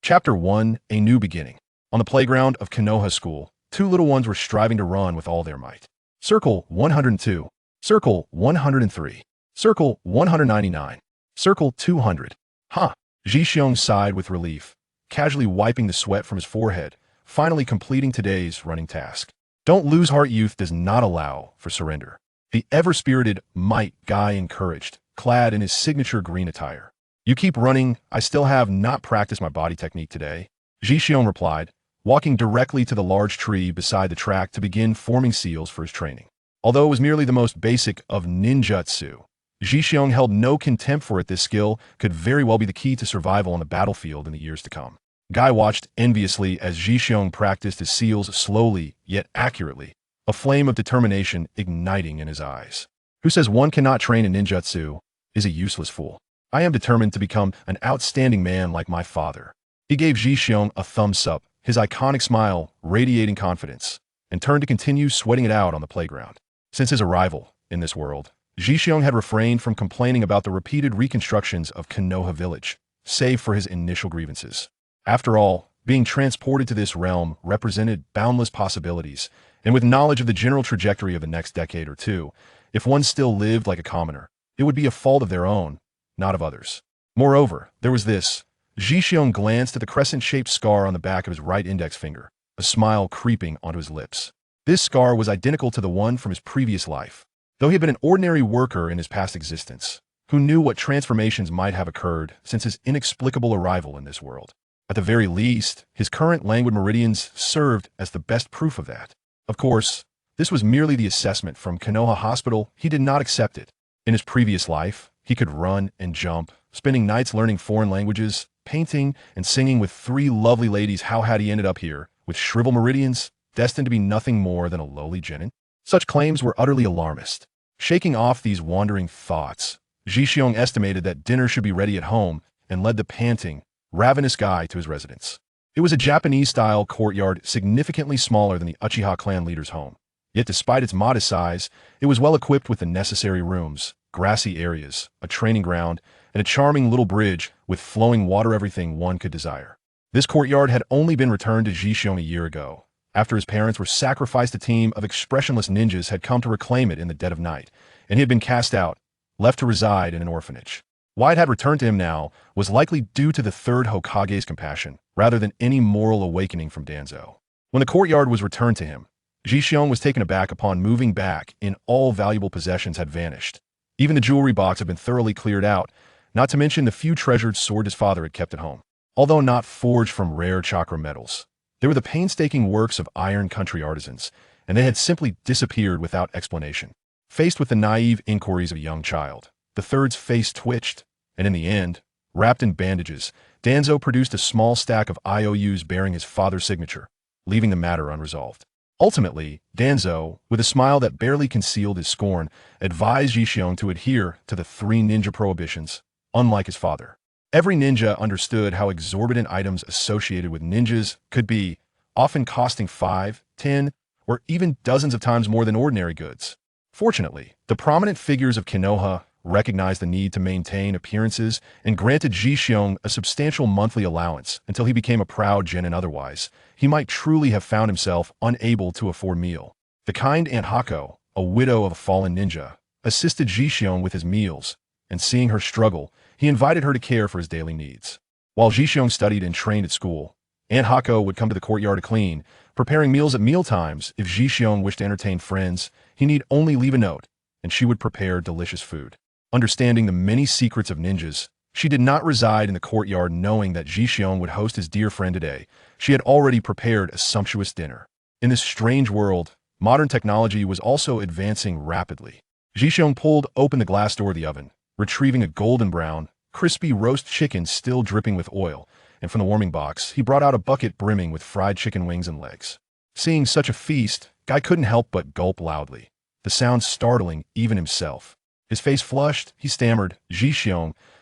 Chapter 1: A New Beginning. On the playground of Konoha School, two little ones were striving to run with all their might. Circle 102. Circle 103. Circle 199. Circle 200. Huh. Ji sighed with relief, casually wiping the sweat from his forehead, finally completing today's running task. Don't lose heart. Youth does not allow for surrender. The ever-spirited Might guy encouraged, clad in his signature green attire. You keep running. I still have not practiced my body technique today. Ji replied, walking directly to the large tree beside the track to begin forming seals for his training. Although it was merely the most basic of ninjutsu, Ji held no contempt for it. This skill could very well be the key to survival on the battlefield in the years to come. Guy watched enviously as Ji practiced his seals slowly yet accurately, a flame of determination igniting in his eyes. Who says one cannot train in ninjutsu is a useless fool. I am determined to become an outstanding man like my father. He gave Ji a thumbs up, his iconic smile radiating confidence, and turned to continue sweating it out on the playground. Since his arrival in this world, Ji had refrained from complaining about the repeated reconstructions of Konoha village, save for his initial grievances. After all, being transported to this realm represented boundless possibilities, and with knowledge of the general trajectory of the next decade or two, if one still lived like a commoner, it would be a fault of their own, not of others. Moreover, there was this. Ji glanced at the crescent-shaped scar on the back of his right index finger, a smile creeping onto his lips. This scar was identical to the one from his previous life. Though he had been an ordinary worker in his past existence, who knew what transformations might have occurred since his inexplicable arrival in this world. At the very least, his current languid meridians served as the best proof of that. Of course, this was merely the assessment from Konoha Hospital. He did not accept it. In his previous life, he could run and jump, spending nights learning foreign languages, painting, and singing with three lovely ladies. How had he ended up here, with shriveled meridians, destined to be nothing more than a lowly genin? Such claims were utterly alarmist. Shaking off these wandering thoughts, Ji estimated that dinner should be ready at home and led the panting, ravenous guy to his residence. It was a Japanese-style courtyard significantly smaller than the Uchiha clan leader's home. Yet despite its modest size, it was well equipped with the necessary rooms, grassy areas, a training ground, and a charming little bridge with flowing water, everything one could desire. This courtyard had only been returned to Ji a year ago, after his parents were sacrificed. A team of expressionless ninjas had come to reclaim it in the dead of night, and he had been cast out, left to reside in an orphanage. Why it had returned to him now was likely due to the third Hokage's compassion, rather than any moral awakening from Danzo. When the courtyard was returned to him, Ji was taken aback. Upon moving back in, all valuable possessions had vanished. Even the jewelry box had been thoroughly cleared out, not to mention the few treasured sword his father had kept at home. Although not forged from rare chakra metals, they were the painstaking works of Iron Country artisans, and they had simply disappeared without explanation. Faced with the naive inquiries of a young child, the third's face twitched, and in the end, wrapped in bandages, Danzo produced a small stack of IOUs bearing his father's signature, leaving the matter unresolved. Ultimately, Danzo, with a smile that barely concealed his scorn, advised Ji to adhere to the three ninja prohibitions, unlike his father. Every ninja understood how exorbitant items associated with ninjas could be, often costing 5, 10, or even dozens of times more than ordinary goods. Fortunately, the prominent figures of Konoha recognized the need to maintain appearances and granted Ji a substantial monthly allowance until he became a proud genin. Otherwise, he might truly have found himself unable to afford meal. The kind Aunt Hako, a widow of a fallen ninja, assisted Ji with his meals, and seeing her struggle, he invited her to care for his daily needs. While Ji studied and trained at school, Aunt Hako would come to the courtyard to clean, preparing meals at mealtimes. If Ji wished to entertain friends, he need only leave a note, and she would prepare delicious food. Understanding the many secrets of ninjas, she did not reside in the courtyard knowing that Ji would host his dear friend today. She had already prepared a sumptuous dinner. In this strange world, modern technology was also advancing rapidly. Ji pulled open the glass door of the oven, retrieving a golden brown, crispy roast chicken still dripping with oil, and from the warming box, he brought out a bucket brimming with fried chicken wings and legs. Seeing such a feast, Guy couldn't help but gulp loudly, the sound startling even himself. His face flushed, he stammered, Ji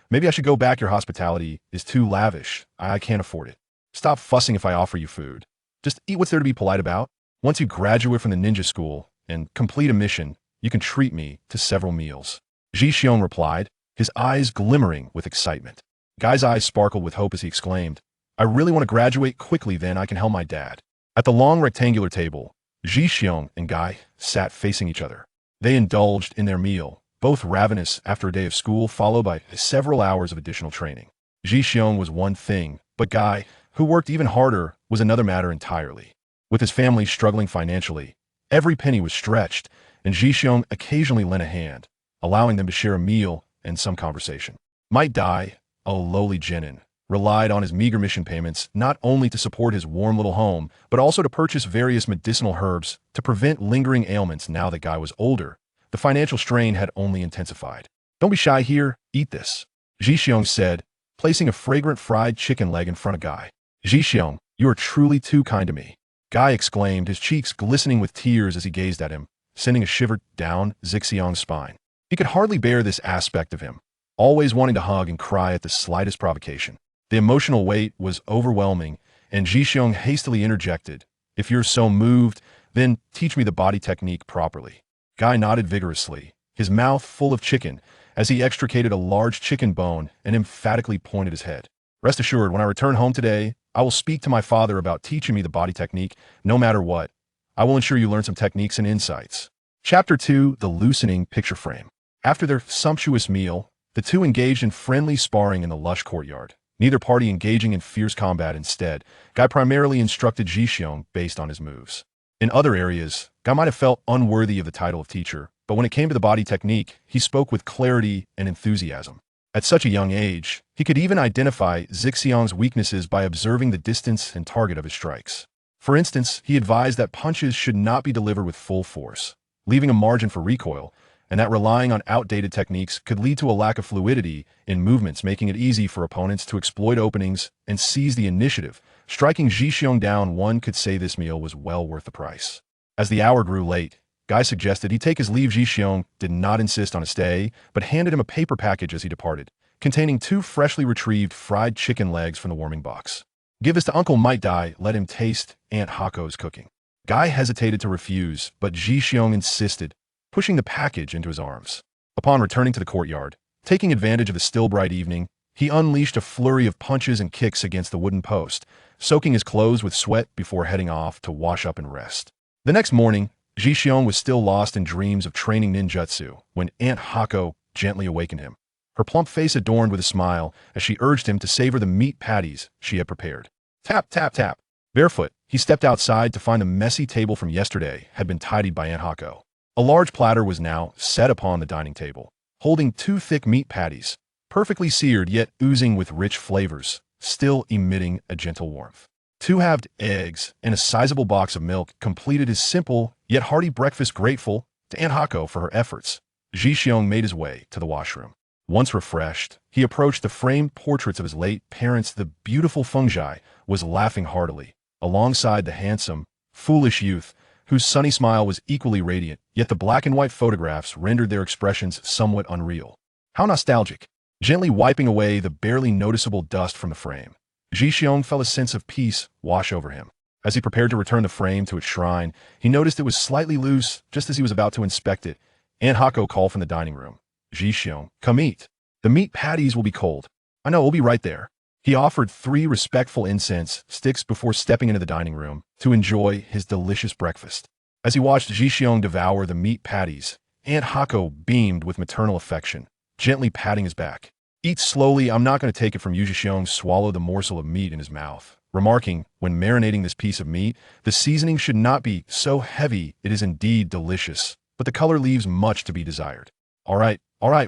maybe I should go back. Your hospitality is too lavish. I can't afford it. Stop fussing if I offer you food. Just eat what's there to be polite about. Once you graduate from the ninja school and complete a mission, you can treat me to several meals. Ji replied, his eyes glimmering with excitement. Guy's eyes sparkled with hope as he exclaimed, I really want to graduate quickly, then I can help my dad. At the long rectangular table, Ji Xiong and Guy sat facing each other. They indulged in their meal, both ravenous after a day of school followed by several hours of additional training. Ji Xiong was one thing, but Guy, who worked even harder, was another matter entirely. With his family struggling financially, every penny was stretched, and Ji Xiong occasionally lent a hand, allowing them to share a meal and some conversation. Might Dai, a lowly genin, relied on his meager mission payments not only to support his warm little home, but also to purchase various medicinal herbs to prevent lingering ailments. Now that Guy was older, the financial strain had only intensified. Don't be shy here, eat this, Ji Xiong said, placing a fragrant fried chicken leg in front of Guy. Ji Xiong, you are truly too kind to me, Guy exclaimed, his cheeks glistening with tears as he gazed at him, sending a shiver down Zixiang's spine. He could hardly bear this aspect of him, always wanting to hug and cry at the slightest provocation. The emotional weight was overwhelming, and Ji Xiong hastily interjected, if you're so moved, then teach me the body technique properly. Guy nodded vigorously, his mouth full of chicken, as he extricated a large chicken bone and emphatically pointed his head. Rest assured, when I return home today, I will speak to my father about teaching me the body technique, no matter what. I will ensure you learn some techniques and insights. Chapter 2, The Loosening Picture Frame. After their sumptuous meal, the two engaged in friendly sparring in the lush courtyard, neither party engaging in fierce combat. Instead, Guy primarily instructed Ji Xiong based on his moves. In other areas, Guy might have felt unworthy of the title of teacher, but when it came to the body technique, he spoke with clarity and enthusiasm. At such a young age, he could even identify Zixiang's weaknesses by observing the distance and target of his strikes. For instance, he advised that punches should not be delivered with full force, leaving a margin for recoil, and that relying on outdated techniques could lead to a lack of fluidity in movements, making it easy for opponents to exploit openings and seize the initiative. Striking Ji Xiong down, one could say this meal was well worth the price. As the hour grew late, Guy suggested he take his leave. Ji Xiong did not insist on a stay, but handed him a paper package as he departed, containing 2 freshly retrieved fried chicken legs from the warming box. Give this to Uncle Might Dai, let him taste Aunt Hako's cooking. Guy hesitated to refuse, but Ji Xiong insisted, pushing the package into his arms. Upon returning to the courtyard, taking advantage of the still bright evening, he unleashed a flurry of punches and kicks against the wooden post, soaking his clothes with sweat before heading off to wash up and rest. The next morning, Ji Xiong was still lost in dreams of training ninjutsu when Aunt Hako gently awakened him, her plump face adorned with a smile as she urged him to savor the meat patties she had prepared. Tap, tap, tap. Barefoot, he stepped outside to find the messy table from yesterday had been tidied by Aunt Hako. A large platter was now set upon the dining table, holding 2 thick meat patties, perfectly seared yet oozing with rich flavors, still emitting a gentle warmth. 2 halved eggs and a sizable box of milk completed his simple yet hearty breakfast. Grateful to Aunt Hako for her efforts, Ji Xiong made his way to the washroom. Once refreshed, he approached the framed portraits of his late parents. The beautiful Fengzhai was laughing heartily, alongside the handsome, foolish youth, whose sunny smile was equally radiant, yet the black and white photographs rendered their expressions somewhat unreal. How nostalgic! Gently wiping away the barely noticeable dust from the frame, Ji Xiong felt a sense of peace wash over him. As he prepared to return the frame to its shrine, he noticed it was slightly loose. Just as he was about to inspect it, Aunt Hako called from the dining room. Ji Xiong, come eat. The meat patties will be cold. I know, we'll be right there. He offered 3 respectful incense sticks before stepping into the dining room to enjoy his delicious breakfast. As he watched Ji Xiong devour the meat patties, Aunt Hako beamed with maternal affection, gently patting his back. Eat slowly, I'm not going to take it from you. Ji Xiong swallowed the morsel of meat in his mouth, remarking, when marinating this piece of meat, the seasoning should not be so heavy. It is indeed delicious, but the color leaves much to be desired. All right,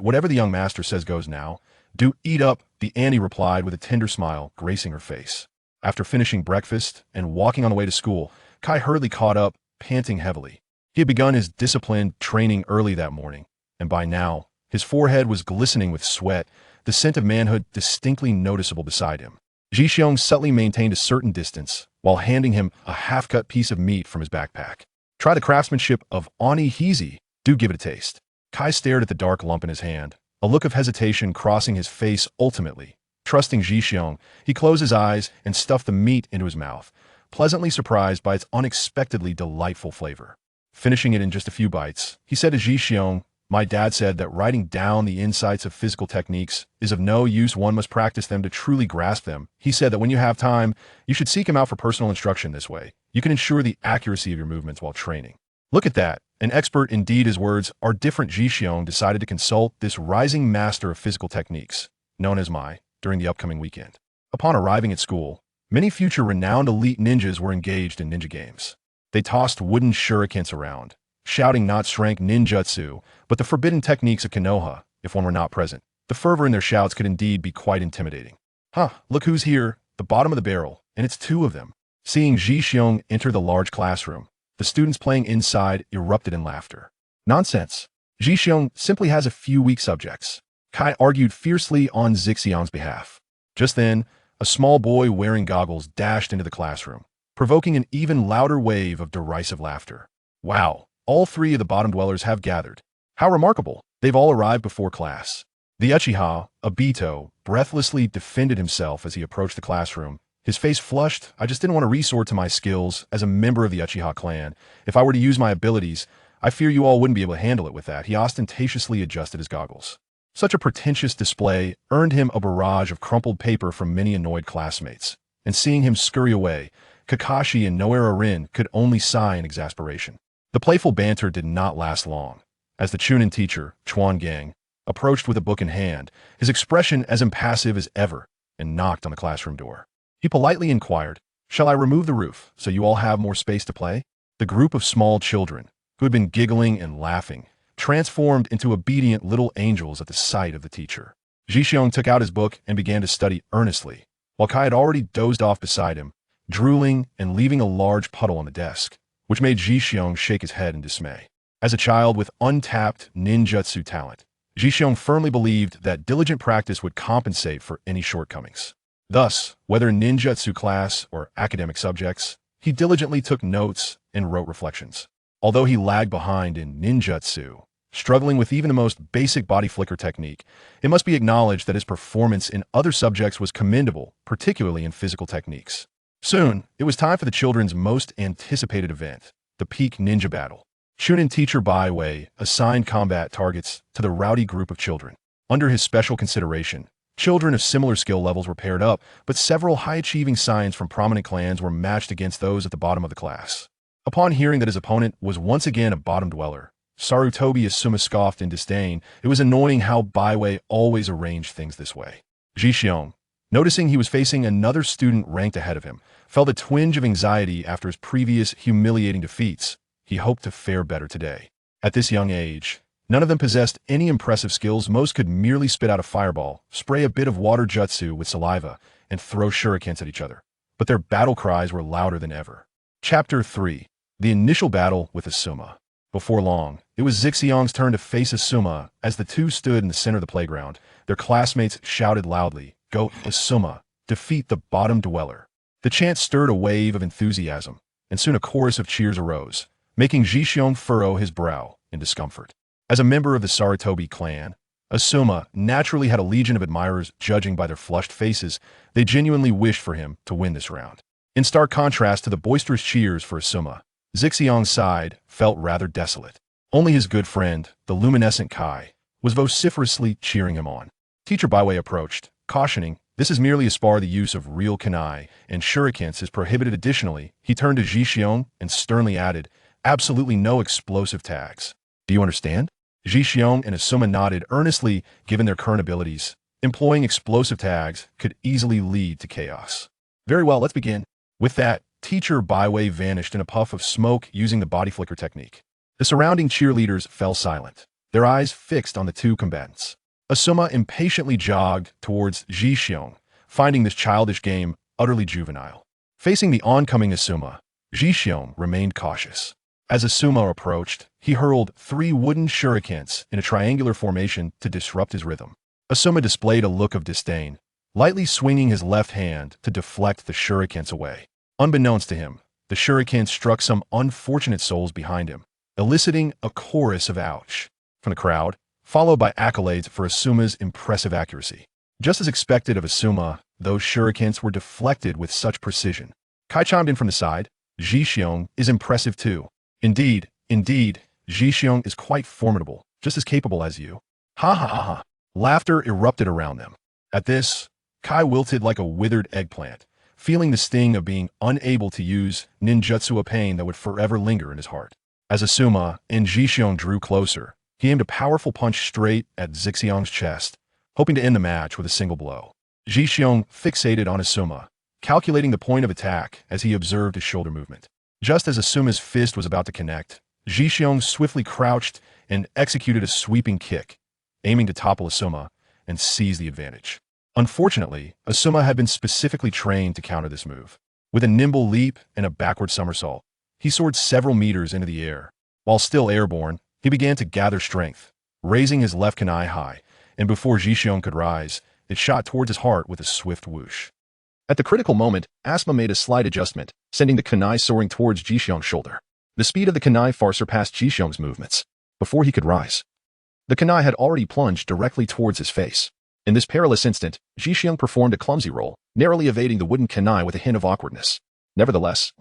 whatever the young master says goes now. Do eat up, the auntie replied with a tender smile gracing her face. After finishing breakfast and walking on the way to school, Kai hurriedly caught up, panting heavily. He had begun his disciplined training early that morning, and by now, his forehead was glistening with sweat, the scent of manhood distinctly noticeable beside him. Ji Xiong subtly maintained a certain distance, while handing him a half-cut piece of meat from his backpack. Try the craftsmanship of Ani Hizi, do give it a taste. Kai stared at the dark lump in his hand, a look of hesitation crossing his face. Ultimately, trusting Ji Xiong, he closed his eyes and stuffed the meat into his mouth, pleasantly surprised by its unexpectedly delightful flavor. Finishing it in just a few bites, he said to Ji Xiong, My dad said that writing down the insights of physical techniques is of no use. One must practice them to truly grasp them. He said that when you have time, you should seek him out for personal instruction this way. You can ensure the accuracy of your movements while training. Look at that. An expert indeed. His words are different. Ji decided to consult this rising master of physical techniques, known as Mai, during the upcoming weekend. Upon arriving at school, many future renowned elite ninjas were engaged in ninja games. They tossed wooden shurikens around, shouting not strength ninjutsu, but the forbidden techniques of Konoha. If one were not present, the fervor in their shouts could indeed be quite intimidating. Look who's here, the bottom of the barrel, and it's two of them. Seeing Ji enter the large classroom, the students playing inside erupted in laughter. Nonsense. Ji simply has a few weak subjects. Kai argued fiercely on Zixiang's behalf. Just then, a small boy wearing goggles dashed into the classroom, provoking an even louder wave of derisive laughter. Wow, all three of the bottom dwellers have gathered. How remarkable. They've all arrived before class. The Uchiha, Obito, breathlessly defended himself as he approached the classroom. His face flushed. I just didn't want to resort to my skills as a member of the Uchiha clan. If I were to use my abilities, I fear you all wouldn't be able to handle it with that. He ostentatiously adjusted his goggles. Such a pretentious display earned him a barrage of crumpled paper from many annoyed classmates. And seeing him scurry away, Kakashi and Noara Rin could only sigh in exasperation. The playful banter did not last long. As the Chunin teacher, Chuan Gang, approached with a book in hand, his expression as impassive as ever, and knocked on the classroom door. He politely inquired, "Shall I remove the roof so you all have more space to play?" The group of small children, who had been giggling and laughing, transformed into obedient little angels at the sight of the teacher. Ji took out his book and began to study earnestly, while Kai had already dozed off beside him, drooling and leaving a large puddle on the desk, which made Ji shake his head in dismay. As a child with untapped ninjutsu talent, Ji firmly believed that diligent practice would compensate for any shortcomings. Thus, whether in ninjutsu class or academic subjects, he diligently took notes and wrote reflections. Although he lagged behind in ninjutsu, struggling with even the most basic body flicker technique, it must be acknowledged that his performance in other subjects was commendable, particularly in physical techniques. Soon, it was time for the children's most anticipated event, the peak ninja battle. Chunin teacher Baiwei assigned combat targets to the rowdy group of children. Under his special consideration, children of similar skill levels were paired up, but several high-achieving scions from prominent clans were matched against those at the bottom of the class. Upon hearing that his opponent was once again a bottom dweller, Sarutobi Asuma scoffed in disdain. It was annoying how Baiwei always arranged things this way. Ji noticing he was facing another student ranked ahead of him, felt a twinge of anxiety after his previous humiliating defeats. He hoped to fare better today. At this young age, none of them possessed any impressive skills. Most could merely spit out a fireball, spray a bit of water jutsu with saliva, and throw shurikens at each other. But their battle cries were louder than ever. Chapter 3. The initial battle with Asuma. Before long, it was Zixiang's turn to face Asuma. As the two stood in the center of the playground, their classmates shouted loudly, "Go, Asuma! Defeat the bottom dweller!" The chant stirred a wave of enthusiasm, and soon a chorus of cheers arose, making Ji furrow his brow in discomfort. As a member of the Sarutobi clan, Asuma naturally had a legion of admirers. Judging by their flushed faces, they genuinely wished for him to win this round. In stark contrast to the boisterous cheers for Asuma, Zixiang's side felt rather desolate. Only his good friend, the luminescent Kai, was vociferously cheering him on. Teacher Baiwei approached, cautioning, "This is merely a spar. The use of real kunai and shurikens is prohibited." Additionally, he turned to Ji and sternly added, "Absolutely no explosive tags. Do you understand?" Ji and Asuma nodded earnestly. Given their current abilities, employing explosive tags could easily lead to chaos. "Very well, let's begin." With that, Teacher Baiwei vanished in a puff of smoke using the body flicker technique. The surrounding cheerleaders fell silent, their eyes fixed on the two combatants. Asuma impatiently jogged towards Ji finding this childish game utterly juvenile. Facing the oncoming Asuma, Ji remained cautious. As Asuma approached, he hurled 3 wooden shurikens in a triangular formation to disrupt his rhythm. Asuma displayed a look of disdain, lightly swinging his left hand to deflect the shurikens away. Unbeknownst to him, the shuriken struck some unfortunate souls behind him, eliciting a chorus of ouch from the crowd, followed by accolades for Asuma's impressive accuracy. Just as expected of Asuma, those shurikens were deflected with such precision. Kai chimed in from the side, "Ji is impressive too." Indeed, Ji is quite formidable. just as capable as you. Ha ha ha ha. Laughter erupted around them. At this, Kai wilted like a withered eggplant, feeling the sting of being unable to use ninjutsu, a pain that would forever linger in his heart. As Asuma and Jixiong drew closer, he aimed a powerful punch straight at Zixiong's chest, hoping to end the match with a single blow. Jixiong fixated on Asuma, calculating the point of attack as he observed his shoulder movement. Just as Asuma's fist was about to connect, Jixiong swiftly crouched and executed a sweeping kick, aiming to topple Asuma and seize the advantage. Unfortunately, Asuma had been specifically trained to counter this move. With a nimble leap and a backward somersault, he soared several meters into the air. While still airborne, he began to gather strength, raising his left kunai high, and before Jixiong could rise, it shot towards his heart with a swift whoosh. At the critical moment, Asuma made a slight adjustment, sending the kunai soaring towards Jixiong's shoulder. The speed of the kunai far surpassed Jixiong's movements. Before he could rise, the kunai had already plunged directly towards his face. In this perilous instant, Jixiong performed a clumsy roll, narrowly evading the wooden kunai with a hint of awkwardness. Nevertheless,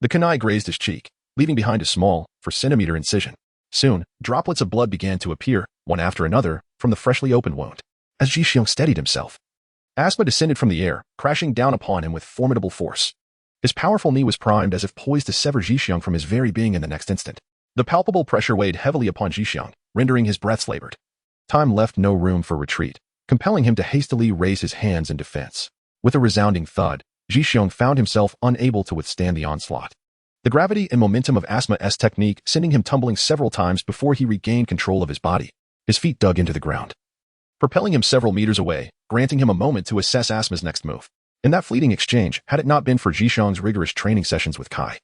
the kunai grazed his cheek, leaving behind a small, 4-centimeter incision. Soon, droplets of blood began to appear, one after another, from the freshly opened wound. As Jixiong steadied himself, Asuma descended from the air, crashing down upon him with formidable force. His powerful knee was primed as if poised to sever Jixiong from his very being in the next instant. The palpable pressure weighed heavily upon Jixiong, rendering his breaths labored. Time left no room for retreat, compelling him to hastily raise his hands in defense. With a resounding thud, Jixiong found himself unable to withstand the onslaught. The gravity and momentum of Asuma's technique sending him tumbling several times before he regained control of his body. His feet dug into the ground, propelling him several meters away, granting him a moment to assess Asuma's next move. In that fleeting exchange, had it not been for Jixiong's rigorous training sessions with Kai,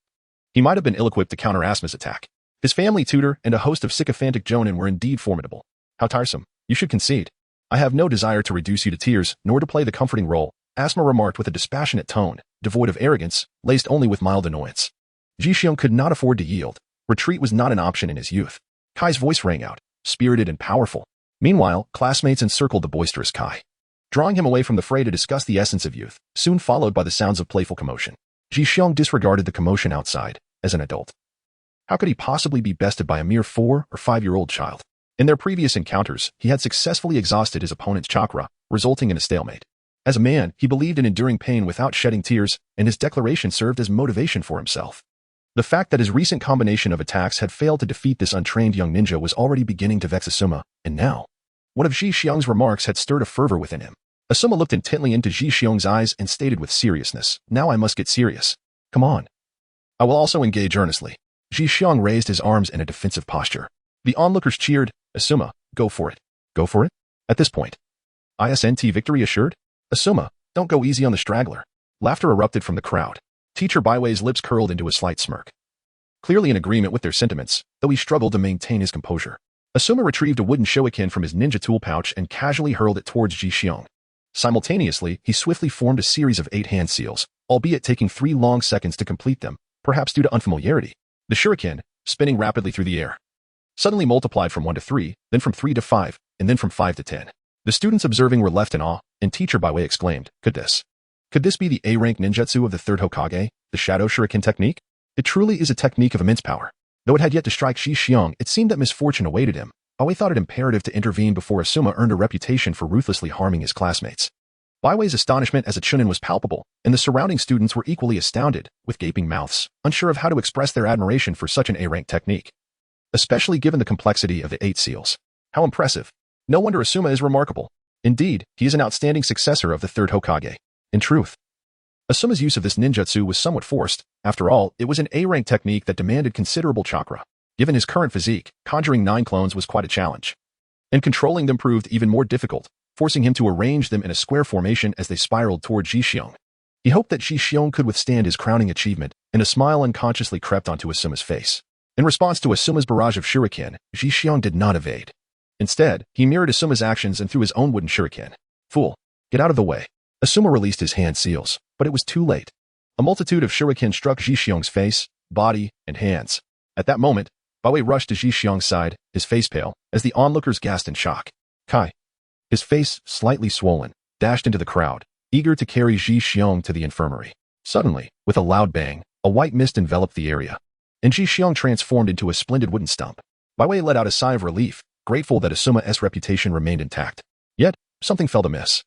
he might have been ill-equipped to counter Asuma's attack. His family tutor and a host of sycophantic jonin were indeed formidable. How tiresome. You should concede. I have no desire to reduce you to tears, nor to play the comforting role, Asuma remarked with a dispassionate tone, devoid of arrogance, laced only with mild annoyance. Jixiong could not afford to yield. Retreat was not an option in his youth. Kai's voice rang out, spirited and powerful. Meanwhile, classmates encircled the boisterous Kai, drawing him away from the fray to discuss the essence of youth, soon followed by the sounds of playful commotion. Jixiong disregarded the commotion outside, as an adult. How could he possibly be bested by a mere 4 or 5-year-old child? In their previous encounters, he had successfully exhausted his opponent's chakra, resulting in a stalemate. As a man, he believed in enduring pain without shedding tears, and his declaration served as motivation for himself. The fact that his recent combination of attacks had failed to defeat this untrained young ninja was already beginning to vex Asuma, and now, one of Jixiong's remarks had stirred a fervor within him. Asuma looked intently into Jixiong's eyes and stated with seriousness, "Now I must get serious. Come on. I will also engage earnestly." Jixiong raised his arms in a defensive posture. The onlookers cheered, "Asuma, go for it. Go for it?" At this point, ISNT victory assured? "Asuma, don't go easy on the straggler." Laughter erupted from the crowd. Teacher Baiwei's lips curled into a slight smirk, clearly in agreement with their sentiments, though he struggled to maintain his composure. Asuma retrieved a wooden shoiken from his ninja tool pouch and casually hurled it towards Jixiong. Simultaneously, he swiftly formed a series of 8 hand seals, albeit taking 3 long seconds to complete them, perhaps due to unfamiliarity. The shuriken, spinning rapidly through the air, suddenly multiplied from 1 to 3, then from 3 to 5, and then from 5 to 10. The students observing were left in awe, and Teacher Baiwei exclaimed, Could this be the A-rank ninjutsu of the 3rd Hokage, the Shadow Shuriken technique? It truly is a technique of immense power. Though it had yet to strike Jixiong, it seemed that misfortune awaited him. Baiwei thought it imperative to intervene before Asuma earned a reputation for ruthlessly harming his classmates. Baiwei's astonishment as a chunin was palpable, and the surrounding students were equally astounded, with gaping mouths, unsure of how to express their admiration for such an A-rank technique. Especially given the complexity of the 8 seals. How impressive. No wonder Asuma is remarkable. Indeed, he is an outstanding successor of the 3rd Hokage. In truth, Asuma's use of this ninjutsu was somewhat forced. After all, it was an A-rank technique that demanded considerable chakra. Given his current physique, conjuring 9 clones was quite a challenge. And controlling them proved even more difficult, forcing him to arrange them in a square formation as they spiraled toward Jixiong. He hoped that Jixiong could withstand his crowning achievement, and a smile unconsciously crept onto Asuma's face. In response to Asuma's barrage of shuriken, Jixiong did not evade. Instead, he mirrored Asuma's actions and threw his own wooden shuriken. Fool, get out of the way. Asuma released his hand seals, but it was too late. A multitude of shuriken struck Jixiong's face, body, and hands. At that moment, Baiwei rushed to Jixiong's side, his face pale, as the onlookers gasped in shock. Kai, his face slightly swollen, dashed into the crowd, eager to carry Jixiong to the infirmary. Suddenly, with a loud bang, a white mist enveloped the area, and Jixiong transformed into a splendid wooden stump. Baiwei let out a sigh of relief, grateful that Asuma's reputation remained intact. Yet, something felt amiss.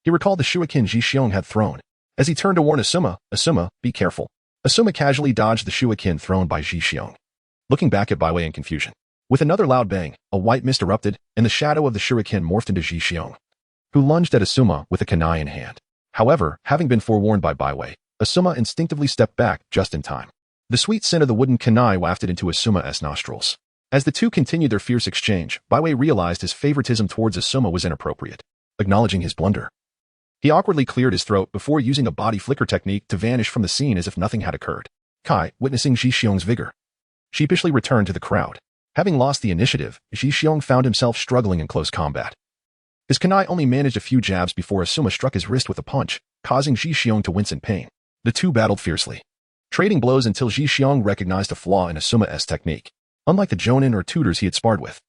He recalled the shuriken Ji Xiong had thrown. As he turned to warn Asuma, be careful. Asuma casually dodged the shuriken thrown by Ji Xiong. Looking back at Baiwei in confusion. With another loud bang, a white mist erupted, and the shadow of the shuriken morphed into Ji Xiong, who lunged at Asuma with a kunai in hand. However, having been forewarned by Baiwei, Asuma instinctively stepped back just in time. The sweet scent of the wooden kunai wafted into Asuma's nostrils. As the two continued their fierce exchange, Baiwei realized his favoritism towards Asuma was inappropriate. Acknowledging his blunder, he awkwardly cleared his throat before using a body flicker technique to vanish from the scene as if nothing had occurred. Kai, witnessing Ji Xiong's vigor, sheepishly returned to the crowd. Having lost the initiative, Ji Xiong found himself struggling in close combat. His kunai only managed a few jabs before Asuma struck his wrist with a punch, causing Ji Xiong to wince in pain. The two battled fiercely, trading blows until Ji Xiong recognized a flaw in Asuma's technique. Unlike the jonin or tutors he had sparred with,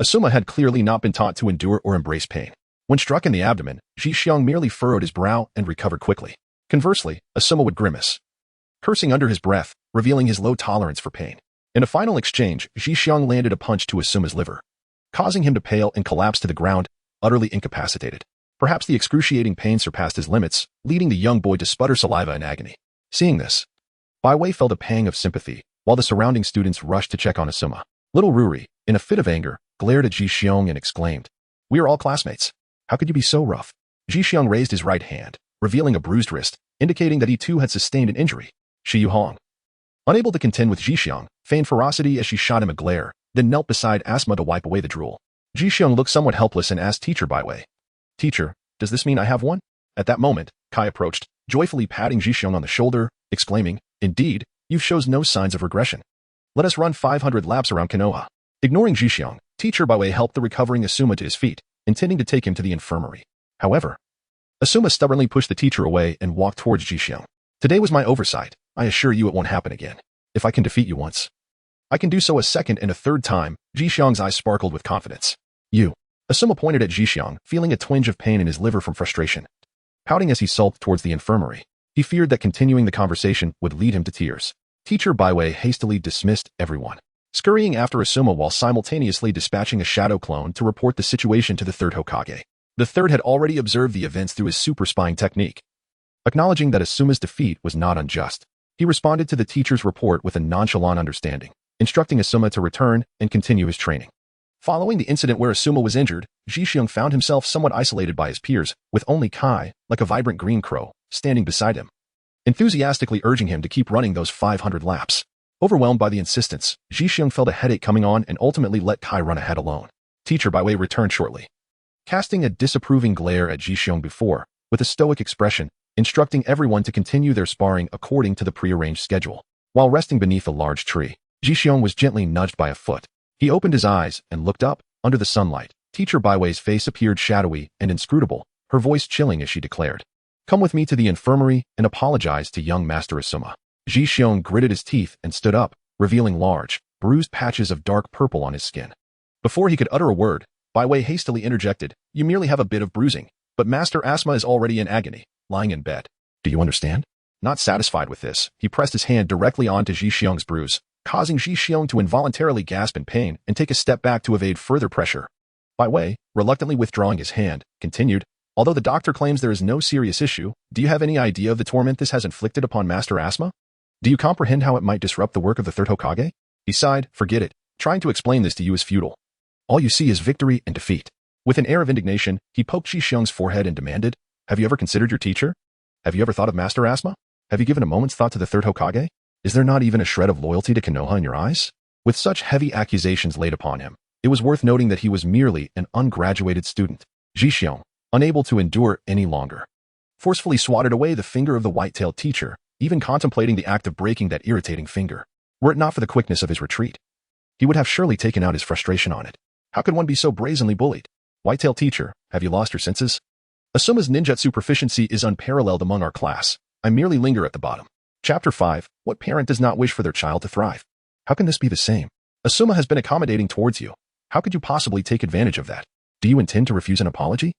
Asuma had clearly not been taught to endure or embrace pain. When struck in the abdomen, Ji Xiong merely furrowed his brow and recovered quickly. Conversely, Asuma would grimace, cursing under his breath, revealing his low tolerance for pain. In a final exchange, Ji Xiong landed a punch to Asuma's liver, causing him to pale and collapse to the ground, utterly incapacitated. Perhaps the excruciating pain surpassed his limits, leading the young boy to sputter saliva in agony. Seeing this, Baiwei felt a pang of sympathy, while the surrounding students rushed to check on Asuma. Little Ruri, in a fit of anger, glared at Ji Xiong and exclaimed, "We are all classmates. How could you be so rough?" Ji Xiong raised his right hand, revealing a bruised wrist, indicating that he too had sustained an injury. Shi Yuhong, unable to contend with Ji Xiong, feigned ferocity as she shot him a glare, then knelt beside Asma to wipe away the drool. Ji Xiong looked somewhat helpless and asked Teacher Baiwei, "Teacher, does this mean I have one?" At that moment, Kai approached, joyfully patting Ji Xiong on the shoulder, exclaiming, "Indeed, you shows no signs of regression. Let us run 500 laps around Konoha." Ignoring Ji Xiong, Teacher Baiwei helped the recovering Asuma to his feet, intending to take him to the infirmary. However, Asuma stubbornly pushed the teacher away and walked towards Ji Xiong. "Today was my oversight. I assure you it won't happen again. If I can defeat you once, I can do so a second and a third time." Ji Xiong's eyes sparkled with confidence. "You." Asuma pointed at Ji Xiong, feeling a twinge of pain in his liver from frustration. Pouting as he sulked towards the infirmary, he feared that continuing the conversation would lead him to tears. Teacher Baiwei hastily dismissed everyone, scurrying after Asuma while simultaneously dispatching a shadow clone to report the situation to the third Hokage. The third had already observed the events through his super spying technique. Acknowledging that Asuma's defeat was not unjust, he responded to the teacher's report with a nonchalant understanding, instructing Asuma to return and continue his training. Following the incident where Asuma was injured, Ji Xiong found himself somewhat isolated by his peers, with only Kai, like a vibrant green crow, standing beside him, enthusiastically urging him to keep running those 500 laps. Overwhelmed by the insistence, Ji Xiong felt a headache coming on and ultimately let Kai run ahead alone. Teacher Baiwei returned shortly, casting a disapproving glare at Ji Xiong before, with a stoic expression, instructing everyone to continue their sparring according to the prearranged schedule. While resting beneath a large tree, Ji Xiong was gently nudged by a foot. He opened his eyes and looked up. Under the sunlight, Teacher Baiwei's face appeared shadowy and inscrutable, her voice chilling as she declared, "Come with me to the infirmary and apologize to young Master Asuma." Ji Xiong gritted his teeth and stood up, revealing large, bruised patches of dark purple on his skin. Before he could utter a word, Baiwei hastily interjected, "You merely have a bit of bruising, but Master Asuma is already in agony, lying in bed. Do you understand?" Not satisfied with this, he pressed his hand directly onto Ji Xiong's bruise, causing Ji Xiong to involuntarily gasp in pain and take a step back to evade further pressure. Baiwei, reluctantly withdrawing his hand, continued, "Although the doctor claims there is no serious issue, do you have any idea of the torment this has inflicted upon Master Asuma? Do you comprehend how it might disrupt the work of the third Hokage?" He sighed, "Forget it. Trying to explain this to you is futile. All you see is victory and defeat." With an air of indignation, he poked Ji Xiong's forehead and demanded, "Have you ever considered your teacher? Have you ever thought of Master Asuma? Have you given a moment's thought to the third Hokage? Is there not even a shred of loyalty to Konoha in your eyes?" With such heavy accusations laid upon him, it was worth noting that he was merely an ungraduated student. Ji Xiong, unable to endure any longer, forcefully swatted away the finger of the white-tailed teacher, even contemplating the act of breaking that irritating finger. Were it not for the quickness of his retreat, he would have surely taken out his frustration on it. How could one be so brazenly bullied? "White-tailed teacher, have you lost your senses? Asuma's ninjutsu proficiency is unparalleled among our class. I merely linger at the bottom." Chapter 5. What parent does not wish for their child to thrive? How can this be the same? Asuma has been accommodating towards you. How could you possibly take advantage of that? Do you intend to refuse an apology?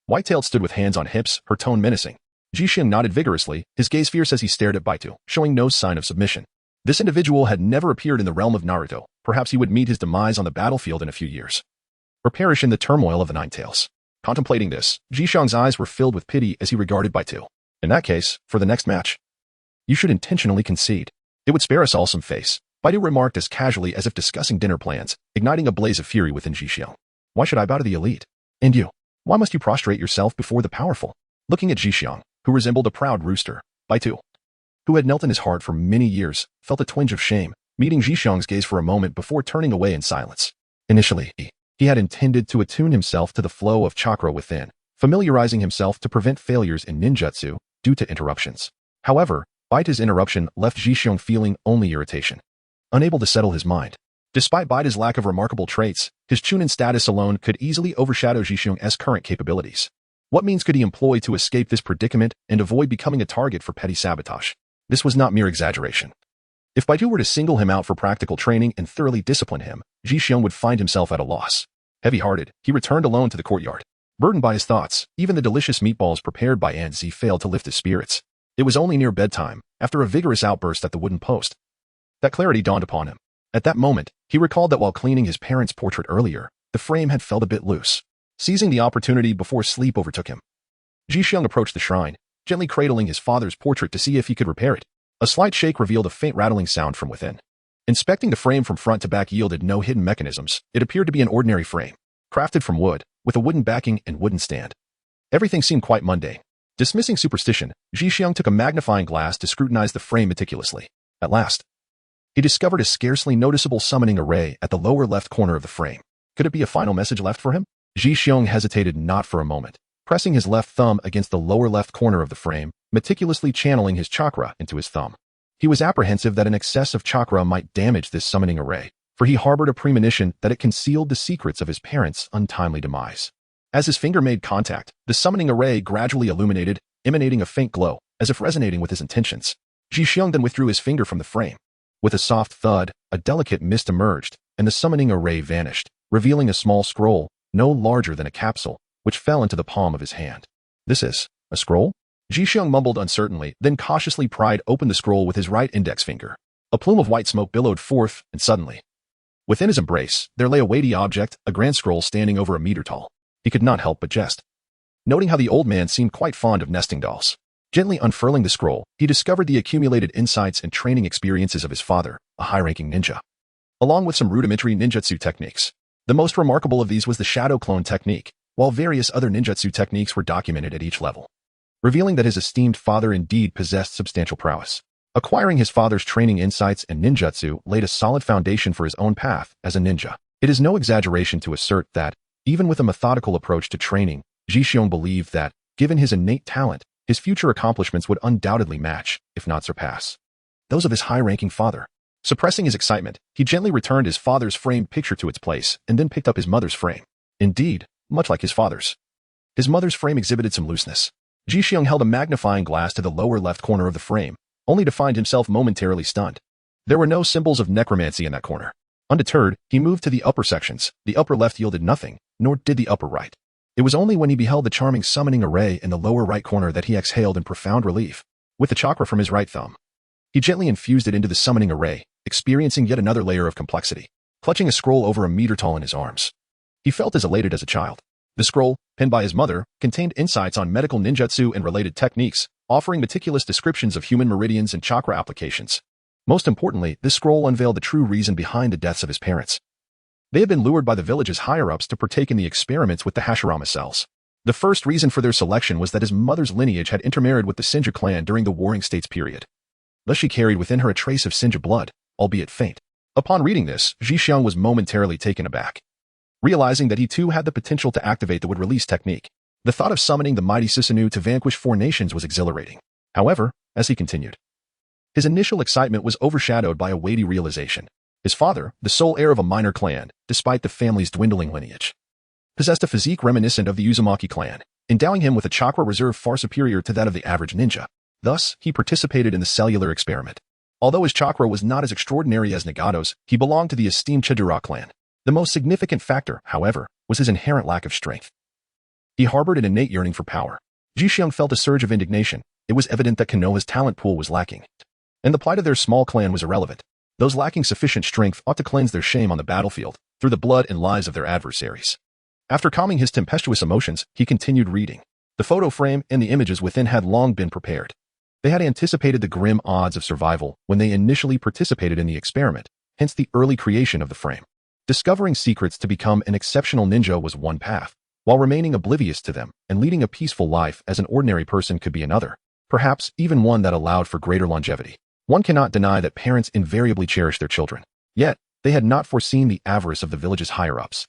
Whitetail stood with hands on hips, her tone menacing. Ji Xiong nodded vigorously, his gaze fierce as he stared at Baitu, showing no sign of submission. This individual had never appeared in the realm of Naruto. Perhaps he would meet his demise on the battlefield in a few years. or perish in the turmoil of the Nine Tails. Contemplating this, Zhixiang's eyes were filled with pity as he regarded Baitu. In that case, for the next match, you should intentionally concede. It would spare us all some face, Baitu remarked as casually as if discussing dinner plans, igniting a blaze of fury within Zhixiang. Why should I bow to the elite? And you? Why must you prostrate yourself before the powerful? Looking at Zhixiang, who resembled a proud rooster, Baitu, who had knelt in his heart for many years, felt a twinge of shame, meeting Zhixiang's gaze for a moment before turning away in silence. Initially, he had intended to attune himself to the flow of chakra within, familiarizing himself to prevent failures in ninjutsu due to interruptions. However, Baita's interruption left Zhixiang feeling only irritation, unable to settle his mind. Despite Baita's lack of remarkable traits, his Chunin status alone could easily overshadow Zhixiang's current capabilities. What means could he employ to escape this predicament and avoid becoming a target for petty sabotage? This was not mere exaggeration. If Baitu were to single him out for practical training and thoroughly discipline him, Zhixiang would find himself at a loss. Heavy-hearted, he returned alone to the courtyard. Burdened by his thoughts, even the delicious meatballs prepared by Aunt Z failed to lift his spirits. It was only near bedtime, after a vigorous outburst at the wooden post, that clarity dawned upon him. At that moment, he recalled that while cleaning his parents' portrait earlier, the frame had felt a bit loose. Seizing the opportunity before sleep overtook him, Zhixiang approached the shrine, gently cradling his father's portrait to see if he could repair it. A slight shake revealed a faint rattling sound from within. Inspecting the frame from front to back yielded no hidden mechanisms. It appeared to be an ordinary frame, crafted from wood, with a wooden backing and wooden stand. Everything seemed quite mundane. Dismissing superstition, Zhixiang took a magnifying glass to scrutinize the frame meticulously. At last, he discovered a scarcely noticeable summoning array at the lower left corner of the frame. Could it be a final message left for him? Zhixiang hesitated not for a moment, pressing his left thumb against the lower left corner of the frame, meticulously channeling his chakra into his thumb. He was apprehensive that an excess of chakra might damage this summoning array, for he harbored a premonition that it concealed the secrets of his parents' untimely demise. As his finger made contact, the summoning array gradually illuminated, emanating a faint glow, as if resonating with his intentions. Zhixiang then withdrew his finger from the frame. With a soft thud, a delicate mist emerged, and the summoning array vanished, revealing a small scroll, no larger than a capsule, which fell into the palm of his hand. This is a scroll? Zhixiang mumbled uncertainly, then cautiously pried open the scroll with his right index finger. A plume of white smoke billowed forth, and suddenly, within his embrace, there lay a weighty object, a grand scroll standing over a meter tall. He could not help but jest, noting how the old man seemed quite fond of nesting dolls. Gently unfurling the scroll, he discovered the accumulated insights and training experiences of his father, a high-ranking ninja, along with some rudimentary ninjutsu techniques. The most remarkable of these was the shadow clone technique, while various other ninjutsu techniques were documented at each level, revealing that his esteemed father indeed possessed substantial prowess. Acquiring his father's training insights and ninjutsu laid a solid foundation for his own path as a ninja. It is no exaggeration to assert that, even with a methodical approach to training, Zhixiang believed that, given his innate talent, his future accomplishments would undoubtedly match, if not surpass, those of his high-ranking father. Suppressing his excitement, he gently returned his father's framed picture to its place and then picked up his mother's frame. Indeed, much like his father's, his mother's frame exhibited some looseness. Zhixiang held a magnifying glass to the lower left corner of the frame, only to find himself momentarily stunned. There were no symbols of necromancy in that corner. Undeterred, he moved to the upper sections. The upper left yielded nothing, nor did the upper right. It was only when he beheld the charming summoning array in the lower right corner that he exhaled in profound relief. With the chakra from his right thumb, he gently infused it into the summoning array, experiencing yet another layer of complexity. Clutching a scroll over a meter tall in his arms, he felt as elated as a child. The scroll, penned by his mother, contained insights on medical ninjutsu and related techniques, offering meticulous descriptions of human meridians and chakra applications. Most importantly, this scroll unveiled the true reason behind the deaths of his parents. They had been lured by the village's higher-ups to partake in the experiments with the Hashirama cells. The first reason for their selection was that his mother's lineage had intermarried with the Sinja clan during the Warring States period. Thus she carried within her a trace of Sinja blood, albeit faint. Upon reading this, Zhixiang was momentarily taken aback, realizing that he too had the potential to activate the would-release technique. The thought of summoning the mighty Susanoo to vanquish 4 nations was exhilarating. However, as he continued, his initial excitement was overshadowed by a weighty realization. His father, the sole heir of a minor clan, despite the family's dwindling lineage, possessed a physique reminiscent of the Uzumaki clan, endowing him with a chakra reserve far superior to that of the average ninja. Thus, he participated in the cellular experiment. Although his chakra was not as extraordinary as Nagato's, he belonged to the esteemed Chidura clan. The most significant factor, however, was his inherent lack of strength. He harbored an innate yearning for power. Zhixiang felt a surge of indignation. It was evident that Konoha's talent pool was lacking, and the plight of their small clan was irrelevant. Those lacking sufficient strength ought to cleanse their shame on the battlefield, through the blood and lives of their adversaries. After calming his tempestuous emotions, he continued reading. The photo frame and the images within had long been prepared. They had anticipated the grim odds of survival when they initially participated in the experiment, hence the early creation of the frame. Discovering secrets to become an exceptional ninja was one path, while remaining oblivious to them and leading a peaceful life as an ordinary person could be another, perhaps even one that allowed for greater longevity. One cannot deny that parents invariably cherish their children. Yet, they had not foreseen the avarice of the village's higher-ups,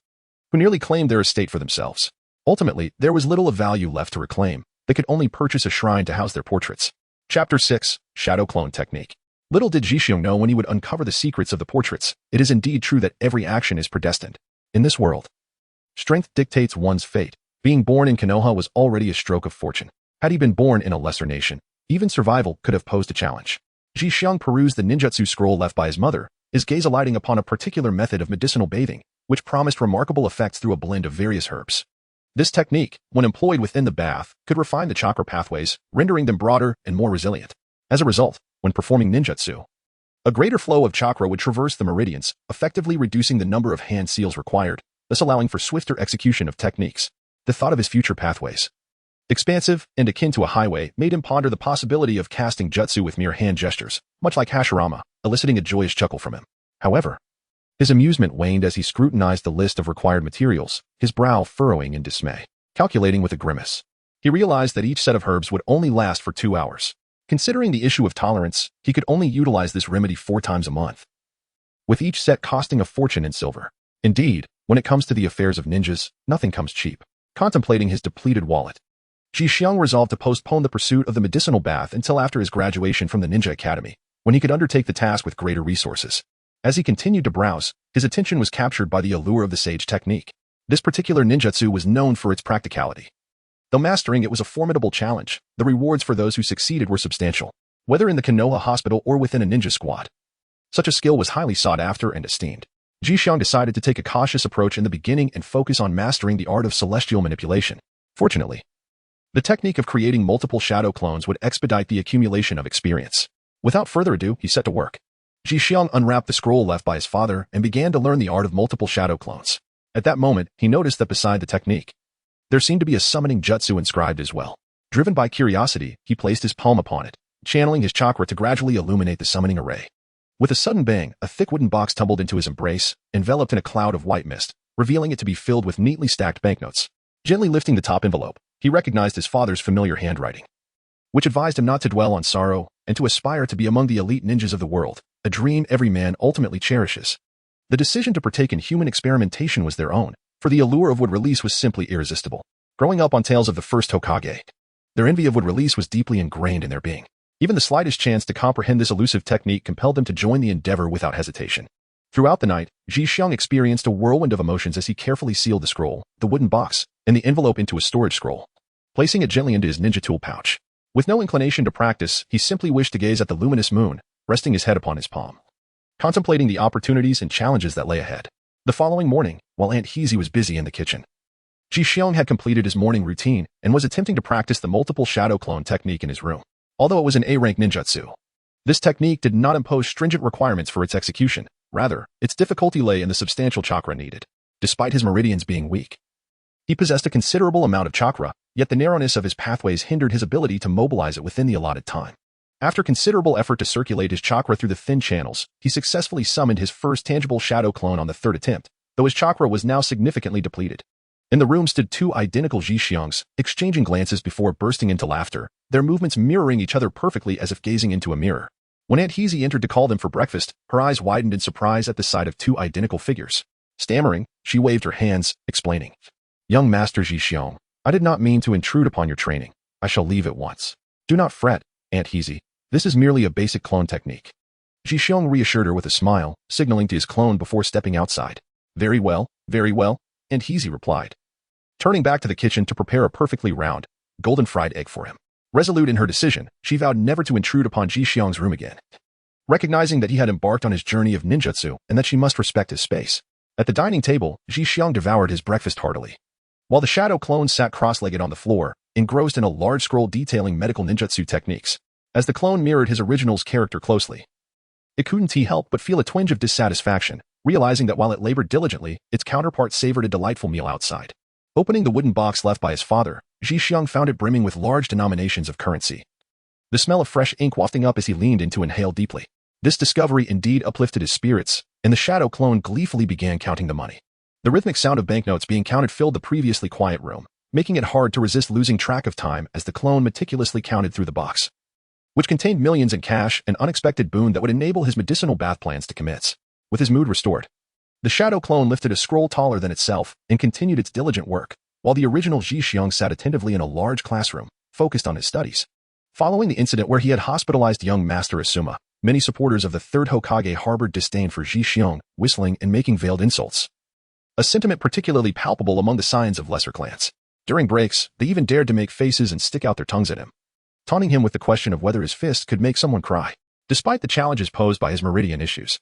who nearly claimed their estate for themselves. Ultimately, there was little of value left to reclaim. They could only purchase a shrine to house their portraits. Chapter 6. Shadow Clone Technique. Little did Jixiong know when he would uncover the secrets of the portraits. It is indeed true that every action is predestined. In this world, strength dictates one's fate. Being born in Konoha was already a stroke of fortune. Had he been born in a lesser nation, even survival could have posed a challenge. Jixiong perused the ninjutsu scroll left by his mother, his gaze alighting upon a particular method of medicinal bathing, which promised remarkable effects through a blend of various herbs. This technique, when employed within the bath, could refine the chakra pathways, rendering them broader and more resilient. As a result, when performing ninjutsu, a greater flow of chakra would traverse the meridians, effectively reducing the number of hand seals required, thus allowing for swifter execution of techniques. The thought of his future pathways, expansive and akin to a highway, made him ponder the possibility of casting jutsu with mere hand gestures, much like Hashirama, eliciting a joyous chuckle from him. However, his amusement waned as he scrutinized the list of required materials, his brow furrowing in dismay. Calculating with a grimace, he realized that each set of herbs would only last for 2 hours. Considering the issue of tolerance, he could only utilize this remedy 4 times a month, with each set costing a fortune in silver. Indeed, when it comes to the affairs of ninjas, nothing comes cheap. Contemplating his depleted wallet, Jixiong resolved to postpone the pursuit of the medicinal bath until after his graduation from the Ninja Academy, when he could undertake the task with greater resources. As he continued to browse, his attention was captured by the allure of the sage technique. This particular ninjutsu was known for its practicality. Though mastering it was a formidable challenge, the rewards for those who succeeded were substantial, whether in the Konoha hospital or within a ninja squad. Such a skill was highly sought after and esteemed. Jixiong decided to take a cautious approach in the beginning and focus on mastering the art of celestial manipulation. Fortunately, the technique of creating multiple shadow clones would expedite the accumulation of experience. Without further ado, he set to work. Jixiong unwrapped the scroll left by his father and began to learn the art of multiple shadow clones. At that moment, he noticed that beside the technique, there seemed to be a summoning jutsu inscribed as well. Driven by curiosity, he placed his palm upon it, channeling his chakra to gradually illuminate the summoning array. With a sudden bang, a thick wooden box tumbled into his embrace, enveloped in a cloud of white mist, revealing it to be filled with neatly stacked banknotes. Gently lifting the top envelope, he recognized his father's familiar handwriting, which advised him not to dwell on sorrow and to aspire to be among the elite ninjas of the world, a dream every man ultimately cherishes. The decision to partake in human experimentation was their own, for the allure of wood release was simply irresistible. Growing up on tales of the first Hokage, their envy of wood release was deeply ingrained in their being. Even the slightest chance to comprehend this elusive technique compelled them to join the endeavor without hesitation. Throughout the night, Jixiong experienced a whirlwind of emotions as he carefully sealed the scroll, the wooden box, and the envelope into a storage scroll, placing it gently into his ninja tool pouch. With no inclination to practice, he simply wished to gaze at the luminous moon, resting his head upon his palm, contemplating the opportunities and challenges that lay ahead. The following morning, while Aunt Heezy was busy in the kitchen, Jixiong had completed his morning routine and was attempting to practice the multiple shadow clone technique in his room. Although it was an A-rank ninjutsu, this technique did not impose stringent requirements for its execution. Rather, its difficulty lay in the substantial chakra needed. Despite his meridians being weak, he possessed a considerable amount of chakra, yet the narrowness of his pathways hindered his ability to mobilize it within the allotted time. After considerable effort to circulate his chakra through the thin channels, he successfully summoned his first tangible shadow clone on the 3rd attempt, though his chakra was now significantly depleted. In the room stood 2 identical Jixiongs, exchanging glances before bursting into laughter, their movements mirroring each other perfectly as if gazing into a mirror. When Aunt Heezy entered to call them for breakfast, her eyes widened in surprise at the sight of 2 identical figures. Stammering, she waved her hands, explaining, "Young Master Jixiong, I did not mean to intrude upon your training. I shall leave at once. Do not fret, Aunt Heezy. This is merely a basic clone technique." Jixiong reassured her with a smile, signaling to his clone before stepping outside. Very well, Aunt Heezy replied, turning back to the kitchen to prepare a perfectly round, golden fried egg for him. Resolute in her decision, she vowed never to intrude upon Jixiong's room again, recognizing that he had embarked on his journey of ninjutsu and that she must respect his space. At the dining table, Jixiong devoured his breakfast heartily, while the shadow clone sat cross-legged on the floor, engrossed in a large scroll detailing medical ninjutsu techniques. As the clone mirrored his original's character closely, it couldn't help but feel a twinge of dissatisfaction, realizing that while it labored diligently, its counterpart savored a delightful meal outside. Opening the wooden box left by his father, Zhixiang found it brimming with large denominations of currency. The smell of fresh ink wafting up as he leaned in to inhale deeply. This discovery indeed uplifted his spirits, and the shadow clone gleefully began counting the money. The rhythmic sound of banknotes being counted filled the previously quiet room, making it hard to resist losing track of time as the clone meticulously counted through the box, which contained millions in cash, an unexpected boon that would enable his medicinal bath plans to commence. With his mood restored, the shadow clone lifted a scroll taller than itself and continued its diligent work, while the original Zhixiang sat attentively in a large classroom, focused on his studies. Following the incident where he had hospitalized young Master Asuma, many supporters of the third Hokage harbored disdain for Zhixiang, whistling and making veiled insults, a sentiment particularly palpable among the scions of lesser clans. During breaks, they even dared to make faces and stick out their tongues at him, taunting him with the question of whether his fist could make someone cry. Despite the challenges posed by his meridian issues,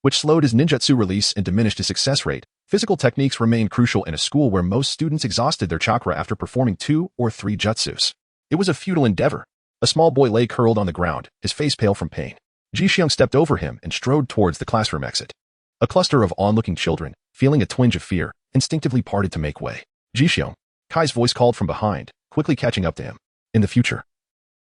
which slowed his ninjutsu release and diminished his success rate, physical techniques remained crucial in a school where most students exhausted their chakra after performing 2 or 3 jutsus. It was a futile endeavor. A small boy lay curled on the ground, his face pale from pain. Zhixiang stepped over him and strode towards the classroom exit. A cluster of onlooking children, feeling a twinge of fear, instinctively parted to make way. Zhixiang, Kai's voice called from behind, quickly catching up to him. In the future,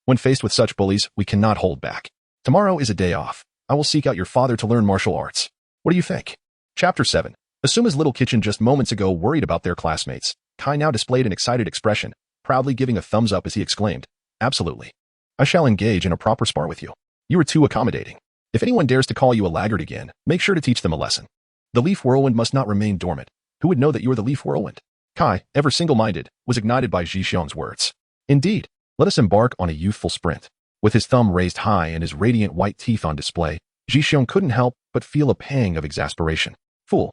when faced with such bullies, we cannot hold back. Tomorrow is a day off. I will seek out your father to learn martial arts. What do you think? Chapter 7. Asuma's little kitchen just moments ago worried about their classmates. Kai now displayed an excited expression, proudly giving a thumbs up as he exclaimed, "Absolutely. I shall engage in a proper spar with you. You are too accommodating. If anyone dares to call you a laggard again, make sure to teach them a lesson. The leaf whirlwind must not remain dormant. Who would know that you are the leaf whirlwind?" Kai, ever single-minded, was ignited by Zhixiang's words. Indeed, let us embark on a youthful sprint. With his thumb raised high and his radiant white teeth on display, Zhixiang couldn't help but feel a pang of exasperation. Fool.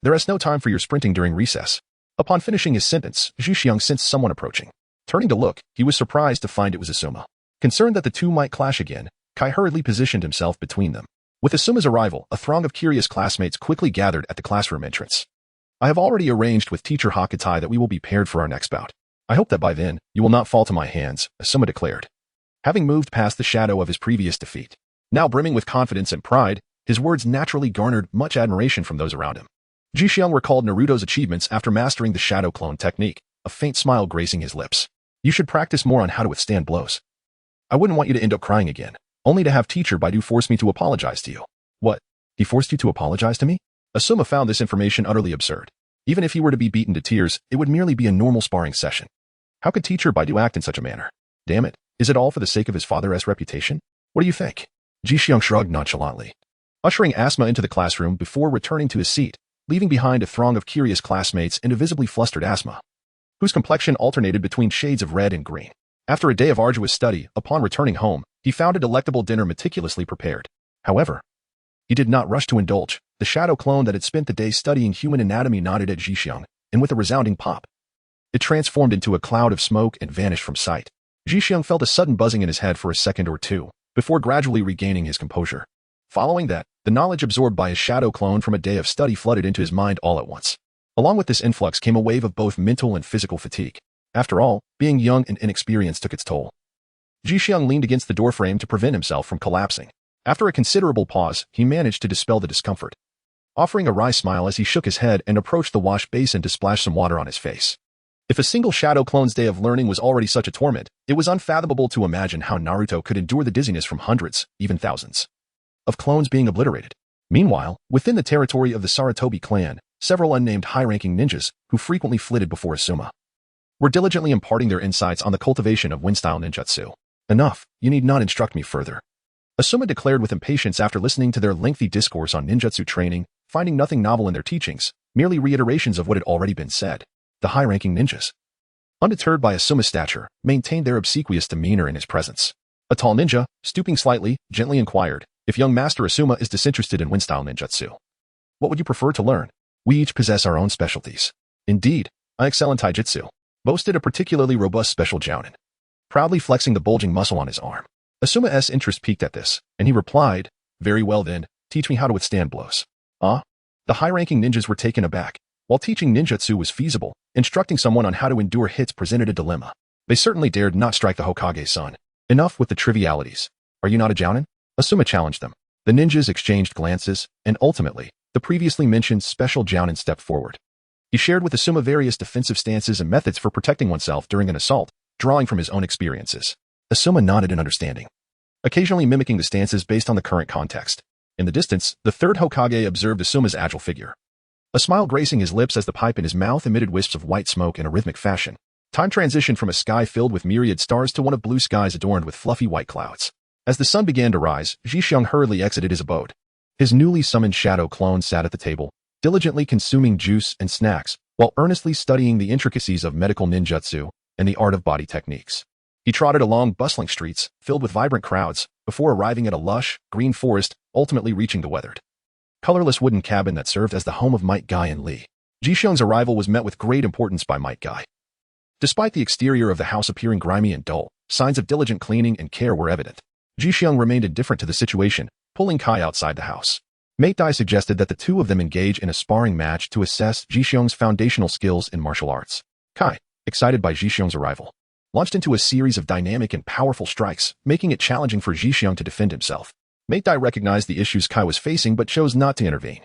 There is no time for your sprinting during recess. Upon finishing his sentence, Zhixiang sensed someone approaching. Turning to look, he was surprised to find it was Asuma. Concerned that the two might clash again, Kai hurriedly positioned himself between them. With Asuma's arrival, a throng of curious classmates quickly gathered at the classroom entrance. I have already arranged with teacher Hakutai that we will be paired for our next bout. I hope that by then, you will not fall to my hands, Asuma declared. Having moved past the shadow of his previous defeat, now brimming with confidence and pride, his words naturally garnered much admiration from those around him. Zhixiang recalled Naruto's achievements after mastering the shadow clone technique, a faint smile gracing his lips. You should practice more on how to withstand blows. I wouldn't want you to end up crying again, only to have teacher Baidu force me to apologize to you. What? He forced you to apologize to me? Asuma found this information utterly absurd. Even if he were to be beaten to tears, it would merely be a normal sparring session. How could teacher Baidu act in such a manner? Damn it, is it all for the sake of his father's reputation? What do you think? Zhixiang shrugged nonchalantly, ushering Asuma into the classroom before returning to his seat, leaving behind a throng of curious classmates and a visibly flustered Asuma, whose complexion alternated between shades of red and green. After a day of arduous study, upon returning home, he found a delectable dinner meticulously prepared. However, he did not rush to indulge. The shadow clone that had spent the day studying human anatomy nodded at Zhixiang, and with a resounding pop, it transformed into a cloud of smoke and vanished from sight. Zhixiang felt a sudden buzzing in his head for a second or two, before gradually regaining his composure. Following that, the knowledge absorbed by his shadow clone from a day of study flooded into his mind all at once. Along with this influx came a wave of both mental and physical fatigue. After all, being young and inexperienced took its toll. Zhixiang leaned against the doorframe to prevent himself from collapsing. After a considerable pause, he managed to dispel the discomfort, offering a wry smile as he shook his head and approached the wash basin to splash some water on his face. If a single shadow clone's day of learning was already such a torment, it was unfathomable to imagine how Naruto could endure the dizziness from hundreds, even thousands, of clones being obliterated. Meanwhile, within the territory of the Sarutobi clan, several unnamed high-ranking ninjas, who frequently flitted before Asuma, were diligently imparting their insights on the cultivation of wind-style ninjutsu. Enough, you need not instruct me further, Asuma declared with impatience after listening to their lengthy discourse on ninjutsu training, finding nothing novel in their teachings, merely reiterations of what had already been said. The high-ranking ninjas, undeterred by Asuma's stature, maintained their obsequious demeanor in his presence. A tall ninja, stooping slightly, gently inquired if young Master Asuma is disinterested in wind-style ninjutsu. What would you prefer to learn? We each possess our own specialties. Indeed, I excel in taijutsu, boasted a particularly robust special jounin, proudly flexing the bulging muscle on his arm. Asuma's interest piqued at this, and he replied, "Very well then, teach me how to withstand blows." Ah? The high-ranking ninjas were taken aback. While teaching ninjutsu was feasible, instructing someone on how to endure hits presented a dilemma. They certainly dared not strike the Hokage's son. Enough with the trivialities. Are you not a jounin? Asuma challenged them. The ninjas exchanged glances, and ultimately, the previously mentioned special jounin stepped forward. He shared with Asuma various defensive stances and methods for protecting oneself during an assault, drawing from his own experiences. Asuma nodded in understanding, occasionally mimicking the stances based on the current context. In the distance, the third Hokage observed Asuma's agile figure, a smile gracing his lips as the pipe in his mouth emitted wisps of white smoke in a rhythmic fashion. Time transitioned from a sky filled with myriad stars to one of blue skies adorned with fluffy white clouds. As the sun began to rise, Zhixiong hurriedly exited his abode. His newly summoned shadow clone sat at the table, diligently consuming juice and snacks, while earnestly studying the intricacies of medical ninjutsu and the art of body techniques. He trotted along bustling streets, filled with vibrant crowds, before arriving at a lush, green forest, ultimately reaching the weathered, colorless wooden cabin that served as the home of Might Guy and Lee. Zhixiong's arrival was met with great importance by Might Guy. Despite the exterior of the house appearing grimy and dull, signs of diligent cleaning and care were evident. Zhixiong remained indifferent to the situation, pulling Kai outside the house. Might Guy suggested that the two of them engage in a sparring match to assess Zhixiong's foundational skills in martial arts. Kai, excited by Zhixiong's arrival, launched into a series of dynamic and powerful strikes, making it challenging for Zhixiong to defend himself. Might Guy recognized the issues Kai was facing but chose not to intervene.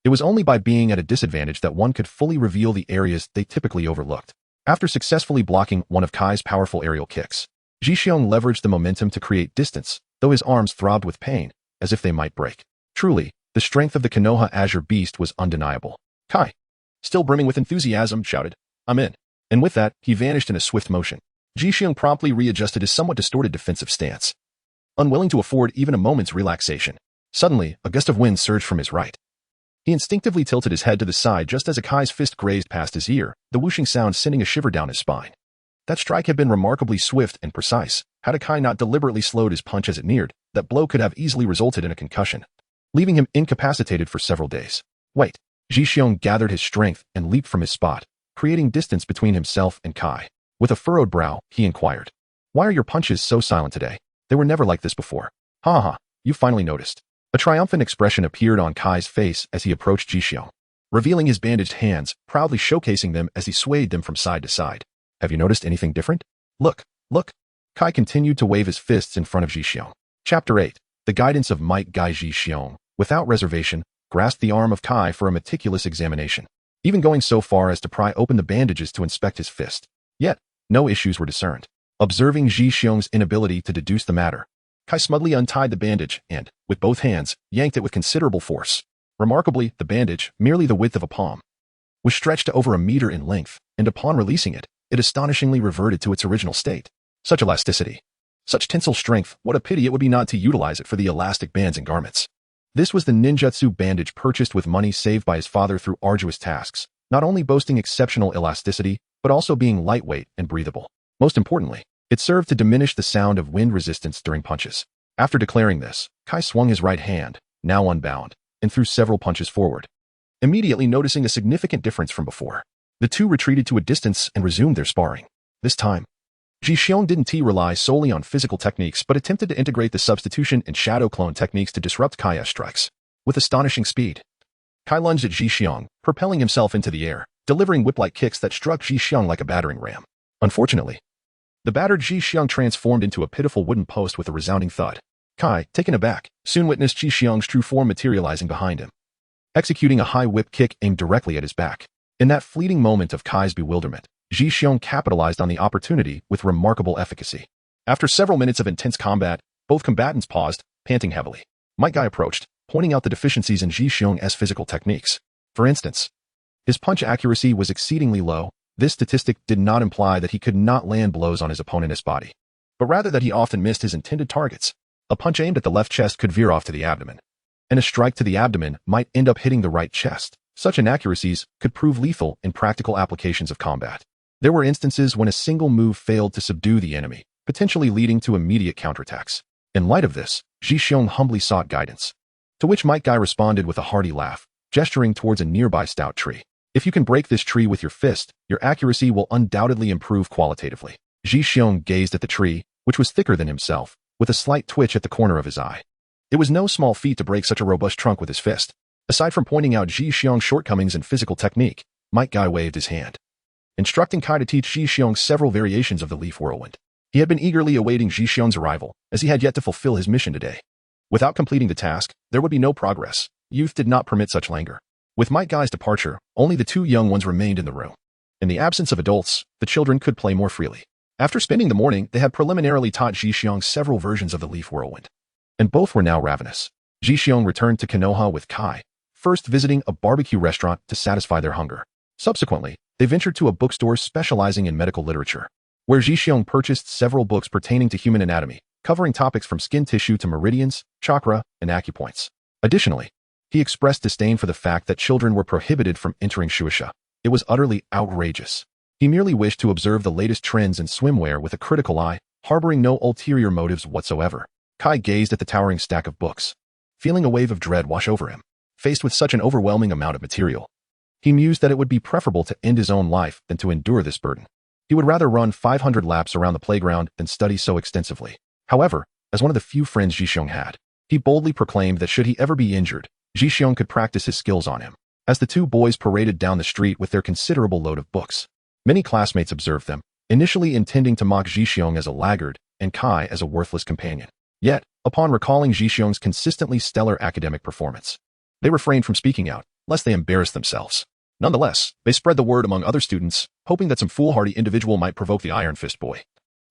It was only by being at a disadvantage that one could fully reveal the areas they typically overlooked. After successfully blocking one of Kai's powerful aerial kicks, Zhixiong leveraged the momentum to create distance, though his arms throbbed with pain, as if they might break. Truly, the strength of the Konoha Azure Beast was undeniable. Kai, still brimming with enthusiasm, shouted, "I'm in." And with that, he vanished in a swift motion. Zhixiong promptly readjusted his somewhat distorted defensive stance, unwilling to afford even a moment's relaxation. Suddenly, a gust of wind surged from his right. He instinctively tilted his head to the side just as Kai's fist grazed past his ear, the whooshing sound sending a shiver down his spine. That strike had been remarkably swift and precise. Had Kai not deliberately slowed his punch as it neared, that blow could have easily resulted in a concussion, leaving him incapacitated for several days. Wait. Zhixiong gathered his strength and leaped from his spot, creating distance between himself and Kai. With a furrowed brow, he inquired, "Why are your punches so silent today? They were never like this before." "Ha ha, you finally noticed." A triumphant expression appeared on Kai's face as he approached Zhixiong, revealing his bandaged hands, proudly showcasing them as he swayed them from side to side. "Have you noticed anything different? Look, look." Kai continued to wave his fists in front of Zhixiong. Chapter 8. The guidance of Might Guy. Zhixiong, without reservation, grasped the arm of Kai for a meticulous examination, even going so far as to pry open the bandages to inspect his fist. Yet, no issues were discerned. Observing Zhixiong's inability to deduce the matter, Kai smugly untied the bandage and, with both hands, yanked it with considerable force. Remarkably, the bandage, merely the width of a palm, was stretched to over a meter in length, and upon releasing it, it astonishingly reverted to its original state. Such elasticity, such tensile strength, what a pity it would be not to utilize it for the elastic bands and garments. This was the ninjutsu bandage purchased with money saved by his father through arduous tasks, not only boasting exceptional elasticity, but also being lightweight and breathable. Most importantly, it served to diminish the sound of wind resistance during punches. After declaring this, Kai swung his right hand, now unbound, and threw several punches forward, immediately noticing a significant difference from before. The two retreated to a distance and resumed their sparring. This time, Zhixiong didn't rely solely on physical techniques but attempted to integrate the substitution and shadow clone techniques to disrupt Kai's strikes. With astonishing speed, Kai lunged at Zhixiong, propelling himself into the air, delivering whip-like kicks that struck Zhixiong like a battering ram. Unfortunately, the battered Zhixiong transformed into a pitiful wooden post with a resounding thud. Kai, taken aback, soon witnessed Zhixiong's true form materializing behind him, executing a high whip kick aimed directly at his back. In that fleeting moment of Kai's bewilderment, Zhixiong capitalized on the opportunity with remarkable efficacy. After several minutes of intense combat, both combatants paused, panting heavily. Might Guy approached, pointing out the deficiencies in Zhixiong's physical techniques. For instance, his punch accuracy was exceedingly low. This statistic did not imply that he could not land blows on his opponent's body, but rather that he often missed his intended targets. A punch aimed at the left chest could veer off to the abdomen, and a strike to the abdomen might end up hitting the right chest. Such inaccuracies could prove lethal in practical applications of combat. There were instances when a single move failed to subdue the enemy, potentially leading to immediate counterattacks. In light of this, Zhixiong humbly sought guidance, to which Might Guy responded with a hearty laugh, gesturing towards a nearby stout tree. "If you can break this tree with your fist, your accuracy will undoubtedly improve qualitatively." Zhixiong gazed at the tree, which was thicker than himself, with a slight twitch at the corner of his eye. It was no small feat to break such a robust trunk with his fist. Aside from pointing out Zhixiong's shortcomings in physical technique, Might Guy waved his hand, instructing Kai to teach Zhixiong several variations of the leaf whirlwind. He had been eagerly awaiting Zhixiong's arrival, as he had yet to fulfill his mission today. Without completing the task, there would be no progress. Youth did not permit such languor. With Might Guy's departure, only the two young ones remained in the room. In the absence of adults, the children could play more freely. After spending the morning, they had preliminarily taught Zhixiong several versions of the leaf whirlwind, and both were now ravenous. Zhixiong returned to Konoha with Kai, first visiting a barbecue restaurant to satisfy their hunger. Subsequently, they ventured to a bookstore specializing in medical literature, where Zhixiong purchased several books pertaining to human anatomy, covering topics from skin tissue to meridians, chakra, and acupoints. Additionally, he expressed disdain for the fact that children were prohibited from entering Shueisha. It was utterly outrageous. He merely wished to observe the latest trends in swimwear with a critical eye, harboring no ulterior motives whatsoever. Kai gazed at the towering stack of books, feeling a wave of dread wash over him. Faced with such an overwhelming amount of material, he mused that it would be preferable to end his own life than to endure this burden. He would rather run 500 laps around the playground than study so extensively. However, as one of the few friends Zhixiong had, he boldly proclaimed that should he ever be injured, Zhixiong could practice his skills on him. As the two boys paraded down the street with their considerable load of books, many classmates observed them, initially intending to mock Zhixiong as a laggard and Kai as a worthless companion. Yet, upon recalling Zhixiong's consistently stellar academic performance, they refrained from speaking out, lest they embarrass themselves. Nonetheless, they spread the word among other students, hoping that some foolhardy individual might provoke the Iron Fist Boy,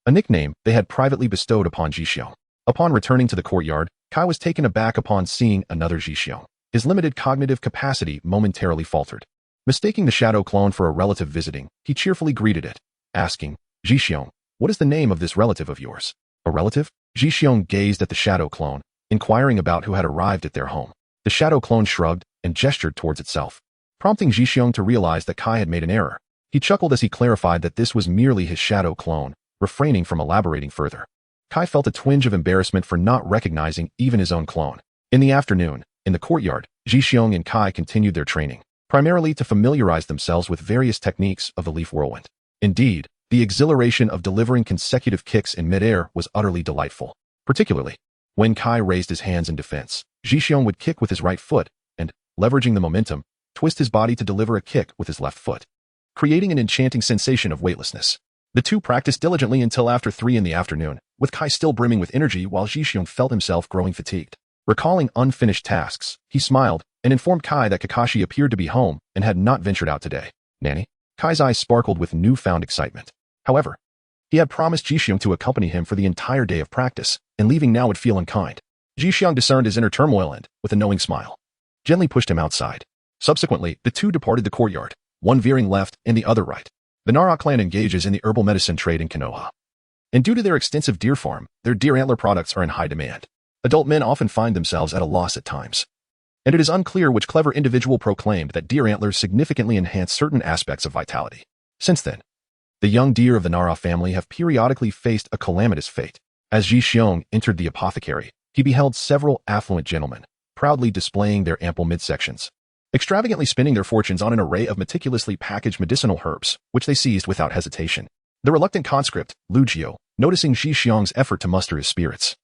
a nickname they had privately bestowed upon Zhixiong. Upon returning to the courtyard, Kai was taken aback upon seeing another Zhixiong. His limited cognitive capacity momentarily faltered. Mistaking the shadow clone for a relative visiting, he cheerfully greeted it, asking, "Zhixiong, what is the name of this relative of yours?" "A relative?" Zhixiong gazed at the shadow clone, inquiring about who had arrived at their home. The shadow clone shrugged and gestured towards itself, prompting Zhixiong to realize that Kai had made an error. He chuckled as he clarified that this was merely his shadow clone, refraining from elaborating further. Kai felt a twinge of embarrassment for not recognizing even his own clone. In the afternoon, in the courtyard, Zhixiong and Kai continued their training, primarily to familiarize themselves with various techniques of the leaf whirlwind. Indeed, the exhilaration of delivering consecutive kicks in midair was utterly delightful. Particularly, when Kai raised his hands in defense, Zhixiong would kick with his right foot and, leveraging the momentum, twist his body to deliver a kick with his left foot, creating an enchanting sensation of weightlessness. The two practiced diligently until after 3 in the afternoon, with Kai still brimming with energy while Zhixiong felt himself growing fatigued. Recalling unfinished tasks, he smiled and informed Kai that Kakashi appeared to be home and had not ventured out today. "Nanny?" Kai's eyes sparkled with newfound excitement. However, he had promised Zhixiong to accompany him for the entire day of practice, and leaving now would feel unkind. Zhixiong discerned his inner turmoil and, with a knowing smile, gently pushed him outside. Subsequently, the two departed the courtyard, one veering left and the other right. The Nara clan engages in the herbal medicine trade in Konoha, and due to their extensive deer farm, their deer antler products are in high demand. Adult men often find themselves at a loss at times, and it is unclear which clever individual proclaimed that deer antlers significantly enhance certain aspects of vitality. Since then, the young deer of the Nara family have periodically faced a calamitous fate. As Zhixiong entered the apothecary, he beheld several affluent gentlemen, proudly displaying their ample midsections, extravagantly spending their fortunes on an array of meticulously packaged medicinal herbs, which they seized without hesitation. The reluctant conscript, Lu Jiu, noticing Zhixiong's effort to muster his spirits,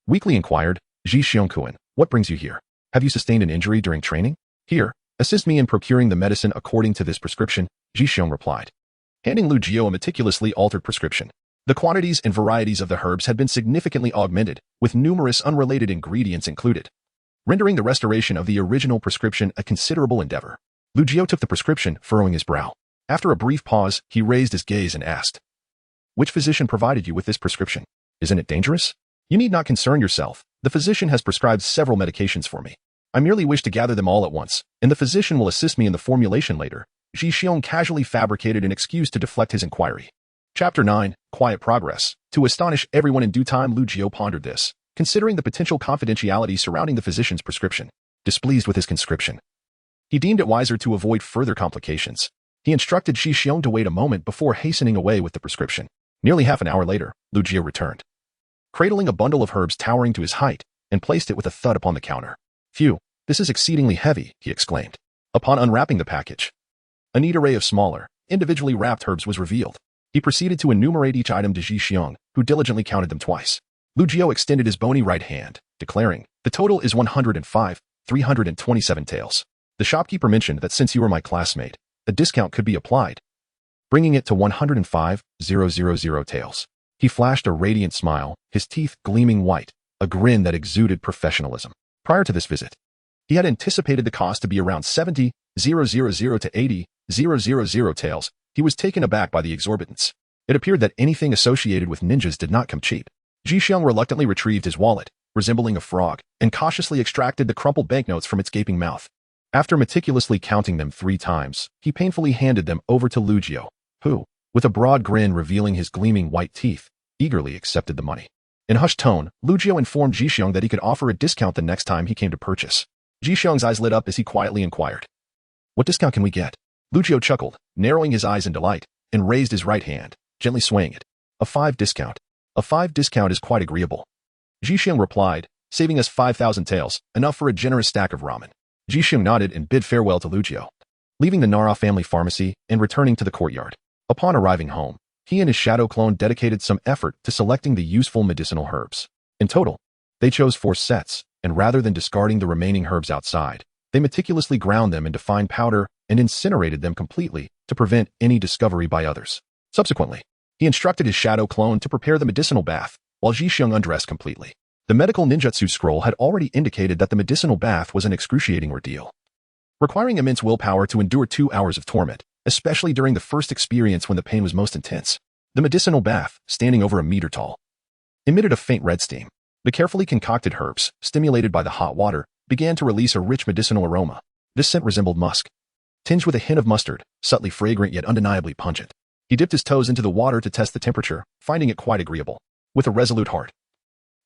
weakly inquired, "Zhixiong-kun, what brings you here? Have you sustained an injury during training?" "Here, assist me in procuring the medicine according to this prescription," Zhixiong replied, handing Lu Jiu a meticulously altered prescription. The quantities and varieties of the herbs had been significantly augmented, with numerous unrelated ingredients included, rendering the restoration of the original prescription a considerable endeavor. Lu Jiu took the prescription, furrowing his brow. After a brief pause, he raised his gaze and asked, "Which physician provided you with this prescription? Isn't it dangerous?" "You need not concern yourself. The physician has prescribed several medications for me. I merely wish to gather them all at once, and the physician will assist me in the formulation later." Zhixiong casually fabricated an excuse to deflect his inquiry. Chapter 9, Quiet Progress. To astonish everyone in due time, Lu Jiu pondered this, considering the potential confidentiality surrounding the physician's prescription. Displeased with his conscription, he deemed it wiser to avoid further complications. He instructed Zhixiong to wait a moment before hastening away with the prescription. Nearly half an hour later, Lu Jiu returned, cradling a bundle of herbs towering to his height, and placed it with a thud upon the counter. "Phew, this is exceedingly heavy," he exclaimed. Upon unwrapping the package, a neat array of smaller, individually wrapped herbs was revealed. He proceeded to enumerate each item to Zhixiong, who diligently counted them twice. Lu Jiu extended his bony right hand, declaring, "The total is 105, 327 taels. The shopkeeper mentioned that since you were my classmate, a discount could be applied, bringing it to 105,000 taels. He flashed a radiant smile, his teeth gleaming white, a grin that exuded professionalism. Prior to this visit, he had anticipated the cost to be around 70 000 to 80, 000 taels, he was taken aback by the exorbitance. It appeared that anything associated with ninjas did not come cheap. Ji-xiong reluctantly retrieved his wallet, resembling a frog, and cautiously extracted the crumpled banknotes from its gaping mouth. After meticulously counting them 3 times, he painfully handed them over to Lu Jiao, who, with a broad grin revealing his gleaming white teeth, eagerly accepted the money. In a hushed tone, Lu Jiao informed Ji-xiong that he could offer a discount the next time he came to purchase. Ji-xiong's eyes lit up as he quietly inquired, "What discount can we get?" Lu Jiao chuckled, narrowing his eyes in delight, and raised his right hand, gently swaying it. "A 5 discount. A 5 discount is quite agreeable." Ji-xiong replied, "Saving us 5,000 taels, enough for a generous stack of ramen." Ji-xiong nodded and bid farewell to Lu Jiao, leaving the Nara family pharmacy and returning to the courtyard. Upon arriving home, he and his shadow clone dedicated some effort to selecting the useful medicinal herbs. In total, they chose 4 sets, and rather than discarding the remaining herbs outside, they meticulously ground them into fine powder and incinerated them completely to prevent any discovery by others. Subsequently, he instructed his shadow clone to prepare the medicinal bath, while Ji-xiong undressed completely. The medical ninjutsu scroll had already indicated that the medicinal bath was an excruciating ordeal, requiring immense willpower to endure 2 hours of torment, especially during the first experience when the pain was most intense. The medicinal bath, standing over a meter tall, emitted a faint red steam. The carefully concocted herbs, stimulated by the hot water, began to release a rich medicinal aroma. This scent resembled musk, tinged with a hint of mustard, subtly fragrant yet undeniably pungent. He dipped his toes into the water to test the temperature, finding it quite agreeable. With a resolute heart,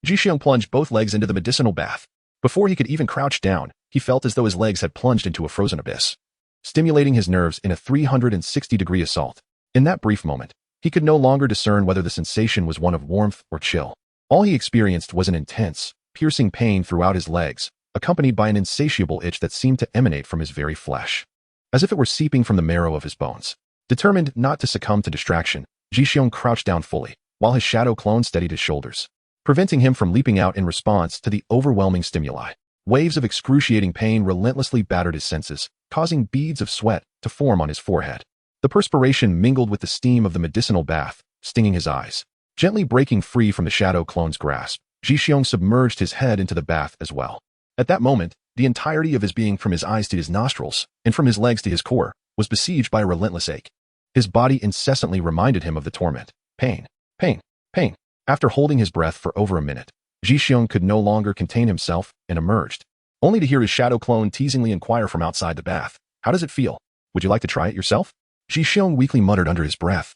Ji-xiong plunged both legs into the medicinal bath. Before he could even crouch down, he felt as though his legs had plunged into a frozen abyss, stimulating his nerves in a 360-degree assault. In that brief moment, he could no longer discern whether the sensation was one of warmth or chill. All he experienced was an intense, piercing pain throughout his legs, accompanied by an insatiable itch that seemed to emanate from his very flesh, as if it were seeping from the marrow of his bones. Determined not to succumb to distraction, Ji-xiong crouched down fully, while his shadow clone steadied his shoulders, preventing him from leaping out in response to the overwhelming stimuli. Waves of excruciating pain relentlessly battered his senses, causing beads of sweat to form on his forehead. The perspiration mingled with the steam of the medicinal bath, stinging his eyes. Gently breaking free from the shadow clone's grasp, Ji-xiong submerged his head into the bath as well. At that moment, the entirety of his being, from his eyes to his nostrils, and from his legs to his core, was besieged by a relentless ache. His body incessantly reminded him of the torment. Pain, pain, pain. After holding his breath for over a minute, Ji-xiong could no longer contain himself and emerged, only to hear his shadow clone teasingly inquire from outside the bath, "How does it feel? Would you like to try it yourself?" Ji-xiong weakly muttered under his breath,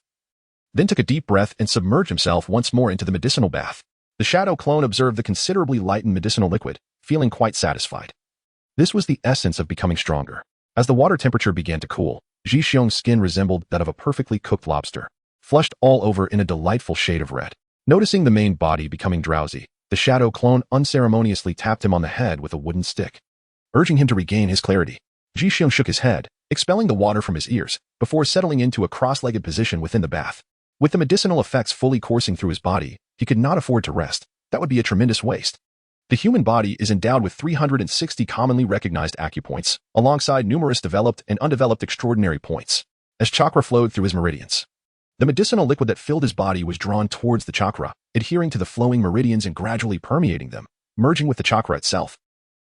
then took a deep breath and submerged himself once more into the medicinal bath. The shadow clone observed the considerably lightened medicinal liquid, feeling quite satisfied. This was the essence of becoming stronger. As the water temperature began to cool, Ji-xiong's skin resembled that of a perfectly cooked lobster, flushed all over in a delightful shade of red. Noticing the main body becoming drowsy, the shadow clone unceremoniously tapped him on the head with a wooden stick, urging him to regain his clarity. Ji-xiong shook his head, expelling the water from his ears, before settling into a cross-legged position within the bath. With the medicinal effects fully coursing through his body, he could not afford to rest. That would be a tremendous waste. The human body is endowed with 360 commonly recognized acupoints, alongside numerous developed and undeveloped extraordinary points, as chakra flowed through his meridians. The medicinal liquid that filled his body was drawn towards the chakra, adhering to the flowing meridians and gradually permeating them, merging with the chakra itself.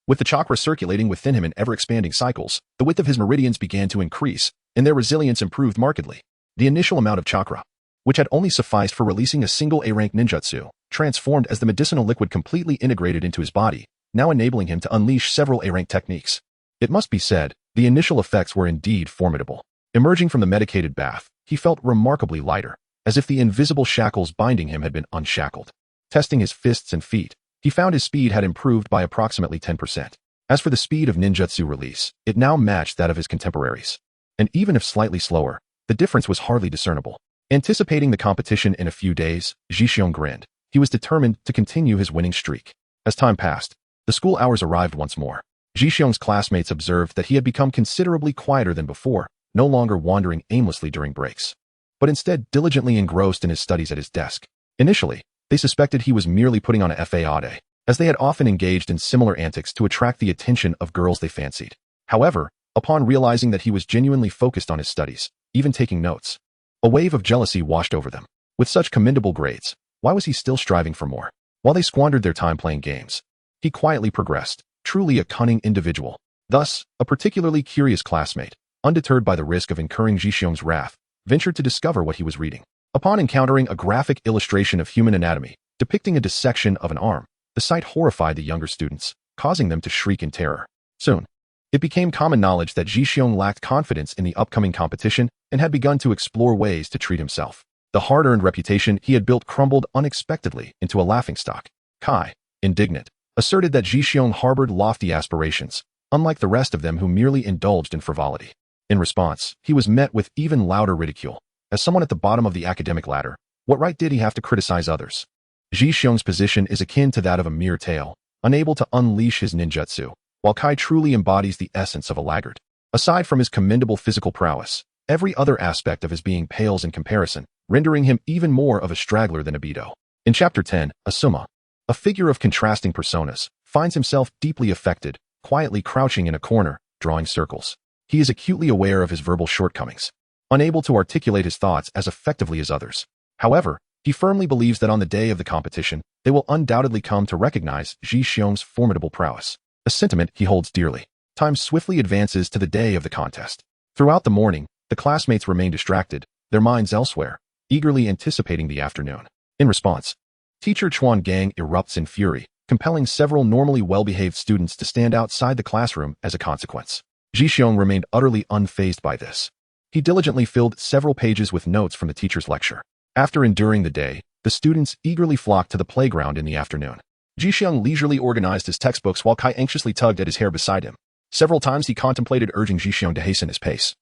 With the chakra circulating within him in ever-expanding cycles, the width of his meridians began to increase, and their resilience improved markedly. The initial amount of chakra, which had only sufficed for releasing a single A-rank ninjutsu, transformed as the medicinal liquid completely integrated into his body, now enabling him to unleash several A-rank techniques. It must be said, the initial effects were indeed formidable. Emerging from the medicated bath, he felt remarkably lighter, as if the invisible shackles binding him had been unshackled. Testing his fists and feet, he found his speed had improved by approximately 10%. As for the speed of ninjutsu release, it now matched that of his contemporaries. And even if slightly slower, the difference was hardly discernible. Anticipating the competition in a few days, Ji-xiong grinned. He was determined to continue his winning streak. As time passed, the school hours arrived once more. Ji-xiong's classmates observed that he had become considerably quieter than before, no longer wandering aimlessly during breaks, but instead diligently engrossed in his studies at his desk. Initially, they suspected he was merely putting on a fade, as they had often engaged in similar antics to attract the attention of girls they fancied. However, upon realizing that he was genuinely focused on his studies, even taking notes, a wave of jealousy washed over them. With such commendable grades, why was he still striving for more? While they squandered their time playing games, he quietly progressed, truly a cunning individual. Thus, a particularly curious classmate, undeterred by the risk of incurring Ji-xiong's wrath, ventured to discover what he was reading. Upon encountering a graphic illustration of human anatomy depicting a dissection of an arm, the sight horrified the younger students, causing them to shriek in terror. Soon, it became common knowledge that Ji-xiong lacked confidence in the upcoming competition and had begun to explore ways to treat himself. The hard-earned reputation he had built crumbled unexpectedly into a laughingstock. Kai, indignant, asserted that Ji-xiong harbored lofty aspirations, unlike the rest of them who merely indulged in frivolity. In response, he was met with even louder ridicule. As someone at the bottom of the academic ladder, what right did he have to criticize others? Ji-xiong's position is akin to that of a mere tail, unable to unleash his ninjutsu, while Kai truly embodies the essence of a laggard. Aside from his commendable physical prowess, every other aspect of his being pales in comparison, rendering him even more of a straggler than Obito. In Chapter 10, Asuma, a figure of contrasting personas, finds himself deeply affected, quietly crouching in a corner, drawing circles. He is acutely aware of his verbal shortcomings, unable to articulate his thoughts as effectively as others. However, he firmly believes that on the day of the competition, they will undoubtedly come to recognize Ji-xiong's formidable prowess, a sentiment he holds dearly. Time swiftly advances to the day of the contest. Throughout the morning, the classmates remain distracted, their minds elsewhere, eagerly anticipating the afternoon. In response, Teacher Chuan Gang erupts in fury, compelling several normally well-behaved students to stand outside the classroom as a consequence. Ji-xiong remained utterly unfazed by this. He diligently filled several pages with notes from the teacher's lecture. After enduring the day, the students eagerly flocked to the playground in the afternoon. Ji-xiong leisurely organized his textbooks while Kai anxiously tugged at his hair beside him. Several times he contemplated urging Ji-xiong to hasten his pace.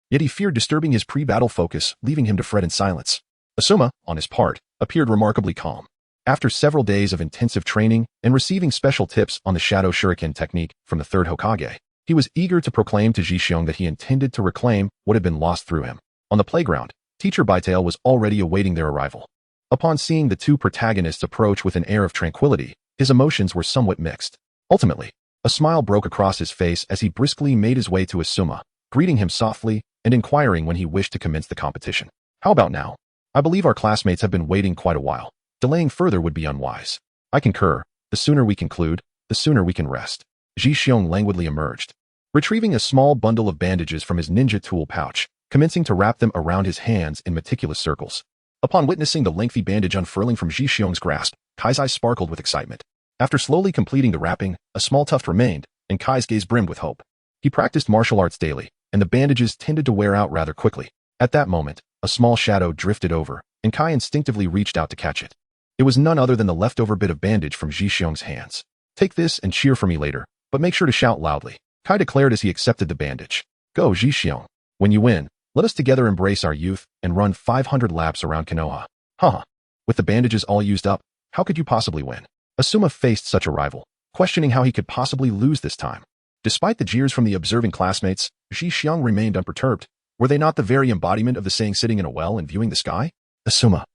Yet he feared disturbing his pre-battle focus, leaving him to fret in silence. Asuma, on his part, appeared remarkably calm. After several days of intensive training and receiving special tips on the Shadow Shuriken technique from the third Hokage, he was eager to proclaim to Ji-xiong that he intended to reclaim what had been lost through him. On the playground, Teacher Bytail was already awaiting their arrival. Upon seeing the two protagonists approach with an air of tranquility, his emotions were somewhat mixed. Ultimately, a smile broke across his face as he briskly made his way to Asuma, greeting him softly and inquiring when he wished to commence the competition. How about now? I believe our classmates have been waiting quite a while. Delaying further would be unwise. I concur. The sooner we conclude, the sooner we can rest. Ji-xiong languidly emerged, retrieving a small bundle of bandages from his ninja tool pouch, commencing to wrap them around his hands in meticulous circles. Upon witnessing the lengthy bandage unfurling from Ji-xiong's grasp, Kai's eyes sparkled with excitement. After slowly completing the wrapping, a small tuft remained, and Kai's gaze brimmed with hope. He practiced martial arts daily, and the bandages tended to wear out rather quickly. At that moment, a small shadow drifted over, and Kai instinctively reached out to catch it. It was none other than the leftover bit of bandage from Ji-xiong's hands. Take this and cheer for me later, but make sure to shout loudly, Kai declared as he accepted the bandage. Go, Ji-xiong. When you win, let us together embrace our youth and run 500 laps around Konoha. Haha. With the bandages all used up, how could you possibly win? Asuma faced such a rival, questioning how he could possibly lose this time. Despite the jeers from the observing classmates, Ji-xiong remained unperturbed. Were they not the very embodiment of the saying sitting in a well and viewing the sky? Asuma,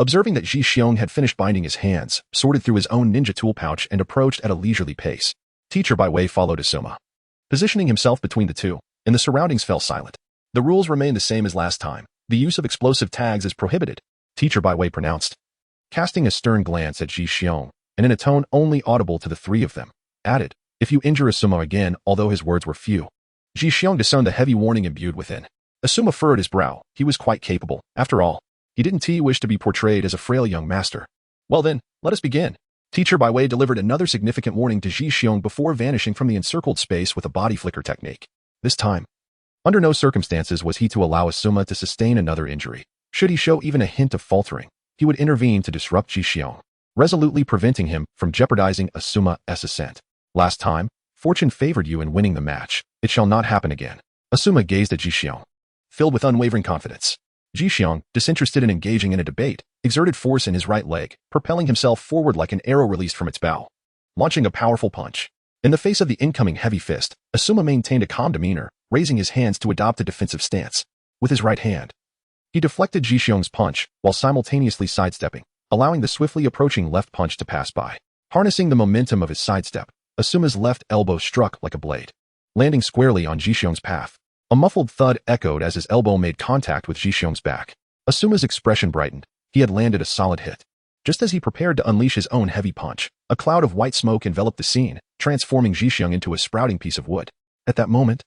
observing that Ji-xiong had finished binding his hands, sorted through his own ninja tool pouch and approached at a leisurely pace. Teacher by way followed Asuma, positioning himself between the two, and the surroundings fell silent. The rules remained the same as last time. The use of explosive tags is prohibited, Teacher by way pronounced, casting a stern glance at Ji-xiong, and in a tone only audible to the three of them, added, if you injure Asuma again, although his words were few. Ji-xiong discerned the heavy warning imbued within. Asuma furrowed his brow. He was quite capable. After all, he didn't wish to be portrayed as a frail young master. Well then, let us begin. Teacher by way delivered another significant warning to Ji-xiong before vanishing from the encircled space with a body flicker technique. This time, under no circumstances was he to allow Asuma to sustain another injury. Should he show even a hint of faltering, he would intervene to disrupt Ji-xiong, resolutely preventing him from jeopardizing Asuma's ascent. Last time, fortune favored you in winning the match. It shall not happen again. Asuma gazed at Ji-xiong, filled with unwavering confidence. Ji-xiong, disinterested in engaging in a debate, exerted force in his right leg, propelling himself forward like an arrow released from its bow, launching a powerful punch. In the face of the incoming heavy fist, Asuma maintained a calm demeanor, raising his hands to adopt a defensive stance. With his right hand, he deflected Ji-xiong's punch while simultaneously sidestepping, allowing the swiftly approaching left punch to pass by. Harnessing the momentum of his sidestep, Asuma's left elbow struck like a blade, landing squarely on Ji-xiong's path. A muffled thud echoed as his elbow made contact with Ji-xiong's back. Asuma's expression brightened. He had landed a solid hit. Just as he prepared to unleash his own heavy punch, a cloud of white smoke enveloped the scene, transforming Ji-xiong into a sprouting piece of wood. At that moment,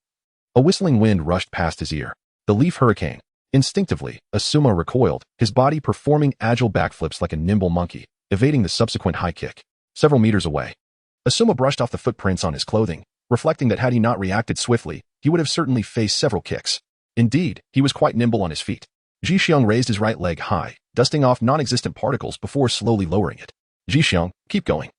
a whistling wind rushed past his ear. The leaf hurricane. Instinctively, Asuma recoiled, his body performing agile backflips like a nimble monkey, evading the subsequent high kick. Several meters away, Asuma brushed off the footprints on his clothing, reflecting that had he not reacted swiftly, he would have certainly faced several kicks. Indeed, he was quite nimble on his feet. Jixiong raised his right leg high, dusting off non-existent particles before slowly lowering it. Jixiong, keep going.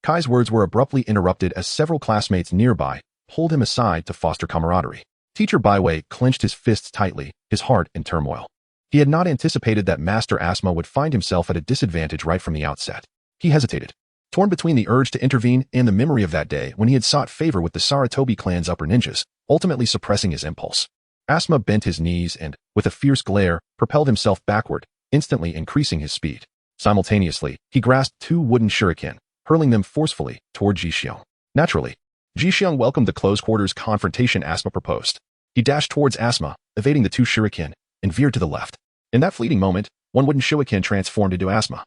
Kai's words were abruptly interrupted as several classmates nearby pulled him aside to foster camaraderie. Teacher Baiwei clenched his fists tightly, his heart in turmoil. He had not anticipated that Master Asuma would find himself at a disadvantage right from the outset. He hesitated, torn between the urge to intervene and the memory of that day when he had sought favor with the Saratobi clan's upper ninjas, ultimately suppressing his impulse. Asuma bent his knees and, with a fierce glare, propelled himself backward, instantly increasing his speed. Simultaneously, he grasped two wooden shuriken, hurling them forcefully toward Jixiong. Naturally, Jixiong welcomed the close-quarters confrontation Asuma proposed. He dashed towards Asuma, evading the two shuriken, and veered to the left. In that fleeting moment, one wooden shuriken transformed into Asuma,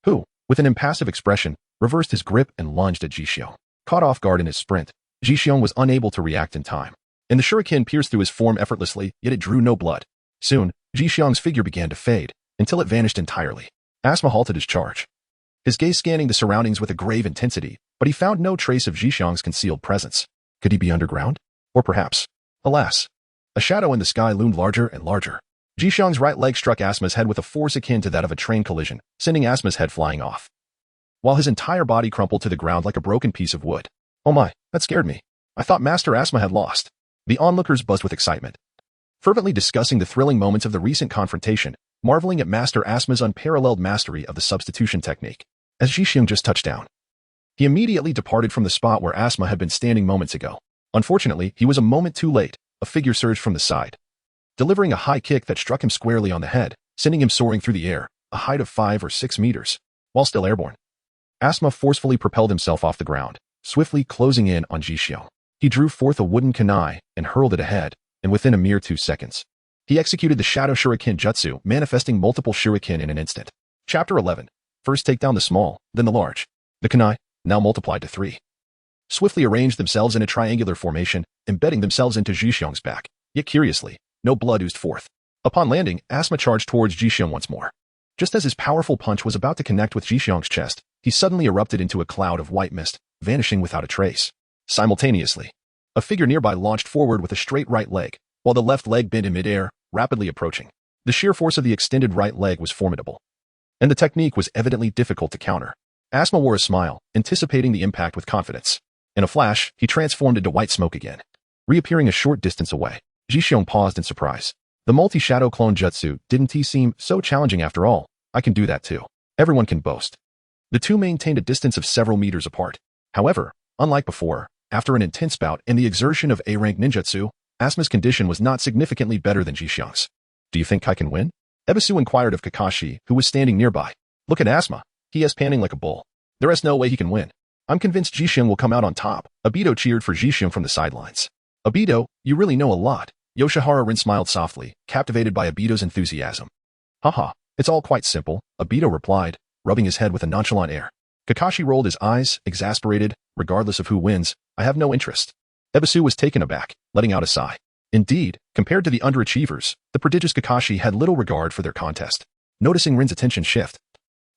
who, with an impassive expression, reversed his grip and lunged at Jixiong. Caught off guard in his sprint, Jixiong was unable to react in time, and the shuriken pierced through his form effortlessly, yet it drew no blood. Soon, Jixiong's figure began to fade, until it vanished entirely. Asuma halted his charge, his gaze scanning the surroundings with a grave intensity, but he found no trace of Jixiong's concealed presence. Could he be underground? Or perhaps, alas, a shadow in the sky loomed larger and larger. Jixiong's right leg struck Asuma's head with a force akin to that of a train collision, sending Asuma's head flying off, while his entire body crumpled to the ground like a broken piece of wood. Oh my, that scared me. I thought Master Asuma had lost. The onlookers buzzed with excitement, fervently discussing the thrilling moments of the recent confrontation, marveling at Master Asuma's unparalleled mastery of the substitution technique. As Jixiong just touched down, he immediately departed from the spot where Asuma had been standing moments ago. Unfortunately, he was a moment too late. A figure surged from the side, delivering a high kick that struck him squarely on the head, sending him soaring through the air, a height of 5 or 6 meters. While still airborne, Asuma forcefully propelled himself off the ground, swiftly closing in on Jixiong. He drew forth a wooden kunai and hurled it ahead, and within a mere 2 seconds, he executed the Shadow Shuriken Jutsu, manifesting multiple shuriken in an instant. Chapter 11. First take down the small, then the large. The kunai, now multiplied to 3, swiftly arranged themselves in a triangular formation, embedding themselves into Jixiong's back. Yet curiously, no blood oozed forth. Upon landing, Asuma charged towards Jixiong once more. Just as his powerful punch was about to connect with Jixiong's chest, he suddenly erupted into a cloud of white mist, vanishing without a trace. Simultaneously, a figure nearby launched forward with a straight right leg, while the left leg bent in midair, rapidly approaching. The sheer force of the extended right leg was formidable, and the technique was evidently difficult to counter. Asuma wore a smile, anticipating the impact with confidence. In a flash, he transformed into white smoke again, reappearing a short distance away. Jixiong paused in surprise. The multi-shadow clone jutsu didn't seem so challenging after all. I can do that too. Everyone can boast. The two maintained a distance of several meters apart. However, unlike before, after an intense bout and the exertion of A-rank ninjutsu, Asuma's condition was not significantly better than Jixiong's. Do you think Kai can win? Ebisu inquired of Kakashi, who was standing nearby. Look at Asuma. He is panting like a bull. There is no way he can win. I'm convinced Jixiong will come out on top. Obito cheered for Jixiong from the sidelines. Obito, you really know a lot. Yoshihara Rin smiled softly, captivated by Obito's enthusiasm. Haha, it's all quite simple, Obito replied, rubbing his head with a nonchalant air. Kakashi rolled his eyes, exasperated. Regardless of who wins, I have no interest. Ebisu was taken aback, letting out a sigh. Indeed, compared to the underachievers, the prodigious Kakashi had little regard for their contest. Noticing Rin's attention shift,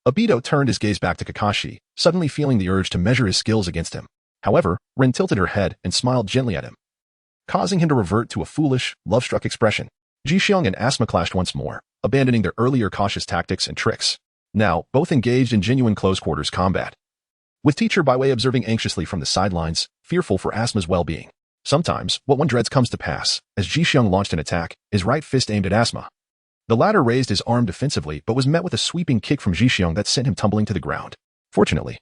Obito turned his gaze back to Kakashi, suddenly feeling the urge to measure his skills against him. However, Rin tilted her head and smiled gently at him, causing him to revert to a foolish, love-struck expression. Jixiong and Asuma clashed once more, abandoning their earlier cautious tactics and tricks. Now, both engaged in genuine close-quarters combat, with Teacher Baiwei observing anxiously from the sidelines, fearful for Asuma's well-being. Sometimes, what one dreads comes to pass, as Jixiong launched an attack, his right fist aimed at Asuma. The latter raised his arm defensively but was met with a sweeping kick from Jixiong that sent him tumbling to the ground. Fortunately,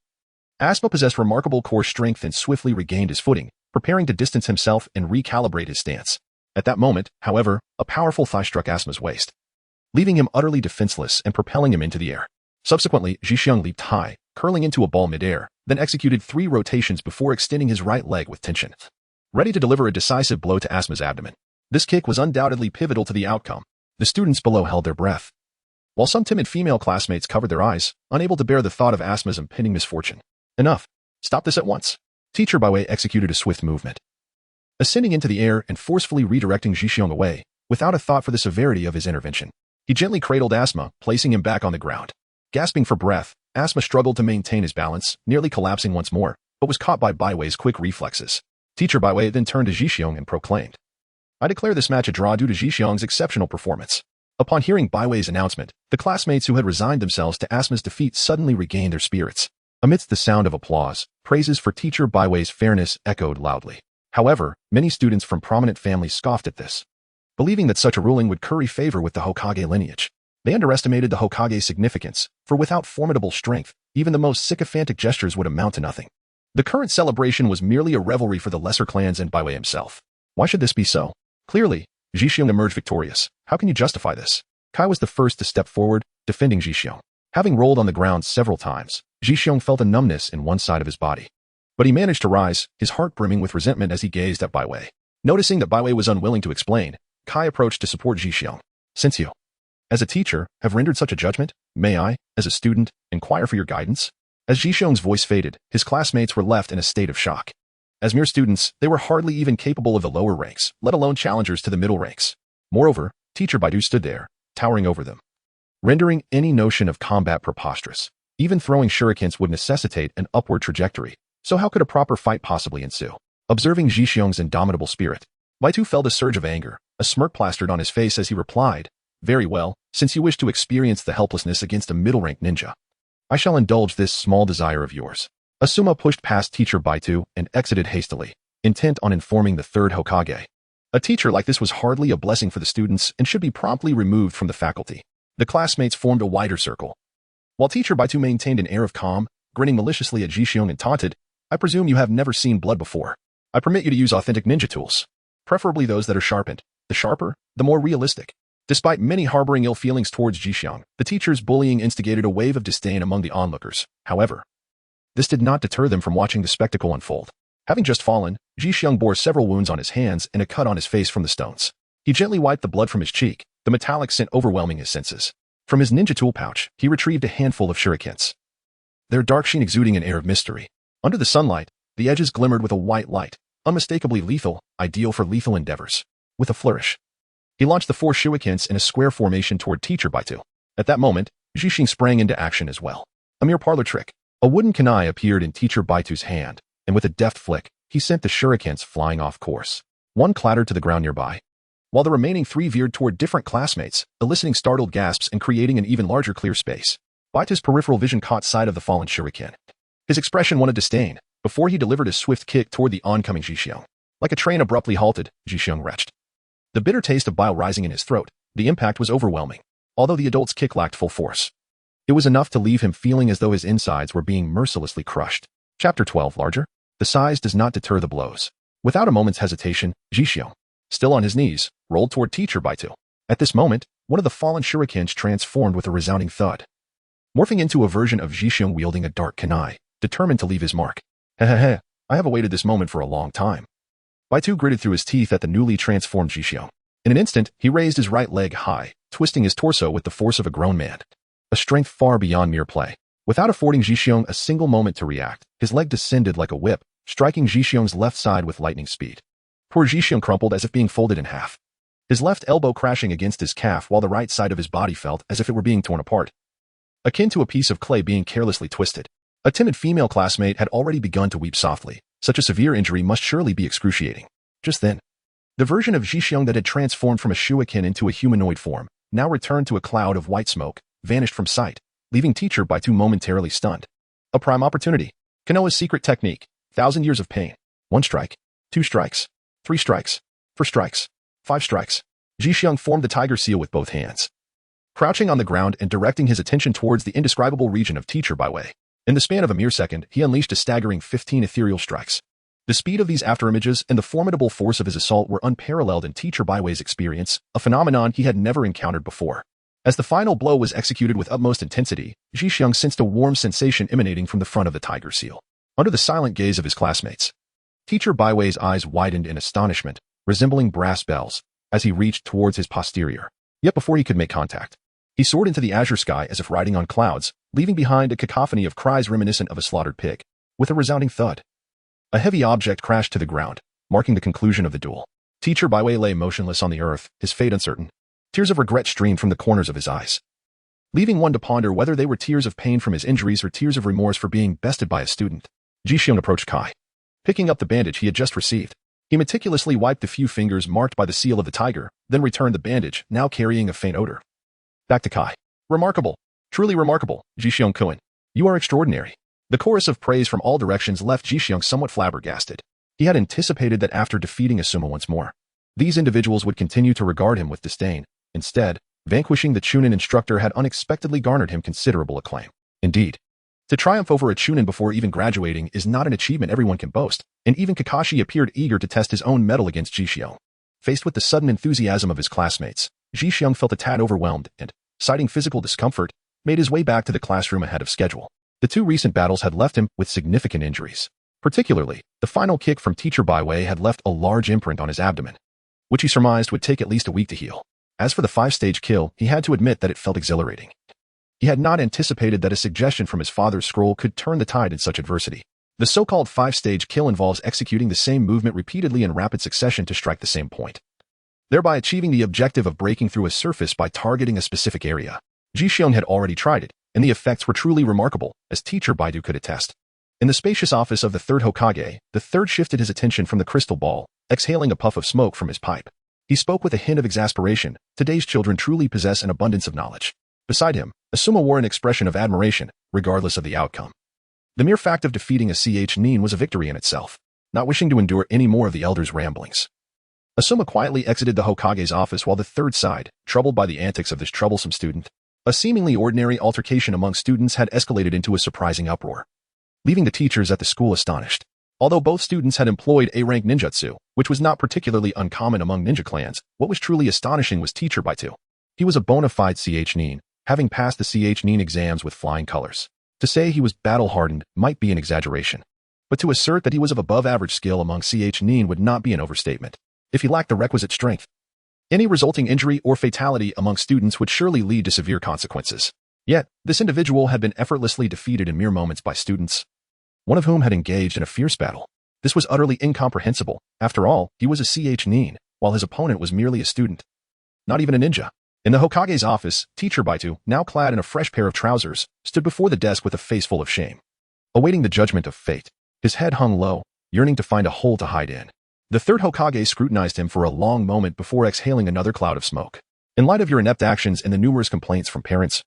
Asuma possessed remarkable core strength and swiftly regained his footing, preparing to distance himself and recalibrate his stance. At that moment, however, a powerful thigh struck Asuma's waist, leaving him utterly defenseless and propelling him into the air. Subsequently, Jixiong leaped high, curling into a ball midair, then executed 3 rotations before extending his right leg with tension, ready to deliver a decisive blow to Asuma's abdomen. This kick was undoubtedly pivotal to the outcome. The students below held their breath, while some timid female classmates covered their eyes, unable to bear the thought of Asuma's impending misfortune. Enough. Stop this at once. Teacher Baiwei executed a swift movement, ascending into the air and forcefully redirecting Zhixiong away, without a thought for the severity of his intervention. He gently cradled Asma, placing him back on the ground. Gasping for breath, Asma struggled to maintain his balance, nearly collapsing once more, but was caught by Baiwei's quick reflexes. Teacher Baiwei then turned to Zhixiong and proclaimed, "I declare this match a draw due to Zhixiong's exceptional performance." Upon hearing Baiwei's announcement, the classmates who had resigned themselves to Asma's defeat suddenly regained their spirits. Amidst the sound of applause, praises for Teacher Baiwei's fairness echoed loudly. However, many students from prominent families scoffed at this, believing that such a ruling would curry favor with the Hokage lineage. They underestimated the Hokage's significance, for without formidable strength, even the most sycophantic gestures would amount to nothing. The current celebration was merely a revelry for the lesser clans and Baiwei himself. Why should this be so? Clearly, Zhixiong emerged victorious. How can you justify this? Kai was the first to step forward, defending Zhixiong. Having rolled on the ground several times, Zhixiong felt a numbness in one side of his body. But he managed to rise, his heart brimming with resentment as he gazed at Baiwei. Noticing that Baiwei was unwilling to explain, Kai approached to support Zhixiong. "Since you, as a teacher, have rendered such a judgment, may I, as a student, inquire for your guidance?" As Zhixiong's voice faded, his classmates were left in a state of shock. As mere students, they were hardly even capable of the lower ranks, let alone challengers to the middle ranks. Moreover, Teacher Baidu stood there, towering over them, rendering any notion of combat preposterous. Even throwing shurikens would necessitate an upward trajectory, so how could a proper fight possibly ensue? Observing Zhixiong's indomitable spirit, Baidu felt a surge of anger, a smirk plastered on his face as he replied, "Very well, since you wish to experience the helplessness against a middle-rank ninja, I shall indulge this small desire of yours." Asuma pushed past Teacher Baidu and exited hastily, intent on informing the third Hokage. A teacher like this was hardly a blessing for the students and should be promptly removed from the faculty. The classmates formed a wider circle, while Teacher Baidu maintained an air of calm, grinning maliciously at Zhixiong and taunted, "I presume you have never seen blood before. I permit you to use authentic ninja tools, preferably those that are sharpened. The sharper, the more realistic." Despite many harboring ill feelings towards Zhixiong, the teacher's bullying instigated a wave of disdain among the onlookers. However, this did not deter them from watching the spectacle unfold. Having just fallen, Zhixiong bore several wounds on his hands and a cut on his face from the stones. He gently wiped the blood from his cheek, the metallic scent overwhelming his senses. From his ninja tool pouch, he retrieved a handful of shurikens, their dark sheen exuding an air of mystery. Under the sunlight, the edges glimmered with a white light, unmistakably lethal, ideal for lethal endeavors. With a flourish, he launched the 4 shurikens in a square formation toward Teacher Baidu. At that moment, Zhixiong sprang into action as well. A mere parlor trick. A wooden kunai appeared in Teacher Baidu's hand, and with a deft flick, he sent the shurikens flying off course. One clattered to the ground nearby, while the remaining 3 veered toward different classmates, eliciting startled gasps and creating an even larger clear space. Baidu's peripheral vision caught sight of the fallen shuriken. His expression one of disdain, before he delivered a swift kick toward the oncoming Zhixiong. Like a train abruptly halted, Zhixiong retched, the bitter taste of bile rising in his throat. The impact was overwhelming. Although the adult's kick lacked full force, it was enough to leave him feeling as though his insides were being mercilessly crushed. Chapter 12. Larger. The size does not deter the blows. Without a moment's hesitation, Zhixiong, still on his knees, rolled toward Teacher Baidu. At this moment, one of the fallen shurikens transformed with a resounding thud, morphing into a version of Zhixiong wielding a dark kunai, determined to leave his mark. "Hehehe, I have awaited this moment for a long time." Baidu gritted through his teeth at the newly transformed Zhixiong. In an instant, he raised his right leg high, twisting his torso with the force of a grown man, a strength far beyond mere play. Without affording Zhixiong a single moment to react, his leg descended like a whip, striking Zhixiong's left side with lightning speed. Poor Zhixiong crumpled as if being folded in half, his left elbow crashing against his calf while the right side of his body felt as if it were being torn apart, akin to a piece of clay being carelessly twisted. A timid female classmate had already begun to weep softly. Such a severe injury must surely be excruciating. Just then, the version of Zhixiong that had transformed from a shuriken into a humanoid form, now returned to a cloud of white smoke, vanished from sight, leaving Teacher Baidu momentarily stunned. A prime opportunity. Konoha's secret technique. 1,000 years of pain. 1 strike. 2 strikes. 3 strikes. 4 strikes. 5 strikes. Zhixiong formed the tiger seal with both hands, crouching on the ground and directing his attention towards the indescribable region of Teacher Baiwei. In the span of a mere second, he unleashed a staggering 15 ethereal strikes. The speed of these afterimages and the formidable force of his assault were unparalleled in Teacher Baiwei's experience, a phenomenon he had never encountered before. As the final blow was executed with utmost intensity, Zhixiong sensed a warm sensation emanating from the front of the tiger seal. Under the silent gaze of his classmates, Teacher Baiwei's eyes widened in astonishment, resembling brass bells, as he reached towards his posterior. Yet before he could make contact, he soared into the azure sky as if riding on clouds, leaving behind a cacophony of cries reminiscent of a slaughtered pig. With a resounding thud, A heavy object crashed to the ground, marking the conclusion of the duel. Teacher Baiwei lay motionless on the earth, his fate uncertain. Tears of regret streamed from the corners of his eyes, leaving one to ponder whether they were tears of pain from his injuries or tears of remorse for being bested by a student. Jixiong approached Kai, picking up the bandage he had just received. He meticulously wiped the few fingers marked by the seal of the tiger, then returned the bandage, now carrying a faint odor. Back to Kai. Remarkable. Truly remarkable, Jixiong-kun. You are extraordinary. The chorus of praise from all directions left Jixiong somewhat flabbergasted. He had anticipated that after defeating Asuma once more, these individuals would continue to regard him with disdain. Instead, vanquishing the Chunin instructor had unexpectedly garnered him considerable acclaim. Indeed, to triumph over a Chunin before even graduating is not an achievement everyone can boast, and even Kakashi appeared eager to test his own mettle against Jixiong. Faced with the sudden enthusiasm of his classmates, Jixiong felt a tad overwhelmed and, citing physical discomfort, made his way back to the classroom ahead of schedule. The 2 recent battles had left him with significant injuries. Particularly, the final kick from Teacher Baiwei had left a large imprint on his abdomen, which he surmised would take at least a week to heal. As for the 5-stage kill, he had to admit that it felt exhilarating. He had not anticipated that a suggestion from his father's scroll could turn the tide in such adversity. The so-called 5-stage kill involves executing the same movement repeatedly in rapid succession to strike the same point, thereby achieving the objective of breaking through a surface by targeting a specific area. Jixiong had already tried it, and the effects were truly remarkable, as Teacher Baidu could attest. In the spacious office of the 3rd Hokage, the 3rd shifted his attention from the crystal ball, exhaling a puff of smoke from his pipe. He spoke with a hint of exasperation. Today's children truly possess an abundance of knowledge. Beside him, Asuma wore an expression of admiration, regardless of the outcome. The mere fact of defeating a Nin was a victory in itself, not wishing to endure any more of the elder's ramblings. Asuma quietly exited the Hokage's office while the 3rd sighed, troubled by the antics of this troublesome student. A seemingly ordinary altercation among students had escalated into a surprising uproar, leaving the teachers at the school astonished. Although both students had employed A-rank ninjutsu, which was not particularly uncommon among ninja clans, what was truly astonishing was Teacher Baidu. He was a bona fide Nin, having passed the Nin exams with flying colors. To say he was battle-hardened might be an exaggeration, but to assert that he was of above-average skill among Nin would not be an overstatement. If he lacked the requisite strength, any resulting injury or fatality among students would surely lead to severe consequences. Yet, this individual had been effortlessly defeated in mere moments by students, one of whom had engaged in a fierce battle. This was utterly incomprehensible. After all, he was a Nin, while his opponent was merely a student, not even a ninja. In the Hokage's office, Teacher Baidu, now clad in a fresh pair of trousers, stood before the desk with a face full of shame, awaiting the judgment of fate. His head hung low, yearning to find a hole to hide in. The 3rd Hokage scrutinized him for a long moment before exhaling another cloud of smoke. In light of your inept actions and the numerous complaints from parents,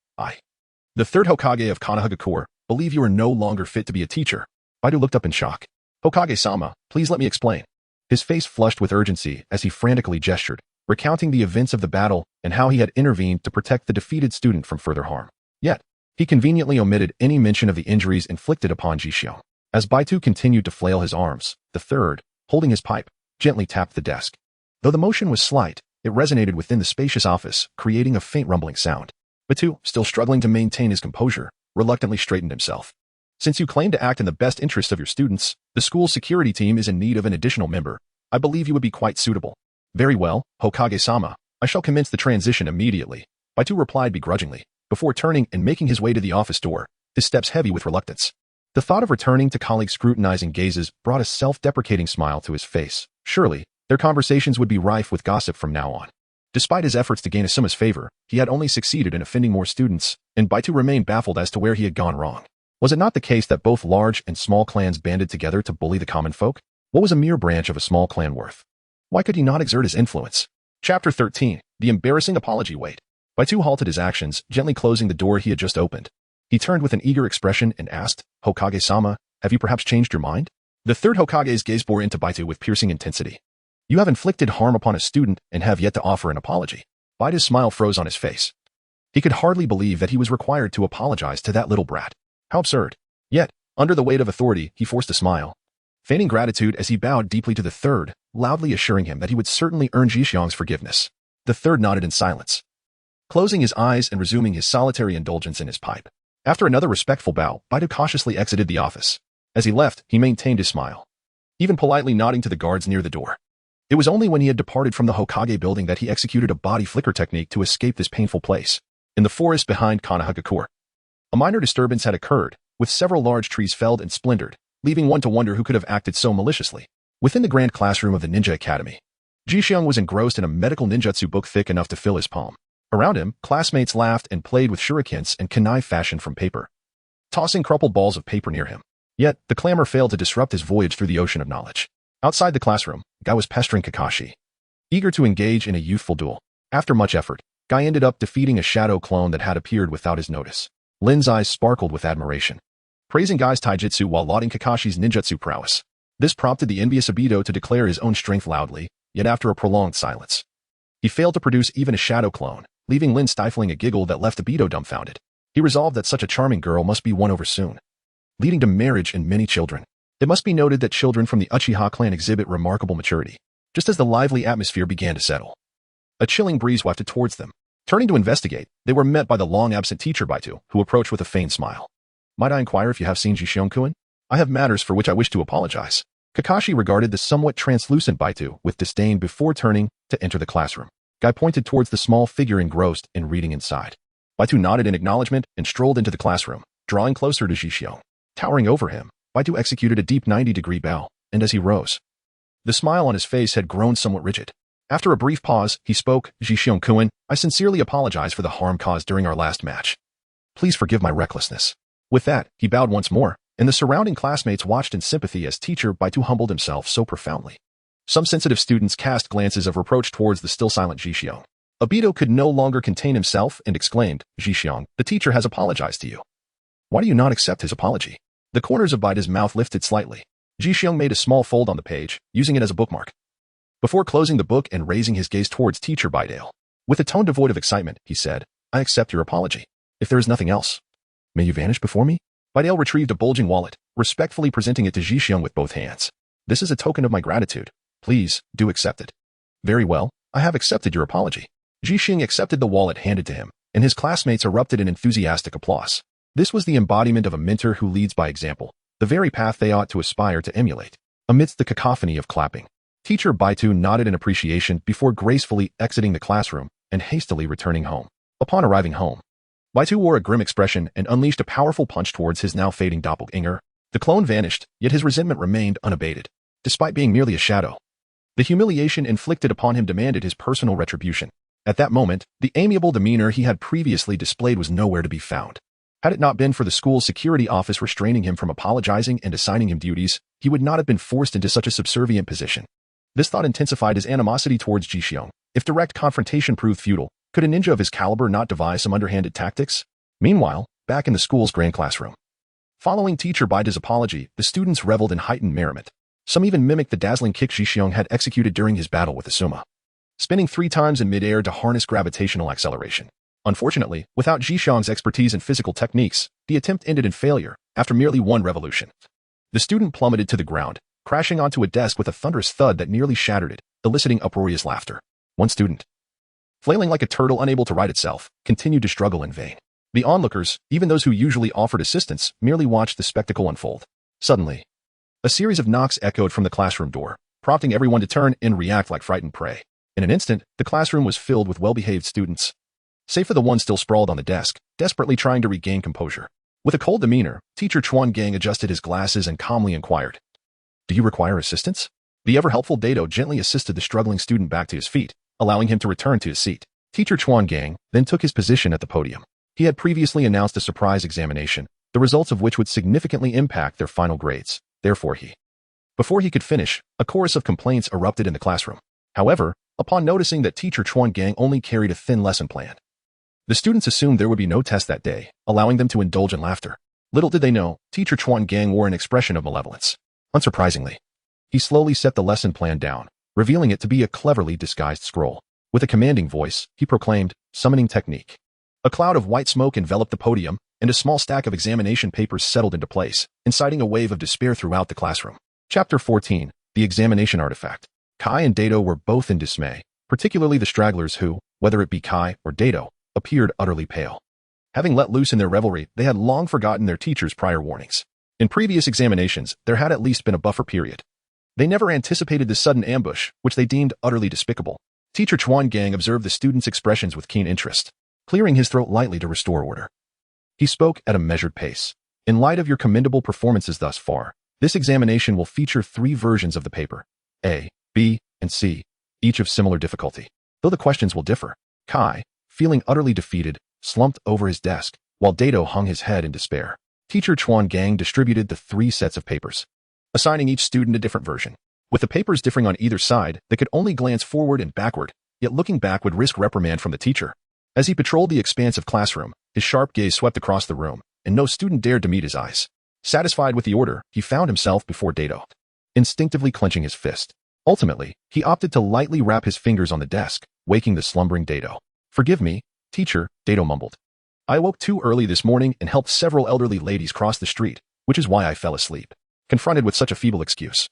the 3rd Hokage of Konoha, believe you are no longer fit to be a teacher. Baidu looked up in shock. Hokage-sama, please let me explain. His face flushed with urgency as he frantically gestured, recounting the events of the battle and how he had intervened to protect the defeated student from further harm. Yet, he conveniently omitted any mention of the injuries inflicted upon Jixiong. As Baidu continued to flail his arms, the 3rd, holding his pipe, gently tapped the desk. Though the motion was slight, it resonated within the spacious office, creating a faint rumbling sound. Baidu, still struggling to maintain his composure, reluctantly straightened himself. Since you claim to act in the best interest of your students, the school's security team is in need of an additional member. I believe you would be quite suitable. Very well, Hokage-sama. I shall commence the transition immediately. Baidu replied begrudgingly, before turning and making his way to the office door, his steps heavy with reluctance. The thought of returning to colleagues' scrutinizing gazes brought a self-deprecating smile to his face. Surely, their conversations would be rife with gossip from now on. Despite his efforts to gain Asuma's favor, he had only succeeded in offending more students, and Baidu remained baffled as to where he had gone wrong. Was it not the case that both large and small clans banded together to bully the common folk? What was a mere branch of a small clan worth? Why could he not exert his influence? Chapter 13. The Embarrassing Apology. Wait. Baidu halted his actions, gently closing the door he had just opened. He turned with an eager expression and asked, Hokage-sama, have you perhaps changed your mind? The 3rd Hokage's gaze bore into Baidu with piercing intensity. You have inflicted harm upon a student and have yet to offer an apology. Baidu's smile froze on his face. He could hardly believe that he was required to apologize to that little brat. How absurd. Yet, under the weight of authority, he forced a smile, feigning gratitude as he bowed deeply to the 3rd, loudly assuring him that he would certainly earn Jixiong's forgiveness. The 3rd nodded in silence, closing his eyes and resuming his solitary indulgence in his pipe. After another respectful bow, Baidu cautiously exited the office. As he left, he maintained his smile, even politely nodding to the guards near the door. It was only when he had departed from the Hokage building that he executed a body flicker technique to escape this painful place. In the forest behind Konoha, a minor disturbance had occurred, with several large trees felled and splintered, leaving one to wonder who could have acted so maliciously. Within the grand classroom of the Ninja Academy, Jixiong was engrossed in a medical ninjutsu book thick enough to fill his palm. Around him, classmates laughed and played with shurikens and kunai fashioned from paper, tossing crumpled balls of paper near him. Yet, the clamor failed to disrupt his voyage through the ocean of knowledge. Outside the classroom, Guy was pestering Kakashi, eager to engage in a youthful duel. After much effort, Guy ended up defeating a shadow clone that had appeared without his notice. Lin's eyes sparkled with admiration, praising Guy's taijutsu while lauding Kakashi's ninjutsu prowess. This prompted the envious Obito to declare his own strength loudly, yet after a prolonged silence, he failed to produce even a shadow clone, leaving Lin stifling a giggle that left Obito dumbfounded. He resolved that such a charming girl must be won over soon, leading to marriage and many children. It must be noted that children from the Uchiha clan exhibit remarkable maturity. Just as the lively atmosphere began to settle, a chilling breeze wafted towards them. Turning to investigate, they were met by the long-absent teacher Baitu, who approached with a feigned smile. Might I inquire if you have seen Jixiong-kun? I have matters for which I wish to apologize. Kakashi regarded the somewhat translucent Baitu with disdain before turning to enter the classroom. Guy pointed towards the small figure engrossed in reading inside. Baitu nodded in acknowledgement and strolled into the classroom, drawing closer to Jixiong. Towering over him, Baitu executed a deep 90-degree bow, and as he rose, the smile on his face had grown somewhat rigid. After a brief pause, he spoke, Jixiong-kun, I sincerely apologize for the harm caused during our last match. Please forgive my recklessness. With that, he bowed once more, and the surrounding classmates watched in sympathy as teacher Baitu humbled himself so profoundly. Some sensitive students cast glances of reproach towards the still silent Jixiong. Obito could no longer contain himself and exclaimed, Jixiong, the teacher has apologized to you. Why do you not accept his apology? The corners of Baita's mouth lifted slightly. Jixiong made a small fold on the page, using it as a bookmark, before closing the book and raising his gaze towards teacher Baidale. With a tone devoid of excitement, he said, I accept your apology. If there is nothing else, may you vanish before me? Baidale retrieved a bulging wallet, respectfully presenting it to Jixiong with both hands. This is a token of my gratitude. Please, do accept it. Very well, I have accepted your apology. Jixiong accepted the wallet handed to him, and his classmates erupted in enthusiastic applause. This was the embodiment of a mentor who leads by example, the very path they ought to aspire to emulate. Amidst the cacophony of clapping, teacher Baitu nodded in appreciation before gracefully exiting the classroom and hastily returning home. Upon arriving home, Baitu wore a grim expression and unleashed a powerful punch towards his now fading doppelganger. The clone vanished, yet his resentment remained unabated. Despite being merely a shadow, the humiliation inflicted upon him demanded his personal retribution. At that moment, the amiable demeanor he had previously displayed was nowhere to be found. Had it not been for the school's security office restraining him from apologizing and assigning him duties, he would not have been forced into such a subservient position. This thought intensified his animosity towards Jixiong. If direct confrontation proved futile, could a ninja of his caliber not devise some underhanded tactics? Meanwhile, back in the school's grand classroom, following teacher Baida's apology, the students reveled in heightened merriment. Some even mimicked the dazzling kick Jixiong had executed during his battle with Asuma, spinning 3 times in midair to harness gravitational acceleration. Unfortunately, without Jixiong's expertise in physical techniques, the attempt ended in failure after merely 1 revolution. The student plummeted to the ground, crashing onto a desk with a thunderous thud that nearly shattered it, eliciting uproarious laughter. One student, flailing like a turtle unable to right itself, continued to struggle in vain. The onlookers, even those who usually offered assistance, merely watched the spectacle unfold. Suddenly, a series of knocks echoed from the classroom door, prompting everyone to turn and react like frightened prey. In an instant, the classroom was filled with well-behaved students, save for the one still sprawled on the desk, desperately trying to regain composure. With a cold demeanor, teacher Chuan Gang adjusted his glasses and calmly inquired, Do you require assistance? The ever-helpful Dato gently assisted the struggling student back to his feet, allowing him to return to his seat. Teacher Chuan Gang then took his position at the podium. He had previously announced a surprise examination, the results of which would significantly impact their final grades. Therefore before he could finish, a chorus of complaints erupted in the classroom. However, upon noticing that teacher Chuan Gang only carried a thin lesson plan, the students assumed there would be no test that day, allowing them to indulge in laughter. Little did they know, teacher Chuan Gang wore an expression of malevolence. Unsurprisingly, he slowly set the lesson plan down, revealing it to be a cleverly disguised scroll. With a commanding voice, he proclaimed, Summoning Technique. A cloud of white smoke enveloped the podium, and a small stack of examination papers settled into place, inciting a wave of despair throughout the classroom. Chapter 14, The Examination Artifact. Kai and Dato were both in dismay, particularly the stragglers who, whether it be Kai or Dato, appeared utterly pale. Having let loose in their revelry, they had long forgotten their teacher's prior warnings. In previous examinations, there had at least been a buffer period. They never anticipated this sudden ambush, which they deemed utterly despicable. Teacher Chuan Gang observed the students' expressions with keen interest, clearing his throat lightly to restore order. He spoke at a measured pace. In light of your commendable performances thus far, This examination will feature 3 versions of the paper, A, B, and C, each of similar difficulty. Though the questions will differ, Kai, feeling utterly defeated, slumped over his desk, while Dato hung his head in despair. Teacher Chuan Gang distributed the 3 sets of papers, assigning each student a different version. With the papers differing on either side, they could only glance forward and backward, yet looking back would risk reprimand from the teacher. As he patrolled the expansive classroom, his sharp gaze swept across the room, and no student dared to meet his eyes. Satisfied with the order, he found himself before Dato, instinctively clenching his fist. Ultimately, he opted to lightly rap his fingers on the desk, waking the slumbering Dato. "Forgive me, teacher," Dato mumbled. "I awoke too early this morning and helped several elderly ladies cross the street, which is why I fell asleep." Confronted with such a feeble excuse,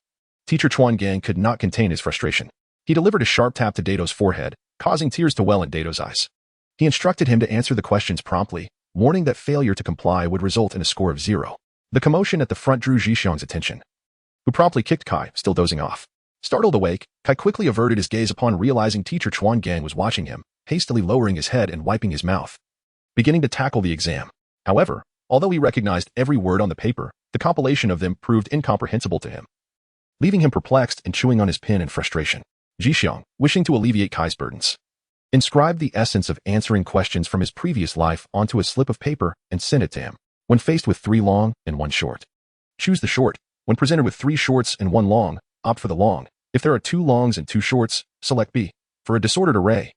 Teacher Chuan Gang could not contain his frustration. He delivered a sharp tap to Dato's forehead, causing tears to well in Dato's eyes. He instructed him to answer the questions promptly, warning that failure to comply would result in a score of 0. The commotion at the front drew Zhixiong's attention, who promptly kicked Kai, still dozing off. Startled awake, Kai quickly averted his gaze upon realizing Teacher Chuan Gang was watching him, hastily lowering his head and wiping his mouth, beginning to tackle the exam. However, although he recognized every word on the paper, the compilation of them proved incomprehensible to him, leaving him perplexed and chewing on his pen in frustration. Zhixiong, wishing to alleviate Kai's burdens, inscribed the essence of answering questions from his previous life onto a slip of paper and sent it to him. When faced with 3 long and 1 short, choose the short. When presented with 3 shorts and 1 long, opt for the long. If there are 2 longs and 2 shorts, select B. For a disordered array,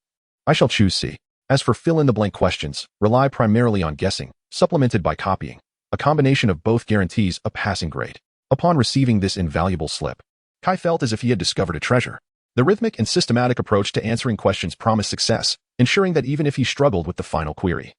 I shall choose C. As for fill-in-the-blank questions, rely primarily on guessing, supplemented by copying. A combination of both guarantees a passing grade. Upon receiving this invaluable slip, Kai felt as if he had discovered a treasure. The rhythmic and systematic approach to answering questions promised success, ensuring that even if he struggled with the final query,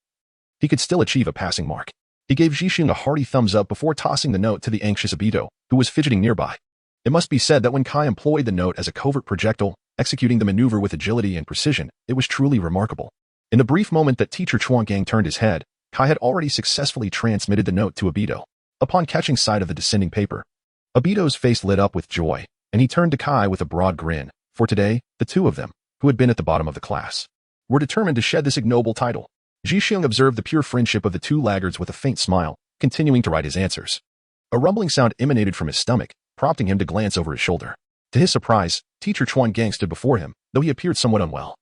he could still achieve a passing mark. He gave Zhixiong a hearty thumbs up before tossing the note to the anxious Obito, who was fidgeting nearby. It must be said that when Kai employed the note as a covert projectile, executing the maneuver with agility and precision, it was truly remarkable. In the brief moment that Teacher Chuan Gang turned his head, Kai had already successfully transmitted the note to Obito. Upon catching sight of the descending paper, Obito's face lit up with joy, and he turned to Kai with a broad grin. For today, the 2 of them, who had been at the bottom of the class, were determined to shed this ignoble title. Zhixiong observed the pure friendship of the 2 laggards with a faint smile, continuing to write his answers. A rumbling sound emanated from his stomach, prompting him to glance over his shoulder. To his surprise, Teacher Chuan Gang stood before him, though he appeared somewhat unwell,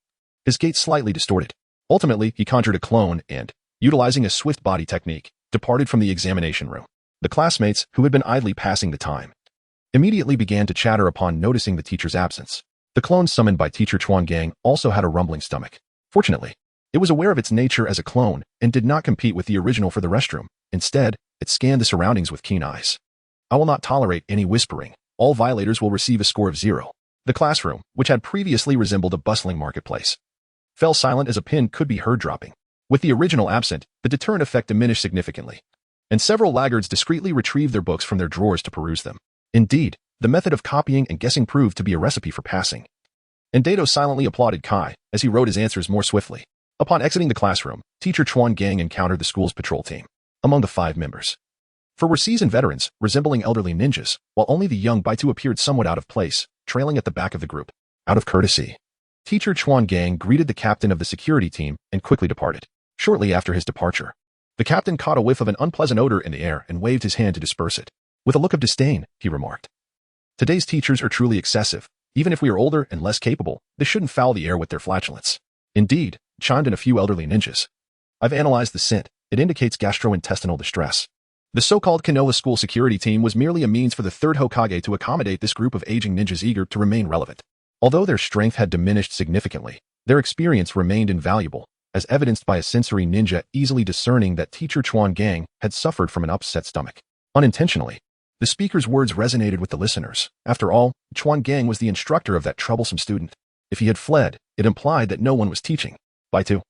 his gait slightly distorted. Ultimately, he conjured a clone and, utilizing a swift body technique, departed from the examination room. The classmates, who had been idly passing the time, immediately began to chatter upon noticing the teacher's absence. The clone summoned by Teacher Chuan Gang also had a rumbling stomach. Fortunately, it was aware of its nature as a clone and did not compete with the original for the restroom. Instead, it scanned the surroundings with keen eyes. "I will not tolerate any whispering. All violators will receive a score of 0. The classroom, which had previously resembled a bustling marketplace, fell silent as a pin could be heard dropping. With the original absent, the deterrent effect diminished significantly, and several laggards discreetly retrieved their books from their drawers to peruse them. Indeed, the method of copying and guessing proved to be a recipe for passing. And Dato silently applauded Kai as he wrote his answers more swiftly. Upon exiting the classroom, Teacher Chuan Gang encountered the school's patrol team. Among the 5 members, 4 were seasoned veterans, resembling elderly ninjas, while only the young Baitu appeared somewhat out of place, trailing at the back of the group. Out of courtesy, Teacher Chuan Gang greeted the captain of the security team and quickly departed. Shortly after his departure, the captain caught a whiff of an unpleasant odor in the air and waved his hand to disperse it. With a look of disdain, he remarked, "Today's teachers are truly excessive. Even if we are older and less capable, they shouldn't foul the air with their flatulence." "Indeed," chimed in a few elderly ninjas. "I've analyzed the scent. It indicates gastrointestinal distress." The so-called Konoha school security team was merely a means for the 3rd Hokage to accommodate this group of aging ninjas eager to remain relevant. Although their strength had diminished significantly, their experience remained invaluable, as evidenced by a sensory ninja easily discerning that Teacher Chuan Gang had suffered from an upset stomach. Unintentionally, the speaker's words resonated with the listeners. After all, Chuan Gang was the instructor of that troublesome student. If he had fled, it implied that no one was teaching. Baitu,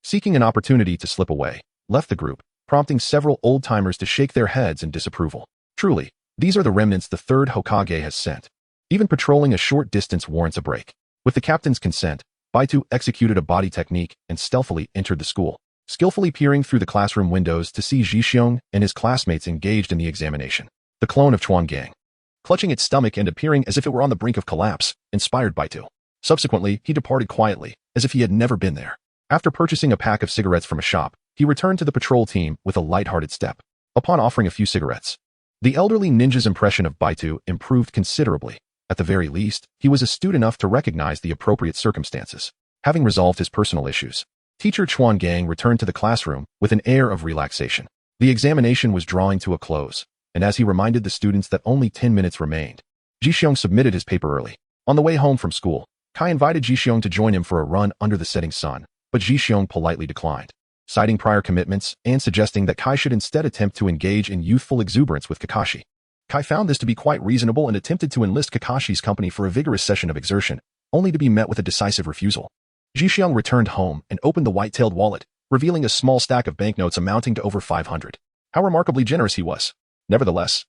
seeking an opportunity to slip away, left the group, prompting several old-timers to shake their heads in disapproval. Truly, these are the remnants the 3rd Hokage has sent. Even patrolling a short distance warrants a break. With the captain's consent, Baitu executed a body technique and stealthily entered the school, skillfully peering through the classroom windows to see Zhixiong and his classmates engaged in the examination. The clone of Chuan Gang, clutching its stomach and appearing as if it were on the brink of collapse, inspired Baitu. Subsequently, he departed quietly, as if he had never been there. After purchasing a pack of cigarettes from a shop, he returned to the patrol team with a light-hearted step. Upon offering a few cigarettes, The elderly ninja's impression of Baitu improved considerably. At the very least, he was astute enough to recognize the appropriate circumstances. Having resolved his personal issues, Teacher Chuan Gang returned to the classroom with an air of relaxation. The examination was drawing to a close, and as he reminded the students that only 10 minutes remained, Jixiong submitted his paper early. On the way home from school, Kai invited Jixiong to join him for a run under the setting sun, but Jixiong politely declined, citing prior commitments and suggesting that Kai should instead attempt to engage in youthful exuberance with Kakashi. Kai found this to be quite reasonable and attempted to enlist Kakashi's company for a vigorous session of exertion, only to be met with a decisive refusal. Jixiong returned home and opened the white-tailed wallet, revealing a small stack of banknotes amounting to over 500. How remarkably generous he was. Nevertheless,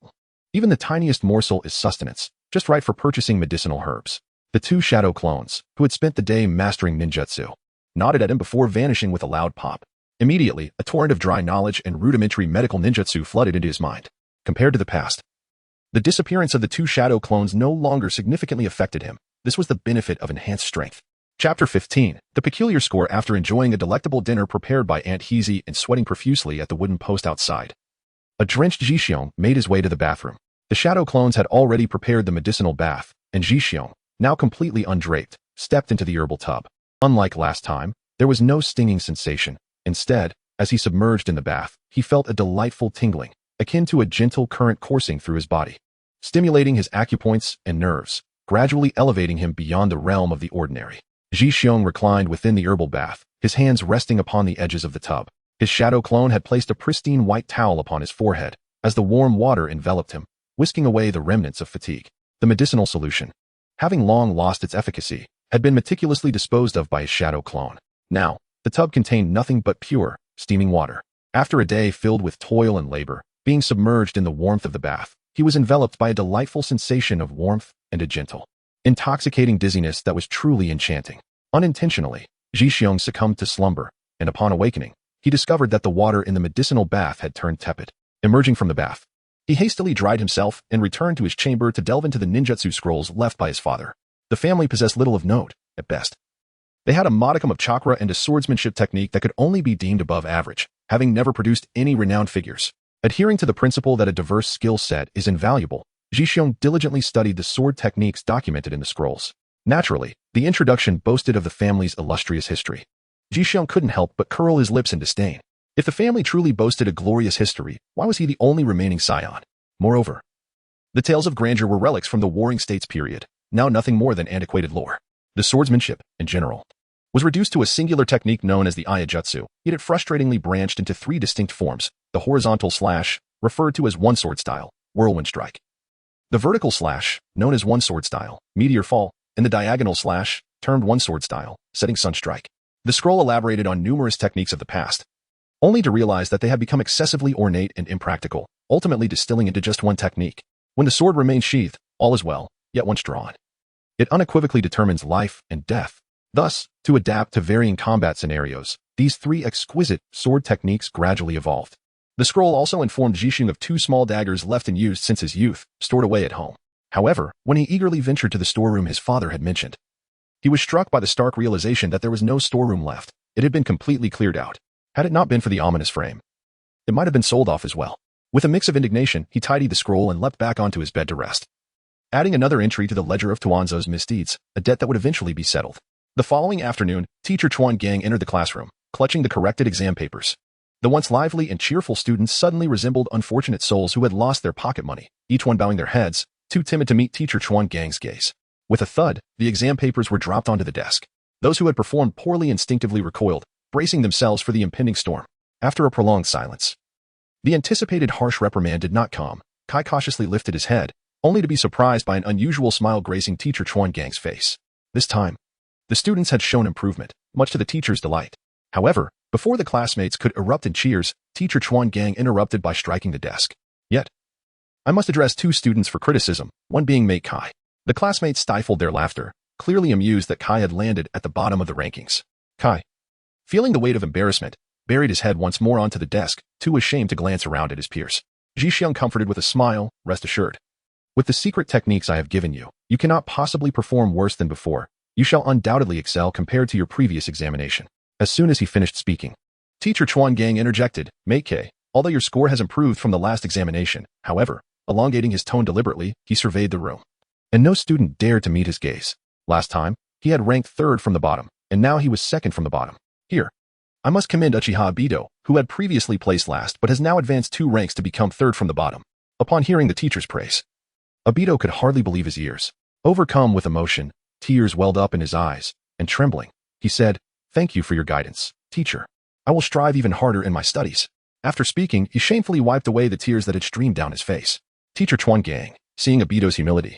even the tiniest morsel is sustenance, just right for purchasing medicinal herbs. The two shadow clones, who had spent the day mastering ninjutsu, nodded at him before vanishing with a loud pop. Immediately, a torrent of dry knowledge and rudimentary medical ninjutsu flooded into his mind. Compared to the past, the disappearance of the two shadow clones no longer significantly affected him. This was the benefit of enhanced strength. Chapter 15. The peculiar score. After enjoying a delectable dinner prepared by Aunt Heezy and sweating profusely at the wooden post outside, a drenched Jixiong made his way to the bathroom. The shadow clones had already prepared the medicinal bath, and Jixiong, now completely undraped, stepped into the herbal tub. Unlike last time, there was no stinging sensation. Instead, as he submerged in the bath, he felt a delightful tingling, akin to a gentle current coursing through his body, stimulating his acupoints and nerves, gradually elevating him beyond the realm of the ordinary. Jixiong reclined within the herbal bath, his hands resting upon the edges of the tub. His shadow clone had placed a pristine white towel upon his forehead, as the warm water enveloped him, whisking away the remnants of fatigue. The medicinal solution, having long lost its efficacy, had been meticulously disposed of by his shadow clone. Now, the tub contained nothing but pure, steaming water. After a day filled with toil and labor, being submerged in the warmth of the bath, he was enveloped by a delightful sensation of warmth and a gentle, intoxicating dizziness that was truly enchanting. Unintentionally, Jixiong succumbed to slumber, and upon awakening, he discovered that the water in the medicinal bath had turned tepid. Emerging from the bath, he hastily dried himself and returned to his chamber to delve into the ninjutsu scrolls left by his father. The family possessed little of note, at best. They had a modicum of chakra and a swordsmanship technique that could only be deemed above average, having never produced any renowned figures. Adhering to the principle that a diverse skill set is invaluable, Jixiong diligently studied the sword techniques documented in the scrolls. Naturally, the introduction boasted of the family's illustrious history. Jixiong couldn't help but curl his lips in disdain. If the family truly boasted a glorious history, why was he the only remaining scion? Moreover, the tales of grandeur were relics from the Warring States period, now nothing more than antiquated lore. The swordsmanship, in general, was reduced to a singular technique known as the Iajutsu, yet it frustratingly branched into three distinct forms: the horizontal slash, referred to as one sword style, whirlwind strike; the vertical slash, known as one sword style, meteor fall; and the diagonal slash, termed one sword style, setting sun strike. The scroll elaborated on numerous techniques of the past, only to realize that they had become excessively ornate and impractical, ultimately distilling into just one technique. When the sword remains sheathed, all is well, yet once drawn, it unequivocally determines life and death. Thus, to adapt to varying combat scenarios, these three exquisite sword techniques gradually evolved. The scroll also informed Jixiong of two small daggers left unused since his youth, stored away at home. However, when he eagerly ventured to the storeroom his father had mentioned, he was struck by the stark realization that there was no storeroom left. It had been completely cleared out. Had it not been for the ominous frame, it might have been sold off as well. With a mix of indignation, he tidied the scroll and leapt back onto his bed to rest, adding another entry to the ledger of Tuanzo's misdeeds, a debt that would eventually be settled. The following afternoon, Teacher Chuan Gang entered the classroom, clutching the corrected exam papers. The once lively and cheerful students suddenly resembled unfortunate souls who had lost their pocket money, each one bowing their heads, too timid to meet Teacher Chuan Gang's gaze. With a thud, the exam papers were dropped onto the desk. Those who had performed poorly instinctively recoiled, bracing themselves for the impending storm. After a prolonged silence, the anticipated harsh reprimand did not come. Kai cautiously lifted his head, only to be surprised by an unusual smile gracing Teacher Chuan Gang's face. This time, the students had shown improvement, much to the teacher's delight. However, before the classmates could erupt in cheers, Teacher Chuan Gang interrupted by striking the desk. Yet, I must address two students for criticism, one being mate Kai. The classmates stifled their laughter, clearly amused that Kai had landed at the bottom of the rankings. Kai, feeling the weight of embarrassment, buried his head once more onto the desk, too ashamed to glance around at his peers. Jixiong comforted with a smile, rest assured. With the secret techniques I have given you, you cannot possibly perform worse than before. You shall undoubtedly excel compared to your previous examination. As soon as he finished speaking, Teacher Chuan Gang interjected, Mate K, although your score has improved from the last examination, however, Elongating his tone deliberately, he surveyed the room. And no student dared to meet his gaze. Last time, he had ranked third from the bottom, and now he was second from the bottom. Here, I must commend Uchiha Obito, who had previously placed last but has now advanced 2 ranks to become third from the bottom. Upon hearing the teacher's praise, Obito could hardly believe his ears. Overcome with emotion, tears welled up in his eyes, and trembling, he said, "Thank you for your guidance, teacher. I will strive even harder in my studies." After speaking, he shamefully wiped away the tears that had streamed down his face. Teacher Chuan-gang, seeing Obito's humility,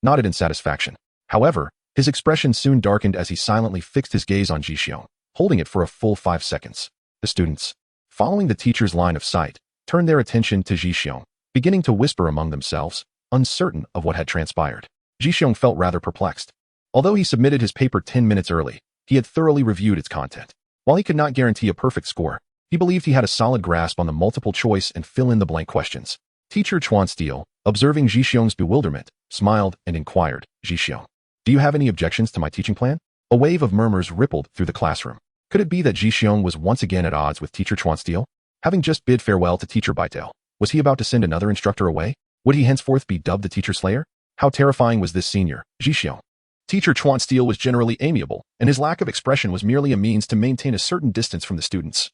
nodded in satisfaction. However, his expression soon darkened as he silently fixed his gaze on Ji-xiong, holding it for a full 5 seconds. The students, following the teacher's line of sight, turned their attention to Ji-xiong, beginning to whisper among themselves, uncertain of what had transpired. Ji-xiong felt rather perplexed. Although he submitted his paper 10 minutes early, he had thoroughly reviewed its content. While he could not guarantee a perfect score, he believed he had a solid grasp on the multiple choice and fill-in-the-blank questions. Teacher Chuan Steele, observing Ji-xiong's bewilderment, smiled and inquired, "Ji-xiong, do you have any objections to my teaching plan?" A wave of murmurs rippled through the classroom. Could it be that Ji-xiong was once again at odds with Teacher Chuan Steele? Having just bid farewell to Teacher Baitel, was he about to send another instructor away? Would he henceforth be dubbed the Teacher Slayer? How terrifying was this senior, Ji-xiong? Teacher Chuan Steele was generally amiable, and his lack of expression was merely a means to maintain a certain distance from the students,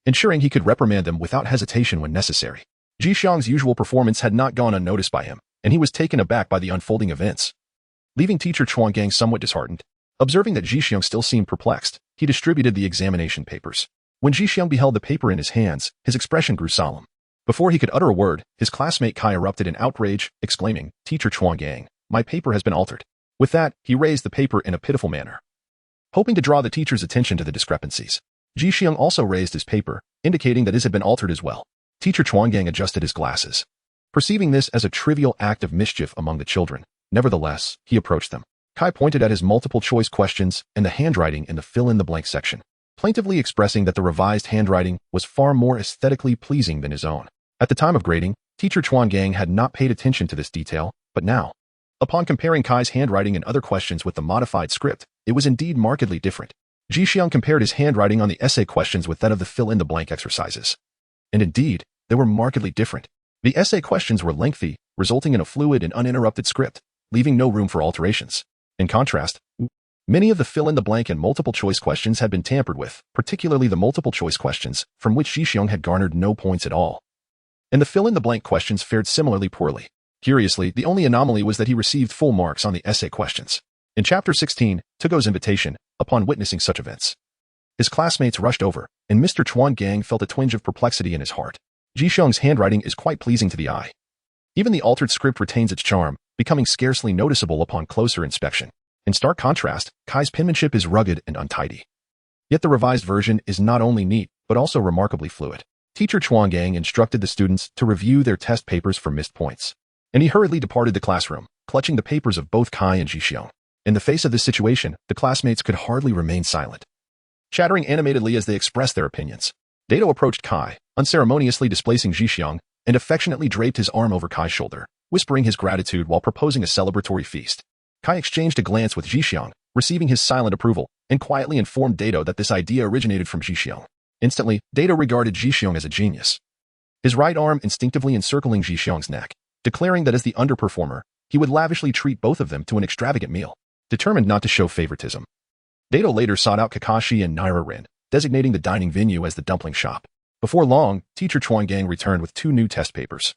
ensuring he could reprimand them without hesitation when necessary. Ji-xiong's usual performance had not gone unnoticed by him, and he was taken aback by the unfolding events, leaving Teacher Chuan-gang somewhat disheartened. Observing that Ji-xiong still seemed perplexed, he distributed the examination papers. When Ji-xiong beheld the paper in his hands, his expression grew solemn. Before he could utter a word, his classmate Kai erupted in outrage, exclaiming, "Teacher Chuan-gang, my paper has been altered." With that, he raised the paper in a pitiful manner, hoping to draw the teacher's attention to the discrepancies. Ji-xiong also raised his paper, indicating that his had been altered as well. Teacher Chuan-gang adjusted his glasses, perceiving this as a trivial act of mischief among the children. Nevertheless, he approached them. Kai pointed at his multiple-choice questions and the handwriting in the fill-in-the-blank section, plaintively expressing that the revised handwriting was far more aesthetically pleasing than his own. At the time of grading, Teacher Chuan-gang had not paid attention to this detail, but now, upon comparing Kai's handwriting and other questions with the modified script, it was indeed markedly different. Ji-xiong compared his handwriting on the essay questions with that of the fill-in-the-blank exercises. And indeed, they were markedly different. The essay questions were lengthy, resulting in a fluid and uninterrupted script, leaving no room for alterations. In contrast, many of the fill-in-the-blank and multiple-choice questions had been tampered with, particularly the multiple-choice questions, from which Ji-xiong had garnered no points at all. And the fill-in-the-blank questions fared similarly poorly. Curiously, the only anomaly was that he received full marks on the essay questions. In Chapter 16, Tugo's invitation, upon witnessing such events, his classmates rushed over, and Mr. Chuan-gang felt a twinge of perplexity in his heart. Ji-xiong's handwriting is quite pleasing to the eye. Even the altered script retains its charm, becoming scarcely noticeable upon closer inspection. In stark contrast, Kai's penmanship is rugged and untidy. Yet the revised version is not only neat, but also remarkably fluid. Teacher Chuan-gang instructed the students to review their test papers for missed points, and he hurriedly departed the classroom, clutching the papers of both Kai and Ji-xiong. In the face of this situation, the classmates could hardly remain silent, chattering animatedly as they expressed their opinions. Dato approached Kai, unceremoniously displacing Ji-xiong, and affectionately draped his arm over Kai's shoulder, whispering his gratitude while proposing a celebratory feast. Kai exchanged a glance with Ji-xiong, receiving his silent approval, and quietly informed Dato that this idea originated from Ji-xiong. Instantly, Dato regarded Ji-xiong as a genius, his right arm instinctively encircling Ji-xiong's neck, declaring that as the underperformer, he would lavishly treat both of them to an extravagant meal. Determined not to show favoritism, Dato later sought out Kakashi and Naira-rin, designating the dining venue as the dumpling shop. Before long, Teacher Chuan-gang returned with 2 new test papers,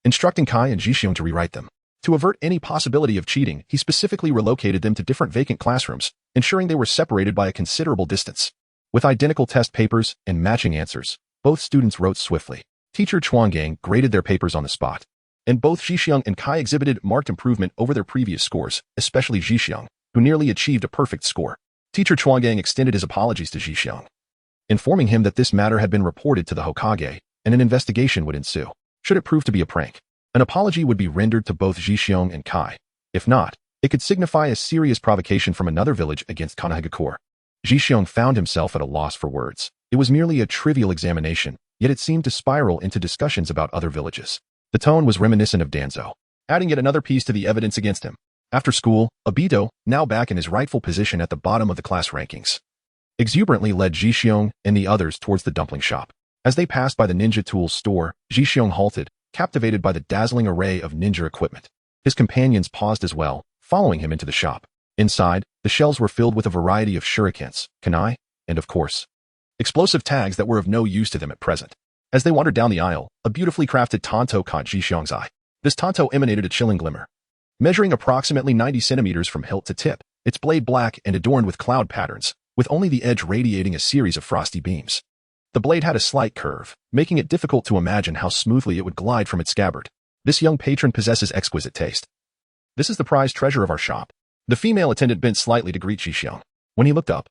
instructing Kai and Ji-xiong to rewrite them. To avert any possibility of cheating, he specifically relocated them to different vacant classrooms, ensuring they were separated by a considerable distance. With identical test papers and matching answers, both students wrote swiftly. Teacher Chuan-gang graded their papers on the spot, and both Ji-xiong and Kai exhibited marked improvement over their previous scores, especially Ji-xiong, who nearly achieved a perfect score. Teacher Chuan-gang extended his apologies to Ji-xiong, informing him that this matter had been reported to the Hokage, and an investigation would ensue. Should it prove to be a prank, an apology would be rendered to both Ji-xiong and Kai. If not, it could signify a serious provocation from another village against Konoha. Ji-xiong found himself at a loss for words. It was merely a trivial examination, yet it seemed to spiral into discussions about other villages. The tone was reminiscent of Danzo, adding yet another piece to the evidence against him. After school, Obito, now back in his rightful position at the bottom of the class rankings, exuberantly led Ji-xiong and the others towards the dumpling shop. As they passed by the ninja tools store, Ji-xiong halted, captivated by the dazzling array of ninja equipment. His companions paused as well, following him into the shop. Inside, the shelves were filled with a variety of shurikens, kunai, and of course, explosive tags that were of no use to them at present. As they wandered down the aisle, a beautifully crafted tanto caught Zhixiang's eye. This tanto emanated a chilling glimmer. Measuring approximately 90 centimeters from hilt to tip, its blade black and adorned with cloud patterns, with only the edge radiating a series of frosty beams. The blade had a slight curve, making it difficult to imagine how smoothly it would glide from its scabbard. This young patron possesses exquisite taste. This is the prized treasure of our shop. The female attendant bent slightly to greet Zhixiang. When he looked up,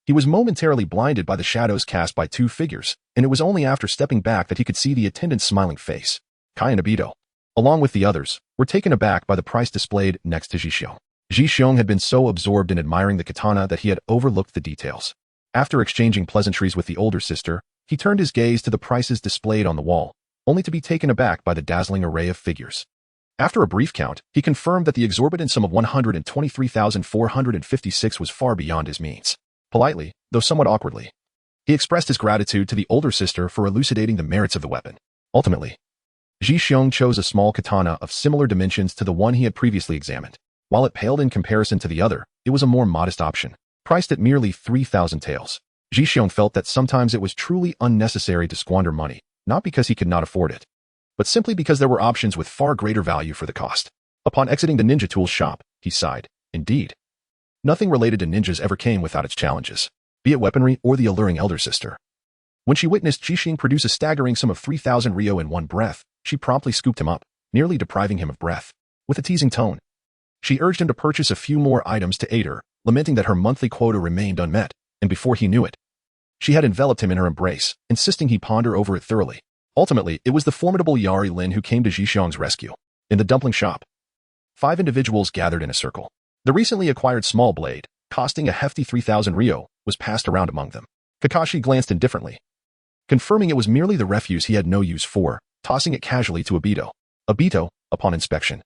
he was momentarily blinded by the shadows cast by two figures, and it was only after stepping back that he could see the attendant's smiling face. Kai and Obito, along with the others, were taken aback by the price displayed next to Zhixiang. Zhixiang had been so absorbed in admiring the katana that he had overlooked the details. After exchanging pleasantries with the older sister, he turned his gaze to the prices displayed on the wall, only to be taken aback by the dazzling array of figures. After a brief count, he confirmed that the exorbitant sum of 123,456 was far beyond his means. Politely, though somewhat awkwardly, he expressed his gratitude to the older sister for elucidating the merits of the weapon. Ultimately, Zhixiang chose a small katana of similar dimensions to the one he had previously examined. While it paled in comparison to the other, it was a more modest option, priced at merely 3,000 taels. Zhixiang felt that sometimes it was truly unnecessary to squander money, not because he could not afford it, but simply because there were options with far greater value for the cost. Upon exiting the ninja tools shop, he sighed. Indeed, nothing related to ninjas ever came without its challenges, be it weaponry or the alluring elder sister. When she witnessed Zhixiang produce a staggering sum of 3,000 ryo in one breath, she promptly scooped him up, nearly depriving him of breath. With a teasing tone, she urged him to purchase a few more items to aid her, lamenting that her monthly quota remained unmet, and before he knew it, she had enveloped him in her embrace, insisting he ponder over it thoroughly. Ultimately, it was the formidable Yari Lin who came to Zhixiang's rescue. In the dumpling shop, 5 individuals gathered in a circle. The recently acquired small blade, costing a hefty 3,000 ryo, was passed around among them. Kakashi glanced indifferently, confirming it was merely the refuse he had no use for, tossing it casually to Obito. Obito, upon inspection,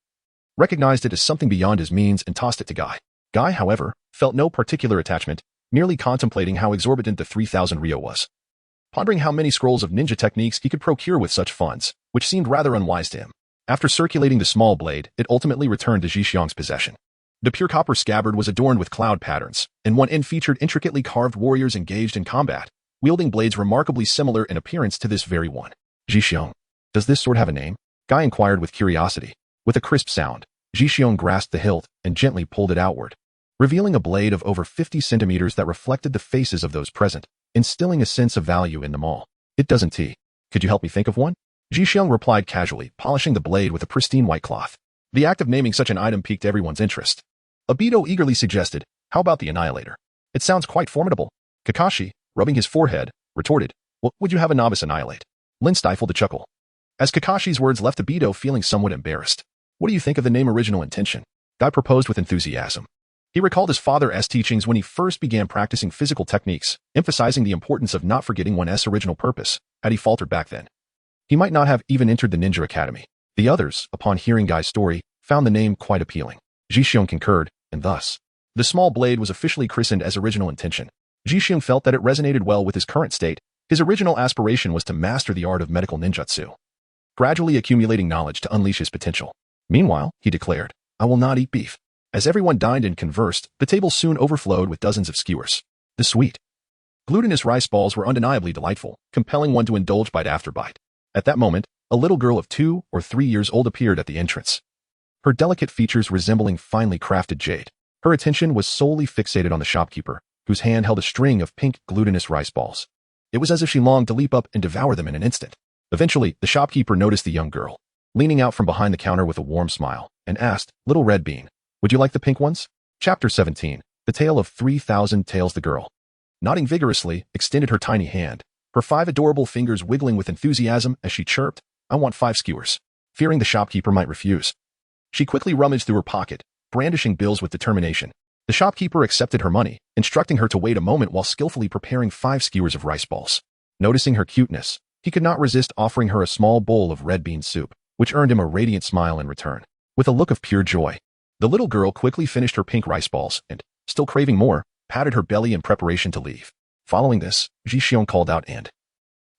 recognized it as something beyond his means and tossed it to Guy. Guy, however, felt no particular attachment, merely contemplating how exorbitant the 3,000 ryo was, pondering how many scrolls of ninja techniques he could procure with such funds, which seemed rather unwise to him. After circulating the small blade, it ultimately returned to Zhixiang's possession. The pure copper scabbard was adorned with cloud patterns, and one end featured intricately carved warriors engaged in combat, wielding blades remarkably similar in appearance to this very one. Zhixiang, does this sword have a name? Guy inquired with curiosity. With a crisp sound, Zhixiang grasped the hilt and gently pulled it outward, revealing a blade of over 50 centimeters that reflected the faces of those present, instilling a sense of value in them all. It doesn't tea. Could you help me think of one? Zhixiang replied casually, polishing the blade with a pristine white cloth. The act of naming such an item piqued everyone's interest. Obito eagerly suggested, how about the Annihilator? It sounds quite formidable. Kakashi, rubbing his forehead, retorted, what would you have a novice annihilate? Lin stifled a chuckle, as Kakashi's words left Obito feeling somewhat embarrassed. What do you think of the name Original Intention? Guy proposed with enthusiasm. He recalled his father's teachings when he first began practicing physical techniques, emphasizing the importance of not forgetting one's original purpose. Had he faltered back then, he might not have even entered the Ninja Academy. The others, upon hearing Guy's story, found the name quite appealing. Zhixiang concurred, and thus, the small blade was officially christened as Original Intention. Zhixiang felt that it resonated well with his current state. His original aspiration was to master the art of medical ninjutsu, gradually accumulating knowledge to unleash his potential. Meanwhile, he declared, I will not eat beef. As everyone dined and conversed, the table soon overflowed with dozens of skewers. The sweet, glutinous rice balls were undeniably delightful, compelling one to indulge bite after bite. At that moment, a little girl of 2 or 3 years old appeared at the entrance, her delicate features resembling finely crafted jade. Her attention was solely fixated on the shopkeeper, whose hand held a string of pink glutinous rice balls. It was as if she longed to leap up and devour them in an instant. Eventually, the shopkeeper noticed the young girl, leaning out from behind the counter with a warm smile, and asked, Little Red Bean, would you like the pink ones? Chapter 17, The Tale of 3,000 Tails. The girl, nodding vigorously, extended her tiny hand, her 5 adorable fingers wiggling with enthusiasm as she chirped, I want 5 skewers. Fearing the shopkeeper might refuse, she quickly rummaged through her pocket, brandishing bills with determination. The shopkeeper accepted her money, instructing her to wait a moment while skillfully preparing 5 skewers of rice balls. Noticing her cuteness, he could not resist offering her a small bowl of red bean soup, which earned him a radiant smile in return. With a look of pure joy, the little girl quickly finished her pink rice balls and, still craving more, patted her belly in preparation to leave. Following this, Zhixiang called out and,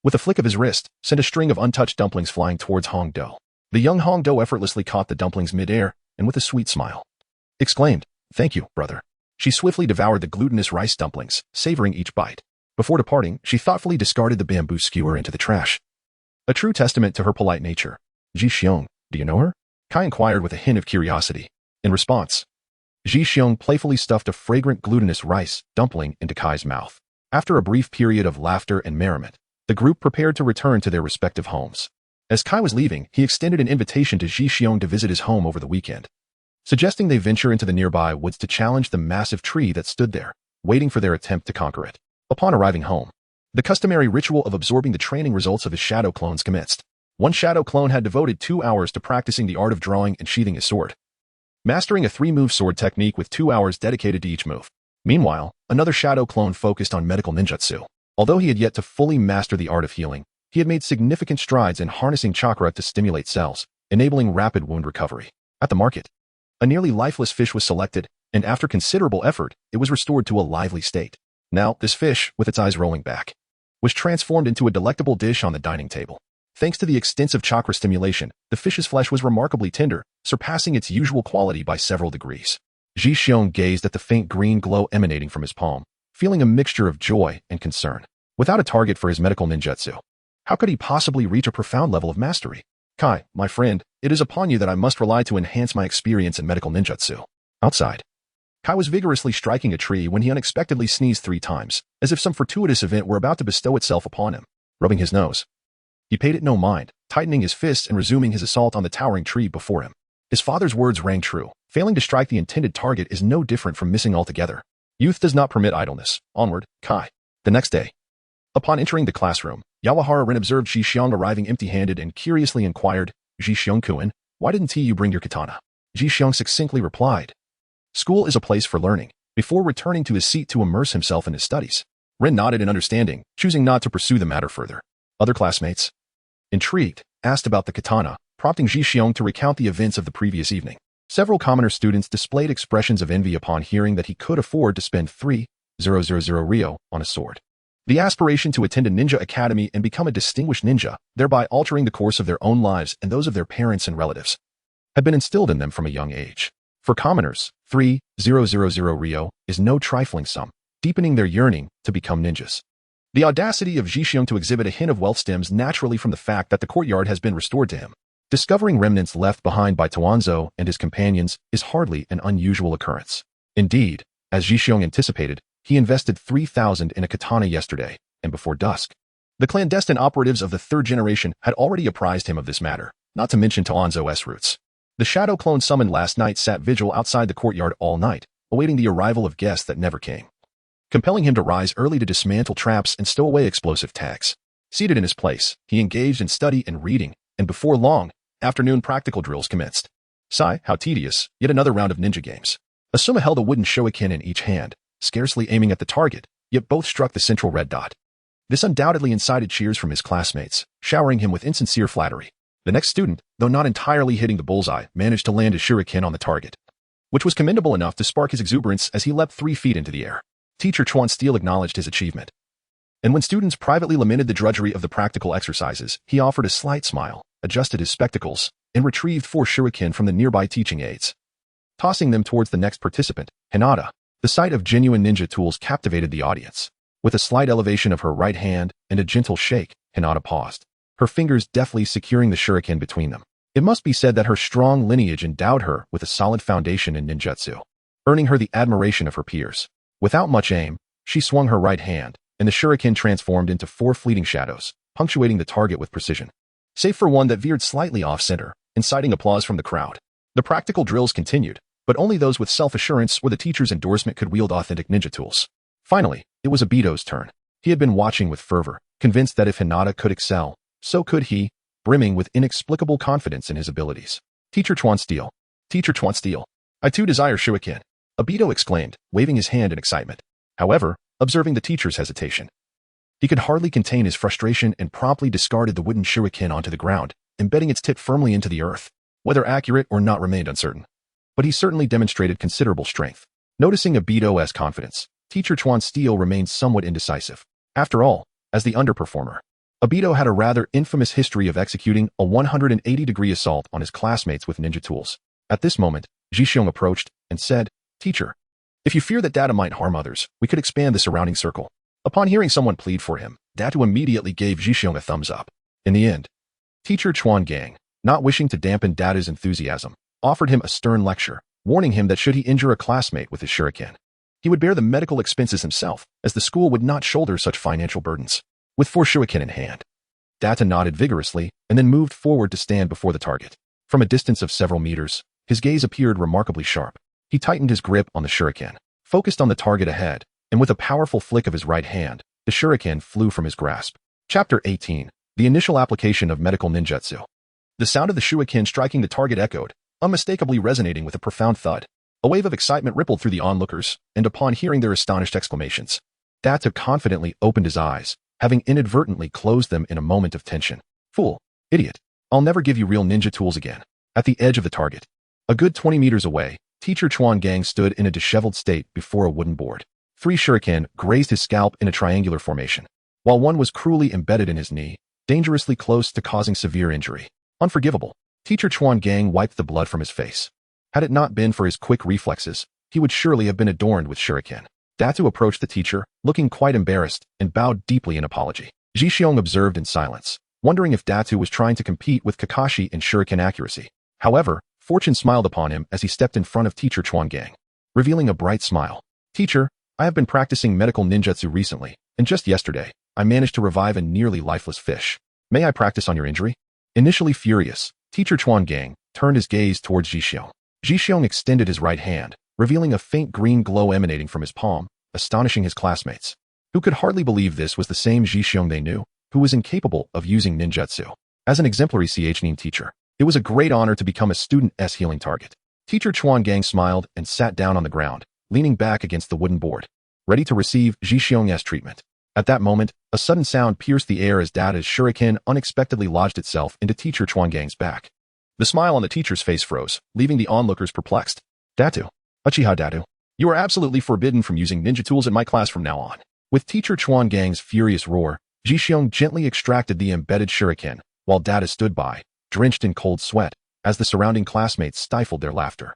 With a flick of his wrist, sent a string of untouched dumplings flying towards Hong Do. The young Hong Do effortlessly caught the dumplings mid-air, and with a sweet smile, exclaimed, "Thank you, brother." She swiftly devoured the glutinous rice dumplings, savoring each bite. Before departing, she thoughtfully discarded the bamboo skewer into the trash. A true testament to her polite nature. "Ji Xiong, do you know her?" Kai inquired with a hint of curiosity. In response, Ji Xiong playfully stuffed a fragrant glutinous rice dumpling into Kai's mouth. After a brief period of laughter and merriment, the group prepared to return to their respective homes. As Kai was leaving, he extended an invitation to Ji Xiong to visit his home over the weekend, suggesting they venture into the nearby woods to challenge the massive tree that stood there, waiting for their attempt to conquer it. Upon arriving home, the customary ritual of absorbing the training results of his shadow clones commenced. One shadow clone had devoted 2 hours to practicing the art of drawing and sheathing his sword, mastering a 3-move sword technique with 2 hours dedicated to each move. Meanwhile, another shadow clone focused on medical ninjutsu. Although he had yet to fully master the art of healing, he had made significant strides in harnessing chakra to stimulate cells, enabling rapid wound recovery. At the market, a nearly lifeless fish was selected, and after considerable effort, it was restored to a lively state. Now, this fish, with its eyes rolling back, was transformed into a delectable dish on the dining table. Thanks to the extensive chakra stimulation, the fish's flesh was remarkably tender, surpassing its usual quality by several degrees. Ji Xiong gazed at the faint green glow emanating from his palm, feeling a mixture of joy and concern. Without a target for his medical ninjutsu, how could he possibly reach a profound level of mastery? "Kai, my friend, it is upon you that I must rely to enhance my experience in medical ninjutsu." Outside, Kai was vigorously striking a tree when he unexpectedly sneezed 3 times, as if some fortuitous event were about to bestow itself upon him. Rubbing his nose, he paid it no mind, tightening his fists and resuming his assault on the towering tree before him. His father's words rang true. Failing to strike the intended target is no different from missing altogether. Youth does not permit idleness. Onward, Kai. The next day, upon entering the classroom, Yawahara Rin observed Ji Xiong arriving empty-handed and curiously inquired, "Ji Xiong-kun, why didn't you bring your katana?" Ji Xiong succinctly replied, "School is a place for learning," before returning to his seat to immerse himself in his studies. Rin nodded in understanding, choosing not to pursue the matter further. Other classmates, intrigued, asked about the katana, prompting Ji Xiong to recount the events of the previous evening. Several commoner students displayed expressions of envy upon hearing that he could afford to spend 3,000 ryo on a sword. The aspiration to attend a ninja academy and become a distinguished ninja, thereby altering the course of their own lives and those of their parents and relatives, had been instilled in them from a young age. For commoners, 3,000 ryo is no trifling sum, deepening their yearning to become ninjas. The audacity of Ji Xiong to exhibit a hint of wealth stems naturally from the fact that the courtyard has been restored to him. Discovering remnants left behind by Tuanzo and his companions is hardly an unusual occurrence. Indeed, as Ji Xiong anticipated, he invested 3,000 in a katana yesterday, and before dusk, the clandestine operatives of the 3rd generation had already apprised him of this matter, not to mention Tuanzo's roots. The shadow clone summoned last night sat vigil outside the courtyard all night, awaiting the arrival of guests that never came, compelling him to rise early to dismantle traps and stow away explosive tags. Seated in his place, he engaged in study and reading, and before long, afternoon practical drills commenced. Sigh, how tedious, yet another round of ninja games. Asuma held a wooden shuriken in each hand, scarcely aiming at the target, yet both struck the central red dot. This undoubtedly incited cheers from his classmates, showering him with insincere flattery. The next student, though not entirely hitting the bullseye, managed to land his shuriken on the target, which was commendable enough to spark his exuberance as he leapt 3 feet into the air. Teacher Chuan Steele acknowledged his achievement, and when students privately lamented the drudgery of the practical exercises, he offered a slight smile, adjusted his spectacles, and retrieved 4 shuriken from the nearby teaching aids, tossing them towards the next participant, Hinata. The sight of genuine ninja tools captivated the audience. With a slight elevation of her right hand and a gentle shake, Hinata paused, her fingers deftly securing the shuriken between them. It must be said that her strong lineage endowed her with a solid foundation in ninjutsu, earning her the admiration of her peers. Without much aim, she swung her right hand, and the shuriken transformed into 4 fleeting shadows, punctuating the target with precision, save for one that veered slightly off-center, inciting applause from the crowd. The practical drills continued, but only those with self-assurance or the teacher's endorsement could wield authentic ninja tools. Finally, it was Obito's turn. He had been watching with fervor, convinced that if Hinata could excel, so could he, brimming with inexplicable confidence in his abilities. Teacher Chuan Steele. Teacher Chuan Steele. I too desire shuriken, Obito exclaimed, waving his hand in excitement. However, observing the teacher's hesitation, he could hardly contain his frustration and promptly discarded the wooden shuriken onto the ground, embedding its tip firmly into the earth. Whether accurate or not remained uncertain, but he certainly demonstrated considerable strength. Noticing Obito's confidence, Teacher Chuan Steele remained somewhat indecisive. After all, as the underperformer, Obito had a rather infamous history of executing a 180-degree assault on his classmates with ninja tools. At this moment, Jixiong approached and said, "Teacher, if you fear that Data might harm others, we could expand the surrounding circle." Upon hearing someone plead for him, Datu immediately gave Jixiong a thumbs up. In the end, Teacher Chuan Gang, not wishing to dampen Datu's enthusiasm, offered him a stern lecture, warning him that should he injure a classmate with his shuriken, he would bear the medical expenses himself, as the school would not shoulder such financial burdens. With 4 shuriken in hand, Data nodded vigorously and then moved forward to stand before the target. From a distance of several meters, his gaze appeared remarkably sharp. He tightened his grip on the shuriken, focused on the target ahead, and with a powerful flick of his right hand, the shuriken flew from his grasp. Chapter 18. The initial application of medical ninjutsu. The sound of the shuriken striking the target echoed, unmistakably resonating with a profound thud. A wave of excitement rippled through the onlookers, and upon hearing their astonished exclamations, Data confidently opened his eyes, having inadvertently closed them in a moment of tension. "Fool. Idiot. I'll never give you real ninja tools again." At the edge of the target, a good 20 meters away, Teacher Chuan Gang stood in a disheveled state before a wooden board. 3 shuriken grazed his scalp in a triangular formation, while one was cruelly embedded in his knee, dangerously close to causing severe injury. Unforgivable. Teacher Chuan Gang wiped the blood from his face. Had it not been for his quick reflexes, he would surely have been adorned with shuriken. Datu approached the teacher, looking quite embarrassed, and bowed deeply in apology. Jixiong observed in silence, wondering if Datu was trying to compete with Kakashi in shuriken accuracy. However, fortune smiled upon him as he stepped in front of Teacher Chuan Gang, revealing a bright smile. "Teacher, I have been practicing medical ninjutsu recently, and just yesterday, I managed to revive a nearly lifeless fish. May I practice on your injury?" Initially furious, Teacher Chuan Gang turned his gaze towards Jixiong. Jixiong extended his right hand, revealing a faint green glow emanating from his palm, astonishing his classmates, who could hardly believe this was the same Jixiong they knew, who was incapable of using ninjutsu. As an exemplary CHNIN teacher, it was a great honor to become a student's healing target. Teacher Chuan Gang smiled and sat down on the ground, leaning back against the wooden board, ready to receive Jixiong's treatment. At that moment, a sudden sound pierced the air as Data's shuriken unexpectedly lodged itself into Teacher Chuan Gang's back. The smile on the teacher's face froze, leaving the onlookers perplexed. "Datu. Uchiha Datu. You are absolutely forbidden from using ninja tools in my class from now on." With Teacher Chuan Gang's furious roar, Jixiong gently extracted the embedded shuriken, while Data stood by, drenched in cold sweat, as the surrounding classmates stifled their laughter.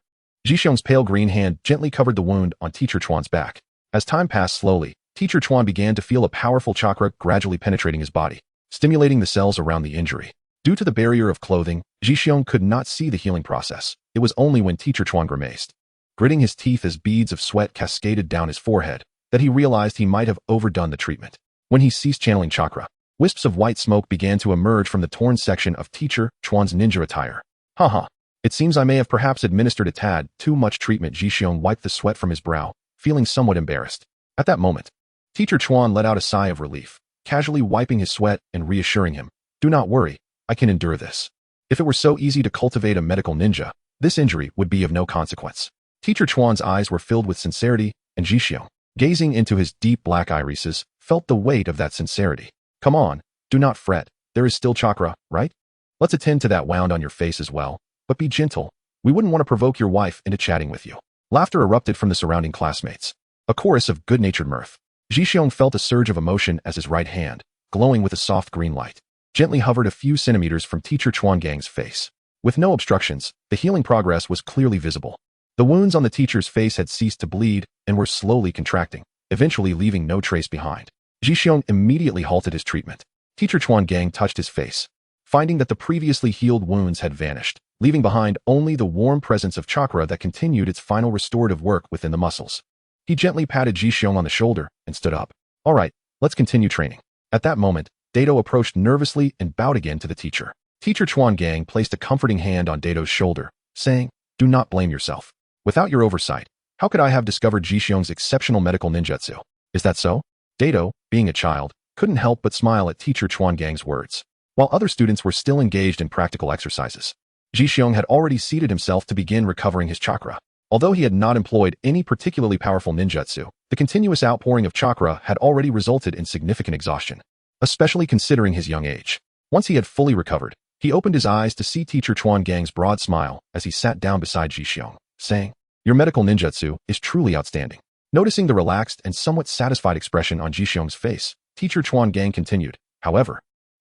Jixiong's pale green hand gently covered the wound on Teacher Chuan's back. As time passed slowly, Teacher Chuan began to feel a powerful chakra gradually penetrating his body, stimulating the cells around the injury. Due to the barrier of clothing, Jixiong could not see the healing process. It was only when Teacher Chuan grimaced, gritting his teeth as beads of sweat cascaded down his forehead, that he realized he might have overdone the treatment. When he ceased channeling chakra, wisps of white smoke began to emerge from the torn section of Teacher Chuan's ninja attire. "Haha. It seems I may have perhaps administered a tad too much treatment." Jixiong wiped the sweat from his brow, feeling somewhat embarrassed. At that moment, Teacher Chuan let out a sigh of relief, casually wiping his sweat and reassuring him, "Do not worry, I can endure this. If it were so easy to cultivate a medical ninja, this injury would be of no consequence." Teacher Chuan's eyes were filled with sincerity, and Jixiong, gazing into his deep black irises, felt the weight of that sincerity. "Come on, do not fret, there is still chakra, right? Let's attend to that wound on your face as well, but be gentle. We wouldn't want to provoke your wife into chatting with you." Laughter erupted from the surrounding classmates, a chorus of good-natured mirth. Jixiong felt a surge of emotion as his right hand, glowing with a soft green light, gently hovered a few centimeters from Teacher Chuan Gang's face. With no obstructions, the healing progress was clearly visible. The wounds on the teacher's face had ceased to bleed and were slowly contracting, eventually leaving no trace behind. Jixiong immediately halted his treatment. Teacher Chuan Gang touched his face, finding that the previously healed wounds had vanished, leaving behind only the warm presence of chakra that continued its final restorative work within the muscles. He gently patted Jixiong on the shoulder and stood up. "All right, let's continue training." At that moment, Dato approached nervously and bowed again to the teacher. Teacher Chuan Gang placed a comforting hand on Dato's shoulder, saying, "Do not blame yourself. Without your oversight, how could I have discovered Jixiong's exceptional medical ninjutsu? Is that so?" Dato, being a child, couldn't help but smile at Teacher Chuan Gang's words. While other students were still engaged in practical exercises, Jixiong had already seated himself to begin recovering his chakra. Although he had not employed any particularly powerful ninjutsu, the continuous outpouring of chakra had already resulted in significant exhaustion, especially considering his young age. Once he had fully recovered, he opened his eyes to see Teacher Chuan Gang's broad smile as he sat down beside Jixiong, saying, "Your medical ninjutsu is truly outstanding." Noticing the relaxed and somewhat satisfied expression on Jixiong's face, Teacher Chuan Gang continued, "However,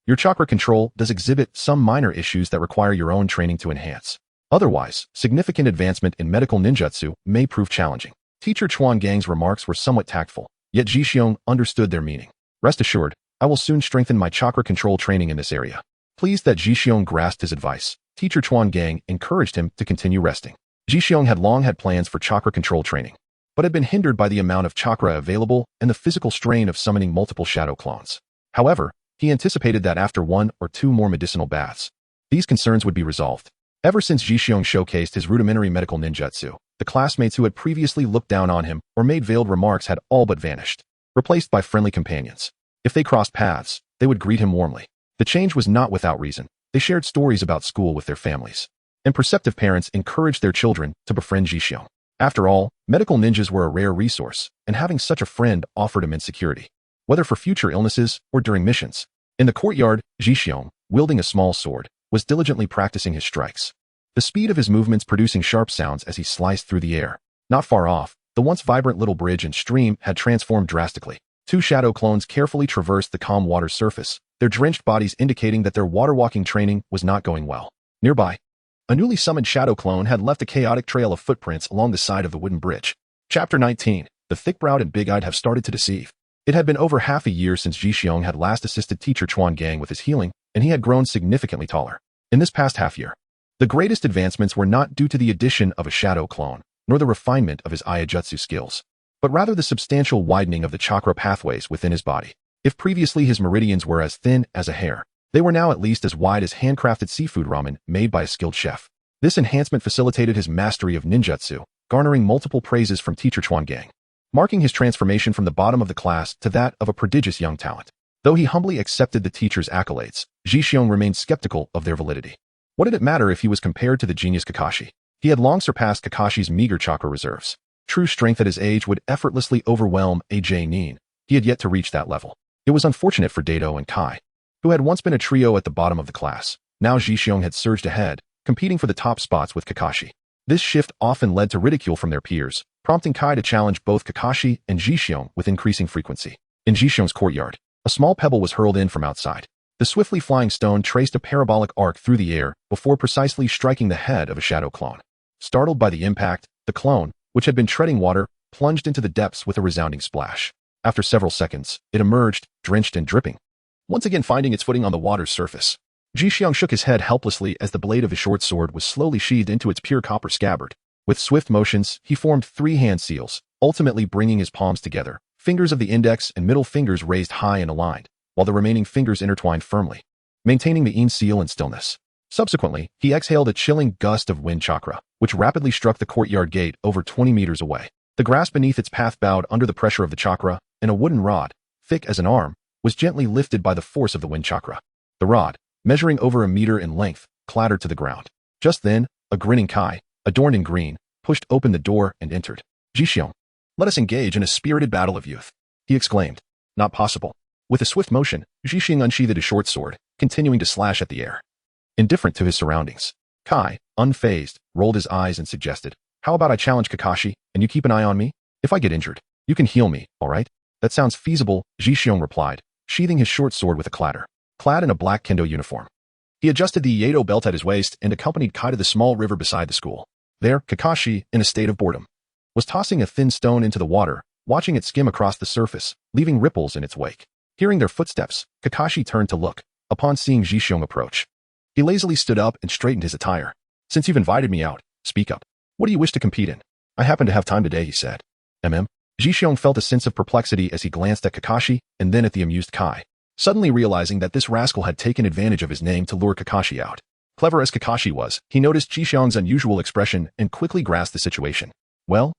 Your chakra control does exhibit some minor issues that require your own training to enhance. Otherwise, significant advancement in medical ninjutsu may prove challenging. Teacher Chuan Gang's remarks were somewhat tactful, yet Jixiong understood their meaning. Rest assured, I will soon strengthen my chakra control training in this area. Pleased that Jixiong grasped his advice, Teacher Chuan Gang encouraged him to continue resting. Jixiong had long had plans for chakra control training, but had been hindered by the amount of chakra available and the physical strain of summoning multiple shadow clones. However, he anticipated that after 1 or 2 more medicinal baths, these concerns would be resolved. Ever since Jixiong showcased his rudimentary medical ninjutsu, the classmates who had previously looked down on him or made veiled remarks had all but vanished, replaced by friendly companions. If they crossed paths, they would greet him warmly. The change was not without reason. They shared stories about school with their families, and perceptive parents encouraged their children to befriend Jixiong. After all, medical ninjas were a rare resource, and having such a friend offered immense security, whether for future illnesses or during missions. In the courtyard, Jixiong, wielding a small sword, was diligently practicing his strikes, the speed of his movements producing sharp sounds as he sliced through the air. Not far off, the once vibrant little bridge and stream had transformed drastically. 2 shadow clones carefully traversed the calm water surface, their drenched bodies indicating that their water-walking training was not going well. Nearby, a newly summoned shadow clone had left a chaotic trail of footprints along the side of the wooden bridge. Chapter 19. The thick-browed and big-eyed have started to deceive. It had been over half a year since Jixiong had last assisted Teacher Chuan Gang with his healing, and he had grown significantly taller. In this past half year, the greatest advancements were not due to the addition of a shadow clone, nor the refinement of his Iajutsu skills, but rather the substantial widening of the chakra pathways within his body. If previously his meridians were as thin as a hair, they were now at least as wide as handcrafted seafood ramen made by a skilled chef. This enhancement facilitated his mastery of ninjutsu, garnering multiple praises from Teacher Chuan Gang, marking his transformation from the bottom of the class to that of a prodigious young talent. Though he humbly accepted the teacher's accolades, Jixiong remained skeptical of their validity. What did it matter if he was compared to the genius Kakashi? He had long surpassed Kakashi's meager chakra reserves. True strength at his age would effortlessly overwhelm AJ Nin. He had yet to reach that level. It was unfortunate for Dato and Kai, who had once been a trio at the bottom of the class. Now Jixiong had surged ahead, competing for the top spots with Kakashi. This shift often led to ridicule from their peers, prompting Kai to challenge both Kakashi and Jixiong with increasing frequency. In Jixiong's courtyard, a small pebble was hurled in from outside. The swiftly flying stone traced a parabolic arc through the air before precisely striking the head of a shadow clone. Startled by the impact, the clone, which had been treading water, plunged into the depths with a resounding splash. After several seconds, it emerged, drenched and dripping, once again finding its footing on the water's surface. Jixiong shook his head helplessly as the blade of his short sword was slowly sheathed into its pure copper scabbard. With swift motions, he formed 3 hand seals, ultimately bringing his palms together, fingers of the index and middle fingers raised high and aligned, while the remaining fingers intertwined firmly, maintaining the yin seal and stillness. Subsequently, he exhaled a chilling gust of wind chakra, which rapidly struck the courtyard gate over 20 meters away. The grass beneath its path bowed under the pressure of the chakra, and a wooden rod, thick as an arm, was gently lifted by the force of the wind chakra. The rod, measuring over a meter in length, clattered to the ground. Just then, a grinning Kai, adorned in green, pushed open the door and entered. Jixiong, let us engage in a spirited battle of youth, he exclaimed. Not possible. With a swift motion, Jixiong unsheathed his short sword, continuing to slash at the air. Indifferent to his surroundings, Kai, unfazed, rolled his eyes and suggested, how about I challenge Kakashi, and you keep an eye on me? If I get injured, you can heal me, all right? That sounds feasible, Jixiong replied, sheathing his short sword with a clatter. Clad in a black kendo uniform, he adjusted the Yato belt at his waist and accompanied Kai to the small river beside the school. There, Kakashi, in a state of boredom, was tossing a thin stone into the water, watching it skim across the surface, leaving ripples in its wake. Hearing their footsteps, Kakashi turned to look. Upon seeing Jixiong approach, he lazily stood up and straightened his attire. Since you've invited me out, speak up. What do you wish to compete in? I happen to have time today, he said. Jixiong felt a sense of perplexity as he glanced at Kakashi and then at the amused Kai, suddenly realizing that this rascal had taken advantage of his name to lure Kakashi out. Clever as Kakashi was, he noticed Jixiong's unusual expression and quickly grasped the situation. Well,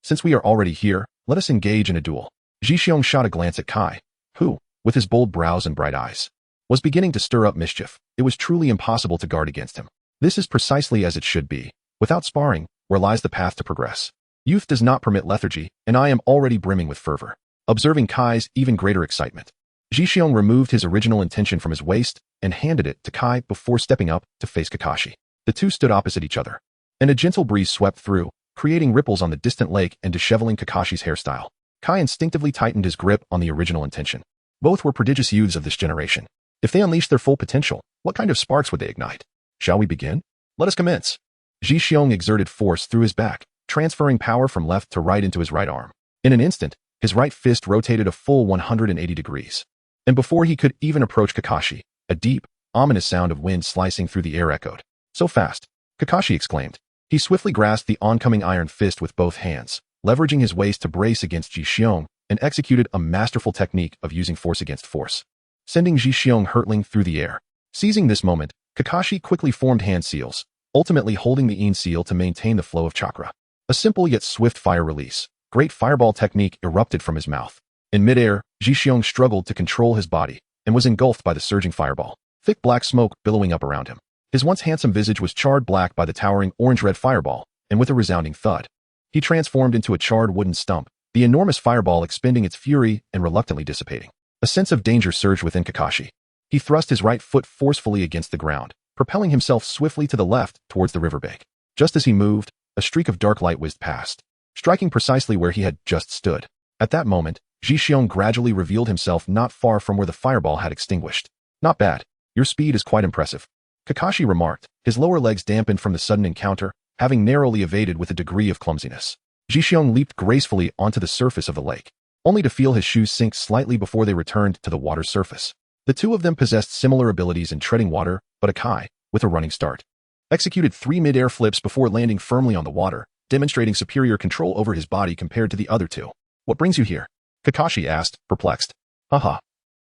since we are already here, let us engage in a duel. Jixiong shot a glance at Kai, who, with his bold brows and bright eyes, was beginning to stir up mischief. It was truly impossible to guard against him. This is precisely as it should be. Without sparring, where lies the path to progress? Youth does not permit lethargy, and I am already brimming with fervor. Observing Kai's even greater excitement, Jixiong removed his original intention from his waist and handed it to Kai before stepping up to face Kakashi. The two stood opposite each other, and a gentle breeze swept through, creating ripples on the distant lake and disheveling Kakashi's hairstyle. Kai instinctively tightened his grip on the original intention. Both were prodigious youths of this generation. If they unleash their full potential, what kind of sparks would they ignite? Shall we begin? Let us commence. Ji Xiong exerted force through his back, transferring power from left to right into his right arm. In an instant, his right fist rotated a full 180 degrees. And before he could even approach Kakashi, a deep, ominous sound of wind slicing through the air echoed. So fast, Kakashi exclaimed. He swiftly grasped the oncoming iron fist with both hands, leveraging his waist to brace against Ji Xiong, and executed a masterful technique of using force against force, sending Ji Xiong hurtling through the air. Seizing this moment, Kakashi quickly formed hand seals, ultimately holding the Yin seal to maintain the flow of chakra. A simple yet swift fire release, great fireball technique erupted from his mouth. In midair, Ji Xiong struggled to control his body, and was engulfed by the surging fireball, thick black smoke billowing up around him. His once handsome visage was charred black by the towering orange-red fireball, and with a resounding thud, he transformed into a charred wooden stump, the enormous fireball expending its fury and reluctantly dissipating. A sense of danger surged within Kakashi. He thrust his right foot forcefully against the ground, propelling himself swiftly to the left towards the riverbank. Just as he moved, a streak of dark light whizzed past, striking precisely where he had just stood. At that moment, Ji Xiong gradually revealed himself not far from where the fireball had extinguished. Not bad. Your speed is quite impressive, Kakashi remarked, his lower legs dampened from the sudden encounter, having narrowly evaded with a degree of clumsiness. Ji Xiong leaped gracefully onto the surface of the lake, only to feel his shoes sink slightly before they returned to the water's surface. The two of them possessed similar abilities in treading water, but Akai, with a running start, executed 3 mid-air flips before landing firmly on the water, demonstrating superior control over his body compared to the other two. What brings you here? Kakashi asked, perplexed. Haha.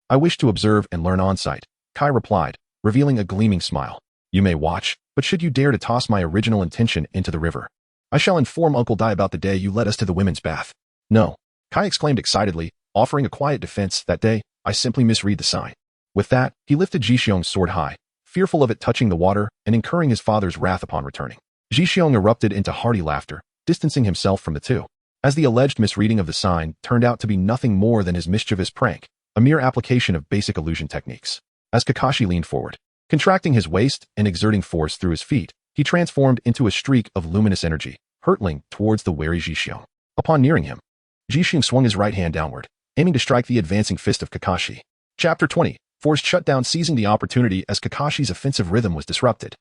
I wish to observe and learn on-site, Kai replied, revealing a gleaming smile. You may watch, but should you dare to toss my original intention into the river, I shall inform Uncle Dai about the day you led us to the women's bath. No, Kai exclaimed excitedly, offering a quiet defense. That day, I simply misread the sign. With that, he lifted Ji Xiong's sword high, fearful of it touching the water and incurring his father's wrath upon returning. Ji Xiong erupted into hearty laughter, distancing himself from the two, as the alleged misreading of the sign turned out to be nothing more than his mischievous prank, a mere application of basic illusion techniques. As Kakashi leaned forward, contracting his waist and exerting force through his feet, he transformed into a streak of luminous energy, hurtling towards the wary Ji Xiong. Upon nearing him, Ji Xiong swung his right hand downward, aiming to strike the advancing fist of Kakashi. Chapter 20. Forced shutdown. Seizing the opportunity as Kakashi's offensive rhythm was disrupted,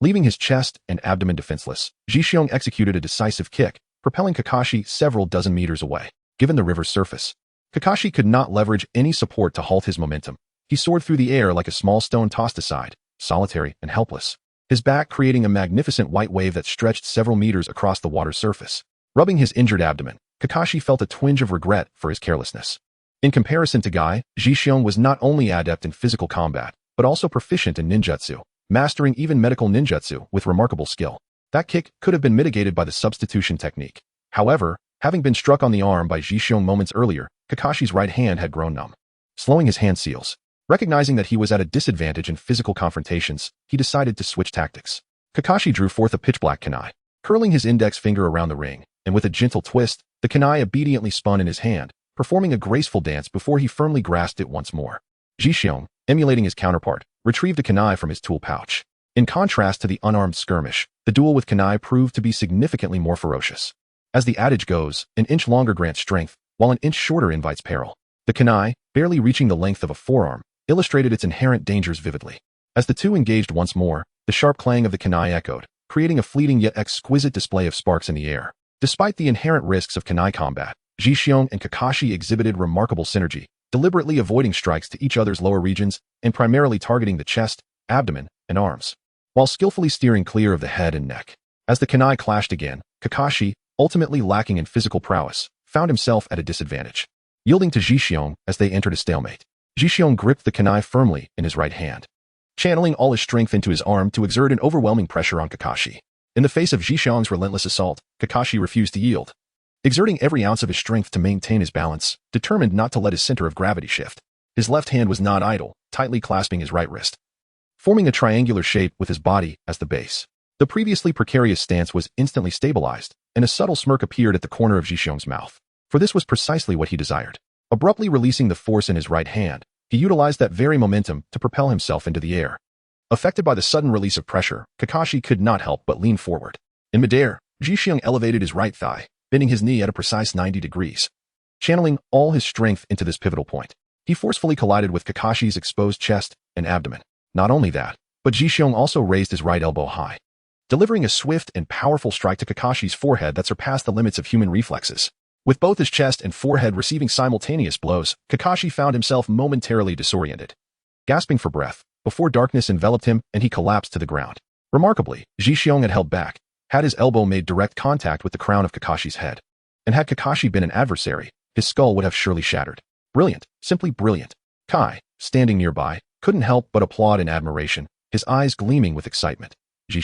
leaving his chest and abdomen defenseless, Ji Xiong executed a decisive kick, propelling Kakashi several dozen meters away. Given the river's surface, Kakashi could not leverage any support to halt his momentum. He soared through the air like a small stone tossed aside, solitary and helpless, his back creating a magnificent white wave that stretched several meters across the water's surface. Rubbing his injured abdomen, Kakashi felt a twinge of regret for his carelessness. In comparison to Guy, Ji Xiong was not only adept in physical combat, but also proficient in ninjutsu, mastering even medical ninjutsu with remarkable skill. That kick could have been mitigated by the substitution technique. However, having been struck on the arm by Ji Xiong moments earlier, Kakashi's right hand had grown numb. Slowing his hand seals, recognizing that he was at a disadvantage in physical confrontations, he decided to switch tactics. Kakashi drew forth a pitch-black kunai, curling his index finger around the ring, and with a gentle twist, the kunai obediently spun in his hand, performing a graceful dance before he firmly grasped it once more. Ji Xiong, emulating his counterpart, retrieved a kunai from his tool pouch. In contrast to the unarmed skirmish, the duel with kunai proved to be significantly more ferocious. As the adage goes, an inch longer grants strength, while an inch shorter invites peril. The kunai, barely reaching the length of a forearm, illustrated its inherent dangers vividly. As the two engaged once more, the sharp clang of the kunai echoed, creating a fleeting yet exquisite display of sparks in the air. Despite the inherent risks of kunai combat, Ji Xiong and Kakashi exhibited remarkable synergy, deliberately avoiding strikes to each other's lower regions and primarily targeting the chest, abdomen, and arms, while skillfully steering clear of the head and neck. As the kunai clashed again, Kakashi, ultimately lacking in physical prowess, found himself at a disadvantage. Yielding to Ji Xiong as they entered a stalemate, Ji Xiong gripped the kunai firmly in his right hand, channeling all his strength into his arm to exert an overwhelming pressure on Kakashi. In the face of Ji Xiong's relentless assault, Kakashi refused to yield, exerting every ounce of his strength to maintain his balance, determined not to let his center of gravity shift. His left hand was not idle, tightly clasping his right wrist, forming a triangular shape with his body as the base. The previously precarious stance was instantly stabilized, and a subtle smirk appeared at the corner of Ji Xiong's mouth, for this was precisely what he desired. Abruptly releasing the force in his right hand, he utilized that very momentum to propel himself into the air. Affected by the sudden release of pressure, Kakashi could not help but lean forward. In midair, Ji Xiong elevated his right thigh, bending his knee at a precise 90 degrees. Channeling all his strength into this pivotal point, he forcefully collided with Kakashi's exposed chest, and abdomen. Not only that, but Ji also raised his right elbow high, delivering a swift and powerful strike to Kakashi's forehead that surpassed the limits of human reflexes. With both his chest and forehead receiving simultaneous blows, Kakashi found himself momentarily disoriented, gasping for breath, before darkness enveloped him and he collapsed to the ground. Remarkably, Ji had held back, had his elbow made direct contact with the crown of Kakashi's head. And had Kakashi been an adversary, his skull would have surely shattered. Brilliant, simply brilliant. Kai, standing nearby, couldn't help but applaud in admiration, his eyes gleaming with excitement. Ji,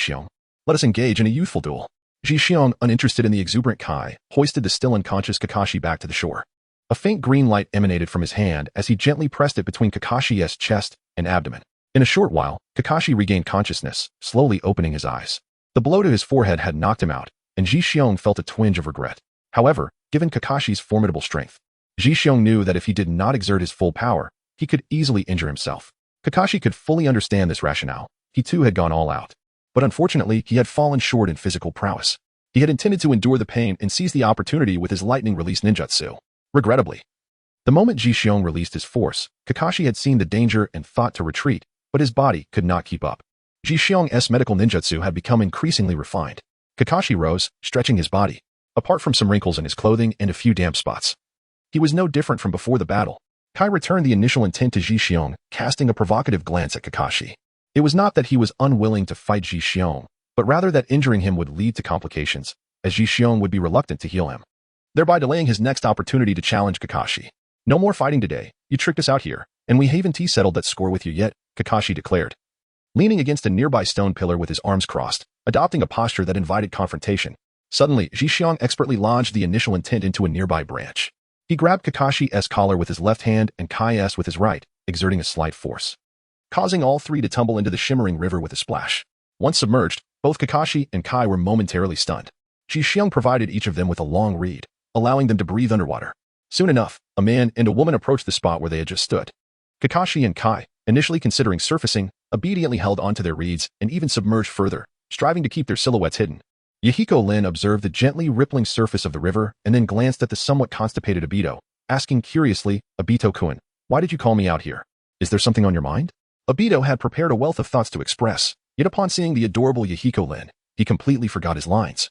let us engage in a youthful duel. Ji, uninterested in the exuberant Kai, hoisted the still unconscious Kakashi back to the shore. A faint green light emanated from his hand as he gently pressed it between Kakashi's chest and abdomen. In a short while, Kakashi regained consciousness, slowly opening his eyes. The blow to his forehead had knocked him out, and Ji felt a twinge of regret. However, given Kakashi's formidable strength, Ji knew that if he did not exert his full power, he could easily injure himself. Kakashi could fully understand this rationale. He too had gone all out. But unfortunately, he had fallen short in physical prowess. He had intended to endure the pain and seize the opportunity with his lightning-release ninjutsu. Regrettably, the moment Ji released his force, Kakashi had seen the danger and thought to retreat, but his body could not keep up. Ji medical ninjutsu had become increasingly refined. Kakashi rose, stretching his body, apart from some wrinkles in his clothing and a few damp spots. He was no different from before the battle. Kai returned the initial intent to Ji casting a provocative glance at Kakashi. It was not that he was unwilling to fight Ji but rather that injuring him would lead to complications, as Ji would be reluctant to heal him, thereby delaying his next opportunity to challenge Kakashi. No more fighting today, you tricked us out here, and we haven't settled that score with you yet, Kakashi declared. Leaning against a nearby stone pillar with his arms crossed, adopting a posture that invited confrontation, suddenly Ji expertly lodged the initial intent into a nearby branch. He grabbed Kakashi's collar with his left hand and Kai's with his right, exerting a slight force, causing all three to tumble into the shimmering river with a splash. Once submerged, both Kakashi and Kai were momentarily stunned. Ji provided each of them with a long reed, allowing them to breathe underwater. Soon enough, a man and a woman approached the spot where they had just stood. Kakashi and Kai, initially considering surfacing, obediently held onto their reeds and even submerged further, striving to keep their silhouettes hidden. Yahiko Lin observed the gently rippling surface of the river and then glanced at the somewhat constipated Obito, asking curiously, Obito-kun, why did you call me out here? Is there something on your mind? Obito had prepared a wealth of thoughts to express, yet upon seeing the adorable Yahiko Lin, he completely forgot his lines.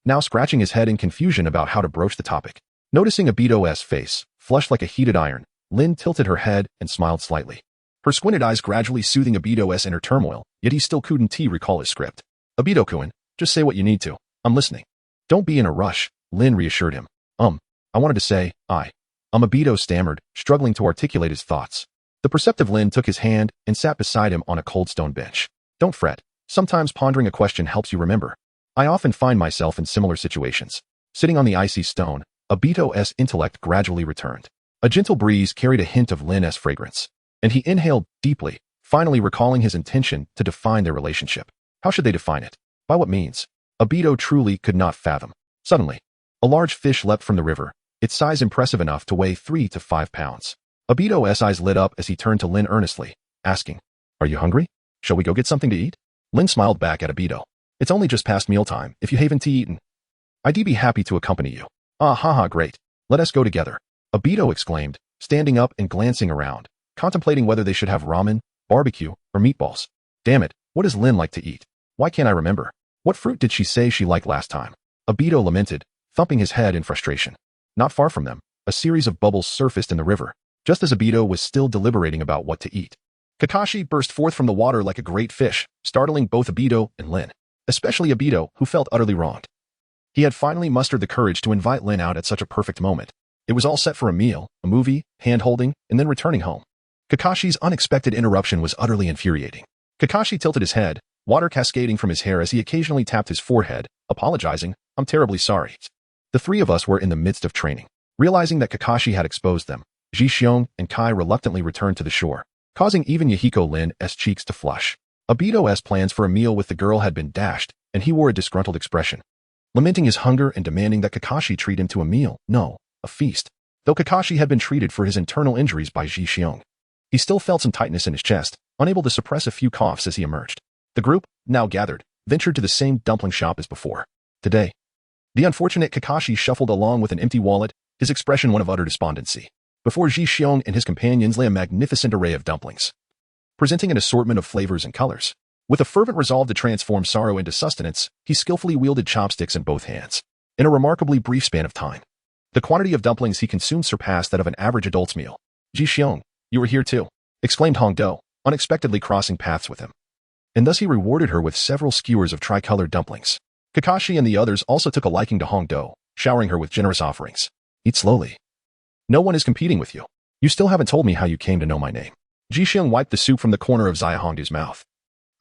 Now scratching his head in confusion about how to broach the topic. Noticing Obito's face, flushed like a heated iron, Lin tilted her head and smiled slightly. Her squinted eyes gradually soothing Obito's inner turmoil, yet he still couldn't recall his script. Obito-kun, just say what you need to. I'm listening. Don't be in a rush, Lin reassured him. I wanted to say, Obito stammered, struggling to articulate his thoughts. The perceptive Lin took his hand and sat beside him on a cold stone bench. Don't fret. Sometimes pondering a question helps you remember. I often find myself in similar situations. Sitting on the icy stone, Obito's intellect gradually returned. A gentle breeze carried a hint of Lin's fragrance, and he inhaled deeply, finally recalling his intention to define their relationship. How should they define it? By what means? Obito truly could not fathom. Suddenly, a large fish leapt from the river, its size impressive enough to weigh 3 to 5 pounds. Obito's eyes lit up as he turned to Lin earnestly, asking, Are you hungry? Shall we go get something to eat? Lin smiled back at Obito. It's only just past mealtime, if you haven't eaten. I'd be happy to accompany you. Great. Let us go together. Obito exclaimed, standing up and glancing around, contemplating whether they should have ramen, barbecue, or meatballs. Damn it, what does Lin like to eat? Why can't I remember? What fruit did she say she liked last time? Obito lamented, thumping his head in frustration. Not far from them, a series of bubbles surfaced in the river, just as Obito was still deliberating about what to eat. Kakashi burst forth from the water like a great fish, startling both Obito and Lin, especially Obito, who felt utterly wronged. He had finally mustered the courage to invite Lin out at such a perfect moment. It was all set for a meal, a movie, hand-holding, and then returning home. Kakashi's unexpected interruption was utterly infuriating. Kakashi tilted his head, water cascading from his hair as he occasionally tapped his forehead, apologizing, I'm terribly sorry. The three of us were in the midst of training. Realizing that Kakashi had exposed them, Ji and Kai reluctantly returned to the shore, causing even Yahiko Lin's cheeks to flush. Obito's plans for a meal with the girl had been dashed, and he wore a disgruntled expression, lamenting his hunger and demanding that Kakashi treat him to a meal, no, a feast. Though Kakashi had been treated for his internal injuries by Ji, he still felt some tightness in his chest, unable to suppress a few coughs as he emerged. The group, now gathered, ventured to the same dumpling shop as before. Today, the unfortunate Kakashi shuffled along with an empty wallet, his expression one of utter despondency. Before Ji and his companions lay a magnificent array of dumplings, presenting an assortment of flavors and colors. With a fervent resolve to transform sorrow into sustenance, he skillfully wielded chopsticks in both hands. In a remarkably brief span of time, the quantity of dumplings he consumed surpassed that of an average adult's meal. Ji Xiong, you were here too, exclaimed Hong Do, unexpectedly crossing paths with him. And thus he rewarded her with several skewers of tricolored dumplings. Kakashi and the others also took a liking to Hong Do, showering her with generous offerings. Eat slowly. No one is competing with you. You still haven't told me how you came to know my name. Ji Xiong wiped the soup from the corner of Xia Hongdu's mouth.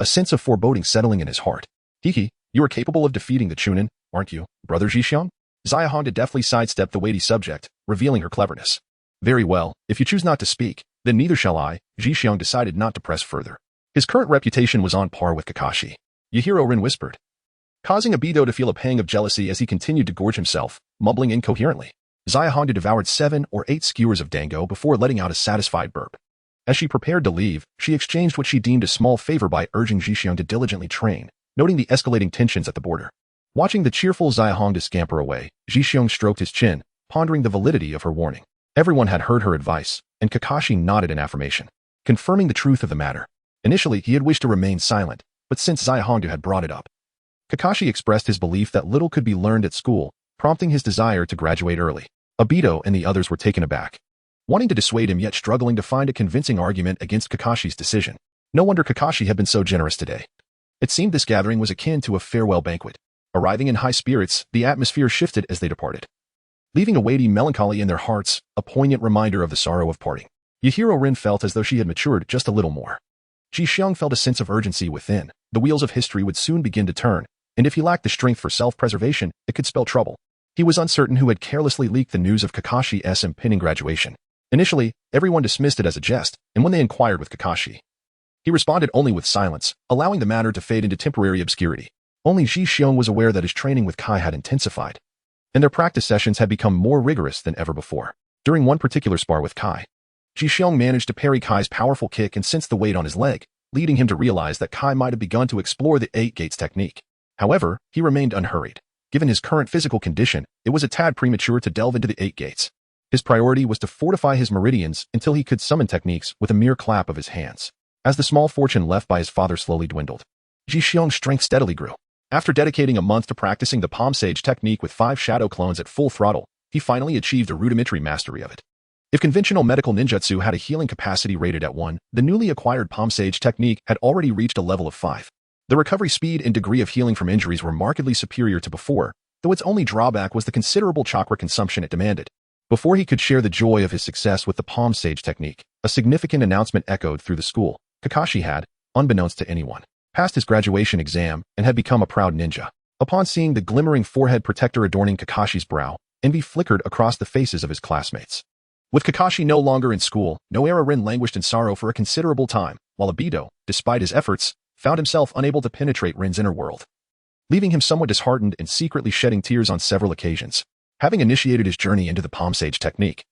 A sense of foreboding settling in his heart. Hiki, you are capable of defeating the Chunin, aren't you, brother Ji Xiong? Xia Hongdu deftly sidestepped the weighty subject, revealing her cleverness. Very well, if you choose not to speak, then neither shall I. Ji Xiong decided not to press further. His current reputation was on par with Kakashi. Yahiro Rin whispered, causing Obito to feel a pang of jealousy as he continued to gorge himself, mumbling incoherently. Xia Hongdu devoured 7 or 8 skewers of dango before letting out a satisfied burp. As she prepared to leave, she exchanged what she deemed a small favor by urging Ji Xiong to diligently train, noting the escalating tensions at the border. Watching the cheerful Xia Hongdu scamper away, Ji Xiong stroked his chin, pondering the validity of her warning. Everyone had heard her advice, and Kakashi nodded in affirmation, confirming the truth of the matter. Initially, he had wished to remain silent, but since Xia Hongdu had brought it up, Kakashi expressed his belief that little could be learned at school, prompting his desire to graduate early. Obito and the others were taken aback, wanting to dissuade him yet struggling to find a convincing argument against Kakashi's decision. No wonder Kakashi had been so generous today. It seemed this gathering was akin to a farewell banquet. Arriving in high spirits, the atmosphere shifted as they departed, leaving a weighty melancholy in their hearts, a poignant reminder of the sorrow of parting. Yahiro Rin felt as though she had matured just a little more. Ji Xiong felt a sense of urgency within. The wheels of history would soon begin to turn, and if he lacked the strength for self-preservation, it could spell trouble. He was uncertain who had carelessly leaked the news of Kakashi's impending graduation. Initially, everyone dismissed it as a jest, and when they inquired with Kakashi, he responded only with silence, allowing the matter to fade into temporary obscurity. Only Ji Xiong was aware that his training with Kai had intensified, and their practice sessions had become more rigorous than ever before. During one particular spar with Kai, Ji Xiong managed to parry Kai's powerful kick and sensed the weight on his leg, leading him to realize that Kai might have begun to explore the 8 gates technique. However, he remained unhurried. Given his current physical condition, it was a tad premature to delve into the 8 gates. His priority was to fortify his meridians until he could summon techniques with a mere clap of his hands. As the small fortune left by his father slowly dwindled, Ji Xiong's strength steadily grew. After dedicating a month to practicing the Palm Sage technique with 5 shadow clones at full throttle, he finally achieved a rudimentary mastery of it. If conventional medical ninjutsu had a healing capacity rated at 1, the newly acquired Palm Sage technique had already reached a level of 5. The recovery speed and degree of healing from injuries were markedly superior to before, though its only drawback was the considerable chakra consumption it demanded. Before he could share the joy of his success with the Palm Sage technique, a significant announcement echoed through the school. Kakashi had, unbeknownst to anyone, passed his graduation exam and had become a proud ninja. Upon seeing the glimmering forehead protector adorning Kakashi's brow, envy flickered across the faces of his classmates. With Kakashi no longer in school, Noara Rin languished in sorrow for a considerable time, while Obito, despite his efforts, found himself unable to penetrate Rin's inner world, leaving him somewhat disheartened and secretly shedding tears on several occasions. Having initiated his journey into the Palm Sage technique,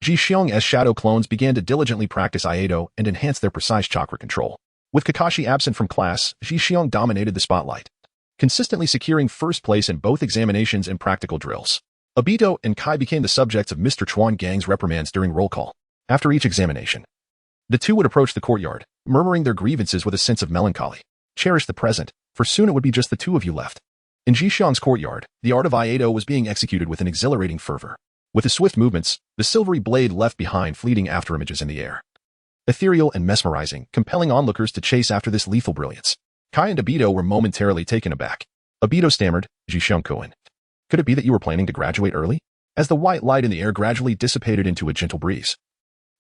Ji Xiong's shadow clones began to diligently practice Aido and enhance their precise chakra control. With Kakashi absent from class, Ji Xiong dominated the spotlight, consistently securing first place in both examinations and practical drills. Obito and Kai became the subjects of Mr. Chuan Gang's reprimands during roll call. After each examination, the two would approach the courtyard, murmuring their grievances with a sense of melancholy. Cherish the present, for soon it would be just the two of you left. In Ji Xiong's courtyard, the art of Aido was being executed with an exhilarating fervor. With his swift movements, the silvery blade left behind fleeting afterimages in the air. Ethereal and mesmerizing, compelling onlookers to chase after this lethal brilliance. Kai and Obito were momentarily taken aback. Obito stammered, Ji Xiong-kun. Could it be that you were planning to graduate early? As the white light in the air gradually dissipated into a gentle breeze,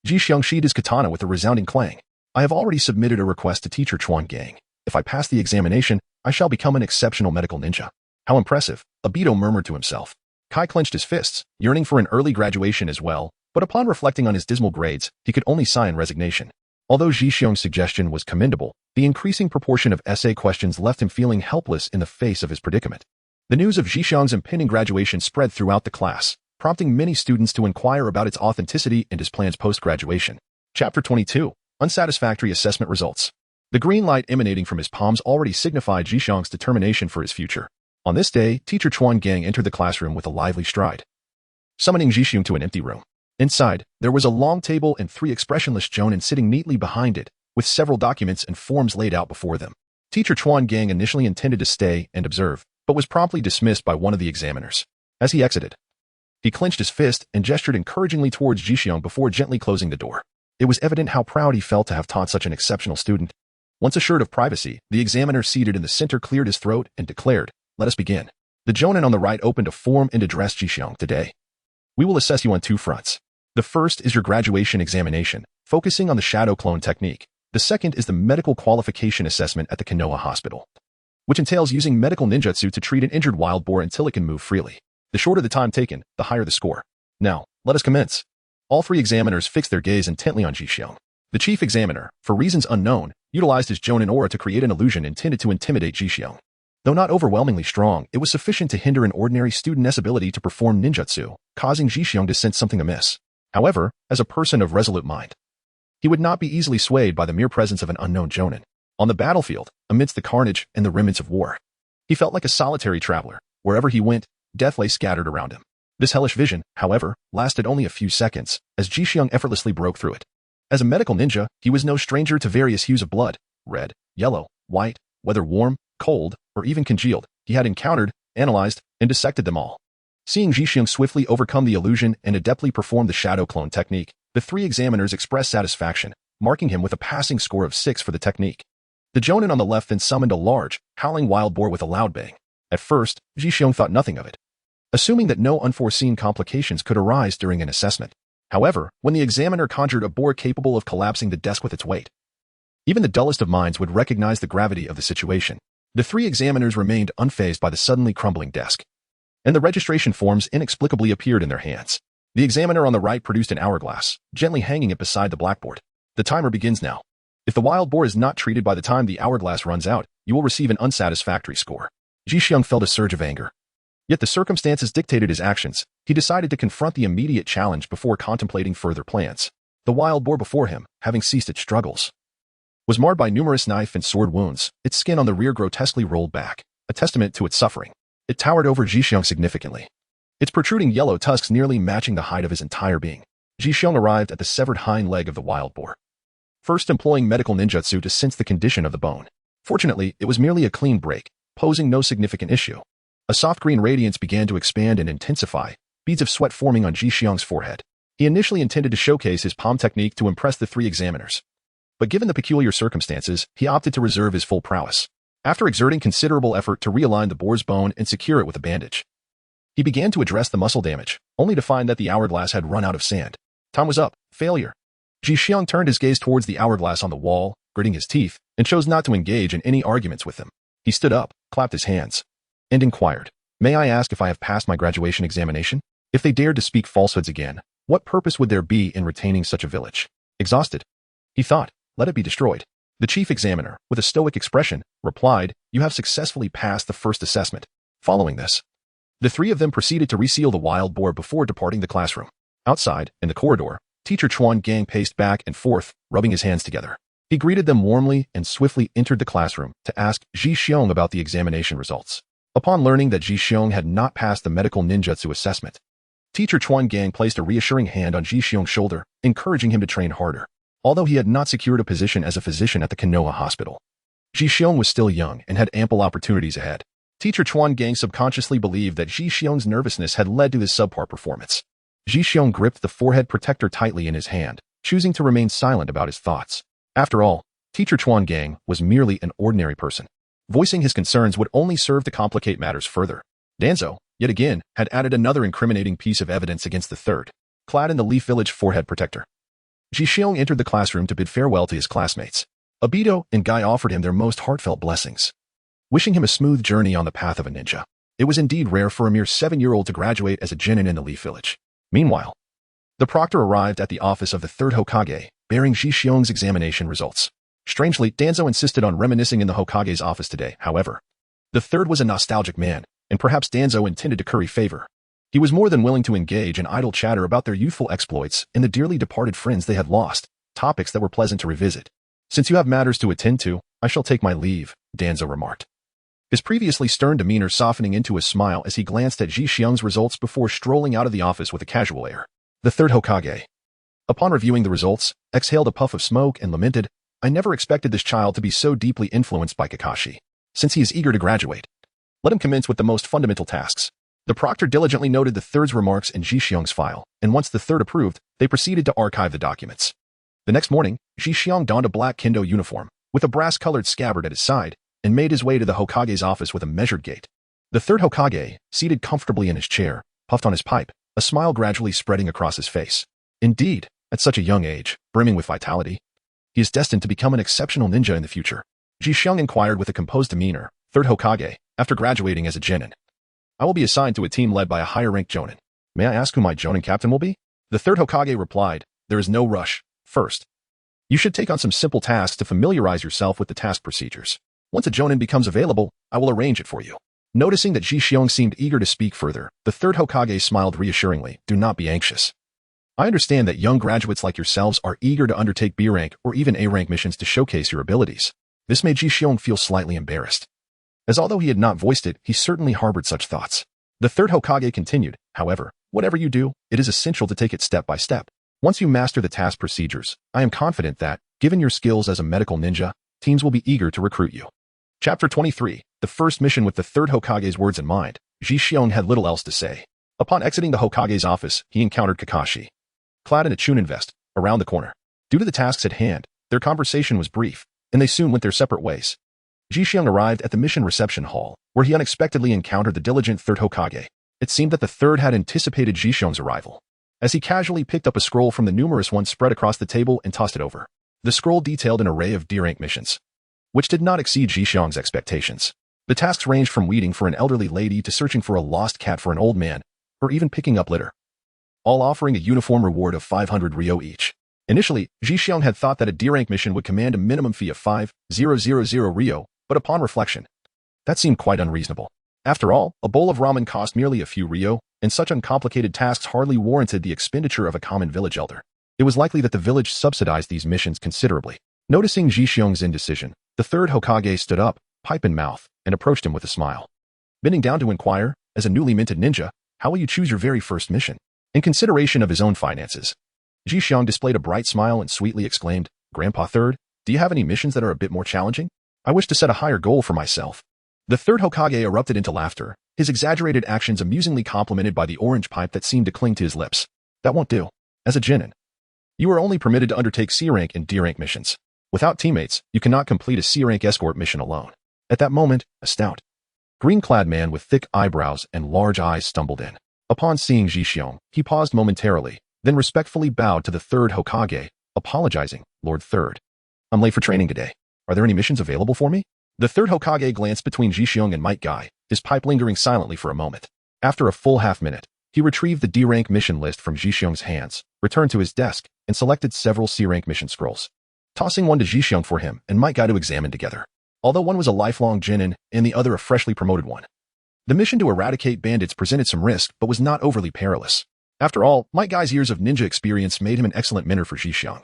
Ji Xiong sheathed his katana with a resounding clang. I have already submitted a request to teacher Chuan Gang. If I pass the examination, I shall become an exceptional medical ninja. How impressive, Obito murmured to himself. Kai clenched his fists, yearning for an early graduation as well, but upon reflecting on his dismal grades, he could only sigh in resignation. Although Ji Xiong's suggestion was commendable, the increasing proportion of essay questions left him feeling helpless in the face of his predicament. The news of Ji Xiong's impending graduation spread throughout the class, prompting many students to inquire about its authenticity and his plans post-graduation. Chapter 22. Unsatisfactory Assessment Results. The green light emanating from his palms already signified Ji Xiong's determination for his future. On this day, teacher Chuan Gang entered the classroom with a lively stride, summoning Ji Xiong to an empty room. Inside, there was a long table and 3 expressionless jonin sitting neatly behind it, with several documents and forms laid out before them. Teacher Chuan Gang initially intended to stay and observe, but was promptly dismissed by one of the examiners. As he exited, he clenched his fist and gestured encouragingly towards Jixiong before gently closing the door. It was evident how proud he felt to have taught such an exceptional student. Once assured of privacy, the examiner seated in the center cleared his throat and declared, "Let us begin." The Jonin on the right opened a form and addressed Jixiong. "Today, we will assess you on two fronts. The first is your graduation examination, focusing on the shadow clone technique. The second is the medical qualification assessment at the Konoha hospital, which entails using medical ninjutsu to treat an injured wild boar until it can move freely. The shorter the time taken, the higher the score. Now, let us commence." All three examiners fixed their gaze intently on Jixiong. The chief examiner, for reasons unknown, utilized his Jonin aura to create an illusion intended to intimidate Jixiong. Though not overwhelmingly strong, it was sufficient to hinder an ordinary student's ability to perform ninjutsu, causing Jixiong to sense something amiss. However, as a person of resolute mind, he would not be easily swayed by the mere presence of an unknown Jonin. On the battlefield, amidst the carnage and the remnants of war, he felt like a solitary traveler. Wherever he went, death lay scattered around him. This hellish vision, however, lasted only a few seconds, as Jixiong effortlessly broke through it. As a medical ninja, he was no stranger to various hues of blood: red, yellow, white, whether warm, cold, or even congealed. He had encountered, analyzed, and dissected them all. Seeing Jixiong swiftly overcome the illusion and adeptly perform the shadow clone technique, the three examiners expressed satisfaction, marking him with a passing score of 6 for the technique. The Jonin on the left then summoned a large, howling wild boar with a loud bang. At first, Jixiong thought nothing of it, assuming that no unforeseen complications could arise during an assessment. However, when the examiner conjured a boar capable of collapsing the desk with its weight, even the dullest of minds would recognize the gravity of the situation. The three examiners remained unfazed by the suddenly crumbling desk, and the registration forms inexplicably appeared in their hands. The examiner on the right produced an hourglass, gently hanging it beside the blackboard. "The timer begins now. If the wild boar is not treated by the time the hourglass runs out, you will receive an unsatisfactory score." Jixiong felt a surge of anger. Yet the circumstances dictated his actions. He decided to confront the immediate challenge before contemplating further plans. The wild boar before him, having ceased its struggles, was marred by numerous knife and sword wounds, its skin on the rear grotesquely rolled back, a testament to its suffering. It towered over Jixiong significantly, its protruding yellow tusks nearly matching the height of his entire being. Jixiong arrived at the severed hind leg of the wild boar, first employing medical ninjutsu to sense the condition of the bone. Fortunately, it was merely a clean break, posing no significant issue. A soft green radiance began to expand and intensify, beads of sweat forming on Jixiong's forehead. He initially intended to showcase his palm technique to impress the three examiners, but given the peculiar circumstances, he opted to reserve his full prowess. After exerting considerable effort to realign the boar's bone and secure it with a bandage, he began to address the muscle damage, only to find that the hourglass had run out of sand. Time was up. Failure. Jixiong turned his gaze towards the hourglass on the wall, gritting his teeth, and chose not to engage in any arguments with them. He stood up, clapped his hands, and inquired, "May I ask if I have passed my graduation examination?" If they dared to speak falsehoods again, what purpose would there be in retaining such a village? Exhausted, he thought, let it be destroyed. The chief examiner, with a stoic expression, replied, "You have successfully passed the first assessment." Following this, the three of them proceeded to reseal the wild boar before departing the classroom. Outside, in the corridor, Teacher Chuan Gang paced back and forth, rubbing his hands together. He greeted them warmly and swiftly entered the classroom to ask Jixiong about the examination results. Upon learning that Jixiong had not passed the medical ninjutsu assessment, Teacher Chuan Gang placed a reassuring hand on Jixiong's shoulder, encouraging him to train harder. Although he had not secured a position as a physician at the Konoha hospital, Jixiong was still young and had ample opportunities ahead. Teacher Chuan Gang subconsciously believed that Jixiong's nervousness had led to his subpar performance. Jixiong gripped the forehead protector tightly in his hand, choosing to remain silent about his thoughts. After all, Teacher Chuan Gang was merely an ordinary person. Voicing his concerns would only serve to complicate matters further. Danzo, yet again, had added another incriminating piece of evidence against the third, clad in the Leaf Village forehead protector. Jixiong entered the classroom to bid farewell to his classmates. Obito and Guy offered him their most heartfelt blessings, wishing him a smooth journey on the path of a ninja. It was indeed rare for a mere 7-year-old to graduate as a genin in the Leaf Village. Meanwhile, the proctor arrived at the office of the third Hokage, bearing Jixiong's examination results. Strangely, Danzo insisted on reminiscing in the Hokage's office today. However, the third was a nostalgic man, and perhaps Danzo intended to curry favor. He was more than willing to engage in idle chatter about their youthful exploits and the dearly departed friends they had lost, topics that were pleasant to revisit. "Since you have matters to attend to, I shall take my leave," Danzo remarked, his previously stern demeanor softening into a smile as he glanced at Jixiong's results before strolling out of the office with a casual air. The third Hokage, upon reviewing the results, exhaled a puff of smoke and lamented, I never expected this child to be so deeply influenced by Kakashi. Since he is eager to graduate, let him commence with the most fundamental tasks. The proctor diligently noted the third's remarks in Ji-xiong's file, and once the third approved, they proceeded to archive the documents. The next morning, Ji-xiong donned a black kendo uniform, with a brass-colored scabbard at his side, and made his way to the Hokage's office with a measured gait. The third Hokage, seated comfortably in his chair, puffed on his pipe, a smile gradually spreading across his face. Indeed, at such a young age, brimming with vitality, he is destined to become an exceptional ninja in the future. Ji-xiong inquired with a composed demeanor, third Hokage, after graduating as a genin. I will be assigned to a team led by a higher-ranked jonin. May I ask who my jonin captain will be? The third Hokage replied, there is no rush. First, you should take on some simple tasks to familiarize yourself with the task procedures. Once a jonin becomes available, I will arrange it for you. Noticing that Ji-xiong seemed eager to speak further, the third Hokage smiled reassuringly, do not be anxious. I understand that young graduates like yourselves are eager to undertake B-rank or even A-rank missions to showcase your abilities. This made Ji-xiong feel slightly embarrassed, as although he had not voiced it, he certainly harbored such thoughts. The third Hokage continued, however, whatever you do, it is essential to take it step by step. Once you master the task procedures, I am confident that, given your skills as a medical ninja, teams will be eager to recruit you. Chapter 23, the first mission. With the third Hokage's words in mind, Ji-xiong had little else to say. Upon exiting the Hokage's office, he encountered Kakashi, clad in a chunin vest, around the corner. Due to the tasks at hand, their conversation was brief, and they soon went their separate ways. Ji-xiong arrived at the mission reception hall, where he unexpectedly encountered the diligent third Hokage. It seemed that the third had anticipated Ji-xiong's arrival, as he casually picked up a scroll from the numerous ones spread across the table and tossed it over. The scroll detailed an array of D-rank missions, which did not exceed Ji-xiong's expectations. The tasks ranged from weeding for an elderly lady to searching for a lost cat for an old man, or even picking up litter, all offering a uniform reward of 500 ryo each. Initially, Ji-xiong had thought that a D-rank mission would command a minimum fee of 5,000 ryo, but upon reflection, that seemed quite unreasonable. After all, a bowl of ramen cost merely a few ryo, and such uncomplicated tasks hardly warranted the expenditure of a common village elder. It was likely that the village subsidized these missions considerably. Noticing Ji-xiong's indecision, the third Hokage stood up, pipe in mouth, and approached him with a smile. Bending down to inquire, as a newly minted ninja, how will you choose your very first mission? In consideration of his own finances, Ji-xiong displayed a bright smile and sweetly exclaimed, Grandpa Third, do you have any missions that are a bit more challenging? I wish to set a higher goal for myself. The third Hokage erupted into laughter, his exaggerated actions amusingly complemented by the orange pipe that seemed to cling to his lips. That won't do. As a genin, you are only permitted to undertake C-rank and D-rank missions. Without teammates, you cannot complete a C-rank escort mission alone. At that moment, a stout, green-clad man with thick eyebrows and large eyes stumbled in. Upon seeing Ji-xiong, he paused momentarily, then respectfully bowed to the third Hokage, apologizing, Lord Third. I'm late for training today. Are there any missions available for me? The third Hokage glanced between Ji-xiong and Might Guy, his pipe lingering silently for a moment. After a full half-minute, he retrieved the D-rank mission list from Ji-xiong's hands, returned to his desk, and selected several C-rank mission scrolls, tossing one to Ji-xiong for him and Might Guy to examine together. Although one was a lifelong genin and the other a freshly promoted one, the mission to eradicate bandits presented some risk but was not overly perilous. After all, Might Guy's years of ninja experience made him an excellent mentor for Ji-xiong.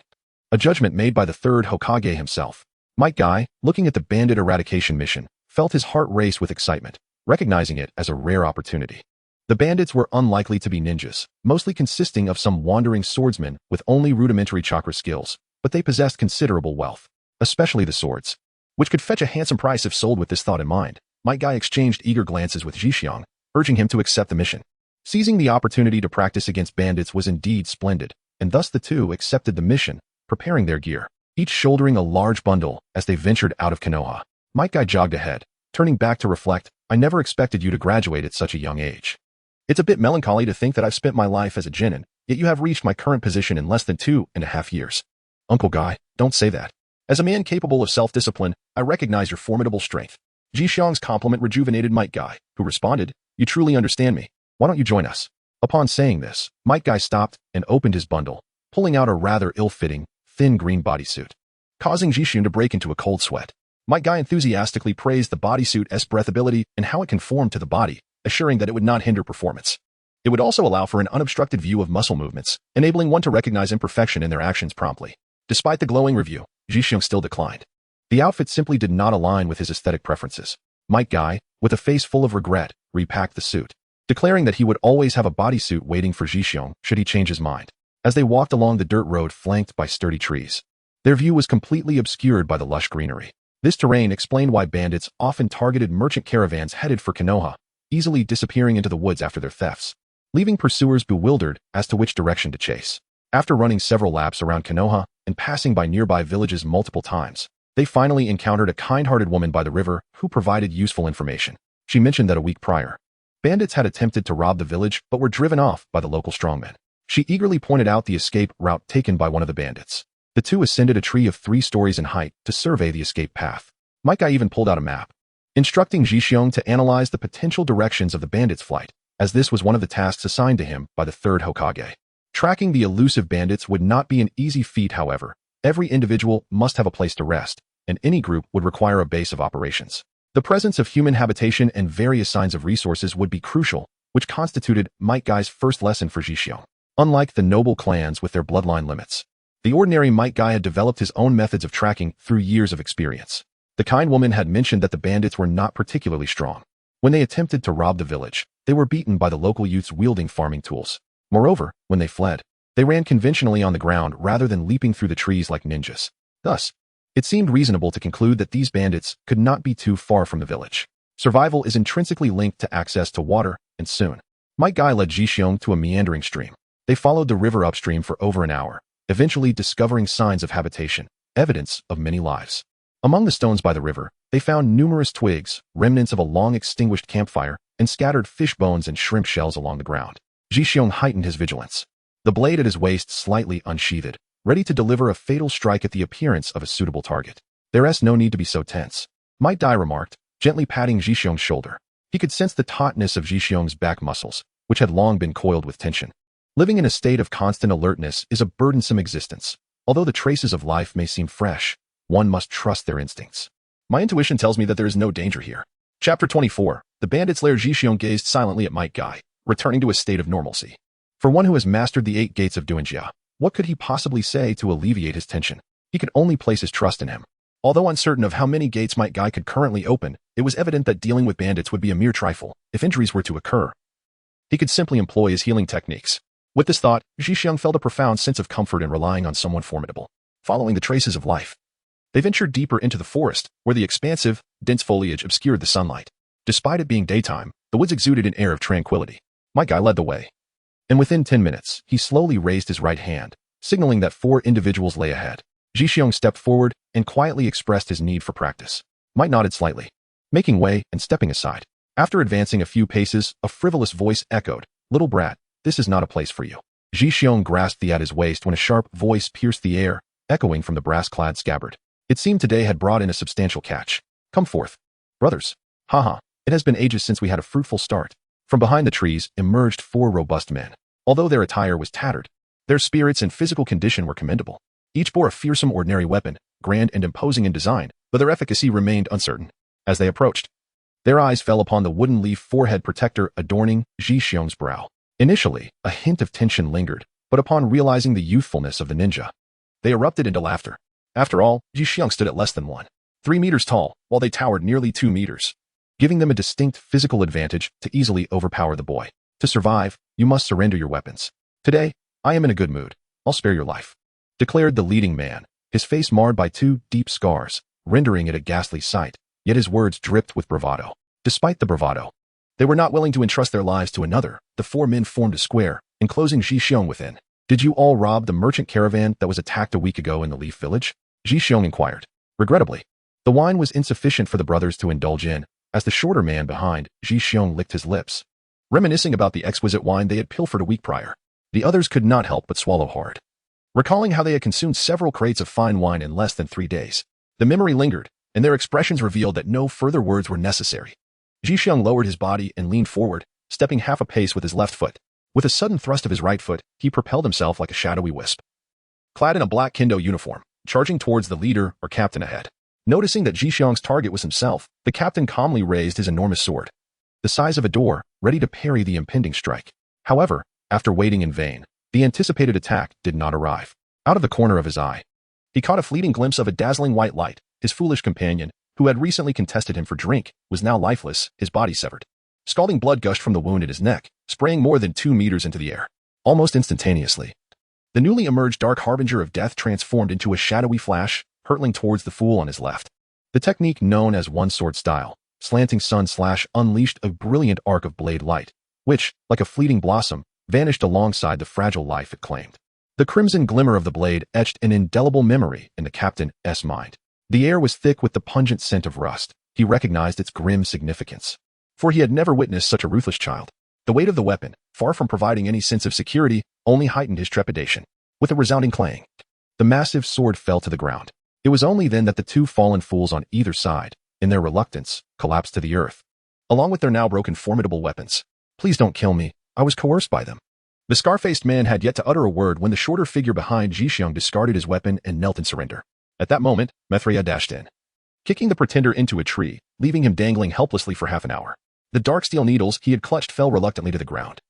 A judgment made by the third Hokage himself. Might Guy, looking at the bandit eradication mission, felt his heart race with excitement, recognizing it as a rare opportunity. The bandits were unlikely to be ninjas, mostly consisting of some wandering swordsmen with only rudimentary chakra skills, but they possessed considerable wealth, especially the swords, which could fetch a handsome price if sold. With this thought in mind, Might Guy exchanged eager glances with Ji-xiong, urging him to accept the mission. Seizing the opportunity to practice against bandits was indeed splendid, and thus the two accepted the mission, preparing their gear, each shouldering a large bundle as they ventured out of Konoha. Might Guy jogged ahead, turning back to reflect, I never expected you to graduate at such a young age. It's a bit melancholy to think that I've spent my life as a genin, yet you have reached my current position in less than 2.5 years. Uncle Guy, don't say that. As a man capable of self-discipline, I recognize your formidable strength. Ji-xiong's compliment rejuvenated Might Guy, who responded, you truly understand me. Why don't you join us? Upon saying this, Might Guy stopped and opened his bundle, pulling out a rather ill-fitting, thin green bodysuit, causing Ji-xiong to break into a cold sweat. Might Guy enthusiastically praised the bodysuit's breathability and how it conformed to the body, assuring that it would not hinder performance. It would also allow for an unobstructed view of muscle movements, enabling one to recognize imperfection in their actions promptly. Despite the glowing review, Ji-xiong still declined. The outfit simply did not align with his aesthetic preferences. Might Guy, with a face full of regret, repacked the suit, declaring that he would always have a bodysuit waiting for Ji-xiong should he change his mind. As they walked along the dirt road flanked by sturdy trees, Their view was completely obscured by the lush greenery. This terrain explained why bandits often targeted merchant caravans headed for Konoha, easily disappearing into the woods after their thefts, leaving pursuers bewildered as to which direction to chase. After running several laps around Konoha and passing by nearby villages multiple times, they finally encountered a kind-hearted woman by the river who provided useful information. She mentioned that a week prior, bandits had attempted to rob the village but were driven off by the local strongmen. She eagerly pointed out the escape route taken by one of the bandits. The two ascended a tree of 3 stories in height to survey the escape path. Might Guy even pulled out a map, instructing Jixiong to analyze the potential directions of the bandits' flight, as this was one of the tasks assigned to him by the 3rd Hokage. Tracking the elusive bandits would not be an easy feat, however. Every individual must have a place to rest, and any group would require a base of operations. The presence of human habitation and various signs of resources would be crucial, which constituted Might Guy's first lesson for Jixiong. Unlike the noble clans with their bloodline limits, the ordinary Might Guy had developed his own methods of tracking through years of experience. The kind woman had mentioned that the bandits were not particularly strong. When they attempted to rob the village, they were beaten by the local youths wielding farming tools. Moreover, when they fled, they ran conventionally on the ground rather than leaping through the trees like ninjas. Thus, it seemed reasonable to conclude that these bandits could not be too far from the village. Survival is intrinsically linked to access to water, and soon, Might Guy led Jixiong to a meandering stream. They followed the river upstream for over an hour, eventually discovering signs of habitation, evidence of many lives. Among the stones by the river, they found numerous twigs, remnants of a long-extinguished campfire, and scattered fish bones and shrimp shells along the ground. Jixiong heightened his vigilance, the blade at his waist slightly unsheathed, ready to deliver a fatal strike at the appearance of a suitable target. There's no need to be so tense, Might Guy remarked, gently patting Jixiong's shoulder. He could sense the tautness of Jixiong's back muscles, which had long been coiled with tension. Living in a state of constant alertness is a burdensome existence. Although the traces of life may seem fresh, one must trust their instincts. My intuition tells me that there is no danger here. Chapter 24. The bandit's lair. Jixiong gazed silently at Might Guy, returning to a state of normalcy. For one who has mastered the 8 gates of Duanjia, what could he possibly say to alleviate his tension? He could only place his trust in him. Although uncertain of how many gates Might Guy could currently open, it was evident that dealing with bandits would be a mere trifle. If injuries were to occur, he could simply employ his healing techniques. With this thought, Jixiong felt a profound sense of comfort in relying on someone formidable. Following the traces of life, they ventured deeper into the forest, where the expansive, dense foliage obscured the sunlight. Despite it being daytime, the woods exuded an air of tranquility. Might Guy led the way, and within 10 minutes, he slowly raised his right hand, signaling that 4 individuals lay ahead. Jixiong stepped forward and quietly expressed his need for practice. Might nodded slightly, making way and stepping aside. After advancing a few paces, a frivolous voice echoed, "Little brat, this is not a place for you." Jixiong grasped the at his waist when a sharp voice pierced the air, echoing from the brass-clad scabbard. It seemed today had brought in a substantial catch. "Come forth, brothers. Haha, it has been ages since we had a fruitful start." From behind the trees emerged 4 robust men. Although their attire was tattered, their spirits and physical condition were commendable. Each bore a fearsome ordinary weapon, grand and imposing in design, but their efficacy remained uncertain. As they approached, their eyes fell upon the wooden leaf forehead protector adorning Jixiong's brow. Initially, a hint of tension lingered, but upon realizing the youthfulness of the ninja, they erupted into laughter. After all, Jixiong stood at less than 1.3 meters tall, while they towered nearly 2 meters, giving them a distinct physical advantage to easily overpower the boy. To survive, you must surrender your weapons. Today, I am in a good mood. I'll spare your life, declared the leading man, his face marred by 2 deep scars, rendering it a ghastly sight, yet his words dripped with bravado. Despite the bravado, they were not willing to entrust their lives to another. The 4 men formed a square, enclosing Jixiong within. "Did you all rob the merchant caravan that was attacked a week ago in the Leaf Village?" Jixiong inquired. Regrettably, the wine was insufficient for the brothers to indulge in. As the shorter man behind, Jixiong licked his lips, reminiscing about the exquisite wine they had pilfered a week prior. The others could not help but swallow hard, recalling how they had consumed several crates of fine wine in less than 3 days. The memory lingered, and their expressions revealed that no further words were necessary. Jixiong lowered his body and leaned forward, stepping half a pace with his left foot. With a sudden thrust of his right foot, he propelled himself like a shadowy wisp, clad in a black kendo uniform, charging towards the leader or captain ahead. Noticing that Jixiong's target was himself, the captain calmly raised his enormous sword, the size of a door, ready to parry the impending strike. However, after waiting in vain, the anticipated attack did not arrive. Out of the corner of his eye, he caught a fleeting glimpse of a dazzling white light. His foolish companion, who had recently contested him for drink, was now lifeless, his body severed. Scalding blood gushed from the wound in his neck, spraying more than 2 meters into the air. Almost instantaneously, The newly emerged dark harbinger of death transformed into a shadowy flash, hurtling towards the fool on his left. The technique known as one-sword style, slanting sun slash, unleashed a brilliant arc of blade light, which, like a fleeting blossom, vanished alongside the fragile life it claimed. The crimson glimmer of the blade etched an indelible memory in the captain's mind. The air was thick with the pungent scent of rust. He recognized its grim significance. For he had never witnessed such a ruthless child. The weight of the weapon, far from providing any sense of security, only heightened his trepidation. With a resounding clang, the massive sword fell to the ground. It was only then that the two fallen fools on either side, in their reluctance, collapsed to the earth, along with their now broken formidable weapons. Please don't kill me. I was coerced by them. The scar-faced man had yet to utter a word when the shorter figure behind Jixiong discarded his weapon and knelt in surrender. At that moment, Mithria dashed in, kicking the pretender into a tree, leaving him dangling helplessly for half an hour. The dark steel needles he had clutched fell reluctantly to the ground,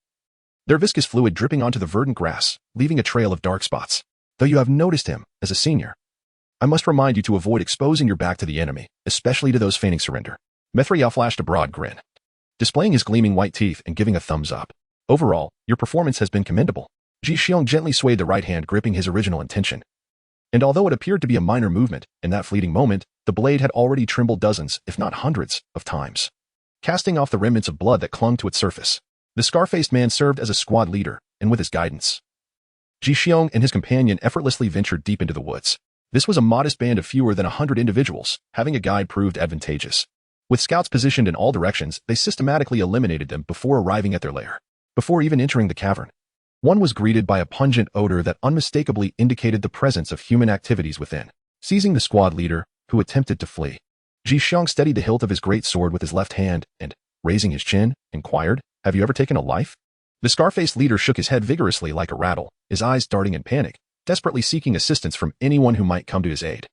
their viscous fluid dripping onto the verdant grass, leaving a trail of dark spots. Though you have noticed him, as a senior, I must remind you to avoid exposing your back to the enemy, especially to those feigning surrender. Mithria flashed a broad grin, displaying his gleaming white teeth and giving a thumbs up. Overall, your performance has been commendable. Jixiong gently swayed the right hand, gripping his original intention. And although it appeared to be a minor movement, in that fleeting moment, the blade had already trembled dozens, if not hundreds, of times, casting off the remnants of blood that clung to its surface. The scar-faced man served as a squad leader, and with his guidance, Jixiong and his companion effortlessly ventured deep into the woods. This was a modest band of fewer than 100 individuals. Having a guide proved advantageous. With scouts positioned in all directions, they systematically eliminated them before arriving at their lair. Before even entering the cavern, one was greeted by a pungent odor that unmistakably indicated the presence of human activities within. Seizing the squad leader, who attempted to flee, Jixiong steadied the hilt of his great sword with his left hand and, raising his chin, inquired, "Have you ever taken a life?" The scar-faced leader shook his head vigorously like a rattle, his eyes darting in panic, desperately seeking assistance from anyone who might come to his aid.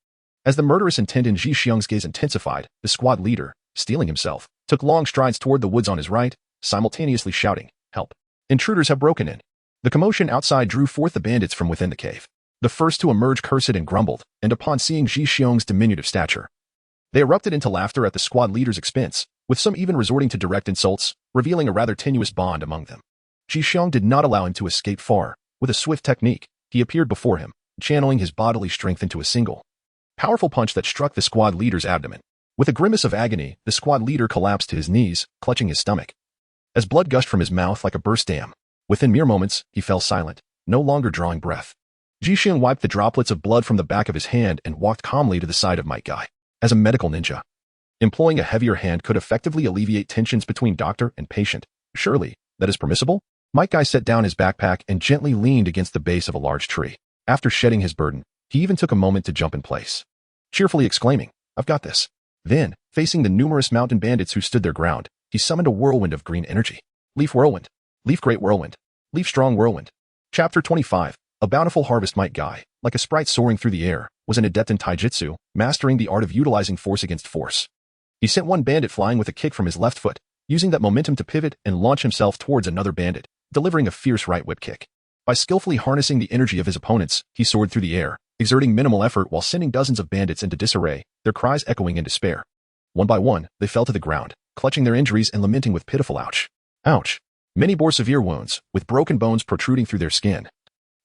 As the murderous intent in Jixiong's gaze intensified, the squad leader, steeling himself, took long strides toward the woods on his right, simultaneously shouting, "Help! Intruders have broken in." The commotion outside drew forth the bandits from within the cave. The first to emerge cursed and grumbled, and upon seeing Jixiong's diminutive stature, they erupted into laughter at the squad leader's expense, with some even resorting to direct insults, revealing a rather tenuous bond among them. Jixiong did not allow him to escape far. With a swift technique, he appeared before him, channeling his bodily strength into a single, powerful punch that struck the squad leader's abdomen. With a grimace of agony, the squad leader collapsed to his knees, clutching his stomach, as blood gushed from his mouth like a burst dam. Within mere moments, he fell silent, no longer drawing breath. Jixiong wiped the droplets of blood from the back of his hand and walked calmly to the side of Might Guy. As a medical ninja, employing a heavier hand could effectively alleviate tensions between doctor and patient. Surely, that is permissible? Might Guy set down his backpack and gently leaned against the base of a large tree. After shedding his burden, he even took a moment to jump in place, cheerfully exclaiming, "I've got this." Then, facing the numerous mountain bandits who stood their ground, he summoned a whirlwind of green energy. Leaf whirlwind. Leaf great whirlwind. Leaf strong whirlwind. Chapter 25. A bountiful harvest. Might Guy, like a sprite soaring through the air, was an adept in taijutsu, mastering the art of utilizing force against force. He sent one bandit flying with a kick from his left foot, using that momentum to pivot and launch himself towards another bandit, delivering a fierce right whip kick. By skillfully harnessing the energy of his opponents, he soared through the air, exerting minimal effort while sending dozens of bandits into disarray, their cries echoing in despair. One by one, they fell to the ground, clutching their injuries and lamenting with pitiful ouch. Ouch. Many bore severe wounds, with broken bones protruding through their skin,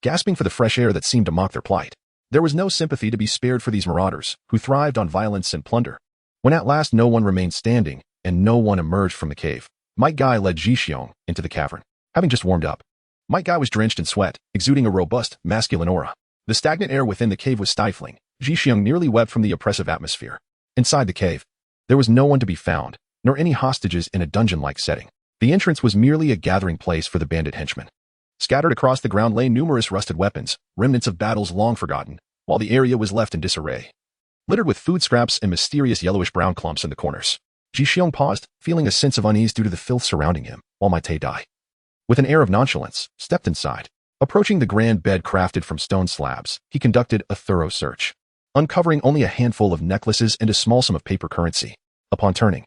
gasping for the fresh air that seemed to mock their plight. There was no sympathy to be spared for these marauders, who thrived on violence and plunder. When at last no one remained standing, and no one emerged from the cave, Might Guy led Jixiong into the cavern. Having just warmed up, Might Guy was drenched in sweat, exuding a robust, masculine aura. The stagnant air within the cave was stifling. Jixiong nearly wept from the oppressive atmosphere. Inside the cave, there was no one to be found, nor any hostages in a dungeon-like setting. The entrance was merely a gathering place for the bandit henchmen. Scattered across the ground lay numerous rusted weapons, remnants of battles long forgotten, while the area was left in disarray, littered with food scraps and mysterious yellowish-brown clumps in the corners. Jixiong paused, feeling a sense of unease due to the filth surrounding him, while Might Guy, with an air of nonchalance, stepped inside. Approaching the grand bed crafted from stone slabs, he conducted a thorough search, uncovering only a handful of necklaces and a small sum of paper currency. Upon turning,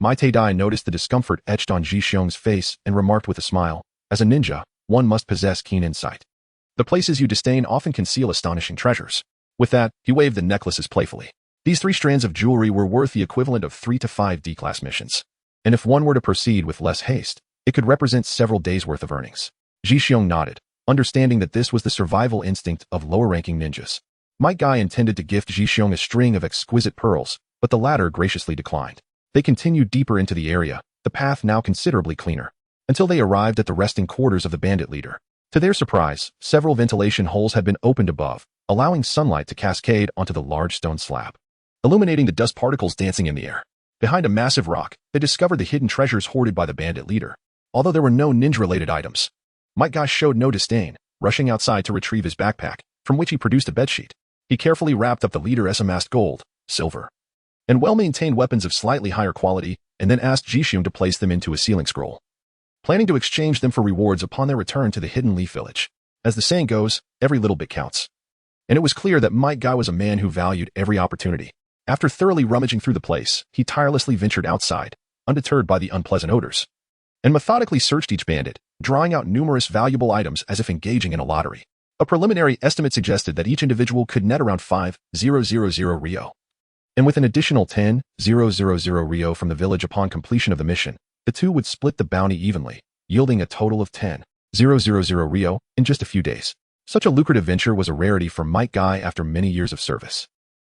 Might Guy noticed the discomfort etched on Jixiong's face and remarked with a smile, "As a ninja, one must possess keen insight. The places you disdain often conceal astonishing treasures." With that, he waved the necklaces playfully. These 3 strands of jewelry were worth the equivalent of 3 to 5 D-class missions. And if one were to proceed with less haste, it could represent several days' worth of earnings. Jixiong nodded, Understanding that this was the survival instinct of lower-ranking ninjas, Might Guy intended to gift Ji-xiong a string of exquisite pearls, but the latter graciously declined. They continued deeper into the area, the path now considerably cleaner, until they arrived at the resting quarters of the bandit leader. To their surprise, several ventilation holes had been opened above, allowing sunlight to cascade onto the large stone slab, illuminating the dust particles dancing in the air. Behind a massive rock, they discovered the hidden treasures hoarded by the bandit leader. Although there were no ninja-related items, Might Guy showed no disdain, rushing outside to retrieve his backpack, from which he produced a bedsheet. He carefully wrapped up the leader's amassed gold, silver, and well-maintained weapons of slightly higher quality, and then asked Ji-xiong to place them into a sealing scroll, planning to exchange them for rewards upon their return to the Hidden Leaf Village. As the saying goes, every little bit counts. And it was clear that Might Guy was a man who valued every opportunity. After thoroughly rummaging through the place, he tirelessly ventured outside, undeterred by the unpleasant odors, and methodically searched each bandit, drawing out numerous valuable items as if engaging in a lottery. A preliminary estimate suggested that each individual could net around 5,000 Rio. And with an additional 10,000 Rio from the village upon completion of the mission, the two would split the bounty evenly, yielding a total of 10,000 Rio in just a few days. Such a lucrative venture was a rarity for Might Guy after many years of service.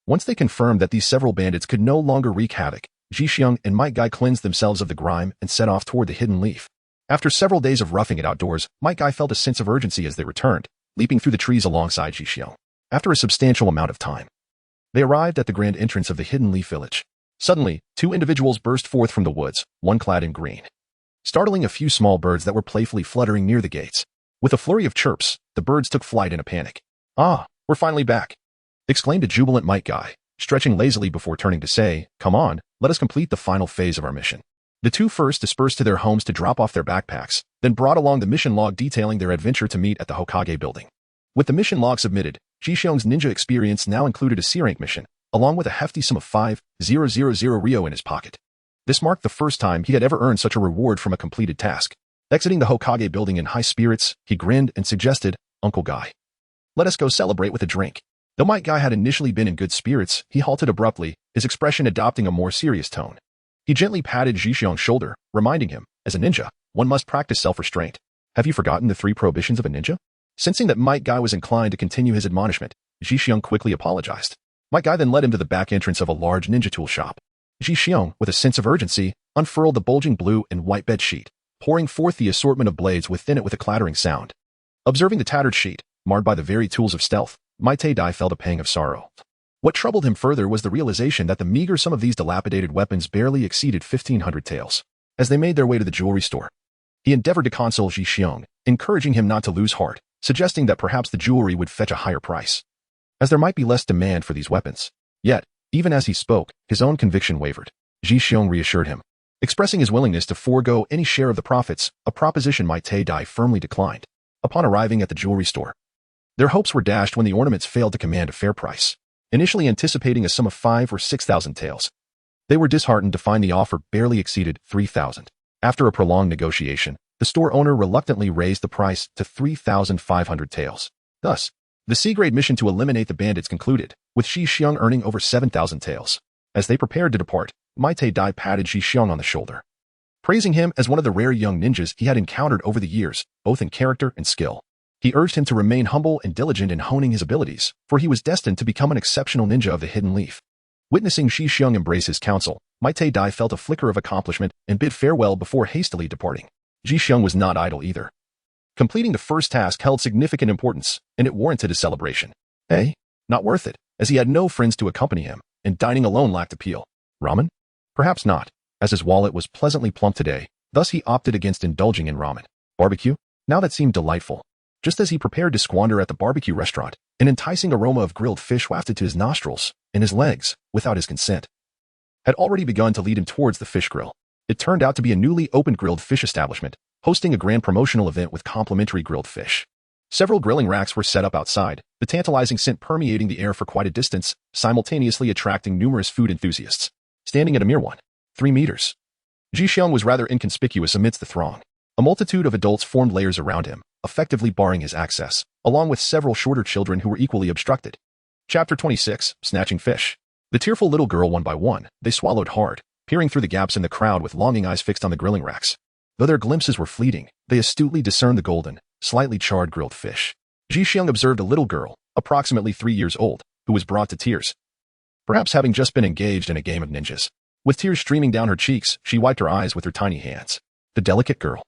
Once they confirmed that these several bandits could no longer wreak havoc, Ji-xiong and Might Guy cleansed themselves of the grime and set off toward the Hidden Leaf. After several days of roughing it outdoors, Might Guy felt a sense of urgency as they returned, leaping through the trees alongside Ji-xiong. After a substantial amount of time, they arrived at the grand entrance of the Hidden Leaf Village. Suddenly, two individuals burst forth from the woods, one clad in green, startling a few small birds that were playfully fluttering near the gates. With a flurry of chirps, the birds took flight in a panic. "Ah, we're finally back," exclaimed a jubilant Might Guy, stretching lazily before turning to say, "Come on, let us complete the final phase of our mission." The two first dispersed to their homes to drop off their backpacks, then brought along the mission log detailing their adventure to meet at the Hokage building. With the mission log submitted, Ji-xiong's ninja experience now included a C-rank mission, along with a hefty sum of 5,000 Rio in his pocket. This marked the first time he had ever earned such a reward from a completed task. Exiting the Hokage building in high spirits, he grinned and suggested, "Uncle Guy, let us go celebrate with a drink." Though Might Guy had initially been in good spirits, he halted abruptly, his expression adopting a more serious tone. He gently patted Ji-xiong's shoulder, reminding him, as a ninja, one must practice self-restraint. "Have you forgotten the 3 prohibitions of a ninja?" Sensing that Might Guy was inclined to continue his admonishment, Ji-xiong quickly apologized. Might Guy then led him to the back entrance of a large ninja tool shop. Ji-xiong, with a sense of urgency, unfurled the bulging blue and white bed sheet, pouring forth the assortment of blades within it with a clattering sound. Observing the tattered sheet, marred by the very tools of stealth, Might Guy felt a pang of sorrow. What troubled him further was the realization that the meager sum of these dilapidated weapons barely exceeded 1,500 taels. As they made their way to the jewelry store, he endeavored to console Ji-xiong, encouraging him not to lose heart, suggesting that perhaps the jewelry would fetch a higher price, as there might be less demand for these weapons. Yet, even as he spoke, his own conviction wavered. Ji-xiong reassured him, expressing his willingness to forego any share of the profits, a proposition Might Guy firmly declined. Upon arriving at the jewelry store, their hopes were dashed when the ornaments failed to command a fair price. Initially anticipating a sum of 5,000 or 6,000 taels, they were disheartened to find the offer barely exceeded 3,000. After a prolonged negotiation, the store owner reluctantly raised the price to 3,500 taels. Thus, the C-grade mission to eliminate the bandits concluded, with Ji-xiong earning over 7,000 taels. As they prepared to depart, Might Guy patted Ji-xiong on the shoulder, praising him as one of the rare young ninjas he had encountered over the years, both in character and skill. He urged him to remain humble and diligent in honing his abilities, for he was destined to become an exceptional ninja of the Hidden Leaf. Witnessing Ji-xiong embrace his counsel, Might Guy felt a flicker of accomplishment and bid farewell before hastily departing. Ji-xiong was not idle either. Completing the first task held significant importance, and it warranted a celebration. Not worth it, as he had no friends to accompany him, and dining alone lacked appeal. Ramen? Perhaps not, as his wallet was pleasantly plump today, thus he opted against indulging in ramen. Barbecue? Now that seemed delightful. Just as he prepared to squander at the barbecue restaurant, an enticing aroma of grilled fish wafted to his nostrils, and his legs, without his consent, had already begun to lead him towards the fish grill. It turned out to be a newly opened grilled fish establishment, hosting a grand promotional event with complimentary grilled fish. Several grilling racks were set up outside, the tantalizing scent permeating the air for quite a distance, simultaneously attracting numerous food enthusiasts. Standing at a mere 3 meters, Ji-xiong was rather inconspicuous amidst the throng. A multitude of adults formed layers around him, effectively barring his access, along with several shorter children who were equally obstructed. Chapter 26, Snatching Fish. The tearful little girl one by one, they swallowed hard, peering through the gaps in the crowd with longing eyes fixed on the grilling racks. Though their glimpses were fleeting, they astutely discerned the golden, slightly charred grilled fish. Ji observed a little girl, approximately 3 years old, who was brought to tears. Perhaps having just been engaged in a game of ninjas. With tears streaming down her cheeks, she wiped her eyes with her tiny hands. The delicate girl,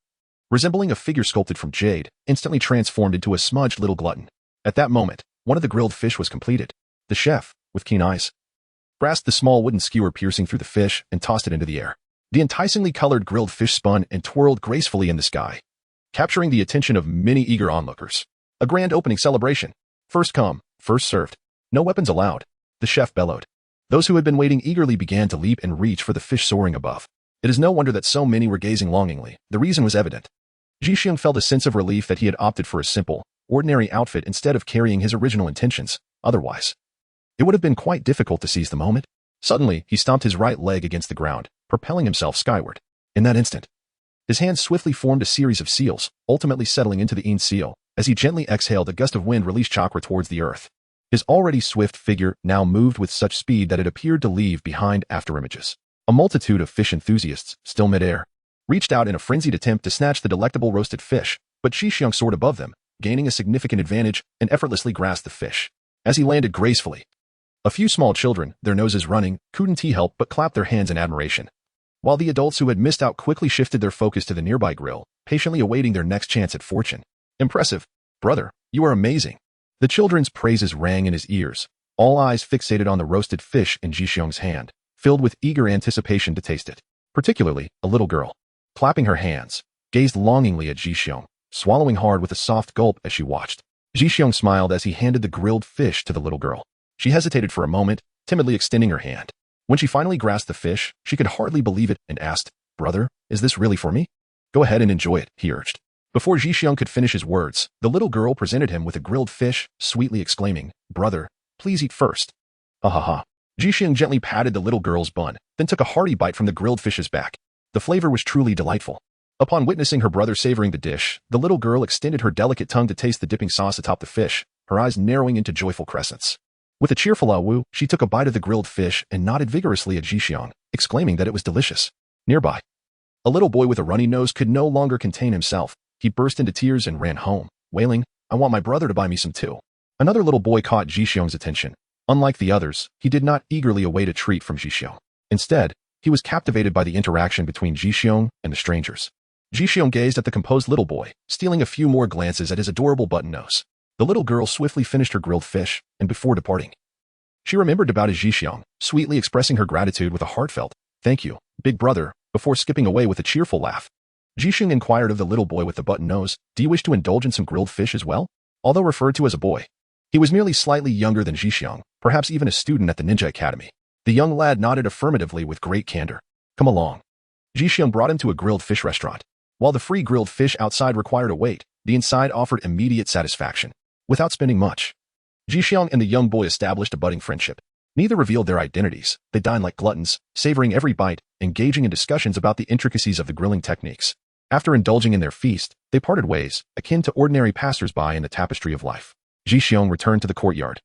resembling a figure sculpted from jade, instantly transformed into a smudged little glutton. At that moment, one of the grilled fish was completed. The chef, with keen eyes, grasped the small wooden skewer piercing through the fish and tossed it into the air. The enticingly colored grilled fish spun and twirled gracefully in the sky, capturing the attention of many eager onlookers. A grand opening celebration. First come, first served. No weapons allowed, the chef bellowed. Those who had been waiting eagerly began to leap and reach for the fish soaring above. It is no wonder that so many were gazing longingly. The reason was evident. Ji felt a sense of relief that he had opted for a simple, ordinary outfit instead of carrying his original intentions. Otherwise, it would have been quite difficult to seize the moment. Suddenly, he stomped his right leg against the ground, propelling himself skyward. In that instant, his hands swiftly formed a series of seals, ultimately settling into the Een seal. As he gently exhaled, a gust of wind released chakra towards the earth. His already swift figure now moved with such speed that it appeared to leave behind afterimages. A multitude of fish enthusiasts, still midair, reached out in a frenzied attempt to snatch the delectable roasted fish, but Ji soared above them, gaining a significant advantage, and effortlessly grasped the fish. As he landed gracefully, a few small children, their noses running, couldn't help but clap their hands in admiration, while the adults who had missed out quickly shifted their focus to the nearby grill, patiently awaiting their next chance at fortune. Impressive. Brother, you are amazing. The children's praises rang in his ears, all eyes fixated on the roasted fish in Ji hand, filled with eager anticipation to taste it. Particularly, a little girl, clapping her hands, gazed longingly at Ji swallowing hard with a soft gulp as she watched. Ji smiled as he handed the grilled fish to the little girl. She hesitated for a moment, timidly extending her hand. When she finally grasped the fish, she could hardly believe it and asked, "Brother, is this really for me?" "Go ahead and enjoy it," he urged. Before Ji could finish his words, the little girl presented him with a grilled fish, sweetly exclaiming, "Brother, please eat first." Ha ha ha. Ji gently patted the little girl's bun, then took a hearty bite from the grilled fish's back. The flavor was truly delightful. Upon witnessing her brother savoring the dish, the little girl extended her delicate tongue to taste the dipping sauce atop the fish, her eyes narrowing into joyful crescents. With a cheerful awoo, she took a bite of the grilled fish and nodded vigorously at Ji exclaiming that it was delicious. Nearby, a little boy with a runny nose could no longer contain himself. He burst into tears and ran home, wailing, "I want my brother to buy me some too." Another little boy caught Ji attention. Unlike the others, he did not eagerly await a treat from Ji. Instead, he was captivated by the interaction between Ji and the strangers. Ji gazed at the composed little boy, stealing a few more glances at his adorable button nose. The little girl swiftly finished her grilled fish, and before departing, she remembered about his Ji sweetly expressing her gratitude with a heartfelt, "Thank you, big brother," before skipping away with a cheerful laugh. Ji inquired of the little boy with the button nose, "Do you wish to indulge in some grilled fish as well?" Although referred to as a boy, he was merely slightly younger than Ji perhaps even a student at the Ninja Academy. The young lad nodded affirmatively with great candor. "Come along." Ji brought him to a grilled fish restaurant. While the free grilled fish outside required a wait, the inside offered immediate satisfaction. Without spending much, Ji and the young boy established a budding friendship. Neither revealed their identities. They dined like gluttons, savoring every bite, engaging in discussions about the intricacies of the grilling techniques. After indulging in their feast, they parted ways, akin to ordinary passers-by in the tapestry of life. Ji returned to the courtyard,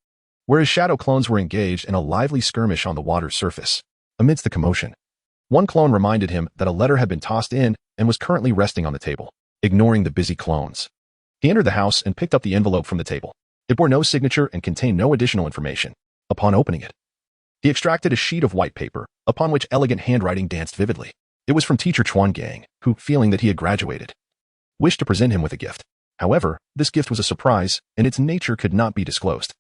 where his shadow clones were engaged in a lively skirmish on the water's surface. Amidst the commotion, one clone reminded him that a letter had been tossed in and was currently resting on the table. Ignoring the busy clones, he entered the house and picked up the envelope from the table. It bore no signature and contained no additional information. Upon opening it, he extracted a sheet of white paper, upon which elegant handwriting danced vividly. It was from teacher Chuan Gang, who, feeling that he had graduated, wished to present him with a gift. However, this gift was a surprise, and its nature could not be disclosed.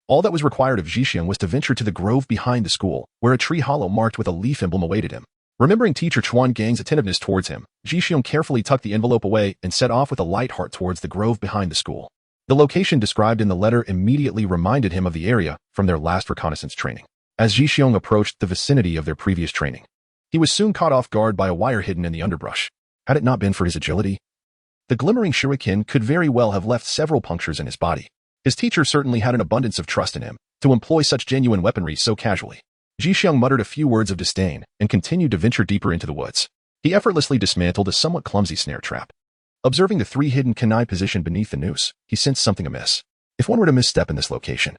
All that was required of Ji was to venture to the grove behind the school, where a tree hollow marked with a leaf emblem awaited him. Remembering teacher Chuan Gang's attentiveness towards him, Ji carefully tucked the envelope away and set off with a light heart towards the grove behind the school. The location described in the letter immediately reminded him of the area from their last reconnaissance training. As Ji approached the vicinity of their previous training, he was soon caught off guard by a wire hidden in the underbrush. Had it not been for his agility, the glimmering shuriken could very well have left several punctures in his body. His teacher certainly had an abundance of trust in him to employ such genuine weaponry so casually. Ji muttered a few words of disdain and continued to venture deeper into the woods. He effortlessly dismantled a somewhat clumsy snare trap. Observing the 3 hidden kunai positioned beneath the noose, he sensed something amiss. If one were to misstep in this location,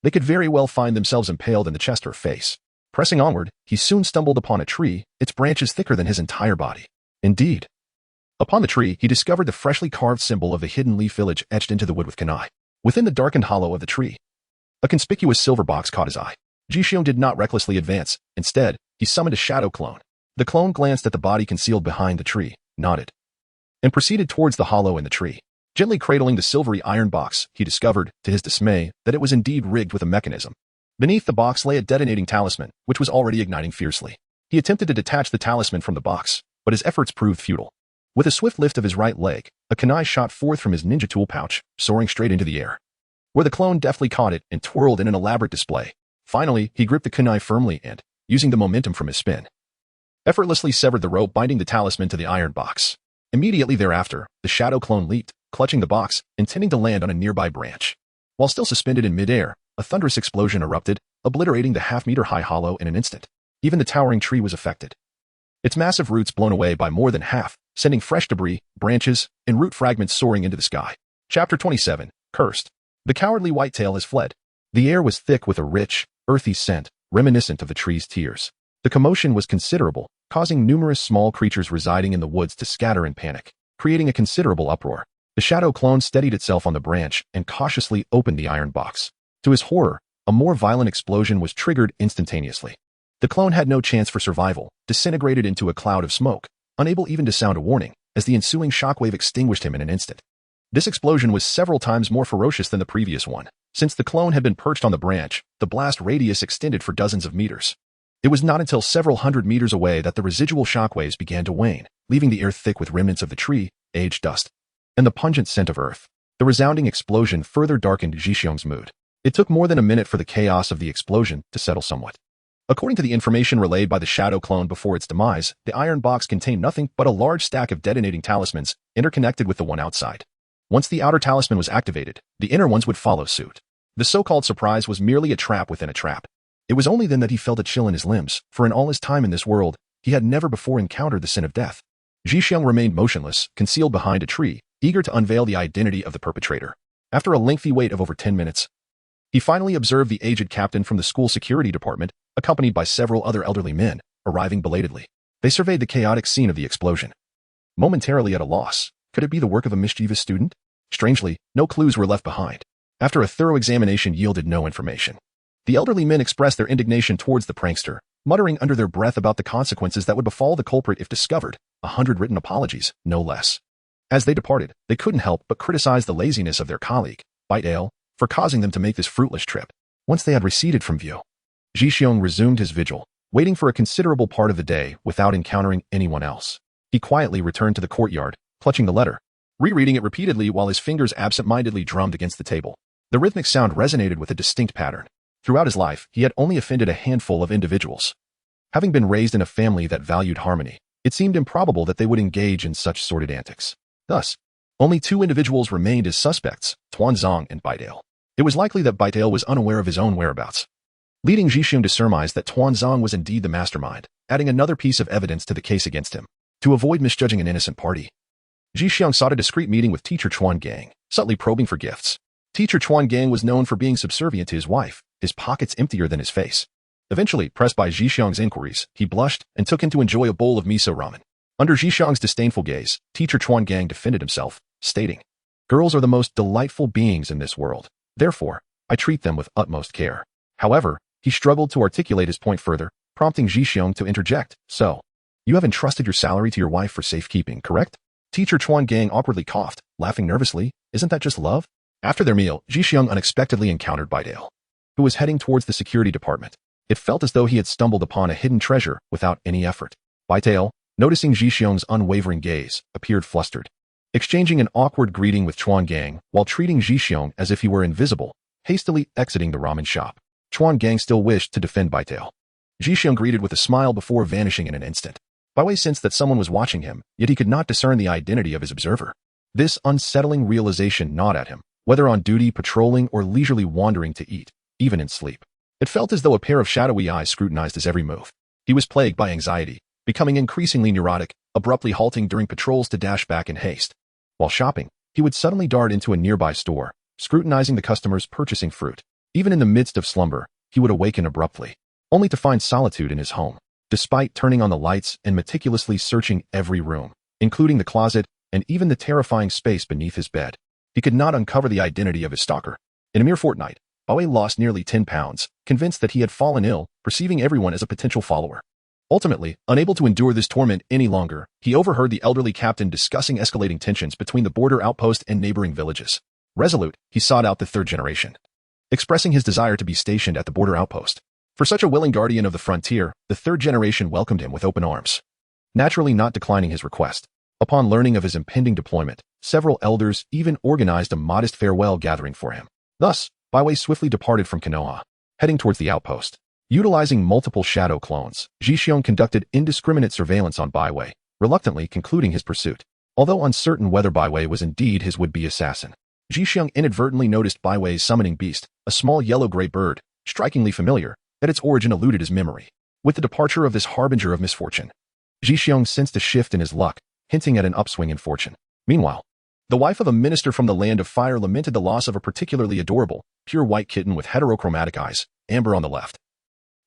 they could very well find themselves impaled in the chest or face. Pressing onward, he soon stumbled upon a tree, its branches thicker than his entire body. Indeed, Upon the tree, he discovered the freshly carved symbol of the hidden leaf village etched into the wood with kunai. Within the darkened hollow of the tree, a conspicuous silver box caught his eye. Jixiong did not recklessly advance. Instead, he summoned a shadow clone. The clone glanced at the body concealed behind the tree, nodded, and proceeded towards the hollow in the tree. Gently cradling the silvery iron box, he discovered, to his dismay, that it was indeed rigged with a mechanism. Beneath the box lay a detonating talisman, which was already igniting fiercely. He attempted to detach the talisman from the box, but his efforts proved futile. With a swift lift of his right leg, a kunai shot forth from his ninja tool pouch, soaring straight into the air, where the clone deftly caught it and twirled in an elaborate display. Finally, he gripped the kunai firmly and, using the momentum from his spin, effortlessly severed the rope binding the talisman to the iron box. Immediately thereafter, the shadow clone leaped, clutching the box, intending to land on a nearby branch. While still suspended in midair, a thunderous explosion erupted, obliterating the half-meter-high hollow in an instant. Even the towering tree was affected, its massive roots blown away by more than half, sending fresh debris, branches, and root fragments soaring into the sky. Chapter 27, Cursed. The cowardly whitetail has fled. The air was thick with a rich, earthy scent, reminiscent of the tree's tears. The commotion was considerable, causing numerous small creatures residing in the woods to scatter in panic, creating a considerable uproar. The shadow clone steadied itself on the branch and cautiously opened the iron box. To his horror, a more violent explosion was triggered instantaneously. The clone had no chance for survival, disintegrated into a cloud of smoke, unable even to sound a warning, as the ensuing shockwave extinguished him in an instant. This explosion was several times more ferocious than the previous one. Since the clone had been perched on the branch, the blast radius extended for dozens of meters. It was not until several hundred meters away that the residual shockwaves began to wane, leaving the air thick with remnants of the tree, aged dust, and the pungent scent of earth. The resounding explosion further darkened Jixiong's mood. It took more than a minute for the chaos of the explosion to settle somewhat. According to the information relayed by the shadow clone before its demise, the iron box contained nothing but a large stack of detonating talismans, interconnected with the one outside. Once the outer talisman was activated, the inner ones would follow suit. The so-called surprise was merely a trap within a trap. It was only then that he felt a chill in his limbs, for in all his time in this world, he had never before encountered the sin of death. Jixiong remained motionless, concealed behind a tree, eager to unveil the identity of the perpetrator. After a lengthy wait of over 10 minutes, he finally observed the aged captain from the school security department, accompanied by several other elderly men, arriving belatedly. They surveyed the chaotic scene of the explosion. Momentarily at a loss, could it be the work of a mischievous student? Strangely, no clues were left behind. After a thorough examination yielded no information, the elderly men expressed their indignation towards the prankster, muttering under their breath about the consequences that would befall the culprit if discovered, 100 written apologies, no less. As they departed, they couldn't help but criticize the laziness of their colleague, Bite for causing them to make this fruitless trip. Once they had receded from view, Jixiong resumed his vigil, waiting for a considerable part of the day without encountering anyone else. He quietly returned to the courtyard, clutching the letter, rereading it repeatedly while his fingers absent-mindedly drummed against the table. The rhythmic sound resonated with a distinct pattern. Throughout his life, he had only offended a handful of individuals. Having been raised in a family that valued harmony, it seemed improbable that they would engage in such sordid antics. Thus, only two individuals remained as suspects, Tuanzong and Baital. It was likely that Baital was unaware of his own whereabouts, leading Jixiong to surmise that Tuanzong was indeed the mastermind, adding another piece of evidence to the case against him. To avoid misjudging an innocent party, Jixiong sought a discreet meeting with teacher Chuan Gang, subtly probing for gifts. Teacher Chuan Gang was known for being subservient to his wife, his pockets emptier than his face. Eventually, pressed by Jixiong's inquiries, he blushed and took him to enjoy a bowl of miso ramen. Under Jixiong's disdainful gaze, teacher Chuan Gang defended himself, stating, "Girls are the most delightful beings in this world. Therefore, I treat them with utmost care." However, he struggled to articulate his point further, prompting Jixiong to interject. "So, you have entrusted your salary to your wife for safekeeping, correct?" Teacher Chuan Gang awkwardly coughed, laughing nervously. "Isn't that just love?" After their meal, Jixiong unexpectedly encountered Baital, who was heading towards the security department. It felt as though he had stumbled upon a hidden treasure without any effort. Baital, noticing Jixiong's unwavering gaze, appeared flustered. Exchanging an awkward greeting with Chuan Gang while treating Jixiong as if he were invisible, hastily exiting the ramen shop. Chuan Gang still wished to defend Baital. Jixiong greeted with a smile before vanishing in an instant. Baiwei sensed that someone was watching him, yet he could not discern the identity of his observer. This unsettling realization gnawed at him, whether on duty, patrolling, or leisurely wandering to eat, even in sleep. It felt as though a pair of shadowy eyes scrutinized his every move. He was plagued by anxiety, becoming increasingly neurotic, abruptly halting during patrols to dash back in haste. While shopping, he would suddenly dart into a nearby store, scrutinizing the customers purchasing fruit. Even in the midst of slumber, he would awaken abruptly, only to find solitude in his home. Despite turning on the lights and meticulously searching every room, including the closet and even the terrifying space beneath his bed. He could not uncover the identity of his stalker. In a mere fortnight, Baowei lost nearly 10 pounds, convinced that he had fallen ill, perceiving everyone as a potential follower. Ultimately, unable to endure this torment any longer, he overheard the elderly captain discussing escalating tensions between the border outpost and neighboring villages. Resolute, he sought out the third generation, expressing his desire to be stationed at the border outpost. For such a willing guardian of the frontier, the third generation welcomed him with open arms, naturally not declining his request. Upon learning of his impending deployment, several elders even organized a modest farewell gathering for him. Thus, Baowei swiftly departed from Konoha, heading towards the outpost. Utilizing multiple shadow clones, Zhixiong conducted indiscriminate surveillance on Baowei, reluctantly concluding his pursuit. Although uncertain whether Baowei was indeed his would-be assassin, Zhixiong inadvertently noticed Baiwei's summoning beast, a small yellow-gray bird, strikingly familiar, that its origin eluded his memory. With the departure of this harbinger of misfortune, Zhixiong sensed a shift in his luck, hinting at an upswing in fortune. Meanwhile, the wife of a minister from the Land of Fire lamented the loss of a particularly adorable, pure white kitten with heterochromatic eyes, amber on the left,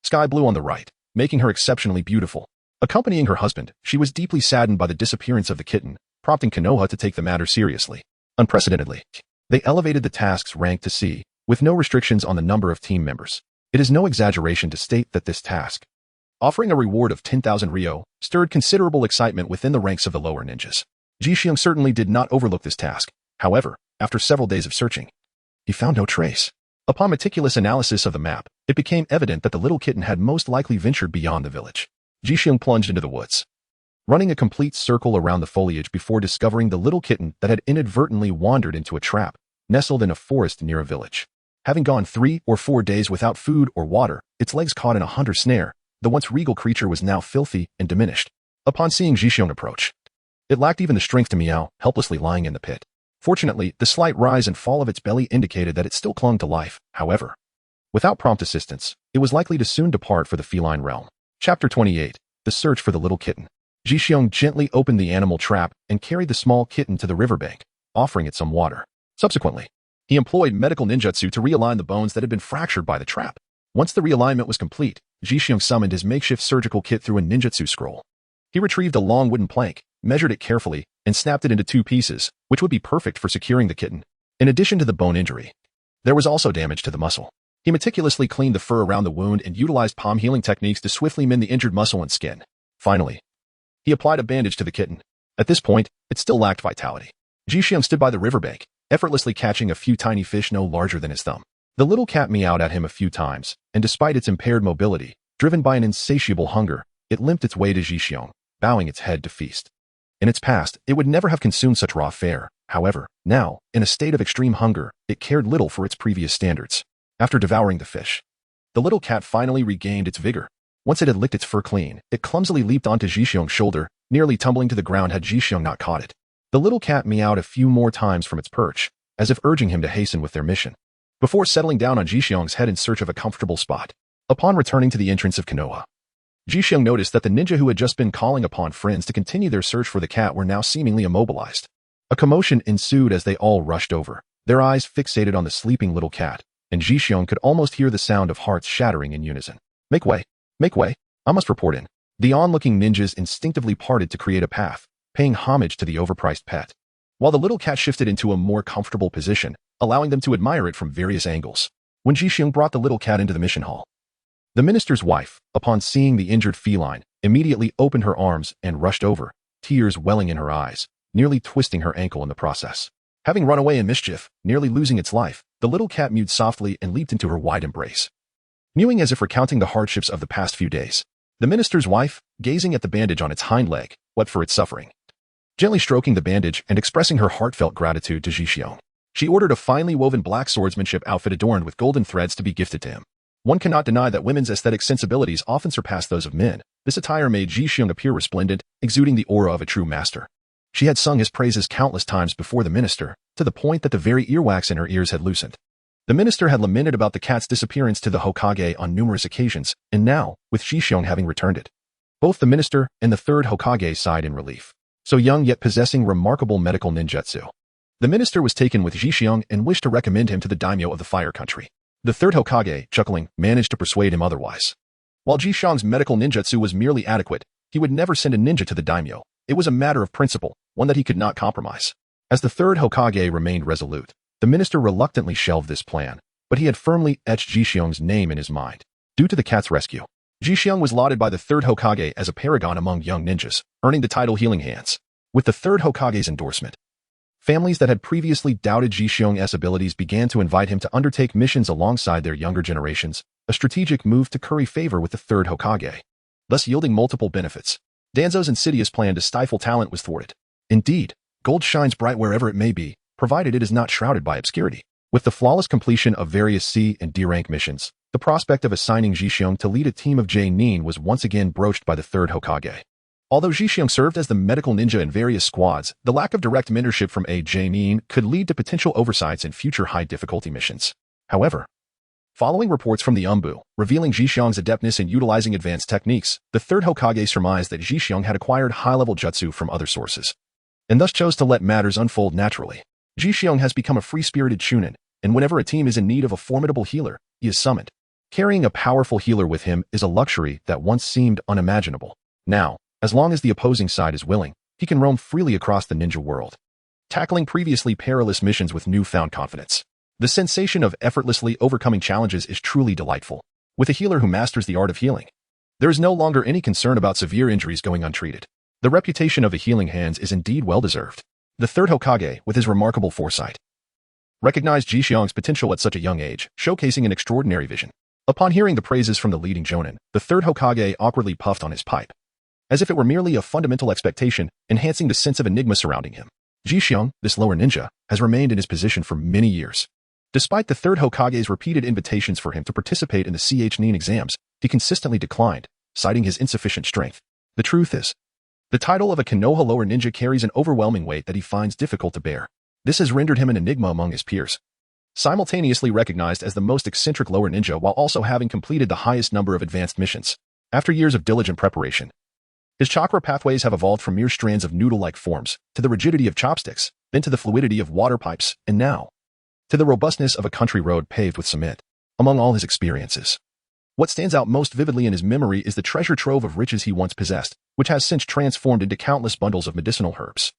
sky blue on the right, making her exceptionally beautiful. Accompanying her husband, she was deeply saddened by the disappearance of the kitten, prompting Konoha to take the matter seriously. Unprecedentedly, they elevated the task's rank to C, with no restrictions on the number of team members. It is no exaggeration to state that this task, offering a reward of 10,000 ryo, stirred considerable excitement within the ranks of the lower ninjas. Zhixiong certainly did not overlook this task. However, after several days of searching, he found no trace. Upon meticulous analysis of the map, it became evident that the little kitten had most likely ventured beyond the village. Zhixiong plunged into the woods, running a complete circle around the foliage before discovering the little kitten that had inadvertently wandered into a trap, nestled in a forest near a village. Having gone 3 or 4 days without food or water, its legs caught in a hunter's snare, the once regal creature was now filthy and diminished. Upon seeing Zhixiong approach, it lacked even the strength to meow, helplessly lying in the pit. Fortunately, the slight rise and fall of its belly indicated that it still clung to life. However, without prompt assistance, it was likely to soon depart for the feline realm. Chapter 28. The Search for the Little Kitten. Zhixiong gently opened the animal trap and carried the small kitten to the riverbank, offering it some water. Subsequently, he employed medical ninjutsu to realign the bones that had been fractured by the trap. Once the realignment was complete, Zhixiong summoned his makeshift surgical kit through a ninjutsu scroll. He retrieved a long wooden plank, measured it carefully, and snapped it into 2 pieces, which would be perfect for securing the kitten. In addition to the bone injury, there was also damage to the muscle. He meticulously cleaned the fur around the wound and utilized palm healing techniques to swiftly mend the injured muscle and skin. Finally, he applied a bandage to the kitten. At this point, it still lacked vitality. Zhixiong stood by the riverbank, effortlessly catching a few tiny fish no larger than his thumb. The little cat meowed at him a few times, and despite its impaired mobility, driven by an insatiable hunger, it limped its way to Zhixiong, bowing its head to feast. In its past, it would never have consumed such raw fare. However, now, in a state of extreme hunger, it cared little for its previous standards. After devouring the fish, the little cat finally regained its vigor. Once it had licked its fur clean, it clumsily leaped onto Zhixiong's shoulder, nearly tumbling to the ground had Zhixiong not caught it. The little cat meowed a few more times from its perch, as if urging him to hasten with their mission, before settling down on Zhixiong's head in search of a comfortable spot. Upon returning to the entrance of Konoha, Zhixiong noticed that the ninja who had just been calling upon friends to continue their search for the cat were now seemingly immobilized. A commotion ensued as they all rushed over, their eyes fixated on the sleeping little cat, and Zhixiong could almost hear the sound of hearts shattering in unison. Make way! Make way! I must report in. The onlooking ninjas instinctively parted to create a path, paying homage to the overpriced pet, while the little cat shifted into a more comfortable position, allowing them to admire it from various angles. When Zhixiong brought the little cat into the mission hall, the minister's wife, upon seeing the injured feline, immediately opened her arms and rushed over, tears welling in her eyes, nearly twisting her ankle in the process. Having run away in mischief, nearly losing its life, the little cat mewed softly and leaped into her wide embrace, mewing as if recounting the hardships of the past few days. The minister's wife, gazing at the bandage on its hind leg, wept for its suffering, gently stroking the bandage and expressing her heartfelt gratitude to Zhixiong. She ordered a finely woven black swordsmanship outfit adorned with golden threads to be gifted to him. One cannot deny that women's aesthetic sensibilities often surpass those of men. This attire made Zhixiong appear resplendent, exuding the aura of a true master. She had sung his praises countless times before the minister, to the point that the very earwax in her ears had loosened. The minister had lamented about the cat's disappearance to the Hokage on numerous occasions, and now, with Zhixiong having returned it, both the minister and the third Hokage sighed in relief. So young yet possessing remarkable medical ninjutsu, the minister was taken with Zhixiong and wished to recommend him to the daimyo of the Fire Country. The third Hokage, chuckling, managed to persuade him otherwise. While Zhixiong's medical ninjutsu was merely adequate, he would never send a ninja to the daimyo, It was a matter of principle, one that he could not compromise. As the third Hokage remained resolute, the minister reluctantly shelved this plan, but he had firmly etched Jixiong's name in his mind. Due to the cat's rescue, Jixiong was lauded by the third Hokage as a paragon among young ninjas, earning the title Healing Hands. With the third Hokage's endorsement, families that had previously doubted Jixiong's abilities began to invite him to undertake missions alongside their younger generations, a strategic move to curry favor with the third Hokage, thus yielding multiple benefits. Danzo's insidious plan to stifle talent was thwarted. Indeed, gold shines bright wherever it may be, provided it is not shrouded by obscurity. With the flawless completion of various C and D rank missions, the prospect of assigning Jixiong to lead a team of J-Nin was once again broached by the third Hokage. Although Jixiong served as the medical ninja in various squads, the lack of direct mentorship from a J-Nin could lead to potential oversights in future high-difficulty missions. However, following reports from the Umbu, revealing Jixiong's adeptness in utilizing advanced techniques, the third Hokage surmised that Jixiong had acquired high-level jutsu from other sources, and thus chose to let matters unfold naturally. Jixiong has become a free-spirited chunin, and whenever a team is in need of a formidable healer, he is summoned. Carrying a powerful healer with him is a luxury that once seemed unimaginable. Now, as long as the opposing side is willing, he can roam freely across the ninja world, tackling previously perilous missions with newfound confidence. The sensation of effortlessly overcoming challenges is truly delightful. With a healer who masters the art of healing, there is no longer any concern about severe injuries going untreated. The reputation of the Healing Hands is indeed well-deserved. The third Hokage, with his remarkable foresight, recognized Jixiong's potential at such a young age, showcasing an extraordinary vision. Upon hearing the praises from the leading jonin, the third Hokage awkwardly puffed on his pipe, as if it were merely a fundamental expectation, enhancing the sense of enigma surrounding him. Jixiong, this lower ninja, has remained in his position for many years. Despite the third Hokage's repeated invitations for him to participate in the Ch-Nin exams, he consistently declined, citing his insufficient strength. The truth is, the title of a Konoha lower ninja carries an overwhelming weight that he finds difficult to bear. This has rendered him an enigma among his peers, simultaneously recognized as the most eccentric lower ninja while also having completed the highest number of advanced missions. After years of diligent preparation, his chakra pathways have evolved from mere strands of noodle-like forms, to the rigidity of chopsticks, then to the fluidity of water pipes, and now, to the robustness of a country road paved with cement. Among all his experiences, what stands out most vividly in his memory is the treasure trove of riches he once possessed, which has since transformed into countless bundles of medicinal herbs.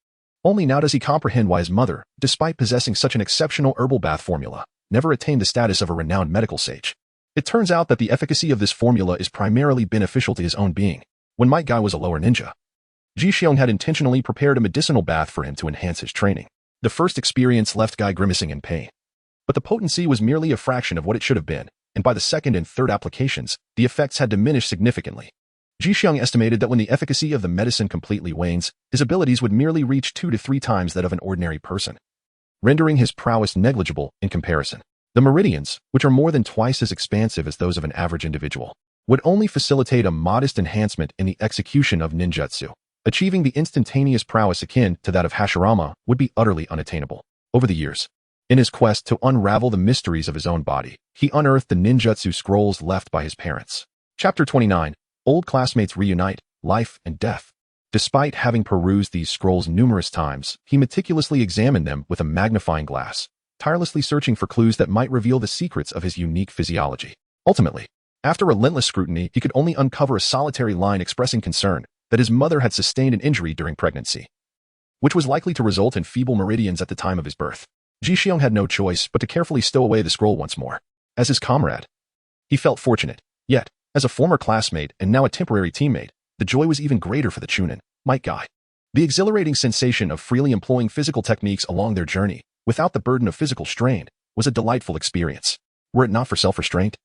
Only now does he comprehend why his mother, despite possessing such an exceptional herbal bath formula, never attained the status of a renowned medical sage. It turns out that the efficacy of this formula is primarily beneficial to his own being. When Might Guy was a lower ninja, Jixiong had intentionally prepared a medicinal bath for him to enhance his training. The first experience left Guy grimacing in pain, but the potency was merely a fraction of what it should have been, and by the second and third applications, the effects had diminished significantly. Jixiong estimated that when the efficacy of the medicine completely wanes, his abilities would merely reach 2 to 3 times that of an ordinary person, rendering his prowess negligible in comparison. The meridians, which are more than twice as expansive as those of an average individual, would only facilitate a modest enhancement in the execution of ninjutsu. Achieving the instantaneous prowess akin to that of Hashirama would be utterly unattainable. Over the years, in his quest to unravel the mysteries of his own body, he unearthed the ninjutsu scrolls left by his parents. Chapter 29. Old classmates reunite, life and death. Despite having perused these scrolls numerous times, he meticulously examined them with a magnifying glass, tirelessly searching for clues that might reveal the secrets of his unique physiology. Ultimately, after relentless scrutiny, he could only uncover a solitary line expressing concern that his mother had sustained an injury during pregnancy, which was likely to result in feeble meridians at the time of his birth. Jixiong had no choice but to carefully stow away the scroll once more. As his comrade, he felt fortunate, yet, as a former classmate and now a temporary teammate, the joy was even greater for the chunin, Might Guy. The exhilarating sensation of freely employing physical techniques along their journey, without the burden of physical strain, was a delightful experience. Were it not for self-restraint,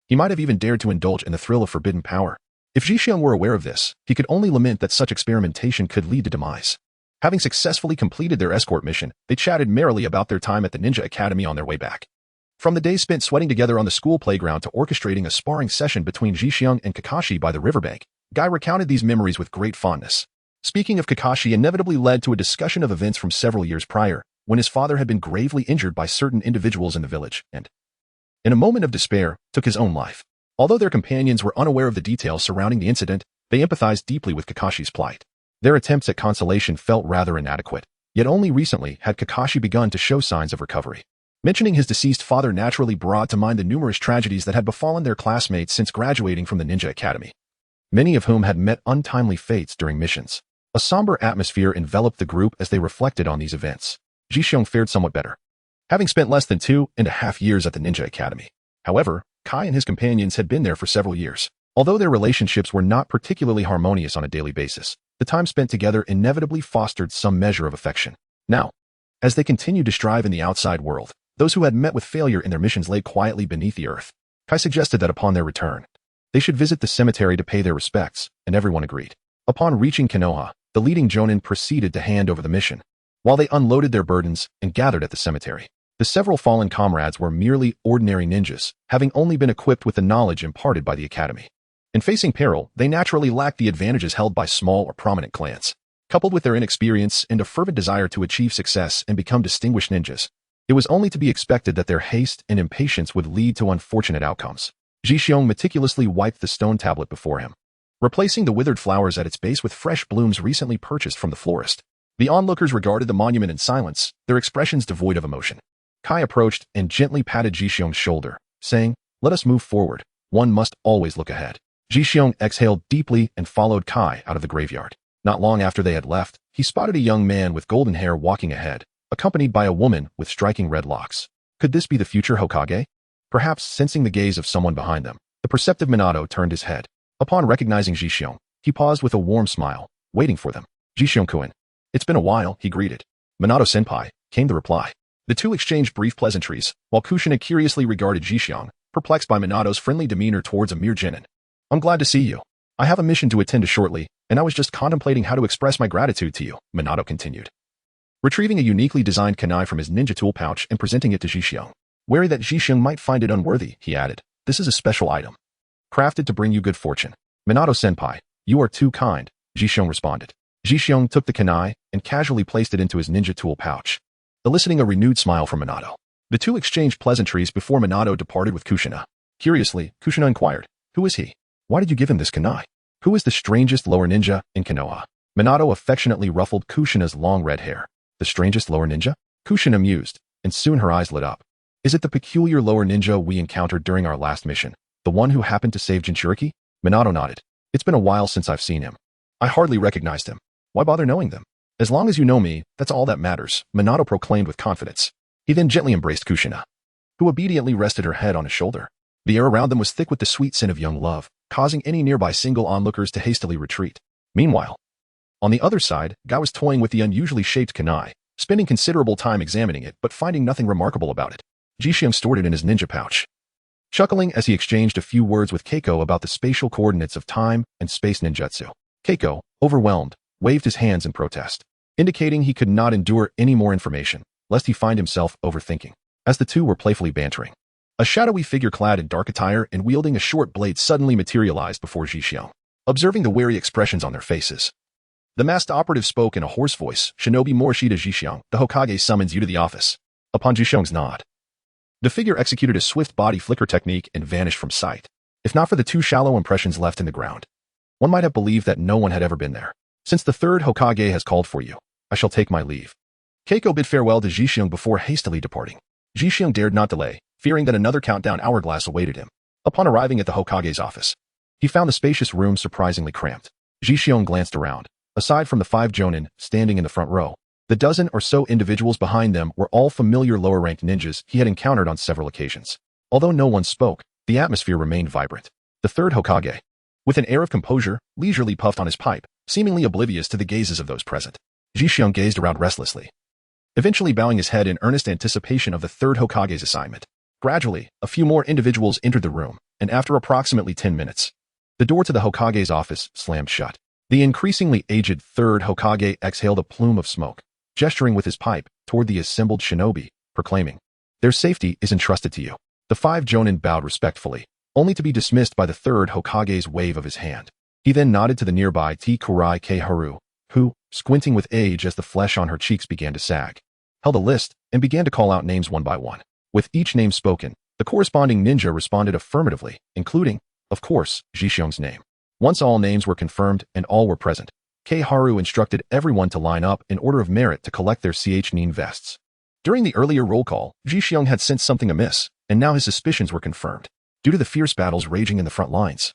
he might have even dared to indulge in the thrill of forbidden power. If Jixiong were aware of this, he could only lament that such experimentation could lead to demise. Having successfully completed their escort mission, they chatted merrily about their time at the Ninja Academy on their way back. From the days spent sweating together on the school playground to orchestrating a sparring session between Jixiong and Kakashi by the riverbank, Guy recounted these memories with great fondness. Speaking of Kakashi inevitably led to a discussion of events from several years prior, when his father had been gravely injured by certain individuals in the village and, in a moment of despair, took his own life. Although their companions were unaware of the details surrounding the incident, they empathized deeply with Kakashi's plight. Their attempts at consolation felt rather inadequate, yet only recently had Kakashi begun to show signs of recovery. Mentioning his deceased father naturally brought to mind the numerous tragedies that had befallen their classmates since graduating from the Ninja Academy, many of whom had met untimely fates during missions. A somber atmosphere enveloped the group as they reflected on these events. Ji-xiong fared somewhat better, having spent less than 2.5 years at the Ninja Academy. However, Kai and his companions had been there for several years. Although their relationships were not particularly harmonious on a daily basis, the time spent together inevitably fostered some measure of affection. Now, as they continued to strive in the outside world, those who had met with failure in their missions lay quietly beneath the earth. Kai suggested that upon their return, they should visit the cemetery to pay their respects, and everyone agreed. Upon reaching Konoha, the leading jonin proceeded to hand over the mission, while they unloaded their burdens and gathered at the cemetery. The several fallen comrades were merely ordinary ninjas, having only been equipped with the knowledge imparted by the academy. In facing peril, they naturally lacked the advantages held by small or prominent clans. Coupled with their inexperience and a fervent desire to achieve success and become distinguished ninjas, it was only to be expected that their haste and impatience would lead to unfortunate outcomes. Ji-xiong meticulously wiped the stone tablet before him, replacing the withered flowers at its base with fresh blooms recently purchased from the florist. The onlookers regarded the monument in silence, their expressions devoid of emotion. Kai approached and gently patted Ji-xiong's shoulder, saying, "Let us move forward. One must always look ahead." Ji-xiong exhaled deeply and followed Kai out of the graveyard. Not long after they had left, he spotted a young man with golden hair walking ahead, accompanied by a woman with striking red locks. Could this be the future Hokage? Perhaps sensing the gaze of someone behind them, the perceptive Minato turned his head. Upon recognizing Ji-xiong, he paused with a warm smile, waiting for them. "Ji-xiong-kun. It's been a while," he greeted. "Minato-senpai," came the reply. The two exchanged brief pleasantries, while Kushina curiously regarded Ji-xiong, perplexed by Minato's friendly demeanor towards a mere genin. "I'm glad to see you. I have a mission to attend to shortly, and I was just contemplating how to express my gratitude to you," Minato continued, retrieving a uniquely designed kunai from his ninja tool pouch and presenting it to Ji-xiong. Wary that Ji-xiong might find it unworthy, he added, "This is a special item, crafted to bring you good fortune." "Minato-senpai, you are too kind," Ji-xiong responded. Ji-xiong took the kunai and casually placed it into his ninja tool pouch, eliciting a renewed smile from Minato. The two exchanged pleasantries before Minato departed with Kushina. Curiously, Kushina inquired, "Who is he? Why did you give him this kunai? Who is the strangest lower ninja in Konoha?" Minato affectionately ruffled Kushina's long red hair. "The strangest lower ninja?" Kushina mused, and soon her eyes lit up. "Is it the peculiar lower ninja we encountered during our last mission? The one who happened to save Jinchuriki?" Minato nodded. "It's been a while since I've seen him. I hardly recognized him. Why bother knowing them? As long as you know me, that's all that matters," Minato proclaimed with confidence. He then gently embraced Kushina, who obediently rested her head on his shoulder. The air around them was thick with the sweet scent of young love, causing any nearby single onlookers to hastily retreat. Meanwhile, on the other side, Guy was toying with the unusually shaped kunai, spending considerable time examining it but finding nothing remarkable about it. Ji-xiong stored it in his ninja pouch, chuckling as he exchanged a few words with Keiko about the spatial coordinates of time and space ninjutsu. Keiko, overwhelmed, waved his hands in protest, indicating he could not endure any more information, lest he find himself overthinking. As the two were playfully bantering, a shadowy figure clad in dark attire and wielding a short blade suddenly materialized before Ji-xiong. Observing the wary expressions on their faces, the masked operative spoke in a hoarse voice, "Shinobi Morishida Ji-xiong, the Hokage summons you to the office." Upon Ji-xiong's nod, the figure executed a swift body flicker technique and vanished from sight. If not for the two shallow impressions left in the ground, one might have believed that no one had ever been there. "Since the third Hokage has called for you, I shall take my leave." Keiko bid farewell to Ji-xiong before hastily departing. Ji-xiong dared not delay, fearing that another countdown hourglass awaited him. Upon arriving at the Hokage's office, he found the spacious room surprisingly cramped. Ji-xiong glanced around. Aside from the 5 jonin standing in the front row, the dozen or so individuals behind them were all familiar lower-ranked ninjas he had encountered on several occasions. Although no one spoke, the atmosphere remained vibrant. The third Hokage, with an air of composure, leisurely puffed on his pipe, seemingly oblivious to the gazes of those present. Ji-xiong gazed around restlessly, eventually bowing his head in earnest anticipation of the third Hokage's assignment. Gradually, a few more individuals entered the room, and after approximately 10 minutes, the door to the Hokage's office slammed shut. The increasingly aged third Hokage exhaled a plume of smoke, gesturing with his pipe toward the assembled shinobi, proclaiming, "Their safety is entrusted to you." The 5 jonin bowed respectfully, only to be dismissed by the third Hokage's wave of his hand. He then nodded to the nearby T-Kurai K-Haru, who, squinting with age as the flesh on her cheeks began to sag, held a list and began to call out names one by one. With each name spoken, the corresponding ninja responded affirmatively, including, of course, Ji-xiong's name. Once all names were confirmed and all were present, K-Haru instructed everyone to line up in order of merit to collect their ch-nin vests. During the earlier roll call, Ji-xiong had sensed something amiss, and now his suspicions were confirmed, due to the fierce battles raging in the front lines.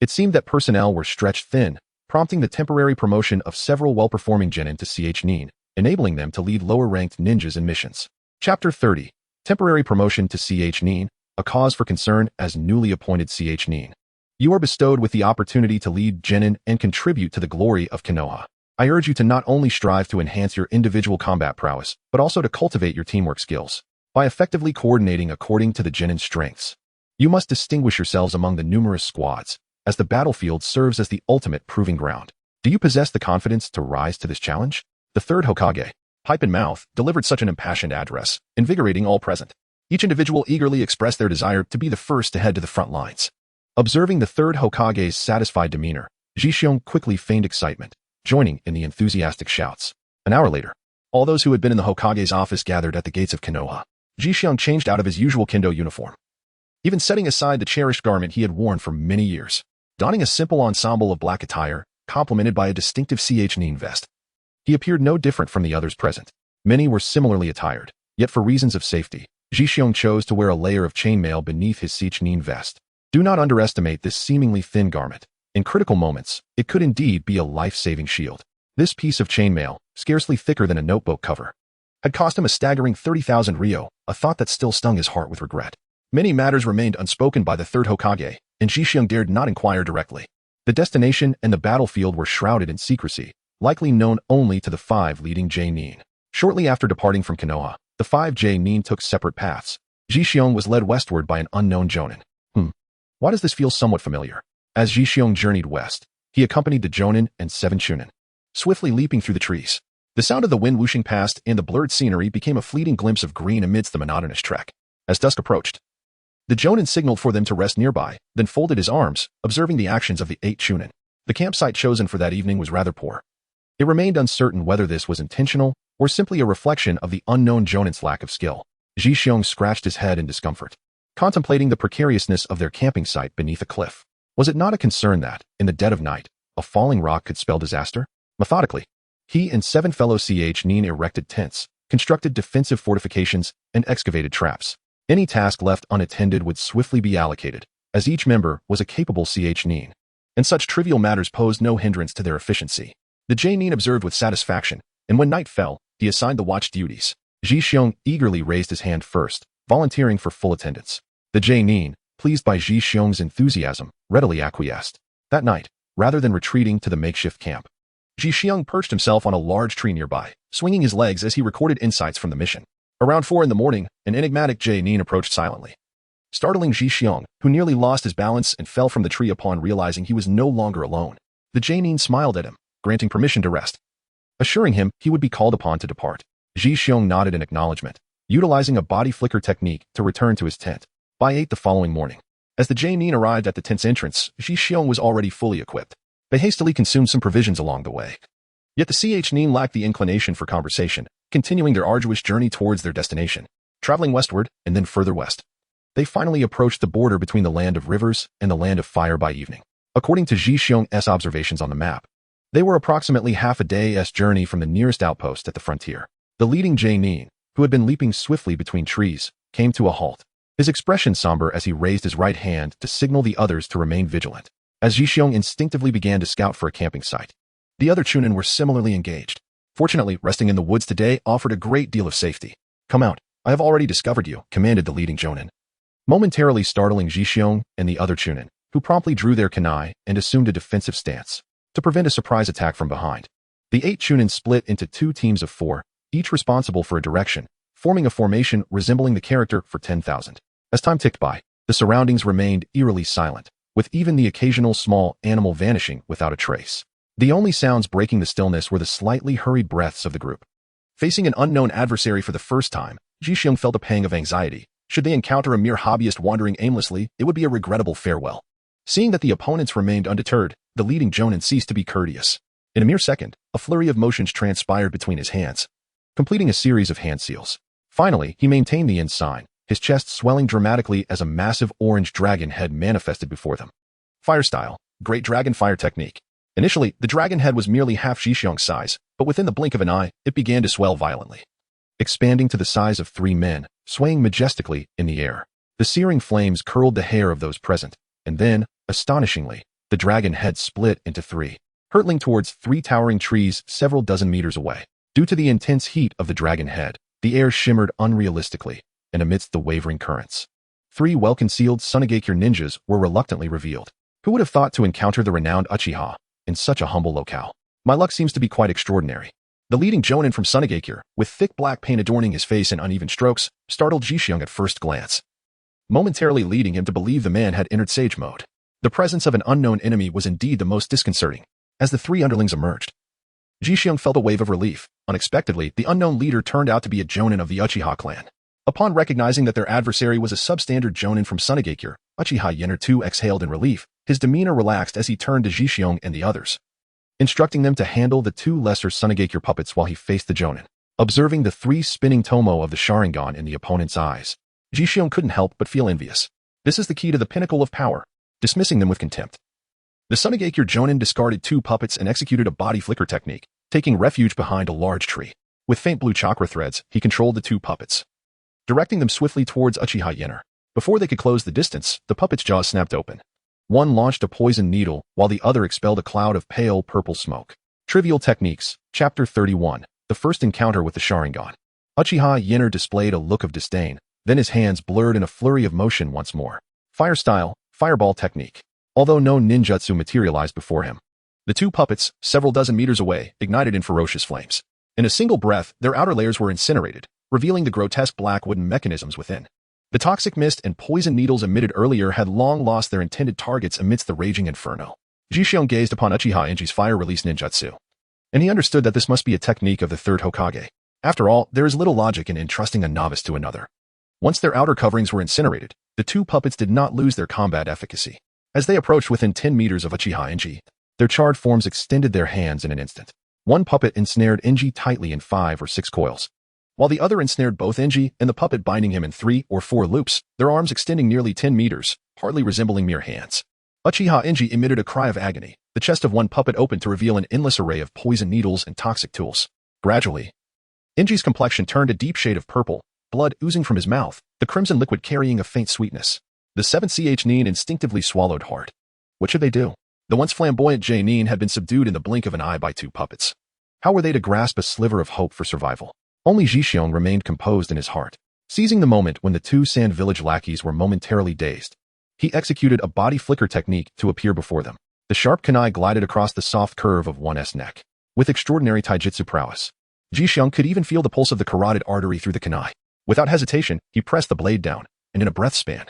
It seemed that personnel were stretched thin, prompting the temporary promotion of several well-performing genin to CH Nin, enabling them to lead lower-ranked ninjas in missions. Chapter 30. Temporary promotion to CH Nin, a cause for concern as newly appointed CH Nin. You are bestowed with the opportunity to lead genin and contribute to the glory of Konoha. I urge you to not only strive to enhance your individual combat prowess, but also to cultivate your teamwork skills by effectively coordinating according to the genin's strengths. You must distinguish yourselves among the numerous squads, as the battlefield serves as the ultimate proving ground. Do you possess the confidence to rise to this challenge? The third Hokage, pipe in mouth, delivered such an impassioned address, invigorating all present. Each individual eagerly expressed their desire to be the first to head to the front lines. Observing the third Hokage's satisfied demeanor, Jixiong quickly feigned excitement, joining in the enthusiastic shouts. An hour later, all those who had been in the Hokage's office gathered at the gates of Konoha. Jixiong changed out of his usual kendo uniform, even setting aside the cherished garment he had worn for many years, donning a simple ensemble of black attire, complemented by a distinctive CH Nin vest. He appeared no different from the others present. Many were similarly attired, yet for reasons of safety, Jixiong chose to wear a layer of chainmail beneath his CH Nin vest. Do not underestimate this seemingly thin garment. In critical moments, it could indeed be a life-saving shield. This piece of chainmail, scarcely thicker than a notebook cover, had cost him a staggering 30,000 ryo, a thought that still stung his heart with regret. Many matters remained unspoken by the third Hokage, and Jixiong dared not inquire directly. The destination and the battlefield were shrouded in secrecy, likely known only to the 5 leading J-Nin. Shortly after departing from Konoha, the 5 J-Nin took separate paths. Jixiong was led westward by an unknown Jonin. Why does this feel somewhat familiar? As Jixiong journeyed west, he accompanied the Jonin and 7 Chunin, swiftly leaping through the trees. The sound of the wind whooshing past and the blurred scenery became a fleeting glimpse of green amidst the monotonous trek. As dusk approached, the Jonin signaled for them to rest nearby, then folded his arms, observing the actions of the 8 Chunin. The campsite chosen for that evening was rather poor. It remained uncertain whether this was intentional or simply a reflection of the unknown Jonin's lack of skill. Jixiong scratched his head in discomfort, contemplating the precariousness of their camping site beneath a cliff. Was it not a concern that, in the dead of night, a falling rock could spell disaster? Methodically, he and 7 fellow CH Nin erected tents, constructed defensive fortifications, and excavated traps. Any task left unattended would swiftly be allocated, as each member was a capable CH Nin, and such trivial matters posed no hindrance to their efficiency. The J-Nin observed with satisfaction, and when night fell, he assigned the watch duties. Jixiong eagerly raised his hand first, volunteering for full attendance. The J-Nin, pleased by Jixiong's enthusiasm, readily acquiesced. That night, rather than retreating to the makeshift camp, Jixiong perched himself on a large tree nearby, swinging his legs as he recorded insights from the mission. Around 4 in the morning, an enigmatic J-Nin approached silently, startling Jixiong, who nearly lost his balance and fell from the tree upon realizing he was no longer alone. The J-Nin smiled at him, granting permission to rest, assuring him he would be called upon to depart. Jixiong nodded in acknowledgement, utilizing a body flicker technique to return to his tent. By 8 the following morning, as the J-Nin arrived at the tent's entrance, Jixiong was already fully equipped. They hastily consumed some provisions along the way. Yet the CH Nin lacked the inclination for conversation, continuing their arduous journey towards their destination. Traveling westward, and then further west, they finally approached the border between the land of rivers and the land of fire by evening. According to Jixiong's observations on the map, they were approximately half a day's journey from the nearest outpost at the frontier. The leading J-Nin, who had been leaping swiftly between trees, came to a halt, his expression somber as he raised his right hand to signal the others to remain vigilant. As Jixiong instinctively began to scout for a camping site, the other Chunin were similarly engaged. Fortunately, resting in the woods today offered a great deal of safety. Come out, I have already discovered you, commanded the leading Jonin, momentarily startling Jixiong and the other Chunin, who promptly drew their kunai and assumed a defensive stance to prevent a surprise attack from behind. The 8 Chunin split into 2 teams of 4, each responsible for a direction, forming a formation resembling the character for 10,000. As time ticked by, the surroundings remained eerily silent, with even the occasional small animal vanishing without a trace. The only sounds breaking the stillness were the slightly hurried breaths of the group. Facing an unknown adversary for the first time, Jixiong felt a pang of anxiety. Should they encounter a mere hobbyist wandering aimlessly, it would be a regrettable farewell. Seeing that the opponents remained undeterred, the leading Jonin ceased to be courteous. In a mere second, a flurry of motions transpired between his hands, completing a series of hand seals. Finally, he maintained the end sign, his chest swelling dramatically as a massive orange dragon head manifested before them. Fire style, great dragon fire technique. Initially, the dragon head was merely half Jixiong's size, but within the blink of an eye, it began to swell violently, expanding to the size of 3 men, swaying majestically in the air. The searing flames curled the hair of those present, and then, astonishingly, the dragon head split into 3. hurtling towards 3 towering trees several dozen meters away. Due to the intense heat of the dragon head, the air shimmered unrealistically, and amidst the wavering currents, 3 well-concealed Sunagakure ninjas were reluctantly revealed. Who would have thought to encounter the renowned Uchiha in such a humble locale? My luck seems to be quite extraordinary. The leading jonin from Sunagakure, with thick black paint adorning his face in uneven strokes, startled Jishyung at first glance, momentarily leading him to believe the man had entered sage mode. The presence of an unknown enemy was indeed the most disconcerting. As the 3 underlings emerged, Jishyung felt a wave of relief. Unexpectedly, the unknown leader turned out to be a jonin of the Uchiha clan. Upon recognizing that their adversary was a substandard jonin from Sunagakure, Uchiha Yenner II exhaled in relief. His demeanor relaxed as he turned to Jishyung and the others, instructing them to handle the 2 lesser Sunagakure puppets while he faced the jonin. Observing the 3 spinning tomo of the Sharingan in the opponent's eyes, Jishyung couldn't help but feel envious. This is the key to the pinnacle of power, dismissing them with contempt. The Sunagakure jonin discarded 2 puppets and executed a body flicker technique, taking refuge behind a large tree. With faint blue chakra threads, he controlled the 2 puppets, directing them swiftly towards Uchiha Yenner. Before they could close the distance, the puppet's jaws snapped open. One launched a poison needle, while the other expelled a cloud of pale purple smoke. Trivial Techniques, Chapter 31, The First Encounter with the Sharingan. Uchiha Yenner displayed a look of disdain, then his hands blurred in a flurry of motion once more. Fire Style, Fireball Technique. Although no ninjutsu materialized before him, the 2 puppets, several dozen meters away, ignited in ferocious flames. In a single breath, their outer layers were incinerated, revealing the grotesque black wooden mechanisms within. The toxic mist and poison needles emitted earlier had long lost their intended targets amidst the raging inferno. Jishyung gazed upon Uchiha Enji's fire-release ninjutsu, and he understood that this must be a technique of the 3rd Hokage. After all, there is little logic in entrusting a novice to another. Once their outer coverings were incinerated, the 2 puppets did not lose their combat efficacy. As they approached within 10 meters of Uchiha Enji, their charred forms extended their hands in an instant. One puppet ensnared Enji tightly in 5 or 6 coils, while the other ensnared both Enji and the puppet binding him in 3 or 4 loops, their arms extending nearly 10 meters, hardly resembling mere hands. Uchiha Enji emitted a cry of agony. The chest of one puppet opened to reveal an endless array of poison needles and toxic tools. Gradually, Enji's complexion turned a deep shade of purple, blood oozing from his mouth, the crimson liquid carrying a faint sweetness. The 7th Nin instinctively swallowed hard. What should they do? The once flamboyant Nin had been subdued in the blink of an eye by 2 puppets. How were they to grasp a sliver of hope for survival? Only Jishyung remained composed in his heart. Seizing the moment when the 2 Sand Village lackeys were momentarily dazed, he executed a body flicker technique to appear before them. The sharp kunai glided across the soft curve of one's neck. With extraordinary taijutsu prowess, Jishyung could even feel the pulse of the carotid artery through the kunai. Without hesitation, he pressed the blade down, and in a breath span,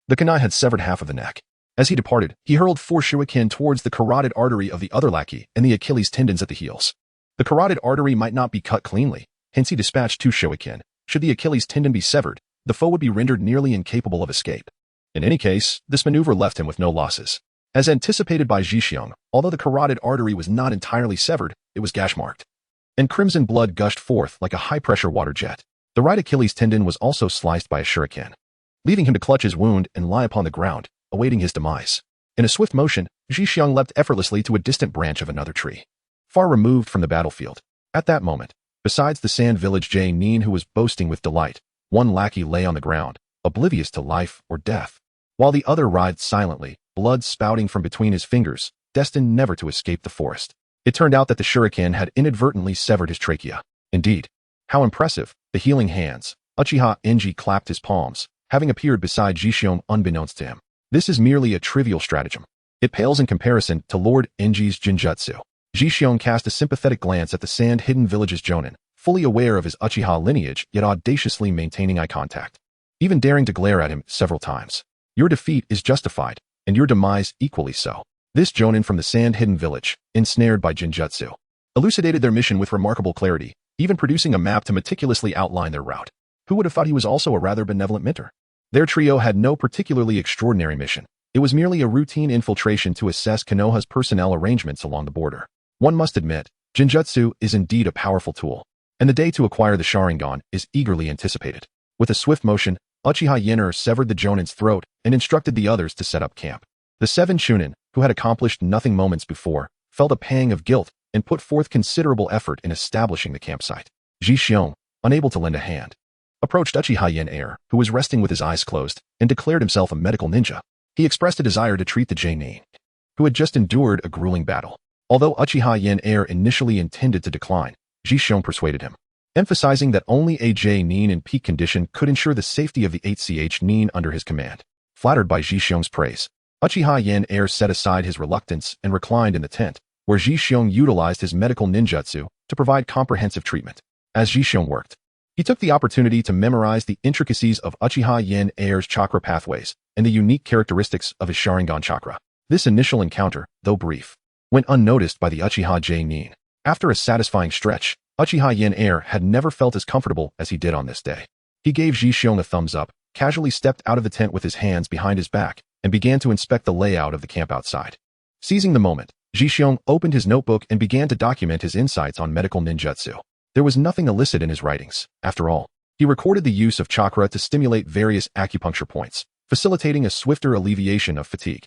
the kunai had severed half of the neck. As he departed, he hurled 4 shuriken towards the carotid artery of the other lackey and the Achilles tendons at the heels. The carotid artery might not be cut cleanly, hence he dispatched 2 shuriken. Should the Achilles tendon be severed, the foe would be rendered nearly incapable of escape. In any case, this maneuver left him with no losses. As anticipated by Jishyung, although the carotid artery was not entirely severed, it was gash-marked, and crimson blood gushed forth like a high-pressure water jet. The right Achilles tendon was also sliced by a shuriken, leaving him to clutch his wound and lie upon the ground, awaiting his demise. In a swift motion, Jishyung leapt effortlessly to a distant branch of another tree, far removed from the battlefield. At that moment, besides the Sand Village Nin who was boasting with delight, one lackey lay on the ground, oblivious to life or death, while the other writhed silently, blood spouting from between his fingers, destined never to escape the forest. It turned out that the shuriken had inadvertently severed his trachea. Indeed, how impressive, the healing hands. Uchiha Enji clapped his palms, having appeared beside Jishyung unbeknownst to him. This is merely a trivial stratagem. It pales in comparison to Lord Enji's Jinjutsu. Jishyung cast a sympathetic glance at the sand-hidden village's jonin, fully aware of his Uchiha lineage yet audaciously maintaining eye contact, even daring to glare at him several times. Your defeat is justified, and your demise equally so. This jonin from the sand-hidden village, ensnared by Jinjutsu, elucidated their mission with remarkable clarity, even producing a map to meticulously outline their route. Who would have thought he was also a rather benevolent mentor? Their trio had no particularly extraordinary mission. It was merely a routine infiltration to assess Konoha's personnel arrangements along the border. One must admit, Jinjutsu is indeed a powerful tool, and the day to acquire the Sharingan is eagerly anticipated. With a swift motion, Uchiha Yenner severed the jonin's throat and instructed the others to set up camp. The 7 Chunin, who had accomplished nothing moments before, felt a pang of guilt and put forth considerable effort in establishing the campsite. Jishyung, unable to lend a hand, approached Uchiha Yenner, who was resting with his eyes closed, and declared himself a medical ninja. He expressed a desire to treat the Nin, who had just endured a grueling battle. Although Uchiha Yen Air initially intended to decline, Ji persuaded him, emphasizing that only a Nin in peak condition could ensure the safety of the 8ch Nin under his command. Flattered by Ji praise, Uchiha Yen Air set aside his reluctance and reclined in the tent, where Ji utilized his medical ninjutsu to provide comprehensive treatment. As Ji worked, he took the opportunity to memorize the intricacies of Uchiha Yen Air's chakra pathways and the unique characteristics of his Sharingan chakra. This initial encounter, though brief, went unnoticed by the Uchiha Nin. After a satisfying stretch, Uchiha Yen Air had never felt as comfortable as he did on this day. He gave Ji a thumbs up, casually stepped out of the tent with his hands behind his back, and began to inspect the layout of the camp outside. Seizing the moment, Ji opened his notebook and began to document his insights on medical ninjutsu. There was nothing illicit in his writings, after all. He recorded the use of chakra to stimulate various acupuncture points, facilitating a swifter alleviation of fatigue.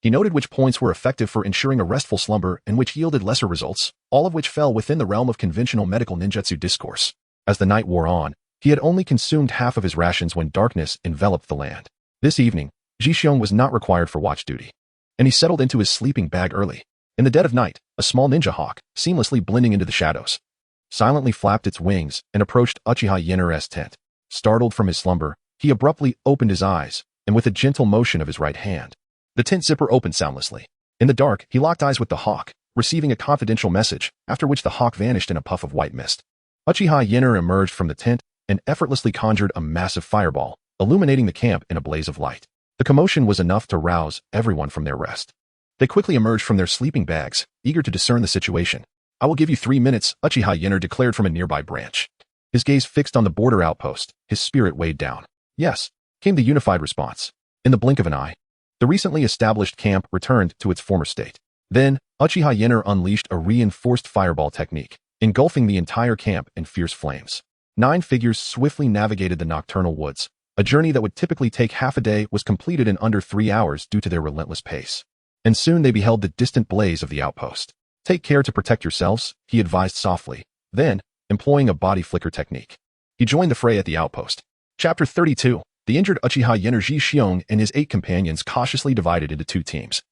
He noted which points were effective for ensuring a restful slumber and which yielded lesser results, all of which fell within the realm of conventional medical ninjutsu discourse. As the night wore on, he had only consumed half of his rations when darkness enveloped the land. This evening, Ji was not required for watch duty, and he settled into his sleeping bag early. In the dead of night, a small ninja hawk, seamlessly blending into the shadows, silently flapped its wings and approached Uchiha Yenner's tent. Startled from his slumber, he abruptly opened his eyes, and with a gentle motion of his right hand, the tent zipper opened soundlessly. In the dark, he locked eyes with the hawk, receiving a confidential message, after which the hawk vanished in a puff of white mist. Uchiha Yenner emerged from the tent and effortlessly conjured a massive fireball, illuminating the camp in a blaze of light. The commotion was enough to rouse everyone from their rest. They quickly emerged from their sleeping bags, eager to discern the situation. "I will give you 3 minutes," Uchiha Yenner declared from a nearby branch. His gaze fixed on the border outpost, his spirit weighed down. "Yes," came the unified response. In the blink of an eye, the recently established camp returned to its former state. Then, Uchiha Yenner unleashed a reinforced fireball technique, engulfing the entire camp in fierce flames. 9 figures swiftly navigated the nocturnal woods. A journey that would typically take half a day was completed in under 3 hours due to their relentless pace. And soon they beheld the distant blaze of the outpost. "Take care to protect yourselves," he advised softly. Then, employing a body flicker technique, he joined the fray at the outpost. Chapter 32. The injured Uchiha Yenner Ji and his 8 companions cautiously divided into 2 teams,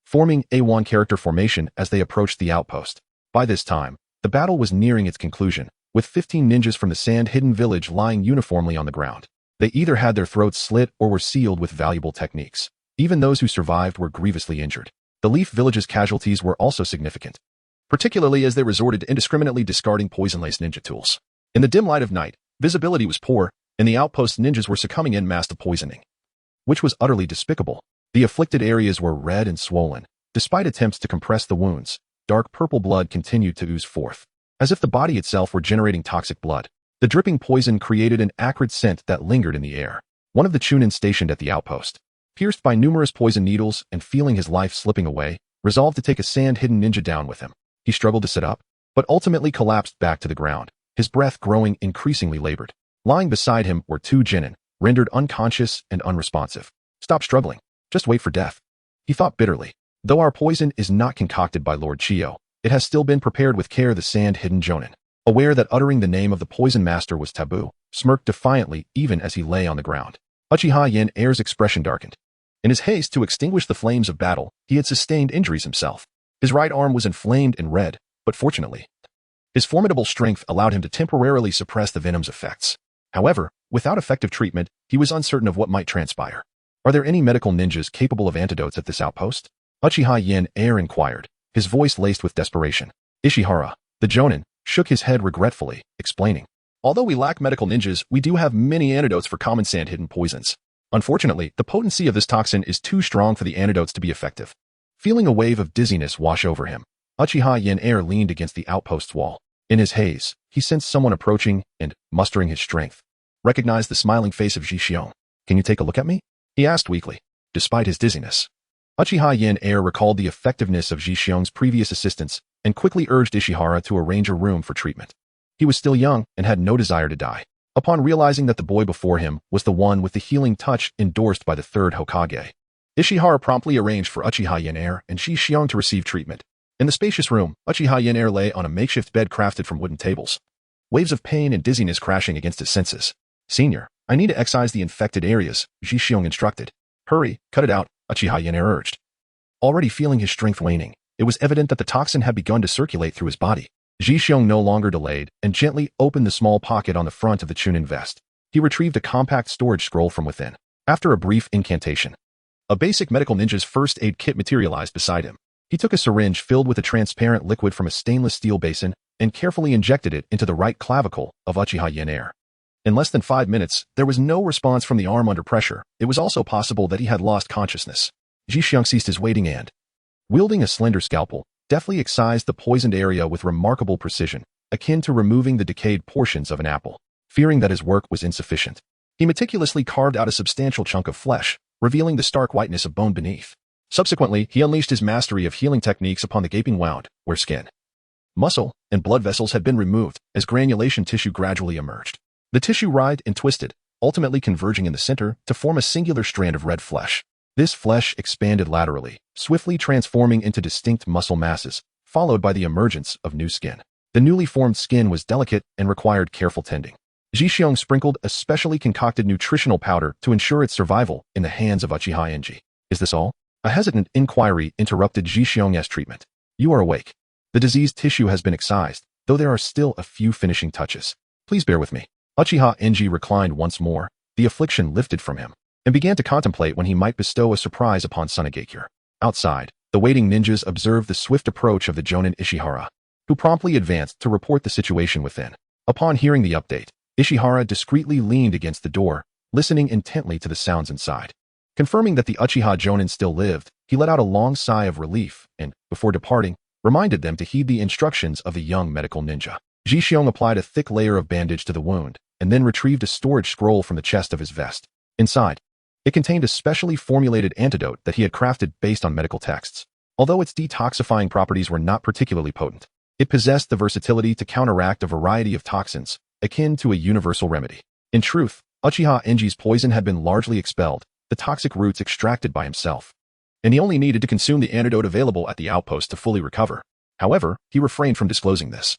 forming a 1 character formation as they approached the outpost. By this time, the battle was nearing its conclusion, with 15 ninjas from the sand-hidden village lying uniformly on the ground. They either had their throats slit or were sealed with valuable techniques. Even those who survived were grievously injured. The Leaf Village's casualties were also significant, particularly as they resorted to indiscriminately discarding poison-laced ninja tools. In the dim light of night, visibility was poor, and the outpost ninjas were succumbing en masse to poisoning, which was utterly despicable. The afflicted areas were red and swollen. Despite attempts to compress the wounds, dark purple blood continued to ooze forth, as if the body itself were generating toxic blood. The dripping poison created an acrid scent that lingered in the air. One of the Chunin stationed at the outpost, pierced by numerous poison needles and feeling his life slipping away, resolved to take a sand-hidden ninja down with him. He struggled to sit up, but ultimately collapsed back to the ground, his breath growing increasingly labored. Lying beside him were 2 genin, rendered unconscious and unresponsive. "Stop struggling. Just wait for death," he thought bitterly. "Though our poison is not concocted by Lord Chiyo, it has still been prepared with care." The sand-hidden jonin, aware that uttering the name of the poison master was taboo, smirked defiantly even as he lay on the ground. Uchiha Yen Air's expression darkened. In his haste to extinguish the flames of battle, he had sustained injuries himself. His right arm was inflamed and red, but fortunately, his formidable strength allowed him to temporarily suppress the venom's effects. However, without effective treatment, he was uncertain of what might transpire. "Are there any medical ninjas capable of antidotes at this outpost?" Uchiha Yen Air inquired, his voice laced with desperation. Ishihara, the jonin, shook his head regretfully, explaining, "Although we lack medical ninjas, we do have many antidotes for common sand-hidden poisons. Unfortunately, the potency of this toxin is too strong for the antidotes to be effective." Feeling a wave of dizziness wash over him, Uchiha Yen Air leaned against the outpost's wall. In his haze, he sensed someone approaching and, mustering his strength, recognized the smiling face of Ji "Can you take a look at me?" he asked weakly. Despite his dizziness, Uchiha Yen Air recalled the effectiveness of Ji previous assistance and quickly urged Ishihara to arrange a room for treatment. He was still young and had no desire to die. Upon realizing that the boy before him was the one with the healing touch endorsed by the 3rd Hokage, Ishihara promptly arranged for Uchiha Yen Air and Ji to receive treatment. In the spacious room, Uchiha Yen Air lay on a makeshift bed crafted from wooden tables, waves of pain and dizziness crashing against his senses. "Senior, I need to excise the infected areas," Ji instructed. "Hurry, cut it out," Uchiha Yen Air urged. Already feeling his strength waning, It was evident that the toxin had begun to circulate through his body. Ji-xiong no longer delayed and gently opened the small pocket on the front of the Chunin vest. He retrieved a compact storage scroll from within. After a brief incantation, a basic medical ninja's first aid kit materialized beside him. He took a syringe filled with a transparent liquid from a stainless steel basin and carefully injected it into the right clavicle of Uchiha Yen'er. In less than 5 minutes, there was no response from the arm under pressure. It was also possible that he had lost consciousness. Ji-xiong ceased his waiting and, wielding a slender scalpel, deftly excised the poisoned area with remarkable precision, akin to removing the decayed portions of an apple. Fearing that his work was insufficient, he meticulously carved out a substantial chunk of flesh, revealing the stark whiteness of bone beneath. Subsequently, he unleashed his mastery of healing techniques upon the gaping wound, where skin, muscle, and blood vessels had been removed as granulation tissue gradually emerged. The tissue writhed and twisted, ultimately converging in the center to form a singular strand of red flesh. This flesh expanded laterally, swiftly transforming into distinct muscle masses, followed by the emergence of new skin. The newly formed skin was delicate and required careful tending. Ji-xiong sprinkled a specially concocted nutritional powder to ensure its survival in the hands of Uchiha Enji. Is this all? A hesitant inquiry interrupted Ji-xiong's treatment. You are awake. The diseased tissue has been excised, though there are still a few finishing touches. Please bear with me. Uchiha Enji reclined once more, the affliction lifted from him, and began to contemplate when he might bestow a surprise upon Sunagakure. Outside, the waiting ninjas observed the swift approach of the Jonin Ishihara, who promptly advanced to report the situation within. Upon hearing the update, Ishihara discreetly leaned against the door, listening intently to the sounds inside. Confirming that the Uchiha Jonin still lived, he let out a long sigh of relief and, before departing, reminded them to heed the instructions of the young medical ninja. Ji-xiong applied a thick layer of bandage to the wound, and then retrieved a storage scroll from the chest of his vest. Inside, it contained a specially formulated antidote that he had crafted based on medical texts. Although its detoxifying properties were not particularly potent, it possessed the versatility to counteract a variety of toxins, akin to a universal remedy. In truth, Uchiha Enji's poison had been largely expelled, the toxic roots extracted by himself, and he only needed to consume the antidote available at the outpost to fully recover. However, he refrained from disclosing this,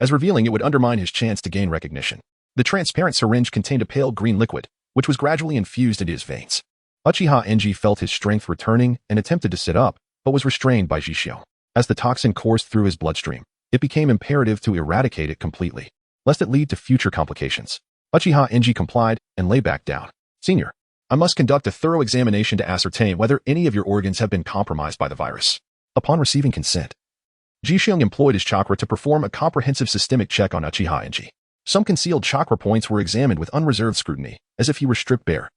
as revealing it would undermine his chance to gain recognition. The transparent syringe contained a pale green liquid, which was gradually infused into his veins. Uchiha Enji felt his strength returning and attempted to sit up, but was restrained by Ji-xiong. As the toxin coursed through his bloodstream, it became imperative to eradicate it completely, lest it lead to future complications. Uchiha Enji complied and lay back down. Senior, I must conduct a thorough examination to ascertain whether any of your organs have been compromised by the virus. Upon receiving consent, Ji-xiong employed his chakra to perform a comprehensive systemic check on Uchiha Enji. Some concealed chakra points were examined with unreserved scrutiny, as if he were stripped bare,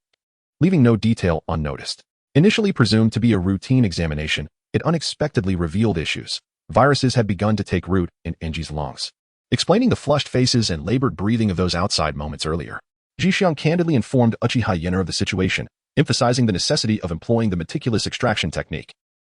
leaving no detail unnoticed. Initially presumed to be a routine examination, it unexpectedly revealed issues. Viruses had begun to take root in Enji's lungs. Explaining the flushed faces and labored breathing of those outside moments earlier, Ji-xiong candidly informed Uchiha Yen'er of the situation, emphasizing the necessity of employing the meticulous extraction technique.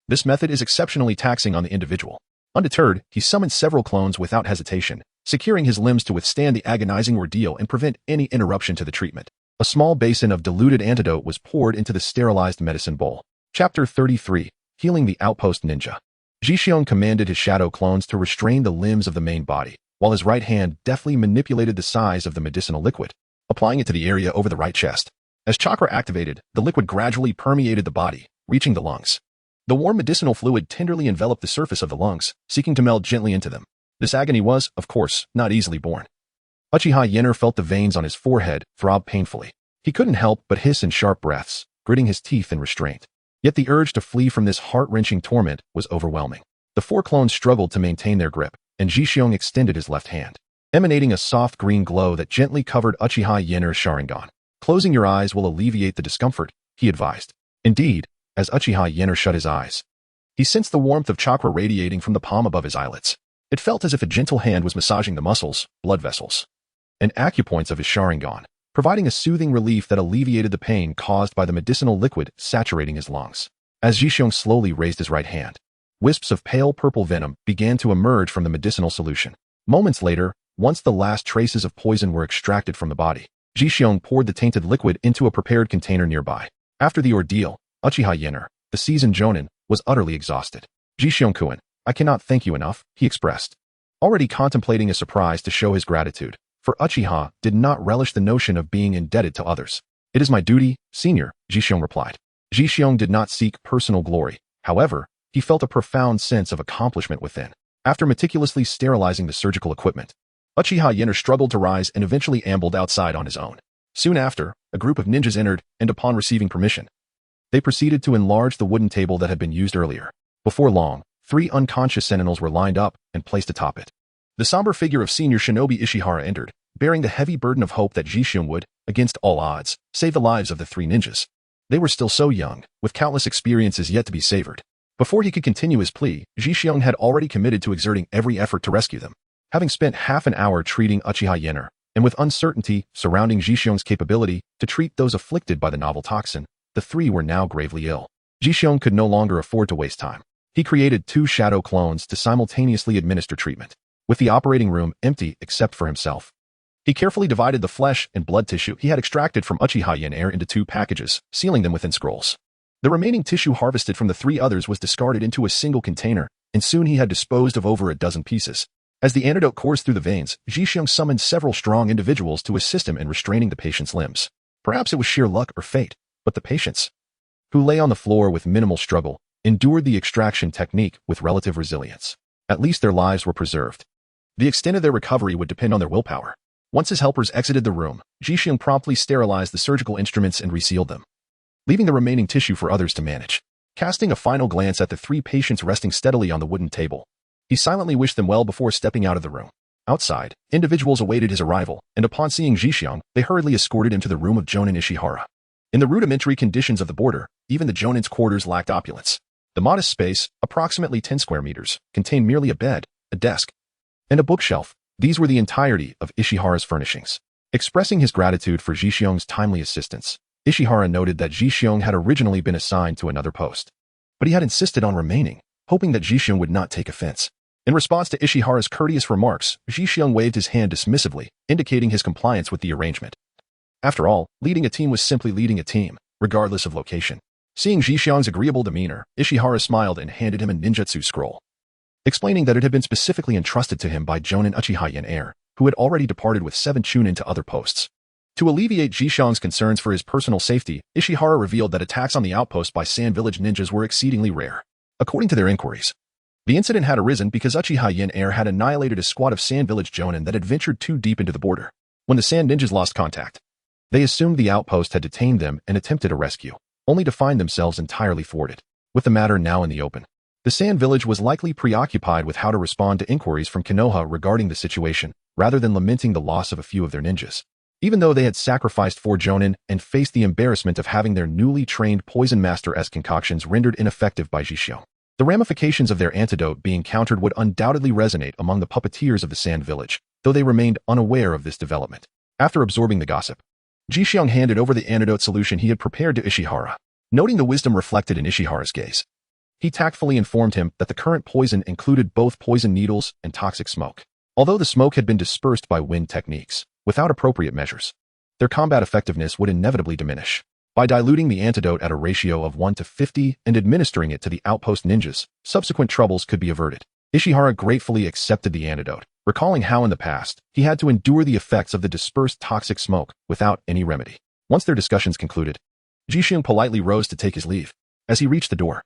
This method is exceptionally taxing on the individual. Undeterred, he summoned several clones without hesitation, securing his limbs to withstand the agonizing ordeal and prevent any interruption to the treatment. A small basin of diluted antidote was poured into the sterilized medicine bowl. Chapter 33, Healing the Outpost Ninja. Ji-xiong commanded his shadow clones to restrain the limbs of the main body, while his right hand deftly manipulated the size of the medicinal liquid, applying it to the area over the right chest. As chakra activated, the liquid gradually permeated the body, reaching the lungs. The warm medicinal fluid tenderly enveloped the surface of the lungs, seeking to meld gently into them. This agony was, of course, not easily borne. Uchiha Yen'er felt the veins on his forehead throb painfully. He couldn't help but hiss in sharp breaths, gritting his teeth in restraint. Yet the urge to flee from this heart-wrenching torment was overwhelming. The 4 clones struggled to maintain their grip, and Ji-xiong extended his left hand, emanating a soft green glow that gently covered Uchiha Yen'er's Sharingan. Closing your eyes will alleviate the discomfort, he advised. Indeed, as Uchiha Yen'er shut his eyes, he sensed the warmth of chakra radiating from the palm above his eyelids. It felt as if a gentle hand was massaging the muscles, blood vessels, and acupoints of his Sharingan, providing a soothing relief that alleviated the pain caused by the medicinal liquid saturating his lungs. As Ji-xiong slowly raised his right hand, wisps of pale purple venom began to emerge from the medicinal solution. Moments later, once the last traces of poison were extracted from the body, Ji-xiong poured the tainted liquid into a prepared container nearby. After the ordeal, Uchiha Yen'er, the seasoned Jonin, was utterly exhausted. Ji-xiong-kun, I cannot thank you enough, he expressed, already contemplating a surprise to show his gratitude, for Uchiha did not relish the notion of being indebted to others. It is my duty, senior, Ji-xiong replied. Ji-xiong did not seek personal glory. However, he felt a profound sense of accomplishment within. After meticulously sterilizing the surgical equipment, Uchiha Yenner struggled to rise and eventually ambled outside on his own. Soon after, a group of ninjas entered, and upon receiving permission, they proceeded to enlarge the wooden table that had been used earlier. Before long, 3 unconscious sentinels were lined up and placed atop it. The somber figure of senior shinobi Ishihara entered, bearing the heavy burden of hope that Jishyung would, against all odds, save the lives of the 3 ninjas. They were still so young, with countless experiences yet to be savored. Before he could continue his plea, Jishyung had already committed to exerting every effort to rescue them. Having spent half an hour treating Uchiha Yenner, and with uncertainty surrounding Jishyung's capability to treat those afflicted by the novel toxin, the 3 were now gravely ill. Jishyung could no longer afford to waste time. He created 2 shadow clones to simultaneously administer treatment. With the operating room empty except for himself, he carefully divided the flesh and blood tissue he had extracted from Uchiha Yenner into 2 packages, sealing them within scrolls. The remaining tissue harvested from the 3 others was discarded into a single container, and soon he had disposed of over a dozen pieces. As the antidote coursed through the veins, Jishyung summoned several strong individuals to assist him in restraining the patient's limbs. Perhaps it was sheer luck or fate, but the patients, who lay on the floor with minimal struggle, endured the extraction technique with relative resilience. At least their lives were preserved. The extent of their recovery would depend on their willpower. Once his helpers exited the room, Jishyung promptly sterilized the surgical instruments and resealed them, leaving the remaining tissue for others to manage. Casting a final glance at the 3 patients resting steadily on the wooden table, he silently wished them well before stepping out of the room. Outside, individuals awaited his arrival, and upon seeing Jishyung, they hurriedly escorted him to the room of Jonin Ishihara. In the rudimentary conditions of the border, even the Jonin's quarters lacked opulence. The modest space, approximately 10 square meters, contained merely a bed, a desk, and a bookshelf. These were the entirety of Ishihara's furnishings. Expressing his gratitude for Jishyung's timely assistance, Ishihara noted that Jishyung had originally been assigned to another post, but he had insisted on remaining, hoping that Jishyung would not take offense. In response to Ishihara's courteous remarks, Jishyung waved his hand dismissively, indicating his compliance with the arrangement. After all, leading a team was simply leading a team, regardless of location. Seeing Jishyung's agreeable demeanor, Ishihara smiled and handed him a ninjutsu scroll, explaining that it had been specifically entrusted to him by Jonin Uchiha Yenner, who had already departed with 7 chunin to other posts. To alleviate Jishyung's concerns for his personal safety, Ishihara revealed that attacks on the outpost by Sand Village ninjas were exceedingly rare. According to their inquiries, the incident had arisen because Uchiha Yenner had annihilated a squad of Sand Village Jonin that had ventured too deep into the border. When the Sand ninjas lost contact, they assumed the outpost had detained them and attempted a rescue, only to find themselves entirely thwarted. With the matter now in the open, the Sand Village was likely preoccupied with how to respond to inquiries from Konoha regarding the situation, rather than lamenting the loss of a few of their ninjas. Even though they had sacrificed 4 Jonin and faced the embarrassment of having their newly trained poison master as concoctions rendered ineffective by Jishyung, the ramifications of their antidote being countered would undoubtedly resonate among the puppeteers of the Sand Village, though they remained unaware of this development. After absorbing the gossip, Jishyung handed over the antidote solution he had prepared to Ishihara. Noting the wisdom reflected in Ishihara's gaze, he tactfully informed him that the current poison included both poison needles and toxic smoke. Although the smoke had been dispersed by wind techniques, without appropriate measures, their combat effectiveness would inevitably diminish. By diluting the antidote at a ratio of 1 to 50 and administering it to the outpost ninjas, subsequent troubles could be averted. Ishihara gratefully accepted the antidote, recalling how in the past, he had to endure the effects of the dispersed toxic smoke without any remedy. Once their discussions concluded, Jishyung politely rose to take his leave. As he reached the door,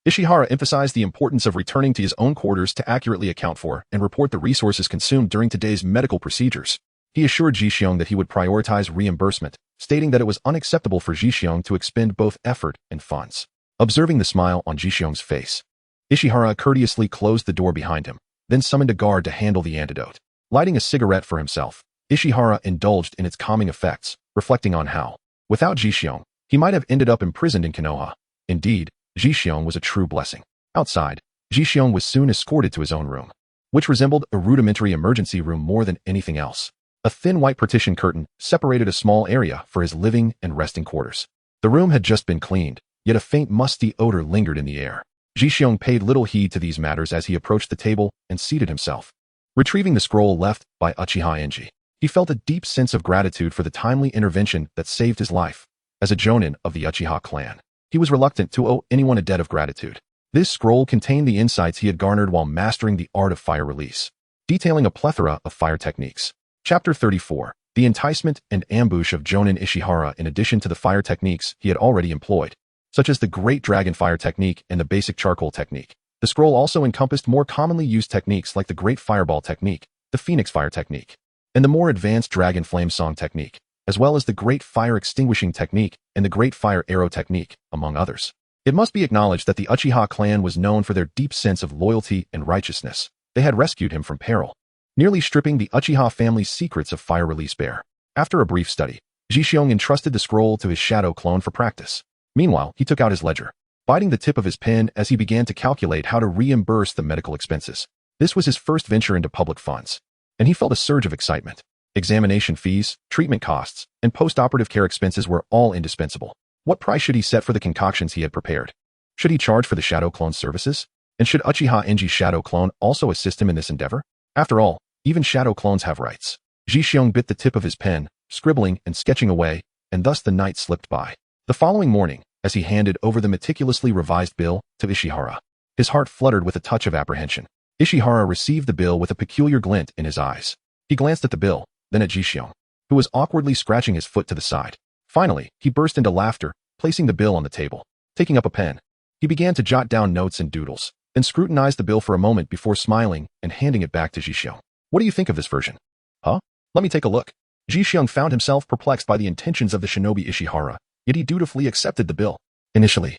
Ishihara emphasized the importance of returning to his own quarters to accurately account for and report the resources consumed during today's medical procedures. He assured Jishyung that he would prioritize reimbursement, stating that it was unacceptable for Jishyung to expend both effort and funds. Observing the smile on Jishyung's face, Ishihara courteously closed the door behind him, then summoned a guard to handle the antidote. Lighting a cigarette for himself, Ishihara indulged in its calming effects, reflecting on how, without Jishyung, he might have ended up imprisoned in Konoha. Indeed, Jishyung was a true blessing. Outside, Jishyung was soon escorted to his own room, which resembled a rudimentary emergency room more than anything else. A thin white partition curtain separated a small area for his living and resting quarters. The room had just been cleaned, yet a faint musty odor lingered in the air. Jishyung paid little heed to these matters as he approached the table and seated himself. Retrieving the scroll left by Uchiha Enji, he felt a deep sense of gratitude for the timely intervention that saved his life. As a jonin of the Uchiha clan, he was reluctant to owe anyone a debt of gratitude. This scroll contained the insights he had garnered while mastering the art of fire release, detailing a plethora of fire techniques. Chapter 34. The enticement and ambush of Jonin Ishihara. In addition to the fire techniques he had already employed, such as the Great Dragon Fire technique and the basic charcoal technique. The scroll also encompassed more commonly used techniques like the Great Fireball technique, the Phoenix Fire technique, and the more advanced Dragon Flame Song technique, as well as the Great Fire Extinguishing technique and the Great Fire Arrow technique, among others. It must be acknowledged that the Uchiha clan was known for their deep sense of loyalty and righteousness. They had rescued him from peril, nearly stripping the Uchiha family's secrets of fire release bare. After a brief study, Jixiong entrusted the scroll to his shadow clone for practice. Meanwhile, he took out his ledger, biting the tip of his pen as he began to calculate how to reimburse the medical expenses. This was his first venture into public funds, and he felt a surge of excitement. Examination fees, treatment costs, and post-operative care expenses were all indispensable. What price should he set for the concoctions he had prepared? Should he charge for the shadow clone's services? And should Uchiha Enji's shadow clone also assist him in this endeavor? After all, even shadow clones have rights. Jixiong bit the tip of his pen, scribbling and sketching away, and thus the night slipped by. The following morning, as he handed over the meticulously revised bill to Ishihara, his heart fluttered with a touch of apprehension. Ishihara received the bill with a peculiar glint in his eyes. He glanced at the bill, then at Jixiong, who was awkwardly scratching his foot to the side. Finally, he burst into laughter, placing the bill on the table. Taking up a pen, he began to jot down notes and doodles, then scrutinized the bill for a moment before smiling and handing it back to Jixiong. What do you think of this version? Huh? Let me take a look. Jixiong found himself perplexed by the intentions of the shinobi Ishihara, yet he dutifully accepted the bill. Initially,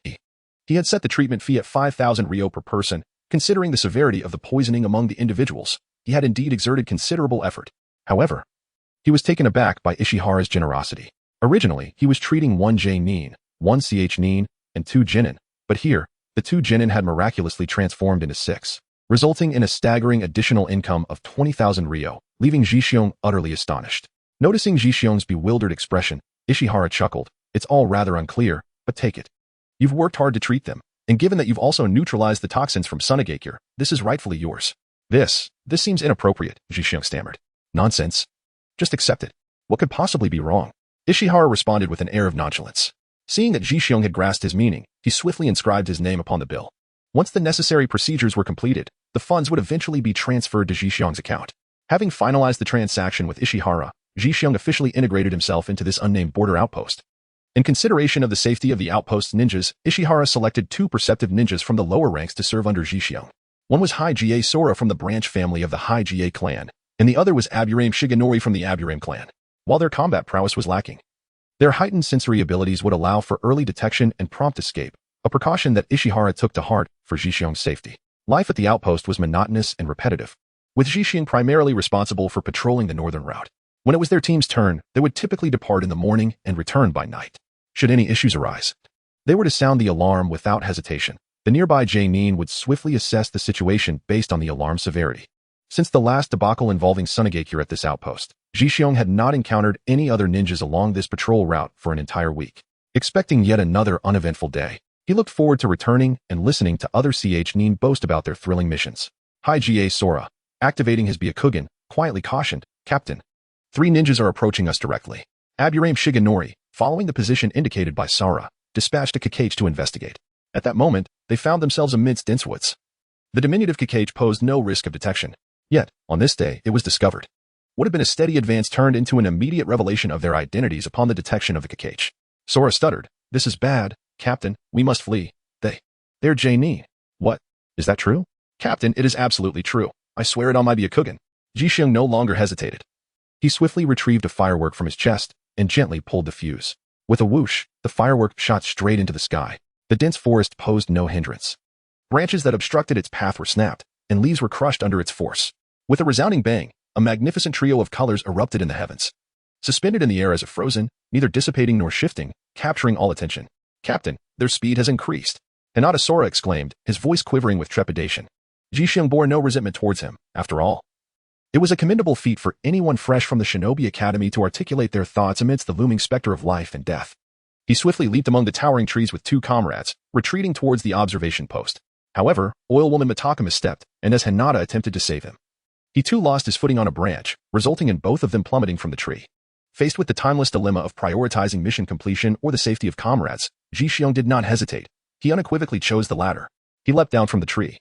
he had set the treatment fee at 5,000 ryo per person. Considering the severity of the poisoning among the individuals, he had indeed exerted considerable effort. However, he was taken aback by Ishihara's generosity. Originally, he was treating 1 j-nin, 1 ch-nin, and 2 jinin, but here, the 2 jinin had miraculously transformed into 6, resulting in a staggering additional income of 20,000 ryo, leaving Jixiong utterly astonished. Noticing Jixiong's bewildered expression, Ishihara chuckled. It's all rather unclear, but take it. You've worked hard to treat them, and given that you've also neutralized the toxins from Sunagakure, this is rightfully yours. This seems inappropriate, Jixiong stammered. Nonsense. Just accept it. What could possibly be wrong? Ishihara responded with an air of nonchalance. Seeing that Jixiong had grasped his meaning, he swiftly inscribed his name upon the bill. Once the necessary procedures were completed, the funds would eventually be transferred to Jixiong's account. Having finalized the transaction with Ishihara, Jixiong officially integrated himself into this unnamed border outpost. In consideration of the safety of the outpost's ninjas, Ishihara selected 2 perceptive ninjas from the lower ranks to serve under Jixiong. One was High-Ga Sora from the branch family of the High-Ga clan, and the other was Aburame Shigenori from the Aburame clan. While their combat prowess was lacking, their heightened sensory abilities would allow for early detection and prompt escape, a precaution that Ishihara took to heart for Jixiong's safety. Life at the outpost was monotonous and repetitive, with Jixiong primarily responsible for patrolling the northern route. When it was their team's turn, they would typically depart in the morning and return by night. Should any issues arise, they were to sound the alarm without hesitation. The nearby j-nin would swiftly assess the situation based on the alarm severity. Since the last debacle involving Sunagakure at this outpost, Jixiong had not encountered any other ninjas along this patrol route for an entire week. Expecting yet another uneventful day, he looked forward to returning and listening to other ch-nin boast about their thrilling missions. High-Ga Sora, activating his Byakugan, quietly cautioned, Captain, 3 ninjas are approaching us directly. Aburame Shigenori, following the position indicated by Sora, dispatched a Kakache to investigate. At that moment, they found themselves amidst dense woods. The diminutive Kakache posed no risk of detection. Yet, on this day, it was discovered. Would have been a steady advance turned into an immediate revelation of their identities upon the detection of the Kakache. Sora stuttered, This is bad, Captain, we must flee. They're j-nin. What? Is that true? Captain, it is absolutely true. I swear it on my Byakugan. Jixiong no longer hesitated. He swiftly retrieved a firework from his chest and gently pulled the fuse. With a whoosh, the firework shot straight into the sky. The dense forest posed no hindrance. Branches that obstructed its path were snapped, and leaves were crushed under its force. With a resounding bang, a magnificent trio of colors erupted in the heavens. Suspended in the air as if frozen, neither dissipating nor shifting, capturing all attention. Captain, their speed has increased. Hinata Sora exclaimed, his voice quivering with trepidation. Jixiong bore no resentment towards him, after all. It was a commendable feat for anyone fresh from the Shinobi Academy to articulate their thoughts amidst the looming specter of life and death. He swiftly leaped among the towering trees with 2 comrades, retreating towards the observation post. However, oil woman Mitaka misstepped, and as Hinata attempted to save him, he too lost his footing on a branch, resulting in both of them plummeting from the tree. Faced with the timeless dilemma of prioritizing mission completion or the safety of comrades, Jixiong did not hesitate. He unequivocally chose the latter. He leapt down from the tree,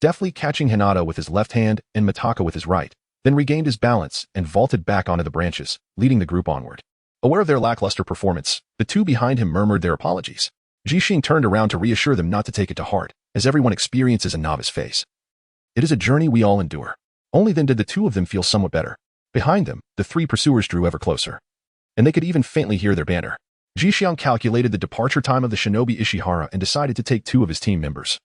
deftly catching Hinata with his left hand and Mitaka with his right, then regained his balance and vaulted back onto the branches, leading the group onward. Aware of their lackluster performance, the 2 behind him murmured their apologies. Jixing turned around to reassure them not to take it to heart, as everyone experiences a novice phase. It is a journey we all endure. Only then did the two of them feel somewhat better. Behind them, the three pursuers drew ever closer, and they could even faintly hear their banter. Jixing calculated the departure time of the shinobi Ishihara and decided to take two of his team members,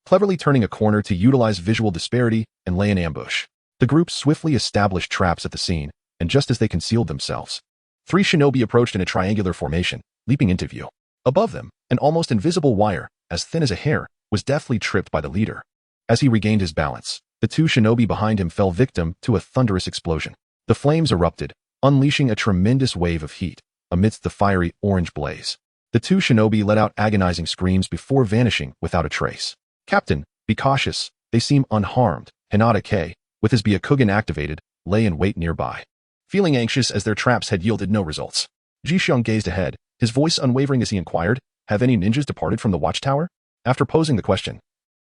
cleverly turning a corner to utilize visual disparity and lay an ambush. The group swiftly established traps at the scene, and just as they concealed themselves, three shinobi approached in a triangular formation, leaping into view. Above them, an almost invisible wire, as thin as a hair, was deftly tripped by the leader. As he regained his balance, the two shinobi behind him fell victim to a thunderous explosion. The flames erupted, unleashing a tremendous wave of heat amidst the fiery orange blaze. The two shinobi let out agonizing screams before vanishing without a trace. "Captain, be cautious, they seem unharmed." Hinata K, with his Byakugan activated, lay in wait nearby, feeling anxious as their traps had yielded no results. Jixing gazed ahead, his voice unwavering as he inquired, "Have any ninjas departed from the watchtower?" After posing the question,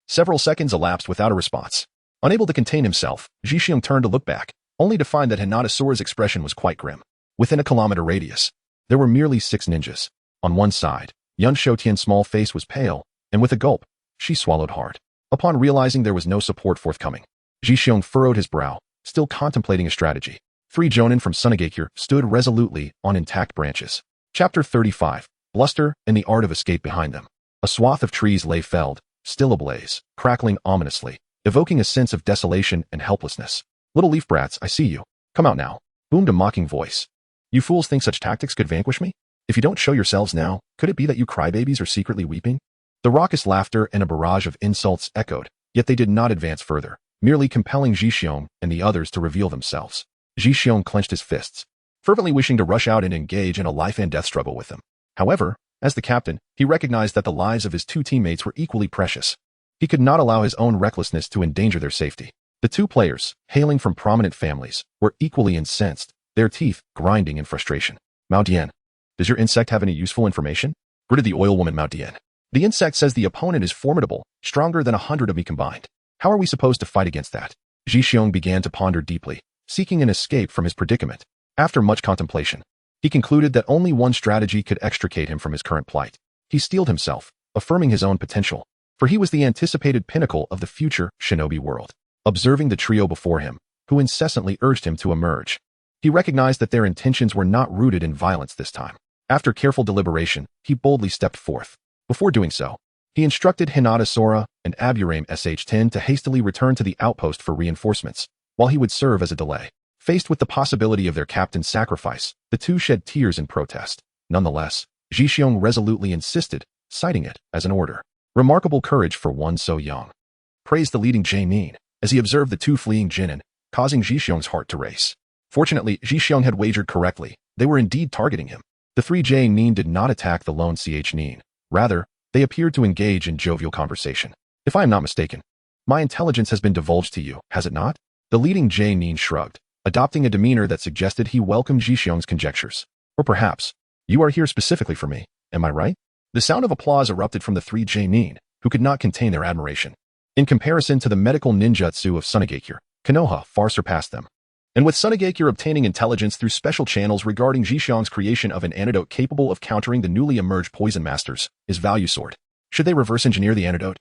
several seconds elapsed without a response. Unable to contain himself, Jixing turned to look back, only to find that Hinata Sora's expression was quite grim. Within a kilometer radius, there were merely 6 ninjas. On one side, Yun Shoutian's small face was pale, and with a gulp, she swallowed hard. Upon realizing there was no support forthcoming, Jixing furrowed his brow, still contemplating a strategy. 3 jonin from Sunagakure stood resolutely on intact branches. Chapter 35, Bluster and the Art of Escape behind them. A swath of trees lay felled, still ablaze, crackling ominously, evoking a sense of desolation and helplessness. "Little leaf brats, I see you. Come out now," boomed a mocking voice. "You fools think such tactics could vanquish me? If you don't show yourselves now, could it be that you crybabies are secretly weeping?" The raucous laughter and a barrage of insults echoed, yet they did not advance further, merely compelling Jixing and the others to reveal themselves. Jixing clenched his fists, fervently wishing to rush out and engage in a life-and-death struggle with them. However, as the captain, he recognized that the lives of his 2 teammates were equally precious. He could not allow his own recklessness to endanger their safety. The 2 players, hailing from prominent families, were equally incensed, their teeth grinding in frustration. "Mao Dian, does your insect have any useful information?" gritted the oil woman Mao Dian. "The insect says the opponent is formidable, stronger than 100 of me combined. How are we supposed to fight against that?" Jixing began to ponder deeply, seeking an escape from his predicament. After much contemplation, he concluded that only one strategy could extricate him from his current plight. He steeled himself, affirming his own potential, for he was the anticipated pinnacle of the future shinobi world. Observing the trio before him, who incessantly urged him to emerge, he recognized that their intentions were not rooted in violence this time. After careful deliberation, he boldly stepped forth. Before doing so, he instructed Hinata Sora and Aburame SH-10 to hastily return to the outpost for reinforcements, while he would serve as a delay. Faced with the possibility of their captain's sacrifice, the 2 shed tears in protest. Nonetheless, Jixing resolutely insisted, citing it as an order. Remarkable courage for one so young, praised the leading Jainin, as he observed the 2 fleeing genin, causing Jixing's heart to race. Fortunately, Jixing had wagered correctly. They were indeed targeting him. The 3 Jainin did not attack the lone Nin. Rather, they appeared to engage in jovial conversation. "If I am not mistaken, my intelligence has been divulged to you, has it not?" The leading Jainin shrugged, adopting a demeanor that suggested he welcomed Jixing's conjectures. "Or perhaps, you are here specifically for me, am I right?" The sound of applause erupted from the 3 Jainin, who could not contain their admiration. In comparison to the medical ninjutsu of Sunagakure, Konoha far surpassed them. And with Sunagakure obtaining intelligence through special channels regarding Jixing's creation of an antidote capable of countering the newly emerged poison masters, his value sword. Should they reverse engineer the antidote?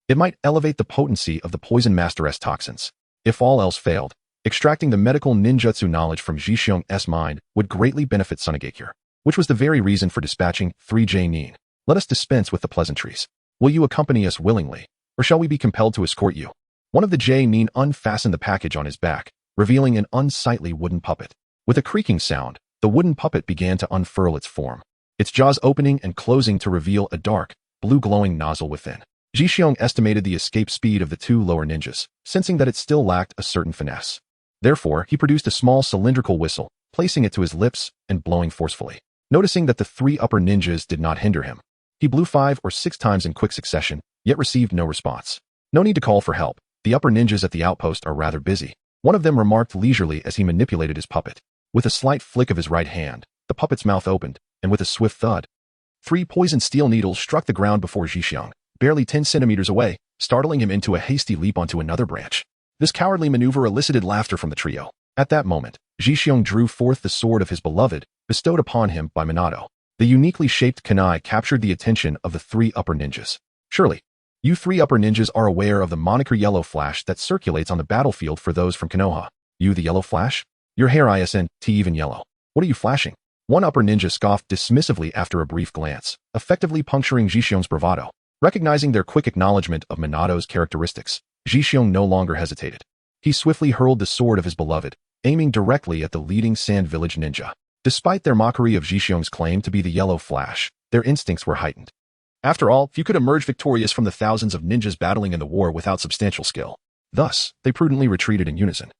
It might elevate the potency of the poison master's toxins. If all else failed, extracting the medical ninjutsu knowledge from Jixing's mind would greatly benefit Sunagakure, which was the very reason for dispatching 3 Jainin. "Let us dispense with the pleasantries. Will you accompany us willingly, or shall we be compelled to escort you?" One of the Jainin unfastened the package on his back, revealing an unsightly wooden puppet. With a creaking sound, the wooden puppet began to unfurl its form, its jaws opening and closing to reveal a dark, blue-glowing nozzle within. Jixing estimated the escape speed of the 2 lower ninjas, sensing that it still lacked a certain finesse. Therefore, he produced a small cylindrical whistle, placing it to his lips and blowing forcefully. Noticing that the 3 upper ninjas did not hinder him, he blew 5 or 6 times in quick succession, yet received no response. "No need to call for help. The upper ninjas at the outpost are rather busy," one of them remarked leisurely as he manipulated his puppet. With a slight flick of his right hand, the puppet's mouth opened, and with a swift thud, 3 poisoned steel needles struck the ground before Jixing, barely 10 centimeters away, startling him into a hasty leap onto another branch. This cowardly maneuver elicited laughter from the trio. At that moment, Jixing drew forth the sword of his beloved, bestowed upon him by Minato. The uniquely shaped kunai captured the attention of the three upper ninjas. Surely, you three upper ninjas are aware of the moniker Yellow Flash that circulates on the battlefield for those from Konoha. You the Yellow Flash? Your hair isn't even yellow. What are you flashing? One upper ninja scoffed dismissively after a brief glance, effectively puncturing Jixiong's bravado. Recognizing their quick acknowledgement of Minato's characteristics, Jixiong no longer hesitated. He swiftly hurled the sword of his beloved, aiming directly at the leading Sand Village ninja. Despite their mockery of Jixiong's claim to be the Yellow Flash, their instincts were heightened. After all, few could emerge victorious from the thousands of ninjas battling in the war without substantial skill. Thus, they prudently retreated in unison,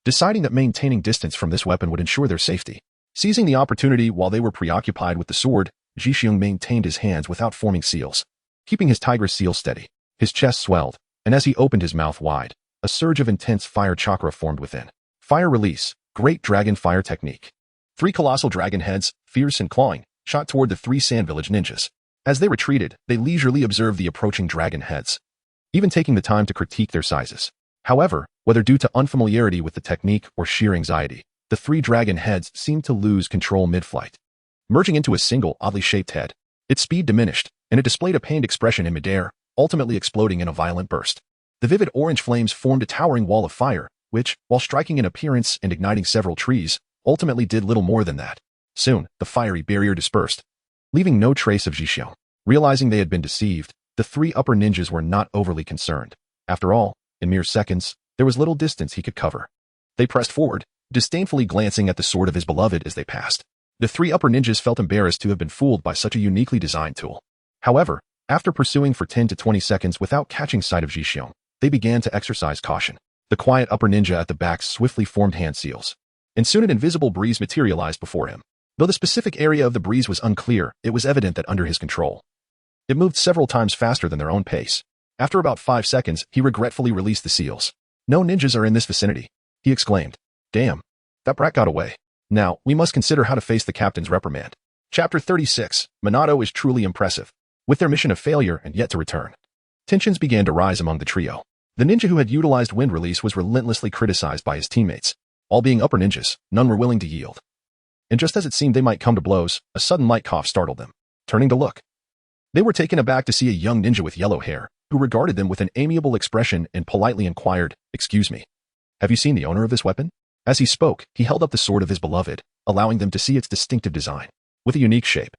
deciding that maintaining distance from this weapon would ensure their safety. Seizing the opportunity while they were preoccupied with the sword, Jixiong maintained his hands without forming seals. Keeping his tiger seal steady, his chest swelled, and as he opened his mouth wide, a surge of intense fire chakra formed within. Fire release, great dragon fire technique. Three colossal dragon heads, fierce and clawing, shot toward the three Sand Village ninjas. As they retreated, they leisurely observed the approaching dragon heads, even taking the time to critique their sizes. However, whether due to unfamiliarity with the technique or sheer anxiety, the three dragon heads seemed to lose control mid-flight. Merging into a single, oddly shaped head, its speed diminished, and it displayed a pained expression in midair, ultimately exploding in a violent burst. The vivid orange flames formed a towering wall of fire, which, while striking in appearance and igniting several trees, ultimately did little more than that. Soon, the fiery barrier dispersed, leaving no trace of Jixiong. Realizing they had been deceived, the three upper ninjas were not overly concerned. After all, in mere seconds, there was little distance he could cover. They pressed forward, disdainfully glancing at the sword of his beloved as they passed. The three upper ninjas felt embarrassed to have been fooled by such a uniquely designed tool. However, after pursuing for 10 to 20 seconds without catching sight of Jixiong, they began to exercise caution. The quiet upper ninja at the back swiftly formed hand seals, and soon an invisible breeze materialized before him. Though the specific area of the breeze was unclear, it was evident that under his control, it moved several times faster than their own pace. After about 5 seconds, he regretfully released the seals. No ninjas are in this vicinity, he exclaimed. Damn, that brat got away. Now, we must consider how to face the captain's reprimand. Chapter 36, Minato is truly impressive. With their mission of failure and yet to return, tensions began to rise among the trio. The ninja who had utilized wind release was relentlessly criticized by his teammates. All being upper ninjas, none were willing to yield. And just as it seemed they might come to blows, a sudden light cough startled them. Turning to look, they were taken aback to see a young ninja with yellow hair, who regarded them with an amiable expression and politely inquired, "Excuse me, have you seen the owner of this weapon?" As he spoke, he held up the sword of his beloved, allowing them to see its distinctive design. With a unique shape,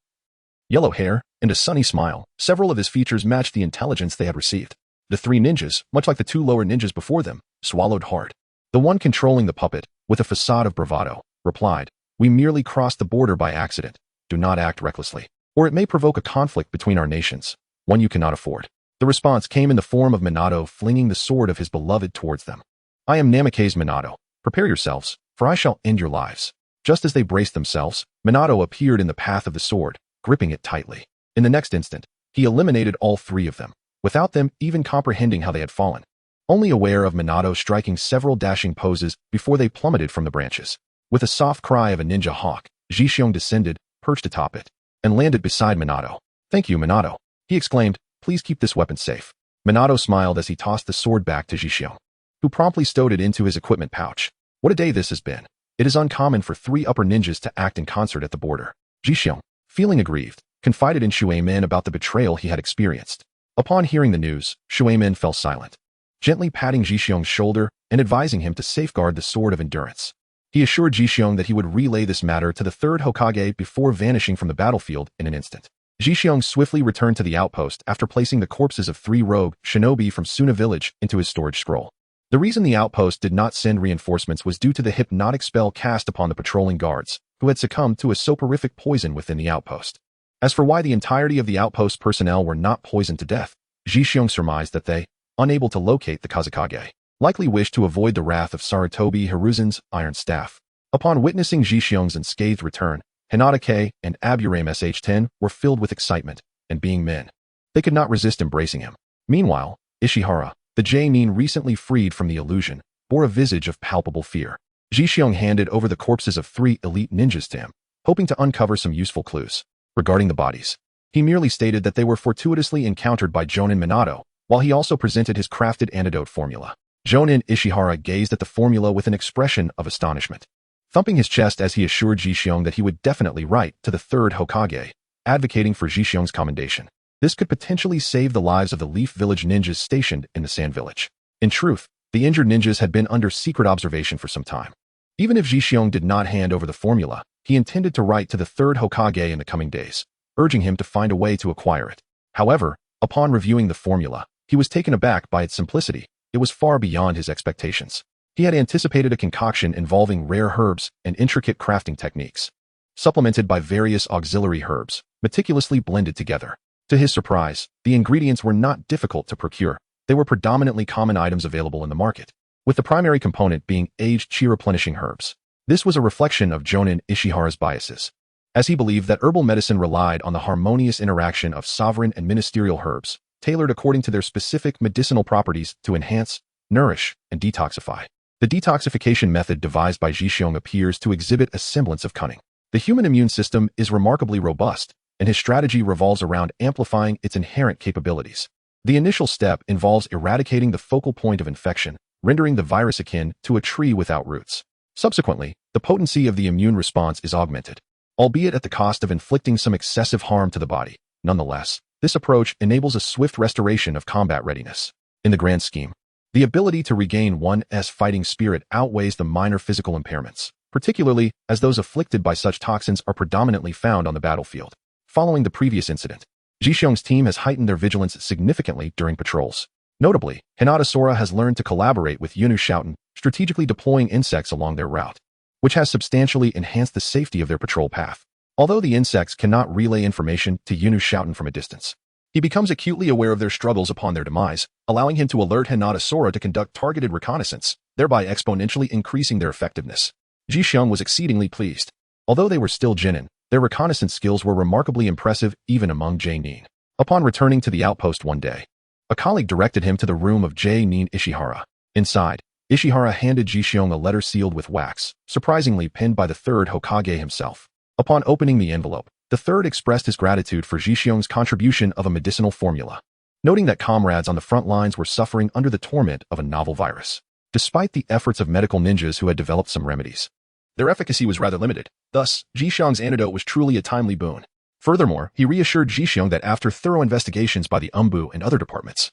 yellow hair, and a sunny smile, several of his features matched the intelligence they had received. The three ninjas, much like the two lower ninjas before them, swallowed hard. The one controlling the puppet, with a facade of bravado, replied, "We merely crossed the border by accident. Do not act recklessly, or it may provoke a conflict between our nations, one you cannot afford." The response came in the form of Minato flinging the sword of his beloved towards them. "I am Namake's Minato. Prepare yourselves, for I shall end your lives." Just as they braced themselves, Minato appeared in the path of the sword, gripping it tightly. In the next instant, he eliminated all three of them, without them even comprehending how they had fallen. Only aware of Minato striking several dashing poses before they plummeted from the branches. With a soft cry of a ninja hawk, Jixiong descended, perched atop it, and landed beside Minato. "Thank you, Minato," he exclaimed. "Please keep this weapon safe." Minato smiled as he tossed the sword back to Jixiong, who promptly stowed it into his equipment pouch. What a day this has been. It is uncommon for three upper ninjas to act in concert at the border. Jixiong, feeling aggrieved, confided in Shuemin about the betrayal he had experienced. Upon hearing the news, Shuemin fell silent, gently patting Jixiong's shoulder and advising him to safeguard the sword of endurance. He assured Jixiong that he would relay this matter to the third Hokage before vanishing from the battlefield in an instant. Jixiong swiftly returned to the outpost after placing the corpses of 3 rogue shinobi from Suna village into his storage scroll. The reason the outpost did not send reinforcements was due to the hypnotic spell cast upon the patrolling guards, who had succumbed to a soporific poison within the outpost. As for why the entirety of the outpost personnel were not poisoned to death, Jixiong surmised that they, unable to locate the Kazekage, likely wished to avoid the wrath of Sarutobi Hiruzen's iron staff. Upon witnessing Jixiong's unscathed return, Hinata and Aburame SH-10 were filled with excitement, and being men, they could not resist embracing him. Meanwhile, Ishihara, the J-Nin recently freed from the illusion, bore a visage of palpable fear. Jixiong handed over the corpses of 3 elite ninjas to him, hoping to uncover some useful clues. Regarding the bodies, he merely stated that they were fortuitously encountered by Jonin Minato, while he also presented his crafted antidote formula. Jonin Ishihara gazed at the formula with an expression of astonishment. thumping his chest as he assured Ji that he would definitely write to the third Hokage, advocating for Ji commendation. This could potentially save the lives of the Leaf Village ninjas stationed in the Sand Village. In truth, the injured ninjas had been under secret observation for some time. Even if Ji did not hand over the formula, he intended to write to the third Hokage in the coming days, urging him to find a way to acquire it. However, upon reviewing the formula, he was taken aback by its simplicity. It was far beyond his expectations. He had anticipated a concoction involving rare herbs and intricate crafting techniques, supplemented by various auxiliary herbs, meticulously blended together. To his surprise, the ingredients were not difficult to procure. They were predominantly common items available in the market, with the primary component being aged chi-replenishing herbs. This was a reflection of Jonin Ishihara's biases, as he believed that herbal medicine relied on the harmonious interaction of sovereign and ministerial herbs, tailored according to their specific medicinal properties to enhance, nourish, and detoxify. The detoxification method devised by Ji appears to exhibit a semblance of cunning. The human immune system is remarkably robust, and his strategy revolves around amplifying its inherent capabilities. The initial step involves eradicating the focal point of infection, rendering the virus akin to a tree without roots. Subsequently, the potency of the immune response is augmented, albeit at the cost of inflicting some excessive harm to the body. Nonetheless, this approach enables a swift restoration of combat readiness. In the grand scheme, the ability to regain one's fighting spirit outweighs the minor physical impairments, particularly as those afflicted by such toxins are predominantly found on the battlefield. Following the previous incident, Ji team has heightened their vigilance significantly during patrols. Notably, Hinata Sora has learned to collaborate with Yunu Shouten, strategically deploying insects along their route, which has substantially enhanced the safety of their patrol path. Although the insects cannot relay information to Yunu Shouten from a distance, he becomes acutely aware of their struggles upon their demise, allowing him to alert Hinata Sora to conduct targeted reconnaissance, thereby exponentially increasing their effectiveness. Ji was exceedingly pleased. Although they were still genin, their reconnaissance skills were remarkably impressive even among J-Nin. Upon returning to the outpost one day, a colleague directed him to the room of J-Nin Ishihara. Inside, Ishihara handed Ji a letter sealed with wax, surprisingly penned by the third Hokage himself. Upon opening the envelope, the third expressed his gratitude for Ji contribution of a medicinal formula, noting that comrades on the front lines were suffering under the torment of a novel virus. Despite the efforts of medical ninjas who had developed some remedies, their efficacy was rather limited. Thus, Ji antidote was truly a timely boon. Furthermore, he reassured Ji that after thorough investigations by the Umbu and other departments,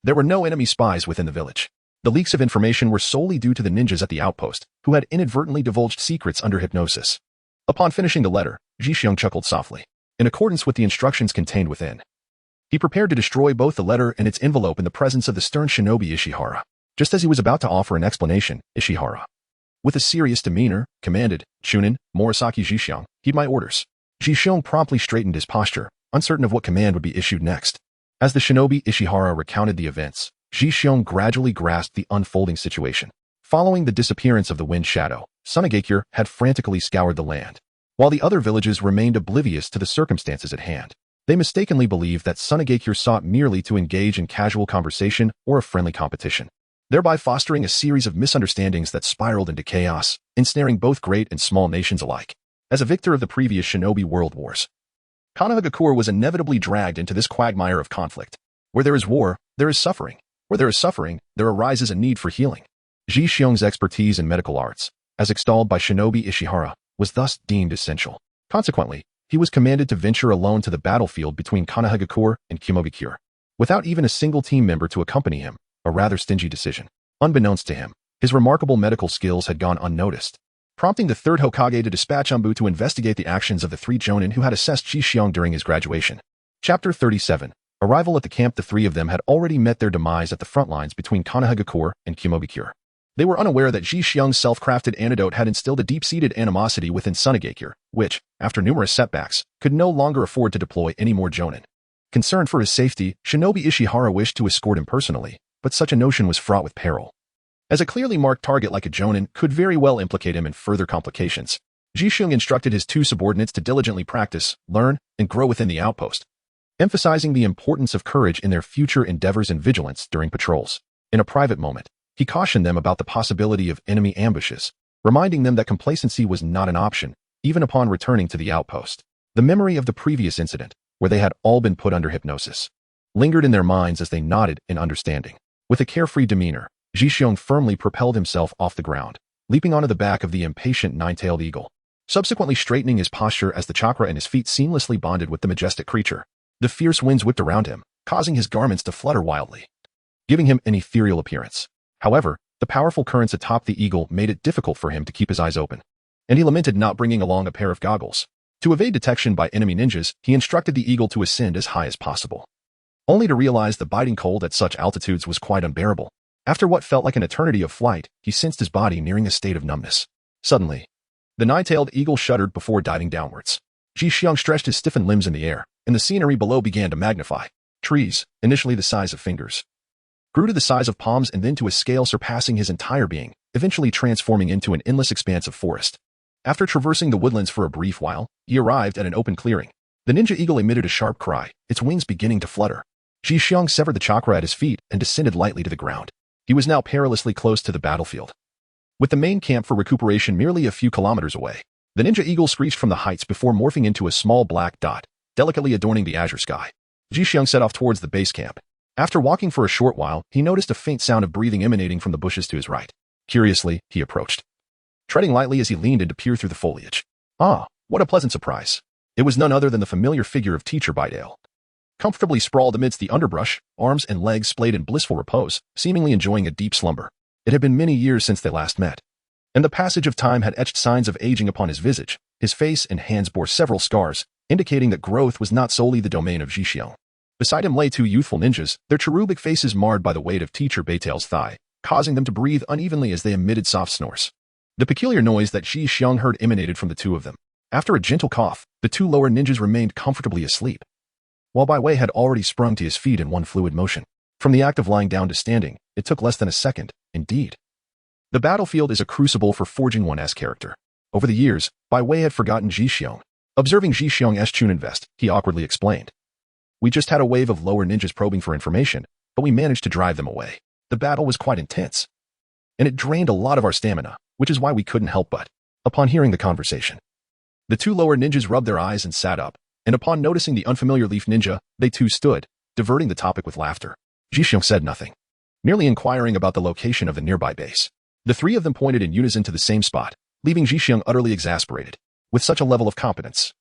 there were no enemy spies within the village. The leaks of information were solely due to the ninjas at the outpost, who had inadvertently divulged secrets under hypnosis. Upon finishing the letter, Ji chuckled softly. In accordance with the instructions contained within, he prepared to destroy both the letter and its envelope in the presence of the stern shinobi Ishihara. Just as he was about to offer an explanation, Ishihara, with a serious demeanor, commanded, "Chunin, Morisaki Ji heed my orders." Ji promptly straightened his posture, uncertain of what command would be issued next. As the shinobi Ishihara recounted the events, Ji gradually grasped the unfolding situation. Following the disappearance of the Wind Shadow, Sunagakure had frantically scoured the land, while the other villages remained oblivious to the circumstances at hand. They mistakenly believed that Sunagakure sought merely to engage in casual conversation or a friendly competition, thereby fostering a series of misunderstandings that spiraled into chaos, ensnaring both great and small nations alike. As a victor of the previous shinobi world wars, Konoha was inevitably dragged into this quagmire of conflict. Where there is war, there is suffering. Where there is suffering, there arises a need for healing. Ji expertise in medical arts, as extolled by shinobi Ishihara, was thus deemed essential. Consequently, he was commanded to venture alone to the battlefield between Konoha and Kumogakure, without even a single team member to accompany him, a rather stingy decision. Unbeknownst to him, his remarkable medical skills had gone unnoticed, prompting the third Hokage to dispatch Umbu to investigate the actions of the three Jonin who had assessed Ji during his graduation. Chapter 37. Arrival at the camp. The three of them had already met their demise at the front lines between Konoha and Kumogakure. They were unaware that Ji self-crafted antidote had instilled a deep-seated animosity within Sunagakure, which, after numerous setbacks, could no longer afford to deploy any more Jonin. Concerned for his safety, Shinobi Ishihara wished to escort him personally, but such a notion was fraught with peril, as a clearly marked target like a Jonin could very well implicate him in further complications. Ji instructed his two subordinates to diligently practice, learn, and grow within the outpost, emphasizing the importance of courage in their future endeavors and vigilance during patrols. In a private moment, he cautioned them about the possibility of enemy ambushes, reminding them that complacency was not an option, even upon returning to the outpost. The memory of the previous incident, where they had all been put under hypnosis, lingered in their minds as they nodded in understanding. With a carefree demeanor, Ji firmly propelled himself off the ground, leaping onto the back of the impatient nine-tailed eagle, subsequently straightening his posture as the chakra in his feet seamlessly bonded with the majestic creature. The fierce winds whipped around him, causing his garments to flutter wildly, giving him an ethereal appearance. However, the powerful currents atop the eagle made it difficult for him to keep his eyes open, and he lamented not bringing along a pair of goggles. To evade detection by enemy ninjas, he instructed the eagle to ascend as high as possible, only to realize the biting cold at such altitudes was quite unbearable. After what felt like an eternity of flight, he sensed his body nearing a state of numbness. Suddenly, the nine-tailed eagle shuddered before diving downwards. Ji Xiong stretched his stiffened limbs in the air, and the scenery below began to magnify. Trees, initially the size of fingers, grew to the size of palms and then to a scale surpassing his entire being, eventually transforming into an endless expanse of forest. After traversing the woodlands for a brief while, he arrived at an open clearing. The ninja eagle emitted a sharp cry, its wings beginning to flutter. Ji Xiong severed the chakra at his feet and descended lightly to the ground. He was now perilously close to the battlefield, with the main camp for recuperation merely a few kilometers away. The ninja eagle screeched from the heights before morphing into a small black dot, delicately adorning the azure sky. Ji Xiong set off towards the base camp. After walking for a short while, he noticed a faint sound of breathing emanating from the bushes to his right. Curiously, he approached, treading lightly as he leaned in to peer through the foliage. Ah, what a pleasant surprise. It was none other than the familiar figure of Teacher Bidale, comfortably sprawled amidst the underbrush, arms and legs splayed in blissful repose, seemingly enjoying a deep slumber. It had been many years since they last met, and the passage of time had etched signs of aging upon his visage. His face and hands bore several scars, indicating that growth was not solely the domain of Ji Xiong. Beside him lay two youthful ninjas, their cherubic faces marred by the weight of Teacher Bidale's thigh, causing them to breathe unevenly as they emitted soft snores. The peculiar noise that Ji Xiong heard emanated from the two of them. After a gentle cough, the two lower ninjas remained comfortably asleep, while Bai Wei had already sprung to his feet in one fluid motion. From the act of lying down to standing, it took less than a second, indeed. The battlefield is a crucible for forging one's character. Over the years, Bai Wei had forgotten Ji Xiong. Observing Ji Xiong's Chunin vest, he awkwardly explained. We just had a wave of lower ninjas probing for information, but we managed to drive them away. The battle was quite intense, and it drained a lot of our stamina, which is why we couldn't help but. Upon hearing the conversation, the two lower ninjas rubbed their eyes and sat up, and upon noticing the unfamiliar leaf ninja, they too stood, diverting the topic with laughter. Ji Xiong said nothing, merely inquiring about the location of the nearby base. The three of them pointed in unison to the same spot, leaving Ji Xiong utterly exasperated. With such a level of competence,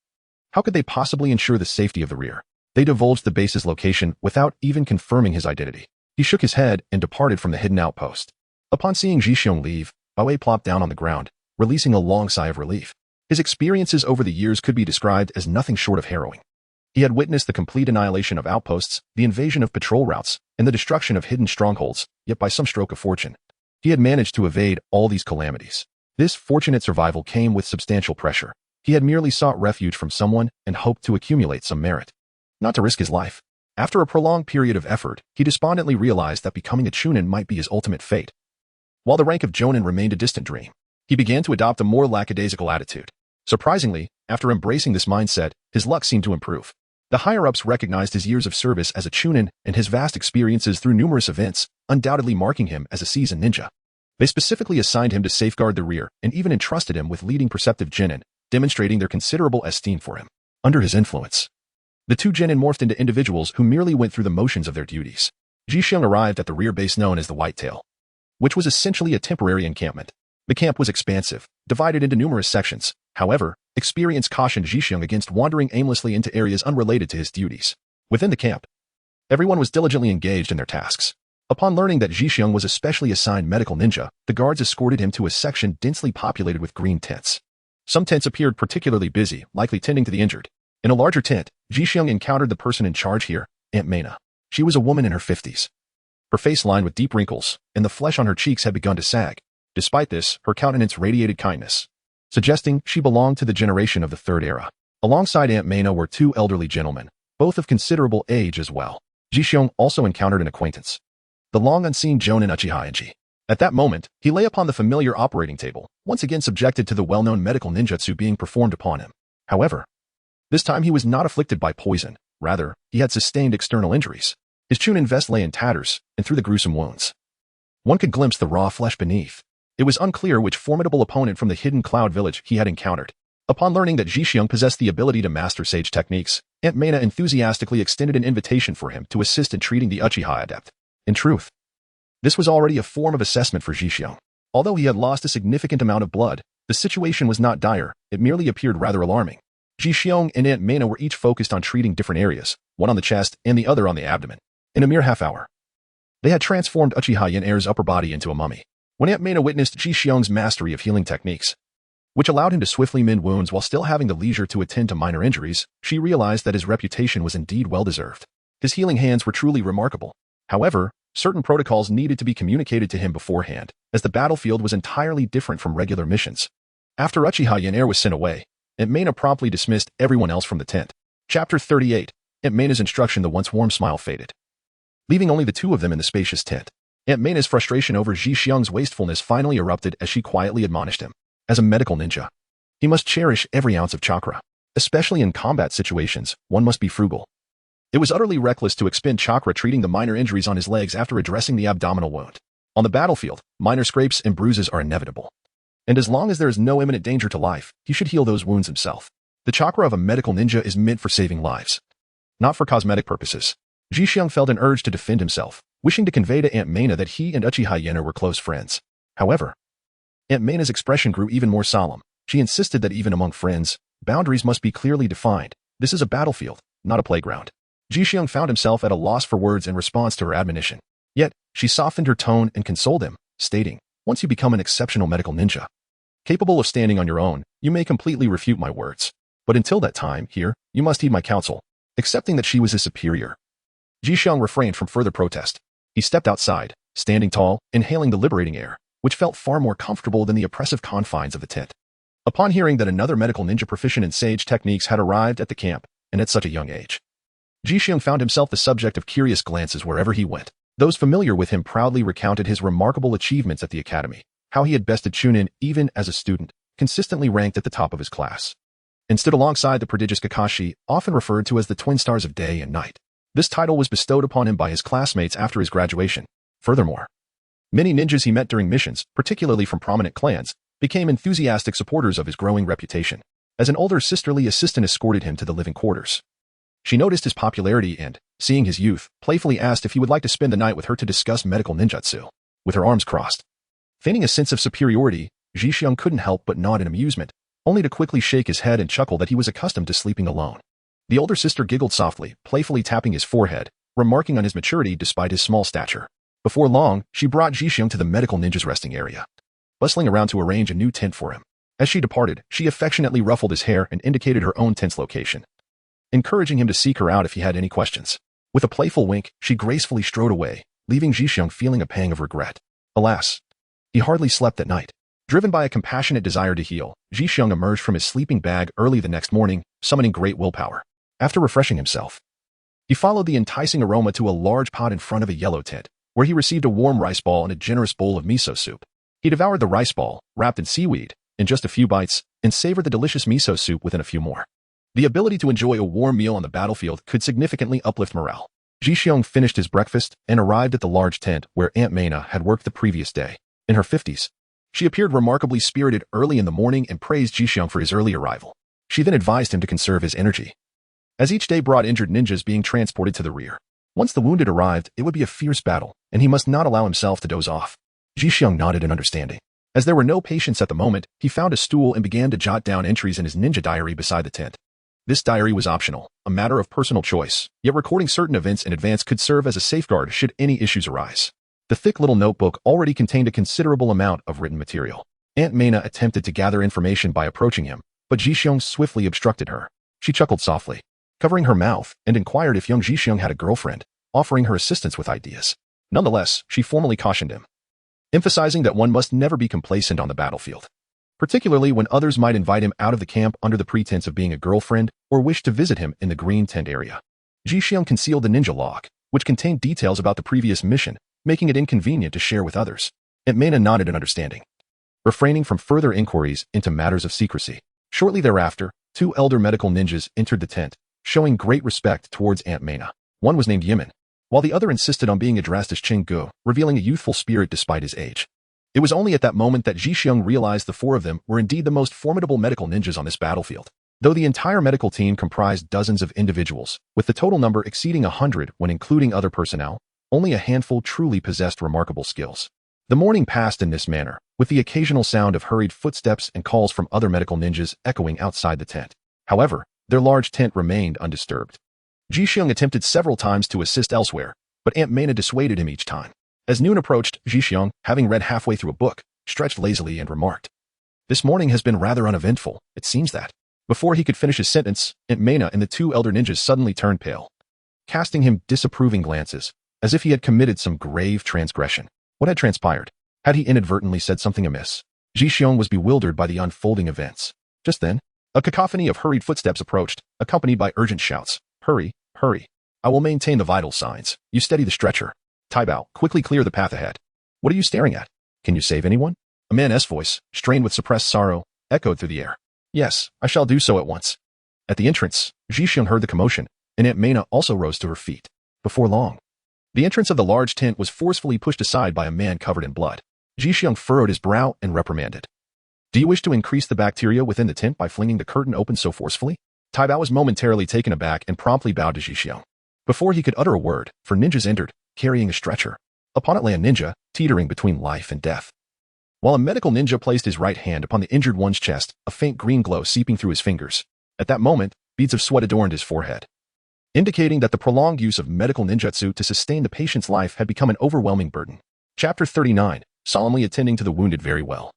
how could they possibly ensure the safety of the rear? They divulged the base's location without even confirming his identity. He shook his head and departed from the hidden outpost. Upon seeing Ji Xiong leave, Bai Wei plopped down on the ground, releasing a long sigh of relief. His experiences over the years could be described as nothing short of harrowing. He had witnessed the complete annihilation of outposts, the invasion of patrol routes, and the destruction of hidden strongholds, yet by some stroke of fortune, he had managed to evade all these calamities. This fortunate survival came with substantial pressure. He had merely sought refuge from someone and hoped to accumulate some merit, not to risk his life. After a prolonged period of effort, he despondently realized that becoming a Chunin might be his ultimate fate. While the rank of Jonin remained a distant dream, he began to adopt a more lackadaisical attitude. Surprisingly, after embracing this mindset, his luck seemed to improve. The higher-ups recognized his years of service as a Chunin and his vast experiences through numerous events, undoubtedly marking him as a seasoned ninja. They specifically assigned him to safeguard the rear and even entrusted him with leading perceptive genin, demonstrating their considerable esteem for him. Under his influence, the two genin morphed into individuals who merely went through the motions of their duties. Ji Xiong arrived at the rear base known as the Whitetail, which was essentially a temporary encampment. The camp was expansive, divided into numerous sections. However, experience cautioned Ji Xiong against wandering aimlessly into areas unrelated to his duties. Within the camp, everyone was diligently engaged in their tasks. Upon learning that Ji Xiong was a specially assigned medical ninja, the guards escorted him to a section densely populated with green tents. Some tents appeared particularly busy, likely tending to the injured. In a larger tent, Ji Xiong encountered the person in charge here, Aunt Mena. She was a woman in her 50s. Her face lined with deep wrinkles, and the flesh on her cheeks had begun to sag. Despite this, her countenance radiated kindness, suggesting she belonged to the generation of the Third Era. Alongside Aunt Mena were two elderly gentlemen, both of considerable age as well. Ji Xiong also encountered an acquaintance, the long-unseen Jonin Uchiha. At that moment, he lay upon the familiar operating table, once again subjected to the well-known medical ninjutsu being performed upon him. However, this time he was not afflicted by poison. Rather, he had sustained external injuries. His Chunin vest lay in tatters, and through the gruesome wounds, one could glimpse the raw flesh beneath. It was unclear which formidable opponent from the hidden cloud village he had encountered. Upon learning that Ji Xiong possessed the ability to master sage techniques, Aunt Mena enthusiastically extended an invitation for him to assist in treating the Uchiha adept. In truth, this was already a form of assessment for Ji Xiong. Although he had lost a significant amount of blood, the situation was not dire, it merely appeared rather alarming. Ji Xiong and Aunt Mena were each focused on treating different areas, one on the chest and the other on the abdomen. In a mere half hour, they had transformed Uchiha Yen-Er's upper body into a mummy. When Aunt Mena witnessed Ji Xiong's mastery of healing techniques, which allowed him to swiftly mend wounds while still having the leisure to attend to minor injuries, she realized that his reputation was indeed well-deserved. His healing hands were truly remarkable. However, certain protocols needed to be communicated to him beforehand, as the battlefield was entirely different from regular missions. After Uchiha Yen-Er was sent away, Aunt Mena promptly dismissed everyone else from the tent. Chapter 38. Aunt Mena's instruction. The once warm smile faded, leaving only the two of them in the spacious tent. Aunt Mena's frustration over Ji Xiong's wastefulness finally erupted as she quietly admonished him. As a medical ninja, he must cherish every ounce of chakra. Especially in combat situations, one must be frugal. It was utterly reckless to expend chakra treating the minor injuries on his legs after addressing the abdominal wound. On the battlefield, minor scrapes and bruises are inevitable. And as long as there is no imminent danger to life, he should heal those wounds himself. The chakra of a medical ninja is meant for saving lives, not for cosmetic purposes. Ji Xiong felt an urge to defend himself, wishing to convey to Aunt Mena that he and Uchiha Yen-Er were close friends. However, Aunt Mena's expression grew even more solemn. She insisted that even among friends, boundaries must be clearly defined. This is a battlefield, not a playground. Ji Xiong found himself at a loss for words in response to her admonition. Yet, she softened her tone and consoled him, stating, "Once you become an exceptional medical ninja, capable of standing on your own, you may completely refute my words. But until that time, here, you must heed my counsel." Accepting that she was his superior, Ji Xiong refrained from further protest. He stepped outside, standing tall, inhaling the liberating air, which felt far more comfortable than the oppressive confines of the tent. Upon hearing that another medical ninja proficient in sage techniques had arrived at the camp, and at such a young age, Ji Xiong found himself the subject of curious glances wherever he went. Those familiar with him proudly recounted his remarkable achievements at the academy, how he had bested Chunin even as a student, consistently ranked at the top of his class, and stood alongside the prodigious Kakashi, often referred to as the twin stars of day and night. This title was bestowed upon him by his classmates after his graduation. Furthermore, many ninjas he met during missions, particularly from prominent clans, became enthusiastic supporters of his growing reputation. As an older sisterly assistant escorted him to the living quarters, she noticed his popularity and, seeing his youth, playfully asked if he would like to spend the night with her to discuss medical ninjutsu. With her arms crossed, feigning a sense of superiority, Ji Xiong couldn't help but nod in amusement, only to quickly shake his head and chuckle that he was accustomed to sleeping alone. The older sister giggled softly, playfully tapping his forehead, remarking on his maturity despite his small stature. Before long, she brought Ji Xiong to the medical ninja's resting area, bustling around to arrange a new tent for him. As she departed, she affectionately ruffled his hair and indicated her own tent's location, encouraging him to seek her out if he had any questions. With a playful wink, she gracefully strode away, leaving Ji Xiong feeling a pang of regret. Alas, he hardly slept that night. Driven by a compassionate desire to heal, Ji Xiong emerged from his sleeping bag early the next morning, summoning great willpower. After refreshing himself, he followed the enticing aroma to a large pot in front of a yellow tent, where he received a warm rice ball and a generous bowl of miso soup. He devoured the rice ball, wrapped in seaweed, in just a few bites, and savored the delicious miso soup within a few more. The ability to enjoy a warm meal on the battlefield could significantly uplift morale. Ji Xiong finished his breakfast and arrived at the large tent where Aunt Mena had worked the previous day. In her 50s, she appeared remarkably spirited early in the morning and praised Ji Xiong for his early arrival. She then advised him to conserve his energy, as each day brought injured ninjas being transported to the rear. Once the wounded arrived, it would be a fierce battle, and he must not allow himself to doze off. Ji Xiong nodded in understanding. As there were no patients at the moment, he found a stool and began to jot down entries in his ninja diary beside the tent. This diary was optional, a matter of personal choice, yet recording certain events in advance could serve as a safeguard should any issues arise. The thick little notebook already contained a considerable amount of written material. Aunt Mena attempted to gather information by approaching him, but Ji Xiong swiftly obstructed her. She chuckled softly, covering her mouth, and inquired if young Ji Xiong had a girlfriend, offering her assistance with ideas. Nonetheless, she formally cautioned him, emphasizing that one must never be complacent on the battlefield, particularly when others might invite him out of the camp under the pretense of being a girlfriend or wish to visit him in the green tent area. Ji Xiong concealed the ninja log, which contained details about the previous mission, making it inconvenient to share with others. Aunt Mena nodded in understanding, refraining from further inquiries into matters of secrecy. Shortly thereafter, two elder medical ninjas entered the tent, showing great respect towards Aunt Mena. One was named Yimin, while the other insisted on being addressed as Ching-gu, revealing a youthful spirit despite his age. It was only at that moment that Ji Xiong realized the four of them were indeed the most formidable medical ninjas on this battlefield. Though the entire medical team comprised dozens of individuals, with the total number exceeding 100 when including other personnel, only a handful truly possessed remarkable skills. The morning passed in this manner, with the occasional sound of hurried footsteps and calls from other medical ninjas echoing outside the tent. However, their large tent remained undisturbed. Ji-xiong attempted several times to assist elsewhere, but Aunt Mena dissuaded him each time. As noon approached, Ji-xiong, having read halfway through a book, stretched lazily and remarked, "This morning has been rather uneventful, it seems that." Before he could finish his sentence, Aunt Mena and the two elder ninjas suddenly turned pale, casting him disapproving glances, as if he had committed some grave transgression. What had transpired? Had he inadvertently said something amiss? Ji-xiong was bewildered by the unfolding events. Just then, a cacophony of hurried footsteps approached, accompanied by urgent shouts. "Hurry, hurry. I will maintain the vital signs. You steady the stretcher. Taibao, quickly clear the path ahead. What are you staring at? Can you save anyone?" A man's voice, strained with suppressed sorrow, echoed through the air. "Yes, I shall do so at once." At the entrance, Ji-xiong heard the commotion, and Aunt Mena also rose to her feet. Before long, the entrance of the large tent was forcefully pushed aside by a man covered in blood. Ji-xiong furrowed his brow and reprimanded. "Do you wish to increase the bacteria within the tent by flinging the curtain open so forcefully?" Taibao was momentarily taken aback and promptly bowed to Ji-xiong. Before he could utter a word, four ninjas entered, carrying a stretcher. Upon it lay a ninja, teetering between life and death. While a medical ninja placed his right hand upon the injured one's chest, a faint green glow seeping through his fingers. At that moment, beads of sweat adorned his forehead, indicating that the prolonged use of medical ninjutsu to sustain the patient's life had become an overwhelming burden. Chapter 39, solemnly attending to the wounded very well.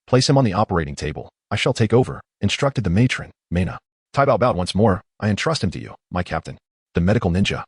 "Place him on the operating table. I shall take over," instructed the matron, Mena. Taibao bowed once more. "I entrust him to you, my captain." The medical ninja,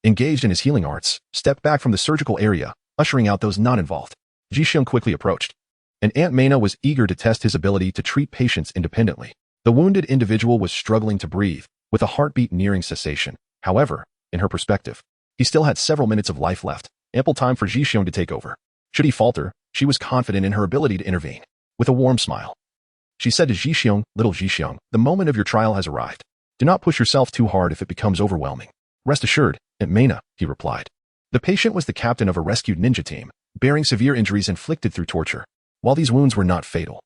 engaged in his healing arts, stepped back from the surgical area, ushering out those not involved. Ji-xiong quickly approached, and Aunt Mena was eager to test his ability to treat patients independently. The wounded individual was struggling to breathe, with a heartbeat nearing cessation. However, in her perspective, he still had several minutes of life left, ample time for Ji-xiong to take over. Should he falter, she was confident in her ability to intervene. With a warm smile, she said to Ji-xiong, "Little Ji-xiong, the moment of your trial has arrived. Do not push yourself too hard if it becomes overwhelming." "Rest assured, Aunt Mena," he replied. The patient was the captain of a rescued ninja team, bearing severe injuries inflicted through torture. While these wounds were not fatal,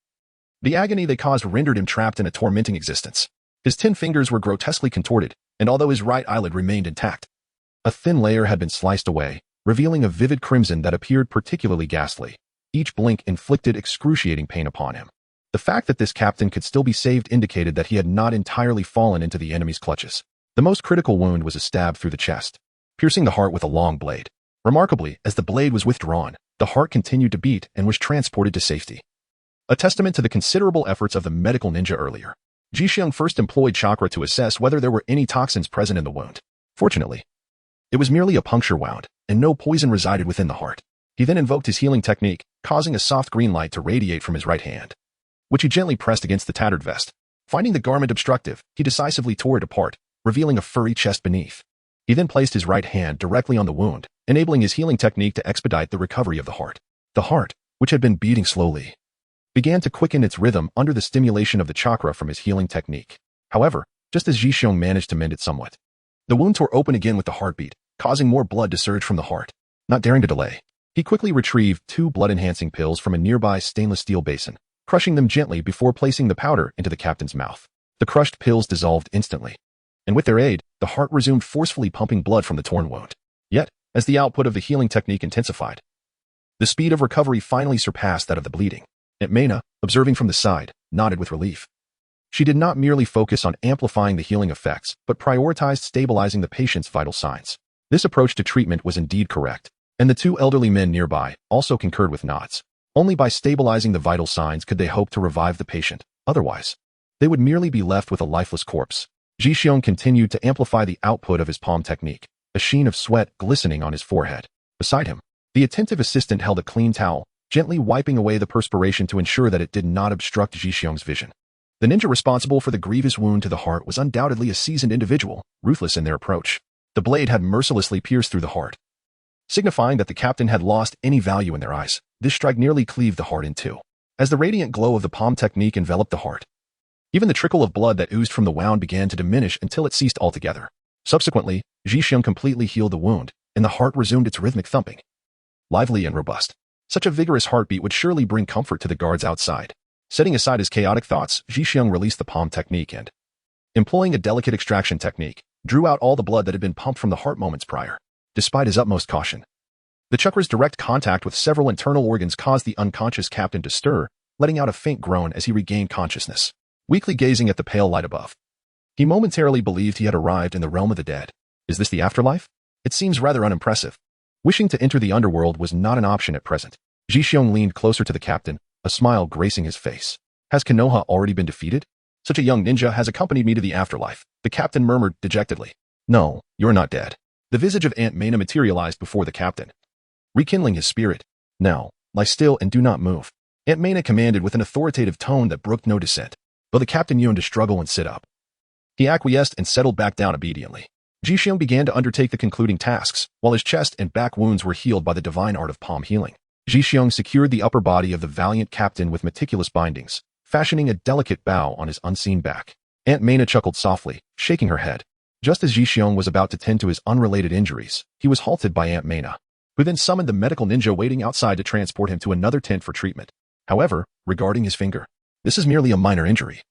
the agony they caused rendered him trapped in a tormenting existence. His 10 fingers were grotesquely contorted, and although his right eyelid remained intact, a thin layer had been sliced away, revealing a vivid crimson that appeared particularly ghastly. Each blink inflicted excruciating pain upon him. The fact that this captain could still be saved indicated that he had not entirely fallen into the enemy's clutches. The most critical wound was a stab through the chest, piercing the heart with a long blade. Remarkably, as the blade was withdrawn, the heart continued to beat and was transported to safety. A testament to the considerable efforts of the medical ninja earlier. Ji-xiong first employed chakra to assess whether there were any toxins present in the wound. Fortunately, it was merely a puncture wound, and no poison resided within the heart. He then invoked his healing technique, causing a soft green light to radiate from his right hand, which he gently pressed against the tattered vest. Finding the garment obstructive, he decisively tore it apart, revealing a furry chest beneath. He then placed his right hand directly on the wound, enabling his healing technique to expedite the recovery of the heart. The heart, which had been beating slowly, began to quicken its rhythm under the stimulation of the chakra from his healing technique. However, just as Ji-xiong managed to mend it somewhat, the wound tore open again with the heartbeat, causing more blood to surge from the heart. Not daring to delay, he quickly retrieved 2 blood-enhancing pills from a nearby stainless steel basin, crushing them gently before placing the powder into the captain's mouth. The crushed pills dissolved instantly, and with their aid, the heart resumed forcefully pumping blood from the torn wound. Yet, as the output of the healing technique intensified, the speed of recovery finally surpassed that of the bleeding. Aunt Mena, observing from the side, nodded with relief. She did not merely focus on amplifying the healing effects, but prioritized stabilizing the patient's vital signs. This approach to treatment was indeed correct, and the 2 elderly men nearby also concurred with nods. Only by stabilizing the vital signs could they hope to revive the patient. Otherwise, they would merely be left with a lifeless corpse. Ji-xiong continued to amplify the output of his palm technique, a sheen of sweat glistening on his forehead. Beside him, the attentive assistant held a clean towel, gently wiping away the perspiration to ensure that it did not obstruct Ji-xiong's vision. The ninja responsible for the grievous wound to the heart was undoubtedly a seasoned individual, ruthless in their approach. The blade had mercilessly pierced through the heart, signifying that the captain had lost any value in their eyes. This strike nearly cleaved the heart in two. As the radiant glow of the palm technique enveloped the heart, even the trickle of blood that oozed from the wound began to diminish until it ceased altogether. Subsequently, Ji-xiong completely healed the wound, and the heart resumed its rhythmic thumping, lively and robust. Such a vigorous heartbeat would surely bring comfort to the guards outside. Setting aside his chaotic thoughts, Ji-xiong released the palm technique and, employing a delicate extraction technique, drew out all the blood that had been pumped from the heart moments prior. Despite his utmost caution, The chakra's direct contact with several internal organs caused the unconscious captain to stir, letting out a faint groan as he regained consciousness, weakly gazing at the pale light above. He momentarily believed he had arrived in the realm of the dead. Is this the afterlife? It seems rather unimpressive. Wishing to enter the underworld was not an option at present. Ji-xiong leaned closer to the captain, a smile gracing his face. Has Konoha already been defeated? Such a young ninja has accompanied me to the afterlife, the captain murmured dejectedly. No, you're not dead. The visage of Aunt Mena materialized before the captain, rekindling his spirit. Now, lie still and do not move. Aunt Mena commanded with an authoritative tone that brooked no dissent, though the captain yearned to struggle and sit up. He acquiesced and settled back down obediently. Ji-xiong began to undertake the concluding tasks, while his chest and back wounds were healed by the divine art of palm healing. Ji-xiong secured the upper body of the valiant captain with meticulous bindings, fashioning a delicate bow on his unseen back. Aunt Mena chuckled softly, shaking her head. Just as Ji-xiong was about to tend to his unrelated injuries, he was halted by Aunt Mena, who then summoned the medical ninja waiting outside to transport him to another tent for treatment. However, regarding his finger, this is merely a minor injury.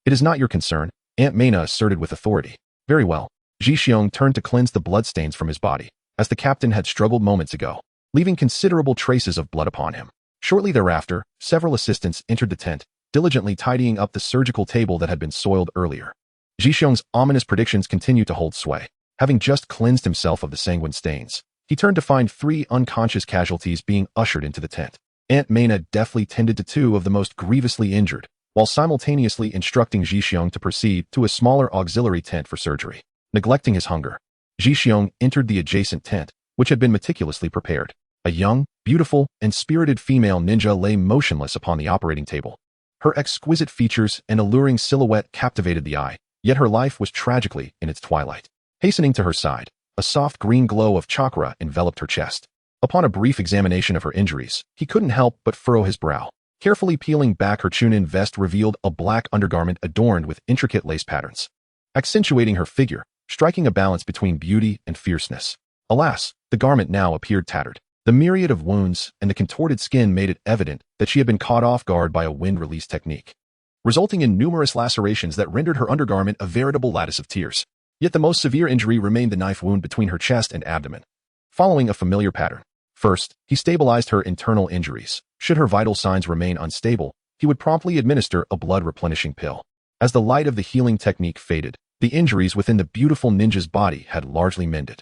It is not your concern, Aunt Mena asserted with authority. Very well. Ji-xiong turned to cleanse the bloodstains from his body, as the captain had struggled moments ago, leaving considerable traces of blood upon him. Shortly thereafter, several assistants entered the tent, diligently tidying up the surgical table that had been soiled earlier. Ji-xiong's ominous predictions continued to hold sway. Having just cleansed himself of the sanguine stains, he turned to find 3 unconscious casualties being ushered into the tent. Aunt Mena deftly tended to 2 of the most grievously injured, while simultaneously instructing Ji-xiong to proceed to a smaller auxiliary tent for surgery. Neglecting his hunger, Ji-xiong entered the adjacent tent, which had been meticulously prepared. A young, beautiful, and spirited female ninja lay motionless upon the operating table. Her exquisite features and alluring silhouette captivated the eye, yet her life was tragically in its twilight. Hastening to her side, a soft green glow of chakra enveloped her chest. Upon a brief examination of her injuries, he couldn't help but furrow his brow. Carefully peeling back her chunin vest revealed a black undergarment adorned with intricate lace patterns, accentuating her figure, striking a balance between beauty and fierceness. Alas, the garment now appeared tattered. The myriad of wounds and the contorted skin made it evident that she had been caught off guard by a wind-release technique, resulting in numerous lacerations that rendered her undergarment a veritable lattice of tears. Yet the most severe injury remained the knife wound between her chest and abdomen. Following a familiar pattern, first, he stabilized her internal injuries. Should her vital signs remain unstable, he would promptly administer a blood-replenishing pill. As the light of the healing technique faded, the injuries within the beautiful ninja's body had largely mended.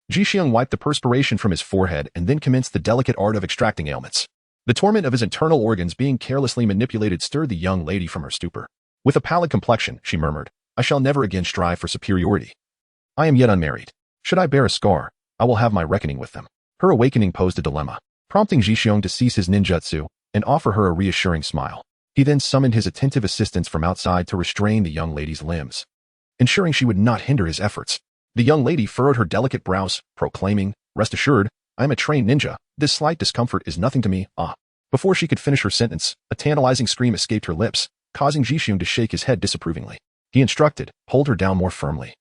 Ji-xiong wiped the perspiration from his forehead and then commenced the delicate art of extracting ailments. The torment of his internal organs being carelessly manipulated stirred the young lady from her stupor. With a pallid complexion, she murmured, I shall never again strive for superiority. I am yet unmarried. Should I bear a scar, I will have my reckoning with them. Her awakening posed a dilemma, prompting Ji-xiong to cease his ninjutsu and offer her a reassuring smile. He then summoned his attentive assistants from outside to restrain the young lady's limbs, ensuring she would not hinder his efforts. The young lady furrowed her delicate brows, proclaiming, Rest assured, I am a trained ninja. This slight discomfort is nothing to me. Before she could finish her sentence, a tantalizing scream escaped her lips, causing Ji-xiong to shake his head disapprovingly. He instructed, Hold her down more firmly.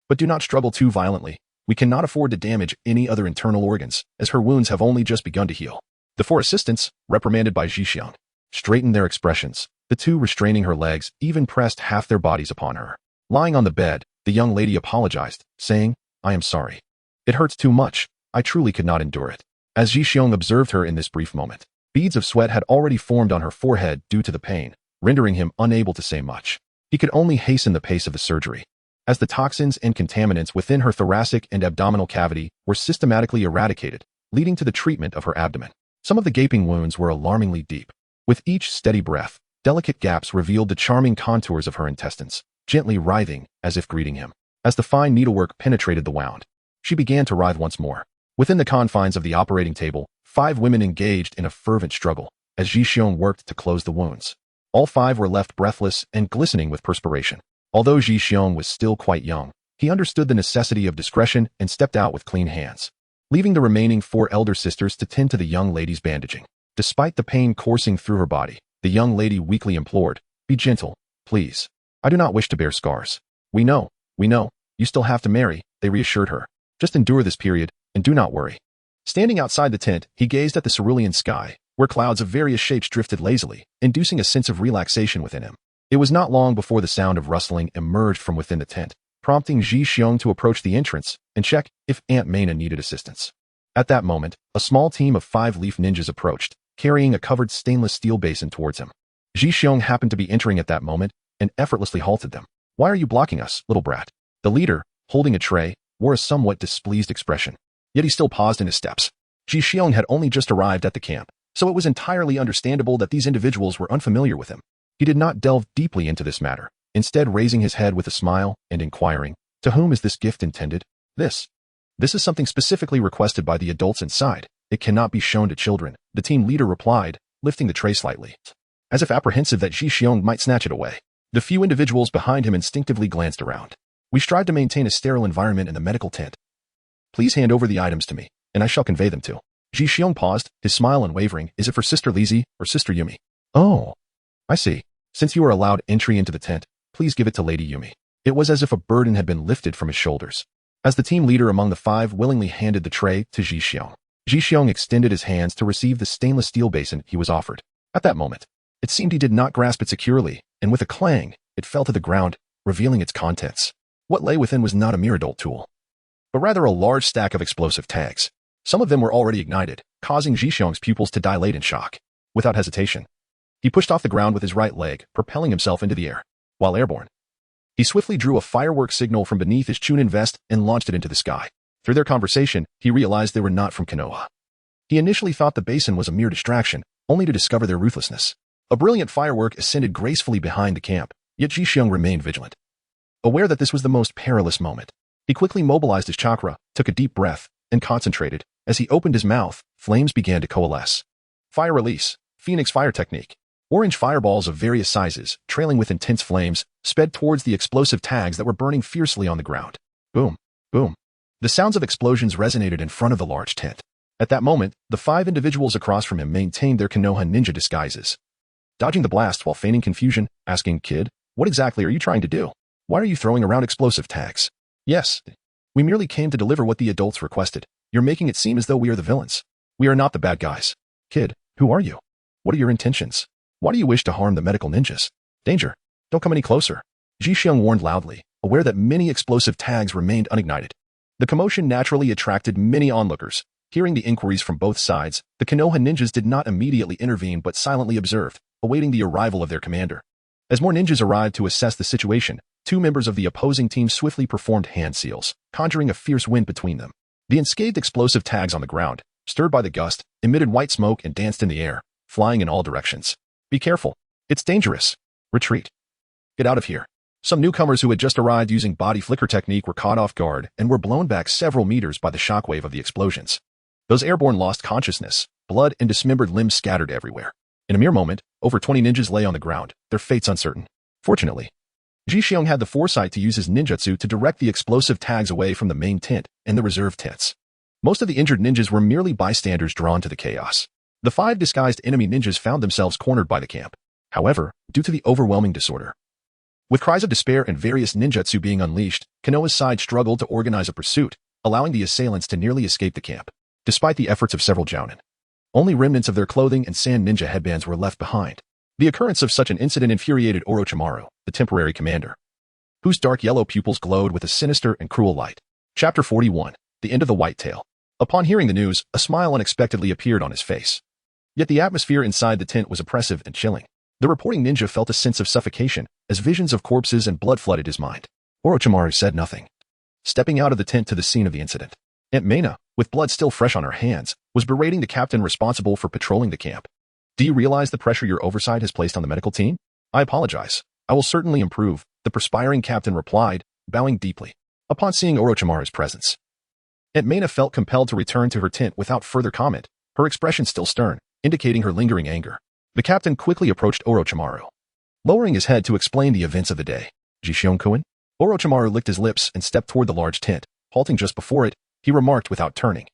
But do not struggle too violently. We cannot afford to damage any other internal organs, as her wounds have only just begun to heal. The 4 assistants, reprimanded by Ji-xiong, straightened their expressions. The 2 restraining her legs even pressed half their bodies upon her. Lying on the bed, the young lady apologized, saying, I am sorry. It hurts too much. I truly could not endure it. As Ji-xiong observed her in this brief moment, beads of sweat had already formed on her forehead due to the pain, rendering him unable to say much. He could only hasten the pace of the surgery, as the toxins and contaminants within her thoracic and abdominal cavity were systematically eradicated, leading to the treatment of her abdomen. Some of the gaping wounds were alarmingly deep. With each steady breath, delicate gaps revealed the charming contours of her intestines, gently writhing as if greeting him. As the fine needlework penetrated the wound, she began to writhe once more. Within the confines of the operating table, 5 women engaged in a fervent struggle, as Ji-xiong worked to close the wounds. All 5 were left breathless and glistening with perspiration. Although Ji-xiong was still quite young, he understood the necessity of discretion and stepped out with clean hands, leaving the remaining 4 elder sisters to tend to the young lady's bandaging. Despite the pain coursing through her body, the young lady weakly implored, Be gentle, please. I do not wish to bear scars. We know. You still have to marry, they reassured her. Just endure this period, and do not worry. Standing outside the tent, he gazed at the cerulean sky, where clouds of various shapes drifted lazily, inducing a sense of relaxation within him. It was not long before the sound of rustling emerged from within the tent, prompting Ji-xiong to approach the entrance and check if Aunt Mena needed assistance. At that moment, a small team of 5 leaf ninjas approached, carrying a covered stainless steel basin towards him. Ji Xiong happened to be entering at that moment and effortlessly halted them. "Why are you blocking us, little brat?" The leader, holding a tray, wore a somewhat displeased expression. Yet he still paused in his steps. Ji Xiong had only just arrived at the camp, so it was entirely understandable that these individuals were unfamiliar with him. He did not delve deeply into this matter, instead raising his head with a smile and inquiring, "To whom is this gift intended?" This is something specifically requested by the adults inside. It cannot be shown to children," the team leader replied, lifting the tray slightly, as if apprehensive that Ji Xiong might snatch it away. The few individuals behind him instinctively glanced around. "We strive to maintain a sterile environment in the medical tent. Please hand over the items to me, and I shall convey them to." Ji Xiong paused, his smile unwavering. "Is it for Sister Lizzie or Sister Yumi?" "Oh, I see. Since you are allowed entry into the tent, please give it to Lady Yumi." It was as if a burden had been lifted from his shoulders, as the team leader among the 5 willingly handed the tray to Ji Xiong. Ji Xiong extended his hands to receive the stainless steel basin he was offered. At that moment, it seemed he did not grasp it securely, and with a clang, it fell to the ground, revealing its contents. What lay within was not a mere adult tool, but rather a large stack of explosive tags. Some of them were already ignited, causing Ji Xiong's pupils to dilate in shock. Without hesitation, he pushed off the ground with his right leg, propelling himself into the air. While airborne, he swiftly drew a firework signal from beneath his Chunin vest and launched it into the sky. Through their conversation, he realized they were not from Konoha. He initially thought the basin was a mere distraction, only to discover their ruthlessness. A brilliant firework ascended gracefully behind the camp, yet Ji Xiong remained vigilant. Aware that this was the most perilous moment, he quickly mobilized his chakra, took a deep breath, and concentrated. As he opened his mouth, flames began to coalesce. Fire release, Phoenix fire technique. Orange fireballs of various sizes, trailing with intense flames, sped towards the explosive tags that were burning fiercely on the ground. Boom, boom. The sounds of explosions resonated in front of the large tent. At that moment, the 5 individuals across from him maintained their Konoha ninja disguises, dodging the blast while feigning confusion, asking, "Kid, what exactly are you trying to do? Why are you throwing around explosive tags?" "Yes, we merely came to deliver what the adults requested. You're making it seem as though we are the villains. We are not the bad guys." "Kid, who are you? What are your intentions? Why do you wish to harm the medical ninjas?" "Danger. Don't come any closer," Ji Xiong warned loudly, aware that many explosive tags remained unignited. The commotion naturally attracted many onlookers. Hearing the inquiries from both sides, the Konoha ninjas did not immediately intervene but silently observed, awaiting the arrival of their commander. As more ninjas arrived to assess the situation, 2 members of the opposing team swiftly performed hand seals, conjuring a fierce wind between them. The unscathed explosive tags on the ground, stirred by the gust, emitted white smoke and danced in the air, flying in all directions. "Be careful. It's dangerous. Retreat. Get out of here." Some newcomers who had just arrived using body flicker technique were caught off guard and were blown back several meters by the shockwave of the explosions. Those airborne lost consciousness, blood and dismembered limbs scattered everywhere. In a mere moment, over 20 ninjas lay on the ground, their fates uncertain. Fortunately, Ji Xiong had the foresight to use his ninjutsu to direct the explosive tags away from the main tent and the reserve tents. Most of the injured ninjas were merely bystanders drawn to the chaos. The 5 disguised enemy ninjas found themselves cornered by the camp. However, due to the overwhelming disorder, with cries of despair and various ninjutsu being unleashed, Konoha's side struggled to organize a pursuit, allowing the assailants to nearly escape the camp. Despite the efforts of several jounin, only remnants of their clothing and sand ninja headbands were left behind. The occurrence of such an incident infuriated Orochimaru, the temporary commander, whose dark yellow pupils glowed with a sinister and cruel light. Chapter 41. The End of the White Tail. Upon hearing the news, a smile unexpectedly appeared on his face. Yet the atmosphere inside the tent was oppressive and chilling. The reporting ninja felt a sense of suffocation as visions of corpses and blood flooded his mind. Orochimaru said nothing. Stepping out of the tent to the scene of the incident, Aunt Mena, with blood still fresh on her hands, was berating the captain responsible for patrolling the camp. "Do you realize the pressure your oversight has placed on the medical team?" "I apologize. I will certainly improve," the perspiring captain replied, bowing deeply. Upon seeing Orochimaru's presence, Aunt Mena felt compelled to return to her tent without further comment, her expression still stern, indicating her lingering anger. The captain quickly approached Orochimaru, lowering his head to explain the events of the day. "Ji Xiong-kun?" Orochimaru licked his lips and stepped toward the large tent. Halting just before it, he remarked without turning,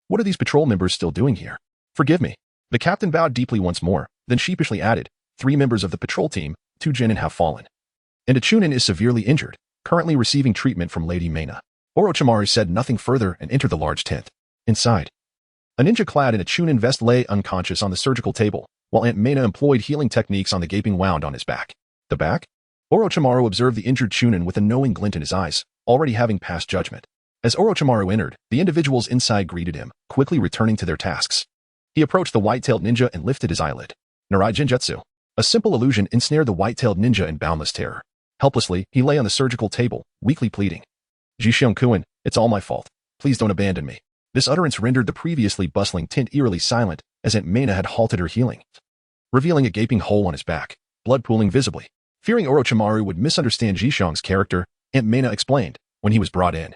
"What are these patrol members still doing here?" "Forgive me." The captain bowed deeply once more, then sheepishly added, 3 members of the patrol team, 2 genin have fallen, and a chunin is severely injured, currently receiving treatment from Lady Mena." Orochimaru said nothing further and entered the large tent. Inside, a ninja clad in a chunin vest lay unconscious on the surgical table, while Aunt Mena employed healing techniques on the gaping wound on his back. "The back?" Orochimaru observed the injured chunin with a knowing glint in his eyes, already having passed judgment. As Orochimaru entered, the individuals inside greeted him, quickly returning to their tasks. He approached the white-tailed ninja and lifted his eyelid. Narai Jinjutsu. A simple illusion ensnared the white-tailed ninja in boundless terror. Helplessly, he lay on the surgical table, weakly pleading. Jishion-kun, it's all my fault. Please don't abandon me. This utterance rendered the previously bustling Tint eerily silent, as Aunt Mena had halted her healing, revealing a gaping hole on his back, blood pooling visibly. Fearing Orochimaru would misunderstand Jishiong's character, Aunt Mena explained, when he was brought in.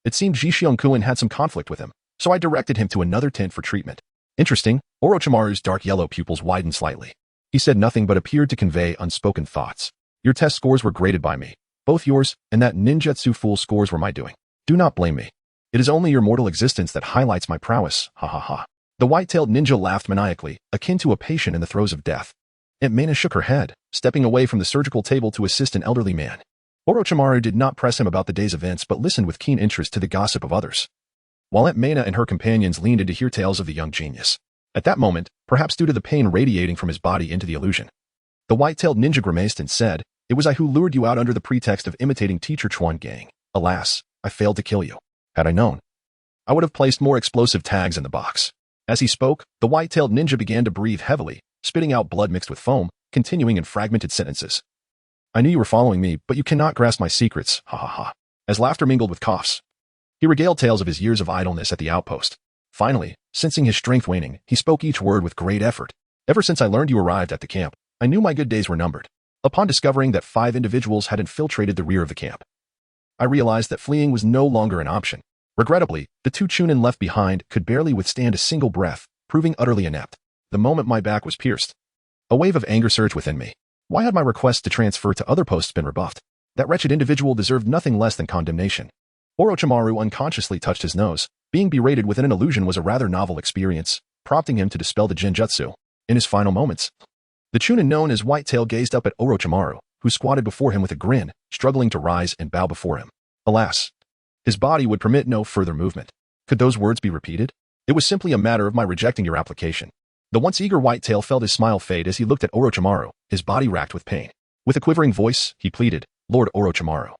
It seemed Jishion-kun had some conflict with him, so I directed him to another tent for treatment. Interesting, Orochimaru's dark yellow pupils widened slightly. He said nothing but appeared to convey unspoken thoughts. Your test scores were graded by me. Both yours and that ninjutsu fool scores were my doing. Do not blame me. It is only your mortal existence that highlights my prowess, ha ha ha. The white-tailed ninja laughed maniacally, akin to a patient in the throes of death. Aunt Mena shook her head, stepping away from the surgical table to assist an elderly man. Orochimaru did not press him about the day's events but listened with keen interest to the gossip of others, while Aunt Mena and her companions leaned in to hear tales of the young genius. At that moment, perhaps due to the pain radiating from his body into the illusion, the white-tailed ninja grimaced and said, "It was I who lured you out under the pretext of imitating Teacher Chuan Gang. Alas, I failed to kill you. Had I known, I would have placed more explosive tags in the box." As he spoke, the white-tailed ninja began to breathe heavily, spitting out blood mixed with foam, continuing in fragmented sentences. "I knew you were following me, but you cannot grasp my secrets, ha ha ha." As laughter mingled with coughs, he regaled tales of his years of idleness at the outpost. Finally, sensing his strength waning, he spoke each word with great effort. "Ever since I learned you arrived at the camp, I knew my good days were numbered. Upon discovering that 5 individuals had infiltrated the rear of the camp, I realized that fleeing was no longer an option. Regrettably, the 2 Chunin left behind could barely withstand a single breath, proving utterly inept. The moment my back was pierced, a wave of anger surged within me. Why had my request to transfer to other posts been rebuffed? That wretched individual deserved nothing less than condemnation. Orochimaru unconsciously touched his nose. Being berated within an illusion was a rather novel experience, prompting him to dispel the Jinjutsu. In his final moments, the Chunin known as Whitetail gazed up at Orochimaru, who squatted before him with a grin, struggling to rise and bow before him. Alas, his body would permit no further movement. Could those words be repeated? It was simply a matter of my rejecting your application. The once eager Whitetail felt his smile fade as he looked at Orochimaru, his body racked with pain. With a quivering voice, he pleaded, "Lord Orochimaru,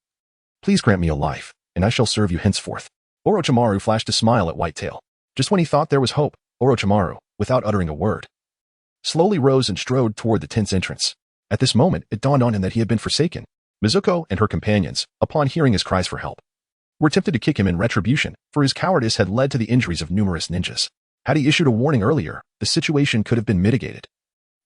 please grant me a life, and I shall serve you henceforth." Orochimaru flashed a smile at Whitetail. Just when he thought there was hope, Orochimaru, without uttering a word, slowly rose and strode toward the tent's entrance. At this moment, it dawned on him that he had been forsaken. Mizuko and her companions, upon hearing his cries for help, were tempted to kick him in retribution, for his cowardice had led to the injuries of numerous ninjas. Had he issued a warning earlier, the situation could have been mitigated.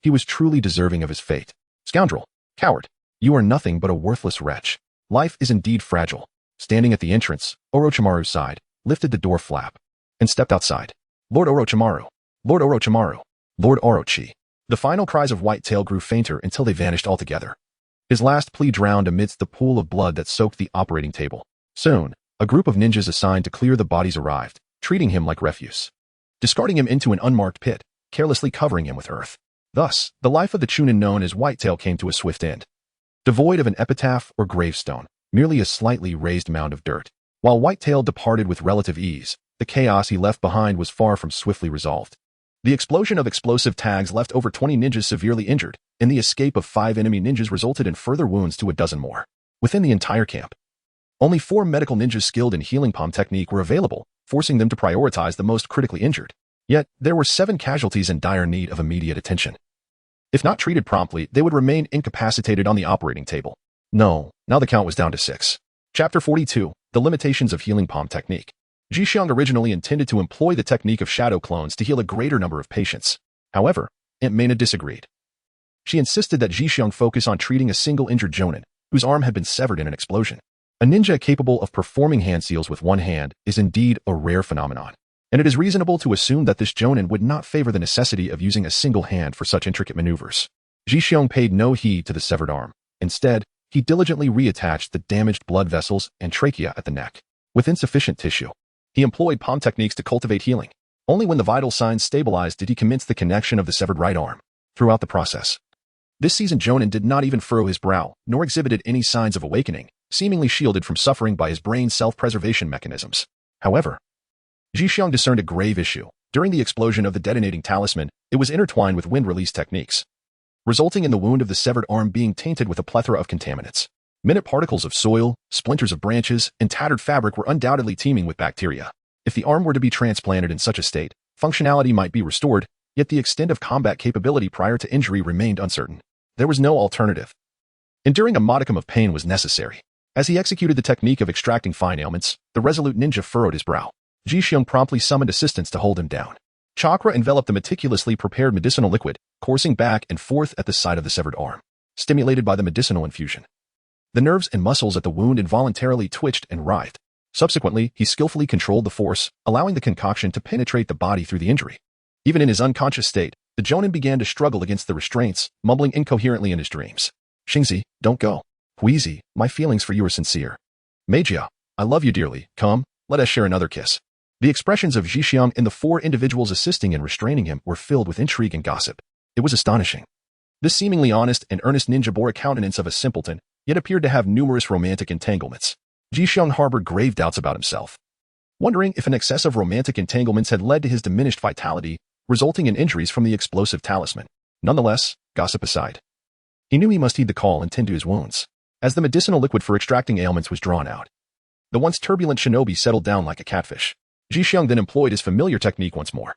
He was truly deserving of his fate. "Scoundrel! Coward! You are nothing but a worthless wretch. Life is indeed fragile." Standing at the entrance, Orochimaru sighed, lifted the door flap, and stepped outside. "Lord Orochimaru! Lord Orochimaru! Lord Orochi!" The final cries of Whitetail grew fainter until they vanished altogether. His last plea drowned amidst the pool of blood that soaked the operating table. Soon, a group of ninjas assigned to clear the bodies arrived, treating him like refuse, discarding him into an unmarked pit, carelessly covering him with earth. Thus, the life of the Chunin known as Whitetail came to a swift end. Devoid of an epitaph or gravestone, merely a slightly raised mound of dirt. While Whitetail departed with relative ease, the chaos he left behind was far from swiftly resolved. The explosion of explosive tags left over 20 ninjas severely injured, and the escape of 5 enemy ninjas resulted in further wounds to a dozen more. Within the entire camp, only 4 medical ninjas skilled in healing palm technique were available, forcing them to prioritize the most critically injured. Yet, there were 7 casualties in dire need of immediate attention. If not treated promptly, they would remain incapacitated on the operating table. No, now the count was down to 6. Chapter 42, The Limitations of Healing Palm Technique. Jixiang originally intended to employ the technique of shadow clones to heal a greater number of patients. However, Aunt Mena disagreed. She insisted that Jixiang focus on treating a single injured jonin, whose arm had been severed in an explosion. A ninja capable of performing hand seals with one hand is indeed a rare phenomenon, and it is reasonable to assume that this jonin would not favor the necessity of using a single hand for such intricate maneuvers. Jixiang paid no heed to the severed arm. Instead, he diligently reattached the damaged blood vessels and trachea at the neck. With insufficient tissue, he employed palm techniques to cultivate healing. Only when the vital signs stabilized did he commence the connection of the severed right arm. Throughout the process, this seasoned jonin did not even furrow his brow, nor exhibited any signs of awakening, seemingly shielded from suffering by his brain's self-preservation mechanisms. However, Jixiang discerned a grave issue. During the explosion of the detonating talisman, it was intertwined with wind release techniques, resulting in the wound of the severed arm being tainted with a plethora of contaminants. Minute particles of soil, splinters of branches, and tattered fabric were undoubtedly teeming with bacteria. If the arm were to be transplanted in such a state, functionality might be restored, yet the extent of combat capability prior to injury remained uncertain. There was no alternative. Enduring a modicum of pain was necessary. As he executed the technique of extracting fine ailments, the resolute ninja furrowed his brow. Ji-Xiong promptly summoned assistants to hold him down. Chakra enveloped the meticulously prepared medicinal liquid, coursing back and forth at the side of the severed arm, stimulated by the medicinal infusion. The nerves and muscles at the wound involuntarily twitched and writhed. Subsequently, he skillfully controlled the force, allowing the concoction to penetrate the body through the injury. Even in his unconscious state, the Jonin began to struggle against the restraints, mumbling incoherently in his dreams. Xingzi, don't go. Huizi, my feelings for you are sincere. Meijia, I love you dearly. Come, let us share another kiss. The expressions of Ji-Xiong and the four individuals assisting and restraining him were filled with intrigue and gossip. It was astonishing. This seemingly honest and earnest ninja bore a countenance of a simpleton, yet appeared to have numerous romantic entanglements. Ji-Xiong harbored grave doubts about himself, wondering if an excess of romantic entanglements had led to his diminished vitality, resulting in injuries from the explosive talisman. Nonetheless, gossip aside, he knew he must heed the call and tend to his wounds. As the medicinal liquid for extracting ailments was drawn out, the once turbulent shinobi settled down like a catfish. Ji-Xiong then employed his familiar technique once more,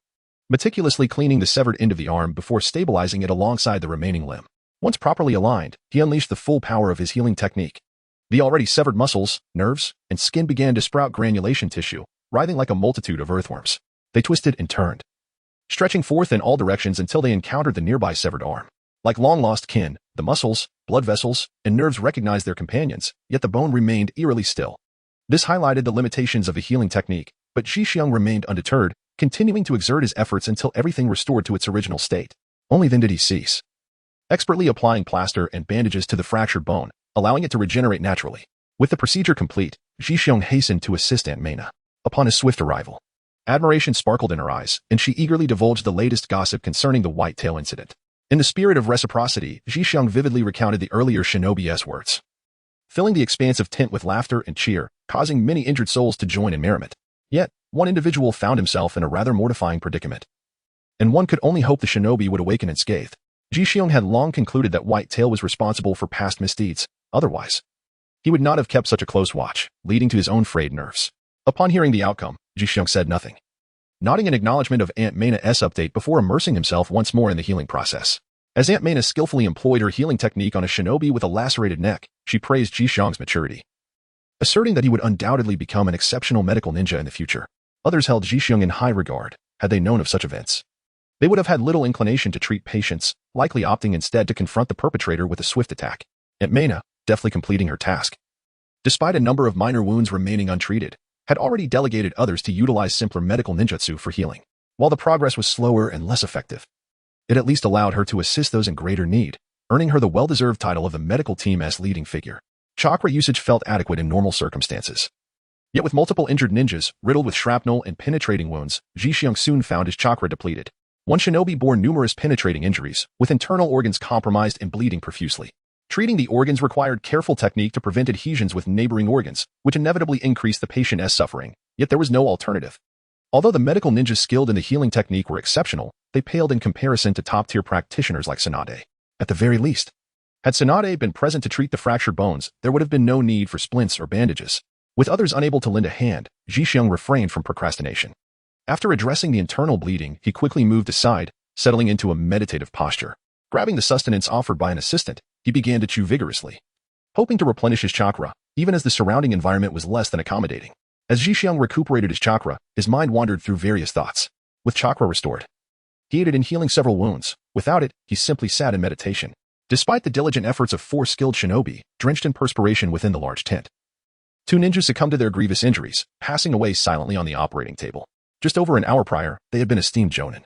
meticulously cleaning the severed end of the arm before stabilizing it alongside the remaining limb. Once properly aligned, he unleashed the full power of his healing technique. The already severed muscles, nerves, and skin began to sprout granulation tissue, writhing like a multitude of earthworms. They twisted and turned, stretching forth in all directions until they encountered the nearby severed arm. Like long-lost kin, the muscles, blood vessels, and nerves recognized their companions, yet the bone remained eerily still. This highlighted the limitations of the healing technique, but Ji-Xiong remained undeterred, continuing to exert his efforts until everything restored to its original state. Only then did he cease, expertly applying plaster and bandages to the fractured bone, allowing it to regenerate naturally. With the procedure complete, Ji-Xiong hastened to assist Aunt Mena. Upon his swift arrival, admiration sparkled in her eyes, and she eagerly divulged the latest gossip concerning the white-tail incident. In the spirit of reciprocity, Ji-Xiong vividly recounted the earlier shinobi-s words, filling the expansive tent with laughter and cheer, causing many injured souls to join in merriment. Yet, one individual found himself in a rather mortifying predicament, and one could only hope the shinobi would awaken unscathed. Ji-Xiong had long concluded that White-Tail was responsible for past misdeeds. Otherwise, he would not have kept such a close watch, leading to his own frayed nerves. Upon hearing the outcome, Ji-Xiong said nothing, nodding in acknowledgement of Aunt Mena's update before immersing himself once more in the healing process. As Aunt Mena skillfully employed her healing technique on a shinobi with a lacerated neck, she praised Ji-Xiong's maturity, asserting that he would undoubtedly become an exceptional medical ninja in the future. Others held Ji-Xiong in high regard, had they known of such events. They would have had little inclination to treat patients, likely opting instead to confront the perpetrator with a swift attack. Aunt Mena, deftly completing her task, despite a number of minor wounds remaining untreated, had already delegated others to utilize simpler medical ninjutsu for healing. While the progress was slower and less effective, it at least allowed her to assist those in greater need, earning her the well-deserved title of the medical team as leading figure. Chakra usage felt adequate in normal circumstances. Yet with multiple injured ninjas, riddled with shrapnel and penetrating wounds, Ji-Xiong soon found his chakra depleted. One shinobi bore numerous penetrating injuries, with internal organs compromised and bleeding profusely. Treating the organs required careful technique to prevent adhesions with neighboring organs, which inevitably increased the patient's suffering, yet there was no alternative. Although the medical ninjas skilled in the healing technique were exceptional, they paled in comparison to top-tier practitioners like Tsunade. At the very least, had Tsunade been present to treat the fractured bones, there would have been no need for splints or bandages. With others unable to lend a hand, Ji-Xiong refrained from procrastination. After addressing the internal bleeding, he quickly moved aside, settling into a meditative posture. Grabbing the sustenance offered by an assistant, he began to chew vigorously, hoping to replenish his chakra, even as the surrounding environment was less than accommodating. As Ji-Xiong recuperated his chakra, his mind wandered through various thoughts. With chakra restored, he aided in healing several wounds. Without it, he simply sat in meditation. Despite the diligent efforts of 4 skilled shinobi, drenched in perspiration within the large tent, 2 ninjas succumbed to their grievous injuries, passing away silently on the operating table. Just over an hour prior, they had been esteemed jonin,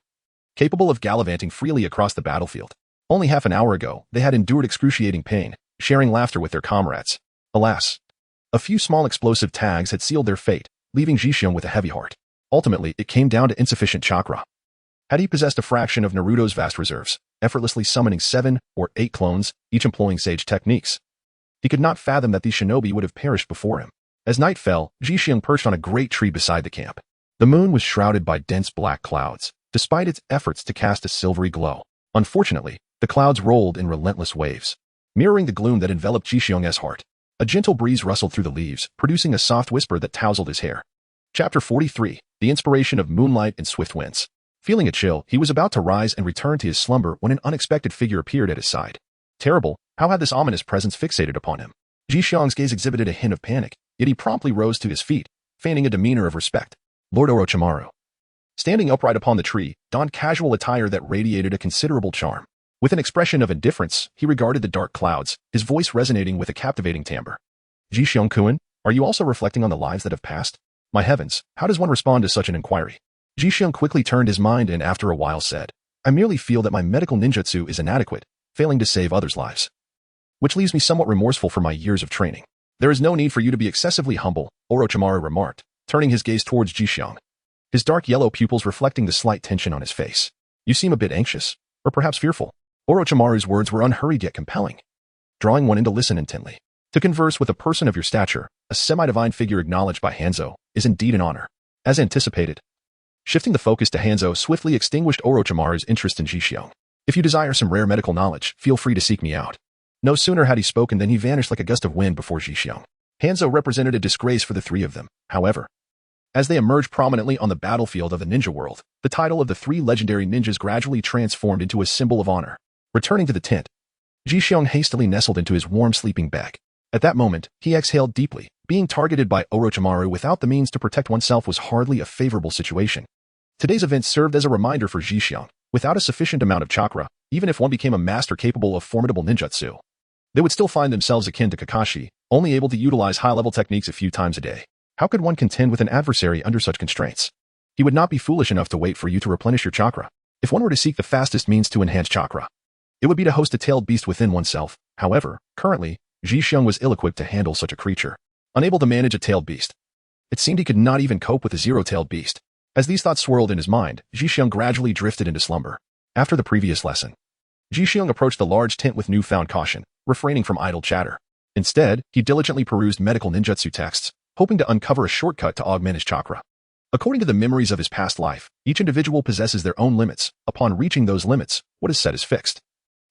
capable of gallivanting freely across the battlefield. Only half an hour ago, they had endured excruciating pain, sharing laughter with their comrades. Alas, a few small explosive tags had sealed their fate, leaving Ji-Xiong with a heavy heart. Ultimately, it came down to insufficient chakra. Had he possessed a fraction of Naruto's vast reserves, effortlessly summoning 7 or 8 clones, each employing sage techniques, he could not fathom that these shinobi would have perished before him. As night fell, Ji-Xiong perched on a great tree beside the camp. The moon was shrouded by dense black clouds, despite its efforts to cast a silvery glow. Unfortunately, the clouds rolled in relentless waves, mirroring the gloom that enveloped Ji-Xiong's heart. A gentle breeze rustled through the leaves, producing a soft whisper that tousled his hair. Chapter 43. The Inspiration of Moonlight and Swift Winds. Feeling a chill, he was about to rise and return to his slumber when an unexpected figure appeared at his side. Terrible, how had this ominous presence fixated upon him? Ji Xiang's gaze exhibited a hint of panic, yet he promptly rose to his feet, feigning a demeanor of respect. Lord Orochimaru. Standing upright upon the tree, donned casual attire that radiated a considerable charm. With an expression of indifference, he regarded the dark clouds, his voice resonating with a captivating timbre. Ji Xiang-kun, are you also reflecting on the lives that have passed? My heavens, how does one respond to such an inquiry? Ji Xiang quickly turned his mind and after a while said, I merely feel that my medical ninjutsu is inadequate, failing to save others' lives. Which leaves me somewhat remorseful for my years of training. There is no need for you to be excessively humble, Orochimaru remarked, turning his gaze towards Ji Xiang. His dark yellow pupils reflecting the slight tension on his face. You seem a bit anxious, or perhaps fearful. Orochimaru's words were unhurried yet compelling, drawing one in to listen intently. To converse with a person of your stature, a semi-divine figure acknowledged by Hanzo, is indeed an honor. As anticipated. Shifting the focus to Hanzo swiftly extinguished Orochimaru's interest in Ji Xiang. If you desire some rare medical knowledge, feel free to seek me out. No sooner had he spoken than he vanished like a gust of wind before Ji Xiang. Hanzo represented a disgrace for the three of them, however. As they emerged prominently on the battlefield of the ninja world, the title of the three legendary ninjas gradually transformed into a symbol of honor. Returning to the tent, Ji Xiang hastily nestled into his warm sleeping bag. At that moment, he exhaled deeply. Being targeted by Orochimaru without the means to protect oneself was hardly a favorable situation. Today's event served as a reminder for Ji Xiang. Without a sufficient amount of chakra, even if one became a master capable of formidable ninjutsu, they would still find themselves akin to Kakashi, only able to utilize high-level techniques a few times a day. How could one contend with an adversary under such constraints? He would not be foolish enough to wait for you to replenish your chakra. If one were to seek the fastest means to enhance chakra, it would be to host a tailed beast within oneself. However, currently, Ji Xiang was ill-equipped to handle such a creature. Unable to manage a tailed beast. It seemed he could not even cope with a zero-tailed beast. As these thoughts swirled in his mind, Ji Xiang gradually drifted into slumber. After the previous lesson, Ji Xiang approached the large tent with newfound caution, refraining from idle chatter. Instead, he diligently perused medical ninjutsu texts, hoping to uncover a shortcut to augment his chakra. According to the memories of his past life, each individual possesses their own limits. Upon reaching those limits, what is set is fixed.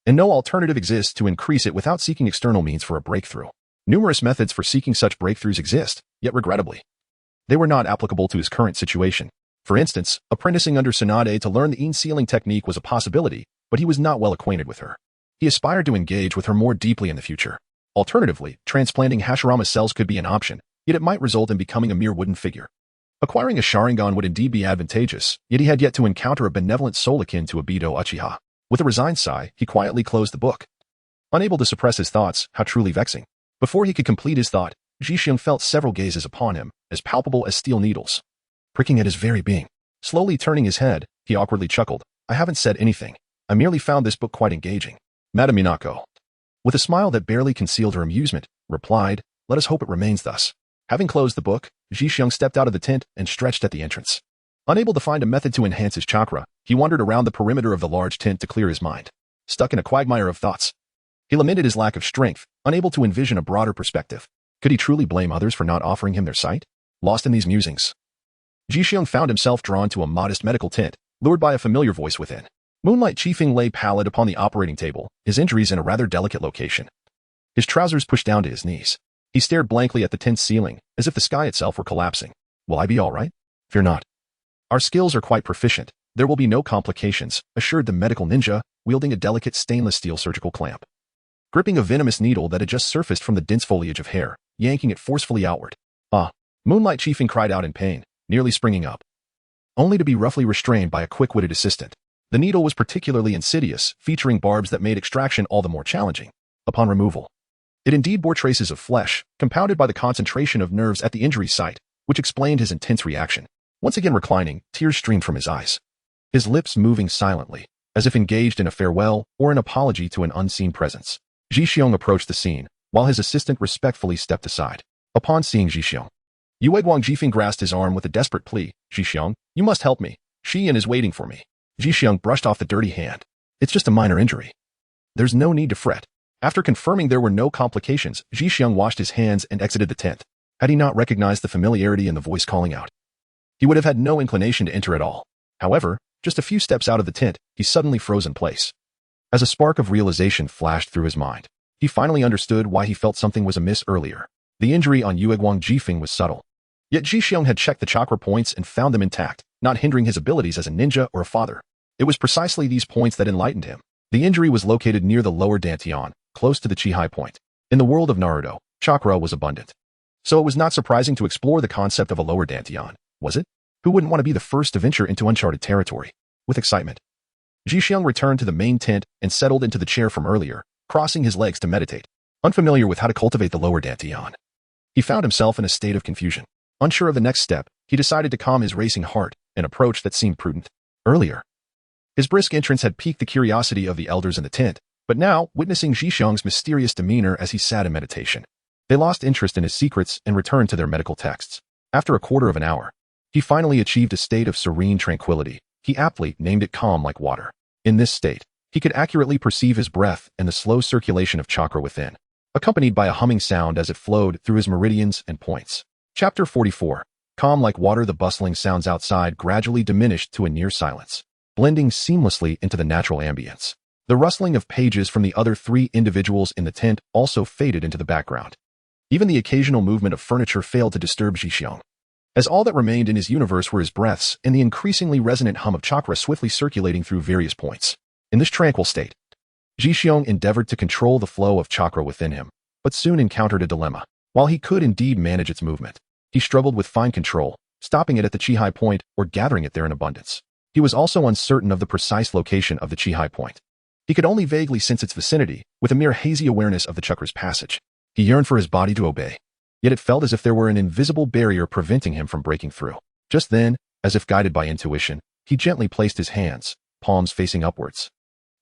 And no alternative exists to increase it without seeking external means for a breakthrough. Numerous methods for seeking such breakthroughs exist, yet regrettably, they were not applicable to his current situation. For instance, apprenticing under Tsunade to learn the in-sealing technique was a possibility, but he was not well acquainted with her. He aspired to engage with her more deeply in the future. Alternatively, transplanting Hashirama cells could be an option, yet it might result in becoming a mere wooden figure. Acquiring a Sharingan would indeed be advantageous, yet he had yet to encounter a benevolent soul akin to a Bido Uchiha. With a resigned sigh, he quietly closed the book. Unable to suppress his thoughts, how truly vexing. Before he could complete his thought, Ji Xiang felt several gazes upon him, as palpable as steel needles, pricking at his very being. Slowly turning his head, he awkwardly chuckled. I haven't said anything. I merely found this book quite engaging. Madame Minako, with a smile that barely concealed her amusement, replied, let us hope it remains thus. Having closed the book, Ji Xiang stepped out of the tent and stretched at the entrance. Unable to find a method to enhance his chakra, he wandered around the perimeter of the large tent to clear his mind. Stuck in a quagmire of thoughts, he lamented his lack of strength, unable to envision a broader perspective. Could he truly blame others for not offering him their sight? Lost in these musings, Ji Xiang found himself drawn to a modest medical tent, lured by a familiar voice within. Moonlight Chiefing lay pallid upon the operating table, his injuries in a rather delicate location. His trousers pushed down to his knees. He stared blankly at the tent's ceiling, as if the sky itself were collapsing. Will I be all right? Fear not. Our skills are quite proficient. There will be no complications, assured the medical ninja, wielding a delicate stainless steel surgical clamp. Gripping a venomous needle that had just surfaced from the dense foliage of hair, yanking it forcefully outward. Ah! Moonlight Chiefing cried out in pain, nearly springing up, only to be roughly restrained by a quick-witted assistant. The needle was particularly insidious, featuring barbs that made extraction all the more challenging. Upon removal, it indeed bore traces of flesh, compounded by the concentration of nerves at the injury site, which explained his intense reaction. Once again reclining, tears streamed from his eyes, his lips moving silently, as if engaged in a farewell or an apology to an unseen presence. Ji Xiang approached the scene, while his assistant respectfully stepped aside. Upon seeing Ji Xiang, Yue Guang Jifeng grasped his arm with a desperate plea. Ji Xiang, you must help me. Xian is waiting for me. Ji Xiang brushed off the dirty hand. It's just a minor injury. There's no need to fret. After confirming there were no complications, Ji Xiang washed his hands and exited the tent. Had he not recognized the familiarity in the voice calling out, he would have had no inclination to enter at all. However, just a few steps out of the tent, he suddenly froze in place. As a spark of realization flashed through his mind, He finally understood why he felt something was amiss earlier. The injury on Yueguang Jifeng was subtle. Yet Jixiong had checked the chakra points and found them intact, not hindering his abilities as a ninja or a father. It was precisely these points that enlightened him. The injury was located near the lower dantian, close to the chi high point. In the world of Naruto, chakra was abundant. So it was not surprising to explore the concept of a lower dantian, was it? Who wouldn't want to be the first to venture into uncharted territory? With excitement, Jixiong returned to the main tent and settled into the chair from earlier, crossing his legs to meditate. Unfamiliar with how to cultivate the lower dantian, he found himself in a state of confusion. Unsure of the next step, he decided to calm his racing heart, an approach that seemed prudent. Earlier, his brisk entrance had piqued the curiosity of the elders in the tent, but now, witnessing Jixiong's mysterious demeanor as he sat in meditation, they lost interest in his secrets and returned to their medical texts. After a quarter of an hour, he finally achieved a state of serene tranquility. He aptly named it calm like water. In this state, he could accurately perceive his breath and the slow circulation of chakra within, accompanied by a humming sound as it flowed through his meridians and points. Chapter 44. Calm like water. The bustling sounds outside gradually diminished to a near silence, blending seamlessly into the natural ambience. The rustling of pages from the other three individuals in the tent also faded into the background. Even the occasional movement of furniture failed to disturb Jixiong, as all that remained in his universe were his breaths and the increasingly resonant hum of chakra swiftly circulating through various points. In this tranquil state, Jixiong endeavored to control the flow of chakra within him, but soon encountered a dilemma. While he could indeed manage its movement, he struggled with fine control, stopping it at the chi high point or gathering it there in abundance. He was also uncertain of the precise location of the chi high point. He could only vaguely sense its vicinity, with a mere hazy awareness of the chakra's passage. He yearned for his body to obey, yet it felt as if there were an invisible barrier preventing him from breaking through. Just then, as if guided by intuition, he gently placed his hands, palms facing upwards,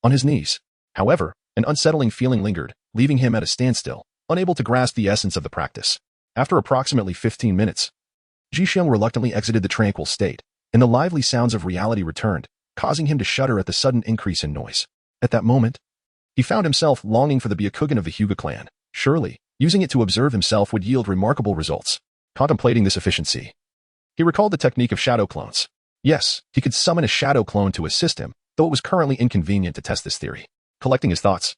on his knees. However, an unsettling feeling lingered, leaving him at a standstill, unable to grasp the essence of the practice. After approximately 15 minutes, Jixiong reluctantly exited the tranquil state, and the lively sounds of reality returned, causing him to shudder at the sudden increase in noise. At that moment, he found himself longing for the Byakugan of the Hyuga clan. Surely, using it to observe himself would yield remarkable results. Contemplating this efficiency, he recalled the technique of shadow clones. Yes, he could summon a shadow clone to assist him, though it was currently inconvenient to test this theory. Collecting his thoughts,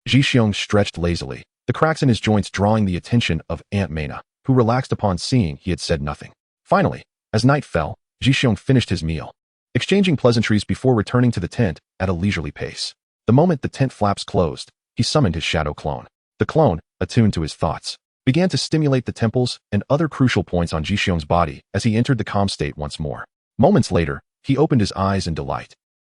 Jixiong stretched lazily, the cracks in his joints drawing the attention of Aunt Mena, who relaxed upon seeing he had said nothing. Finally, as night fell, Jixiong finished his meal, exchanging pleasantries before returning to the tent at a leisurely pace. The moment the tent flaps closed, he summoned his shadow clone. The clone, attuned to his thoughts, began to stimulate the temples and other crucial points on Jixiong's body as he entered the calm state once more. Moments later, he opened his eyes in delight.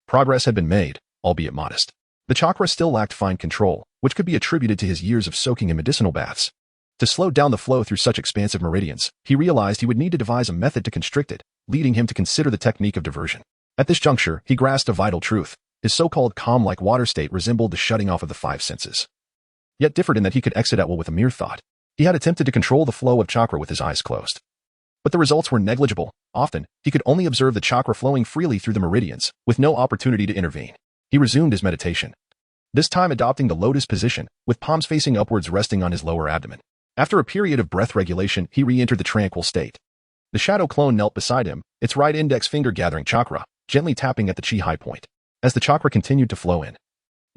Progress had been made, albeit modest. The chakra still lacked fine control, which could be attributed to his years of soaking in medicinal baths. To slow down the flow through such expansive meridians, he realized he would need to devise a method to constrict it, leading him to consider the technique of diversion. At this juncture, he grasped a vital truth. His so-called calm-like water state resembled the shutting off of the five senses, yet differed in that he could exit at will with a mere thought. He had attempted to control the flow of chakra with his eyes closed, but the results were negligible. Often, he could only observe the chakra flowing freely through the meridians, with no opportunity to intervene. He resumed his meditation, this time adopting the lotus position, with palms facing upwards resting on his lower abdomen. After a period of breath regulation, he re-entered the tranquil state. The shadow clone knelt beside him, its right index finger gathering chakra, gently tapping at the chi high point. As the chakra continued to flow in,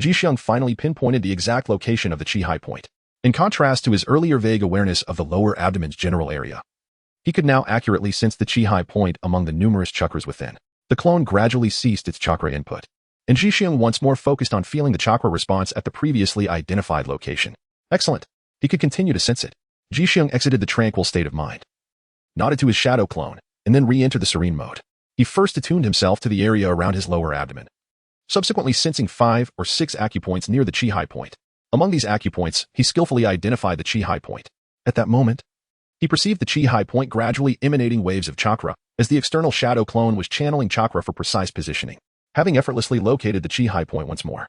Jixiong finally pinpointed the exact location of the chi high point. In contrast to his earlier vague awareness of the lower abdomen's general area, he could now accurately sense the chi high point among the numerous chakras within. The clone gradually ceased its chakra input, and Jixiong once more focused on feeling the chakra response at the previously identified location. Excellent. He could continue to sense it. Jixiong exited the tranquil state of mind, nodded to his shadow clone, and then re-entered the serene mode. He first attuned himself to the area around his lower abdomen, subsequently sensing 5 or 6 acupoints near the chi high point. Among these acupoints, he skillfully identified the chi high point. At that moment, he perceived the chi high point gradually emanating waves of chakra, as the external shadow clone was channeling chakra for precise positioning. Having effortlessly located the chi high point once more,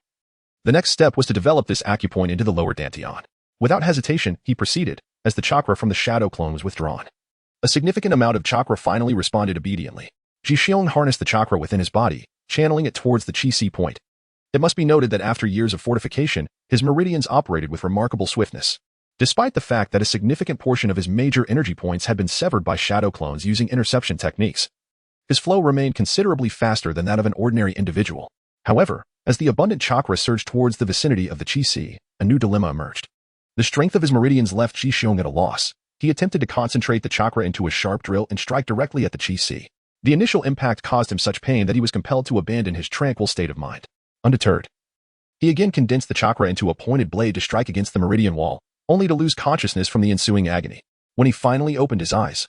the next step was to develop this acupoint into the lower dantian. Without hesitation, he proceeded, as the chakra from the shadow clone was withdrawn. A significant amount of chakra finally responded obediently. Jixiong harnessed the chakra within his body, channeling it towards the chi-si point. It must be noted that after years of fortification, his meridians operated with remarkable swiftness. Despite the fact that a significant portion of his major energy points had been severed by shadow clones using interception techniques, his flow remained considerably faster than that of an ordinary individual. However, As the abundant chakra surged towards the vicinity of the Chi-Si, a new dilemma emerged. The strength of his meridians left Ji-Xiong at a loss. He attempted to concentrate the chakra into a sharp drill and strike directly at the Chi-Si. The initial impact caused him such pain that he was compelled to abandon his tranquil state of mind. Undeterred, he again condensed the chakra into a pointed blade to strike against the meridian wall, only to lose consciousness from the ensuing agony. When he finally opened his eyes,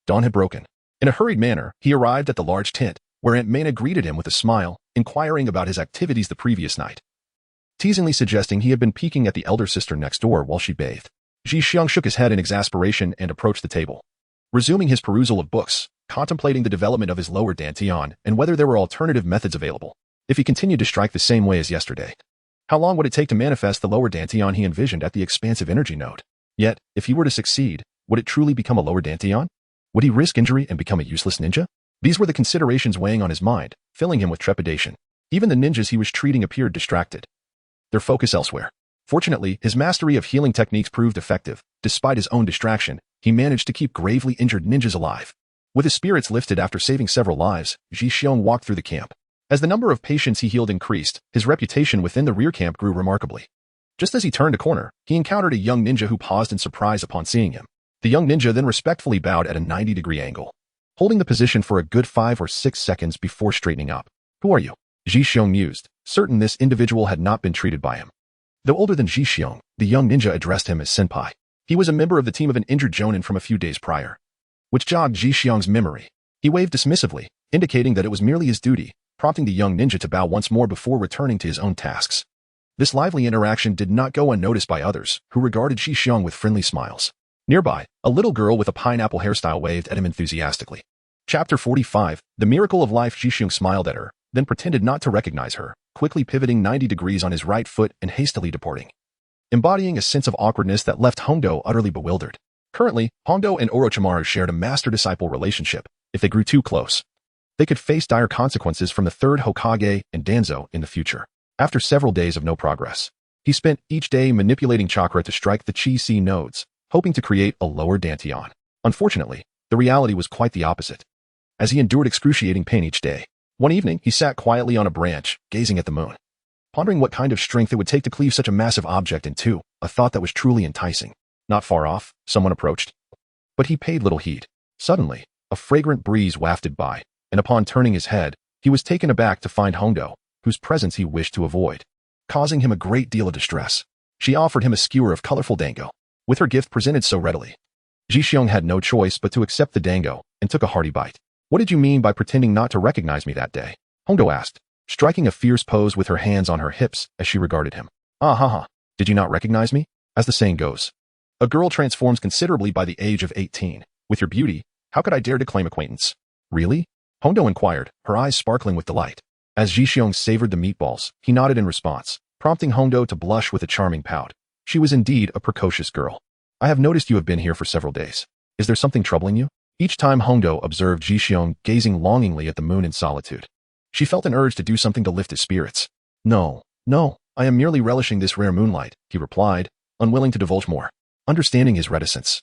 dawn had broken. In a hurried manner, he arrived at the large tent, where Aunt Mena greeted him with a smile, inquiring about his activities the previous night, teasingly suggesting he had been peeking at the elder sister next door while she bathed. Ji-Xiong shook his head in exasperation and approached the table. Resuming his perusal of books, contemplating the development of his lower dantian and whether there were alternative methods available, if he continued to strike the same way as yesterday. How long would it take to manifest the lower dantian he envisioned at the expansive energy node? Yet, if he were to succeed, would it truly become a lower dantian? Would he risk injury and become a useless ninja? These were the considerations weighing on his mind, filling him with trepidation. Even the ninjas he was treating appeared distracted, their focus elsewhere. Fortunately, his mastery of healing techniques proved effective. Despite his own distraction, he managed to keep gravely injured ninjas alive. With his spirits lifted after saving several lives, Ji-Xiong walked through the camp. As the number of patients he healed increased, his reputation within the rear camp grew remarkably. Just as he turned a corner, he encountered a young ninja who paused in surprise upon seeing him. The young ninja then respectfully bowed at a 90-degree angle, holding the position for a good 5 or 6 seconds before straightening up. "Who are you?" Ji-Xiong mused, certain this individual had not been treated by him. Though older than Ji-Xiong, the young ninja addressed him as senpai. He was a member of the team of an injured jonin from a few days prior, which jogged Ji-Xiong's memory. He waved dismissively, indicating that it was merely his duty, prompting the young ninja to bow once more before returning to his own tasks. This lively interaction did not go unnoticed by others, who regarded Ji-Xiong with friendly smiles. Nearby, a little girl with a pineapple hairstyle waved at him enthusiastically. Chapter 45, The Miracle of Life. Ji-Xiong smiled at her, then pretended not to recognize her, quickly pivoting 90 degrees on his right foot and hastily departing, embodying a sense of awkwardness that left Hongdo utterly bewildered. Currently, Hongdo and Orochimaru shared a master-disciple relationship. If they grew too close, they could face dire consequences from the third Hokage and Danzo in the future. After several days of no progress, he spent each day manipulating chakra to strike the Chi-Si nodes, hoping to create a lower dantian. Unfortunately, the reality was quite the opposite. As he endured excruciating pain each day, one evening he sat quietly on a branch, gazing at the moon, pondering what kind of strength it would take to cleave such a massive object in two, a thought that was truly enticing. Not far off, someone approached, but he paid little heed. Suddenly, a fragrant breeze wafted by, and upon turning his head, he was taken aback to find Hongdo, whose presence he wished to avoid, causing him a great deal of distress. She offered him a skewer of colorful dango, with her gift presented so readily. Ji-Xiong had no choice but to accept the dango, and took a hearty bite. "What did you mean by pretending not to recognize me that day?" Hongdo asked, striking a fierce pose with her hands on her hips as she regarded him. "Ah ha ha, did you not recognize me? As the saying goes, a girl transforms considerably by the age of 18. With your beauty, how could I dare to claim acquaintance?" "Really?" Hongdo inquired, her eyes sparkling with delight. As Ji-Xiong savored the meatballs, he nodded in response, prompting Hongdo to blush with a charming pout. She was indeed a precocious girl. "I have noticed you have been here for several days. Is there something troubling you?" Each time Hongdo observed Ji-Xiong gazing longingly at the moon in solitude, she felt an urge to do something to lift his spirits. No, I am merely relishing this rare moonlight," he replied, unwilling to divulge more. Understanding his reticence,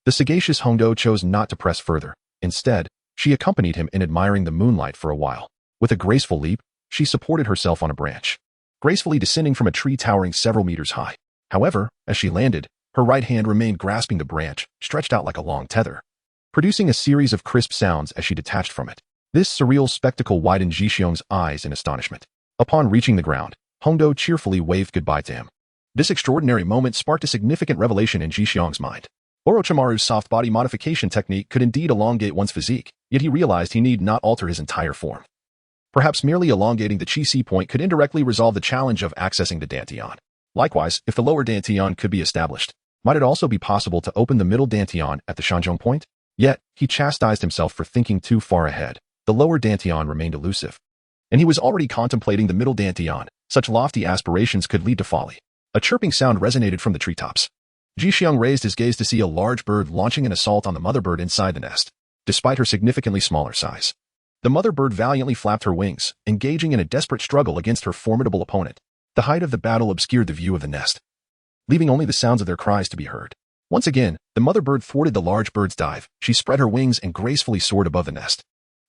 the sagacious Hongdo chose not to press further. Instead, she accompanied him in admiring the moonlight for a while. With a graceful leap, she supported herself on a branch, gracefully descending from a tree towering several meters high. However, as she landed, her right hand remained grasping the branch, stretched out like a long tether, producing a series of crisp sounds as she detached from it. This surreal spectacle widened Ji-Xiong's eyes in astonishment. Upon reaching the ground, Hongdo cheerfully waved goodbye to him. This extraordinary moment sparked a significant revelation in Ji-Xiong's mind. Orochimaru's soft body modification technique could indeed elongate one's physique, yet he realized he need not alter his entire form. Perhaps merely elongating the Chi-Si point could indirectly resolve the challenge of accessing the dantian. Likewise, if the lower dantian could be established, might it also be possible to open the middle dantian at the Shanzhong point? Yet, he chastised himself for thinking too far ahead. The lower dantian remained elusive, and he was already contemplating the middle dantian. Such lofty aspirations could lead to folly. A chirping sound resonated from the treetops. Ji-Xiong raised his gaze to see a large bird launching an assault on the mother bird inside the nest. Despite her significantly smaller size, the mother bird valiantly flapped her wings, engaging in a desperate struggle against her formidable opponent. The height of the battle obscured the view of the nest, leaving only the sounds of their cries to be heard. Once again, the mother bird thwarted the large bird's dive. She spread her wings and gracefully soared above the nest.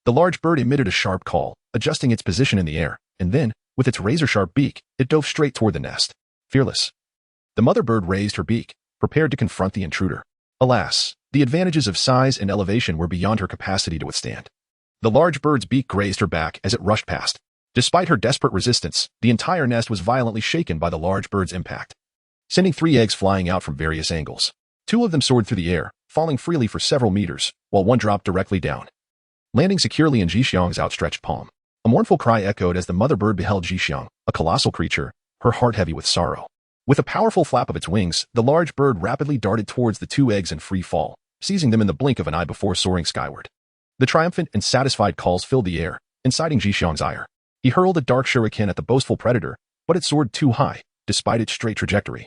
The large bird emitted a sharp call, adjusting its position in the air, and then, With its razor-sharp beak, it dove straight toward the nest. Fearless. The mother bird raised her beak, prepared to confront the intruder. Alas, the advantages of size and elevation were beyond her capacity to withstand. The large bird's beak grazed her back as it rushed past. Despite her desperate resistance, the entire nest was violently shaken by the large bird's impact, sending 3 eggs flying out from various angles. 2 of them soared through the air, falling freely for several meters, while one dropped directly down, landing securely in Jixiang's outstretched palm. A mournful cry echoed as the mother bird beheld Jixiang, a colossal creature, her heart heavy with sorrow. With a powerful flap of its wings, the large bird rapidly darted towards the 2 eggs in free fall, seizing them in the blink of an eye before soaring skyward. The triumphant and satisfied calls filled the air, inciting Jixiang's ire. He hurled a dark shuriken at the boastful predator, but it soared too high, despite its straight trajectory.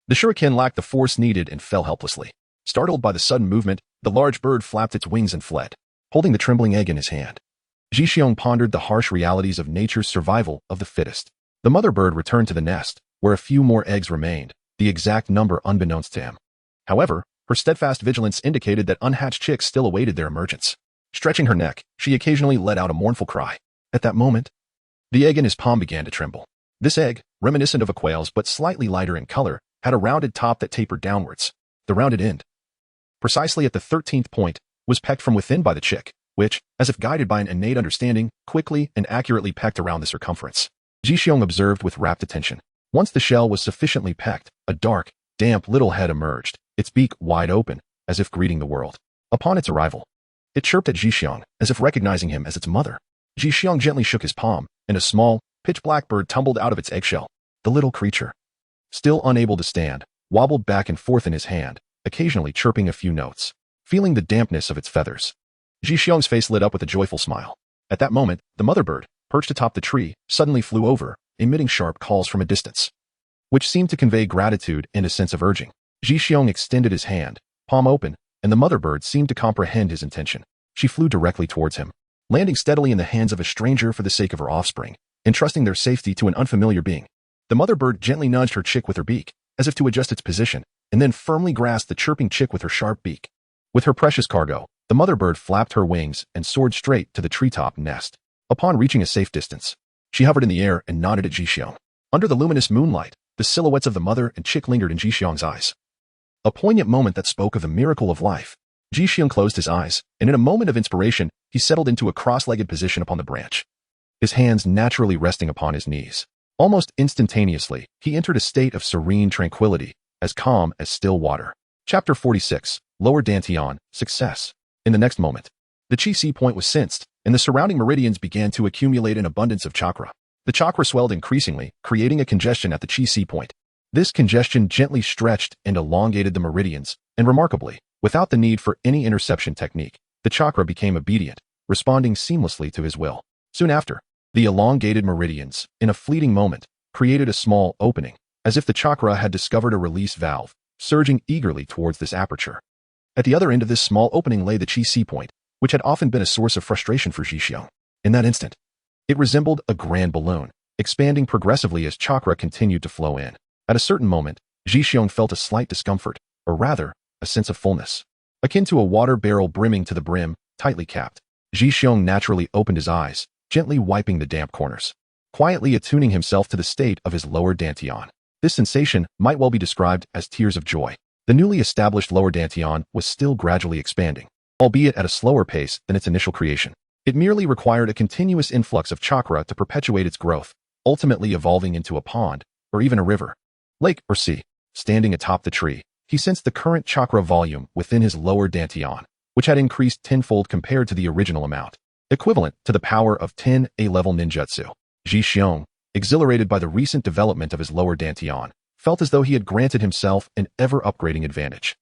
The shuriken lacked the force needed and fell helplessly. Startled by the sudden movement, the large bird flapped its wings and fled, holding the trembling egg in his hand. Jixiang pondered the harsh realities of nature's survival of the fittest. The mother bird returned to the nest, where a few more eggs remained, the exact number unbeknownst to him. However, her steadfast vigilance indicated that unhatched chicks still awaited their emergence. Stretching her neck, she occasionally let out a mournful cry. At that moment, the egg in his palm began to tremble. This egg, reminiscent of a quail's but slightly lighter in color, had a rounded top that tapered downwards. The rounded end, precisely at the 13th point, was pecked from within by the chick, which, as if guided by an innate understanding, quickly and accurately pecked around the circumference. Jixiang observed with rapt attention. Once the shell was sufficiently pecked, a dark, damp little head emerged, its beak wide open, as if greeting the world. Upon its arrival, it chirped at Jixiang, as if recognizing him as its mother. Jixiang gently shook his palm, and a small, pitch-black bird tumbled out of its eggshell. The little creature, still unable to stand, wobbled back and forth in his hand, occasionally chirping a few notes. Feeling the dampness of its feathers, Jixiang's face lit up with a joyful smile. At that moment, the mother bird, perched atop the tree, suddenly flew over, emitting sharp calls from a distance, which seemed to convey gratitude and a sense of urging. Jixiang extended his hand, palm open, and the mother bird seemed to comprehend his intention. She flew directly towards him, landing steadily in the hands of a stranger for the sake of her offspring, entrusting their safety to an unfamiliar being. The mother bird gently nudged her chick with her beak, as if to adjust its position, and then firmly grasped the chirping chick with her sharp beak. With her precious cargo, the mother bird flapped her wings and soared straight to the treetop nest. Upon reaching a safe distance, she hovered in the air and nodded at Jixiang. Under the luminous moonlight, the silhouettes of the mother and chick lingered in Jixiang's eyes. A poignant moment that spoke of the miracle of life. Jixiang closed his eyes, and in a moment of inspiration, he settled into a cross-legged position upon the branch, his hands naturally resting upon his knees. Almost instantaneously, he entered a state of serene tranquility, as calm as still water. Chapter 46, Lower Dantian, Success. In the next moment, the chi point was sensed, and the surrounding meridians began to accumulate an abundance of chakra. The chakra swelled increasingly, creating a congestion at the chi point. This congestion gently stretched and elongated the meridians, and remarkably, without the need for any interception technique, the chakra became obedient, responding seamlessly to his will. Soon after, the elongated meridians, in a fleeting moment, created a small opening, as if the chakra had discovered a release valve, surging eagerly towards this aperture. At the other end of this small opening lay the chi point, which had often been a source of frustration for Jixiang. In that instant, it resembled a grand balloon, expanding progressively as chakra continued to flow in. At a certain moment, Jixiang felt a slight discomfort, or rather, a sense of fullness, akin to a water barrel brimming to the brim, tightly capped. Jixiang naturally opened his eyes, gently wiping the damp corners, quietly attuning himself to the state of his lower dantian. This sensation might well be described as tears of joy. The newly established lower dantian was still gradually expanding, albeit at a slower pace than its initial creation. It merely required a continuous influx of chakra to perpetuate its growth, ultimately evolving into a pond, or even a river, lake, or sea. Standing atop the tree, he sensed the current chakra volume within his lower dantian, which had increased tenfold compared to the original amount, equivalent to the power of 10 A-level ninjutsu. Jixiang, exhilarated by the recent development of his lower dantian, felt as though he had granted himself an ever-upgrading advantage.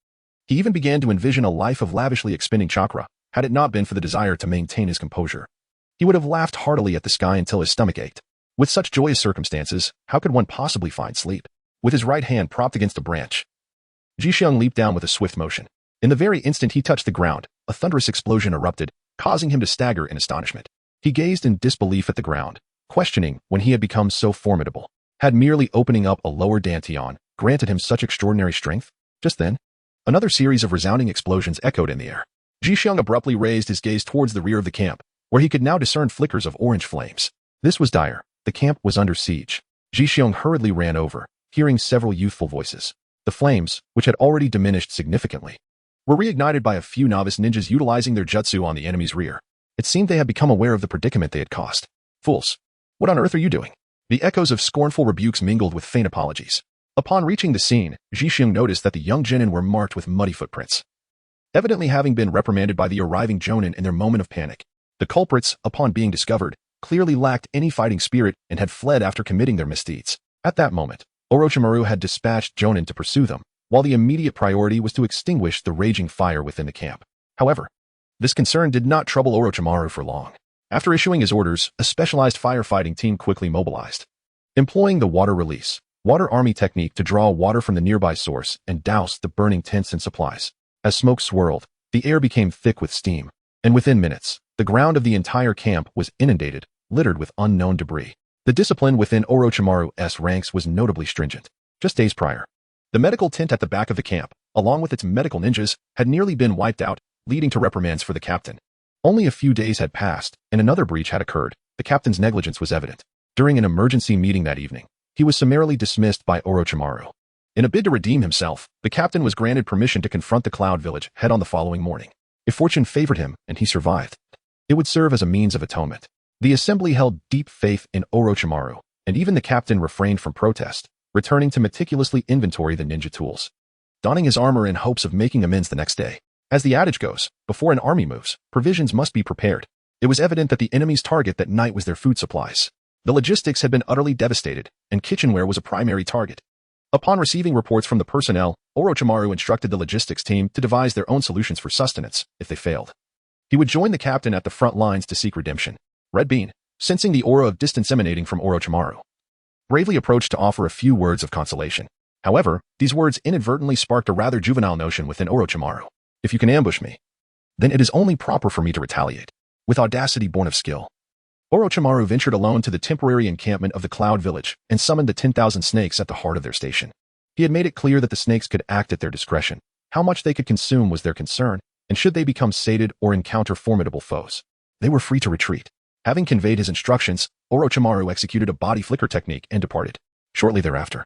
He even began to envision a life of lavishly expending chakra, had it not been for the desire to maintain his composure. He would have laughed heartily at the sky until his stomach ached. With such joyous circumstances, how could one possibly find sleep? With his right hand propped against a branch, Jixiang leaped down with a swift motion. In the very instant he touched the ground, a thunderous explosion erupted, causing him to stagger in astonishment. He gazed in disbelief at the ground, questioning when he had become so formidable. Had merely opening up a lower dantian granted him such extraordinary strength? Just then, another series of resounding explosions echoed in the air. Jixiang abruptly raised his gaze towards the rear of the camp, where he could now discern flickers of orange flames. This was dire. The camp was under siege. Zhixiong hurriedly ran over, hearing several youthful voices. The flames, which had already diminished significantly, were reignited by a few novice ninjas utilizing their jutsu on the enemy's rear. It seemed they had become aware of the predicament they had caused. Fools! What on earth are you doing? The echoes of scornful rebukes mingled with faint apologies. Upon reaching the scene, Zhixiong noticed that the young genin were marked with muddy footprints, evidently having been reprimanded by the arriving jonin in their moment of panic. The culprits, upon being discovered, clearly lacked any fighting spirit and had fled after committing their misdeeds. At that moment, Orochimaru had dispatched jonin to pursue them, while the immediate priority was to extinguish the raging fire within the camp. However, this concern did not trouble Orochimaru for long. After issuing his orders, a specialized firefighting team quickly mobilized, employing the water release, water army technique to draw water from the nearby source and douse the burning tents and supplies. As smoke swirled, the air became thick with steam, and within minutes, the ground of the entire camp was inundated, littered with unknown debris. The discipline within Orochimaru's ranks was notably stringent. Just days prior, the medical tent at the back of the camp, along with its medical ninjas, had nearly been wiped out, leading to reprimands for the captain. Only a few days had passed, and another breach had occurred. The captain's negligence was evident. During an emergency meeting that evening, he was summarily dismissed by Orochimaru. In a bid to redeem himself, the captain was granted permission to confront the Cloud Village head-on the following morning. If fortune favored him and he survived, it would serve as a means of atonement. The assembly held deep faith in Orochimaru, and even the captain refrained from protest, returning to meticulously inventory the ninja tools, donning his armor in hopes of making amends the next day. As the adage goes, before an army moves, provisions must be prepared. It was evident that the enemy's target that night was their food supplies. The logistics had been utterly devastated, and kitchenware was a primary target. Upon receiving reports from the personnel, Orochimaru instructed the logistics team to devise their own solutions for sustenance if they failed. He would join the captain at the front lines to seek redemption. Red Bean, sensing the aura of distance emanating from Orochimaru, bravely approached to offer a few words of consolation. However, these words inadvertently sparked a rather juvenile notion within Orochimaru. If you can ambush me, then it is only proper for me to retaliate. With audacity born of skill, Orochimaru ventured alone to the temporary encampment of the Cloud Village and summoned the 10,000 snakes at the heart of their station. He had made it clear that the snakes could act at their discretion. How much they could consume was their concern, and should they become sated or encounter formidable foes, they were free to retreat. Having conveyed his instructions, Orochimaru executed a body flicker technique and departed. Shortly thereafter,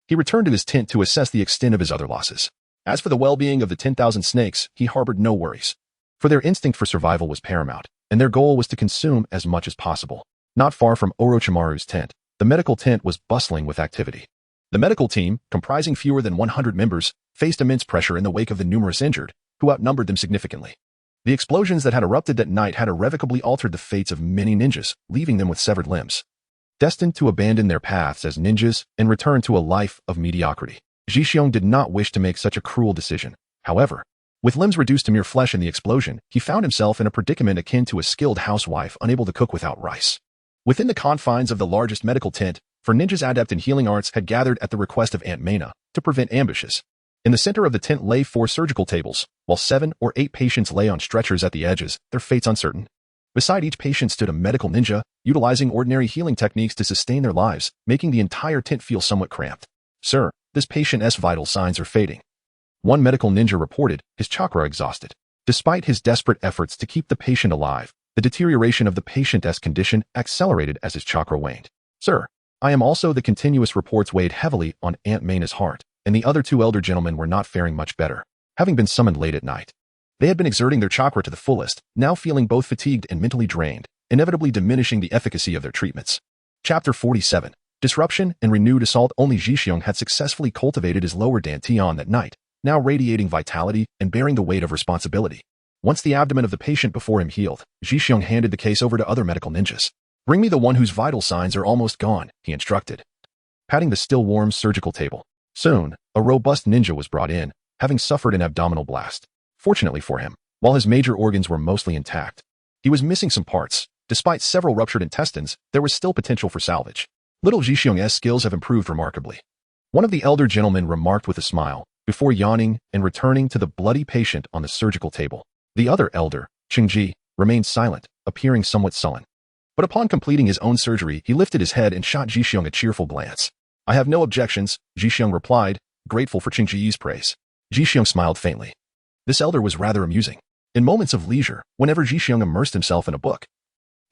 he returned to his tent to assess the extent of his other losses. As for the well-being of the 10,000 snakes, he harbored no worries, for their instinct for survival was paramount, and their goal was to consume as much as possible. Not far from Orochimaru's tent, the medical tent was bustling with activity. The medical team, comprising fewer than 100 members, faced immense pressure in the wake of the numerous injured, who outnumbered them significantly. The explosions that had erupted that night had irrevocably altered the fates of many ninjas, leaving them with severed limbs, destined to abandon their paths as ninjas and return to a life of mediocrity. Zhixiong did not wish to make such a cruel decision. However, with limbs reduced to mere flesh in the explosion, he found himself in a predicament akin to a skilled housewife unable to cook without rice. Within the confines of the largest medical tent, for ninjas adept in healing arts had gathered at the request of Aunt Mena to prevent ambushes. In the center of the tent lay 4 surgical tables, while 7 or 8 patients lay on stretchers at the edges, their fates uncertain. Beside each patient stood a medical ninja, utilizing ordinary healing techniques to sustain their lives, making the entire tent feel somewhat cramped. Sir, this patient's vital signs are fading. One medical ninja reported, his chakra exhausted. Despite his desperate efforts to keep the patient alive, the deterioration of the patient's condition accelerated as his chakra waned. Sir, I am also. The continuous reports weighed heavily on Aunt Mena's heart, and the other 2 elder gentlemen were not faring much better, having been summoned late at night. They had been exerting their chakra to the fullest, now feeling both fatigued and mentally drained, inevitably diminishing the efficacy of their treatments. Chapter 47. Disruption and renewed assault. Only Zhixiong had successfully cultivated his lower dantian that night, now radiating vitality and bearing the weight of responsibility. Once the abdomen of the patient before him healed, Zhixiong handed the case over to other medical ninjas. Bring me the one whose vital signs are almost gone, he instructed, patting the still warm surgical table. Soon, a robust ninja was brought in, having suffered an abdominal blast. Fortunately for him, while his major organs were mostly intact, he was missing some parts. Despite several ruptured intestines, there was still potential for salvage. Little Zhixiong's skills have improved remarkably, one of the elder gentlemen remarked with a smile, before yawning and returning to the bloody patient on the surgical table. The other elder, Qingji, remained silent, appearing somewhat sullen. But upon completing his own surgery, he lifted his head and shot Zhixiong a cheerful glance. I have no objections, Zhixiong replied, grateful for Qingji's praise. Zhixiong smiled faintly. This elder was rather amusing. In moments of leisure, whenever Zhixiong immersed himself in a book,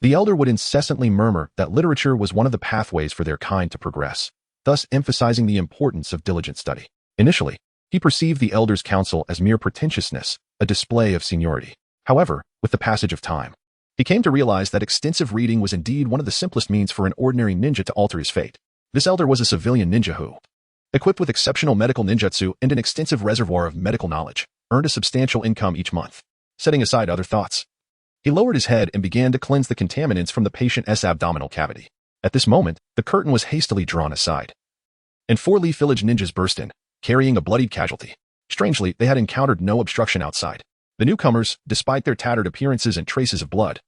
The elder would incessantly murmur that literature was one of the pathways for their kind to progress, thus emphasizing the importance of diligent study. Initially, he perceived the elder's counsel as mere pretentiousness, a display of seniority. However, with the passage of time, he came to realize that extensive reading was indeed one of the simplest means for an ordinary ninja to alter his fate. This elder was a civilian ninja who, equipped with exceptional medical ninjutsu and an extensive reservoir of medical knowledge, earned a substantial income each month. Setting aside other thoughts, he lowered his head and began to cleanse the contaminants from the patient's abdominal cavity. At this moment, the curtain was hastily drawn aside, and 4 Leaf Village ninjas burst in, carrying a bloodied casualty. Strangely, they had encountered no obstruction outside. The newcomers, despite their tattered appearances and traces of blood,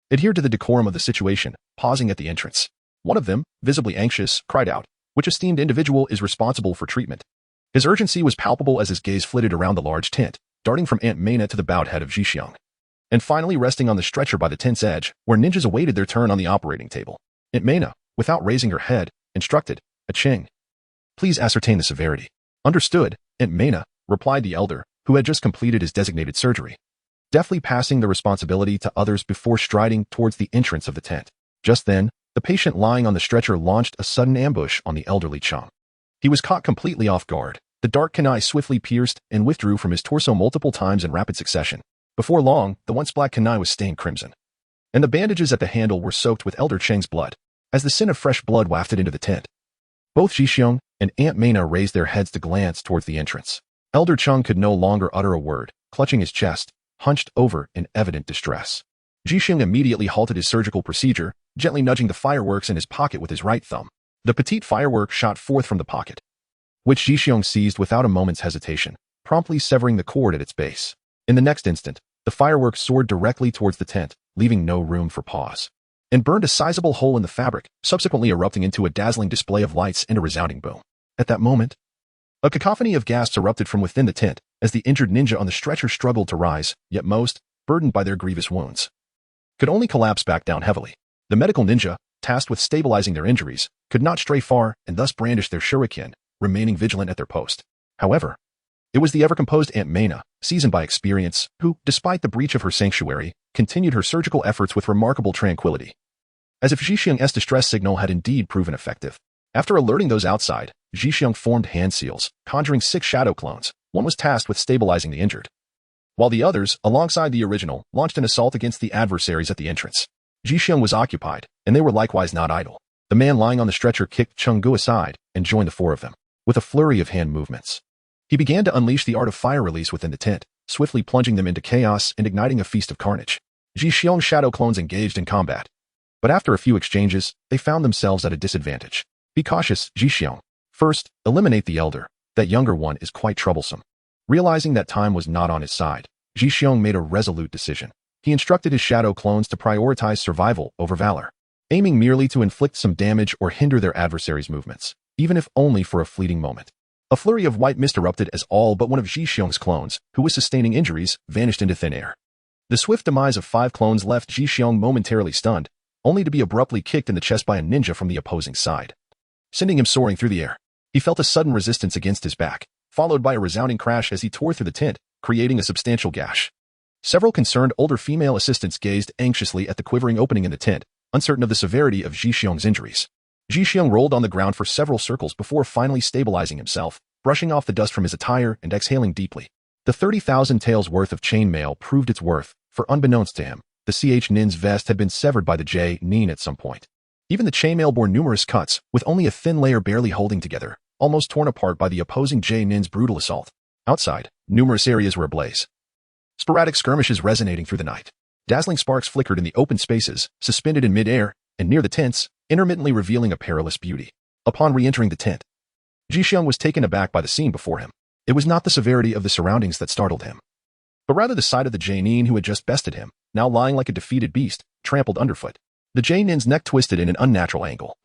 adhered to the decorum of the situation, pausing at the entrance. One of them, visibly anxious, cried out, "Which esteemed individual is responsible for treatment?" His urgency was palpable as his gaze flitted around the large tent, darting from Aunt Mena to the bowed head of Jixiong, and finally resting on the stretcher by the tent's edge, where ninjas awaited their turn on the operating table. Aunt Mena, without raising her head, instructed, "Cheng, please ascertain the severity." "Understood, Aunt Mena," replied the elder, who had just completed his designated surgery, deftly passing the responsibility to others before striding towards the entrance of the tent. Just then, the patient lying on the stretcher launched a sudden ambush on the elderly Cheng. He was caught completely off guard. The dark kunai swiftly pierced and withdrew from his torso multiple times in rapid succession. Before long, the once black kunai was stained crimson, and the bandages at the handle were soaked with Elder Cheng's blood. As the scent of fresh blood wafted into the tent, both Jixiong and Aunt Mena raised their heads to glance towards the entrance. Elder Cheng could no longer utter a word, clutching his chest, hunched over in evident distress. Jixiong immediately halted his surgical procedure, gently nudging the fireworks in his pocket with his right thumb. The petite firework shot forth from the pocket, which Jixiong seized without a moment's hesitation, promptly severing the cord at its base. In the next instant, the firework soared directly towards the tent, leaving no room for pause, and burned a sizable hole in the fabric, subsequently erupting into a dazzling display of lights and a resounding boom. At that moment, a cacophony of gasps erupted from within the tent as the injured ninja on the stretcher struggled to rise, yet most, burdened by their grievous wounds, could only collapse back down heavily. The medical ninja, tasked with stabilizing their injuries, could not stray far and thus brandish their shuriken, remaining vigilant at their post. However, it was the ever-composed Aunt Mena, seasoned by experience, who, despite the breach of her sanctuary, continued her surgical efforts with remarkable tranquility, as if Jixiong's distress signal had indeed proven effective. After alerting those outside, Jixiong formed hand seals, conjuring 6 shadow clones. One was tasked with stabilizing the injured, while the others, alongside the original, launched an assault against the adversaries at the entrance. Jixiong was occupied, and they were likewise not idle. The man lying on the stretcher kicked Chenggu aside and joined the 4 of them. With a flurry of hand movements, he began to unleash the art of fire release within the tent, swiftly plunging them into chaos and igniting a feast of carnage. Jixiong's shadow clones engaged in combat, but after a few exchanges, they found themselves at a disadvantage. "Be cautious, Jixiong. First, eliminate the elder. That younger one is quite troublesome." Realizing that time was not on his side, Jixiong made a resolute decision. He instructed his shadow clones to prioritize survival over valor, aiming merely to inflict some damage or hinder their adversaries' movements, even if only for a fleeting moment. A flurry of white mist erupted as all but one of Jixiong's clones, who was sustaining injuries, vanished into thin air. The swift demise of 5 clones left Jixiong momentarily stunned, only to be abruptly kicked in the chest by a ninja from the opposing side, sending him soaring through the air. He felt a sudden resistance against his back, followed by a resounding crash as he tore through the tent, creating a substantial gash. Several concerned older female assistants gazed anxiously at the quivering opening in the tent, uncertain of the severity of Jixiong's injuries. Jixiong rolled on the ground for several circles before finally stabilizing himself, brushing off the dust from his attire and exhaling deeply. The 30,000 taels worth of chainmail proved its worth, for unbeknownst to him, the CH Nin's vest had been severed by the J Nin at some point. Even the chainmail bore numerous cuts, with only a thin layer barely holding together, almost torn apart by the opposing J Nin's brutal assault. Outside, numerous areas were ablaze, sporadic skirmishes resonating through the night. Dazzling sparks flickered in the open spaces, suspended in mid-air, and near the tents, intermittently revealing a perilous beauty. Upon re-entering the tent, Jixiong was taken aback by the scene before him. It was not the severity of the surroundings that startled him, but rather the sight of the Jainin who had just bested him, now lying like a defeated beast, trampled underfoot. The Jainin's neck twisted in an unnatural angle,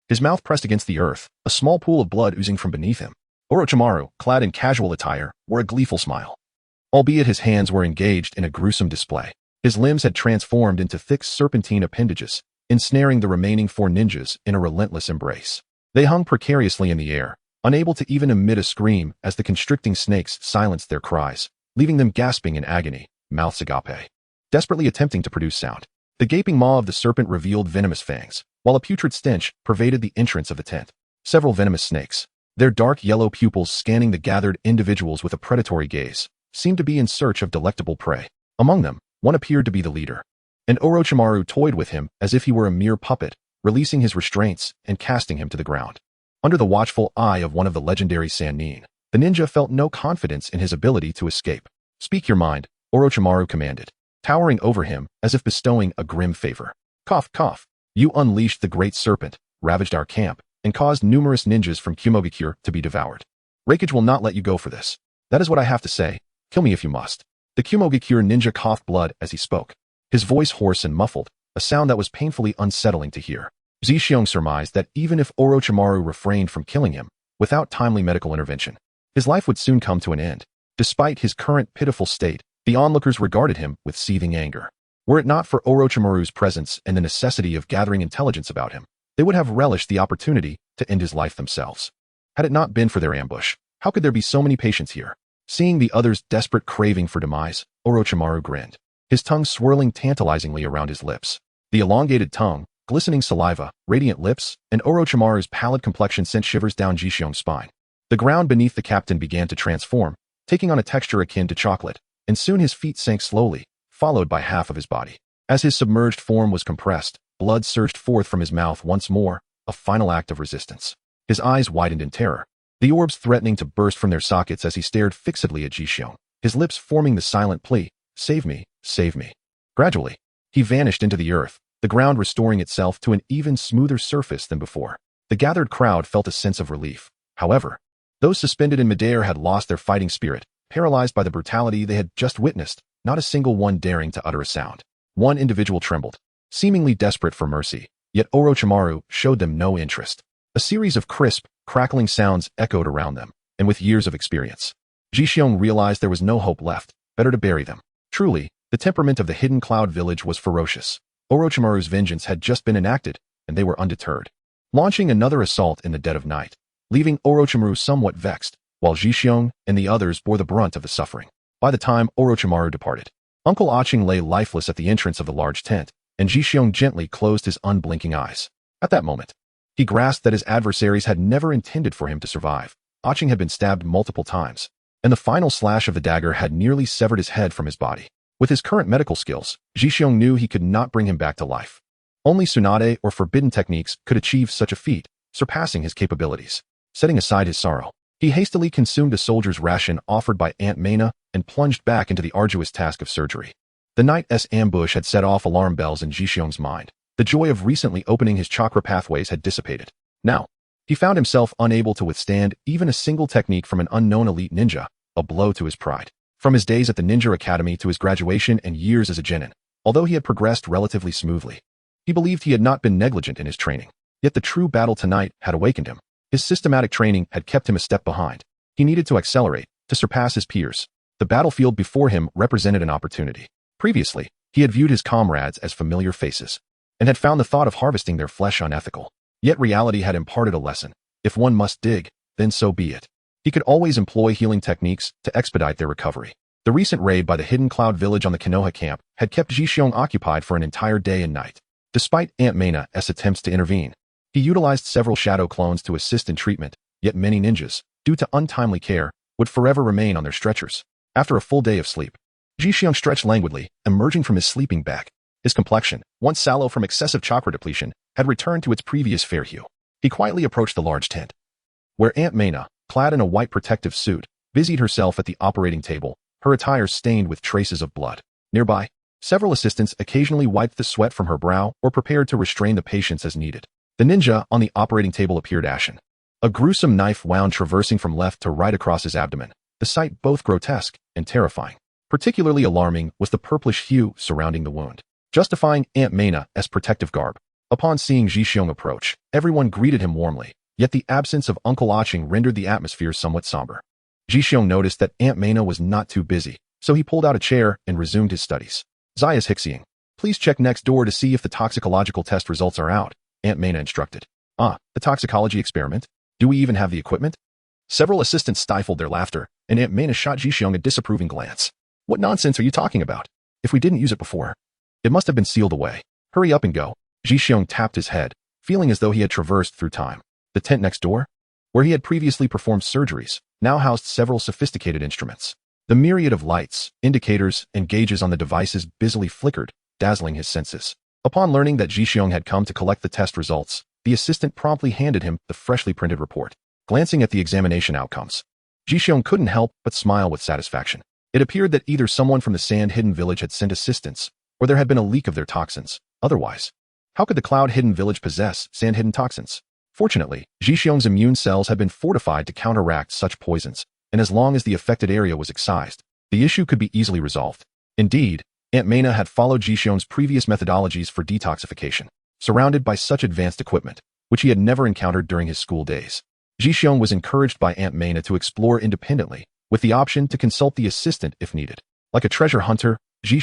his mouth pressed against the earth, a small pool of blood oozing from beneath him. Orochimaru, clad in casual attire, wore a gleeful smile, albeit his hands were engaged in a gruesome display. His limbs had transformed into thick serpentine appendages, ensnaring the remaining 4 ninjas in a relentless embrace. They hung precariously in the air, unable to even emit a scream as the constricting snakes silenced their cries, leaving them gasping in agony, mouths agape, desperately attempting to produce sound. The gaping maw of the serpent revealed venomous fangs, while a putrid stench pervaded the entrance of the tent. Several venomous snakes, their dark yellow pupils scanning the gathered individuals with a predatory gaze, seemed to be in search of delectable prey. Among them, one appeared to be the leader. And Orochimaru toyed with him as if he were a mere puppet, releasing his restraints and casting him to the ground. Under the watchful eye of one of the legendary Sannin, the ninja felt no confidence in his ability to escape. "Speak your mind," Orochimaru commanded, towering over him as if bestowing a grim favor. Cough, cough. "You unleashed the great serpent, ravaged our camp, and caused numerous ninjas from Kumogakure to be devoured. Raikage will not let you go for this. That is what I have to say. Kill me if you must." The Kumogakure ninja coughed blood as he spoke, his voice hoarse and muffled, a sound that was painfully unsettling to hear. Zhixiong surmised that even if Orochimaru refrained from killing him, without timely medical intervention, his life would soon come to an end. Despite his current pitiful state, the onlookers regarded him with seething anger. Were it not for Orochimaru's presence and the necessity of gathering intelligence about him, they would have relished the opportunity to end his life themselves. Had it not been for their ambush, how could there be so many patients here? Seeing the others' desperate craving for demise, Orochimaru grinned, his tongue swirling tantalizingly around his lips. The elongated tongue, glistening saliva, radiant lips, and Orochimaru's pallid complexion sent shivers down Zhixiong's spine. The ground beneath the captain began to transform, taking on a texture akin to chocolate, and soon his feet sank slowly, followed by half of his body. As his submerged form was compressed, blood surged forth from his mouth once more, a final act of resistance. His eyes widened in terror, the orbs threatening to burst from their sockets as he stared fixedly at Zhixiong, his lips forming the silent plea, "Save me, save me." Gradually, he vanished into the earth, the ground restoring itself to an even smoother surface than before. The gathered crowd felt a sense of relief. However, those suspended in midair had lost their fighting spirit, paralyzed by the brutality they had just witnessed, not a single one daring to utter a sound. One individual trembled, seemingly desperate for mercy, yet Orochimaru showed them no interest. A series of crisp, crackling sounds echoed around them, and with years of experience, Zhixiong realized there was no hope left, better to bury them. Truly, the temperament of the hidden cloud village was ferocious. Orochimaru's vengeance had just been enacted, and they were undeterred, launching another assault in the dead of night, leaving Orochimaru somewhat vexed, while Zhixiong and the others bore the brunt of the suffering. By the time Orochimaru departed, Uncle Aching lay lifeless at the entrance of the large tent, and Zhixiong gently closed his unblinking eyes. At that moment, he grasped that his adversaries had never intended for him to survive. Aching had been stabbed multiple times, and the final slash of the dagger had nearly severed his head from his body. With his current medical skills, Zhixiong knew he could not bring him back to life. Only Tsunade or forbidden techniques could achieve such a feat, surpassing his capabilities. Setting aside his sorrow, he hastily consumed a soldier's ration offered by Aunt Mena and plunged back into the arduous task of surgery. The night's ambush had set off alarm bells in Zhixiong's mind. The joy of recently opening his chakra pathways had dissipated. Now, he found himself unable to withstand even a single technique from an unknown elite ninja, a blow to his pride. From his days at the Ninja Academy to his graduation and years as a genin, although he had progressed relatively smoothly, he believed he had not been negligent in his training. Yet the true battle tonight had awakened him. His systematic training had kept him a step behind. He needed to accelerate, to surpass his peers. The battlefield before him represented an opportunity. Previously, he had viewed his comrades as familiar faces, and had found the thought of harvesting their flesh unethical. Yet reality had imparted a lesson. If one must dig, then so be it. He could always employ healing techniques to expedite their recovery. The recent raid by the hidden cloud village on the Konoha camp had kept Zhixiong occupied for an entire day and night. Despite Aunt Mena's attempts to intervene, he utilized several shadow clones to assist in treatment, yet many ninjas, due to untimely care, would forever remain on their stretchers. After a full day of sleep, Zhixiong stretched languidly, emerging from his sleeping bag. His complexion, once sallow from excessive chakra depletion, had returned to its previous fair hue. He quietly approached the large tent, where Aunt Mena, clad in a white protective suit, busied herself at the operating table, her attire stained with traces of blood. Nearby, several assistants occasionally wiped the sweat from her brow or prepared to restrain the patients as needed. The ninja on the operating table appeared ashen, a gruesome knife wound traversing from left to right across his abdomen, the sight both grotesque and terrifying. Particularly alarming was the purplish hue surrounding the wound, justifying Aunt Mena's protective garb. Upon seeing Zhixiong approach, everyone greeted him warmly, yet the absence of Uncle Aching rendered the atmosphere somewhat somber. Zhixiong noticed that Aunt Mena was not too busy, so he pulled out a chair and resumed his studies. Zaya's Hixiang. Please check next door to see if the toxicological test results are out, Aunt Mena instructed. Ah, the toxicology experiment? Do we even have the equipment? Several assistants stifled their laughter, and Aunt Mena shot Zhixiong a disapproving glance. What nonsense are you talking about? If we didn't use it before, It must have been sealed away. Hurry up and go. Ji tapped his head, feeling as though he had traversed through time. The tent next door, where he had previously performed surgeries, now housed several sophisticated instruments. The myriad of lights, indicators, and gauges on the devices busily flickered, dazzling his senses. Upon learning that Ji had come to collect the test results, the assistant promptly handed him the freshly printed report. Glancing at the examination outcomes, Ji couldn't help but smile with satisfaction. It appeared that either someone from the sand-hidden village had sent assistance, or there had been a leak of their toxins. Otherwise, how could the cloud-hidden village possess sand-hidden toxins? Fortunately, Ji immune cells had been fortified to counteract such poisons, and as long as the affected area was excised, the issue could be easily resolved. Indeed, Aunt Mena had followed Ji previous methodologies for detoxification, surrounded by such advanced equipment, which he had never encountered during his school days. Ji was encouraged by Aunt Mena to explore independently, with the option to consult the assistant if needed. Like a treasure hunter, Ji,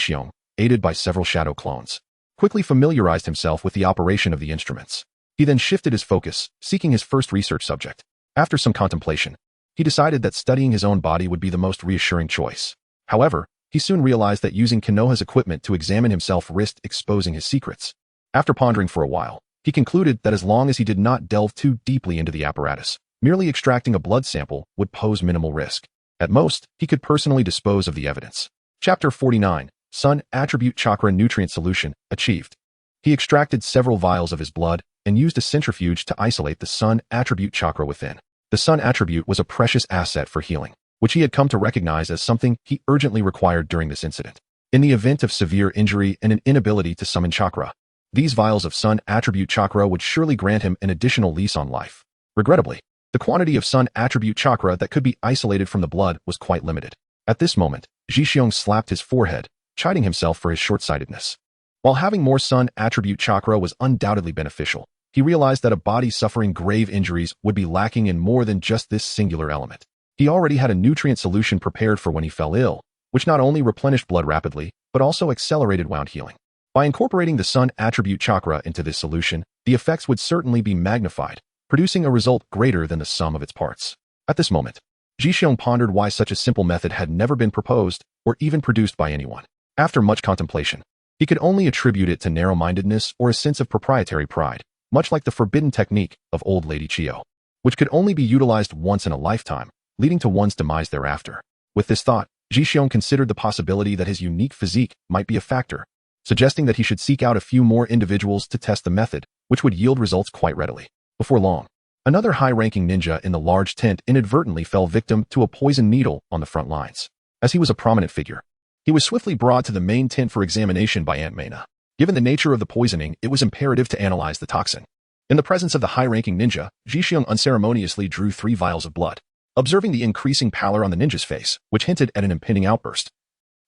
aided by several shadow clones, quickly familiarized himself with the operation of the instruments. He then shifted his focus, seeking his first research subject. After some contemplation, he decided that studying his own body would be the most reassuring choice. However, he soon realized that using Konoha's equipment to examine himself risked exposing his secrets. After pondering for a while, he concluded that as long as he did not delve too deeply into the apparatus, merely extracting a blood sample would pose minimal risk. At most, he could personally dispose of the evidence. Chapter 49, Sun Attribute Chakra Nutrient Solution, achieved. He extracted several vials of his blood and used a centrifuge to isolate the Sun Attribute Chakra within. The Sun Attribute was a precious asset for healing, which he had come to recognize as something he urgently required during this incident. In the event of severe injury and an inability to summon chakra, these vials of Sun Attribute Chakra would surely grant him an additional lease on life. Regrettably, the quantity of Sun Attribute Chakra that could be isolated from the blood was quite limited. At this moment, Ji slapped his forehead, chiding himself for his short-sightedness. While having more Sun Attribute Chakra was undoubtedly beneficial, he realized that a body suffering grave injuries would be lacking in more than just this singular element. He already had a nutrient solution prepared for when he fell ill, which not only replenished blood rapidly, but also accelerated wound healing. By incorporating the Sun Attribute Chakra into this solution, the effects would certainly be magnified, producing a result greater than the sum of its parts. At this moment, Ji pondered why such a simple method had never been proposed or even produced by anyone. After much contemplation, he could only attribute it to narrow-mindedness or a sense of proprietary pride, much like the forbidden technique of Old Lady Chio, which could only be utilized once in a lifetime, leading to one's demise thereafter. With this thought, Ji considered the possibility that his unique physique might be a factor, suggesting that he should seek out a few more individuals to test the method, which would yield results quite readily. Before long, another high-ranking ninja in the large tent inadvertently fell victim to a poison needle on the front lines. As he was a prominent figure, he was swiftly brought to the main tent for examination by Aunt Mena. Given the nature of the poisoning, it was imperative to analyze the toxin. In the presence of the high-ranking ninja, Ji unceremoniously drew 3 vials of blood, observing the increasing pallor on the ninja's face, which hinted at an impending outburst.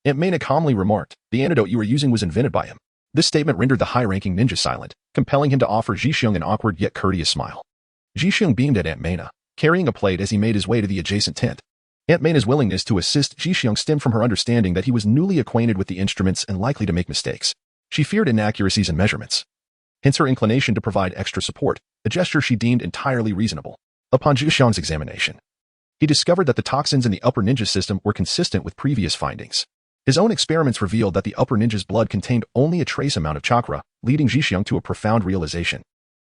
Aunt Mena calmly remarked, "The antidote you were using was invented by him." This statement rendered the high-ranking ninja silent, compelling him to offer Ji an awkward yet courteous smile. Ji beamed at Aunt Mena, carrying a plate as he made his way to the adjacent tent. Aunt Mena's willingness to assist Ji stemmed from her understanding that he was newly acquainted with the instruments and likely to make mistakes. She feared inaccuracies in measurements, hence her inclination to provide extra support, a gesture she deemed entirely reasonable. Upon Ji examination, he discovered that the toxins in the upper ninja system were consistent with previous findings. His own experiments revealed that the upper ninja's blood contained only a trace amount of chakra, leading Ji to a profound realization.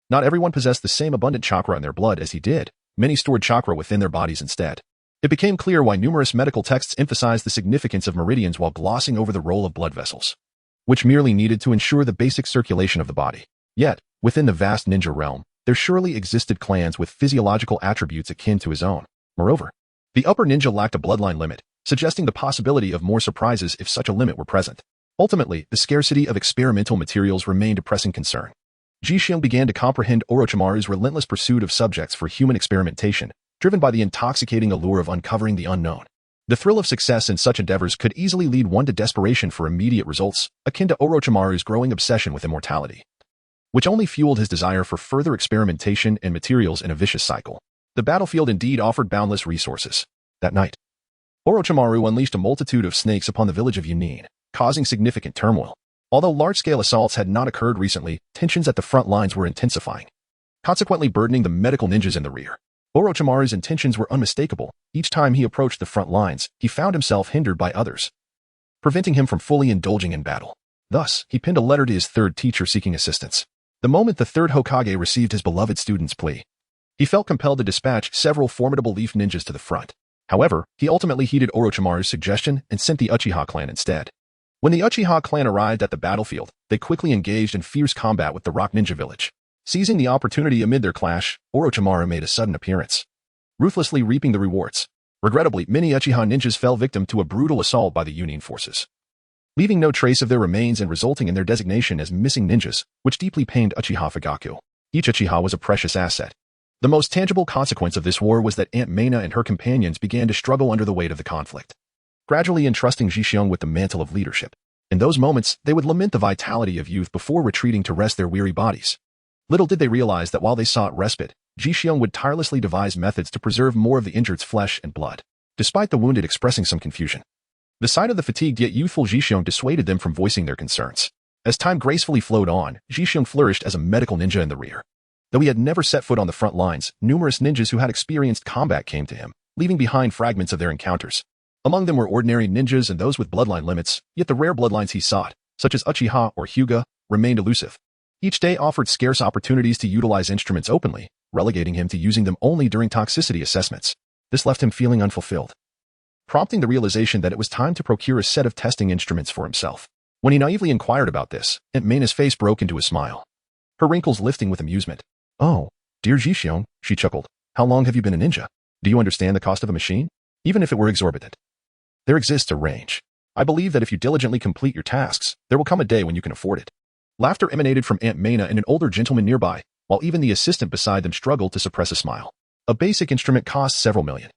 Not everyone possessed the same abundant chakra in their blood as he did. Many stored chakra within their bodies instead. It became clear why numerous medical texts emphasized the significance of meridians while glossing over the role of blood vessels, which merely needed to ensure the basic circulation of the body. Yet, within the vast ninja realm, there surely existed clans with physiological attributes akin to his own. Moreover, the upper ninja lacked a bloodline limit, suggesting the possibility of more surprises if such a limit were present. Ultimately, the scarcity of experimental materials remained a pressing concern. Ji began to comprehend Orochimaru's relentless pursuit of subjects for human experimentation, driven by the intoxicating allure of uncovering the unknown. The thrill of success in such endeavors could easily lead one to desperation for immediate results, akin to Orochimaru's growing obsession with immortality, which only fueled his desire for further experimentation and materials in a vicious cycle. The battlefield indeed offered boundless resources. That night, Orochimaru unleashed a multitude of snakes upon the village of Yunin, causing significant turmoil. Although large-scale assaults had not occurred recently, tensions at the front lines were intensifying, consequently burdening the medical ninjas in the rear. Orochimaru's intentions were unmistakable. Each time he approached the front lines, he found himself hindered by others, preventing him from fully indulging in battle. Thus, he pinned a letter to his third teacher seeking assistance. The moment the third Hokage received his beloved student's plea, he felt compelled to dispatch several formidable leaf ninjas to the front. However, he ultimately heeded Orochimaru's suggestion and sent the Uchiha clan instead. When the Uchiha clan arrived at the battlefield, they quickly engaged in fierce combat with the Rock Ninja village. Seizing the opportunity amid their clash, Orochimaru made a sudden appearance, ruthlessly reaping the rewards. Regrettably, many Uchiha ninjas fell victim to a brutal assault by the Union forces, leaving no trace of their remains and resulting in their designation as missing ninjas, which deeply pained Uchiha Fugaku. Each Uchiha was a precious asset. The most tangible consequence of this war was that Aunt Meina and her companions began to struggle under the weight of the conflict, gradually entrusting Zhixiong with the mantle of leadership. In those moments, they would lament the vitality of youth before retreating to rest their weary bodies. Little did they realize that while they sought respite, Zhixiong would tirelessly devise methods to preserve more of the injured's flesh and blood, despite the wounded expressing some confusion. The sight of the fatigued yet youthful Zhixiong dissuaded them from voicing their concerns. As time gracefully flowed on, Zhixiong flourished as a medical ninja in the rear. Though he had never set foot on the front lines, numerous ninjas who had experienced combat came to him, leaving behind fragments of their encounters. Among them were ordinary ninjas and those with bloodline limits, yet the rare bloodlines he sought, such as Uchiha or Hyuga, remained elusive. Each day offered scarce opportunities to utilize instruments openly, relegating him to using them only during toxicity assessments. This left him feeling unfulfilled, prompting the realization that it was time to procure a set of testing instruments for himself. When he naively inquired about this, Aunt Meina's face broke into a smile, her wrinkles lifting with amusement. "Oh, dear Zhixiong," she chuckled. "How long have you been a ninja? Do you understand the cost of a machine? Even if it were exorbitant, there exists a range. I believe that if you diligently complete your tasks, there will come a day when you can afford it." Laughter emanated from Aunt Meina and an older gentleman nearby, while even the assistant beside them struggled to suppress a smile. A basic instrument costs several million.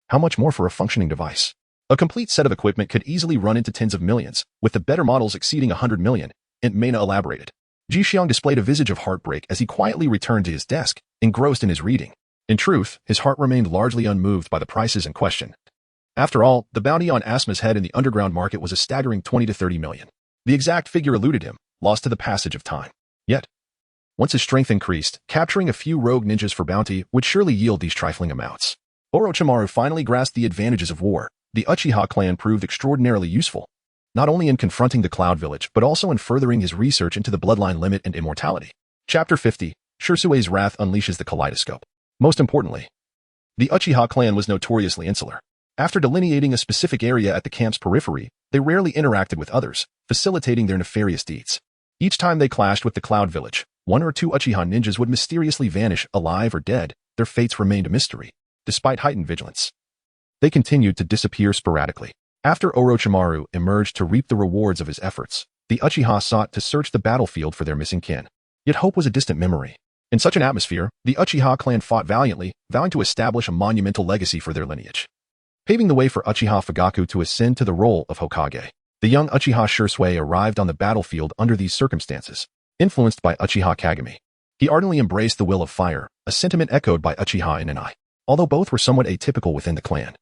How much more for a functioning device? A complete set of equipment could easily run into tens of millions, with the better models exceeding 100 million, Aunt Meina elaborated. Zhixiong displayed a visage of heartbreak as he quietly returned to his desk, engrossed in his reading. In truth, his heart remained largely unmoved by the prices in question. After all, the bounty on Asma's head in the underground market was a staggering 20 to 30 million. The exact figure eluded him, lost to the passage of time. Yet, once his strength increased, capturing a few rogue ninjas for bounty would surely yield these trifling amounts. Orochimaru finally grasped the advantages of war. The Uchiha clan proved extraordinarily useful, not only in confronting the Cloud Village, but also in furthering his research into the bloodline limit and immortality. Chapter 50, Shirsui's Wrath unleashes the kaleidoscope. Most importantly, the Uchiha clan was notoriously insular. After delineating a specific area at the camp's periphery, they rarely interacted with others, facilitating their nefarious deeds. Each time they clashed with the Cloud Village, one or two Uchiha ninjas would mysteriously vanish, alive or dead. Their fates remained a mystery. Despite heightened vigilance, they continued to disappear sporadically. After Orochimaru emerged to reap the rewards of his efforts, the Uchiha sought to search the battlefield for their missing kin. Yet hope was a distant memory. In such an atmosphere, the Uchiha clan fought valiantly, vowing to establish a monumental legacy for their lineage, paving the way for Uchiha Fugaku to ascend to the role of Hokage. The young Uchiha Shirsui arrived on the battlefield under these circumstances, influenced by Uchiha Kagami. He ardently embraced the will of fire, a sentiment echoed by Uchiha Inanai. Although both were somewhat atypical within the clan,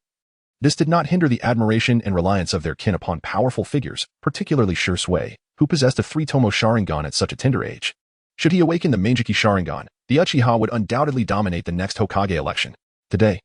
this did not hinder the admiration and reliance of their kin upon powerful figures, particularly Shirsui, who possessed a 3-tomo Sharingan at such a tender age. Should he awaken the Manjiki Sharingan, the Uchiha would undoubtedly dominate the next Hokage election. Today,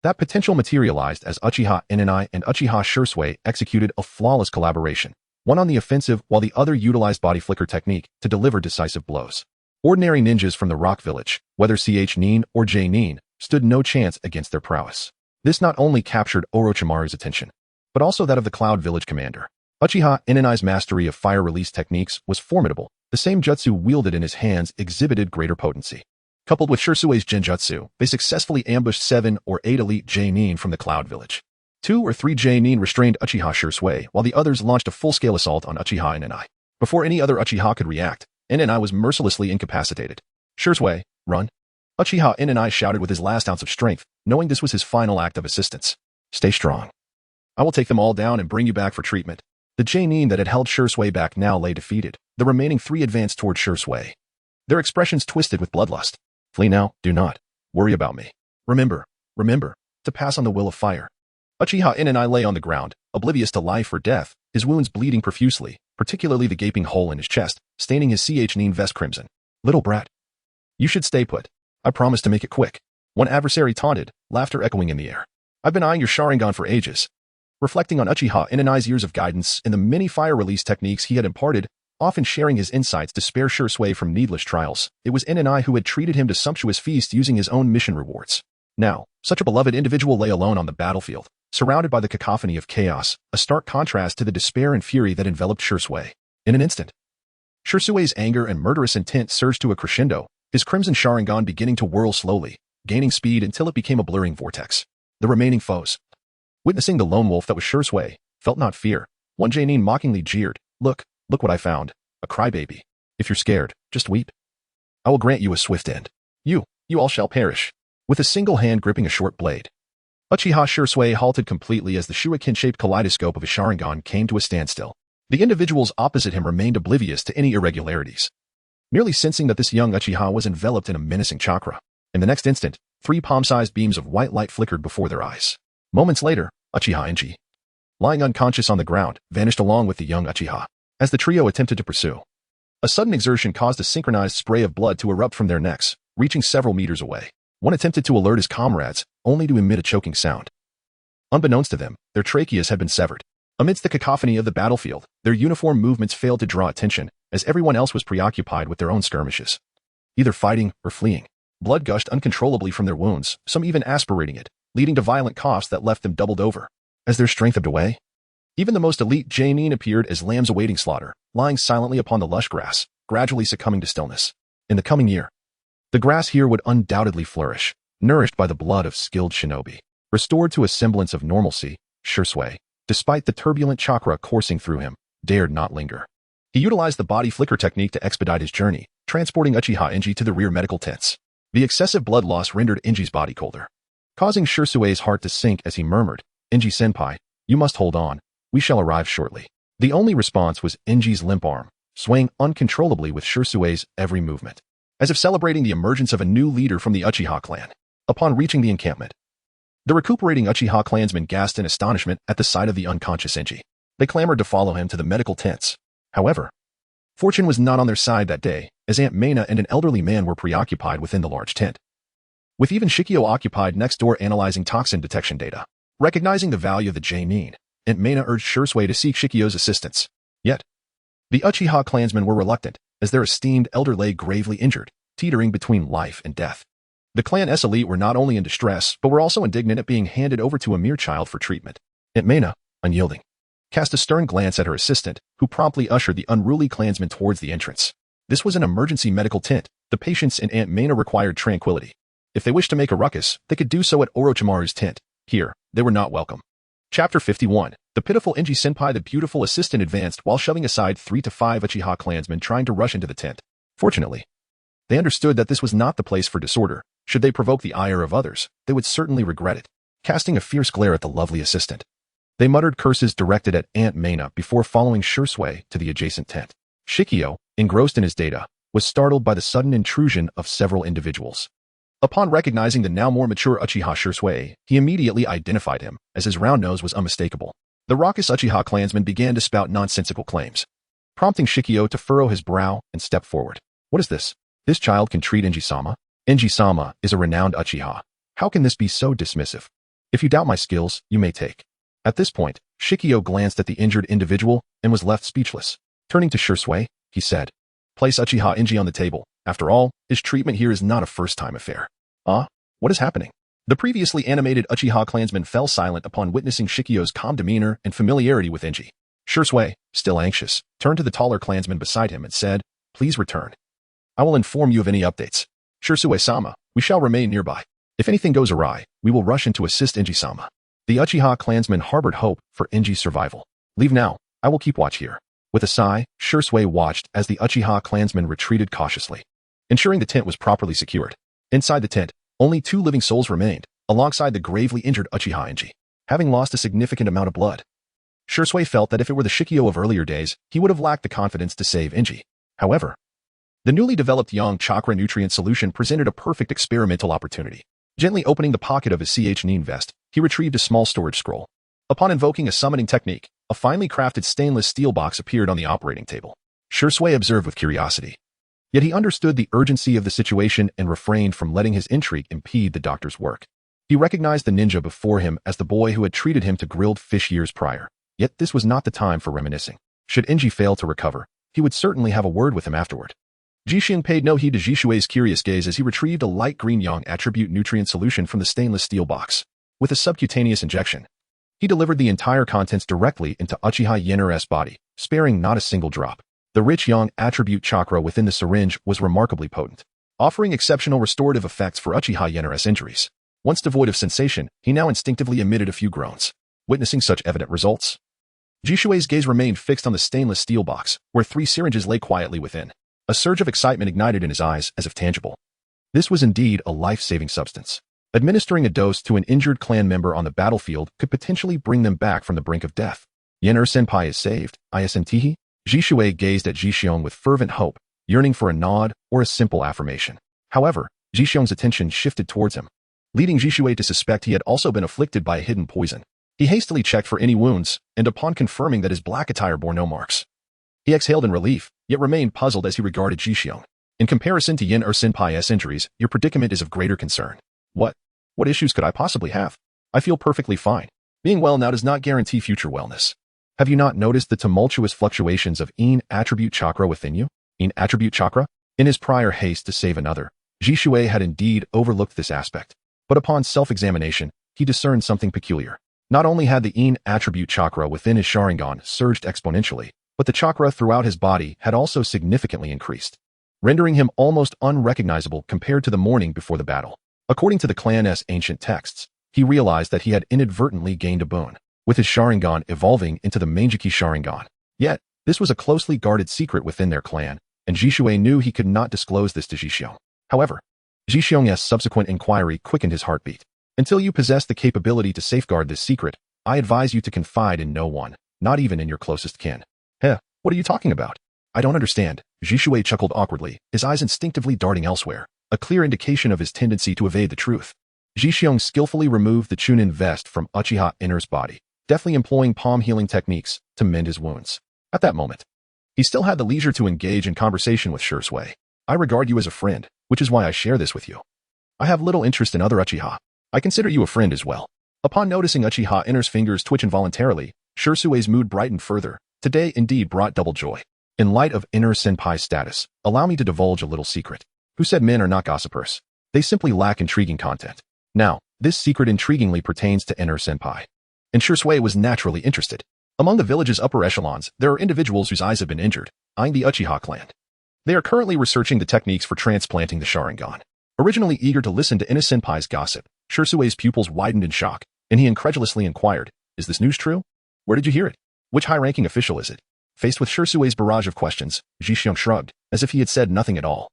that potential materialized as Uchiha Inanai and Uchiha Shirsui executed a flawless collaboration, one on the offensive while the other utilized body flicker technique to deliver decisive blows. Ordinary ninjas from the Rock Village, whether CH Nin or J Nin, stood no chance against their prowess. This not only captured Orochimaru's attention, but also that of the Cloud Village commander. Uchiha Inanai's mastery of fire release techniques was formidable. The same jutsu wielded in his hands exhibited greater potency. Coupled with Shirsui's genjutsu, they successfully ambushed 7 or 8 elite J-Nin from the Cloud Village. 2 or 3 J-Nin restrained Uchiha Shirsui, while the others launched a full-scale assault on Uchiha Inanai. Before any other Uchiha could react, Inanai was mercilessly incapacitated. "Shirsui, run!" Uchiha Inanai shouted with his last ounce of strength, knowing this was his final act of assistance. "Stay strong. I will take them all down and bring you back for treatment." The J-Nin that had held Shirsui back now lay defeated. The remaining 3 advanced toward Shirsui, their expressions twisted with bloodlust. "Flee now, do not worry about me. Remember, to pass on the will of fire." Uchiha Inanai lay on the ground, oblivious to life or death, his wounds bleeding profusely, particularly the gaping hole in his chest, staining his CH Nin vest crimson. "Little brat, you should stay put. I promise to make it quick." One adversary taunted, laughter echoing in the air. "I've been eyeing your Sharingan for ages. reflecting on Uchiha Inanai's years of guidance and the many fire release techniques he had imparted, often sharing his insights to spare Shursui from needless trials. It was Inanai who had treated him to sumptuous feasts using his own mission rewards. Now, such a beloved individual lay alone on the battlefield, surrounded by the cacophony of chaos, a stark contrast to the despair and fury that enveloped Shursui. In an instant, Shursui's anger and murderous intent surged to a crescendo, his crimson Sharingan beginning to whirl slowly, gaining speed until it became a blurring vortex. The remaining foes, witnessing the lone wolf that was Shursui, felt not fear. One Jainin mockingly jeered, Look what I found. A crybaby. If you're scared, just weep. I will grant you a swift end. You all shall perish. With a single hand gripping a short blade, Uchiha Shursui halted completely as the shuriken-shaped kaleidoscope of his Sharingan came to a standstill. The individuals opposite him remained oblivious to any irregularities, merely sensing that this young Uchiha was enveloped in a menacing chakra. In the next instant, 3 palm-sized beams of white light flickered before their eyes. Moments later, Uchiha Enji, lying unconscious on the ground, vanished along with the young Uchiha. As the trio attempted to pursue, a sudden exertion caused a synchronized spray of blood to erupt from their necks, reaching several meters away. One attempted to alert his comrades, only to emit a choking sound. Unbeknownst to them, their tracheas had been severed. Amidst the cacophony of the battlefield, their uniform movements failed to draw attention, as everyone else was preoccupied with their own skirmishes, either fighting or fleeing. Blood gushed uncontrollably from their wounds, some even aspirating it, leading to violent coughs that left them doubled over. As their strength ebbed away, even the most elite Jainin appeared as lambs awaiting slaughter, lying silently upon the lush grass, gradually succumbing to stillness. In the coming year, the grass here would undoubtedly flourish, nourished by the blood of skilled shinobi. Restored to a semblance of normalcy, Shursui, despite the turbulent chakra coursing through him, dared not linger. He utilized the body flicker technique to expedite his journey, transporting Uchiha Enji to the rear medical tents. The excessive blood loss rendered Enji's body colder, causing Shursui's heart to sink as he murmured, Enji-senpai, you must hold on, we shall arrive shortly. The only response was Enji's limp arm, swaying uncontrollably with Shursui's every movement, as if celebrating the emergence of a new leader from the Uchiha clan. Upon reaching the encampment, the recuperating Uchiha clansmen gasped in astonishment at the sight of the unconscious Enji. They clamored to follow him to the medical tents. However, fortune was not on their side that day, as Aunt Meina and an elderly man were preoccupied within the large tent, with even Shikio occupied next door analyzing toxin detection data. Recognizing the value of the Jainin, Aunt Meina urged Shursui to seek Shikio's assistance. Yet, the Uchiha clansmen were reluctant, as their esteemed elder lay gravely injured, teetering between life and death. The Clan S elite were not only in distress, but were also indignant at being handed over to a mere child for treatment. Aunt Meina, unyielding, cast a stern glance at her assistant, who promptly ushered the unruly clansmen towards the entrance. This was an emergency medical tent. The patients in Aunt Meina required tranquility. If they wished to make a ruckus, they could do so at Orochimaru's tent. Here, they were not welcome. Chapter 51. The pitiful Enji-senpai. The beautiful assistant advanced while shoving aside 3 to 5 Uchiha clansmen trying to rush into the tent. Fortunately, they understood that this was not the place for disorder. Should they provoke the ire of others, they would certainly regret it. Casting a fierce glare at the lovely assistant, they muttered curses directed at Aunt Meina before following Shursui to the adjacent tent. Shikio, engrossed in his data, was startled by the sudden intrusion of several individuals. Upon recognizing the now more mature Uchiha Shursui, he immediately identified him, as his round nose was unmistakable. The raucous Uchiha clansman began to spout nonsensical claims, prompting Shikio to furrow his brow and step forward. What is this? This child can treat Enji-sama? Enji-sama is a renowned Uchiha. How can this be so dismissive? If you doubt my skills, you may take. At this point, Shikio glanced at the injured individual and was left speechless. Turning to Shursui, he said, Place Uchiha Enji on the table. After all, his treatment here is not a first-time affair. What is happening? The previously animated Uchiha clansman fell silent upon witnessing Shikio's calm demeanor and familiarity with Enji. Shursui, still anxious, turned to the taller clansman beside him and said, Please return. I will inform you of any updates. Shursui-sama, we shall remain nearby. If anything goes awry, we will rush in to assist Enji-sama. The Uchiha clansman harbored hope for Enji's survival. Leave now, I will keep watch here. With a sigh, Shursui watched as the Uchiha clansman retreated cautiously, ensuring the tent was properly secured. Inside the tent, only 2 living souls remained, alongside the gravely injured Uchiha Enji, having lost a significant amount of blood. Shursui felt that if it were the Shikio of earlier days, he would have lacked the confidence to save Enji. However, the newly developed Yang Chakra nutrient solution presented a perfect experimental opportunity. Gently opening the pocket of his Nin vest, he retrieved a small storage scroll. Upon invoking a summoning technique, a finely crafted stainless steel box appeared on the operating table. Shursui observed with curiosity. Yet he understood the urgency of the situation and refrained from letting his intrigue impede the doctor's work. He recognized the ninja before him as the boy who had treated him to grilled fish years prior. Yet this was not the time for reminiscing. Should Inji fail to recover, he would certainly have a word with him afterward. Jixiang paid no heed to Jishui's curious gaze as he retrieved a light green yang attribute nutrient solution from the stainless steel box. With a subcutaneous injection, he delivered the entire contents directly into Uchiha Yenner's body, sparing not a single drop. The rich yang attribute chakra within the syringe was remarkably potent, offering exceptional restorative effects for Uchiha Yenner's injuries. Once devoid of sensation, he now instinctively emitted a few groans. Witnessing such evident results, Jishui's gaze remained fixed on the stainless steel box, where 3 syringes lay quietly within. A surge of excitement ignited in his eyes as if tangible. This was indeed a life-saving substance. Administering a dose to an injured clan member on the battlefield could potentially bring them back from the brink of death. Yenner-senpai is saved, ISNTE? Jishui gazed at Jixiong with fervent hope, yearning for a nod or a simple affirmation. However, Jixiong's attention shifted towards him, leading Jishui to suspect he had also been afflicted by a hidden poison. He hastily checked for any wounds, and upon confirming that his black attire bore no marks, he exhaled in relief, yet remained puzzled as he regarded Jixiong. In comparison to Yenner-senpai's injuries, your predicament is of greater concern. What issues could I possibly have? I feel perfectly fine. Being well now does not guarantee future wellness. Have you not noticed the tumultuous fluctuations of Yin attribute chakra within you? Yin attribute chakra? In his prior haste to save another, Jishui had indeed overlooked this aspect. But upon self-examination, he discerned something peculiar. Not only had the Yin attribute chakra within his Sharingan surged exponentially, but the chakra throughout his body had also significantly increased, rendering him almost unrecognizable compared to the morning before the battle. According to the clan's ancient texts, he realized that he had inadvertently gained a boon, with his Sharingan evolving into the Manjiki Sharingan. Yet, this was a closely guarded secret within their clan, and Jishui knew he could not disclose this to Jixiong. However, Jixiong's subsequent inquiry quickened his heartbeat. Until you possess the capability to safeguard this secret, I advise you to confide in no one, not even in your closest kin. What are you talking about? I don't understand. Jishui chuckled awkwardly, his eyes instinctively darting elsewhere, a clear indication of his tendency to evade the truth. Jixiong skillfully removed the Chunin vest from Uchiha Inner's body, deftly employing palm healing techniques to mend his wounds. At that moment, he still had the leisure to engage in conversation with Shui. I regard you as a friend, which is why I share this with you. I have little interest in other Uchiha. I consider you a friend as well. Upon noticing Uchiha Inner's fingers twitch involuntarily, Shusui's mood brightened further. Today indeed brought double joy. In light of Inner-senpai's status, allow me to divulge a little secret. Who said men are not gossipers? They simply lack intriguing content. Now, this secret intriguingly pertains to Inner-senpai. And Shui was naturally interested. Among the village's upper echelons, there are individuals whose eyes have been injured, eyeing the Uchiha clan. They are currently researching the techniques for transplanting the Sharingan. Originally eager to listen to Inner-senpai's gossip, Shusui's pupils widened in shock, and he incredulously inquired, "Is this news true? Where did you hear it? Which high-ranking official is it?" Faced with Shusui's barrage of questions, Jixiong shrugged, as if he had said nothing at all,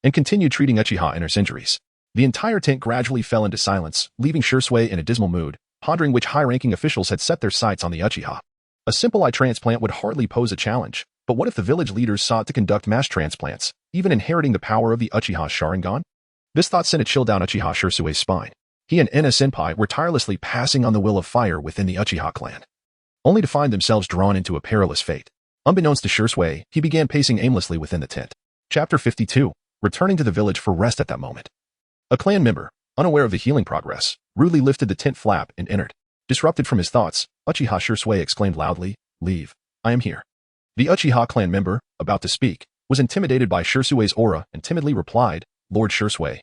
and continued treating Uchiha Inner's injuries. The entire tent gradually fell into silence, leaving Shui in a dismal mood, pondering which high-ranking officials had set their sights on the Uchiha. A simple eye transplant would hardly pose a challenge, but what if the village leaders sought to conduct mass transplants, even inheriting the power of the Uchiha Sharingan? This thought sent a chill down Uchiha Shusui's spine. He and Inner-senpai were tirelessly passing on the will of fire within the Uchiha clan, only to find themselves drawn into a perilous fate. Unbeknownst to Shui, he began pacing aimlessly within the tent. Chapter 52. Returning to the village for rest at that moment. A clan member, unaware of the healing progress, rudely lifted the tent flap and entered. Disrupted from his thoughts, Uchiha Shui exclaimed loudly, "Leave. I am here." The Uchiha clan member, about to speak, was intimidated by Shusui's aura and timidly replied, "Lord Shui,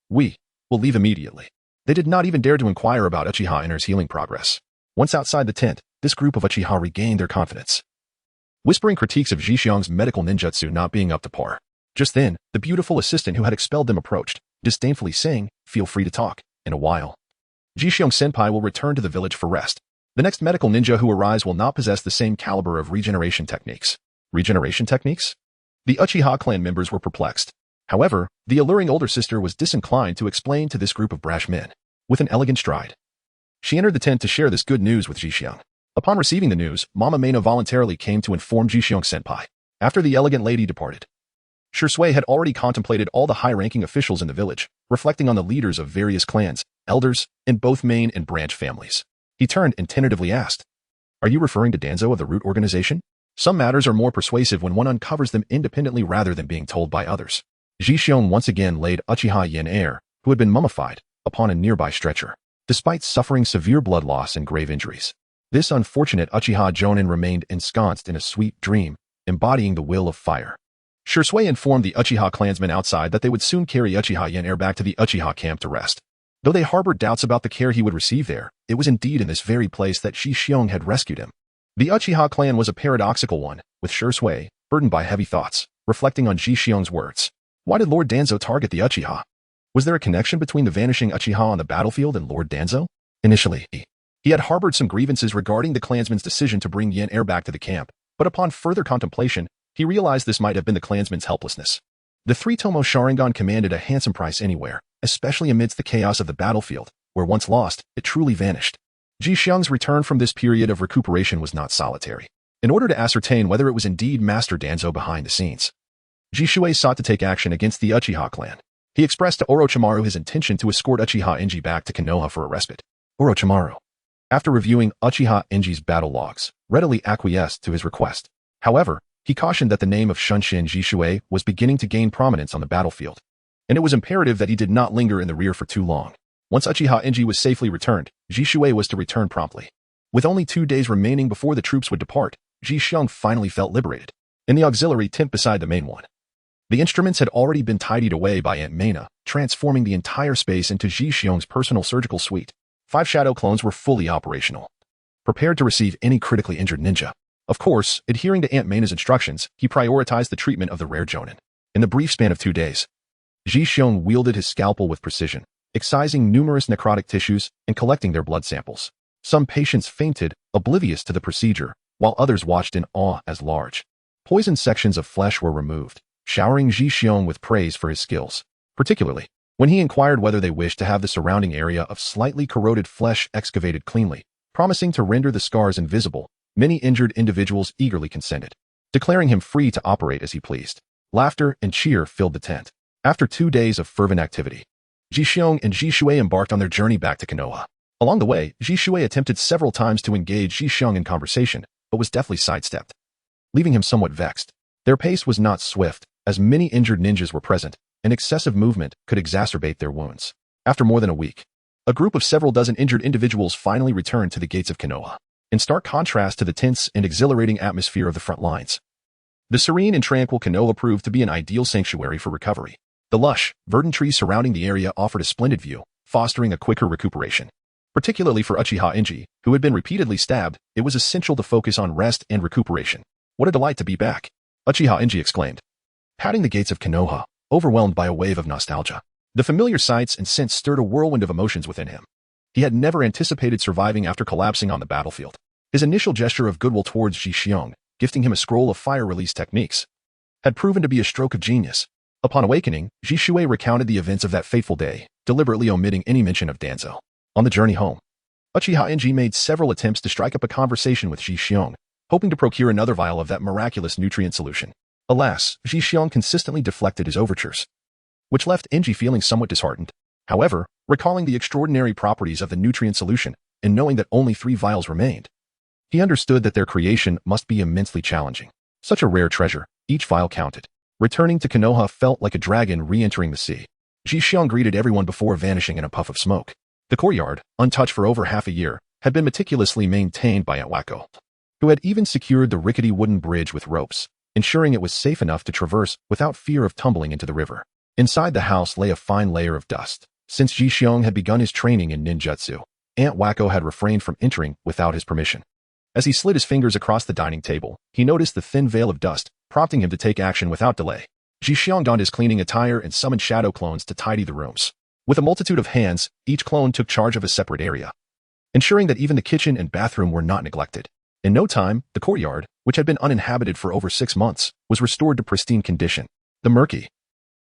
we will leave immediately." They did not even dare to inquire about Uchiha Inner's healing progress. Once outside the tent, this group of Uchiha regained their confidence, whispering critiques of Jixiong's medical ninjutsu not being up to par. Just then, the beautiful assistant who had expelled them approached, disdainfully saying, "Feel free to talk. In a while, Jixiong-senpai will return to the village for rest. The next medical ninja who arrives will not possess the same caliber of regeneration techniques." Regeneration techniques? The Uchiha clan members were perplexed. However, the alluring older sister was disinclined to explain to this group of brash men. With an elegant stride, she entered the tent to share this good news with Jixiong. Upon receiving the news, Mama Mena voluntarily came to inform Jixiong-senpai. After the elegant lady departed, Shui had already contemplated all the high-ranking officials in the village, reflecting on the leaders of various clans, elders, in both main and branch families. He turned and tentatively asked, "Are you referring to Danzo of the Root Organization? Some matters are more persuasive when one uncovers them independently rather than being told by others." Jixiong once again laid Uchiha Yenner, who had been mummified, upon a nearby stretcher. Despite suffering severe blood loss and grave injuries, this unfortunate Uchiha Jonin remained ensconced in a sweet dream, embodying the will of fire. Shisui informed the Uchiha clansmen outside that they would soon carry Uchiha Yen back to the Uchiha camp to rest. Though they harbored doubts about the care he would receive there, it was indeed in this very place that Ji Xiong had rescued him. The Uchiha clan was a paradoxical one, with Shisui, burdened by heavy thoughts, reflecting on Ji Xiong's words. Why did Lord Danzo target the Uchiha? Was there a connection between the vanishing Uchiha on the battlefield and Lord Danzo? Initially, he had harbored some grievances regarding the clansmen's decision to bring Yen back to the camp, but upon further contemplation, he realized this might have been the clansmen's helplessness. The three-tomo Sharingan commanded a handsome price anywhere, especially amidst the chaos of the battlefield, where once lost, it truly vanished. Ji Xiong's return from this period of recuperation was not solitary. In order to ascertain whether it was indeed Master Danzo behind the scenes, Shisui sought to take action against the Uchiha clan. He expressed to Orochimaru his intention to escort Uchiha Enji back to Konoha for a respite. Orochimaru, after reviewing Uchiha Enji's battle logs, readily acquiesced to his request. However, he cautioned that the name of Shunshin Shisui was beginning to gain prominence on the battlefield, and it was imperative that he did not linger in the rear for too long. Once Uchiha Enji was safely returned, Shisui was to return promptly. With only 2 days remaining before the troops would depart, Ji Xiong finally felt liberated. In the auxiliary tent beside the main one, the instruments had already been tidied away by Aunt Mena, transforming the entire space into Ji Xiong's personal surgical suite. 5 shadow clones were fully operational, prepared to receive any critically injured ninja. Of course, adhering to Aunt Mena's instructions, he prioritized the treatment of the rare Jonin. In the brief span of 2 days, Ji Xiong wielded his scalpel with precision, excising numerous necrotic tissues and collecting their blood samples. Some patients fainted, oblivious to the procedure, while others watched in awe as large poisoned sections of flesh were removed, showering Ji Xiong with praise for his skills, particularly when he inquired whether they wished to have the surrounding area of slightly corroded flesh excavated cleanly. Promising to render the scars invisible, many injured individuals eagerly consented, declaring him free to operate as he pleased. Laughter and cheer filled the tent. After 2 days of fervent activity, Ji Xiong and Shisui embarked on their journey back to Konoha. Along the way, Shisui attempted several times to engage Ji Xiong in conversation, but was deftly sidestepped, leaving him somewhat vexed. Their pace was not swift, as many injured ninjas were present, and excessive movement could exacerbate their wounds. After more than a week, a group of several dozen injured individuals finally returned to the gates of Konoha. In stark contrast to the tense and exhilarating atmosphere of the front lines, the serene and tranquil Konoha proved to be an ideal sanctuary for recovery. The lush, verdant trees surrounding the area offered a splendid view, fostering a quicker recuperation. Particularly for Uchiha Enji, who had been repeatedly stabbed, it was essential to focus on rest and recuperation. What a delight to be back, Uchiha Enji exclaimed, patting the gates of Konoha, overwhelmed by a wave of nostalgia. The familiar sights and scents stirred a whirlwind of emotions within him. He had never anticipated surviving after collapsing on the battlefield. His initial gesture of goodwill towards Ji Xiong, gifting him a scroll of fire release techniques, had proven to be a stroke of genius. Upon awakening, Shisui recounted the events of that fateful day, deliberately omitting any mention of Danzo. On the journey home, Uchiha Enji made several attempts to strike up a conversation with Ji Xiong, hoping to procure another vial of that miraculous nutrient solution. Alas, Ji Xiong consistently deflected his overtures, which left Enji feeling somewhat disheartened. However, recalling the extraordinary properties of the nutrient solution, and knowing that only 3 vials remained, he understood that their creation must be immensely challenging. Such a rare treasure, each vial counted. Returning to Konoha felt like a dragon re-entering the sea. Ji Xiong greeted everyone before vanishing in a puff of smoke. The courtyard, untouched for over half a year, had been meticulously maintained by Aunt Wacko, who had even secured the rickety wooden bridge with ropes, ensuring it was safe enough to traverse without fear of tumbling into the river. Inside the house lay a fine layer of dust. Since Ji Xiong had begun his training in ninjutsu, Aunt Wacko had refrained from entering without his permission. As he slid his fingers across the dining table, he noticed the thin veil of dust, prompting him to take action without delay. Ji Xiong donned his cleaning attire and summoned shadow clones to tidy the rooms. With a multitude of hands, each clone took charge of a separate area, ensuring that even the kitchen and bathroom were not neglected. In no time, the courtyard, which had been uninhabited for over 6 months, was restored to pristine condition. The murky,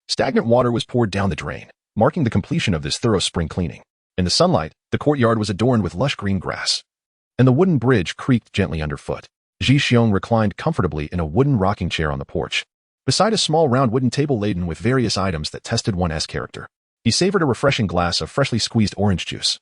stagnant water was poured down the drain, marking the completion of this thorough spring cleaning. In the sunlight, the courtyard was adorned with lush green grass, and the wooden bridge creaked gently underfoot. Ji Xiong reclined comfortably in a wooden rocking chair on the porch, beside a small round wooden table laden with various items that tested one's character. He savored a refreshing glass of freshly squeezed orange juice,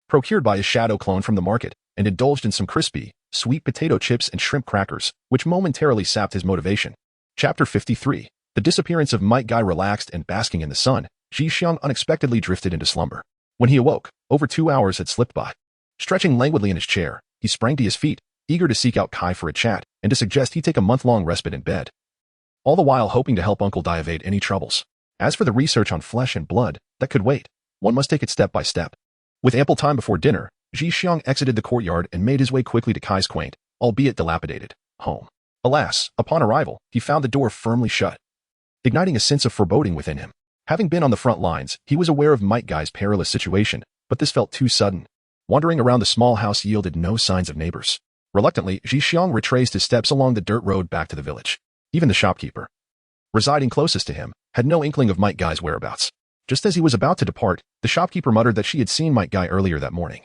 procured by his shadow clone from the market, and indulged in some crispy, sweet potato chips and shrimp crackers, which momentarily sapped his motivation. Chapter 53. The disappearance of Might Guy. Relaxed and basking in the sun, Ji Xiong unexpectedly drifted into slumber. When he awoke, over 2 hours had slipped by. Stretching languidly in his chair, he sprang to his feet, eager to seek out Kai for a chat and to suggest he take a month-long respite in bed. All the while hoping to help Uncle Dai evade any troubles. As for the research on flesh and blood, that could wait. One must take it step by step. With ample time before dinner, Ji Xiong exited the courtyard and made his way quickly to Kai's quaint, albeit dilapidated, home. Alas, upon arrival, he found the door firmly shut, igniting a sense of foreboding within him. Having been on the front lines, he was aware of Might Guy's perilous situation, but this felt too sudden. Wandering around the small house yielded no signs of neighbors. Reluctantly, Ji Xiong retraced his steps along the dirt road back to the village. Even the shopkeeper, residing closest to him, had no inkling of Might Guy's whereabouts. Just as he was about to depart, the shopkeeper muttered that she had seen Might Guy earlier that morning,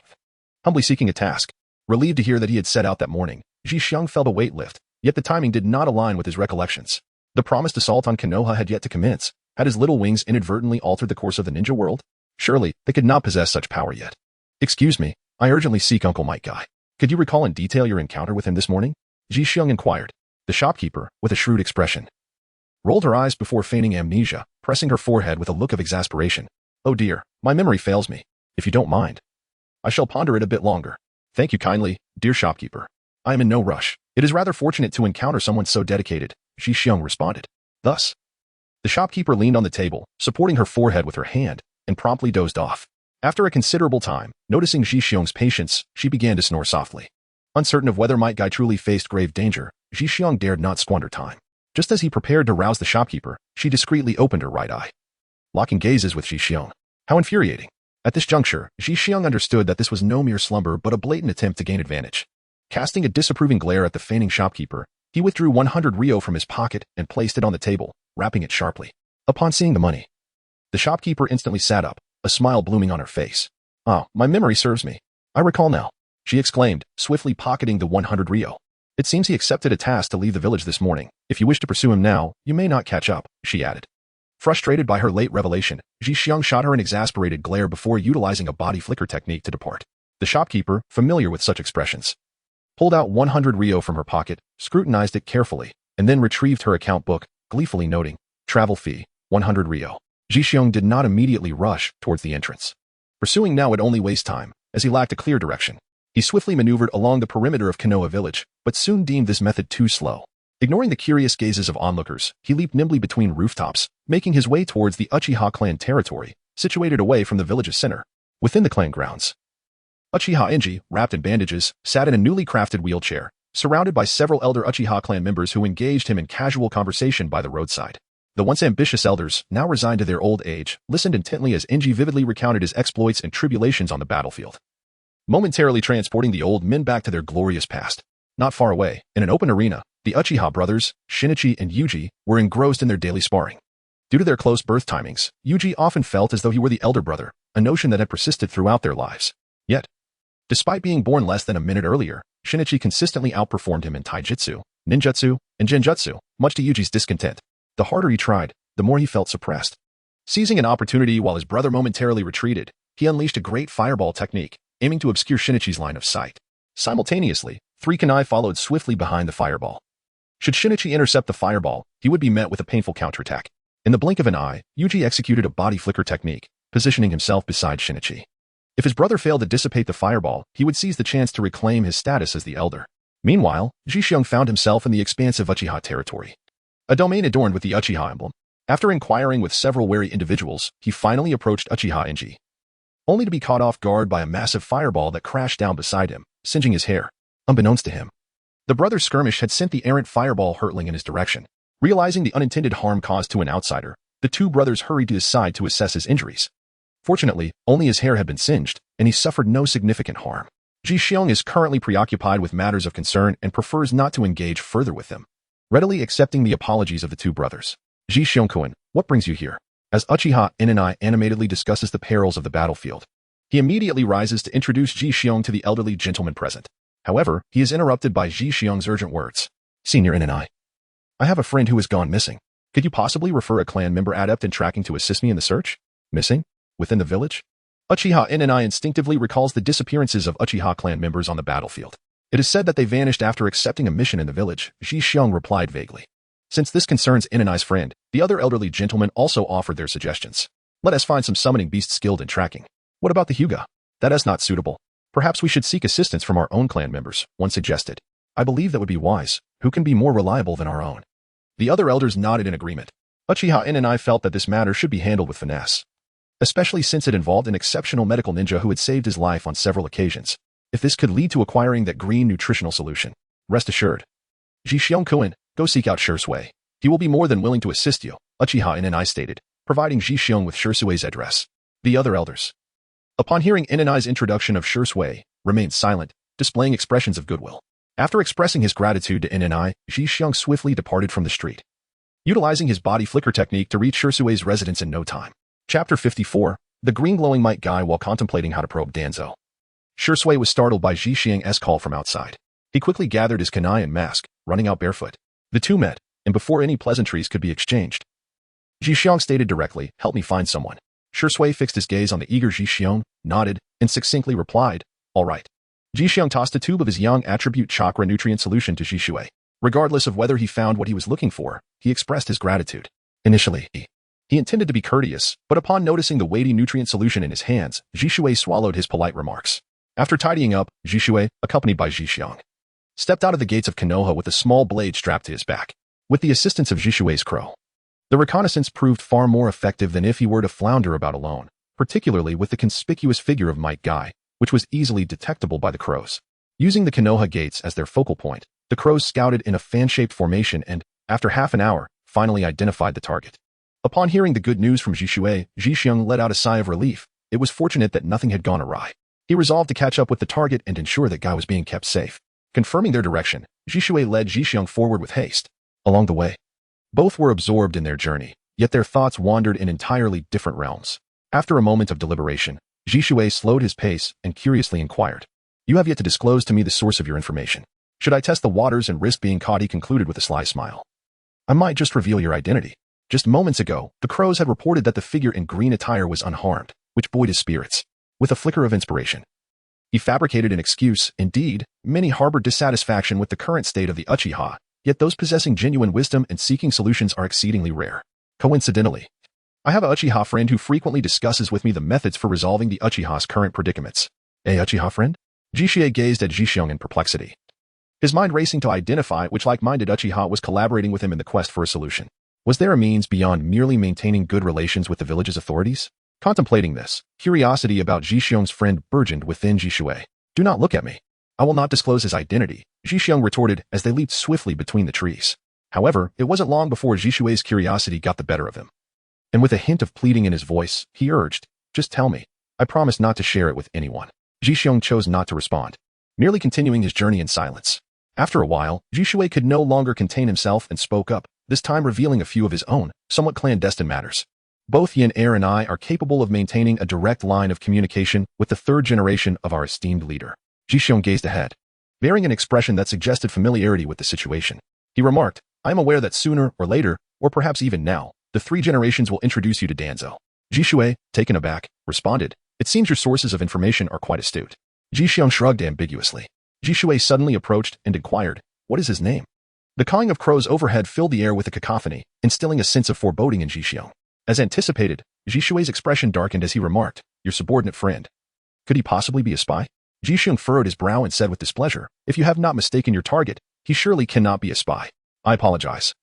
humbly seeking a task. Relieved to hear that he had set out that morning, Ji Xiong felt a weight lift, yet the timing did not align with his recollections. The promised assault on Konoha had yet to commence. Had his little wings inadvertently altered the course of the ninja world? Surely, they could not possess such power yet. Excuse me, I urgently seek Uncle Might Guy. Could you recall in detail your encounter with him this morning? Ji Xiong inquired. The shopkeeper, with a shrewd expression, rolled her eyes before feigning amnesia, pressing her forehead with a look of exasperation. Oh dear, my memory fails me. If you don't mind, I shall ponder it a bit longer. Thank you kindly, dear shopkeeper. I am in no rush. It is rather fortunate to encounter someone so dedicated, Ji Xiong responded. Thus, the shopkeeper leaned on the table, supporting her forehead with her hand, and promptly dozed off. After a considerable time, noticing Ji Xiong's patience, she began to snore softly. Uncertain of whether Might Guy truly faced grave danger, Ji Xiong dared not squander time. Just as he prepared to rouse the shopkeeper, she discreetly opened her right eye, locking gazes with Ji Xiong. How infuriating. At this juncture, Ji Xiong understood that this was no mere slumber but a blatant attempt to gain advantage. Casting a disapproving glare at the feigning shopkeeper, he withdrew 100 ryo from his pocket and placed it on the table, rapping it sharply. Upon seeing the money, the shopkeeper instantly sat up, a smile blooming on her face. Oh, my memory serves me. I recall now, she exclaimed, swiftly pocketing the 100 ryo. It seems he accepted a task to leave the village this morning. If you wish to pursue him now, you may not catch up, she added. Frustrated by her late revelation, Ji Xiong shot her an exasperated glare before utilizing a body flicker technique to depart. The shopkeeper, familiar with such expressions, pulled out 100 ryo from her pocket, scrutinized it carefully, and then retrieved her account book, gleefully noting, travel fee, 100 ryo. Ji Xiong did not immediately rush towards the entrance. Pursuing now would only waste time, as he lacked a clear direction. He swiftly maneuvered along the perimeter of Konoha village, but soon deemed this method too slow. Ignoring the curious gazes of onlookers, he leaped nimbly between rooftops, making his way towards the Uchiha clan territory, situated away from the village's center. Within the clan grounds, Uchiha Enji, wrapped in bandages, sat in a newly crafted wheelchair, surrounded by several elder Uchiha clan members who engaged him in casual conversation by the roadside. The once ambitious elders, now resigned to their old age, listened intently as Enji vividly recounted his exploits and tribulations on the battlefield, momentarily transporting the old men back to their glorious past. Not far away, in an open arena, the Uchiha brothers, Shinichi and Yuji, were engrossed in their daily sparring. Due to their close birth timings, Yuji often felt as though he were the elder brother, a notion that had persisted throughout their lives. Yet, despite being born less than a minute earlier, Shinichi consistently outperformed him in taijutsu, ninjutsu, and genjutsu, much to Yuji's discontent. The harder he tried, the more he felt suppressed. Seizing an opportunity while his brother momentarily retreated, he unleashed a great fireball technique, aiming to obscure Shinichi's line of sight. Simultaneously, 3 kunai followed swiftly behind the fireball. Should Shinichi intercept the fireball, he would be met with a painful counterattack. In the blink of an eye, Yuji executed a body flicker technique, positioning himself beside Shinichi. If his brother failed to dissipate the fireball, he would seize the chance to reclaim his status as the elder. Meanwhile, Ji Xiong found himself in the expansive Uchiha territory, a domain adorned with the Uchiha emblem. After inquiring with several wary individuals, he finally approached Uchiha Enji, only to be caught off guard by a massive fireball that crashed down beside him, singeing his hair. Unbeknownst to him, the brothers' skirmish had sent the errant fireball hurtling in his direction. Realizing the unintended harm caused to an outsider, the 2 brothers hurried to his side to assess his injuries. Fortunately, only his hair had been singed, and he suffered no significant harm. Ji Xiong is currently preoccupied with matters of concern and prefers not to engage further with them. Readily accepting the apologies of the 2 brothers, Ji Xiong-kun, what brings you here? As Uchiha Ennai animatedly discusses the perils of the battlefield, he immediately rises to introduce Ji Xiong to the elderly gentleman present. However, he is interrupted by Ji Xiong's urgent words. Senior Ennai, I have a friend who has gone missing. Could you possibly refer a clan member adept in tracking to assist me in the search? Missing? Within the village? Uchiha Ennai instinctively recalls the disappearances of Uchiha clan members on the battlefield. It is said that they vanished after accepting a mission in the village, Ji Xiong replied vaguely. Since this concerns Ennai's friend, the other elderly gentlemen also offered their suggestions. Let us find some summoning beasts skilled in tracking. What about the Hyuga? That is not suitable. Perhaps we should seek assistance from our own clan members, one suggested. I believe that would be wise. Who can be more reliable than our own? The other elders nodded in agreement. Uchiha-in and I felt that this matter should be handled with finesse, especially since it involved an exceptional medical ninja who had saved his life on several occasions. If this could lead to acquiring that green nutritional solution, rest assured. Ji-Xiong-kun, go seek out Shisui. He will be more than willing to assist you, Uchiha-in and I stated, providing Ji-Xiong with Shisui's address. The other elders, upon hearing In-I's introduction of Shisui, remained silent, displaying expressions of goodwill. After expressing his gratitude to In-I, Ji-Xiong swiftly departed from the street, utilizing his body flicker technique to reach Shisui's residence in no time. Chapter 54, The Green Glowing Might Guy while contemplating how to probe Danzo. Shisui was startled by Ji-Xiong's call from outside. He quickly gathered his kunai and mask, running out barefoot. The two met, and before any pleasantries could be exchanged, Ji-Xiong stated directly, "Help me find someone." Shisui fixed his gaze on the eager Ji-Xiong, nodded, and succinctly replied, "All right." Ji-Xiong tossed a tube of his yang attribute chakra nutrient solution to Shisui. Regardless of whether he found what he was looking for, he expressed his gratitude. Initially, he intended to be courteous, but upon noticing the weighty nutrient solution in his hands, Shisui swallowed his polite remarks. After tidying up, Shisui, accompanied by Ji-Xiong, stepped out of the gates of Konoha with a small blade strapped to his back. With the assistance of Jisui's crow, the reconnaissance proved far more effective than if he were to flounder about alone, particularly with the conspicuous figure of Might Guy, which was easily detectable by the crows. Using the Konoha gates as their focal point, the crows scouted in a fan-shaped formation and, after half an hour, finally identified the target. Upon hearing the good news from Jisui, Ji-Xiong let out a sigh of relief. It was fortunate that nothing had gone awry. He resolved to catch up with the target and ensure that Guy was being kept safe. Confirming their direction, Jisui led Ji-Xiong forward with haste. Along the way, both were absorbed in their journey, yet their thoughts wandered in entirely different realms. After a moment of deliberation, Jisui slowed his pace and curiously inquired, "You have yet to disclose to me the source of your information. Should I test the waters and risk being caught?" He concluded with a sly smile. "I might just reveal your identity." Just moments ago, the crows had reported that the figure in green attire was unharmed, which buoyed his spirits. With a flicker of inspiration, he fabricated an excuse. Indeed, many harbored dissatisfaction with the current state of the Uchiha, yet those possessing genuine wisdom and seeking solutions are exceedingly rare. Coincidentally, I have a Uchiha friend who frequently discusses with me the methods for resolving the Uchiha's current predicaments. A Uchiha friend? Jisui gazed at Ji-Xiong in perplexity, his mind racing to identify which like-minded Uchiha was collaborating with him in the quest for a solution. Was there a means beyond merely maintaining good relations with the village's authorities? Contemplating this, curiosity about Ji-Xiong's friend burgeoned within Jisui. "Do not look at me. I will not disclose his identity," Ji-Xiong retorted as they leaped swiftly between the trees. However, it wasn't long before Jisui's curiosity got the better of him. And with a hint of pleading in his voice, he urged, "Just tell me. I promise not to share it with anyone." Ji-Xiong chose not to respond, merely continuing his journey in silence. After a while, Jisui could no longer contain himself and spoke up, this time revealing a few of his own, somewhat clandestine matters. Both Yin Air and I are capable of maintaining a direct line of communication with the third generation of our esteemed leader. Ji-Xiong gazed ahead, bearing an expression that suggested familiarity with the situation. He remarked, "I am aware that sooner or later, or perhaps even now, the three generations will introduce you to Danzo." Jisui, taken aback, responded, "It seems your sources of information are quite astute." Ji-Xiong shrugged ambiguously. Jisui suddenly approached and inquired, "What is his name?" The cawing of crows overhead filled the air with a cacophony, instilling a sense of foreboding in Ji-Xiong. As anticipated, Jisui's expression darkened as he remarked, "Your subordinate friend. Could he possibly be a spy?" Ji-Xiong furrowed his brow and said with displeasure, "If you have not mistaken your target, he surely cannot be a spy." "I apologize."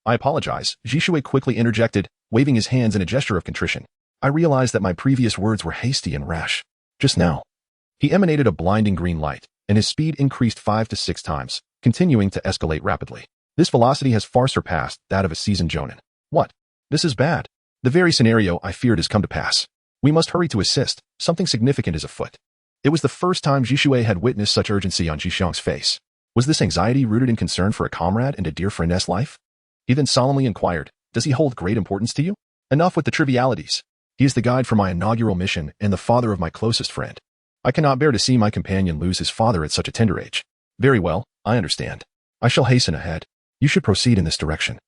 "I apologize," Jisui quickly interjected, waving his hands in a gesture of contrition. "I realize that my previous words were hasty and rash. Just now." He emanated a blinding green light, and his speed increased 5 to 6 times, continuing to escalate rapidly. This velocity has far surpassed that of a seasoned jonin. "What? This is bad. The very scenario I feared has come to pass. We must hurry to assist. Something significant is afoot." It was the first time Jisui had witnessed such urgency on Ji-Xiong's face. Was this anxiety rooted in concern for a comrade and a dear friend's life? He then solemnly inquired, "Does he hold great importance to you?" "Enough with the trivialities. He is the guide for my inaugural mission and the father of my closest friend. I cannot bear to see my companion lose his father at such a tender age." "Very well, I understand. I shall hasten ahead. You should proceed in this direction.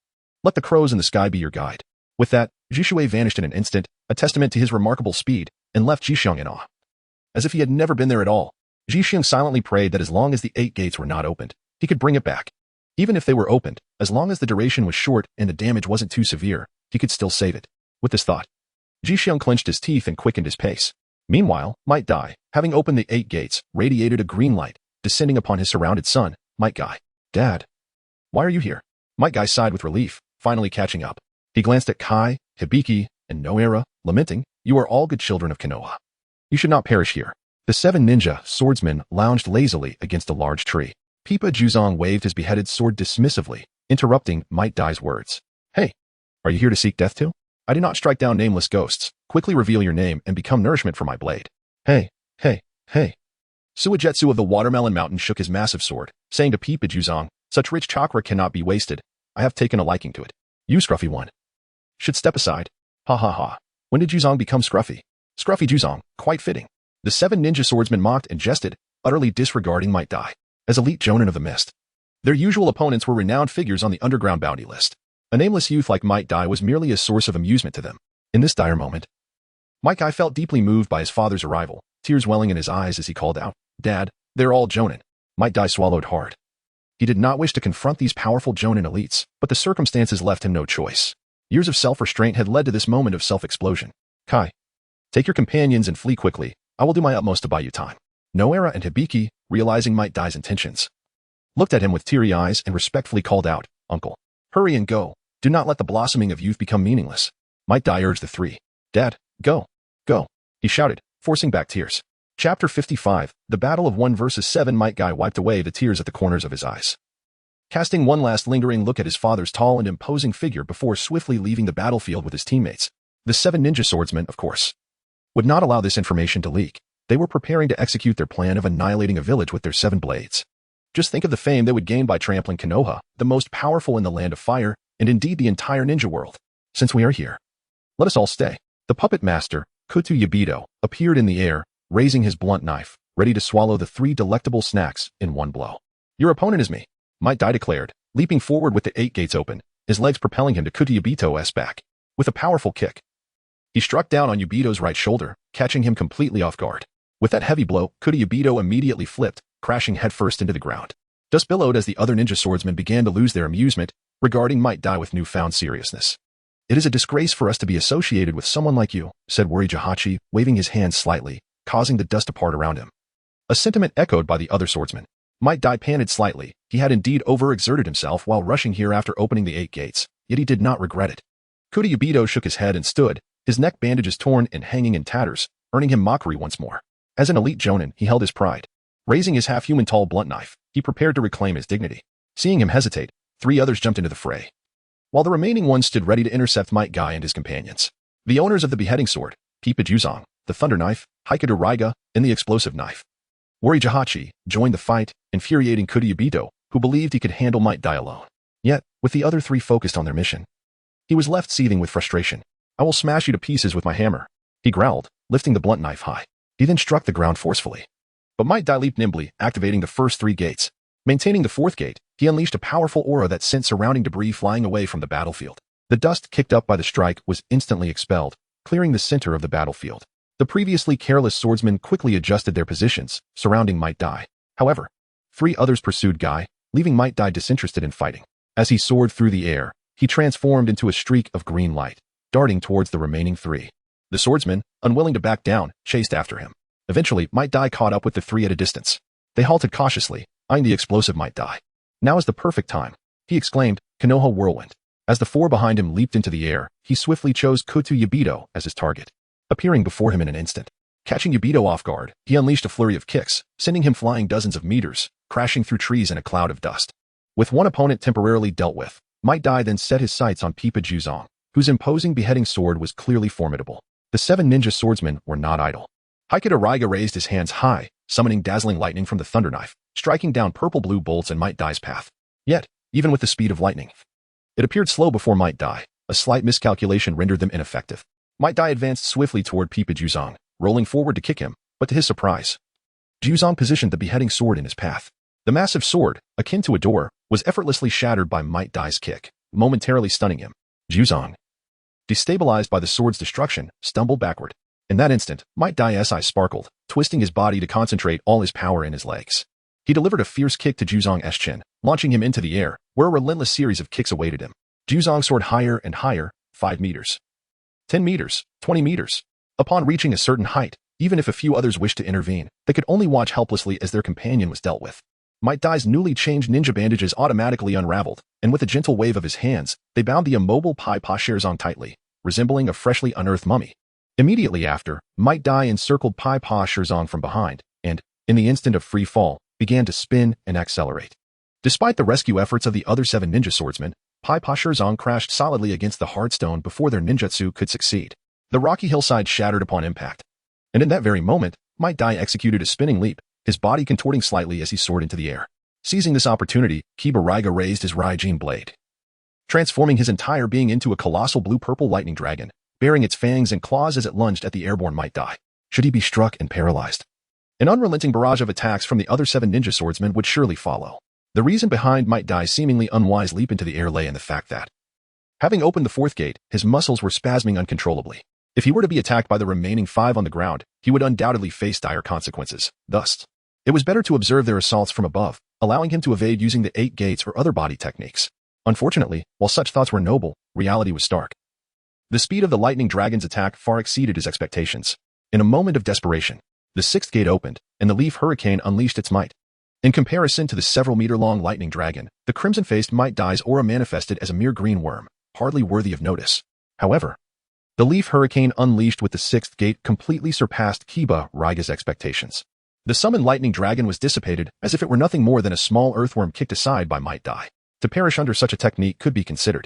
Let the crows in the sky be your guide." With that, Jisui vanished in an instant, a testament to his remarkable speed, and left Ji-Xiong in awe. As if he had never been there at all, Ji-Xiong silently prayed that as long as the 8 gates were not opened, he could bring it back. Even if they were opened, as long as the duration was short and the damage wasn't too severe, he could still save it. With this thought, Ji-Xiong clenched his teeth and quickened his pace. Meanwhile, Might Dai, having opened the 8 gates, radiated a green light, descending upon his surrounded son, Might Guy. Dad, why are you here? Might Guy sighed with relief, finally catching up. He glanced at Kai, Hibiki, and Noera, lamenting, "You are all good children of Konoha. You should not perish here." The 7 ninja swordsmen lounged lazily against a large tree. Pipa Juzong waved his beheaded sword dismissively, interrupting Might Dai's words. "Hey, are you here to seek death too? I do not strike down nameless ghosts. Quickly reveal your name and become nourishment for my blade." Hey. Suijetsu of the Watermelon Mountain shook his massive sword, saying to Pipa Juzong, "Such rich chakra cannot be wasted. I have taken a liking to it. You, scruffy one, should step aside." Ha ha ha. When did Juzong become scruffy? Scruffy Juzong, quite fitting. The 7 ninja swordsmen mocked and jested, utterly disregarding Might Dai as elite jonin of the mist. Their usual opponents were renowned figures on the underground bounty list. A nameless youth like Might Dai was merely a source of amusement to them. In this dire moment, Might Dai felt deeply moved by his father's arrival, tears welling in his eyes as he called out, "Dad, they're all jonin." Might Dai swallowed hard. He did not wish to confront these powerful jonin elites, but the circumstances left him no choice. Years of self-restraint had led to this moment of self-explosion. "Kai, take your companions and flee quickly. I will do my utmost to buy you time." Noera and Hibiki, realizing Might Dai's intentions, looked at him with teary eyes and respectfully called out, "Uncle, hurry and go. Do not let the blossoming of youth become meaningless." Might Dai urged the 3. "Dad, go, he shouted, forcing back tears. Chapter 55, The Battle of 1 versus 7. Might Dai wiped away the tears at the corners of his eyes, casting one last lingering look at his father's tall and imposing figure before swiftly leaving the battlefield with his teammates. The 7 ninja swordsmen, of course, would not allow this information to leak. They were preparing to execute their plan of annihilating a village with their 7 blades. Just think of the fame they would gain by trampling Konoha, the most powerful in the land of fire, and indeed the entire ninja world. Since we are here, let us all stay. The puppet master, Kutu Yubito, appeared in the air, raising his blunt knife, ready to swallow the 3 delectable snacks in one blow. "Your opponent is me," Might Dai declared, leaping forward with the 8 gates open, his legs propelling him to Kutu Yubito's back. With a powerful kick, he struck down on Yubito's right shoulder, catching him completely off guard. With that heavy blow, Kutu Yubito immediately flipped, crashing headfirst into the ground. Dust billowed as the other ninja swordsmen began to lose their amusement, regarding Might Dai with newfound seriousness. "It is a disgrace for us to be associated with someone like you," said Wori Jahachi, waving his hand slightly, causing the dust to part around him. A sentiment echoed by the other swordsmen. Might Dai panted slightly. He had indeed overexerted himself while rushing here after opening the 8 gates, yet he did not regret it. Kutu Yubito shook his head and stood, his neck bandages torn and hanging in tatters, earning him mockery once more. As an elite jonin, he held his pride. Raising his half-human tall blunt knife, he prepared to reclaim his dignity. Seeing him hesitate, 3 others jumped into the fray, while the remaining ones stood ready to intercept Might Dai and his companions. The owners of the beheading sword, Pipa Juzong, the thunder knife, Hikaru Raiga, and the explosive knife, Wori Jahachi, joined the fight, infuriating Kutu Yubito, who believed he could handle Might Dai alone. Yet, with the other 3 focused on their mission, he was left seething with frustration. "I will smash you to pieces with my hammer," he growled, lifting the blunt knife high. He then struck the ground forcefully. But Might Dai leaped nimbly, activating the first 3 gates. Maintaining the 4th gate, he unleashed a powerful aura that sent surrounding debris flying away from the battlefield. The dust kicked up by the strike was instantly expelled, clearing the center of the battlefield. The previously careless swordsmen quickly adjusted their positions, surrounding Might Dai. However, 3 others pursued Guy, leaving Might Dai disinterested in fighting. As he soared through the air, he transformed into a streak of green light, darting towards the remaining 3. The swordsmen, unwilling to back down, chased after him. Eventually, Might Dai caught up with the 3 at a distance. They halted cautiously, eyeing the explosive Might Dai. "Now is the perfect time," he exclaimed, Konoha whirlwind. As the 4 behind him leaped into the air, he swiftly chose Kutu Yubito as his target, appearing before him in an instant. Catching Yubito off guard, he unleashed a flurry of kicks, sending him flying dozens of meters, crashing through trees in a cloud of dust. With one opponent temporarily dealt with, Might Dai then set his sights on Pipa Juzong, whose imposing beheading sword was clearly formidable. The 7 ninja swordsmen were not idle. Hikaru Raiga raised his hands high, summoning dazzling lightning from the thunder knife, striking down purple-blue bolts in Might Dai's path. Yet, even with the speed of lightning, it appeared slow before Might Dai. A slight miscalculation rendered them ineffective. Might Dai advanced swiftly toward Pipa Juzong, rolling forward to kick him, but to his surprise, Juzong positioned the beheading sword in his path. The massive sword, akin to a door, was effortlessly shattered by Might Dai's kick, momentarily stunning him. Juzong, destabilized by the sword's destruction, stumbled backward. In that instant, Might Dai's eyes sparkled, twisting his body to concentrate all his power in his legs. He delivered a fierce kick to Juzong's chin, launching him into the air, where a relentless series of kicks awaited him. Juzong soared higher and higher, 5 meters, 10 meters, 20 meters. Upon reaching a certain height, Even if a few others wished to intervene, they could only watch helplessly as their companion was dealt with. Might Dai's newly changed ninja bandages automatically unraveled, and with a gentle wave of his hands, they bound the immobile Pai Pa Sherzong tightly, resembling a freshly unearthed mummy. Immediately after, Might Dai encircled Pai Pa Sherzong from behind, and, in the instant of free fall, began to spin and accelerate. Despite the rescue efforts of the other 7 ninja swordsmen, Pai Pa Sherzong crashed solidly against the hard stone before their ninjutsu could succeed. The rocky hillside shattered upon impact. And in that very moment, Might Dai executed a spinning leap, his body contorting slightly as he soared into the air. Seizing this opportunity, Kiba Raiga raised his Raijin blade, transforming his entire being into a colossal blue-purple lightning dragon, bearing its fangs and claws as it lunged at the airborne Might Dai. Should he be struck and paralyzed, an unrelenting barrage of attacks from the other 7 ninja swordsmen would surely follow. The reason behind Might Dai's seemingly unwise leap into the air lay in the fact that, having opened the 4th gate, his muscles were spasming uncontrollably. If he were to be attacked by the remaining 5 on the ground, he would undoubtedly face dire consequences. Thus, it was better to observe their assaults from above, allowing him to evade using the 8 gates or other body techniques. Unfortunately, while such thoughts were noble, reality was stark. The speed of the lightning dragon's attack far exceeded his expectations. In a moment of desperation, the 6th gate opened, and the leaf hurricane unleashed its might. In comparison to the several-meter-long lightning dragon, the crimson-faced Might Dai's aura manifested as a mere green worm, hardly worthy of notice. However, the leaf hurricane unleashed with the 6th gate completely surpassed Kiba Raiga's expectations. The summoned lightning dragon was dissipated as if it were nothing more than a small earthworm kicked aside by Might Dai. To perish under such a technique could be considered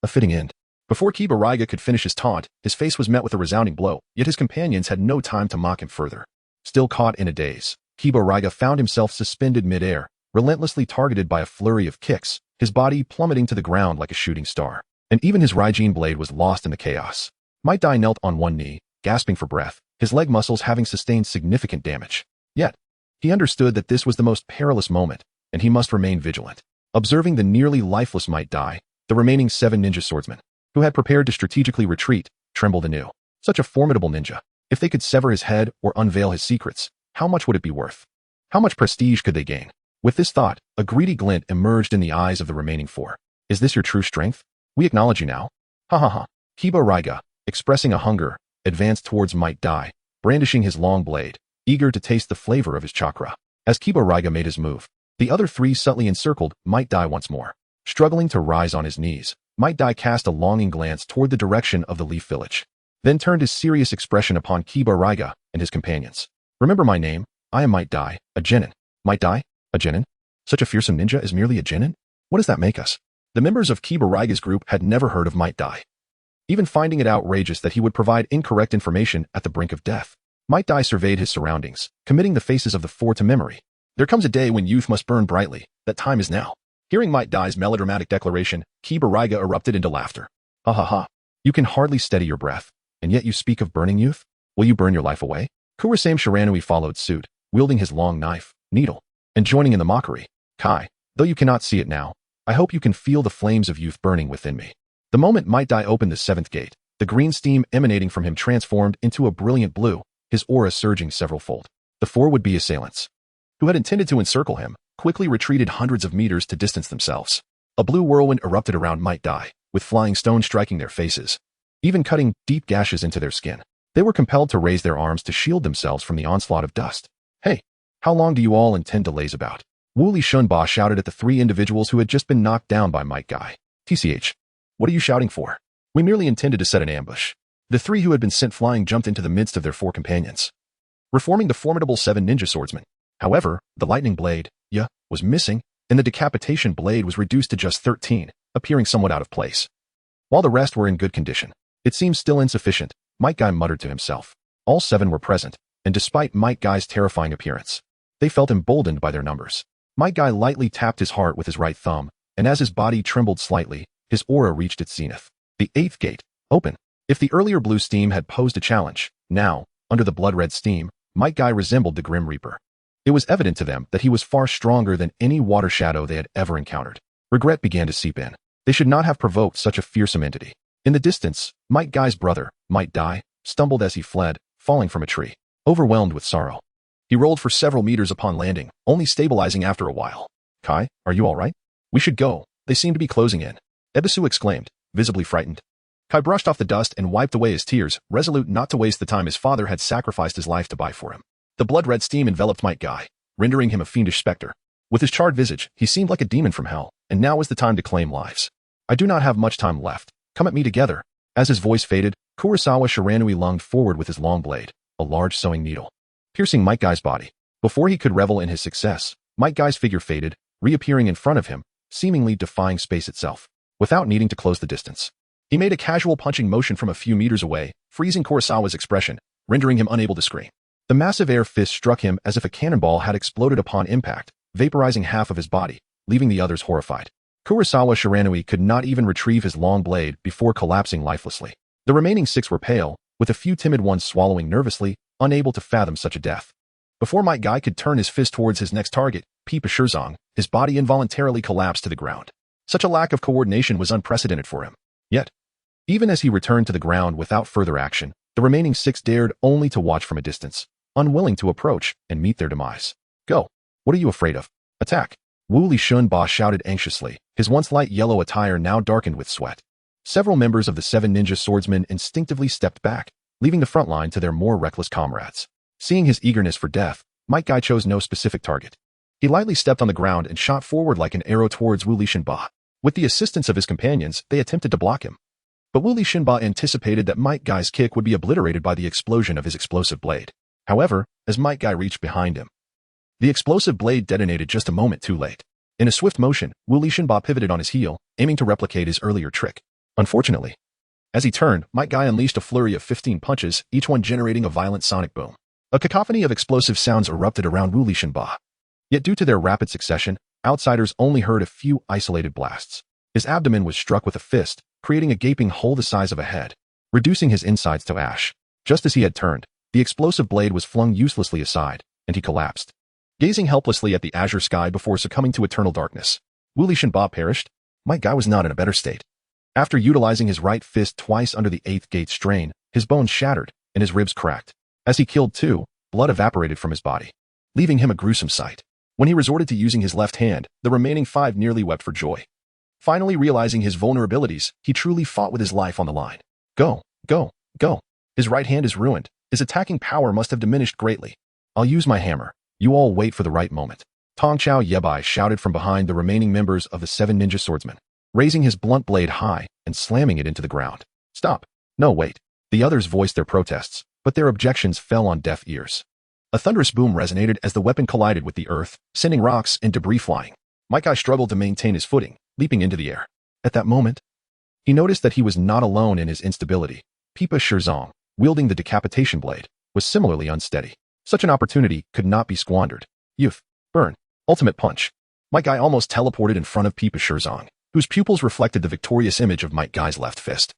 a fitting end. Before Kiba Raiga could finish his taunt, his face was met with a resounding blow, yet his companions had no time to mock him further. Still caught in a daze, Kiba Raiga found himself suspended mid-air, relentlessly targeted by a flurry of kicks, his body plummeting to the ground like a shooting star. And even his Raijin blade was lost in the chaos. Might Dai knelt on one knee, gasping for breath, his leg muscles having sustained significant damage. Yet, he understood that this was the most perilous moment, and he must remain vigilant. Observing the nearly lifeless Might Dai, the remaining 7 ninja swordsmen, who had prepared to strategically retreat, trembled anew. Such a formidable ninja. If they could sever his head or unveil his secrets, how much would it be worth? How much prestige could they gain? With this thought, a greedy glint emerged in the eyes of the remaining 4. Is this your true strength? We acknowledge you now. Ha ha ha. Kiba Raiga, expressing a hunger, advanced towards Might Dai, brandishing his long blade, eager to taste the flavor of his chakra. As Kiba Raiga made his move, the other 3 subtly encircled Might Dai once more. Struggling to rise on his knees, Might Dai cast a longing glance toward the direction of the Leaf Village, then turned his serious expression upon Kiba Raiga and his companions. Remember my name, I am Might Dai, a genin. Might Dai, a genin? Such a fearsome ninja is merely a genin? What does that make us? The members of Kiba Raiga's group had never heard of Might Dai, even finding it outrageous that he would provide incorrect information at the brink of death. Might Dai surveyed his surroundings, committing the faces of the 4 to memory. There comes a day when youth must burn brightly. That time is now. Hearing Might Dai's melodramatic declaration, Kiba Raiga erupted into laughter. Ha ha ha. You can hardly steady your breath, and yet you speak of burning youth? Will you burn your life away? Kurasame Shiranui followed suit, wielding his long knife, needle, and joining in the mockery. Kai, though you cannot see it now, I hope you can feel the flames of youth burning within me. The moment Might Dai opened the 7th gate, the green steam emanating from him transformed into a brilliant blue, his aura surging several-fold. The 4 would-be assailants, who had intended to encircle him, quickly retreated hundreds of meters to distance themselves. A blue whirlwind erupted around Might Dai, with flying stones striking their faces, even cutting deep gashes into their skin. They were compelled to raise their arms to shield themselves from the onslaught of dust. Hey, how long do you all intend to laze about? Wu Li Shunba shouted at the 3 individuals who had just been knocked down by Might Dai. TCH. What are you shouting for? We merely intended to set an ambush. The 3 who had been sent flying jumped into the midst of their 4 companions, reforming the formidable 7 ninja swordsmen. However, the lightning blade, was missing, and the decapitation blade was reduced to just 13, appearing somewhat out of place. While the rest were in good condition, it seemed still insufficient. Might Dai muttered to himself. All 7 were present, and despite Might Dai's terrifying appearance, they felt emboldened by their numbers. Might Dai lightly tapped his heart with his right thumb, and as his body trembled slightly, his aura reached its zenith. The 8th gate, open. If the earlier blue steam had posed a challenge, now, under the blood-red steam, Might Dai resembled the Grim Reaper. It was evident to them that he was far stronger than any water shadow they had ever encountered. Regret began to seep in. They should not have provoked such a fearsome entity. In the distance, Might Dai's brother, Might Dai, stumbled as he fled, falling from a tree, overwhelmed with sorrow. He rolled for several meters upon landing, only stabilizing after a while. Kai, are you all right? We should go. They seem to be closing in. Ebisu exclaimed, visibly frightened. Kai brushed off the dust and wiped away his tears, resolute not to waste the time his father had sacrificed his life to buy for him. The blood-red steam enveloped Might Guy, rendering him a fiendish specter. With his charred visage, he seemed like a demon from hell, and now was the time to claim lives. I do not have much time left. Come at me together. As his voice faded, Kurosawa Shiranui lunged forward with his long blade, a large sewing needle, piercing Might Guy's body. Before he could revel in his success, Might Guy's figure faded, reappearing in front of him, seemingly defying space itself, without needing to close the distance. He made a casual punching motion from a few meters away, freezing Kurosawa's expression, rendering him unable to scream. The massive air fist struck him as if a cannonball had exploded upon impact, vaporizing half of his body, leaving the others horrified. Kurosawa Shiranui could not even retrieve his long blade before collapsing lifelessly. The remaining 6 were pale, with a few timid ones swallowing nervously, unable to fathom such a death. Before Might Guy could turn his fist towards his next target, Pipa Shirzong, his body involuntarily collapsed to the ground. Such a lack of coordination was unprecedented for him. Yet, even as he returned to the ground without further action, the remaining 6 dared only to watch from a distance, unwilling to approach and meet their demise. Go. What are you afraid of? Attack. Wu Li Shunba shouted anxiously, his once light yellow attire now darkened with sweat. Several members of the 7 ninja swordsmen instinctively stepped back, leaving the front line to their more reckless comrades. Seeing his eagerness for death, Might Guy chose no specific target. He lightly stepped on the ground and shot forward like an arrow towards Wu Li Shunba. With the assistance of his companions, they attempted to block him. But Wu Li Shunba anticipated that Might Guy's kick would be obliterated by the explosion of his explosive blade. However, as Might Guy reached behind him, the explosive blade detonated just a moment too late. In a swift motion, Wu Li Shunba pivoted on his heel, aiming to replicate his earlier trick. Unfortunately, as he turned, Might Guy unleashed a flurry of 15 punches, each one generating a violent sonic boom. A cacophony of explosive sounds erupted around Wu Li Shunba. Yet due to their rapid succession, outsiders only heard a few isolated blasts. His abdomen was struck with a fist, creating a gaping hole the size of a head, reducing his insides to ash. Just as he had turned, the explosive blade was flung uselessly aside, and he collapsed, gazing helplessly at the azure sky before succumbing to eternal darkness. Wu Li Shunba perished. Might Guy was not in a better state. After utilizing his right fist twice under the 8th gate strain, his bones shattered, and his ribs cracked. As he killed 2, blood evaporated from his body, leaving him a gruesome sight. When he resorted to using his left hand, the remaining 5 nearly wept for joy. Finally realizing his vulnerabilities, he truly fought with his life on the line. Go, go, go. His right hand is ruined. His attacking power must have diminished greatly. I'll use my hammer. You all wait for the right moment. Tong Chao Yebai shouted from behind the remaining members of the 7 ninja swordsmen, raising his blunt blade high and slamming it into the ground. Stop. No, wait. The others voiced their protests, but their objections fell on deaf ears. A thunderous boom resonated as the weapon collided with the earth, sending rocks and debris flying. Might Guy struggled to maintain his footing, leaping into the air. At that moment, he noticed that he was not alone in his instability. Pipa Shirzong, wielding the decapitation blade, was similarly unsteady. Such an opportunity could not be squandered. Youth. Burn. Ultimate punch. Might Guy almost teleported in front of Pipa Shirzong, whose pupils reflected the victorious image of Might Guy's left fist.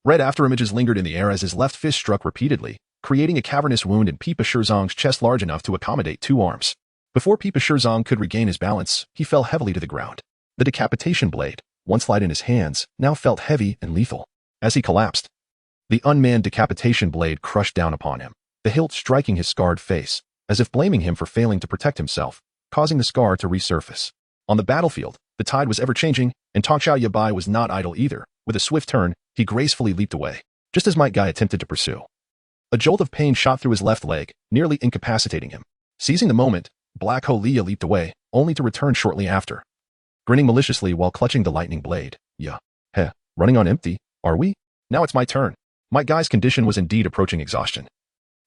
Red afterimages lingered in the air as his left fist struck repeatedly, creating a cavernous wound in Pipa Shirzong's chest large enough to accommodate 2 arms. Before Pipa Shirzong could regain his balance, he fell heavily to the ground. The decapitation blade, once light in his hands, now felt heavy and lethal. As he collapsed, the unmanned decapitation blade crushed down upon him, the hilt striking his scarred face, as if blaming him for failing to protect himself, causing the scar to resurface. On the battlefield, the tide was ever-changing, and Tong Chao Yabai was not idle either. With a swift turn, he gracefully leaped away, just as Might Guy attempted to pursue. A jolt of pain shot through his left leg, nearly incapacitating him. Seizing the moment, Black Ho Lia leaped away, only to return shortly after, grinning maliciously while clutching the lightning blade. Yeah. Heh, running on empty, are we? Now it's my turn. Might Guy's condition was indeed approaching exhaustion.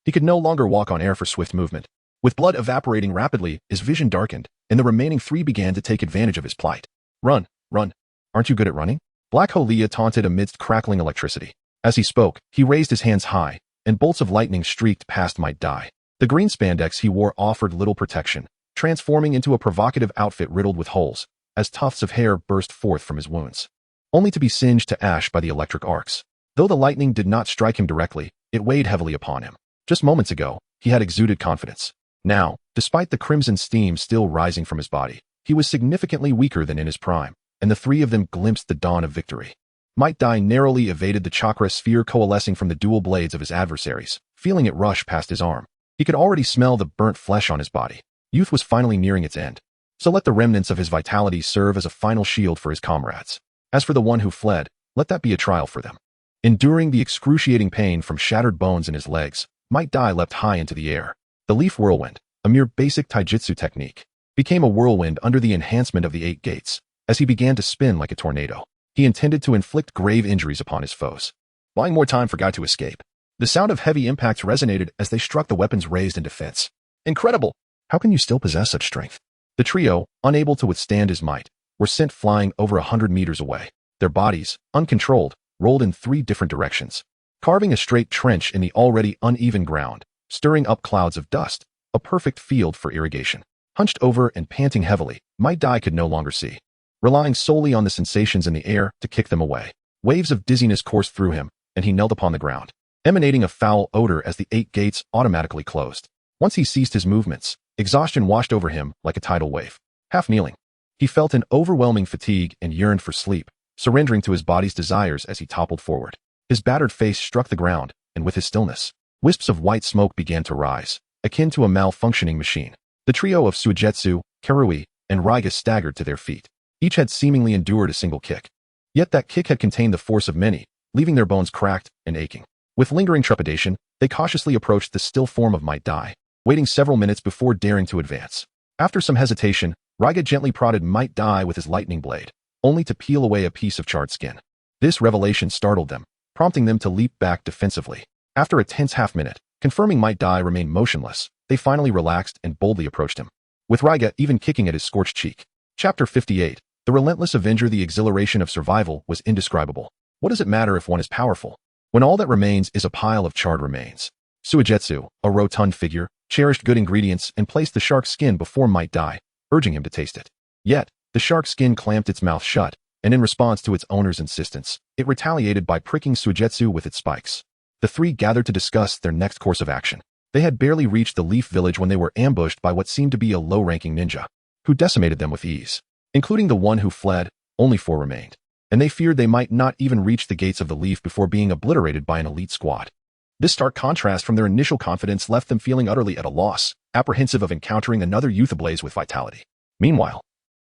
He could no longer walk on air for swift movement. With blood evaporating rapidly, his vision darkened, and the remaining 3 began to take advantage of his plight. Run, run. Aren't you good at running? Black Ho Lia taunted amidst crackling electricity. As he spoke, he raised his hands high, and bolts of lightning streaked past Might Guy. The green spandex he wore offered little protection, transforming into a provocative outfit riddled with holes, as tufts of hair burst forth from his wounds, only to be singed to ash by the electric arcs. Though the lightning did not strike him directly, it weighed heavily upon him. Just moments ago, he had exuded confidence. Now, despite the crimson steam still rising from his body, he was significantly weaker than in his prime, and the 3 of them glimpsed the dawn of victory. Might Guy narrowly evaded the chakra sphere coalescing from the dual blades of his adversaries, feeling it rush past his arm. He could already smell the burnt flesh on his body. Youth was finally nearing its end. So let the remnants of his vitality serve as a final shield for his comrades. As for the one who fled, let that be a trial for them. Enduring the excruciating pain from shattered bones in his legs, Might Dai leapt high into the air. The leaf whirlwind, a mere basic taijutsu technique, became a whirlwind under the enhancement of the 8 gates. As he began to spin like a tornado, he intended to inflict grave injuries upon his foes, buying more time for Guy to escape. The sound of heavy impacts resonated as they struck the weapons raised in defense. Incredible! How can you still possess such strength? The trio, unable to withstand his might, were sent flying over 100 meters away. Their bodies, uncontrolled, rolled in 3 different directions, carving a straight trench in the already uneven ground, stirring up clouds of dust, a perfect field for irrigation. Hunched over and panting heavily, Might Dai could no longer see, relying solely on the sensations in the air to kick them away. Waves of dizziness coursed through him, and he knelt upon the ground, emanating a foul odor as the 8 gates automatically closed. Once he ceased his movements, exhaustion washed over him like a tidal wave. Half kneeling, he felt an overwhelming fatigue and yearned for sleep, surrendering to his body's desires as he toppled forward. His battered face struck the ground, and with his stillness, wisps of white smoke began to rise, akin to a malfunctioning machine. The trio of Suigetsu, Karui, and Raiga staggered to their feet. Each had seemingly endured a single kick. Yet that kick had contained the force of many, leaving their bones cracked and aching. With lingering trepidation, they cautiously approached the still form of Might Dai, waiting several minutes before daring to advance. After some hesitation, Raiga gently prodded Might Dai with his lightning blade, only to peel away a piece of charred skin. This revelation startled them, prompting them to leap back defensively. After a tense half-minute, confirming Might Dai remained motionless, they finally relaxed and boldly approached him, with Raiga even kicking at his scorched cheek. Chapter 58. The Relentless Avenger. The exhilaration of survival was indescribable. What does it matter if one is powerful, when all that remains is a pile of charred remains? Suigetsu, a rotund figure, cherished good ingredients and placed the shark's skin before Might Dai, urging him to taste it. Yet, the shark's skin clamped its mouth shut, and in response to its owner's insistence, it retaliated by pricking Suigetsu with its spikes. The 3 gathered to discuss their next course of action. They had barely reached the leaf village when they were ambushed by what seemed to be a low-ranking ninja, who decimated them with ease. Including the one who fled, only 4 remained, and they feared they might not even reach the gates of the leaf before being obliterated by an elite squad. This stark contrast from their initial confidence left them feeling utterly at a loss, apprehensive of encountering another youth ablaze with vitality. Meanwhile,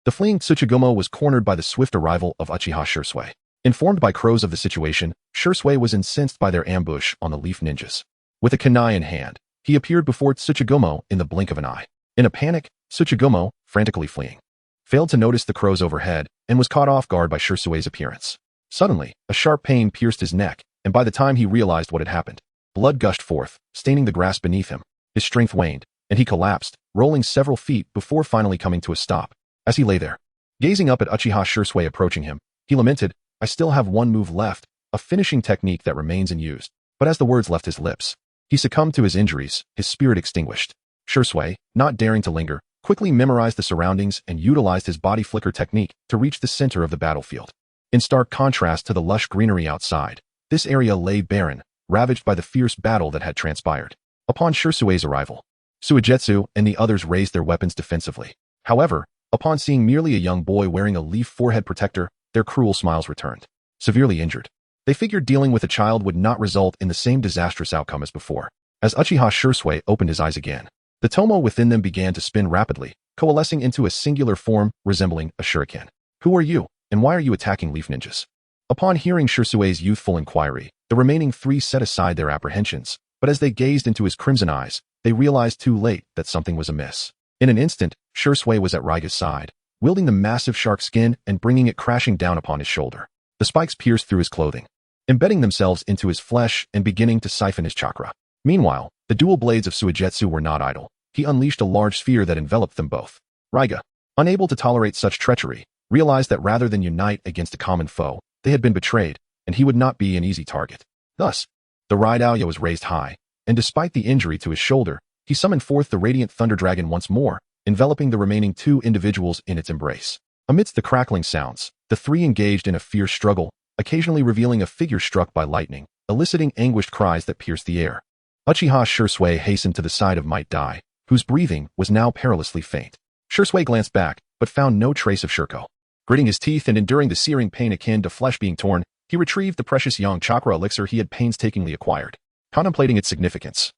the fleeing Tsuchigumo was cornered by the swift arrival of Uchiha Shursui. Informed by crows of the situation, Shursui was incensed by their ambush on the leaf ninjas. With a kunai in hand, he appeared before Tsuchigumo in the blink of an eye. In a panic, Tsuchigumo, frantically fleeing, failed to notice the crows overhead and was caught off guard by Shursui's appearance. Suddenly, a sharp pain pierced his neck, and by the time he realized what had happened, blood gushed forth, staining the grass beneath him. His strength waned, and he collapsed, rolling several feet before finally coming to a stop. As he lay there, gazing up at Uchiha Shursui approaching him, he lamented, "I still have one move left, a finishing technique that remains unused." But as the words left his lips, he succumbed to his injuries, his spirit extinguished. Shursui, not daring to linger, quickly memorized the surroundings and utilized his body flicker technique to reach the center of the battlefield. In stark contrast to the lush greenery outside, this area lay barren, ravaged by the fierce battle that had transpired. Upon Shursui's arrival, Suigetsu and the others raised their weapons defensively. However, upon seeing merely a young boy wearing a leaf forehead protector, their cruel smiles returned. Severely injured, they figured dealing with a child would not result in the same disastrous outcome as before. As Uchiha Shursui opened his eyes again, the tomo within them began to spin rapidly, coalescing into a singular form resembling a shuriken. "Who are you, and why are you attacking leaf ninjas?" Upon hearing Shursui's youthful inquiry, the remaining 3 set aside their apprehensions, but as they gazed into his crimson eyes, they realized too late that something was amiss. In an instant, Shursui was at Raiga's side, wielding the massive shark skin and bringing it crashing down upon his shoulder. The spikes pierced through his clothing, embedding themselves into his flesh and beginning to siphon his chakra. Meanwhile, the dual blades of Suigetsu were not idle. He unleashed a large sphere that enveloped them both. Raiga, unable to tolerate such treachery, realized that rather than unite against a common foe, they had been betrayed, and he would not be an easy target. Thus, the Raidouya was raised high, and despite the injury to his shoulder, he summoned forth the radiant thunder dragon once more, enveloping the remaining 2 individuals in its embrace. Amidst the crackling sounds, the 3 engaged in a fierce struggle, occasionally revealing a figure struck by lightning, eliciting anguished cries that pierced the air. Uchiha Shursui hastened to the side of Might Dai, whose breathing was now perilously faint. Shursui glanced back, but found no trace of Shurko. Gritting his teeth and enduring the searing pain akin to flesh being torn, he retrieved the precious young chakra elixir he had painstakingly acquired. Contemplating its significance,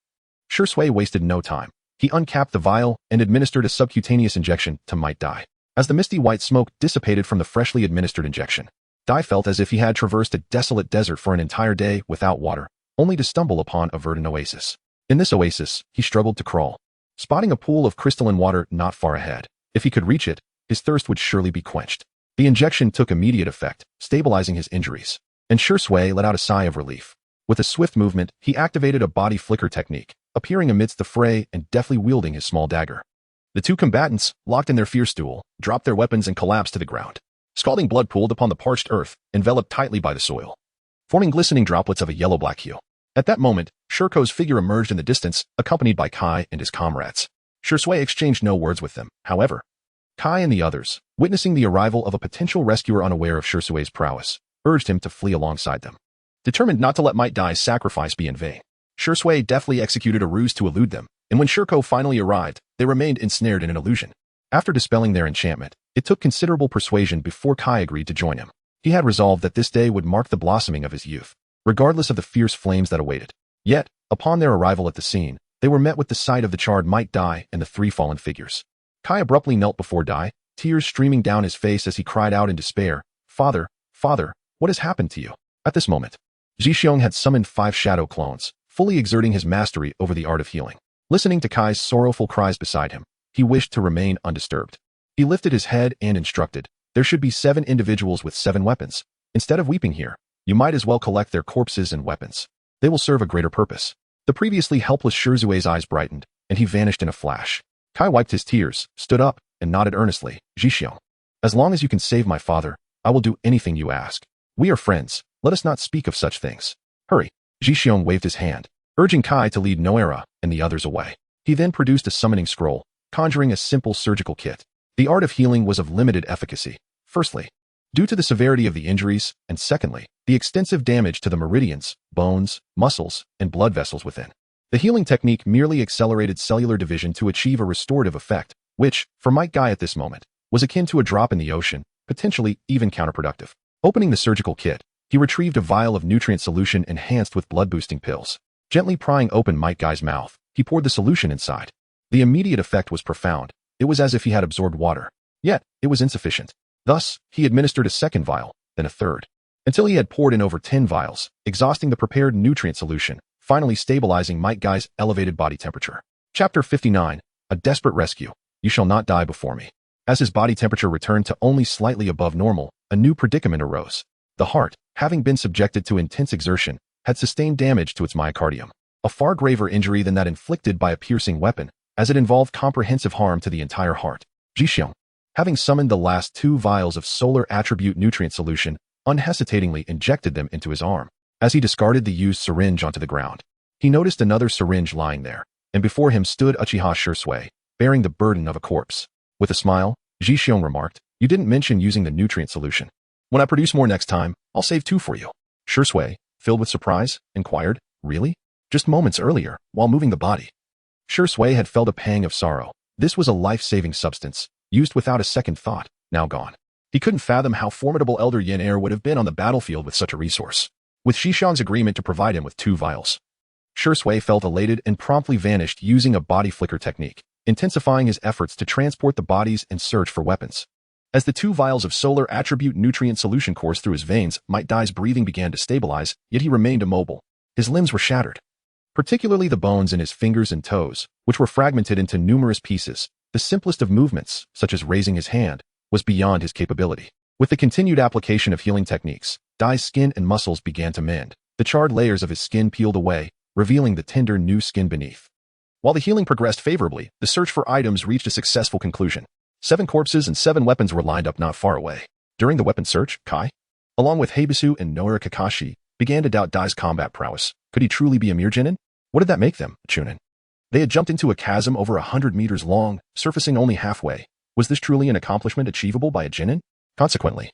Shursui wasted no time. He uncapped the vial and administered a subcutaneous injection to Might Dai. As the misty white smoke dissipated from the freshly administered injection, Dai felt as if he had traversed a desolate desert for an entire day without water, only to stumble upon a verdant oasis. In this oasis, he struggled to crawl, spotting a pool of crystalline water not far ahead. If he could reach it, his thirst would surely be quenched. The injection took immediate effect, stabilizing his injuries, and Shui let out a sigh of relief. With a swift movement, he activated a body flicker technique, appearing amidst the fray and deftly wielding his small dagger. The two combatants, locked in their fierce duel, dropped their weapons and collapsed to the ground. Scalding blood pooled upon the parched earth, enveloped tightly by the soil, forming glistening droplets of a yellow-black hue. At that moment, Shirko's figure emerged in the distance, accompanied by Kai and his comrades. Shui exchanged no words with them, however. Kai and the others, witnessing the arrival of a potential rescuer unaware of Shui's prowess, urged him to flee alongside them. Determined not to let Might Dai's sacrifice be in vain, Shui deftly executed a ruse to elude them, and when Shirko finally arrived, they remained ensnared in an illusion. After dispelling their enchantment, it took considerable persuasion before Kai agreed to join him. He had resolved that this day would mark the blossoming of his youth, regardless of the fierce flames that awaited. Yet, upon their arrival at the scene, they were met with the sight of the charred Might Dai and the three fallen figures. Kai abruptly knelt before Dai, tears streaming down his face as he cried out in despair, "Father, Father, what has happened to you?" At this moment, Zhixiong had summoned 5 shadow clones, fully exerting his mastery over the art of healing. Listening to Kai's sorrowful cries beside him, he wished to remain undisturbed. He lifted his head and instructed, "There should be 7 individuals with 7 weapons. Instead of weeping here, you might as well collect their corpses and weapons. They will serve a greater purpose." The previously helpless Shui's eyes brightened, and he vanished in a flash. Kai wiped his tears, stood up, and nodded earnestly, "Zhixiong, as long as you can save my father, I will do anything you ask. We are friends, let us not speak of such things. Hurry." Zhixiong waved his hand, urging Kai to lead Noera and the others away. He then produced a summoning scroll, conjuring a simple surgical kit. The art of healing was of limited efficacy. Firstly, due to the severity of the injuries, and secondly, the extensive damage to the meridians, bones, muscles, and blood vessels within. The healing technique merely accelerated cellular division to achieve a restorative effect, which, for Might Dai at this moment, was akin to a drop in the ocean, potentially even counterproductive. Opening the surgical kit, he retrieved a vial of nutrient solution enhanced with blood-boosting pills. Gently prying open Might Dai's mouth, he poured the solution inside. The immediate effect was profound. It was as if he had absorbed water. Yet, it was insufficient. Thus, he administered a second vial, then a third, until he had poured in over 10 vials, exhausting the prepared nutrient solution, finally stabilizing Might Dai's elevated body temperature. Chapter 59, A Desperate Rescue. You shall not die before me. As his body temperature returned to only slightly above normal, a new predicament arose. The heart, having been subjected to intense exertion, had sustained damage to its myocardium, a far graver injury than that inflicted by a piercing weapon, as it involved comprehensive harm to the entire heart. Zhixiong, having summoned the last 2 vials of solar attribute nutrient solution, unhesitatingly injected them into his arm. As he discarded the used syringe onto the ground, he noticed another syringe lying there, and before him stood Uchiha Shui, bearing the burden of a corpse. With a smile, Zhixiong remarked, "You didn't mention using the nutrient solution. When I produce more next time, I'll save 2 for you." Shui, filled with surprise, inquired, "Really? Just moments earlier, while moving the body." Shui had felt a pang of sorrow. This was a life-saving substance, used without a second thought, now gone. He couldn't fathom how formidable Elder Yin Air would have been on the battlefield with such a resource. With Zhixiong's agreement to provide him with 2 vials, Shui felt elated and promptly vanished using a body flicker technique, intensifying his efforts to transport the bodies and search for weapons. As the 2 vials of solar attribute nutrient solution coursed through his veins, Might Dai's breathing began to stabilize, yet he remained immobile. His limbs were shattered, particularly the bones in his fingers and toes, which were fragmented into numerous pieces. The simplest of movements, such as raising his hand, was beyond his capability. With the continued application of healing techniques, Dai's skin and muscles began to mend. The charred layers of his skin peeled away, revealing the tender new skin beneath. While the healing progressed favorably, the search for items reached a successful conclusion. 7 corpses and 7 weapons were lined up not far away. During the weapon search, Kai, along with Heibisu and Noura Kakashi, began to doubt Dai's combat prowess. Could he truly be a mere Jinin? What did that make them, Chunin? They had jumped into a chasm over 100 meters long, surfacing only halfway. Was this truly an accomplishment achievable by a Jinin? Consequently,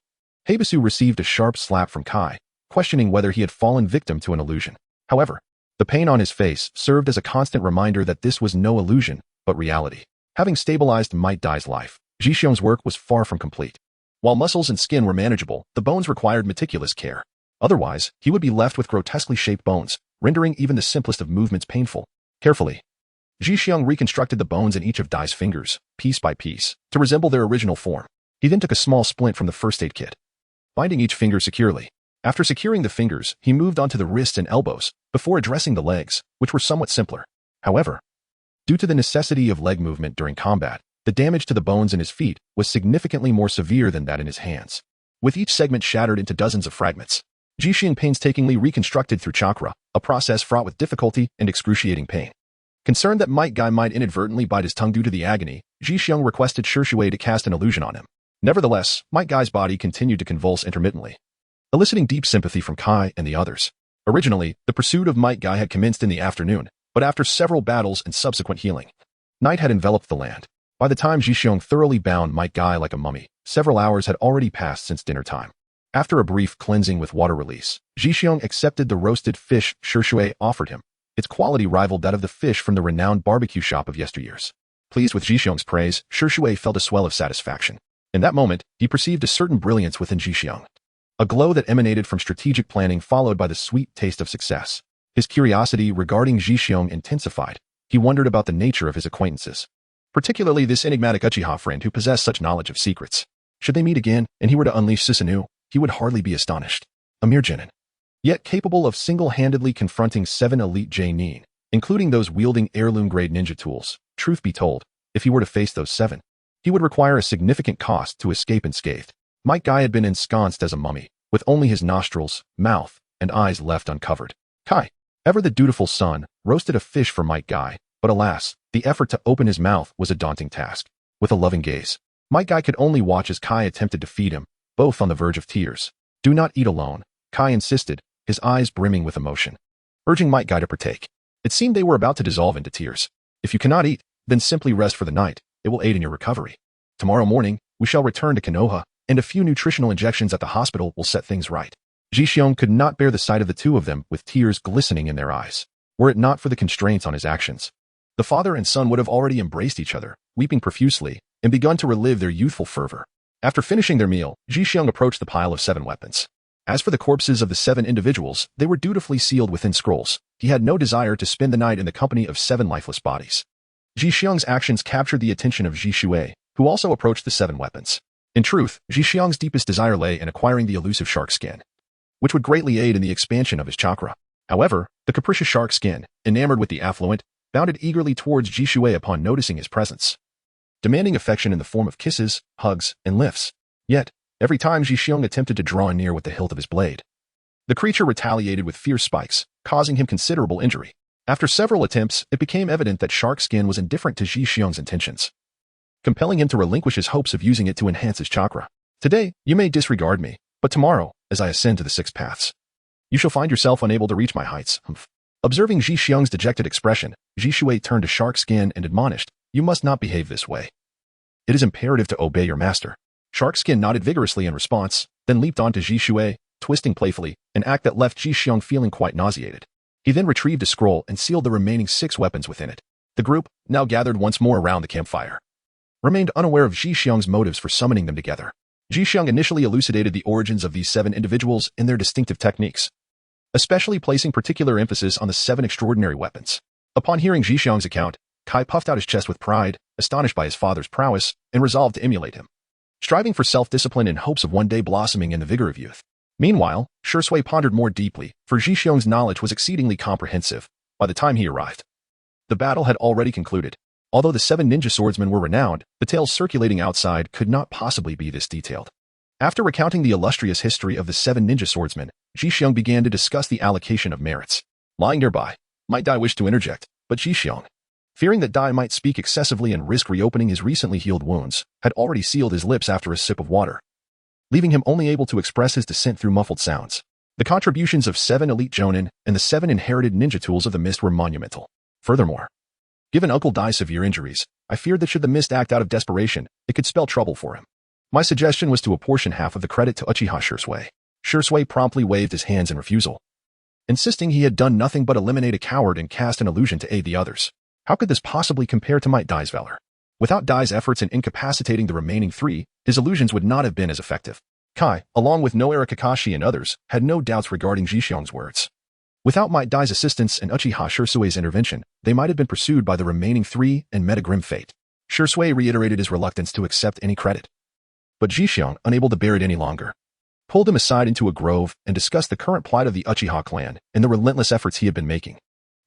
Heibisu received a sharp slap from Kai, questioning whether he had fallen victim to an illusion. However, the pain on his face served as a constant reminder that this was no illusion, but reality. Having stabilized Might Dai's life, Zhixiong's work was far from complete. While muscles and skin were manageable, the bones required meticulous care. Otherwise, he would be left with grotesquely shaped bones, rendering even the simplest of movements painful. Carefully, Zhixiong reconstructed the bones in each of Dai's fingers, piece by piece, to resemble their original form. He then took a small splint from the first aid kit, binding each finger securely. After securing the fingers, he moved on to the wrists and elbows, before addressing the legs, which were somewhat simpler. However, due to the necessity of leg movement during combat, the damage to the bones in his feet was significantly more severe than that in his hands. With each segment shattered into dozens of fragments, Jixiang painstakingly reconstructed through chakra, a process fraught with difficulty and excruciating pain. Concerned that Might Guy might inadvertently bite his tongue due to the agony, Jixiang requested Shui to cast an illusion on him. Nevertheless, Might Guy's body continued to convulse intermittently, eliciting deep sympathy from Kai and the others. Originally, the pursuit of Might Guy had commenced in the afternoon, but after several battles and subsequent healing, night had enveloped the land. By the time Jixiang thoroughly bound Might Guy like a mummy, several hours had already passed since dinner time. After a brief cleansing with water release, Jixiang accepted the roasted fish Shui offered him. Its quality rivaled that of the fish from the renowned barbecue shop of yesteryears. Pleased with Jixiang's praise, Shui felt a swell of satisfaction. In that moment, he perceived a certain brilliance within Jixiang, a glow that emanated from strategic planning followed by the sweet taste of success. His curiosity regarding Jixiang intensified. He wondered about the nature of his acquaintances, particularly this enigmatic Uchiha friend who possessed such knowledge of secrets. Should they meet again, and he were to unleash Susanoo, he would hardly be astonished. A mere genin, yet capable of single-handedly confronting 7 elite J-nin, including those wielding heirloom-grade ninja tools. Truth be told, if he were to face those 7, he would require a significant cost to escape unscathed. Might Guy had been ensconced as a mummy, with only his nostrils, mouth, and eyes left uncovered. Kai, ever the dutiful son, roasted a fish for Might Guy, but alas, the effort to open his mouth was a daunting task. With a loving gaze, Might Guy could only watch as Kai attempted to feed him, both on the verge of tears. Do not eat alone, Kai insisted, his eyes brimming with emotion, urging Might Guy to partake. It seemed they were about to dissolve into tears. If you cannot eat, then simply rest for the night. It will aid in your recovery. Tomorrow morning, we shall return to Konoha, and a few nutritional injections at the hospital will set things right. Jixiang could not bear the sight of the two of them with tears glistening in their eyes. Were it not for the constraints on his actions, the father and son would have already embraced each other, weeping profusely, and begun to relive their youthful fervor. After finishing their meal, Jixiang approached the pile of 7 weapons. As for the corpses of the 7 individuals, they were dutifully sealed within scrolls. He had no desire to spend the night in the company of 7 lifeless bodies. Jixiang's actions captured the attention of Shui, who also approached the 7 weapons. In truth, Jixiang's deepest desire lay in acquiring the elusive shark skin, which would greatly aid in the expansion of his chakra. However, the capricious shark skin, enamored with the affluent, bounded eagerly towards Shui upon noticing his presence, demanding affection in the form of kisses, hugs, and lifts. Yet, every time Jixiang attempted to draw near with the hilt of his blade, the creature retaliated with fierce spikes, causing him considerable injury. After several attempts, it became evident that shark skin was indifferent to Jixiang's intentions, compelling him to relinquish his hopes of using it to enhance his chakra. Today, you may disregard me, but tomorrow, as I ascend to the 6 paths, you shall find yourself unable to reach my heights. Observing Jixiang's dejected expression, Shui turned to shark skin and admonished, you must not behave this way. It is imperative to obey your master. Shark skin nodded vigorously in response, then leaped onto Shui, twisting playfully, an act that left Jixiang feeling quite nauseated. He then retrieved a scroll and sealed the remaining 6 weapons within it. The group, now gathered once more around the campfire, remained unaware of Jixiang's motives for summoning them together. Jixiang initially elucidated the origins of these 7 individuals and their distinctive techniques, especially placing particular emphasis on the 7 extraordinary weapons. Upon hearing Jixiang's account, Kai puffed out his chest with pride, astonished by his father's prowess, and resolved to emulate him, striving for self-discipline in hopes of one day blossoming in the vigor of youth. Meanwhile, Shui pondered more deeply, for Jixiang's knowledge was exceedingly comprehensive. By the time he arrived, the battle had already concluded. Although the 7 ninja swordsmen were renowned, the tales circulating outside could not possibly be this detailed. After recounting the illustrious history of the 7 ninja swordsmen, Jixiang began to discuss the allocation of merits. Lying nearby, Might Dai wished to interject, but Jixiang, fearing that Dai might speak excessively and risk reopening his recently healed wounds, had already sealed his lips after a sip of water, leaving him only able to express his dissent through muffled sounds. The contributions of 7 elite jonin and the 7 inherited ninja tools of the mist were monumental. Furthermore, given Uncle Dai's severe injuries, I feared that should the mist act out of desperation, it could spell trouble for him. My suggestion was to apportion half of the credit to Uchiha Shui. Shui promptly waved his hands in refusal, insisting he had done nothing but eliminate a coward and cast an illusion to aid the others. How could this possibly compare to Might Dai's valor? Without Dai's efforts in incapacitating the remaining 3, his illusions would not have been as effective. Kai, along with Noera Kakashi and others, had no doubts regarding Jixiang's words. Without Might Dai's assistance and Uchiha Shui's intervention, they might have been pursued by the remaining 3 and met a grim fate. Shui reiterated his reluctance to accept any credit, but Jixiang, unable to bear it any longer, pulled him aside into a grove and discussed the current plight of the Uchiha clan and the relentless efforts he had been making.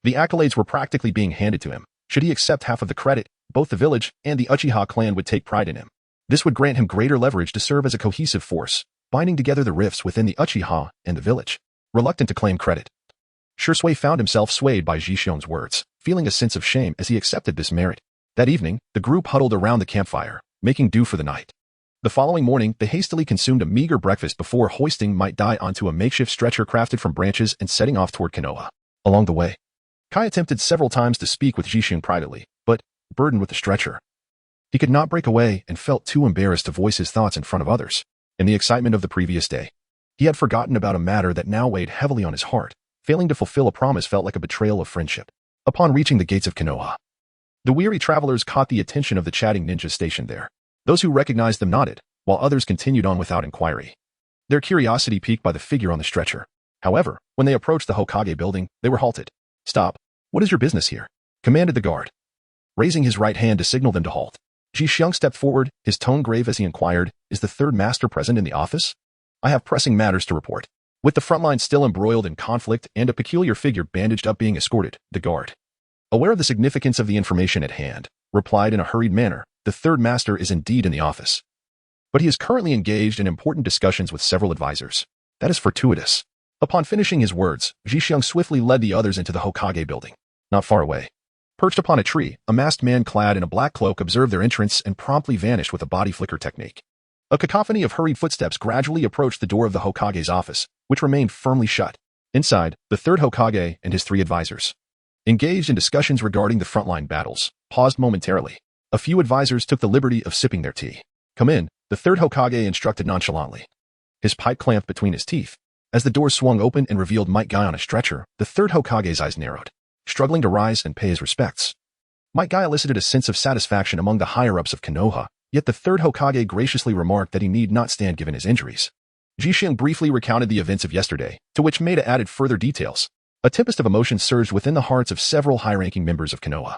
The accolades were practically being handed to him. Should he accept half of the credit, both the village and the Uchiha clan would take pride in him. This would grant him greater leverage to serve as a cohesive force, binding together the rifts within the Uchiha and the village. Reluctant to claim credit, Shursui found himself swayed by Zhixiong's words, feeling a sense of shame as he accepted this merit. That evening, the group huddled around the campfire, making do for the night. The following morning, they hastily consumed a meager breakfast before hoisting Might Dai onto a makeshift stretcher crafted from branches and setting off toward Konoha. Along the way, Kai attempted several times to speak with Zhixiong privately, but, burdened with the stretcher, he could not break away and felt too embarrassed to voice his thoughts in front of others. In the excitement of the previous day, he had forgotten about a matter that now weighed heavily on his heart. Failing to fulfill a promise felt like a betrayal of friendship. Upon reaching the gates of Konoha, the weary travelers caught the attention of the chatting ninjas stationed there. Those who recognized them nodded, while others continued on without inquiry, their curiosity piqued by the figure on the stretcher. However, when they approached the Hokage building, they were halted. "Stop. What is your business here?" commanded the guard, raising his right hand to signal them to halt. Zhixiong stepped forward, his tone grave as he inquired, "Is the third master present in the office? I have pressing matters to report." With the front line still embroiled in conflict and a peculiar figure bandaged up being escorted, the guard, aware of the significance of the information at hand, replied in a hurried manner, "The third master is indeed in the office, but he is currently engaged in important discussions with several advisors. That is fortuitous." Upon finishing his words, Zhixiong swiftly led the others into the Hokage building. Not far away, perched upon a tree, a masked man clad in a black cloak observed their entrance and promptly vanished with a body flicker technique. A cacophony of hurried footsteps gradually approached the door of the Hokage's office, which remained firmly shut. Inside, the third Hokage and his 3 advisors, engaged in discussions regarding the frontline battles, paused momentarily. A few advisors took the liberty of sipping their tea. "Come in," the third Hokage instructed nonchalantly, his pipe clamped between his teeth. As the door swung open and revealed Might Guy on a stretcher, the third Hokage's eyes narrowed, struggling to rise and pay his respects. Might Guy elicited a sense of satisfaction among the higher-ups of Konoha, yet the third Hokage graciously remarked that he need not stand given his injuries. Zhixiong briefly recounted the events of yesterday, to which Maeda added further details. A tempest of emotion surged within the hearts of several high-ranking members of Konoha.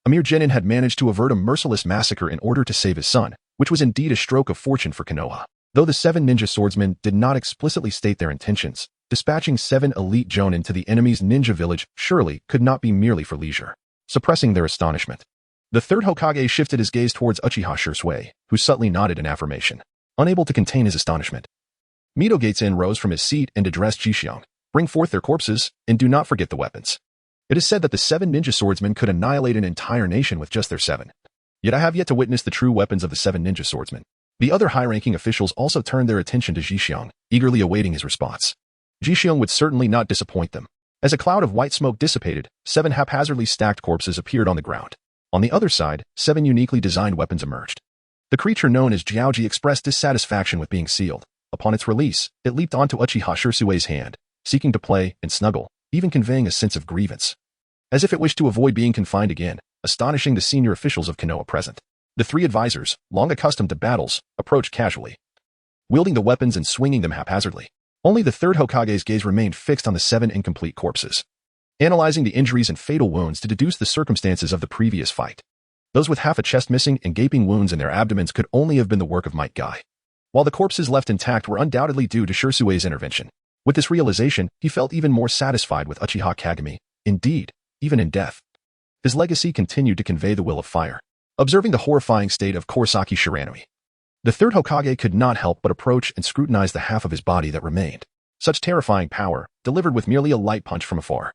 Amir Genin had managed to avert a merciless massacre in order to save his son, which was indeed a stroke of fortune for Konoha. Though the 7 ninja swordsmen did not explicitly state their intentions, dispatching 7 elite jonin to the enemy's ninja village surely could not be merely for leisure. Suppressing their astonishment, the third Hokage shifted his gaze towards Uchiha Shursui, who subtly nodded in affirmation, unable to contain his astonishment. Mito Gatesin rose from his seat and addressed Zhixiong. "Bring forth their corpses, and do not forget the weapons. It is said that the 7 ninja swordsmen could annihilate an entire nation with just their 7. Yet I have yet to witness the true weapons of the 7 ninja swordsmen." The other high-ranking officials also turned their attention to Zhixiong, eagerly awaiting his response. Zhixiong would certainly not disappoint them. As a cloud of white smoke dissipated, 7 haphazardly stacked corpses appeared on the ground. On the other side, 7 uniquely designed weapons emerged. The creature known as Jiaoji expressed dissatisfaction with being sealed. Upon its release, it leaped onto Uchiha Shursui's hand, seeking to play and snuggle, even conveying a sense of grievance, as if it wished to avoid being confined again, astonishing the senior officials of Konoha present. The 3 advisors, long accustomed to battles, approached casually, wielding the weapons and swinging them haphazardly. Only the third Hokage's gaze remained fixed on the 7 incomplete corpses, analyzing the injuries and fatal wounds to deduce the circumstances of the previous fight. Those with half a chest missing and gaping wounds in their abdomens could only have been the work of Might Guy, while the corpses left intact were undoubtedly due to Shursui's intervention. With this realization, he felt even more satisfied with Uchiha Kagami. Indeed, even in death, his legacy continued to convey the will of fire. Observing the horrifying state of Korosaki Shiranui, the third Hokage could not help but approach and scrutinize the half of his body that remained. Such terrifying power, delivered with merely a light punch from afar,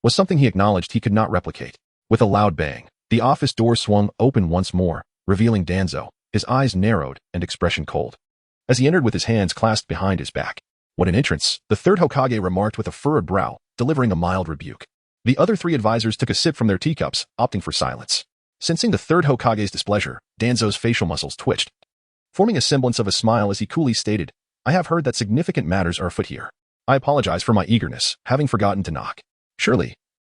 was something he acknowledged he could not replicate. With a loud bang, the office door swung open once more, revealing Danzo, his eyes narrowed and expression cold, as he entered with his hands clasped behind his back. "What an entrance," the third Hokage remarked with a furrowed brow, delivering a mild rebuke. The other 3 advisors took a sip from their teacups, opting for silence. Sensing the third Hokage's displeasure, Danzo's facial muscles twitched, forming a semblance of a smile as he coolly stated, "I have heard that significant matters are afoot here. I apologize for my eagerness, having forgotten to knock. Surely,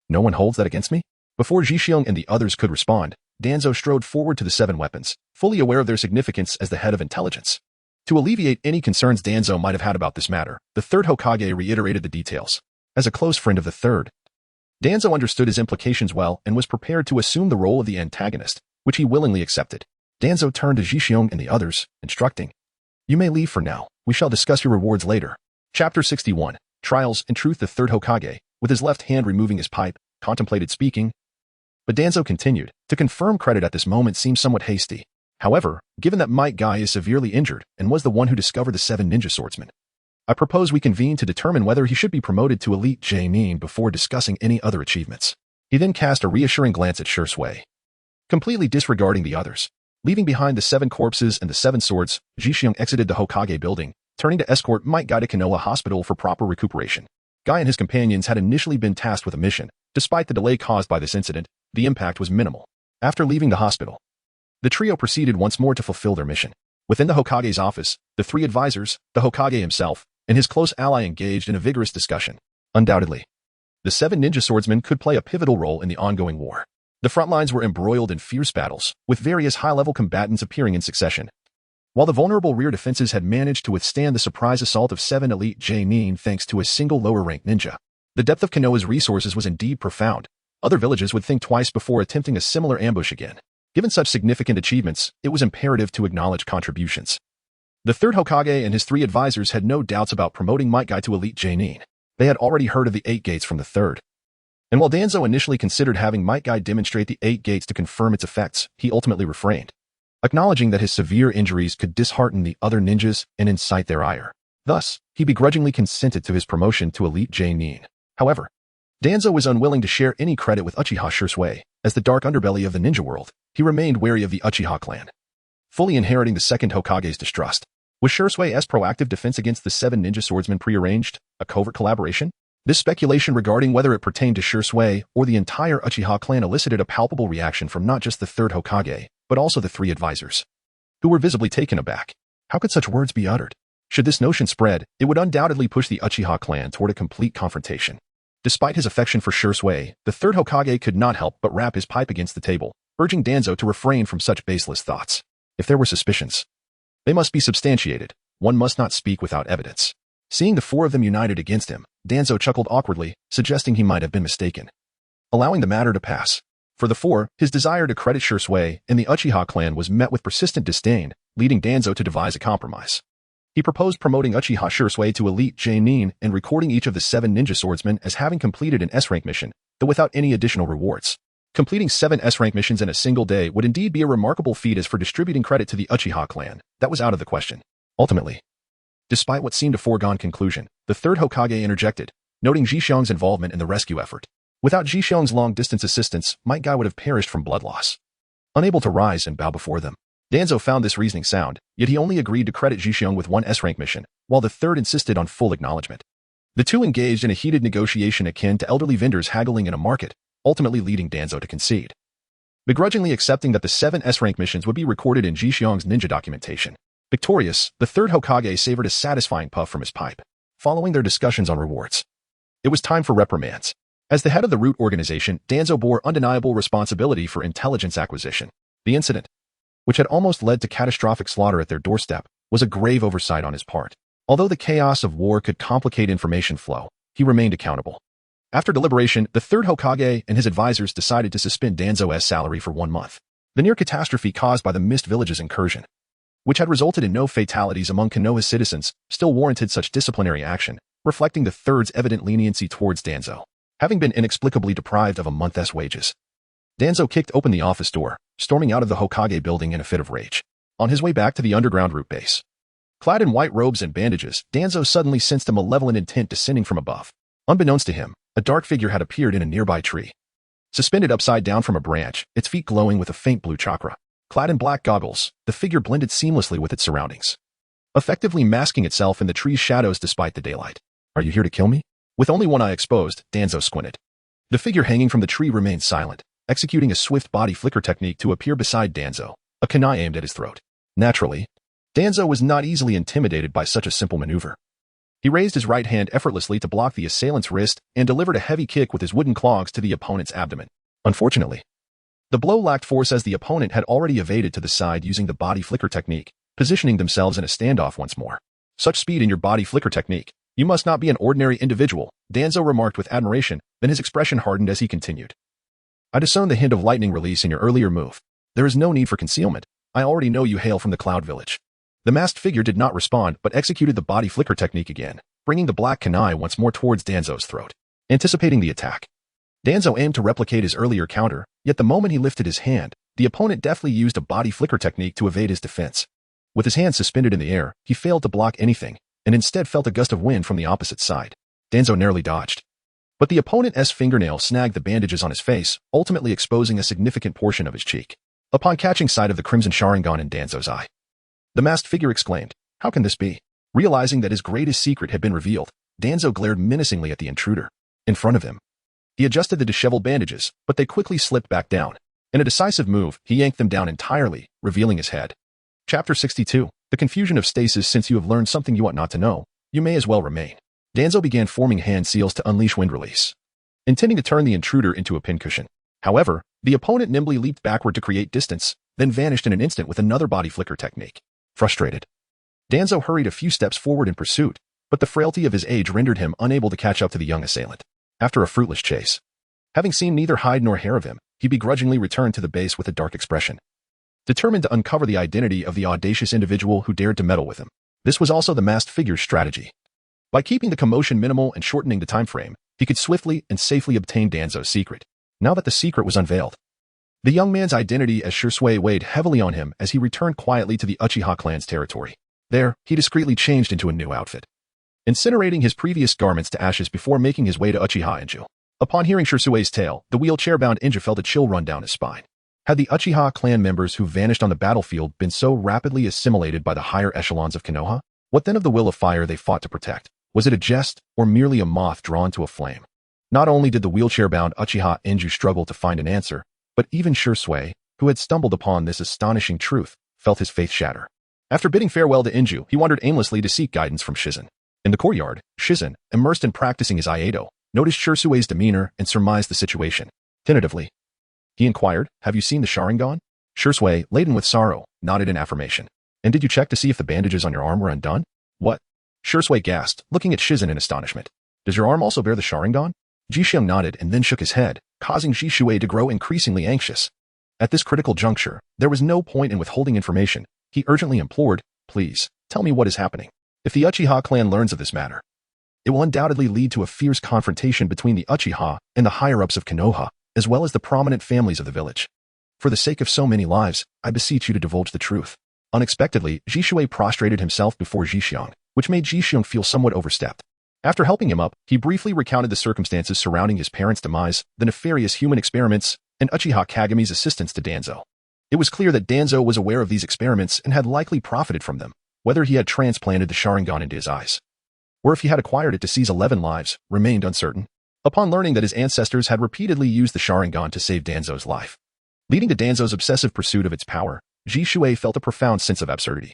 no one holds that against me?" Before Zhixiong and the others could respond, Danzo strode forward to the 7 weapons, fully aware of their significance as the head of intelligence. To alleviate any concerns Danzo might have had about this matter, the third Hokage reiterated the details. As a close friend of the third, Danzo understood his implications well and was prepared to assume the role of the antagonist, which he willingly accepted. Danzo turned to Zhixiong and the others, instructing, You may leave for now. We shall discuss your rewards later. Chapter 61. Trials. In truth, the third Hokage, with his left hand removing his pipe, contemplated speaking. But Danzo continued. To confirm credit at this moment seems somewhat hasty. However, given that Might Guy is severely injured and was the one who discovered the 7 ninja swordsmen, I propose we convene to determine whether he should be promoted to Elite J-Nin before discussing any other achievements. He then cast a reassuring glance at Shui, completely disregarding the others. Leaving behind the 7 corpses and the 7 swords, Jixiong exited the Hokage building, turning to escort Might Guy to Konoha Hospital for proper recuperation. Guy and his companions had initially been tasked with a mission. Despite the delay caused by this incident, the impact was minimal. After leaving the hospital, the trio proceeded once more to fulfill their mission. Within the Hokage's office, the 3 advisors, the Hokage himself, and his close ally engaged in a vigorous discussion. Undoubtedly, the 7 ninja swordsmen could play a pivotal role in the ongoing war. The front lines were embroiled in fierce battles, with various high-level combatants appearing in succession, while the vulnerable rear defenses had managed to withstand the surprise assault of 7 Elite J-Nin thanks to a single lower-ranked ninja. The depth of Konoha's resources was indeed profound. Other villages would think twice before attempting a similar ambush again. Given such significant achievements, it was imperative to acknowledge contributions. The third Hokage and his 3 advisors had no doubts about promoting Might Guy to Elite J-Nin. They had already heard of the 8 gates from the third. And while Danzo initially considered having Might Guy demonstrate the 8 gates to confirm its effects, he ultimately refrained, acknowledging that his severe injuries could dishearten the other ninjas and incite their ire. Thus, he begrudgingly consented to his promotion to Elite J-Nin. However, Danzo was unwilling to share any credit with Uchiha Shui. As the dark underbelly of the ninja world, he remained wary of the Uchiha clan, fully inheriting the second Hokage's distrust. Was Shui's proactive defense against the 7 ninja swordsmen prearranged, a covert collaboration? This speculation regarding whether it pertained to Shui or the entire Uchiha clan elicited a palpable reaction from not just the third Hokage, but also the 3 advisors, who were visibly taken aback. How could such words be uttered? Should this notion spread, it would undoubtedly push the Uchiha clan toward a complete confrontation. Despite his affection for Shui, the third Hokage could not help but rap his pipe against the table, urging Danzo to refrain from such baseless thoughts. If there were suspicions, they must be substantiated. One must not speak without evidence. Seeing the 4 of them united against him, Danzo chuckled awkwardly, suggesting he might have been mistaken, allowing the matter to pass. For the 4, his desire to credit Shui and the Uchiha clan was met with persistent disdain, leading Danzo to devise a compromise. He proposed promoting Uchiha Shui to Elite J-Nin and recording each of the 7 ninja swordsmen as having completed an S-rank mission, though without any additional rewards. Completing 7 S-rank missions in a single day would indeed be a remarkable feat. As for distributing credit to the Uchiha clan, that was out of the question. Ultimately, despite what seemed a foregone conclusion, the third Hokage interjected, noting Jixiong's involvement in the rescue effort. Without Jixiong's long-distance assistance, Might Guy would have perished from blood loss. Unable to rise and bow before them, Danzo found this reasoning sound, yet he only agreed to credit Jixiong with 1 S-rank mission, while the third insisted on full acknowledgement. The 2 engaged in a heated negotiation akin to elderly vendors haggling in a market, ultimately leading Danzo to concede, begrudgingly accepting that the 7 S-rank missions would be recorded in Jixiong's ninja documentation. Victorious, the third Hokage savored a satisfying puff from his pipe. Following their discussions on rewards, it was time for reprimands. As the head of the root organization, Danzo bore undeniable responsibility for intelligence acquisition. The incident, which had almost led to catastrophic slaughter at their doorstep, was a grave oversight on his part. Although the chaos of war could complicate information flow, he remained accountable. After deliberation, the third Hokage and his advisors decided to suspend Danzo's salary for 1 month. The near catastrophe caused by the Mist Village's incursion, which had resulted in no fatalities among Konoha's citizens, still warranted such disciplinary action, reflecting the third's evident leniency towards Danzo, having been inexplicably deprived of a month's wages. Danzo kicked open the office door, storming out of the Hokage building in a fit of rage. On his way back to the underground root base, clad in white robes and bandages, Danzo suddenly sensed a malevolent intent descending from above. Unbeknownst to him, a dark figure had appeared in a nearby tree, suspended upside down from a branch, its feet glowing with a faint blue chakra. Clad in black goggles, the figure blended seamlessly with its surroundings, effectively masking itself in the tree's shadows despite the daylight. Are you here to kill me? With only one eye exposed, Danzo squinted. The figure hanging from the tree remained silent, executing a swift body flicker technique to appear beside Danzo, a kunai aimed at his throat. Naturally, Danzo was not easily intimidated by such a simple maneuver. He raised his right hand effortlessly to block the assailant's wrist and delivered a heavy kick with his wooden clogs to the opponent's abdomen. Unfortunately, the blow lacked force as the opponent had already evaded to the side using the body flicker technique, positioning themselves in a standoff once more. Such speed in your body flicker technique. You must not be an ordinary individual, Danzo remarked with admiration, then his expression hardened as he continued. I discern the hint of lightning release in your earlier move. There is no need for concealment. I already know you hail from the Cloud Village. The masked figure did not respond but executed the body flicker technique again, bringing the black kunai once more towards Danzo's throat. Anticipating the attack, Danzo aimed to replicate his earlier counter, yet the moment he lifted his hand, the opponent deftly used a body flicker technique to evade his defense. With his hand suspended in the air, he failed to block anything, and instead felt a gust of wind from the opposite side. Danzo narrowly dodged. But the opponent's fingernail snagged the bandages on his face, ultimately exposing a significant portion of his cheek. Upon catching sight of the crimson Sharingan in Danzo's eye, the masked figure exclaimed, "How can this be?" Realizing that his greatest secret had been revealed, Danzo glared menacingly at the intruder. In front of him, he adjusted the disheveled bandages, but they quickly slipped back down. In a decisive move, he yanked them down entirely, revealing his head. Chapter 62. The confusion of stasis. Since you have learned something you ought not to know, you may as well remain. Danzo began forming hand seals to unleash wind release, intending to turn the intruder into a pincushion. However, the opponent nimbly leaped backward to create distance, then vanished in an instant with another body flicker technique. Frustrated, Danzo hurried a few steps forward in pursuit, but the frailty of his age rendered him unable to catch up to the young assailant. After a fruitless chase, having seen neither hide nor hair of him, he begrudgingly returned to the base with a dark expression, determined to uncover the identity of the audacious individual who dared to meddle with him. This was also the masked figure's strategy. By keeping the commotion minimal and shortening the time frame, he could swiftly and safely obtain Danzo's secret. Now that the secret was unveiled, the young man's identity as Shisui weighed heavily on him as he returned quietly to the Uchiha clan's territory. There, he discreetly changed into a new outfit, incinerating his previous garments to ashes before making his way to Uchiha Inju. Upon hearing Shisui's tale, the wheelchair-bound Inju felt a chill run down his spine. Had the Uchiha clan members who vanished on the battlefield been so rapidly assimilated by the higher echelons of Konoha? What then of the will of fire they fought to protect? Was it a jest, or merely a moth drawn to a flame? Not only did the wheelchair-bound Uchiha Inju struggle to find an answer, but even Shisui, who had stumbled upon this astonishing truth, felt his faith shatter. After bidding farewell to Inju, he wandered aimlessly to seek guidance from Shizen. In the courtyard, Shizen, immersed in practicing his Aido, noticed Shisui's demeanor and surmised the situation. Tentatively, he inquired, "Have you seen the Sharingan?" Shisui, laden with sorrow, nodded in affirmation. "And did you check to see if the bandages on your arm were undone?" "What?" Shisui gasped, looking at Shizen in astonishment. "Does your arm also bear the Sharingan?" Jishyung nodded and then shook his head, causing Shisui to grow increasingly anxious. At this critical juncture, there was no point in withholding information. He urgently implored, "Please, tell me what is happening. If the Uchiha clan learns of this matter, it will undoubtedly lead to a fierce confrontation between the Uchiha and the higher-ups of Konoha, as well as the prominent families of the village. For the sake of so many lives, I beseech you to divulge the truth." Unexpectedly, Jishui prostrated himself before Jishyung, which made Jishyung feel somewhat overstepped. After helping him up, he briefly recounted the circumstances surrounding his parents' demise, the nefarious human experiments, and Uchiha Kagami's assistance to Danzo. It was clear that Danzo was aware of these experiments and had likely profited from them, whether he had transplanted the Sharingan into his eyes, or if he had acquired it to seize 11 lives, remained uncertain. Upon learning that his ancestors had repeatedly used the Sharingan to save Danzo's life, leading to Danzo's obsessive pursuit of its power, Jishui felt a profound sense of absurdity.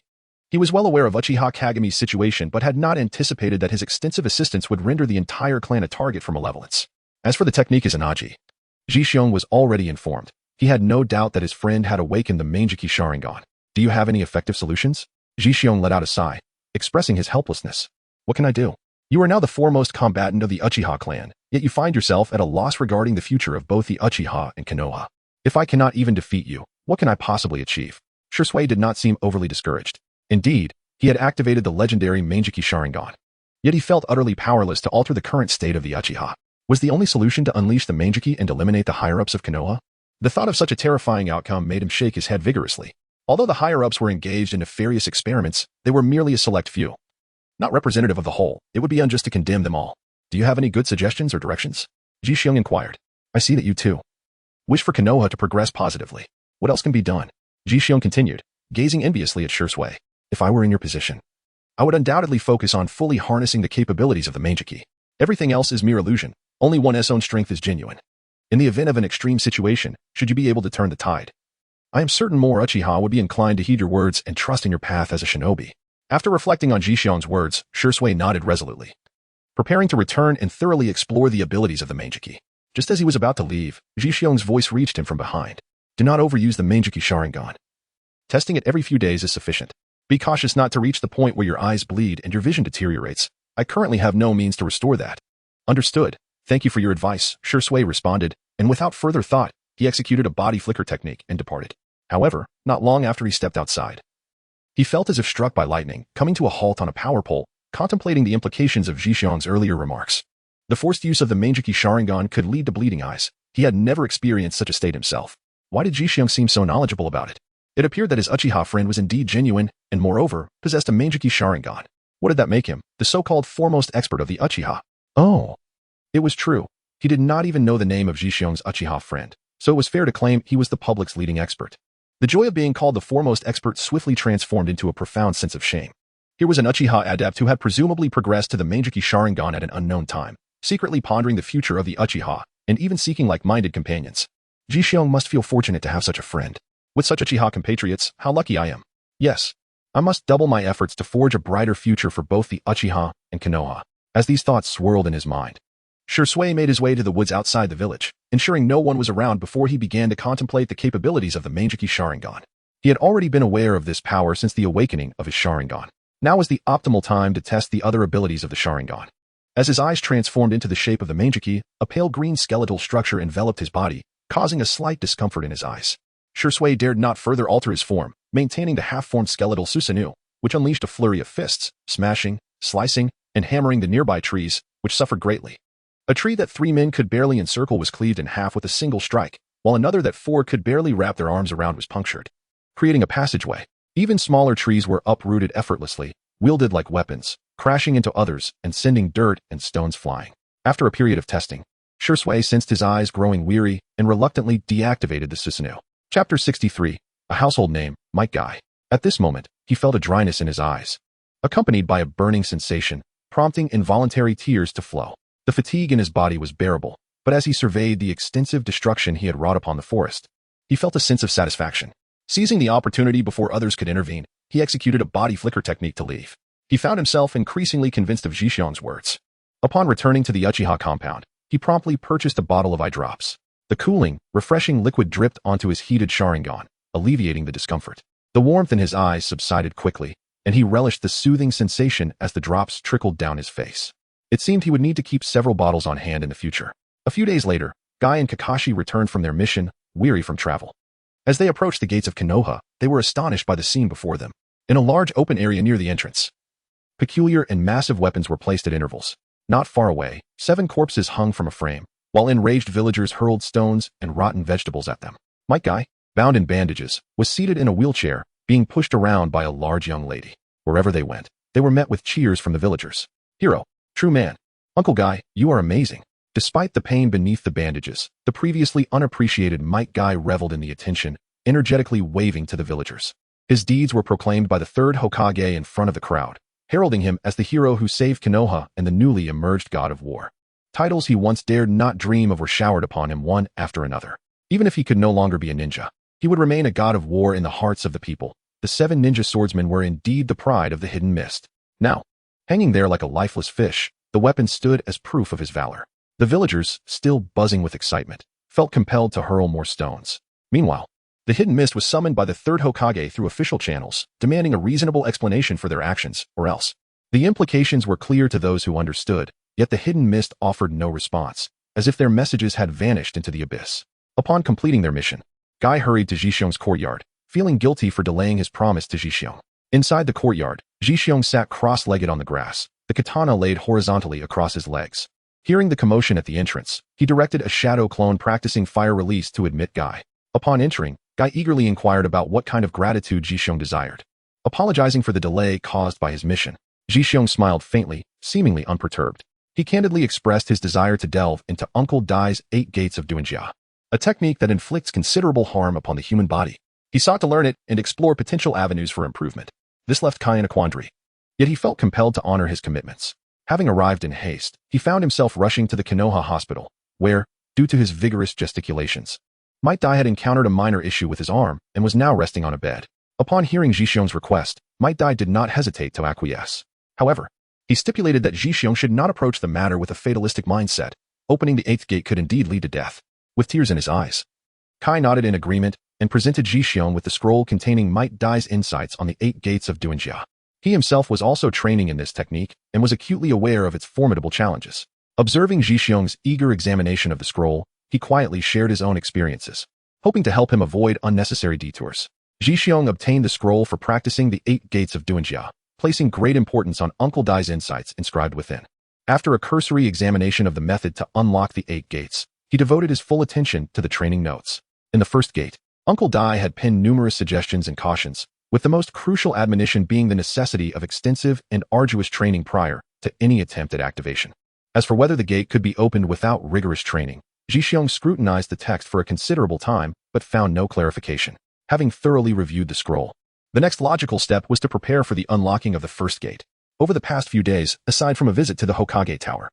He was well aware of Uchiha Kagami's situation but had not anticipated that his extensive assistance would render the entire clan a target for malevolence. As for the technique Izanaji, Jishyung was already informed. He had no doubt that his friend had awakened the Manjiki Sharingan. "Do you have any effective solutions?" Jishyung let out a sigh, expressing his helplessness. "What can I do? You are now the foremost combatant of the Uchiha clan, yet you find yourself at a loss regarding the future of both the Uchiha and Konoha. If I cannot even defeat you, what can I possibly achieve?" Shisui did not seem overly discouraged. Indeed, he had activated the legendary Manjiki Sharingan. Yet he felt utterly powerless to alter the current state of the Uchiha. Was the only solution to unleash the Manjiki and eliminate the higher-ups of Konoha? The thought of such a terrifying outcome made him shake his head vigorously. Although the higher-ups were engaged in nefarious experiments, they were merely a select few, not representative of the whole. It would be unjust to condemn them all. "Do you have any good suggestions or directions?" Jishyung inquired. "I see that you too wish for Konoha to progress positively. What else can be done?" Jishyung continued, gazing enviously at Shisui. "If I were in your position, I would undoubtedly focus on fully harnessing the capabilities of the Manjiki. Everything else is mere illusion. Only one's own strength is genuine. In the event of an extreme situation, should you be able to turn the tide, I am certain more Uchiha would be inclined to heed your words and trust in your path as a shinobi." After reflecting on Jishyung's words, Shisui nodded resolutely, preparing to return and thoroughly explore the abilities of the Manjiki. Just as he was about to leave, Jishyung's voice reached him from behind. "Do not overuse the Manjiki Sharingan. Testing it every few days is sufficient. Be cautious not to reach the point where your eyes bleed and your vision deteriorates. I currently have no means to restore that." "Understood. Thank you for your advice," Shisui responded, and without further thought, he executed a body flicker technique and departed. However, not long after he stepped outside, He felt as if struck by lightning, coming to a halt on a power pole, contemplating the implications of Jixiong's earlier remarks. The forced use of the Mangekyou Sharingan could lead to bleeding eyes. He had never experienced such a state himself. Why did Jixiong seem so knowledgeable about it? It appeared that his Uchiha friend was indeed genuine, and moreover, possessed a Mangekyou Sharingan. What did that make him? The so-called foremost expert of the Uchiha. Oh. It was true. He did not even know the name of Jixiong's Uchiha friend, so it was fair to claim he was the public's leading expert. The joy of being called the foremost expert swiftly transformed into a profound sense of shame. Here was an Uchiha adept who had presumably progressed to the Mangekyou Sharingan at an unknown time, secretly pondering the future of the Uchiha, and even seeking like-minded companions. Jixiong must feel fortunate to have such a friend. With such Uchiha compatriots, how lucky I am. Yes, I must double my efforts to forge a brighter future for both the Uchiha and Konoha. As these thoughts swirled in his mind, Shui made his way to the woods outside the village, ensuring no one was around before he began to contemplate the capabilities of the Mangekyou Sharingan. He had already been aware of this power since the awakening of his Sharingan. Now was the optimal time to test the other abilities of the Sharingan. As his eyes transformed into the shape of the Mangekyou, a pale green skeletal structure enveloped his body, causing a slight discomfort in his eyes. Shui dared not further alter his form, maintaining the half-formed skeletal Susanoo, which unleashed a flurry of fists, smashing, slicing, and hammering the nearby trees, which suffered greatly. A tree that 3 men could barely encircle was cleaved in half with a single strike, while another that 4 could barely wrap their arms around was punctured, creating a passageway. Even smaller trees were uprooted effortlessly, wielded like weapons, crashing into others and sending dirt and stones flying. After a period of testing, Shui sensed his eyes growing weary and reluctantly deactivated the Susanoo. Chapter 63, a household name, Might Guy. At this moment, he felt a dryness in his eyes, accompanied by a burning sensation, prompting involuntary tears to flow. The fatigue in his body was bearable, but as he surveyed the extensive destruction he had wrought upon the forest, he felt a sense of satisfaction. Seizing the opportunity before others could intervene, he executed a body flicker technique to leave. He found himself increasingly convinced of Jixiong's words. Upon returning to the Uchiha compound, he promptly purchased a bottle of eye drops. The cooling, refreshing liquid dripped onto his heated Sharingan, alleviating the discomfort. The warmth in his eyes subsided quickly, and he relished the soothing sensation as the drops trickled down his face. It seemed he would need to keep several bottles on hand in the future. A few days later, Guy and Kakashi returned from their mission, weary from travel. As they approached the gates of Konoha, they were astonished by the scene before them. In a large open area near the entrance, peculiar and massive weapons were placed at intervals. Not far away, 7 corpses hung from a frame, while enraged villagers hurled stones and rotten vegetables at them. Might Guy, bound in bandages, was seated in a wheelchair, being pushed around by a large young lady. Wherever they went, they were met with cheers from the villagers. Hero, true man, Uncle Guy, you are amazing. Despite the pain beneath the bandages, the previously unappreciated Might Guy reveled in the attention, energetically waving to the villagers. His deeds were proclaimed by the 3rd Hokage in front of the crowd, heralding him as the hero who saved Konoha and the newly emerged god of war. Titles he once dared not dream of were showered upon him one after another. Even if he could no longer be a ninja, he would remain a god of war in the hearts of the people. The 7 ninja swordsmen were indeed the pride of the hidden mist. Now, hanging there like a lifeless fish, the weapon stood as proof of his valor. The villagers, still buzzing with excitement, felt compelled to hurl more stones. Meanwhile, the hidden mist was summoned by the 3rd Hokage through official channels, demanding a reasonable explanation for their actions, or else. The implications were clear to those who understood, yet the hidden mist offered no response, as if their messages had vanished into the abyss. Upon completing their mission, Guy hurried to Jixiong's courtyard, feeling guilty for delaying his promise to Jixiong. Inside the courtyard, Jixiong sat cross-legged on the grass, the katana laid horizontally across his legs. Hearing the commotion at the entrance, he directed a shadow clone practicing fire release to admit Guy. Upon entering, Guy eagerly inquired about what kind of gratitude Jixiong desired. Apologizing for the delay caused by his mission, Jixiong smiled faintly, seemingly unperturbed. He candidly expressed his desire to delve into Uncle Dai's 8 gates of Duanjia, a technique that inflicts considerable harm upon the human body. He sought to learn it and explore potential avenues for improvement. This left Kai in a quandary. Yet he felt compelled to honor his commitments. Having arrived in haste, he found himself rushing to the Konoha hospital, where, due to his vigorous gesticulations, Might Dai had encountered a minor issue with his arm and was now resting on a bed. Upon hearing Jixiong's request, Might Dai did not hesitate to acquiesce. However, he stipulated that Jixiong should not approach the matter with a fatalistic mindset. Opening the 8th gate could indeed lead to death. With tears in his eyes, Kai nodded in agreement and presented Jixiong with the scroll containing Might Dai's insights on the 8 gates of Duanjia. He himself was also training in this technique and was acutely aware of its formidable challenges. Observing Jixiong's eager examination of the scroll, he quietly shared his own experiences, hoping to help him avoid unnecessary detours. Xiong obtained the scroll for practicing the 8 gates of Duanjia, placing great importance on Uncle Dai's insights inscribed within. After a cursory examination of the method to unlock the 8 gates, he devoted his full attention to the training notes. In the first gate, Uncle Dai had penned numerous suggestions and cautions, with the most crucial admonition being the necessity of extensive and arduous training prior to any attempt at activation. As for whether the gate could be opened without rigorous training, Xiong scrutinized the text for a considerable time but found no clarification, having thoroughly reviewed the scroll. The next logical step was to prepare for the unlocking of the first gate. Over the past few days, aside from a visit to the Hokage Tower,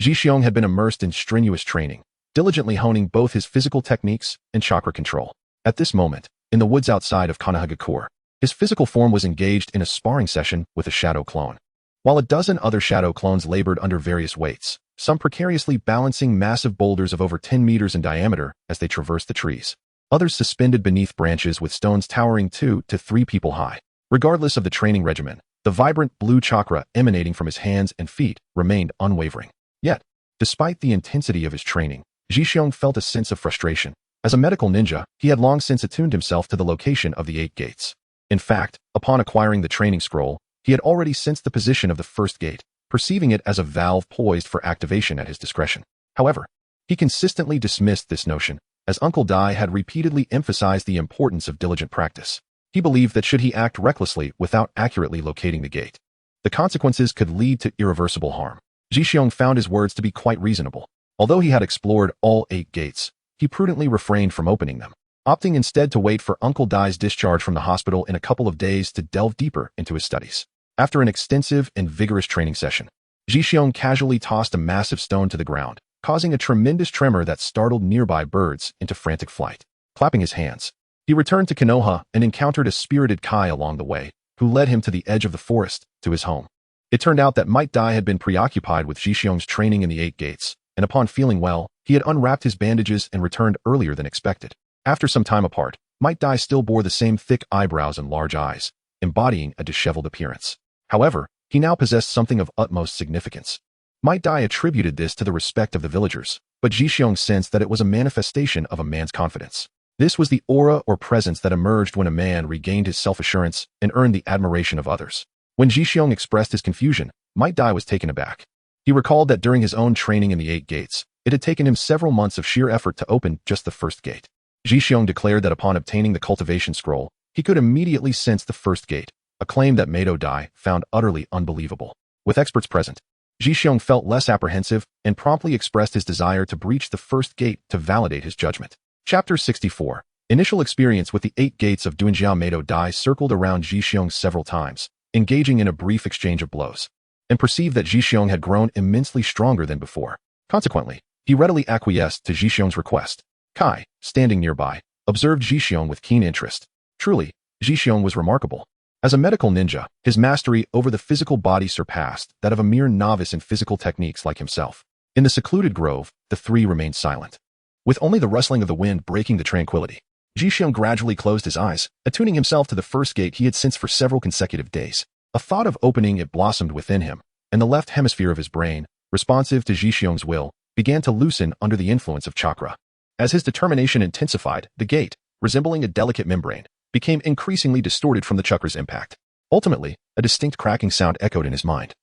Xiong had been immersed in strenuous training, diligently honing both his physical techniques and chakra control. At this moment, in the woods outside of Konoha, his physical form was engaged in a sparring session with a shadow clone. While a dozen other shadow clones labored under various weights, some precariously balancing massive boulders of over 10 meters in diameter as they traversed the trees. Others suspended beneath branches with stones towering 2 to 3 people high. Regardless of the training regimen, the vibrant blue chakra emanating from his hands and feet remained unwavering. Yet, despite the intensity of his training, Xiong felt a sense of frustration. As a medical ninja, he had long since attuned himself to the location of the 8 gates. In fact, upon acquiring the training scroll, he had already sensed the position of the first gate, perceiving it as a valve poised for activation at his discretion. However, he consistently dismissed this notion, as Uncle Dai had repeatedly emphasized the importance of diligent practice. He believed that should he act recklessly without accurately locating the gate, the consequences could lead to irreversible harm. Xiong found his words to be quite reasonable. Although he had explored all 8 gates, he prudently refrained from opening them, opting instead to wait for Uncle Dai's discharge from the hospital in a couple of days to delve deeper into his studies. After an extensive and vigorous training session, Xiong casually tossed a massive stone to the ground, causing a tremendous tremor that startled nearby birds into frantic flight. Clapping his hands, he returned to Konoha and encountered a spirited Kai along the way, who led him to the edge of the forest, to his home. It turned out that Might Dai had been preoccupied with Xiong's training in the 8 gates, and upon feeling well, he had unwrapped his bandages and returned earlier than expected. After some time apart, Might Dai still bore the same thick eyebrows and large eyes, embodying a disheveled appearance. However, he now possessed something of utmost significance. Might Dai attributed this to the respect of the villagers, but Xiong sensed that it was a manifestation of a man's confidence. This was the aura or presence that emerged when a man regained his self-assurance and earned the admiration of others. When Xiong expressed his confusion, Might Dai was taken aback. He recalled that during his own training in the 8 gates, it had taken him several months of sheer effort to open just the first gate. Xiong declared that upon obtaining the cultivation scroll, he could immediately sense the first gate, a claim that Mado Dai found utterly unbelievable. With experts present, Xiong felt less apprehensive and promptly expressed his desire to breach the first gate to validate his judgment. Chapter 64. Initial experience with the 8 gates of Duanjia. Mado Dai circled around Xiong several times, engaging in a brief exchange of blows, and perceived that Xiong had grown immensely stronger than before. Consequently, he readily acquiesced to Xiong's request. Kai, standing nearby, observed Xiong with keen interest. Truly, Xiong was remarkable. As a medical ninja, his mastery over the physical body surpassed that of a mere novice in physical techniques like himself. In the secluded grove, the three remained silent, with only the rustling of the wind breaking the tranquility. Xiong gradually closed his eyes, attuning himself to the first gate he had sensed for several consecutive days. A thought of opening it blossomed within him, and the left hemisphere of his brain, responsive to Xiong's will, began to loosen under the influence of chakra. As his determination intensified, the gate, resembling a delicate membrane, became increasingly distorted from the chakra's impact. Ultimately, a distinct cracking sound echoed in his mind,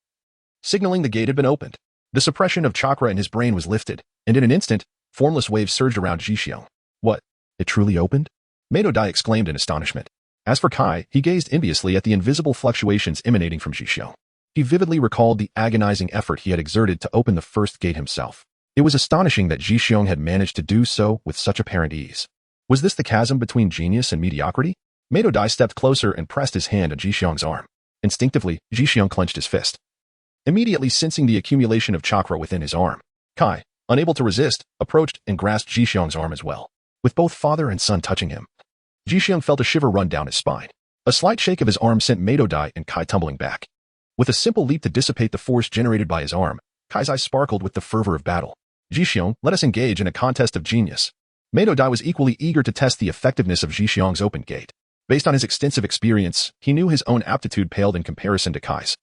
signaling the gate had been opened. The suppression of chakra in his brain was lifted, and in an instant, formless waves surged around Xiong. What? It truly opened? Mado Dai exclaimed in astonishment. As for Kai, he gazed enviously at the invisible fluctuations emanating from Xiong. He vividly recalled the agonizing effort he had exerted to open the first gate himself. It was astonishing that Xiong had managed to do so with such apparent ease. Was this the chasm between genius and mediocrity? Mado Dai stepped closer and pressed his hand on Xiong's arm. Instinctively, Xiong clenched his fist, immediately sensing the accumulation of chakra within his arm. Kai, unable to resist, approached and grasped Xiong's arm as well. With both father and son touching him, Xiong felt a shiver run down his spine. A slight shake of his arm sent Mado Dai and Kai tumbling back. With a simple leap to dissipate the force generated by his arm, Kai's eyes sparkled with the fervor of battle. Xiong, let us engage in a contest of genius. Mado Dai was equally eager to test the effectiveness of Xiong's open gate. Based on his extensive experience, he knew his own aptitude paled in comparison to Kai's.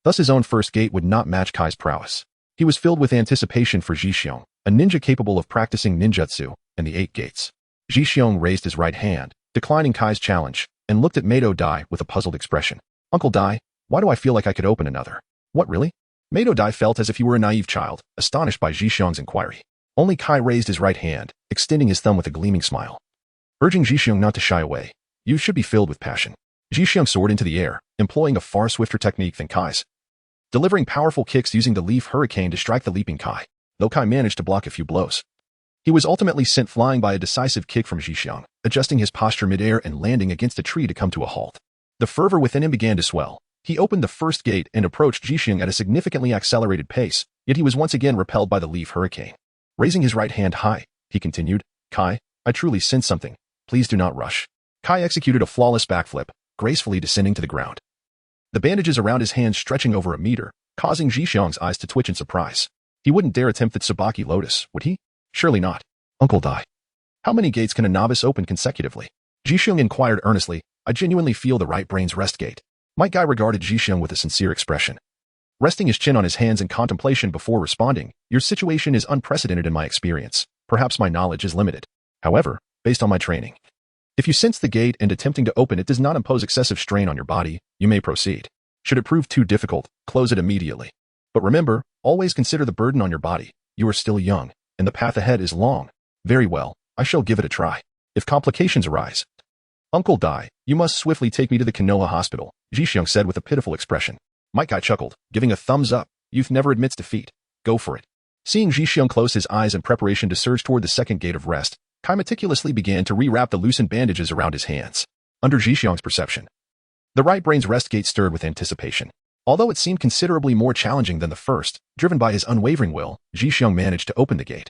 Thus his own first gate would not match Kai's prowess. He was filled with anticipation for Xiong, a ninja capable of practicing ninjutsu, and the 8 gates. Xiong raised his right hand, declining Kai's challenge, and looked at Mado Dai with a puzzled expression. Uncle Dai, why do I feel like I could open another? What, really? Mado Dai felt as if he were a naive child, astonished by Zhixiong's inquiry. Only Kai raised his right hand, extending his thumb with a gleaming smile, urging Zhixiong not to shy away. You should be filled with passion. Zhixiong soared into the air, employing a far swifter technique than Kai's, delivering powerful kicks using the leaf hurricane to strike the leaping Kai, though Kai managed to block a few blows. He was ultimately sent flying by a decisive kick from Zhixiong, adjusting his posture midair and landing against a tree to come to a halt. The fervor within him began to swell. He opened the first gate and approached Zhixiong at a significantly accelerated pace, yet he was once again repelled by the leaf hurricane. Raising his right hand high, he continued, Kai, I truly sense something. Please do not rush. Kai executed a flawless backflip, gracefully descending to the ground. The bandages around his hands stretching over a meter, causing Zhixiong's eyes to twitch in surprise. He wouldn't dare attempt the Tsubaki Lotus, would he? Surely not. Uncle Dai. How many gates can a novice open consecutively? Zhixiong inquired earnestly. I genuinely feel the right brain's rest gate. Might Guy regarded Zhixiong with a sincere expression, resting his chin on his hands in contemplation before responding. Your situation is unprecedented in my experience. Perhaps my knowledge is limited. However, based on my training, if you sense the gate and attempting to open it does not impose excessive strain on your body, you may proceed. Should it prove too difficult, close it immediately. But remember, always consider the burden on your body. You are still young, and the path ahead is long. Very well, I shall give it a try. If complications arise, Uncle Dai, you must swiftly take me to the Konoha hospital, Zhixiong said with a pitiful expression. Might Guy chuckled, giving a thumbs up. Youth never admits defeat. Go for it. Seeing Zhixiong close his eyes in preparation to surge toward the second gate of rest, Kai meticulously began to rewrap the loosened bandages around his hands. Under Zhixiong's perception, the right brain's rest gate stirred with anticipation. Although it seemed considerably more challenging than the first, driven by his unwavering will, Zhixiong managed to open the gate.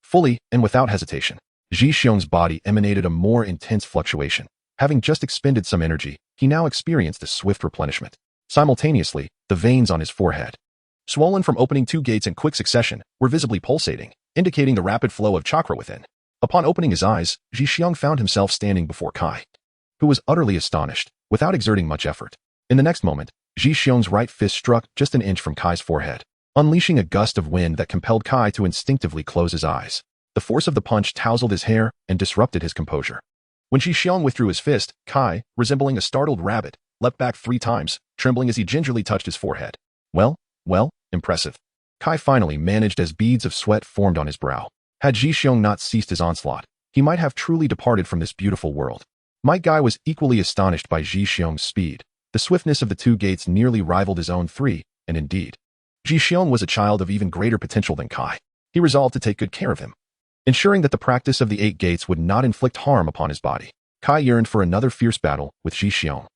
Fully and without hesitation, Zhixiong's body emanated a more intense fluctuation. Having just expended some energy, he now experienced a swift replenishment. Simultaneously, the veins on his forehead, swollen from opening two gates in quick succession, were visibly pulsating, indicating the rapid flow of chakra within. Upon opening his eyes, Zhixiong found himself standing before Kai, who was utterly astonished, without exerting much effort. In the next moment, Zhixiong's right fist struck just an inch from Kai's forehead, unleashing a gust of wind that compelled Kai to instinctively close his eyes. The force of the punch tousled his hair and disrupted his composure. When Zhixiong withdrew his fist, Kai, resembling a startled rabbit, leapt back 3 times, trembling as he gingerly touched his forehead. Well, impressive. Kai finally managed as beads of sweat formed on his brow. Had Zhixiong not ceased his onslaught, he might have truly departed from this beautiful world. Might Guy was equally astonished by Zhixiong's speed. The swiftness of the 2 gates nearly rivaled his own 3, and indeed, Zhixiong was a child of even greater potential than Kai. He resolved to take good care of him, ensuring that the practice of the 8 gates would not inflict harm upon his body. Kai yearned for another fierce battle with Zhixiong,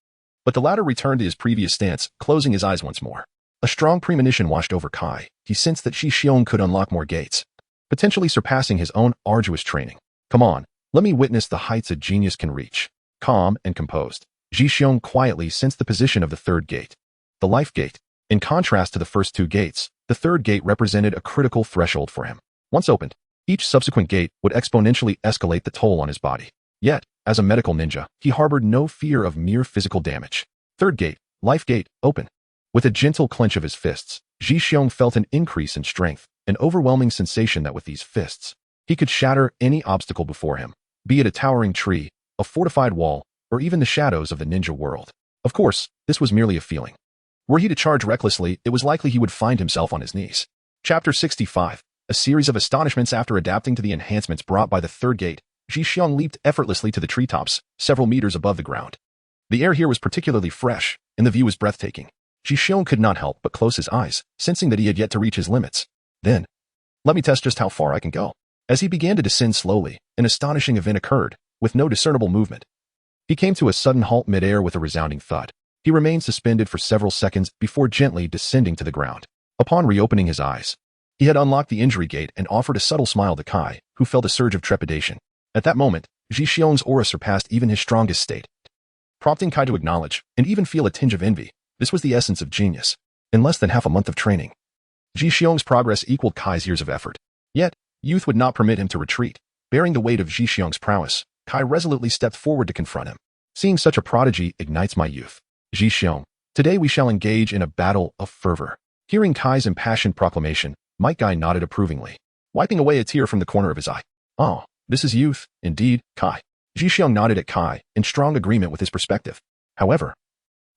but the latter returned to his previous stance, closing his eyes once more. A strong premonition washed over Kai. He sensed that Zhixiong could unlock more gates, potentially surpassing his own arduous training. Come on, let me witness the heights a genius can reach. Calm and composed, Zhixiong quietly sensed the position of the 3rd gate, the life gate. In contrast to the first 2 gates, the 3rd gate represented a critical threshold for him. Once opened, each subsequent gate would exponentially escalate the toll on his body. Yet, as a medical ninja, he harbored no fear of mere physical damage. 3rd gate, life gate, open. With a gentle clench of his fists, Zhixiong felt an increase in strength, an overwhelming sensation that with these fists, he could shatter any obstacle before him, be it a towering tree, a fortified wall, or even the shadows of the ninja world. Of course, this was merely a feeling. Were he to charge recklessly, it was likely he would find himself on his knees. Chapter 65. A series of astonishments. After adapting to the enhancements brought by the 3rd gate, Zhixiong leaped effortlessly to the treetops, several meters above the ground. The air here was particularly fresh, and the view was breathtaking. Zhixiong could not help but close his eyes, sensing that he had yet to reach his limits. Then, let me test just how far I can go. As he began to descend slowly, an astonishing event occurred, with no discernible movement. He came to a sudden halt mid-air with a resounding thud. He remained suspended for several seconds before gently descending to the ground. Upon reopening his eyes, he had unlocked the injury gate and offered a subtle smile to Kai, who felt a surge of trepidation. At that moment, Zhixiong's aura surpassed even his strongest state, prompting Kai to acknowledge and even feel a tinge of envy. This was the essence of genius. In less than half a month of training, Zhixiong's progress equaled Kai's years of effort. Yet, youth would not permit him to retreat. Bearing the weight of Zhixiong's prowess, Kai resolutely stepped forward to confront him. Seeing such a prodigy ignites my youth. Zhixiong, today we shall engage in a battle of fervor. Hearing Kai's impassioned proclamation, Might Guy nodded approvingly, wiping away a tear from the corner of his eye. Oh, this is youth, indeed, Kai. Jixiang nodded at Kai, in strong agreement with his perspective. However,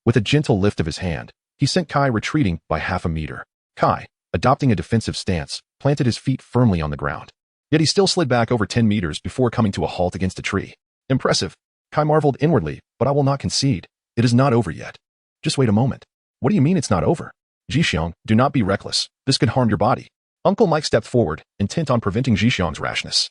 with a gentle lift of his hand, he sent Kai retreating by half a meter. Kai, adopting a defensive stance, planted his feet firmly on the ground. Yet he still slid back over 10 meters before coming to a halt against a tree. Impressive. Kai marveled inwardly, but I will not concede. It is not over yet. Just wait a moment. What do you mean it's not over? Jixiang, do not be reckless. This could harm your body. Uncle Mike stepped forward, intent on preventing Jixiang's rashness.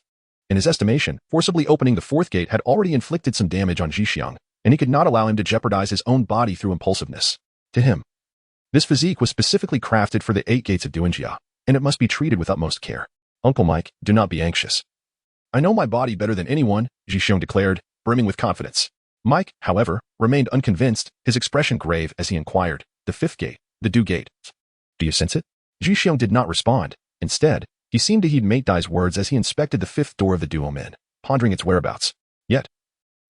In his estimation, forcibly opening the fourth gate had already inflicted some damage on Jixiang, and he could not allow him to jeopardize his own body through impulsiveness. To him, this physique was specifically crafted for the 8 gates of Duanjia, and it must be treated with utmost care. Uncle Mike, do not be anxious. I know my body better than anyone, Jixiang declared, brimming with confidence. Mike, however, remained unconvinced, his expression grave as he inquired, the 5th gate, the Du gate. Do you sense it? Jixiang did not respond. Instead, he seemed to heed Mate Dai's words as he inspected the 5th door of the Duo Men, pondering its whereabouts. Yet,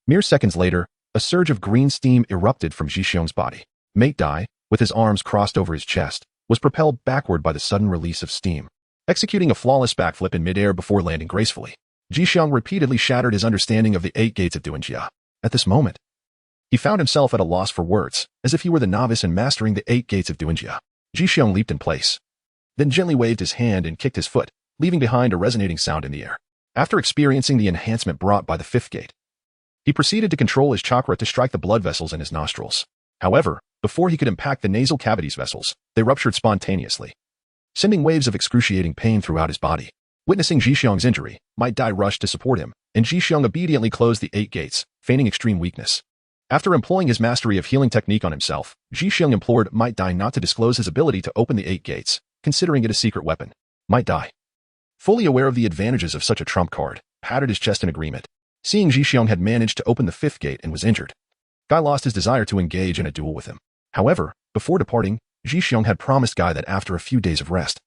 mere seconds later, a surge of green steam erupted from Jixiang's body. Mate Dai, with his arms crossed over his chest, was propelled backward by the sudden release of steam. Executing a flawless backflip in midair before landing gracefully, Jixiang repeatedly shattered his understanding of the 8 gates of Duanjia. At this moment, he found himself at a loss for words, as if he were the novice in mastering the 8 gates of Duanjia. Jixiang leaped in place, then gently waved his hand and kicked his foot, leaving behind a resonating sound in the air. After experiencing the enhancement brought by the 5th gate, he proceeded to control his chakra to strike the blood vessels in his nostrils. However, before he could impact the nasal cavities vessels, they ruptured spontaneously, sending waves of excruciating pain throughout his body. Witnessing Jixiang's injury, Mate Dai rushed to support him, and Jixiang obediently closed the 8 gates, feigning extreme weakness. After employing his mastery of healing technique on himself, Jixiang implored Mate Dai not to disclose his ability to open the 8 gates, considering it a secret weapon. Mate Dai, fully aware of the advantages of such a trump card, patted his chest in agreement. Seeing Jixiang had managed to open the 5th gate and was injured, Guy lost his desire to engage in a duel with him. However, before departing, Jixiang had promised Guy that after a few days of rest,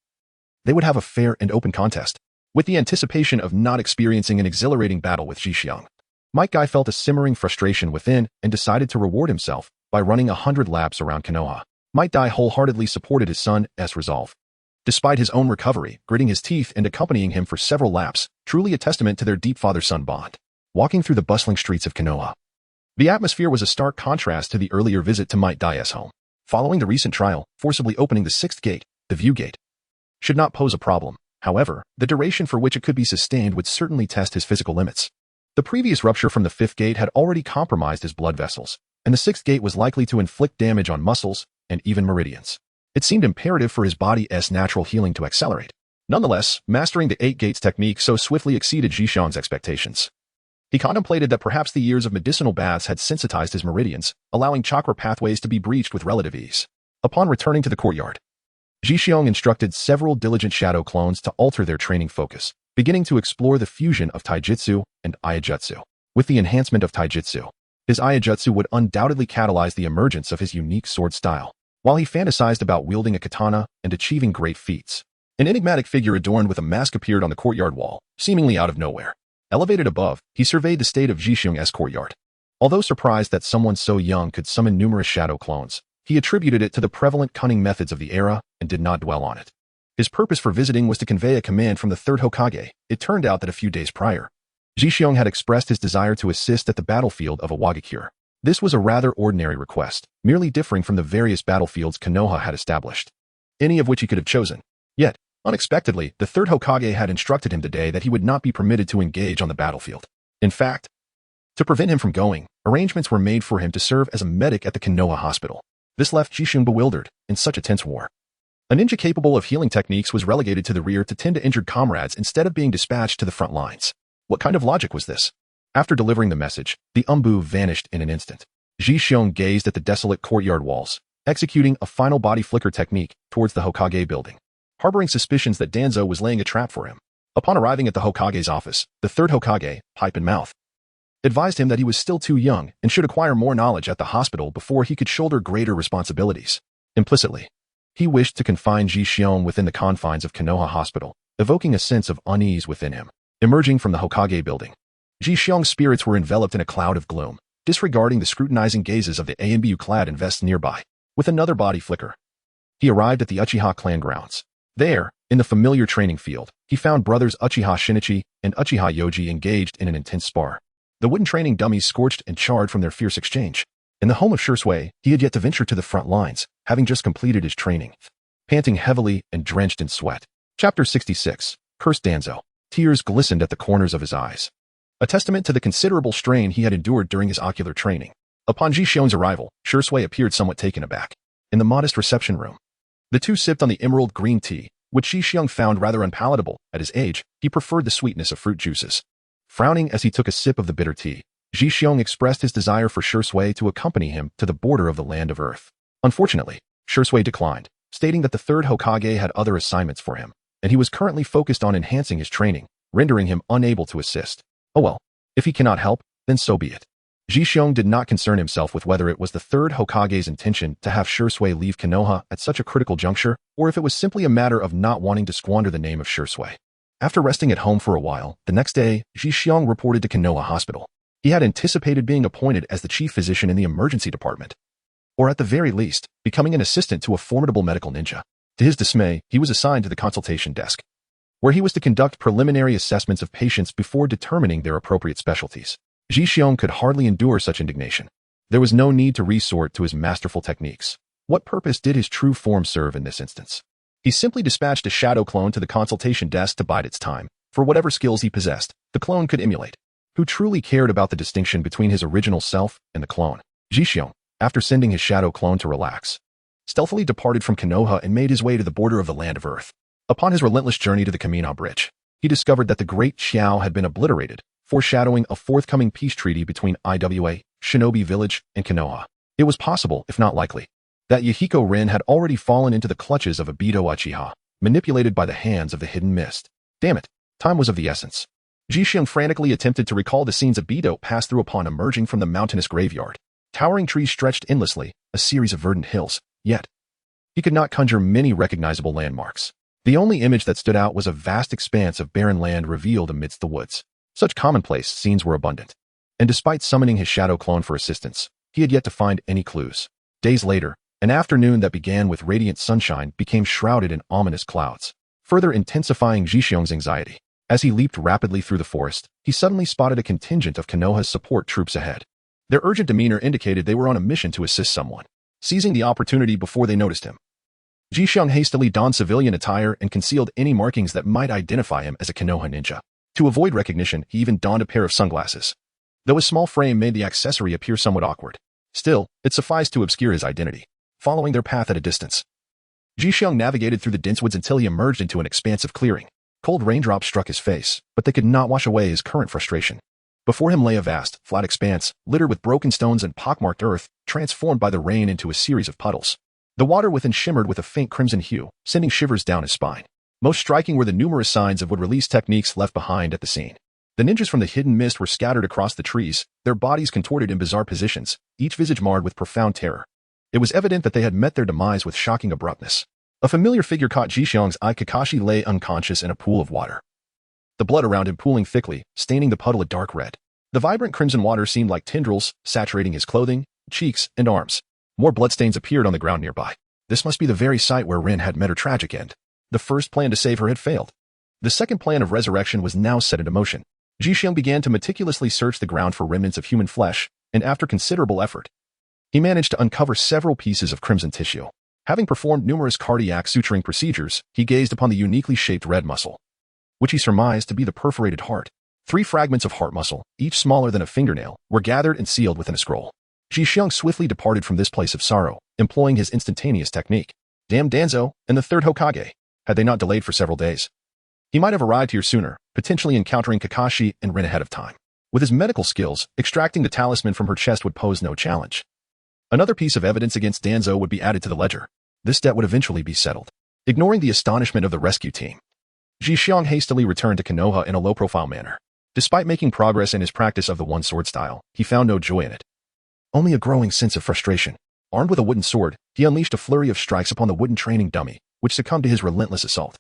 they would have a fair and open contest. With the anticipation of not experiencing an exhilarating battle with Jixiang, Mike Guy felt a simmering frustration within and decided to reward himself by running 100 laps around Konoha. Mike Dai wholeheartedly supported his son's resolve. Despite his own recovery, gritting his teeth and accompanying him for several laps, truly a testament to their deep father-son bond. Walking through the bustling streets of Konoha, the atmosphere was a stark contrast to the earlier visit to Mate Dai's home. Following the recent trial, forcibly opening the 6th gate, the View Gate, should not pose a problem. However, the duration for which it could be sustained would certainly test his physical limits. The previous rupture from the 5th gate had already compromised his blood vessels, and the 6th gate was likely to inflict damage on muscles and even meridians. It seemed imperative for his body's natural healing to accelerate. Nonetheless, mastering the 8 gates technique so swiftly exceeded Jixiang's expectations. He contemplated that perhaps the years of medicinal baths had sensitized his meridians, allowing chakra pathways to be breached with relative ease. Upon returning to the courtyard, Jixiang instructed several diligent shadow clones to alter their training focus, beginning to explore the fusion of taijutsu and iajutsu. With the enhancement of taijutsu, his iajutsu would undoubtedly catalyze the emergence of his unique sword style, while he fantasized about wielding a katana and achieving great feats. An enigmatic figure adorned with a mask appeared on the courtyard wall, seemingly out of nowhere. Elevated above, he surveyed the state of Jixiang's courtyard. Although surprised that someone so young could summon numerous shadow clones, he attributed it to the prevalent cunning methods of the era and did not dwell on it. His purpose for visiting was to convey a command from the 3rd Hokage. It turned out that a few days prior, Jixiang had expressed his desire to assist at the battlefield of Awagakure. This was a rather ordinary request, merely differing from the various battlefields Konoha had established, any of which he could have chosen. Yet, unexpectedly, the 3rd Hokage had instructed him today that he would not be permitted to engage on the battlefield. In fact, to prevent him from going, arrangements were made for him to serve as a medic at the Konoha hospital. This left Jixiang bewildered in such a tense war. A ninja capable of healing techniques was relegated to the rear to tend to injured comrades instead of being dispatched to the front lines. What kind of logic was this? After delivering the message, the umbu vanished in an instant. Jixiang gazed at the desolate courtyard walls, executing a final body flicker technique towards the Hokage building, harboring suspicions that Danzo was laying a trap for him. Upon arriving at the Hokage's office, the 3rd Hokage, pipe in mouth, advised him that he was still too young and should acquire more knowledge at the hospital before he could shoulder greater responsibilities. Implicitly, he wished to confine Jixiang within the confines of Konoha Hospital, evoking a sense of unease within him. Emerging from the Hokage building, Jixiang's spirits were enveloped in a cloud of gloom, disregarding the scrutinizing gazes of the ANBU-clad invests nearby. With another body flicker, he arrived at the Uchiha clan grounds. There, in the familiar training field, he found brothers Uchiha Shinichi and Uchiha Yoji engaged in an intense spar. The wooden training dummies scorched and charred from their fierce exchange. In the home of Shui, he had yet to venture to the front lines, having just completed his training. Panting heavily and drenched in sweat. Chapter 66. Cursed Danzo. Tears glistened at the corners of his eyes. A testament to the considerable strain he had endured during his ocular training. Upon Ji Xiong's arrival, Shui appeared somewhat taken aback. In the modest reception room, the two sipped on the emerald green tea, which Ji Xiong found rather unpalatable. At his age, he preferred the sweetness of fruit juices. Frowning as he took a sip of the bitter tea, Ji Xiong expressed his desire for Shui to accompany him to the border of the land of Earth. Unfortunately, Shui declined, stating that the third Hokage had other assignments for him, and he was currently focused on enhancing his training, rendering him unable to assist. Oh well, if he cannot help, then so be it. Ji Xiong did not concern himself with whether it was the third Hokage's intention to have Shui leave Konoha at such a critical juncture, or if it was simply a matter of not wanting to squander the name of Shui. After resting at home for a while, the next day, Ji Xiong reported to Konoha Hospital. He had anticipated being appointed as the chief physician in the emergency department, or at the very least, becoming an assistant to a formidable medical ninja. To his dismay, he was assigned to the consultation desk, where he was to conduct preliminary assessments of patients before determining their appropriate specialties. Ji Xiong could hardly endure such indignation. There was no need to resort to his masterful techniques. What purpose did his true form serve in this instance? He simply dispatched a shadow clone to the consultation desk to bide its time, for whatever skills he possessed, the clone could emulate. Who truly cared about the distinction between his original self and the clone? Ji Xiong, after sending his shadow clone to relax, stealthily departed from Konoha and made his way to the border of the land of Earth. Upon his relentless journey to the Kamina Bridge, he discovered that the Great Xiao had been obliterated, foreshadowing a forthcoming peace treaty between Iwa, Shinobi Village, and Konoha. It was possible, if not likely, that Yahiko Rin had already fallen into the clutches of Obito Uchiha, manipulated by the hands of the hidden mist. Damn it, time was of the essence. Ji Xiong frantically attempted to recall the scenes Obito passed through upon emerging from the mountainous graveyard. Towering trees stretched endlessly, a series of verdant hills, yet he could not conjure many recognizable landmarks. The only image that stood out was a vast expanse of barren land revealed amidst the woods. Such commonplace scenes were abundant, and despite summoning his shadow clone for assistance, he had yet to find any clues. Days later, an afternoon that began with radiant sunshine became shrouded in ominous clouds, further intensifying Ji Xiong's anxiety. As he leaped rapidly through the forest, he suddenly spotted a contingent of Konoha's support troops ahead. Their urgent demeanor indicated they were on a mission to assist someone. Seizing the opportunity before they noticed him, Ji Xiong hastily donned civilian attire and concealed any markings that might identify him as a Konoha ninja. To avoid recognition, he even donned a pair of sunglasses, though his small frame made the accessory appear somewhat awkward. Still, it sufficed to obscure his identity. Following their path at a distance, Ji Xiong navigated through the dense woods until he emerged into an expansive clearing. Cold raindrops struck his face, but they could not wash away his current frustration. Before him lay a vast, flat expanse, littered with broken stones and pockmarked earth, transformed by the rain into a series of puddles. The water within shimmered with a faint crimson hue, sending shivers down his spine. Most striking were the numerous signs of wood-release techniques left behind at the scene. The ninjas from the hidden mist were scattered across the trees, their bodies contorted in bizarre positions, each visage marred with profound terror. It was evident that they had met their demise with shocking abruptness. A familiar figure caught Ji Xiong's eye. Kakashi lay unconscious in a pool of water, the blood around him pooling thickly, staining the puddle a dark red. The vibrant crimson water seemed like tendrils, saturating his clothing, cheeks, and arms. More bloodstains appeared on the ground nearby. This must be the very site where Rin had met her tragic end. The first plan to save her had failed. The second plan of resurrection was now set into motion. Ji Xiong began to meticulously search the ground for remnants of human flesh, and after considerable effort, he managed to uncover several pieces of crimson tissue. Having performed numerous cardiac suturing procedures, he gazed upon the uniquely shaped red muscle, which he surmised to be the perforated heart. 3 fragments of heart muscle, each smaller than a fingernail, were gathered and sealed within a scroll. Ji Xiong swiftly departed from this place of sorrow, employing his instantaneous technique. Damn Danzo and the third Hokage. Had they not delayed for several days, he might have arrived here sooner, potentially encountering Kakashi and Rin ahead of time. With his medical skills, extracting the talisman from her chest would pose no challenge. Another piece of evidence against Danzo would be added to the ledger. This debt would eventually be settled. Ignoring the astonishment of the rescue team, Ji Xiong hastily returned to Konoha in a low-profile manner. Despite making progress in his practice of the one-sword style, he found no joy in it. Only a growing sense of frustration. Armed with a wooden sword, he unleashed a flurry of strikes upon the wooden training dummy, which succumbed to his relentless assault,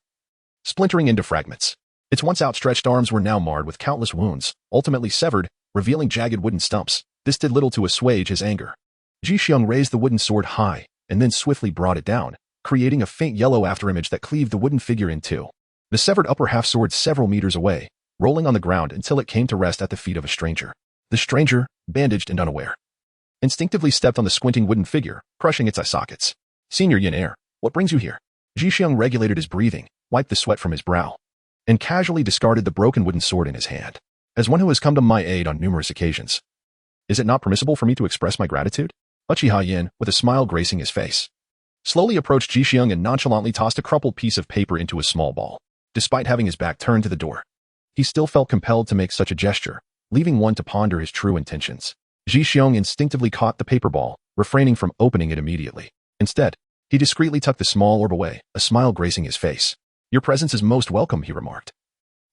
splintering into fragments. Its once outstretched arms were now marred with countless wounds, ultimately severed, revealing jagged wooden stumps. This did little to assuage his anger. Ji Xiong raised the wooden sword high, and then swiftly brought it down, creating a faint yellow afterimage that cleaved the wooden figure in two. The severed upper half soared several meters away, rolling on the ground until it came to rest at the feet of a stranger. The stranger, bandaged and unaware, instinctively stepped on the squinting wooden figure, crushing its eye sockets. Senior Yin Air, what brings you here? Jixiong regulated his breathing, wiped the sweat from his brow, and casually discarded the broken wooden sword in his hand. As one who has come to my aid on numerous occasions, is it not permissible for me to express my gratitude? Uchiha Yin, with a smile gracing his face, slowly approached Jixiong and nonchalantly tossed a crumpled piece of paper into a small ball. Despite having his back turned to the door, he still felt compelled to make such a gesture, leaving one to ponder his true intentions. Jixiong instinctively caught the paper ball, refraining from opening it immediately. Instead, he discreetly tucked the small orb away, a smile gracing his face. Your presence is most welcome, he remarked,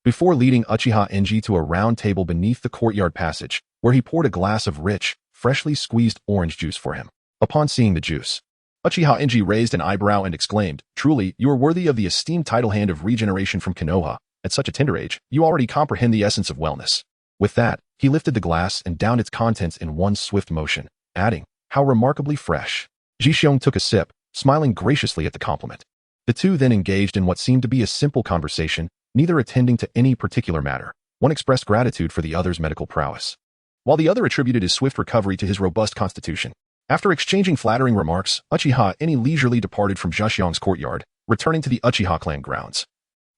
before leading Uchiha Enji to a round table beneath the courtyard passage, where he poured a glass of rich, freshly squeezed orange juice for him. Upon seeing the juice, Uchiha Enji raised an eyebrow and exclaimed, truly, you are worthy of the esteemed title Hand of Regeneration from Konoha. At such a tender age, you already comprehend the essence of wellness. With that, he lifted the glass and downed its contents in one swift motion, adding, how remarkably fresh. Jixiong took a sip, smiling graciously at the compliment. The two then engaged in what seemed to be a simple conversation, neither attending to any particular matter. One expressed gratitude for the other's medical prowess, while the other attributed his swift recovery to his robust constitution. After exchanging flattering remarks, Uchiha Eni leisurely departed from Jixiong's courtyard, returning to the Uchiha clan grounds,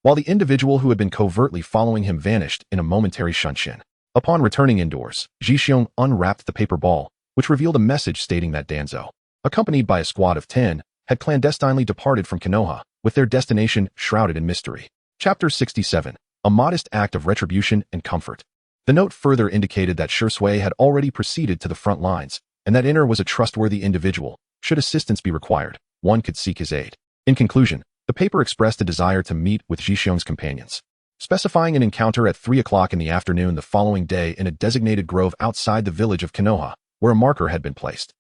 while the individual who had been covertly following him vanished in a momentary shunshin. Upon returning indoors, Jixiong unwrapped the paper ball, which revealed a message stating that Danzo, accompanied by a squad of 10, had clandestinely departed from Konoha, with their destination shrouded in mystery. Chapter 67. A modest act of retribution and comfort. The note further indicated that Shui had already proceeded to the front lines, and that Inner was a trustworthy individual. Should assistance be required, one could seek his aid. In conclusion, the paper expressed a desire to meet with Jixiong's companions, specifying an encounter at 3 o'clock in the afternoon the following day in a designated grove outside the village of Konoha, where a marker had been placed.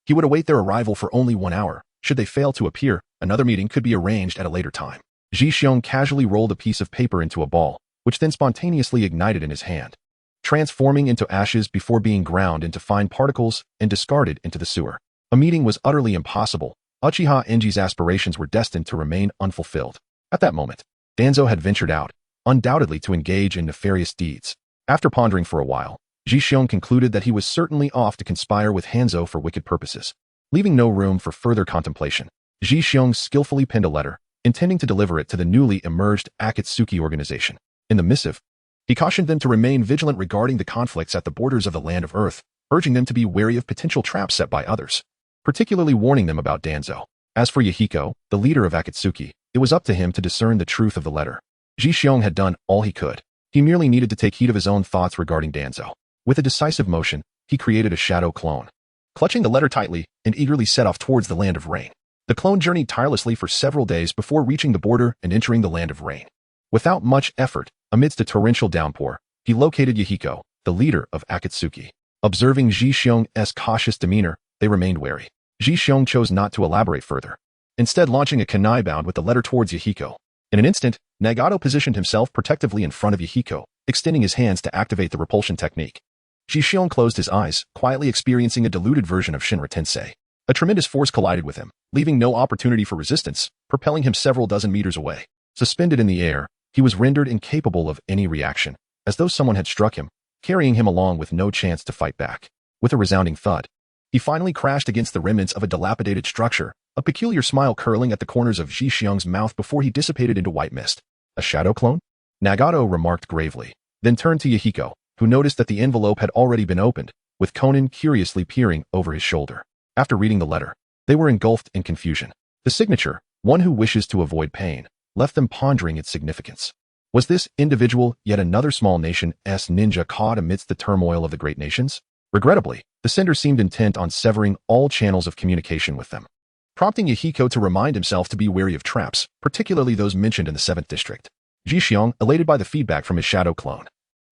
He would await their arrival for only 1 hour. Should they fail to appear, another meeting could be arranged at a later time. Jixiong casually rolled a piece of paper into a ball, which then spontaneously ignited in his hand, transforming into ashes before being ground into fine particles and discarded into the sewer. A meeting was utterly impossible. Uchiha Enji's aspirations were destined to remain unfulfilled. At that moment, Danzo had ventured out, undoubtedly to engage in nefarious deeds. After pondering for a while, Jixiong concluded that he was certainly off to conspire with Hanzo for wicked purposes. Leaving no room for further contemplation, Jixiong skillfully penned a letter, intending to deliver it to the newly emerged Akatsuki organization. In the missive, he cautioned them to remain vigilant regarding the conflicts at the borders of the land of Earth, urging them to be wary of potential traps set by others, particularly warning them about Danzo. As for Yahiko, the leader of Akatsuki, it was up to him to discern the truth of the letter. Jixiong had done all he could. He merely needed to take heed of his own thoughts regarding Danzo. With a decisive motion, he created a shadow clone, clutching the letter tightly and eagerly set off towards the land of rain. The clone journeyed tirelessly for several days before reaching the border and entering the land of rain. Without much effort, amidst a torrential downpour, he located Yahiko, the leader of Akatsuki. Observing Jixiong's cautious demeanor, they remained wary. Jixiong chose not to elaborate further, instead launching a kunai bound with the letter towards Yahiko. In an instant, Nagato positioned himself protectively in front of Yahiko, extending his hands to activate the repulsion technique. Jixiong closed his eyes, quietly experiencing a diluted version of Shinra Tensei. A tremendous force collided with him, leaving no opportunity for resistance, propelling him several dozen meters away. Suspended in the air, he was rendered incapable of any reaction, as though someone had struck him, carrying him along with no chance to fight back. With a resounding thud, he finally crashed against the remnants of a dilapidated structure, a peculiar smile curling at the corners of Jixiong's mouth before he dissipated into white mist. A shadow clone? Nagato remarked gravely, then turned to Yahiko, who noticed that the envelope had already been opened, with Conan curiously peering over his shoulder. After reading the letter, they were engulfed in confusion. The signature, one who wishes to avoid pain, left them pondering its significance. Was this individual yet another small nation's ninja caught amidst the turmoil of the great nations? Regrettably, the sender seemed intent on severing all channels of communication with them, prompting Yahiko to remind himself to be wary of traps, particularly those mentioned in the 7th district. Jixiong, elated by the feedback from his shadow clone,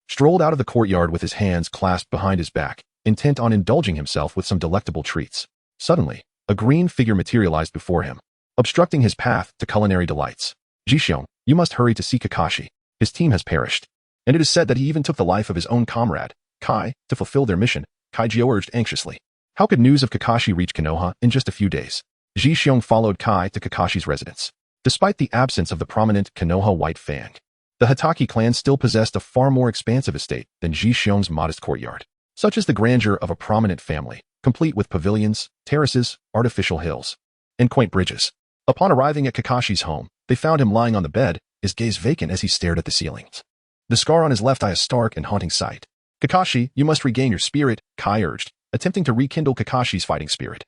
strolled out of the courtyard with his hands clasped behind his back, intent on indulging himself with some delectable treats. Suddenly, a green figure materialized before him, obstructing his path to culinary delights. Jixiong, you must hurry to see Kakashi. His team has perished, and it is said that he even took the life of his own comrade, Kai, to fulfill their mission, Kaijio urged anxiously. How could news of Kakashi reach Konoha in just a few days? Jixiong followed Kai to Kakashi's residence. Despite the absence of the prominent Konoha White Fang, the Hataki clan still possessed a far more expansive estate than Jixiong's modest courtyard. such as the grandeur of a prominent family, complete with pavilions, terraces, artificial hills, and quaint bridges. Upon arriving at Kakashi's home, they found him lying on the bed, his gaze vacant as he stared at the ceilings. The scar on his left eye a stark and haunting sight. "Kakashi, you must regain your spirit," Kai urged, attempting to rekindle Kakashi's fighting spirit.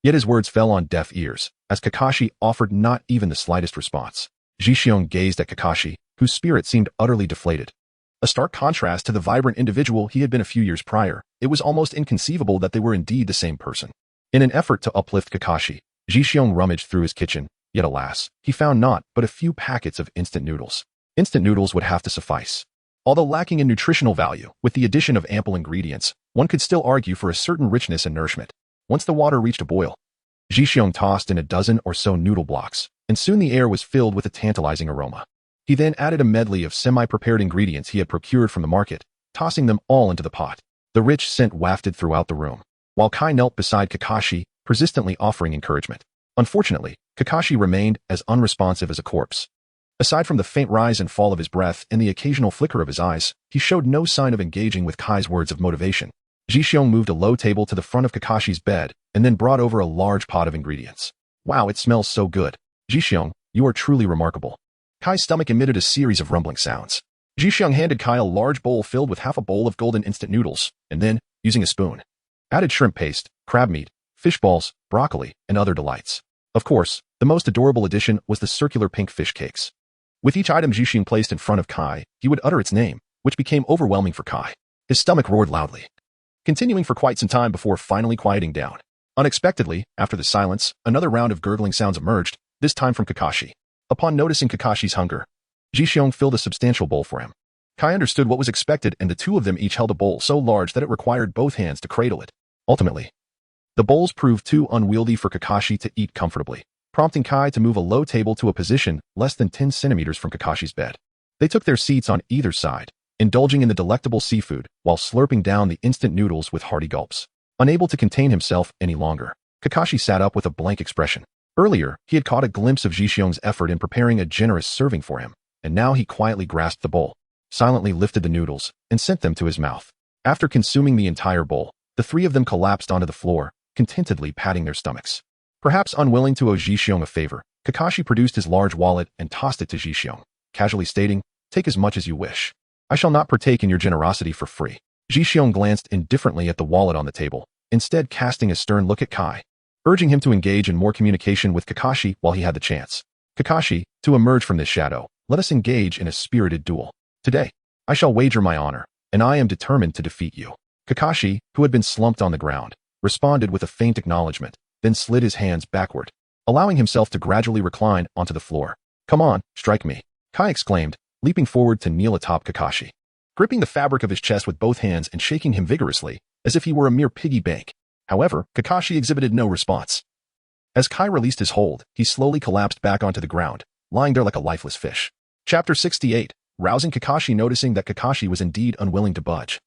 Yet his words fell on deaf ears, as Kakashi offered not even the slightest response. Jishion gazed at Kakashi, whose spirit seemed utterly deflated. A stark contrast to the vibrant individual he had been a few years prior, it was almost inconceivable that they were indeed the same person. In an effort to uplift Kakashi, Jishion rummaged through his kitchen, yet alas, he found naught but a few packets of instant noodles. Instant noodles would have to suffice. Although lacking in nutritional value, with the addition of ample ingredients, one could still argue for a certain richness and nourishment. Once the water reached a boil, Jishion tossed in a dozen or so noodle blocks, and soon the air was filled with a tantalizing aroma. He then added a medley of semi-prepared ingredients he had procured from the market, tossing them all into the pot. The rich scent wafted throughout the room, while Kai knelt beside Kakashi, persistently offering encouragement. Unfortunately, Kakashi remained as unresponsive as a corpse. Aside from the faint rise and fall of his breath and the occasional flicker of his eyes, he showed no sign of engaging with Kai's words of motivation. Jishion moved a low table to the front of Kakashi's bed and then brought over a large pot of ingredients. "Wow, it smells so good. Jishion, you are truly remarkable." Kai's stomach emitted a series of rumbling sounds. Jishion handed Kai a large bowl filled with half a bowl of golden instant noodles, and then, using a spoon, added shrimp paste, crab meat, fish balls, broccoli, and other delights. Of course, the most adorable addition was the circular pink fish cakes. With each item Jishion placed in front of Kai, he would utter its name, which became overwhelming for Kai. His stomach roared loudly, continuing for quite some time before finally quieting down. Unexpectedly, after the silence, another round of gurgling sounds emerged, this time from Kakashi. Upon noticing Kakashi's hunger, Jishion filled a substantial bowl for him. Kai understood what was expected, and the two of them each held a bowl so large that it required both hands to cradle it. Ultimately, the bowls proved too unwieldy for Kakashi to eat comfortably, prompting Kai to move a low table to a position less than 10 centimeters from Kakashi's bed. They took their seats on either side, indulging in the delectable seafood while slurping down the instant noodles with hearty gulps. Unable to contain himself any longer, Kakashi sat up with a blank expression. Earlier, he had caught a glimpse of Jishion's effort in preparing a generous serving for him, and now he quietly grasped the bowl, silently lifted the noodles, and sent them to his mouth. After consuming the entire bowl, the three of them collapsed onto the floor, contentedly patting their stomachs. Perhaps unwilling to owe Jishion a favor, Kakashi produced his large wallet and tossed it to Jishion, casually stating, "Take as much as you wish. I shall not partake in your generosity for free." Jishion glanced indifferently at the wallet on the table, instead casting a stern look at Kai, urging him to engage in more communication with Kakashi while he had the chance. "Kakashi, to emerge from this shadow, let us engage in a spirited duel. Today, I shall wager my honor, and I am determined to defeat you." Kakashi, who had been slumped on the ground, responded with a faint acknowledgement, then slid his hands backward, allowing himself to gradually recline onto the floor. "Come on, strike me," Kai exclaimed, leaping forward to kneel atop Kakashi, gripping the fabric of his chest with both hands and shaking him vigorously, as if he were a mere piggy bank. However, Kakashi exhibited no response. As Kai released his hold, he slowly collapsed back onto the ground, lying there like a lifeless fish. Chapter 68, rousing Kakashi. Noticing that Kakashi was indeed unwilling to budge,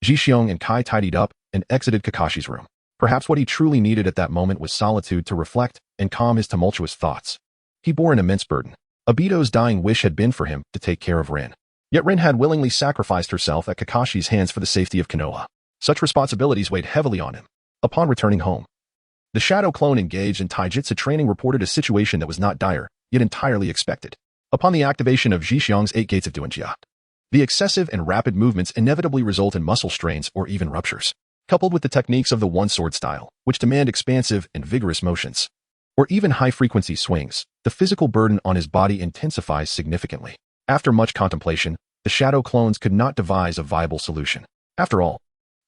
Jishion and Kai tidied up and exited Kakashi's room. Perhaps what he truly needed at that moment was solitude to reflect and calm his tumultuous thoughts. He bore an immense burden. Obito's dying wish had been for him to take care of Rin. Yet Rin had willingly sacrificed herself at Kakashi's hands for the safety of Konoha. Such responsibilities weighed heavily on him. Upon returning home, the shadow clone engaged in taijutsu training reported a situation that was not dire, yet entirely expected. Upon the activation of Jishion's 8 gates of Duanjia, the excessive and rapid movements inevitably result in muscle strains or even ruptures. Coupled with the techniques of the one-sword style, which demand expansive and vigorous motions, or even high-frequency swings, the physical burden on his body intensifies significantly. After much contemplation, the shadow clones could not devise a viable solution. After all,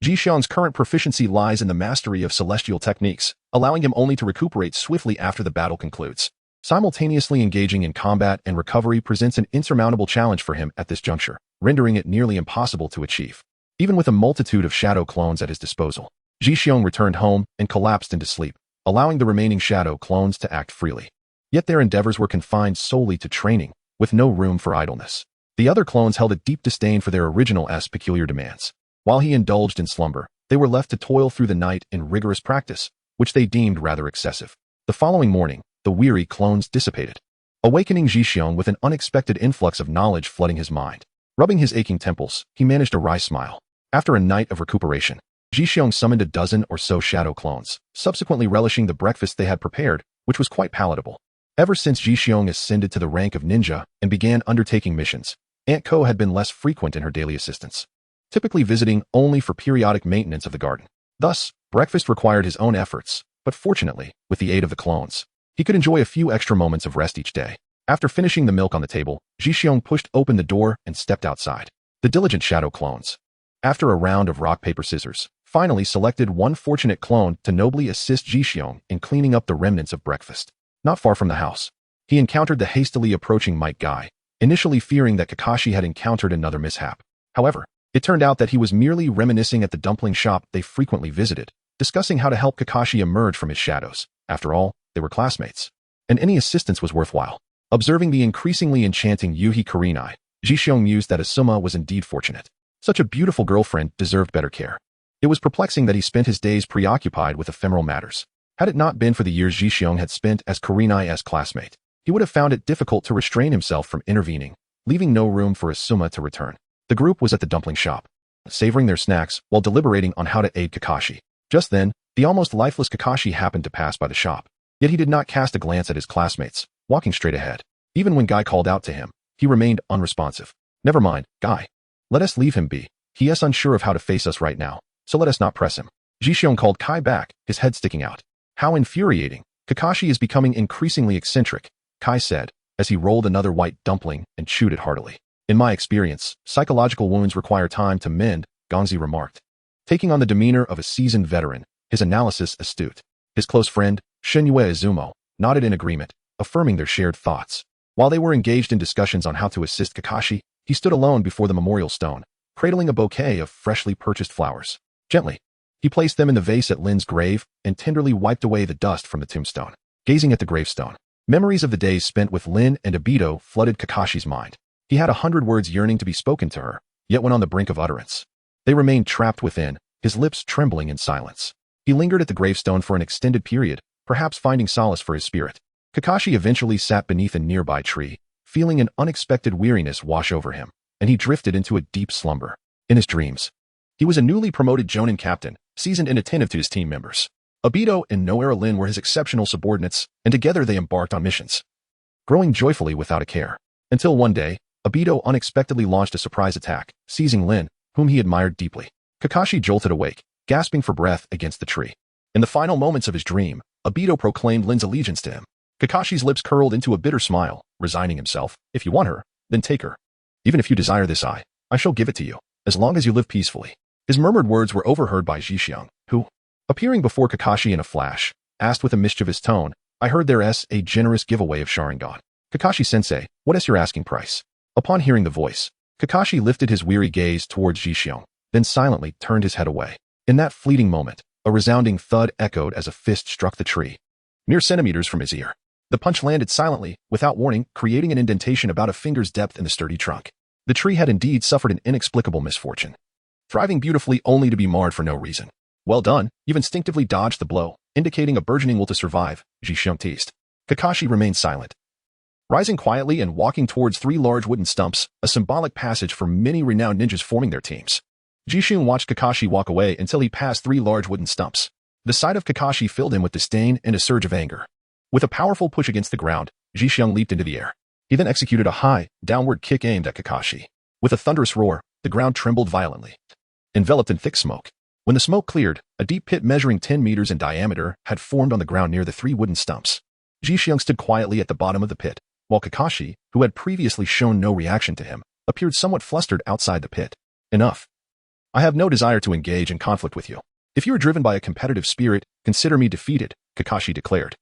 Jishion's current proficiency lies in the mastery of celestial techniques, allowing him only to recuperate swiftly after the battle concludes. Simultaneously engaging in combat and recovery presents an insurmountable challenge for him at this juncture, rendering it nearly impossible to achieve. Even with a multitude of shadow clones at his disposal, Jishion returned home and collapsed into sleep, allowing the remaining shadow clones to act freely. Yet their endeavors were confined solely to training, with no room for idleness. The other clones held a deep disdain for their original's peculiar demands. While he indulged in slumber, they were left to toil through the night in rigorous practice, which they deemed rather excessive. The following morning, the weary clones dissipated, awakening Jishion with an unexpected influx of knowledge flooding his mind. Rubbing his aching temples, he managed a wry smile. After a night of recuperation, Ji summoned a dozen or so shadow clones, subsequently relishing the breakfast they had prepared, which was quite palatable. Ever since Ji ascended to the rank of ninja and began undertaking missions, Aunt Ko had been less frequent in her daily assistance, typically visiting only for periodic maintenance of the garden. Thus, breakfast required his own efforts, but fortunately, with the aid of the clones, he could enjoy a few extra moments of rest each day. After finishing the milk on the table, Ji pushed open the door and stepped outside. The diligent shadow clones, after a round of rock, paper, scissors, finally selected one fortunate clone to nobly assist Ji in cleaning up the remnants of breakfast. Not far from the house, he encountered the hastily approaching Mike Guy, initially fearing that Kakashi had encountered another mishap. However, it turned out that he was merely reminiscing at the dumpling shop they frequently visited, discussing how to help Kakashi emerge from his shadows. After all, they were classmates, and any assistance was worthwhile. Observing the increasingly enchanting Yuhi Kurenai, Ji mused that Asuma was indeed fortunate. Such a beautiful girlfriend deserved better care. It was perplexing that he spent his days preoccupied with ephemeral matters. Had it not been for the years Ji had spent as Kurenai's classmate, he would have found it difficult to restrain himself from intervening, leaving no room for Asuma to return. The group was at the dumpling shop, savoring their snacks while deliberating on how to aid Kakashi. Just then, the almost lifeless Kakashi happened to pass by the shop. Yet he did not cast a glance at his classmates, walking straight ahead. Even when Guy called out to him, he remained unresponsive. Never mind, Guy. Let us leave him be. He is unsure of how to face us right now, so let us not press him. Ji called Kai back, his head sticking out. How infuriating. Kakashi is becoming increasingly eccentric, Kai said, as he rolled another white dumpling and chewed it heartily. In my experience, psychological wounds require time to mend, Gonzi remarked, taking on the demeanor of a seasoned veteran, his analysis astute. His close friend, Shinyue Izumo, nodded in agreement, affirming their shared thoughts. While they were engaged in discussions on how to assist Kakashi, he stood alone before the memorial stone, cradling a bouquet of freshly purchased flowers. Gently, he placed them in the vase at Lin's grave and tenderly wiped away the dust from the tombstone. Gazing at the gravestone, memories of the days spent with Lin and Obito flooded Kakashi's mind. He had 100 words yearning to be spoken to her, yet when on the brink of utterance, they remained trapped within, his lips trembling in silence. He lingered at the gravestone for an extended period, perhaps finding solace for his spirit. Kakashi eventually sat beneath a nearby tree, feeling an unexpected weariness wash over him, and he drifted into a deep slumber. In his dreams, he was a newly promoted Jonin captain, seasoned and attentive to his team members. Obito and Noera Lin were his exceptional subordinates, and together they embarked on missions, growing joyfully without a care. Until one day, Obito unexpectedly launched a surprise attack, seizing Lin, whom he admired deeply. Kakashi jolted awake, gasping for breath against the tree. In the final moments of his dream, Obito proclaimed Lin's allegiance to him. Kakashi's lips curled into a bitter smile, resigning himself. If you want her, then take her. Even if you desire this I shall give it to you, as long as you live peacefully. His murmured words were overheard by Ji who, appearing before Kakashi in a flash, asked with a mischievous tone, I heard there's a generous giveaway of Sharingan. Kakashi-sensei, what is your asking price? Upon hearing the voice, Kakashi lifted his weary gaze towards Ji then silently turned his head away. In that fleeting moment, a resounding thud echoed as a fist struck the tree, mere centimeters from his ear. The punch landed silently, without warning, creating an indentation about a finger's depth in the sturdy trunk. The tree had indeed suffered an inexplicable misfortune, thriving beautifully only to be marred for no reason. Well done, you've instinctively dodged the blow, indicating a burgeoning will to survive, Ji teased. Kakashi remained silent, rising quietly and walking towards 3 large wooden stumps, a symbolic passage for many renowned ninjas forming their teams. Ji watched Kakashi walk away until he passed 3 large wooden stumps. The sight of Kakashi filled him with disdain and a surge of anger. With a powerful push against the ground, Ji leaped into the air. He then executed a high, downward kick aimed at Kakashi. With a thunderous roar, the ground trembled violently, enveloped in thick smoke. When the smoke cleared, a deep pit measuring 10 meters in diameter had formed on the ground near the 3 wooden stumps. Ji stood quietly at the bottom of the pit, while Kakashi, who had previously shown no reaction to him, appeared somewhat flustered outside the pit. Enough. I have no desire to engage in conflict with you. If you are driven by a competitive spirit, consider me defeated, Kakashi declared,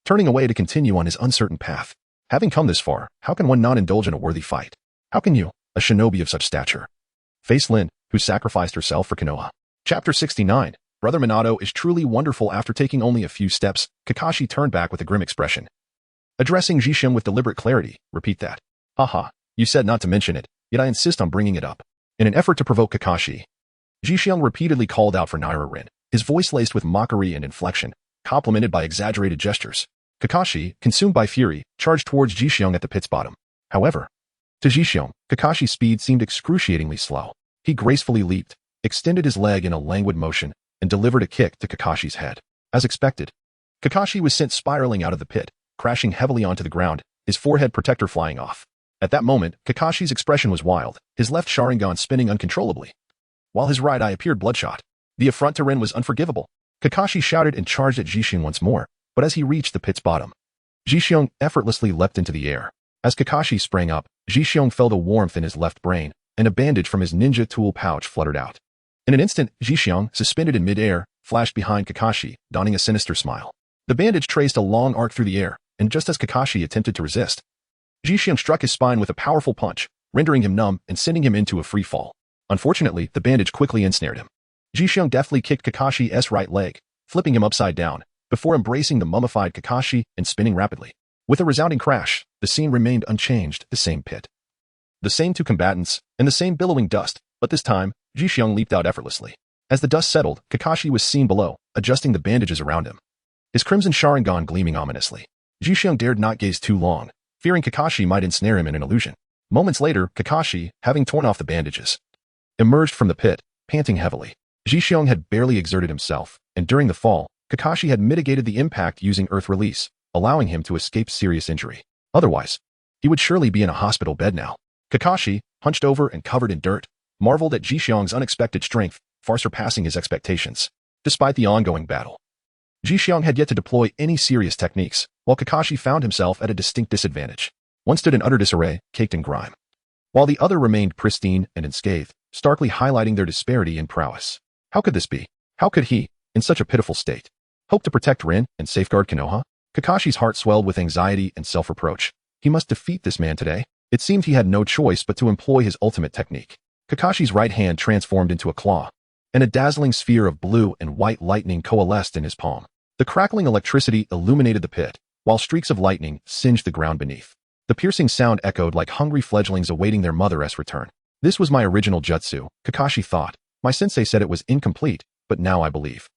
turning away to continue on his uncertain path. Having come this far, how can one not indulge in a worthy fight? How can you, a shinobi of such stature, face Lin, who sacrificed herself for Konoha? Chapter 69. Brother Minato is truly wonderful. After taking only a few steps, Kakashi turned back with a grim expression. Addressing Ji with deliberate clarity, repeat that. Haha, you said not to mention it, yet I insist on bringing it up. In an effort to provoke Kakashi, Ji repeatedly called out for Naira-rin, his voice laced with mockery and inflection, complemented by exaggerated gestures. Kakashi, consumed by fury, charged towards Ji at the pit's bottom. However, to Ji Kakashi's speed seemed excruciatingly slow. He gracefully leaped, extended his leg in a languid motion, and delivered a kick to Kakashi's head. As expected, Kakashi was sent spiraling out of the pit, crashing heavily onto the ground, his forehead protector flying off. At that moment, Kakashi's expression was wild, his left Sharingan spinning uncontrollably, while his right eye appeared bloodshot. The affront to Rin was unforgivable. Kakashi shouted and charged at Zhixiong once more, but as he reached the pit's bottom, Zhixiong effortlessly leapt into the air. As Kakashi sprang up, Zhixiong felt a warmth in his left brain, and a bandage from his ninja tool pouch fluttered out. In an instant, Zhixiong, suspended in mid-air, flashed behind Kakashi, donning a sinister smile. The bandage traced a long arc through the air, and just as Kakashi attempted to resist, Zhixiong struck his spine with a powerful punch, rendering him numb and sending him into a free fall. Unfortunately, the bandage quickly ensnared him. Zhixiong deftly kicked Kakashi's right leg, flipping him upside down, before embracing the mummified Kakashi and spinning rapidly. With a resounding crash, the scene remained unchanged, the same pit, the same two combatants, and the same billowing dust, but this time, Zhixiong leaped out effortlessly. As the dust settled, Kakashi was seen below, adjusting the bandages around him, his crimson Sharingan gleaming ominously. Zhixiong dared not gaze too long, fearing Kakashi might ensnare him in an illusion. Moments later, Kakashi, having torn off the bandages, emerged from the pit, panting heavily. Zhixiong had barely exerted himself, and during the fall, Kakashi had mitigated the impact using Earth Release, allowing him to escape serious injury. Otherwise, he would surely be in a hospital bed now. Kakashi, hunched over and covered in dirt, marveled at Zhixiong's unexpected strength, far surpassing his expectations. Despite the ongoing battle, Zhixiong had yet to deploy any serious techniques, while Kakashi found himself at a distinct disadvantage. One stood in utter disarray, caked in grime, while the other remained pristine and unscathed, starkly highlighting their disparity in prowess. How could this be? How could he, in such a pitiful state, hope to protect Rin and safeguard Konoha? Kakashi's heart swelled with anxiety and self-reproach. He must defeat this man today. It seemed he had no choice but to employ his ultimate technique. Kakashi's right hand transformed into a claw, and a dazzling sphere of blue and white lightning coalesced in his palm. The crackling electricity illuminated the pit, while streaks of lightning singed the ground beneath. The piercing sound echoed like hungry fledglings awaiting their mother's return. This was my original jutsu, Kakashi thought. My sensei said it was incomplete, but now I believe.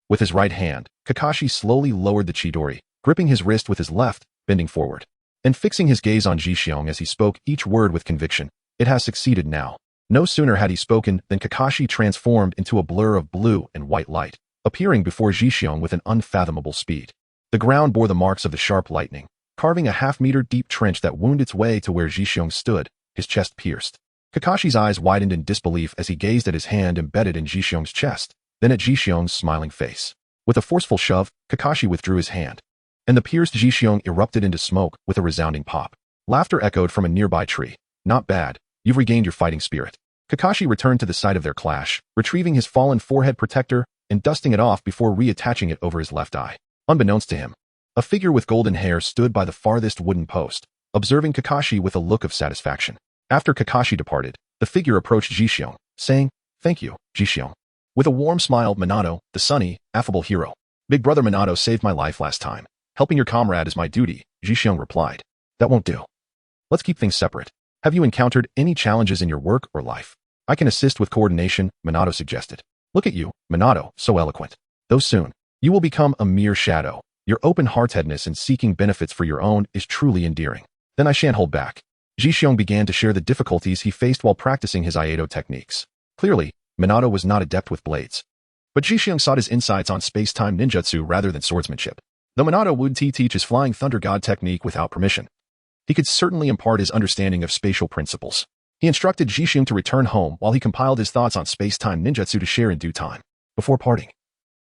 With his right hand, Kakashi slowly lowered the Chidori, gripping his wrist with his left, bending forward, and fixing his gaze on Zhixiong as he spoke each word with conviction. It has succeeded now. No sooner had he spoken than Kakashi transformed into a blur of blue and white light, appearing before Zhixiong with an unfathomable speed. The ground bore the marks of the sharp lightning, carving a half-meter deep trench that wound its way to where Zhixiong stood, his chest pierced. Kakashi's eyes widened in disbelief as he gazed at his hand embedded in Zhixiong's chest, then at Zhixiong's smiling face. With a forceful shove, Kakashi withdrew his hand, and the pierced Zhixiong erupted into smoke with a resounding pop. Laughter echoed from a nearby tree. Not bad. You've regained your fighting spirit. Kakashi returned to the site of their clash, retrieving his fallen forehead protector and dusting it off before reattaching it over his left eye. Unbeknownst to him, a figure with golden hair stood by the farthest wooden post, observing Kakashi with a look of satisfaction. After Kakashi departed, the figure approached Zhixiong, saying, "Thank you, Zhixiong." With a warm smile, Minato, the sunny, affable hero. "Big brother Minato saved my life last time. Helping your comrade is my duty," Zhixiong replied. "That won't do. Let's keep things separate. Have you encountered any challenges in your work or life?" "I can assist with coordination," Minato suggested. "Look at you, Minato, so eloquent. Though soon, you will become a mere shadow. Your open-heartedness in seeking benefits for your own is truly endearing." "Then I shan't hold back." Zhixiong began to share the difficulties he faced while practicing his Aido techniques. Clearly, Minato was not adept with blades, but Zhixiong sought his insights on space-time ninjutsu rather than swordsmanship. Though Minato would teach his Flying Thunder God technique without permission, he could certainly impart his understanding of spatial principles. He instructed Zhixiong to return home while he compiled his thoughts on space-time ninjutsu to share in due time. Before parting,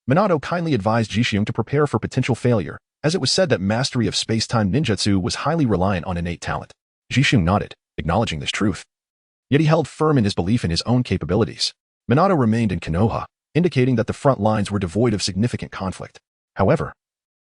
Minato kindly advised Zhixiong to prepare for potential failure, as it was said that mastery of space-time ninjutsu was highly reliant on innate talent. Zhixiong nodded, acknowledging this truth. Yet he held firm in his belief in his own capabilities. Minato remained in Konoha, indicating that the front lines were devoid of significant conflict. However,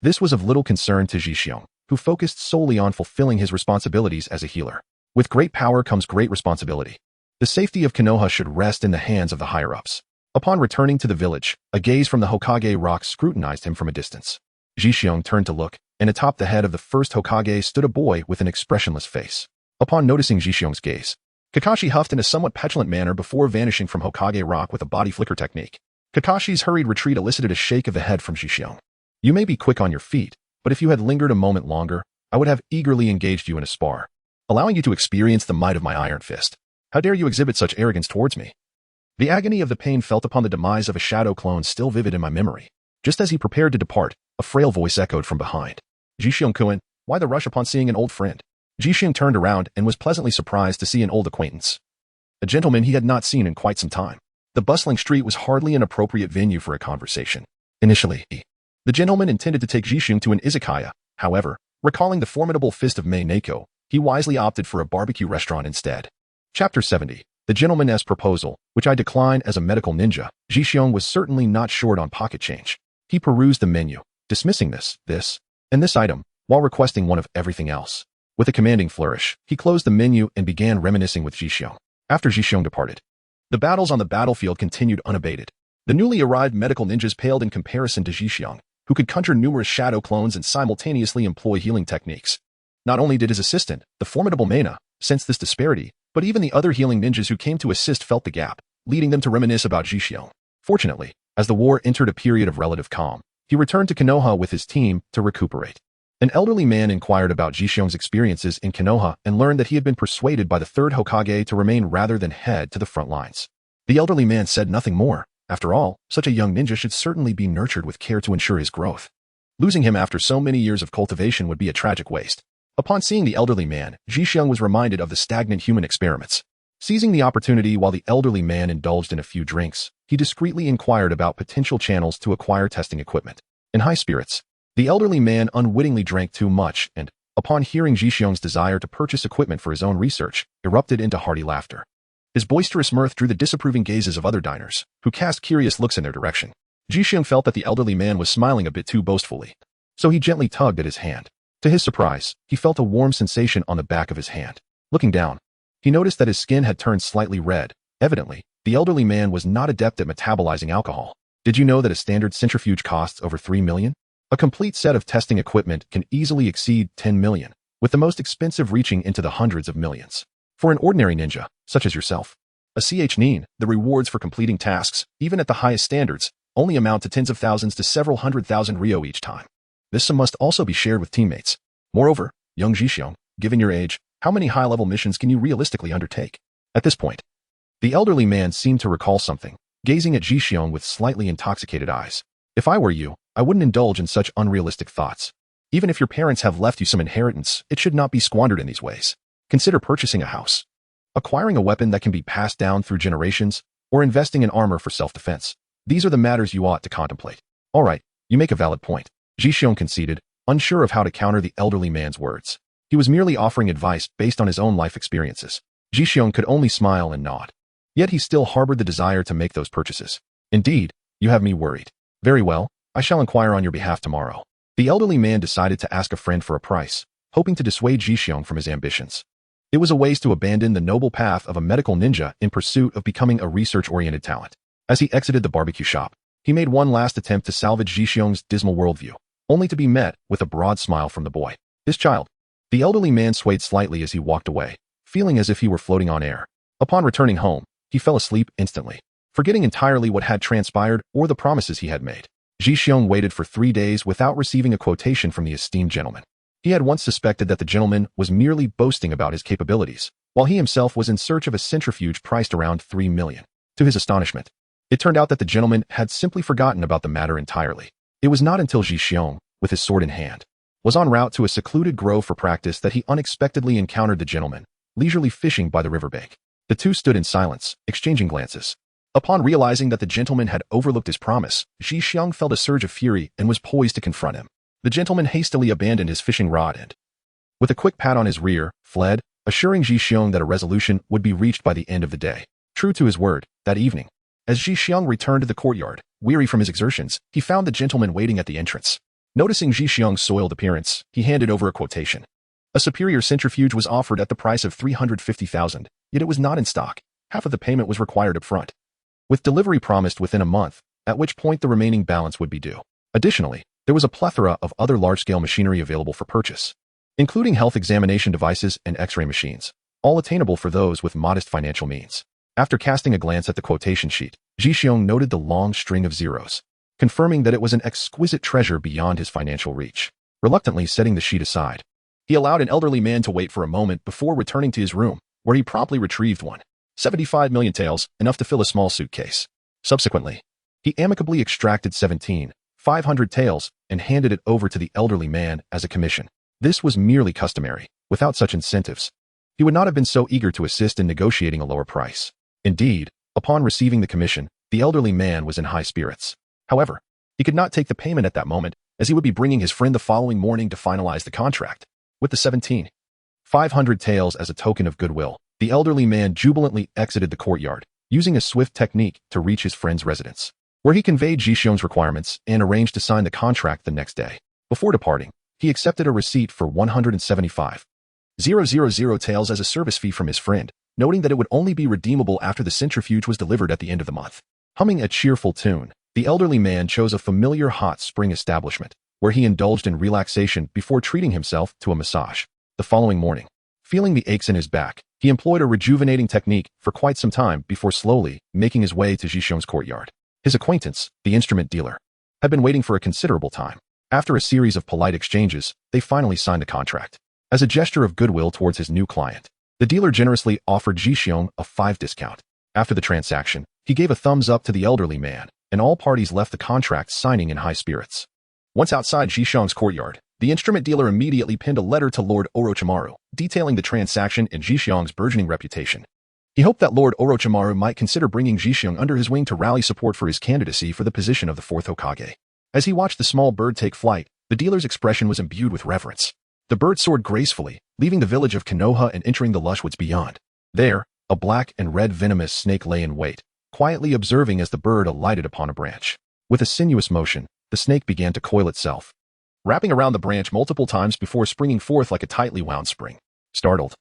this was of little concern to Zhixiong, who focused solely on fulfilling his responsibilities as a healer. With great power comes great responsibility. The safety of Konoha should rest in the hands of the higher-ups. Upon returning to the village, a gaze from the Hokage rock scrutinized him from a distance. Zhixiong turned to look, and atop the head of the first Hokage stood a boy with an expressionless face. Upon noticing Zhixiong's gaze, Kakashi huffed in a somewhat petulant manner before vanishing from Hokage rock with a body flicker technique. Kakashi's hurried retreat elicited a shake of the head from Zhixiong. "You may be quick on your feet, but if you had lingered a moment longer, I would have eagerly engaged you in a spar, allowing you to experience the might of my iron fist. How dare you exhibit such arrogance towards me?" The agony of the pain felt upon the demise of a shadow clone still vivid in my memory. Just as he prepared to depart, a frail voice echoed from behind. Jixiong-kun, why the rush upon seeing an old friend? Jixiong turned around and was pleasantly surprised to see an old acquaintance. A gentleman he had not seen in quite some time. The bustling street was hardly an appropriate venue for a conversation. Initially, the gentleman intended to take Jixiong to an izakaya. However, recalling the formidable fist of Mei Neko, he wisely opted for a barbecue restaurant instead. Chapter 70. The gentleman's proposal, which I decline as a medical ninja. Jixiong was certainly not short on pocket change. He perused the menu, dismissing this, and this item, while requesting one of everything else. With a commanding flourish, he closed the menu and began reminiscing with Jixiong. After Jixiong departed, the battles on the battlefield continued unabated. The newly arrived medical ninjas paled in comparison to Jixiong, who could conjure numerous shadow clones and simultaneously employ healing techniques. Not only did his assistant, the formidable Mena, sense this disparity, but even the other healing ninjas who came to assist felt the gap, leading them to reminisce about Jixiong. Fortunately, as the war entered a period of relative calm, he returned to Konoha with his team to recuperate. An elderly man inquired about Jixiong's experiences in Konoha and learned that he had been persuaded by the third Hokage to remain rather than head to the front lines. The elderly man said nothing more. After all, such a young ninja should certainly be nurtured with care to ensure his growth. Losing him after so many years of cultivation would be a tragic waste. Upon seeing the elderly man, Jixiong was reminded of the stagnant human experiments. Seizing the opportunity while the elderly man indulged in a few drinks, he discreetly inquired about potential channels to acquire testing equipment. In high spirits, the elderly man unwittingly drank too much and, upon hearing Jixiong's desire to purchase equipment for his own research, erupted into hearty laughter. His boisterous mirth drew the disapproving gazes of other diners, who cast curious looks in their direction. Jixiong felt that the elderly man was smiling a bit too boastfully, so he gently tugged at his hand. To his surprise, he felt a warm sensation on the back of his hand. Looking down, he noticed that his skin had turned slightly red. Evidently, the elderly man was not adept at metabolizing alcohol. Did you know that a standard centrifuge costs over 3 million? A complete set of testing equipment can easily exceed 10 million, with the most expensive reaching into the hundreds of millions. For an ordinary ninja, such as yourself, a nin, the rewards for completing tasks, even at the highest standards, only amount to tens of thousands to several 100,000 ryo each time. This sum must also be shared with teammates. Moreover, young Jixiong, given your age, how many high-level missions can you realistically undertake? At this point, the elderly man seemed to recall something, gazing at Jixiong with slightly intoxicated eyes. If I were you, I wouldn't indulge in such unrealistic thoughts. Even if your parents have left you some inheritance, it should not be squandered in these ways. Consider purchasing a house, acquiring a weapon that can be passed down through generations, or investing in armor for self-defense. These are the matters you ought to contemplate. All right, you make a valid point. Jixiong conceded, unsure of how to counter the elderly man's words. He was merely offering advice based on his own life experiences. Jixiong could only smile and nod. Yet he still harbored the desire to make those purchases. Indeed, you have me worried. Very well, I shall inquire on your behalf tomorrow. The elderly man decided to ask a friend for a price, hoping to dissuade Jixiong from his ambitions. It was a waste to abandon the noble path of a medical ninja in pursuit of becoming a research-oriented talent. As he exited the barbecue shop, he made one last attempt to salvage Jixiong's dismal worldview, only to be met with a broad smile from the boy. His child. The elderly man swayed slightly as he walked away, feeling as if he were floating on air. Upon returning home, he fell asleep instantly, forgetting entirely what had transpired or the promises he had made. Jixiong waited for 3 days without receiving a quotation from the esteemed gentleman. He had once suspected that the gentleman was merely boasting about his capabilities, while he himself was in search of a centrifuge priced around 3 million. To his astonishment, it turned out that the gentleman had simply forgotten about the matter entirely. It was not until Jixiong, with his sword in hand, was en route to a secluded grove for practice that he unexpectedly encountered the gentleman, leisurely fishing by the riverbank. The two stood in silence, exchanging glances. Upon realizing that the gentleman had overlooked his promise, Jixiong felt a surge of fury and was poised to confront him. The gentleman hastily abandoned his fishing rod and, with a quick pat on his rear, fled, assuring Jixiong that a resolution would be reached by the end of the day. True to his word, that evening, as Jixiong returned to the courtyard, weary from his exertions, he found the gentleman waiting at the entrance. Noticing Jixiong's soiled appearance, he handed over a quotation. A superior centrifuge was offered at the price of 350,000, yet it was not in stock. Half of the payment was required up front, with delivery promised within a month, at which point the remaining balance would be due. Additionally, there was a plethora of other large-scale machinery available for purchase, including health examination devices and X-ray machines, all attainable for those with modest financial means. After casting a glance at the quotation sheet, Jixiong noted the long string of zeros, confirming that it was an exquisite treasure beyond his financial reach. Reluctantly setting the sheet aside, he allowed an elderly man to wait for a moment before returning to his room, where he promptly retrieved one. 75 million taels, enough to fill a small suitcase. Subsequently, he amicably extracted 17,500 taels and handed it over to the elderly man as a commission. This was merely customary. Without such incentives, he would not have been so eager to assist in negotiating a lower price. Indeed, upon receiving the commission, the elderly man was in high spirits. However, he could not take the payment at that moment, as he would be bringing his friend the following morning to finalize the contract. With the 17,500 taels as a token of goodwill, the elderly man jubilantly exited the courtyard, using a swift technique to reach his friend's residence, where he conveyed Jixiong's requirements and arranged to sign the contract the next day. Before departing, he accepted a receipt for 175,000 taels as a service fee from his friend, noting that it would only be redeemable after the centrifuge was delivered at the end of the month. Humming a cheerful tune, the elderly man chose a familiar hot spring establishment, where he indulged in relaxation before treating himself to a massage. The following morning, feeling the aches in his back, he employed a rejuvenating technique for quite some time before slowly making his way to Jixiong's courtyard. His acquaintance, the instrument dealer, had been waiting for a considerable time. After a series of polite exchanges, they finally signed a contract. As a gesture of goodwill towards his new client, the dealer generously offered Jixiong a 5% discount. After the transaction, he gave a thumbs up to the elderly man, and all parties left the contract signing in high spirits. Once outside Jixiong's courtyard, the instrument dealer immediately penned a letter to Lord Orochimaru, detailing the transaction and Jixiong's burgeoning reputation. He hoped that Lord Orochimaru might consider bringing Jixiong under his wing to rally support for his candidacy for the position of the fourth Hokage. As he watched the small bird take flight, the dealer's expression was imbued with reverence. The bird soared gracefully, leaving the village of Konoha and entering the lush woods beyond. There, a black and red venomous snake lay in wait, quietly observing as the bird alighted upon a branch. With a sinuous motion, the snake began to coil itself, wrapping around the branch multiple times before springing forth like a tightly wound spring. Startled,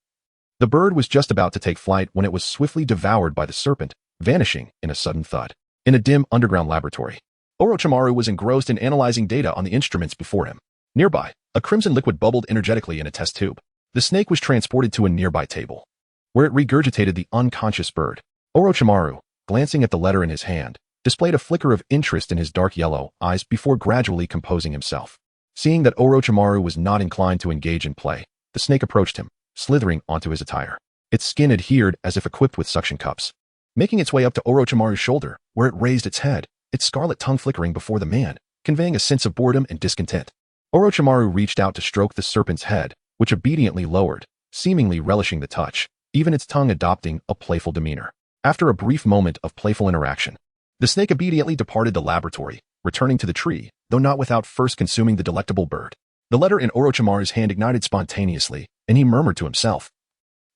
the bird was just about to take flight when it was swiftly devoured by the serpent, vanishing in a sudden thud. In a dim underground laboratory, Orochimaru was engrossed in analyzing data on the instruments before him. Nearby, a crimson liquid bubbled energetically in a test tube. The snake was transported to a nearby table, where it regurgitated the unconscious bird. Orochimaru, glancing at the letter in his hand, displayed a flicker of interest in his dark yellow eyes before gradually composing himself. Seeing that Orochimaru was not inclined to engage in play, the snake approached him, slithering onto his attire. Its skin adhered as if equipped with suction cups. Making its way up to Orochimaru's shoulder, where it raised its head, its scarlet tongue flickering before the man, conveying a sense of boredom and discontent. Orochimaru reached out to stroke the serpent's head, which obediently lowered, seemingly relishing the touch, even its tongue adopting a playful demeanor. After a brief moment of playful interaction, the snake obediently departed the laboratory, returning to the tree, though not without first consuming the delectable bird. The letter in Orochimaru's hand ignited spontaneously, and he murmured to himself,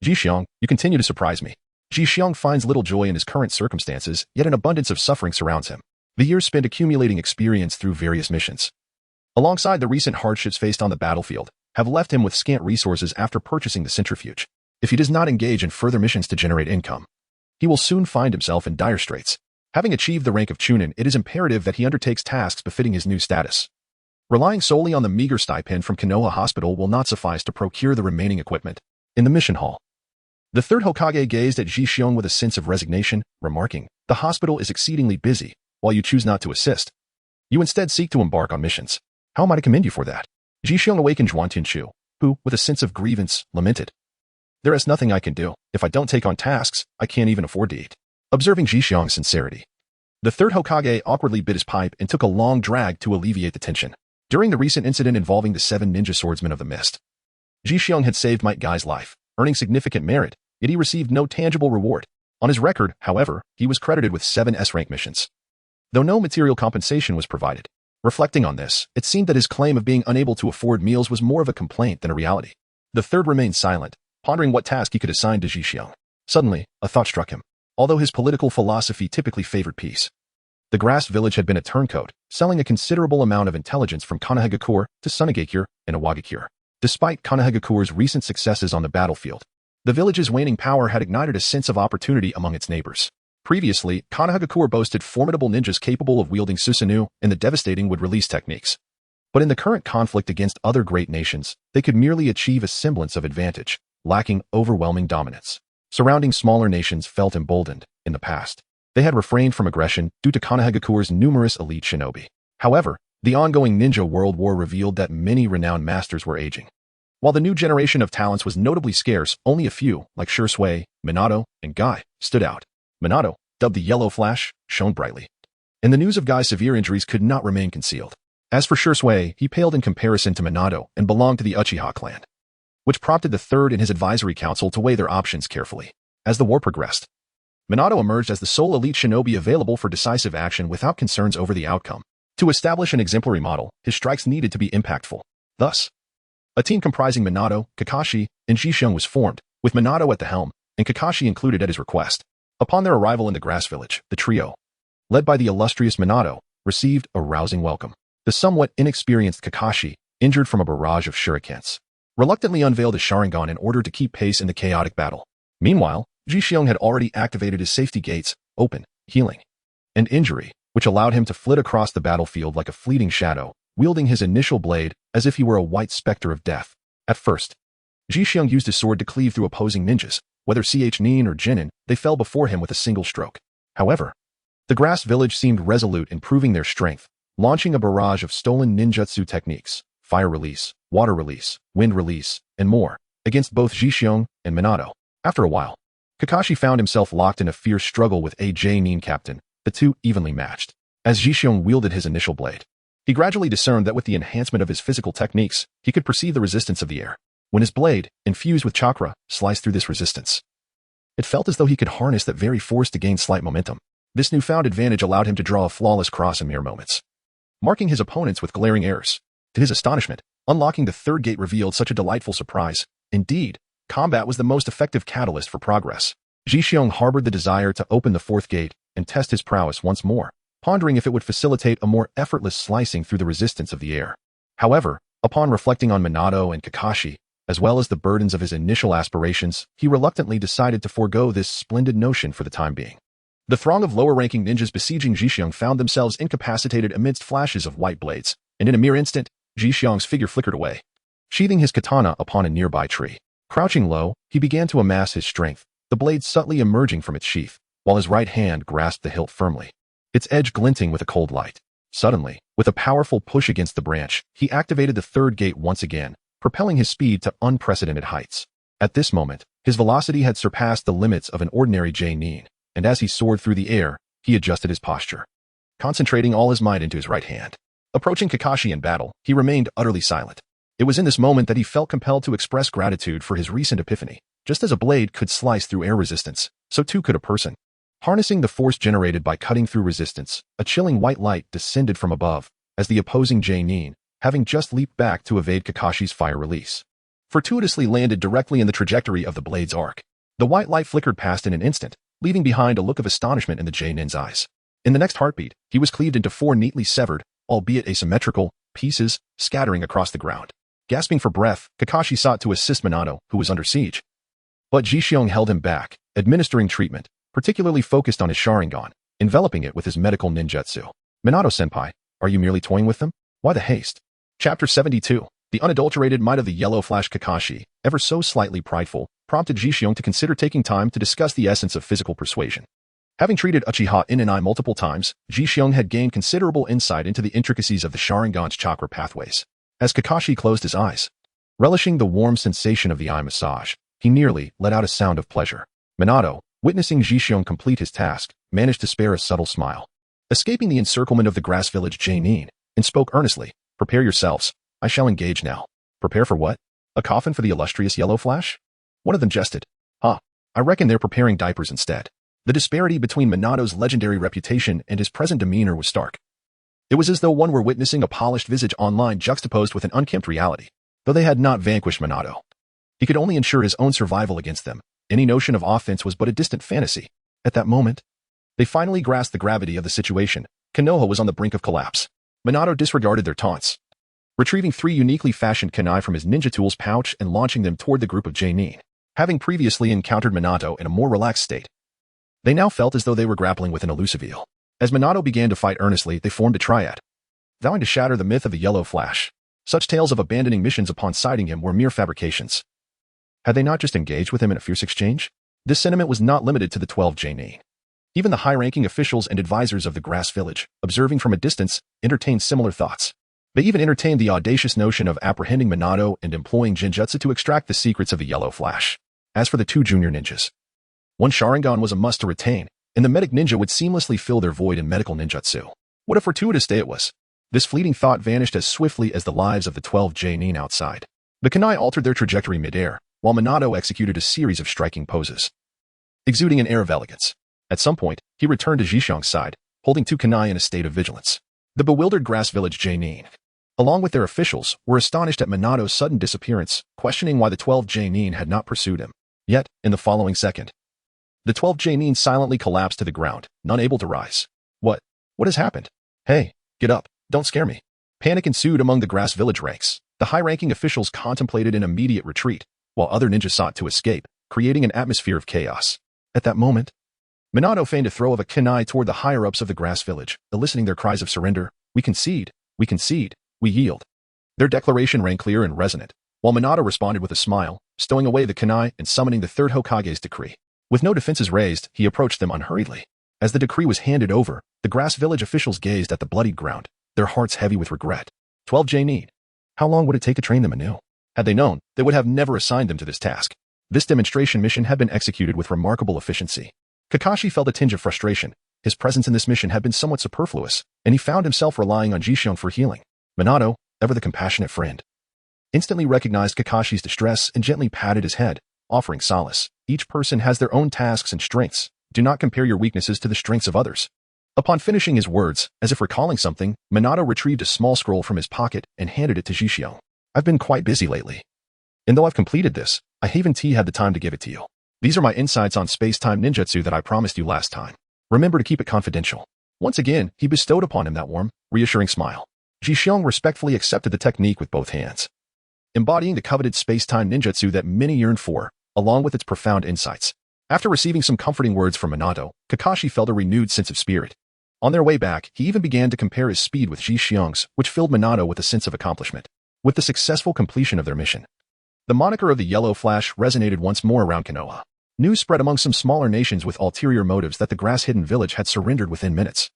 "Jixiong, you continue to surprise me." Jixiong finds little joy in his current circumstances, yet an abundance of suffering surrounds him. The years spent accumulating experience through various missions, alongside the recent hardships faced on the battlefield, have left him with scant resources after purchasing the centrifuge. If he does not engage in further missions to generate income, he will soon find himself in dire straits. Having achieved the rank of Chunin, it is imperative that he undertakes tasks befitting his new status. Relying solely on the meager stipend from Konoha Hospital will not suffice to procure the remaining equipment. In the mission hall, the third Hokage gazed at Jixiong with a sense of resignation, remarking, "The hospital is exceedingly busy, while you choose not to assist. You instead seek to embark on missions. How am I to commend you for that?" Jixiong awakened Zhuan Tianchu, who, with a sense of grievance, lamented, "There is nothing I can do. If I don't take on tasks, I can't even afford to eat." Observing Jixiong's sincerity, the third Hokage awkwardly bit his pipe and took a long drag to alleviate the tension. During the recent incident involving the 7 ninja swordsmen of the mist, Jixiong had saved Might Guy's life, earning significant merit, yet he received no tangible reward. On his record, however, he was credited with 7 S-rank missions, though no material compensation was provided. Reflecting on this, it seemed that his claim of being unable to afford meals was more of a complaint than a reality. The third remained silent, pondering what task he could assign to Jixiong. Suddenly, a thought struck him. Although his political philosophy typically favored peace, the grass village had been a turncoat, selling a considerable amount of intelligence from Konohagakure to Sunagakure and Iwagakure. Despite Konohagakure's recent successes on the battlefield, the village's waning power had ignited a sense of opportunity among its neighbors. Previously, Konohagakure boasted formidable ninjas capable of wielding Susanoo and the devastating would-release techniques. But in the current conflict against other great nations, they could merely achieve a semblance of advantage, lacking overwhelming dominance. Surrounding smaller nations felt emboldened. In the past, they had refrained from aggression due to Konohagakure's numerous elite shinobi. However, the ongoing ninja world war revealed that many renowned masters were aging. While the new generation of talents was notably scarce, only a few, like Shui, Minato, and Guy, stood out. Minato, dubbed the Yellow Flash, shone brightly. And the news of Guy's severe injuries could not remain concealed. As for Shursui, he paled in comparison to Minato and belonged to the Uchiha clan, which prompted the third in his advisory council to weigh their options carefully. As the war progressed, Minato emerged as the sole elite shinobi available for decisive action without concerns over the outcome. To establish an exemplary model, his strikes needed to be impactful. Thus, a team comprising Minato, Kakashi, and Jisung was formed, with Minato at the helm, and Kakashi included at his request. Upon their arrival in the grass village, the trio, led by the illustrious Minato, received a rousing welcome. The somewhat inexperienced Kakashi, injured from a barrage of shurikens, reluctantly unveiled his Sharingan in order to keep pace in the chaotic battle. Meanwhile, Jisung had already activated his safety gates, open, healing, and injury, which allowed him to flit across the battlefield like a fleeting shadow, wielding his initial blade as if he were a white specter of death. At first, Jisung used his sword to cleave through opposing ninjas. Whether Nin or Jinin, they fell before him with a single stroke. However, the grass village seemed resolute in proving their strength, launching a barrage of stolen ninjutsu techniques, fire release, water release, wind release, and more, against both Jisung and Minato. After a while, Kakashi found himself locked in a fierce struggle with a Nin captain, the two evenly matched. As Jisung wielded his initial blade, he gradually discerned that with the enhancement of his physical techniques, he could perceive the resistance of the air. When his blade, infused with chakra, sliced through this resistance, it felt as though he could harness that very force to gain slight momentum. This newfound advantage allowed him to draw a flawless cross in mere moments, marking his opponents with glaring errors. To his astonishment, unlocking the third gate revealed such a delightful surprise. Indeed, combat was the most effective catalyst for progress. Jisung harbored the desire to open the fourth gate and test his prowess once more, pondering if it would facilitate a more effortless slicing through the resistance of the air. However, upon reflecting on Minato and Kakashi, as well as the burdens of his initial aspirations, he reluctantly decided to forego this splendid notion for the time being. The throng of lower-ranking ninjas besieging Jisung found themselves incapacitated amidst flashes of white blades, and in a mere instant, Jisung's figure flickered away, sheathing his katana upon a nearby tree. Crouching low, he began to amass his strength, the blade subtly emerging from its sheath, while his right hand grasped the hilt firmly, its edge glinting with a cold light. Suddenly, with a powerful push against the branch, he activated the third gate once again, propelling his speed to unprecedented heights. At this moment, his velocity had surpassed the limits of an ordinary Nin, and as he soared through the air, he adjusted his posture, concentrating all his might into his right hand. Approaching Kakashi in battle, he remained utterly silent. It was in this moment that he felt compelled to express gratitude for his recent epiphany. Just as a blade could slice through air resistance, so too could a person. Harnessing the force generated by cutting through resistance, a chilling white light descended from above, as the opposing Nin, having just leaped back to evade Kakashi's fire release, fortuitously landed directly in the trajectory of the blade's arc. The white light flickered past in an instant, leaving behind a look of astonishment in the Nin's eyes. In the next heartbeat, he was cleaved into four neatly severed, albeit asymmetrical, pieces, scattering across the ground. Gasping for breath, Kakashi sought to assist Minato, who was under siege. But Jisung held him back, administering treatment, particularly focused on his Sharingan, enveloping it with his medical ninjutsu. Minato-senpai, are you merely toying with them? Why the haste? Chapter 72. The unadulterated might of the Yellow Flash. Kakashi, ever so slightly prideful, prompted Jisung to consider taking time to discuss the essence of physical persuasion. Having treated Uchiha in and I multiple times, Jisung had gained considerable insight into the intricacies of the Sharingan's chakra pathways. As Kakashi closed his eyes, relishing the warm sensation of the eye massage, he nearly let out a sound of pleasure. Minato, witnessing Jisung complete his task, managed to spare a subtle smile, escaping the encirclement of the grass village Nin, and spoke earnestly. Prepare yourselves. I shall engage now. Prepare for what? A coffin for the illustrious Yellow Flash? One of them jested. I reckon they're preparing diapers instead. The disparity between Minato's legendary reputation and his present demeanor was stark. It was as though one were witnessing a polished visage online juxtaposed with an unkempt reality. Though they had not vanquished Minato, he could only ensure his own survival against them. Any notion of offense was but a distant fantasy. At that moment, they finally grasped the gravity of the situation. Konoha was on the brink of collapse. Minato disregarded their taunts, retrieving 3 uniquely fashioned kunai from his ninja tools pouch and launching them toward the group of Nin. Having previously encountered Minato in a more relaxed state, they now felt as though they were grappling with an elusive eel. As Minato began to fight earnestly, they formed a triad, vowing to shatter the myth of the Yellow Flash. Such tales of abandoning missions upon sighting him were mere fabrications. Had they not just engaged with him in a fierce exchange? This sentiment was not limited to the 12 Nin. Even the high-ranking officials and advisors of the grass village, observing from a distance, entertained similar thoughts. They even entertained the audacious notion of apprehending Minato and employing genjutsu to extract the secrets of the Yellow Flash. As for the 2 junior ninjas, One Sharingan was a must to retain, and the medic ninja would seamlessly fill their void in medical ninjutsu. What a fortuitous day it was. This fleeting thought vanished as swiftly as the lives of the 12 Genin outside. The kunai altered their trajectory mid-air, while Minato executed a series of striking poses, exuding an air of elegance. At some point, he returned to Zhixiang's side, holding two kunai in a state of vigilance. The bewildered grass village Genin, along with their officials, were astonished at Minato's sudden disappearance, questioning why the 12 Genin had not pursued him. Yet, in the following second, the 12 Genin silently collapsed to the ground, none able to rise. What has happened? Hey, get up, don't scare me. Panic ensued among the grass village ranks. The high-ranking officials contemplated an immediate retreat, while other ninjas sought to escape, creating an atmosphere of chaos. At that moment, Minato feigned a throw of a kunai toward the higher-ups of the grass village, eliciting their cries of surrender. We concede, we yield. Their declaration rang clear and resonant, while Minato responded with a smile, stowing away the kunai and summoning the third Hokage's decree. With no defenses raised, he approached them unhurriedly. As the decree was handed over, the grass village officials gazed at the bloodied ground, their hearts heavy with regret. 12 Genin. How long would it take to train them anew? Had they known, they would have never assigned them to this task. This demonstration mission had been executed with remarkable efficiency. Kakashi felt a tinge of frustration. His presence in this mission had been somewhat superfluous, and he found himself relying on Zhixiang for healing. Minato, ever the compassionate friend, instantly recognized Kakashi's distress and gently patted his head, offering solace. Each person has their own tasks and strengths. Do not compare your weaknesses to the strengths of others. Upon finishing his words, as if recalling something, Minato retrieved a small scroll from his pocket and handed it to Zhixiang. I've been quite busy lately. And though I've completed this, I haven't had the time to give it to you. These are my insights on space-time ninjutsu that I promised you last time. Remember to keep it confidential. Once again, he bestowed upon him that warm, reassuring smile. Zhixiang respectfully accepted the technique with both hands, embodying the coveted space-time ninjutsu that many yearned for, along with its profound insights. After receiving some comforting words from Minato, Kakashi felt a renewed sense of spirit. On their way back, he even began to compare his speed with Zhixiang's, which filled Minato with a sense of accomplishment. With the successful completion of their mission, the moniker of the Yellow Flash resonated once more around Konoha. News spread among some smaller nations with ulterior motives that the grass-hidden village had surrendered within minutes,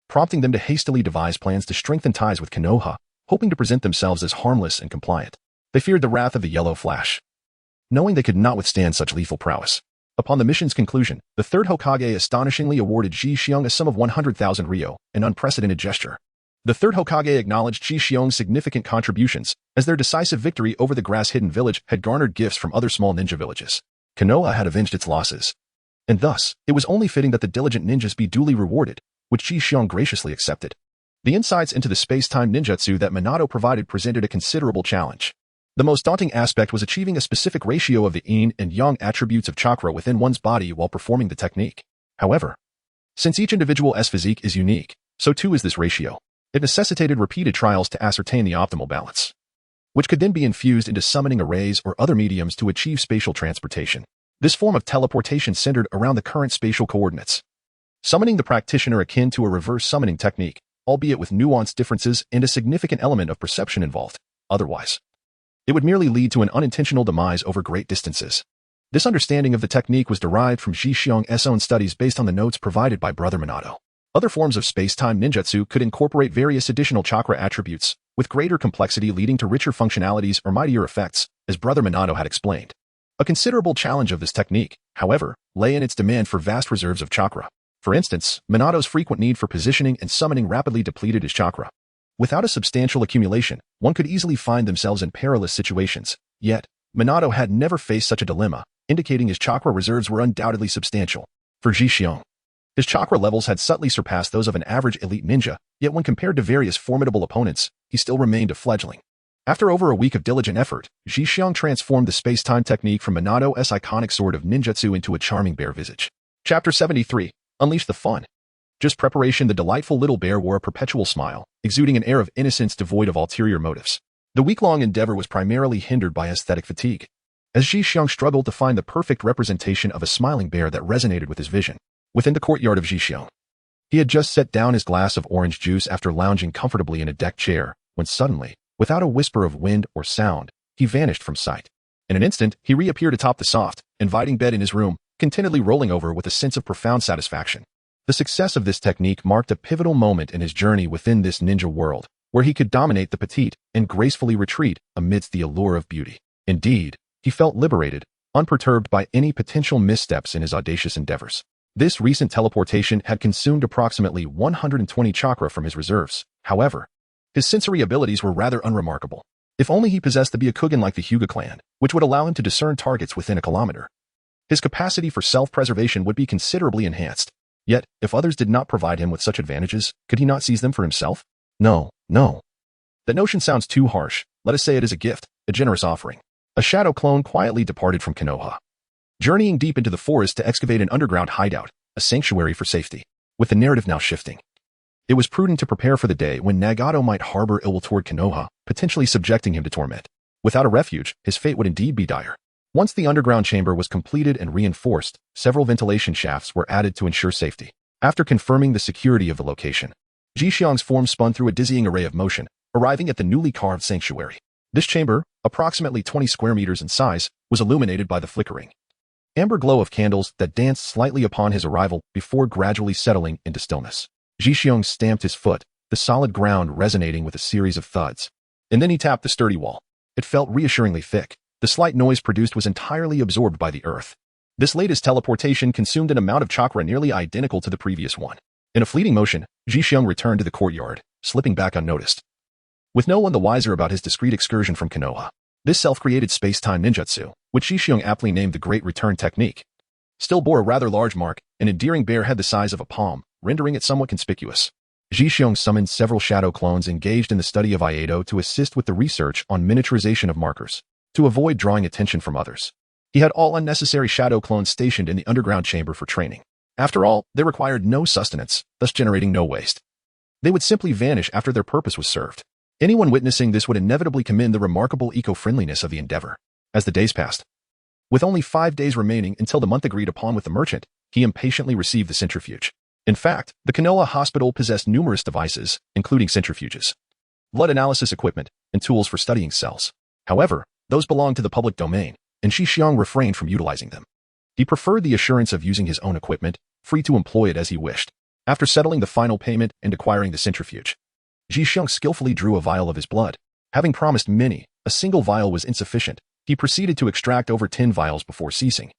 prompting them to hastily devise plans to strengthen ties with Konoha, hoping to present themselves as harmless and compliant. They feared the wrath of the Yellow Flash, knowing they could not withstand such lethal prowess. Upon the mission's conclusion, the third Hokage astonishingly awarded Zhixiang a sum of 100,000 ryo, an unprecedented gesture. The third Hokage acknowledged Zhixiang's significant contributions, as their decisive victory over the grass-hidden village had garnered gifts from other small ninja villages. Konoha had avenged its losses, and thus, it was only fitting that the diligent ninjas be duly rewarded, which Zhixiang graciously accepted. The insights into the space-time ninjutsu that Minato provided presented a considerable challenge. The most daunting aspect was achieving a specific ratio of the yin and yang attributes of chakra within one's body while performing the technique. However, since each individual's physique is unique, so too is this ratio. It necessitated repeated trials to ascertain the optimal balance, which could then be infused into summoning arrays or other mediums to achieve spatial transportation. This form of teleportation centered around the current spatial coordinates, summoning the practitioner akin to a reverse summoning technique, albeit with nuanced differences and a significant element of perception involved. Otherwise, it would merely lead to an unintentional demise over great distances. This understanding of the technique was derived from Zhixiang's own studies based on the notes provided by Brother Minato. Other forms of space-time ninjutsu could incorporate various additional chakra attributes, with greater complexity leading to richer functionalities or mightier effects, as Brother Minato had explained. A considerable challenge of this technique, however, lay in its demand for vast reserves of chakra. For instance, Minato's frequent need for positioning and summoning rapidly depleted his chakra. Without a substantial accumulation, one could easily find themselves in perilous situations. Yet, Minato had never faced such a dilemma, indicating his chakra reserves were undoubtedly substantial. For Zhixiang, his chakra levels had subtly surpassed those of an average elite ninja, yet when compared to various formidable opponents, he still remained a fledgling. After over a week of diligent effort, Zhixiang transformed the space-time technique from Minato's iconic sword of ninjutsu into a charming bear visage. Chapter 73. Unleash the Fun. Just preparation. The delightful little bear wore a perpetual smile, exuding an air of innocence devoid of ulterior motives. The week-long endeavor was primarily hindered by aesthetic fatigue, as Zhixiang struggled to find the perfect representation of a smiling bear that resonated with his vision. Within the courtyard of Zhixiang, he had just set down his glass of orange juice after lounging comfortably in a deck chair, when suddenly, without a whisper of wind or sound, he vanished from sight. In an instant, he reappeared atop the soft, inviting bed in his room, contentedly rolling over with a sense of profound satisfaction. The success of this technique marked a pivotal moment in his journey within this ninja world, where he could dominate the petite and gracefully retreat amidst the allure of beauty. Indeed, he felt liberated, unperturbed by any potential missteps in his audacious endeavors. This recent teleportation had consumed approximately 120 chakra from his reserves. However, his sensory abilities were rather unremarkable. If only he possessed the Byakugan like the Hyuga clan, which would allow him to discern targets within a kilometer. His capacity for self-preservation would be considerably enhanced. Yet, if others did not provide him with such advantages, could he not seize them for himself? No. That notion sounds too harsh. Let us say it is a gift, a generous offering. A shadow clone quietly departed from Konoha, journeying deep into the forest to excavate an underground hideout, a sanctuary for safety. With the narrative now shifting, it was prudent to prepare for the day when Nagato might harbor ill will toward Konoha, potentially subjecting him to torment. Without a refuge, his fate would indeed be dire. Once the underground chamber was completed and reinforced, several ventilation shafts were added to ensure safety. After confirming the security of the location, Jixiang's form spun through a dizzying array of motion, arriving at the newly carved sanctuary. This chamber, approximately 20 square meters in size, was illuminated by the flickering amber glow of candles that danced slightly upon his arrival before gradually settling into stillness. Jixiang stamped his foot, the solid ground resonating with a series of thuds. And then he tapped the sturdy wall. It felt reassuringly thick. The slight noise produced was entirely absorbed by the earth. This latest teleportation consumed an amount of chakra nearly identical to the previous one. In a fleeting motion, Jixiang returned to the courtyard, slipping back unnoticed. With no one the wiser about his discreet excursion from Konoha, this self-created space-time ninjutsu, which Jixiang aptly named the Great Return Technique, still bore a rather large mark, an endearing bare head the size of a palm, rendering it somewhat conspicuous. Jixiang summoned several shadow clones engaged in the study of Iaido to assist with the research on miniaturization of markers, to avoid drawing attention from others. He had all unnecessary shadow clones stationed in the underground chamber for training. After all, they required no sustenance, thus generating no waste. They would simply vanish after their purpose was served. Anyone witnessing this would inevitably commend the remarkable eco-friendliness of the endeavor. As the days passed, with only 5 days remaining until the month agreed upon with the merchant, he impatiently received the centrifuge. In fact, the Konoha hospital possessed numerous devices, including centrifuges, blood analysis equipment, and tools for studying cells. However, those belonged to the public domain, and Jixiang refrained from utilizing them. He preferred the assurance of using his own equipment, free to employ it as he wished. After settling the final payment and acquiring the centrifuge, Jixiang skillfully drew a vial of his blood. Having promised many, a single vial was insufficient. He proceeded to extract over 10 vials before ceasing,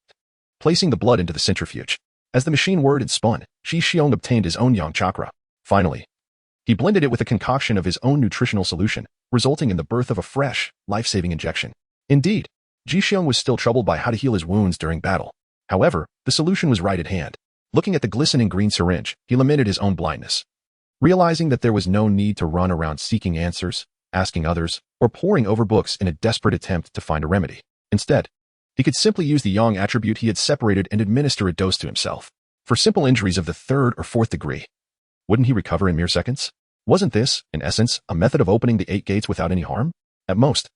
placing the blood into the centrifuge. As the machine whirred and spun, Jixiang obtained his own yang chakra. Finally, he blended it with a concoction of his own nutritional solution, resulting in the birth of a fresh, life-saving injection. Indeed, Jixiang was still troubled by how to heal his wounds during battle. However, the solution was right at hand. Looking at the glistening green syringe, he lamented his own blindness. Realizing that there was no need to run around seeking answers, asking others, or poring over books in a desperate attempt to find a remedy. Instead, he could simply use the yang attribute he had separated and administer a dose to himself. For simple injuries of the 3rd or 4th degree, wouldn't he recover in mere seconds? Wasn't this, in essence, a method of opening the 8 gates without any harm? At most,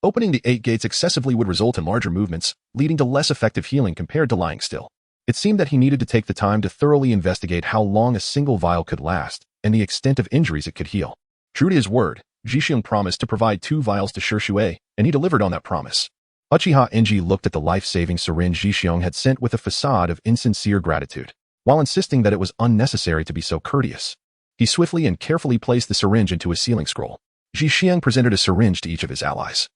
opening the 8 gates excessively would result in larger movements, leading to less effective healing compared to lying still. It seemed that he needed to take the time to thoroughly investigate how long a single vial could last and the extent of injuries it could heal. True to his word, Jixiang promised to provide 2 vials to Shishue, and he delivered on that promise. Uchiha Enji looked at the life-saving syringe Jixiang had sent with a facade of insincere gratitude, while insisting that it was unnecessary to be so courteous. He swiftly and carefully placed the syringe into a sealing scroll. Jixiang presented a syringe to each of his allies,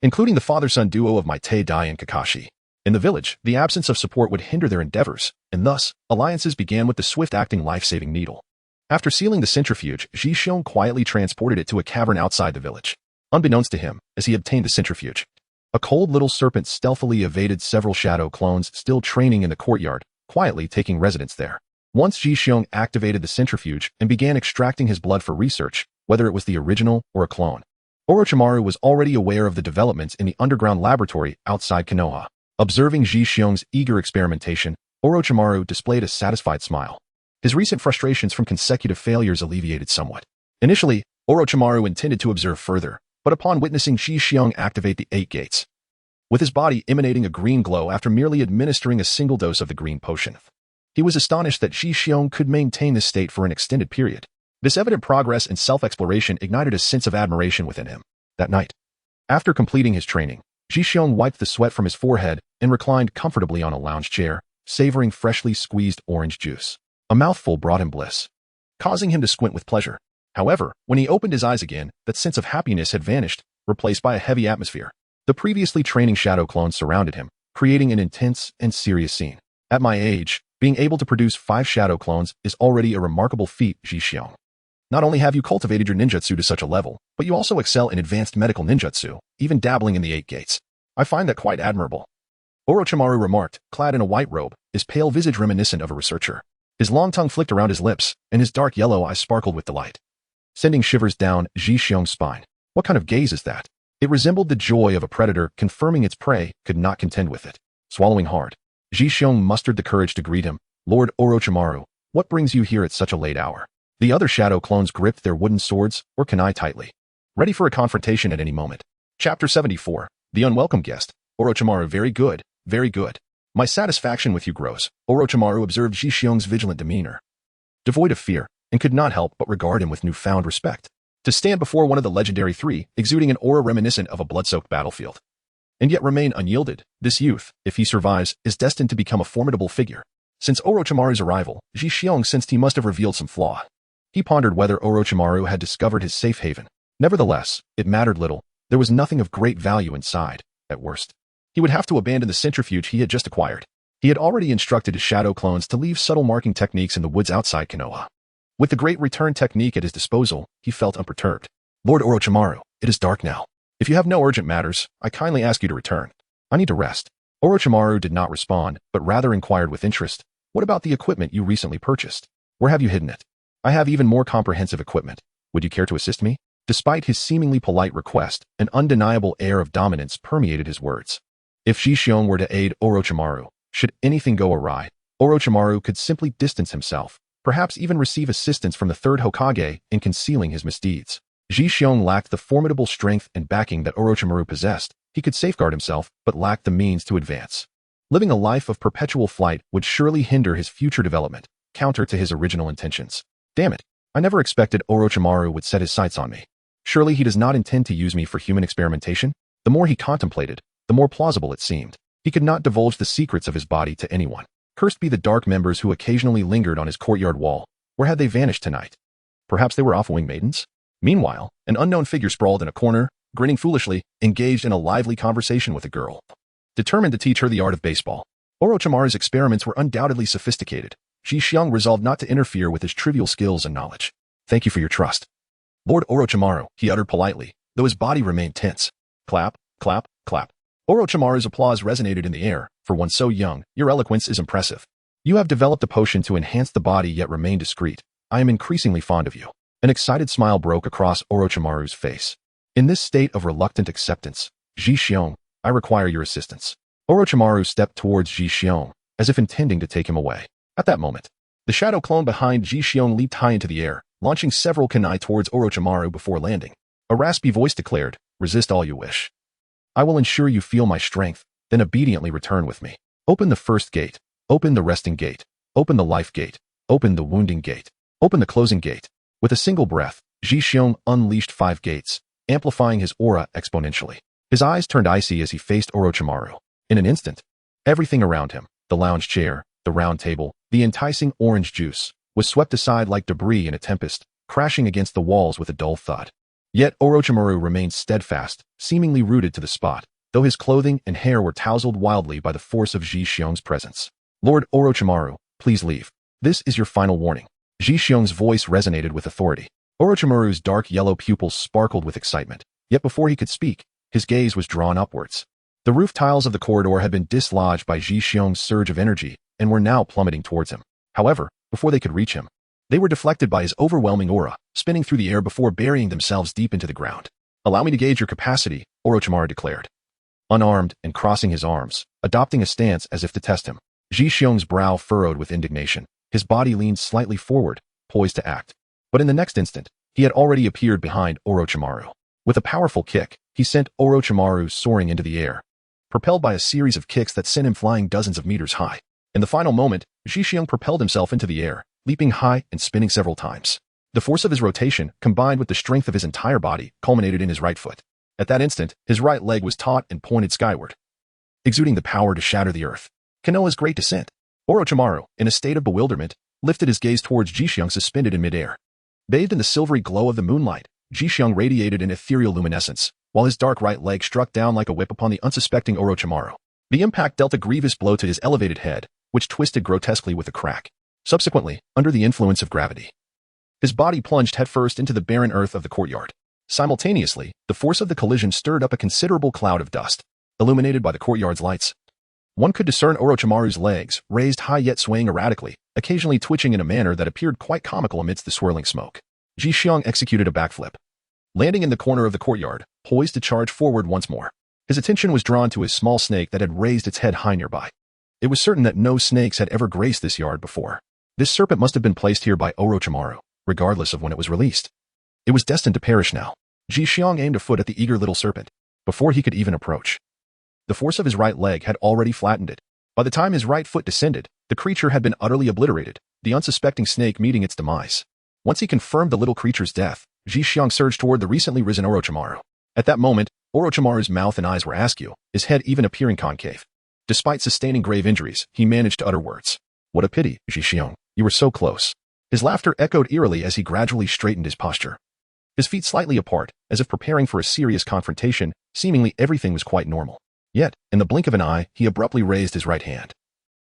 including the father-son duo of Maitei Dai and Kakashi. In the village, the absence of support would hinder their endeavors, and thus, alliances began with the swift-acting life-saving needle. After sealing the centrifuge, Jixiang quietly transported it to a cavern outside the village. Unbeknownst to him, as he obtained the centrifuge, a cold little serpent stealthily evaded several shadow clones still training in the courtyard, quietly taking residence there. Once Jixiang activated the centrifuge and began extracting his blood for research, whether it was the original or a clone, Orochimaru was already aware of the developments in the underground laboratory outside Konoha. Observing Jixiang's eager experimentation, Orochimaru displayed a satisfied smile. His recent frustrations from consecutive failures alleviated somewhat. Initially, Orochimaru intended to observe further, but upon witnessing Jixiang activate the 8 gates, with his body emanating a green glow after merely administering a single dose of the green potion, he was astonished that Jixiang could maintain this state for an extended period. This evident progress and self-exploration ignited a sense of admiration within him. That night, after completing his training, Jixiang wiped the sweat from his forehead and reclined comfortably on a lounge chair, savoring freshly squeezed orange juice. A mouthful brought him bliss, causing him to squint with pleasure. However, when he opened his eyes again, that sense of happiness had vanished, replaced by a heavy atmosphere. The previously training shadow clones surrounded him, creating an intense and serious scene. At my age, being able to produce 5 shadow clones is already a remarkable feat, Ji-xiong. Not only have you cultivated your ninjutsu to such a level, but you also excel in advanced medical ninjutsu, even dabbling in the 8 gates. I find that quite admirable. Orochimaru remarked, clad in a white robe, his pale visage reminiscent of a researcher. His long tongue flicked around his lips, and his dark yellow eyes sparkled with delight, sending shivers down Ji-xiong's spine. What kind of gaze is that? It resembled the joy of a predator confirming its prey could not contend with it. Swallowing hard, Ji-xiong mustered the courage to greet him. Lord Orochimaru, what brings you here at such a late hour? The other shadow clones gripped their wooden swords or kunai tightly, ready for a confrontation at any moment. Chapter 74. The Unwelcome Guest. Orochimaru, very good, very good. My satisfaction with you grows. Orochimaru observed Ji-xiong's vigilant demeanor, devoid of fear, and could not help but regard him with newfound respect. To stand before one of the legendary 3, exuding an aura reminiscent of a blood-soaked battlefield, and yet remain unyielded, this youth, if he survives, is destined to become a formidable figure. Since Orochimaru's arrival, Ji-xiong sensed he must have revealed some flaw. He pondered whether Orochimaru had discovered his safe haven. Nevertheless, it mattered little. There was nothing of great value inside, at worst. He would have to abandon the centrifuge he had just acquired. He had already instructed his shadow clones to leave subtle marking techniques in the woods outside Konoha. With the great return technique at his disposal, he felt unperturbed. Lord Orochimaru, it is dark now. If you have no urgent matters, I kindly ask you to return. I need to rest. Orochimaru did not respond, but rather inquired with interest. What about the equipment you recently purchased? Where have you hidden it? I have even more comprehensive equipment. Would you care to assist me? Despite his seemingly polite request, an undeniable air of dominance permeated his words. If Ji-xiong were to aid Orochimaru, should anything go awry, Orochimaru could simply distance himself, perhaps even receive assistance from the 3rd Hokage in concealing his misdeeds. Ji-xiong lacked the formidable strength and backing that Orochimaru possessed. He could safeguard himself, but lacked the means to advance. Living a life of perpetual flight would surely hinder his future development, counter to his original intentions. Damn it, I never expected Orochimaru would set his sights on me. Surely he does not intend to use me for human experimentation? The more he contemplated, the more plausible it seemed. He could not divulge the secrets of his body to anyone. Cursed be the dark members who occasionally lingered on his courtyard wall. Where had they vanished tonight? Perhaps they were off-wing maidens? Meanwhile, an unknown figure sprawled in a corner, grinning foolishly, engaged in a lively conversation with a girl, determined to teach her the art of baseball. Orochimaru's experiments were undoubtedly sophisticated. Ji-xiong resolved not to interfere with his trivial skills and knowledge. Thank you for your trust. Lord Orochimaru, he uttered politely, though his body remained tense. Clap, clap, clap. Orochimaru's applause resonated in the air. For one so young, your eloquence is impressive. You have developed a potion to enhance the body yet remain discreet. I am increasingly fond of you. An excited smile broke across Orochimaru's face. In this state of reluctant acceptance, Ji-xiong, I require your assistance. Orochimaru stepped towards Ji-xiong, as if intending to take him away. At that moment, the shadow clone behind Ji-xiong leaped high into the air, launching several kunai towards Orochimaru before landing. A raspy voice declared, resist all you wish. I will ensure you feel my strength, then obediently return with me. Open the first gate. Open the resting gate. Open the life gate. Open the wounding gate. Open the closing gate. With a single breath, Ji-xiong unleashed 5 gates, amplifying his aura exponentially. His eyes turned icy as he faced Orochimaru. In an instant, everything around him, the lounge chair, the round table, the enticing orange juice, was swept aside like debris in a tempest, crashing against the walls with a dull thud. Yet Orochimaru remained steadfast, seemingly rooted to the spot, though his clothing and hair were tousled wildly by the force of Ji-xiong's presence. Lord Orochimaru, please leave. This is your final warning. Ji-xiong's voice resonated with authority. Orochimaru's dark yellow pupils sparkled with excitement, yet before he could speak, his gaze was drawn upwards. The roof tiles of the corridor had been dislodged by Ji-xiong's surge of energy and were now plummeting towards him. However, before they could reach him, they were deflected by his overwhelming aura, spinning through the air before burying themselves deep into the ground. Allow me to gauge your capacity, Orochimaru declared. Unarmed and crossing his arms, adopting a stance as if to test him, Ji-xiong's brow furrowed with indignation. His body leaned slightly forward, poised to act. But in the next instant, he had already appeared behind Orochimaru. With a powerful kick, he sent Orochimaru soaring into the air, propelled by a series of kicks that sent him flying dozens of meters high. In the final moment, Ji-xiong propelled himself into the air, leaping high and spinning several times. The force of his rotation, combined with the strength of his entire body, culminated in his right foot. At that instant, his right leg was taut and pointed skyward, exuding the power to shatter the earth. Konoha's great descent. Orochimaru, in a state of bewilderment, lifted his gaze towards Ji-xiong suspended in midair. Bathed in the silvery glow of the moonlight, Ji-xiong radiated an ethereal luminescence, while his dark right leg struck down like a whip upon the unsuspecting Orochimaru. The impact dealt a grievous blow to his elevated head, which twisted grotesquely with a crack. Subsequently, under the influence of gravity, his body plunged headfirst into the barren earth of the courtyard. Simultaneously, the force of the collision stirred up a considerable cloud of dust, illuminated by the courtyard's lights. One could discern Orochimaru's legs, raised high yet swaying erratically, occasionally twitching in a manner that appeared quite comical amidst the swirling smoke. Ji Xiong executed a backflip, landing in the corner of the courtyard, poised to charge forward once more. His attention was drawn to a small snake that had raised its head high nearby. It was certain that no snakes had ever graced this yard before. This serpent must have been placed here by Orochimaru, regardless of when it was released. It was destined to perish now. Ji Xiong aimed a foot at the eager little serpent, before he could even approach. The force of his right leg had already flattened it. By the time his right foot descended, the creature had been utterly obliterated, the unsuspecting snake meeting its demise. Once he confirmed the little creature's death, Ji Xiong surged toward the recently risen Orochimaru. At that moment, Orochimaru's mouth and eyes were askew, his head even appearing concave. Despite sustaining grave injuries, he managed to utter words. What a pity, Ji Xiong. You were so close. His laughter echoed eerily as he gradually straightened his posture. His feet slightly apart, as if preparing for a serious confrontation, seemingly everything was quite normal. Yet, in the blink of an eye, he abruptly raised his right hand.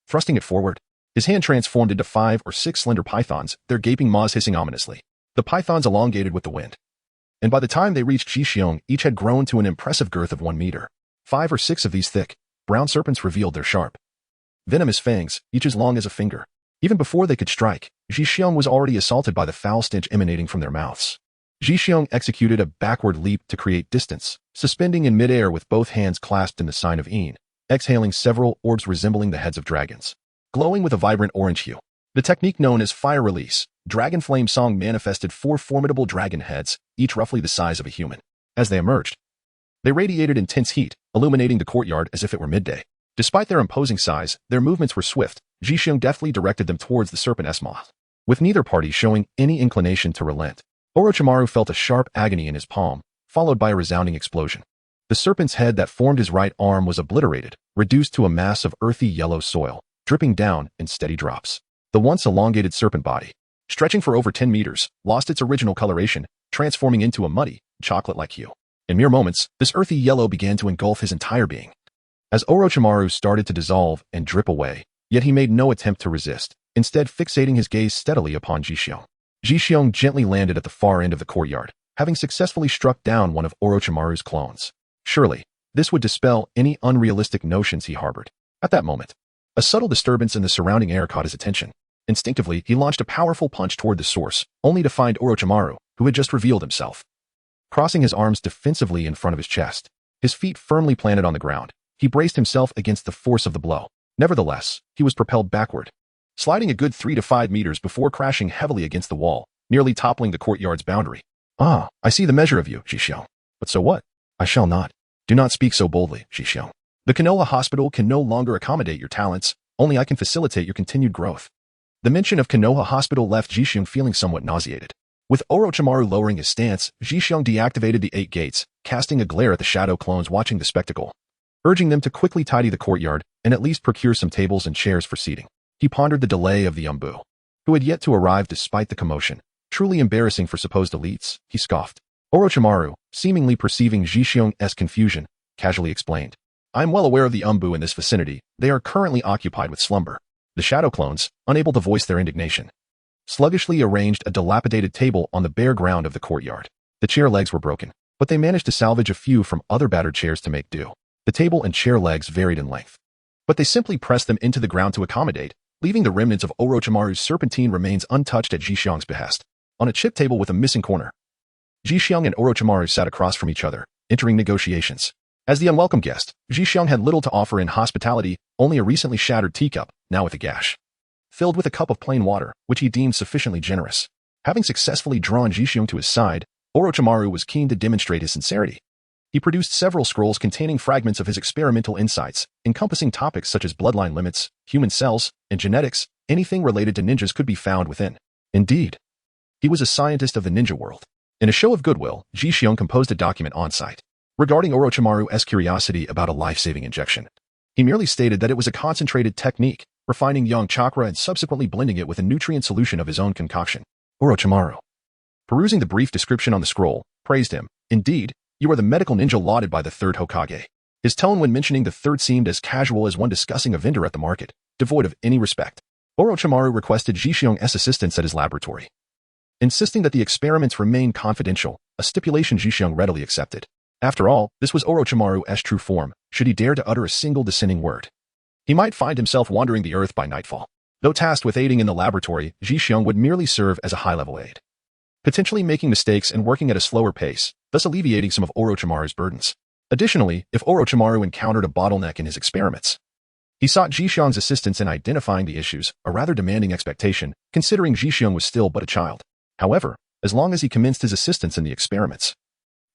Thrusting it forward, his hand transformed into 5 or 6 slender pythons, their gaping maws hissing ominously. The pythons elongated with the wind. And by the time they reached Ji Xiong, each had grown to an impressive girth of 1 meter. 5 or 6 of these thick, brown serpents revealed their sharp, venomous fangs, each as long as a finger. Even before they could strike, Ji Xiong was already assaulted by the foul stench emanating from their mouths. Ji Xiong executed a backward leap to create distance, suspending in midair with both hands clasped in the sign of Een, exhaling several orbs resembling the heads of dragons, glowing with a vibrant orange hue. The technique known as fire release, Dragon Flame Song manifested 4 formidable dragon heads, each roughly the size of a human. As they emerged, they radiated intense heat, illuminating the courtyard as if it were midday. Despite their imposing size, their movements were swift. Ji Xiong deftly directed them towards the serpent's mouth, with neither party showing any inclination to relent. Orochimaru felt a sharp agony in his palm, followed by a resounding explosion. The serpent's head that formed his right arm was obliterated, reduced to a mass of earthy yellow soil, dripping down in steady drops. The once elongated serpent body, stretching for over 10 meters, lost its original coloration, transforming into a muddy, chocolate-like hue. In mere moments, this earthy yellow began to engulf his entire being. As Orochimaru started to dissolve and drip away, yet he made no attempt to resist, instead fixating his gaze steadily upon Ji Xiong. Ji Xiong gently landed at the far end of the courtyard, having successfully struck down one of Orochimaru's clones. Surely, this would dispel any unrealistic notions he harbored. At that moment, a subtle disturbance in the surrounding air caught his attention. Instinctively, he launched a powerful punch toward the source, only to find Orochimaru, who had just revealed himself, crossing his arms defensively in front of his chest, his feet firmly planted on the ground. He braced himself against the force of the blow. Nevertheless, he was propelled backward, sliding a good 3 to 5 meters before crashing heavily against the wall, nearly toppling the courtyard's boundary. Ah, I see the measure of you, Ji Xiong. But so what? I shall not. Do not speak so boldly, Ji Xiong. The Konoha Hospital can no longer accommodate your talents, only I can facilitate your continued growth. The mention of Konoha Hospital left Ji Xiong feeling somewhat nauseated. With Orochimaru lowering his stance, Ji Xiong deactivated the 8 gates, casting a glare at the shadow clones watching the spectacle, urging them to quickly tidy the courtyard and at least procure some tables and chairs for seating. He pondered the delay of the Umbu, who had yet to arrive despite the commotion. Truly embarrassing for supposed elites, he scoffed. Orochimaru, seemingly perceiving Ji Xiong's confusion, casually explained. I am well aware of the Umbu in this vicinity. They are currently occupied with slumber. The shadow clones, unable to voice their indignation, sluggishly arranged a dilapidated table on the bare ground of the courtyard. The chair legs were broken, but they managed to salvage a few from other battered chairs to make do. The table and chair legs varied in length, but they simply pressed them into the ground to accommodate, leaving the remnants of Orochimaru's serpentine remains untouched at Ji Xiong's behest. On a chip table with a missing corner, Ji Xiong and Orochimaru sat across from each other, entering negotiations. As the unwelcome guest, Ji Xiong had little to offer in hospitality, only a recently shattered teacup, now with a gash, filled with a cup of plain water, which he deemed sufficiently generous. Having successfully drawn Ji Xiong to his side, Orochimaru was keen to demonstrate his sincerity. He produced several scrolls containing fragments of his experimental insights, encompassing topics such as bloodline limits, human cells, and genetics. Anything related to ninjas could be found within. Indeed, he was a scientist of the ninja world. In a show of goodwill, Ji Xiong composed a document on site regarding Orochimaru's curiosity about a life-saving injection. He merely stated that it was a concentrated technique, refining yang chakra and subsequently blending it with a nutrient solution of his own concoction. Orochimaru, perusing the brief description on the scroll, praised him. Indeed, you are the medical ninja lauded by the third Hokage. His tone when mentioning the third seemed as casual as one discussing a vendor at the market, devoid of any respect. Orochimaru requested Jishyong's assistance at his laboratory, insisting that the experiments remain confidential, a stipulation Jishyong readily accepted. After all, this was Orochimaru's true form, should he dare to utter a single dissenting word. He might find himself wandering the earth by nightfall. Though tasked with aiding in the laboratory, Jishyong would merely serve as a high-level aide, potentially making mistakes and working at a slower pace, thus alleviating some of Orochimaru's burdens. Additionally, if Orochimaru encountered a bottleneck in his experiments, he sought Jishyong's assistance in identifying the issues, a rather demanding expectation, considering Jishyong was still but a child. However, as long as he commenced his assistance in the experiments,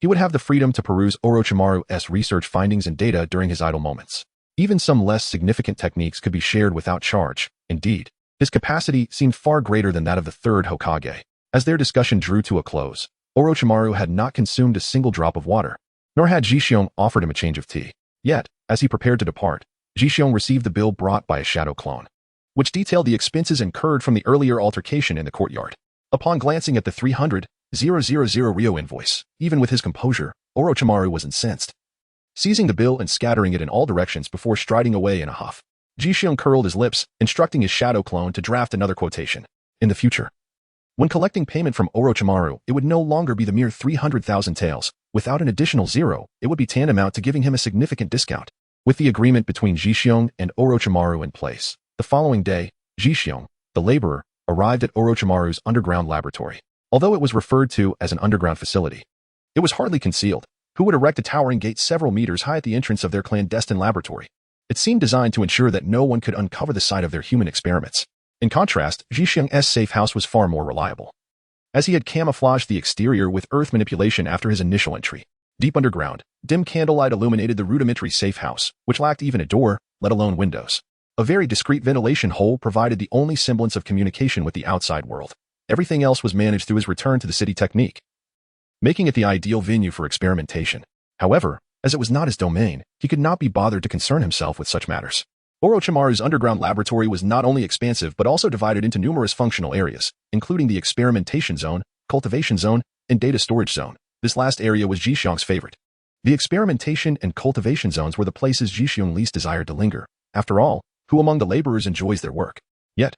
he would have the freedom to peruse Orochimaru's research findings and data during his idle moments. Even some less significant techniques could be shared without charge. Indeed, his capacity seemed far greater than that of the third Hokage. As their discussion drew to a close, Orochimaru had not consumed a single drop of water, nor had Jishyong offered him a change of tea. Yet, as he prepared to depart, Jishyong received the bill brought by a shadow clone, which detailed the expenses incurred from the earlier altercation in the courtyard. Upon glancing at the 300,000 Ryo invoice, even with his composure, Orochimaru was incensed. Seizing the bill and scattering it in all directions before striding away in a huff, Jishyong curled his lips, instructing his shadow clone to draft another quotation. In the future, when collecting payment from Orochimaru, it would no longer be the mere 300,000 taels. Without an additional zero, it would be tantamount to giving him a significant discount. With the agreement between Jishyong and Orochimaru in place, the following day, Jishyong, the laborer, arrived at Orochimaru's underground laboratory. Although it was referred to as an underground facility, it was hardly concealed. Who would erect a towering gate several meters high at the entrance of their clandestine laboratory? It seemed designed to ensure that no one could uncover the site of their human experiments. In contrast, Jishyong's safe house was far more reliable, as he had camouflaged the exterior with earth manipulation after his initial entry. Deep underground, dim candlelight illuminated the rudimentary safe house, which lacked even a door, let alone windows. A very discreet ventilation hole provided the only semblance of communication with the outside world. Everything else was managed through his return to the city technique, making it the ideal venue for experimentation. However, as it was not his domain, he could not be bothered to concern himself with such matters. Orochimaru's underground laboratory was not only expansive but also divided into numerous functional areas, including the experimentation zone, cultivation zone, and data storage zone. This last area was Jishyong's favorite. The experimentation and cultivation zones were the places Jishyong least desired to linger. After all, who among the laborers enjoys their work? Yet,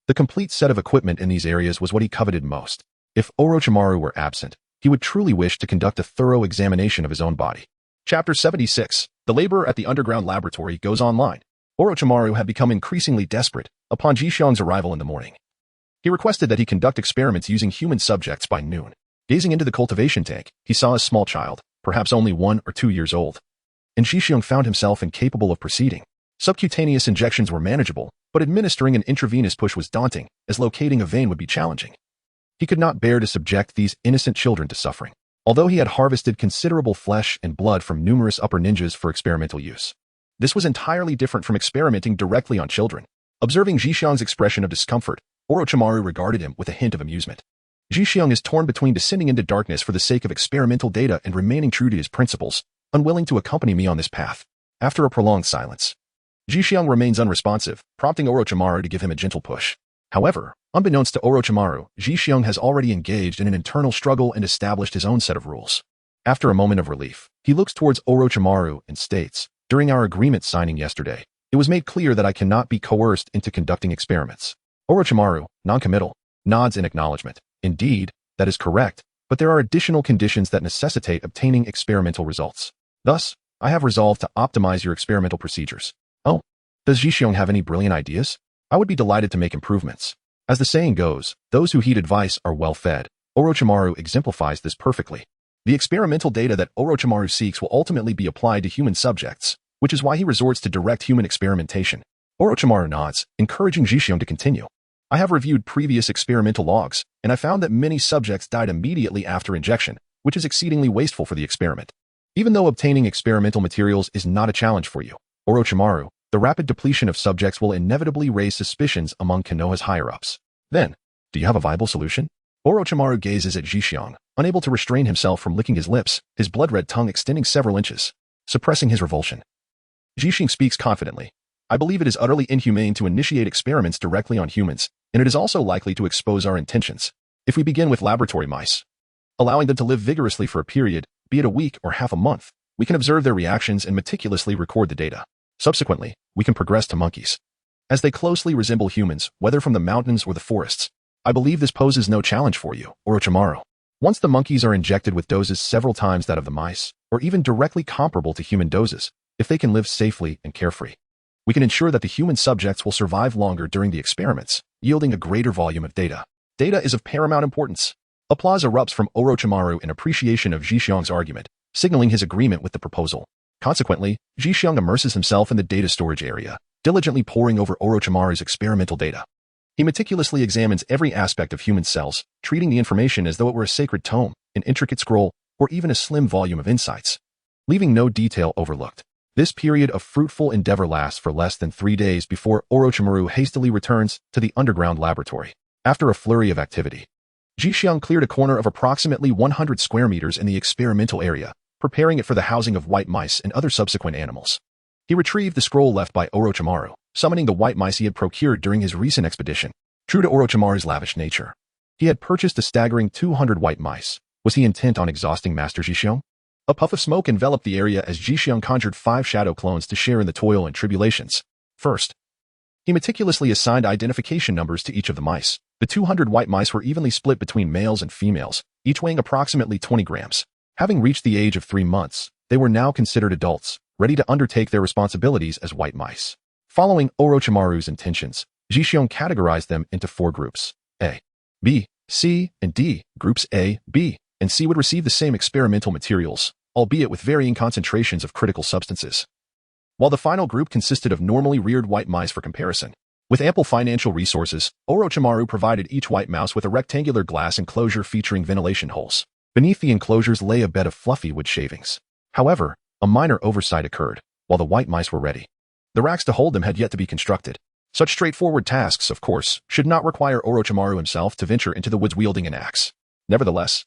the complete set of equipment in these areas was what he coveted most. If Orochimaru were absent, he would truly wish to conduct a thorough examination of his own body. Chapter 76. The laborer at the underground laboratory goes online. Orochimaru had become increasingly desperate upon Jishyong's arrival in the morning. He requested that he conduct experiments using human subjects by noon. Gazing into the cultivation tank, he saw a small child, perhaps only 1 or 2 years old, and Jishyong found himself incapable of proceeding. Subcutaneous injections were manageable, but administering an intravenous push was daunting, as locating a vein would be challenging. He could not bear to subject these innocent children to suffering. Although he had harvested considerable flesh and blood from numerous upper ninjas for experimental use, this was entirely different from experimenting directly on children. Observing Jishyong's expression of discomfort, Orochimaru regarded him with a hint of amusement. Jishyong is torn between descending into darkness for the sake of experimental data and remaining true to his principles, unwilling to accompany me on this path. After a prolonged silence, Jishyong remains unresponsive, prompting Orochimaru to give him a gentle push. However, unbeknownst to Orochimaru, Jishyong has already engaged in an internal struggle and established his own set of rules. After a moment of relief, he looks towards Orochimaru and states, "During our agreement signing yesterday, it was made clear that I cannot be coerced into conducting experiments." Orochimaru, non-committal, nods in acknowledgement. Indeed, that is correct, but there are additional conditions that necessitate obtaining experimental results. Thus, I have resolved to optimize your experimental procedures. Oh, does Jishyong have any brilliant ideas? I would be delighted to make improvements. As the saying goes, those who heed advice are well fed. Orochimaru exemplifies this perfectly. The experimental data that Orochimaru seeks will ultimately be applied to human subjects, which is why he resorts to direct human experimentation. Orochimaru nods, encouraging Jishyong to continue. I have reviewed previous experimental logs, and I found that many subjects died immediately after injection, which is exceedingly wasteful for the experiment. Even though obtaining experimental materials is not a challenge for you, Orochimaru, the rapid depletion of subjects will inevitably raise suspicions among Konoha's higher-ups. Then, do you have a viable solution? Orochimaru gazes at Jishyong, unable to restrain himself from licking his lips, his blood-red tongue extending several inches, suppressing his revulsion. Jishyong speaks confidently. I believe it is utterly inhumane to initiate experiments directly on humans, and it is also likely to expose our intentions. If we begin with laboratory mice, allowing them to live vigorously for a period, be it a week or half a month, We can observe their reactions and meticulously record the data. Subsequently, we can progress to monkeys. As they closely resemble humans, whether from the mountains or the forests, I believe this poses no challenge for you, Orochimaru. Once the monkeys are injected with doses several times that of the mice, or even directly comparable to human doses, if they can live safely and carefree, we can ensure that the human subjects will survive longer during the experiments, yielding a greater volume of data. Data is of paramount importance. Applause erupts from Orochimaru in appreciation of Zhixiong's argument, signaling his agreement with the proposal. Consequently, Zhixiong immerses himself in the data storage area, diligently poring over Orochimaru's experimental data. He meticulously examines every aspect of human cells, treating the information as though it were a sacred tome, an intricate scroll, or even a slim volume of insights, leaving no detail overlooked. This period of fruitful endeavor lasts for less than 3 days before Orochimaru hastily returns to the underground laboratory. After a flurry of activity, Zhixiong cleared a corner of approximately 100 square meters in the experimental area, preparing it for the housing of white mice and other subsequent animals. He retrieved the scroll left by Orochimaru, summoning the white mice he had procured during his recent expedition. True to Orochimaru's lavish nature, he had purchased a staggering 200 white mice. Was he intent on exhausting Master Zhixiong? A puff of smoke enveloped the area as Zhixiong conjured 5 shadow clones to share in the toil and tribulations. First, he meticulously assigned identification numbers to each of the mice. The 200 white mice were evenly split between males and females, each weighing approximately 20 grams. Having reached the age of 3 months, they were now considered adults, ready to undertake their responsibilities as white mice. Following Orochimaru's intentions, Zhixiong categorized them into 4 groups: A, B, C, and D. Groups A, B, and C would receive the same experimental materials, albeit with varying concentrations of critical substances, while the final group consisted of normally reared white mice for comparison. With ample financial resources, Orochimaru provided each white mouse with a rectangular glass enclosure featuring ventilation holes. Beneath the enclosures lay a bed of fluffy wood shavings. However, a minor oversight occurred. While the white mice were ready, the racks to hold them had yet to be constructed. Such straightforward tasks, of course, should not require Orochimaru himself to venture into the woods wielding an axe. Nevertheless,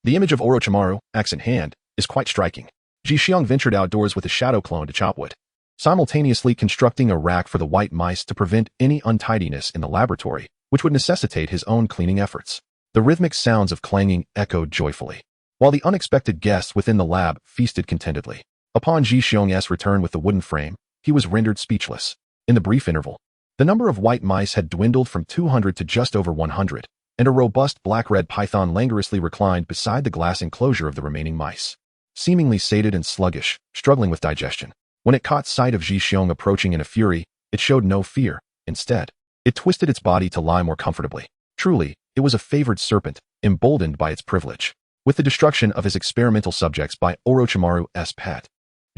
the image of Orochimaru, axe in hand, is quite striking. Zhixiong ventured outdoors with a shadow clone to chop wood, simultaneously constructing a rack for the white mice to prevent any untidiness in the laboratory, which would necessitate his own cleaning efforts. The rhythmic sounds of clanging echoed joyfully, while the unexpected guests within the lab feasted contentedly. Upon Zhixiong's return with the wooden frame, he was rendered speechless. In the brief interval, the number of white mice had dwindled from 200 to just over 100, and a robust black-red python languorously reclined beside the glass enclosure of the remaining mice, seemingly sated and sluggish, struggling with digestion. When it caught sight of Zhixiong approaching in a fury, it showed no fear. Instead, it twisted its body to lie more comfortably. Truly, it was a favored serpent, emboldened by its privilege. With the destruction of his experimental subjects by Orochimaru's pet,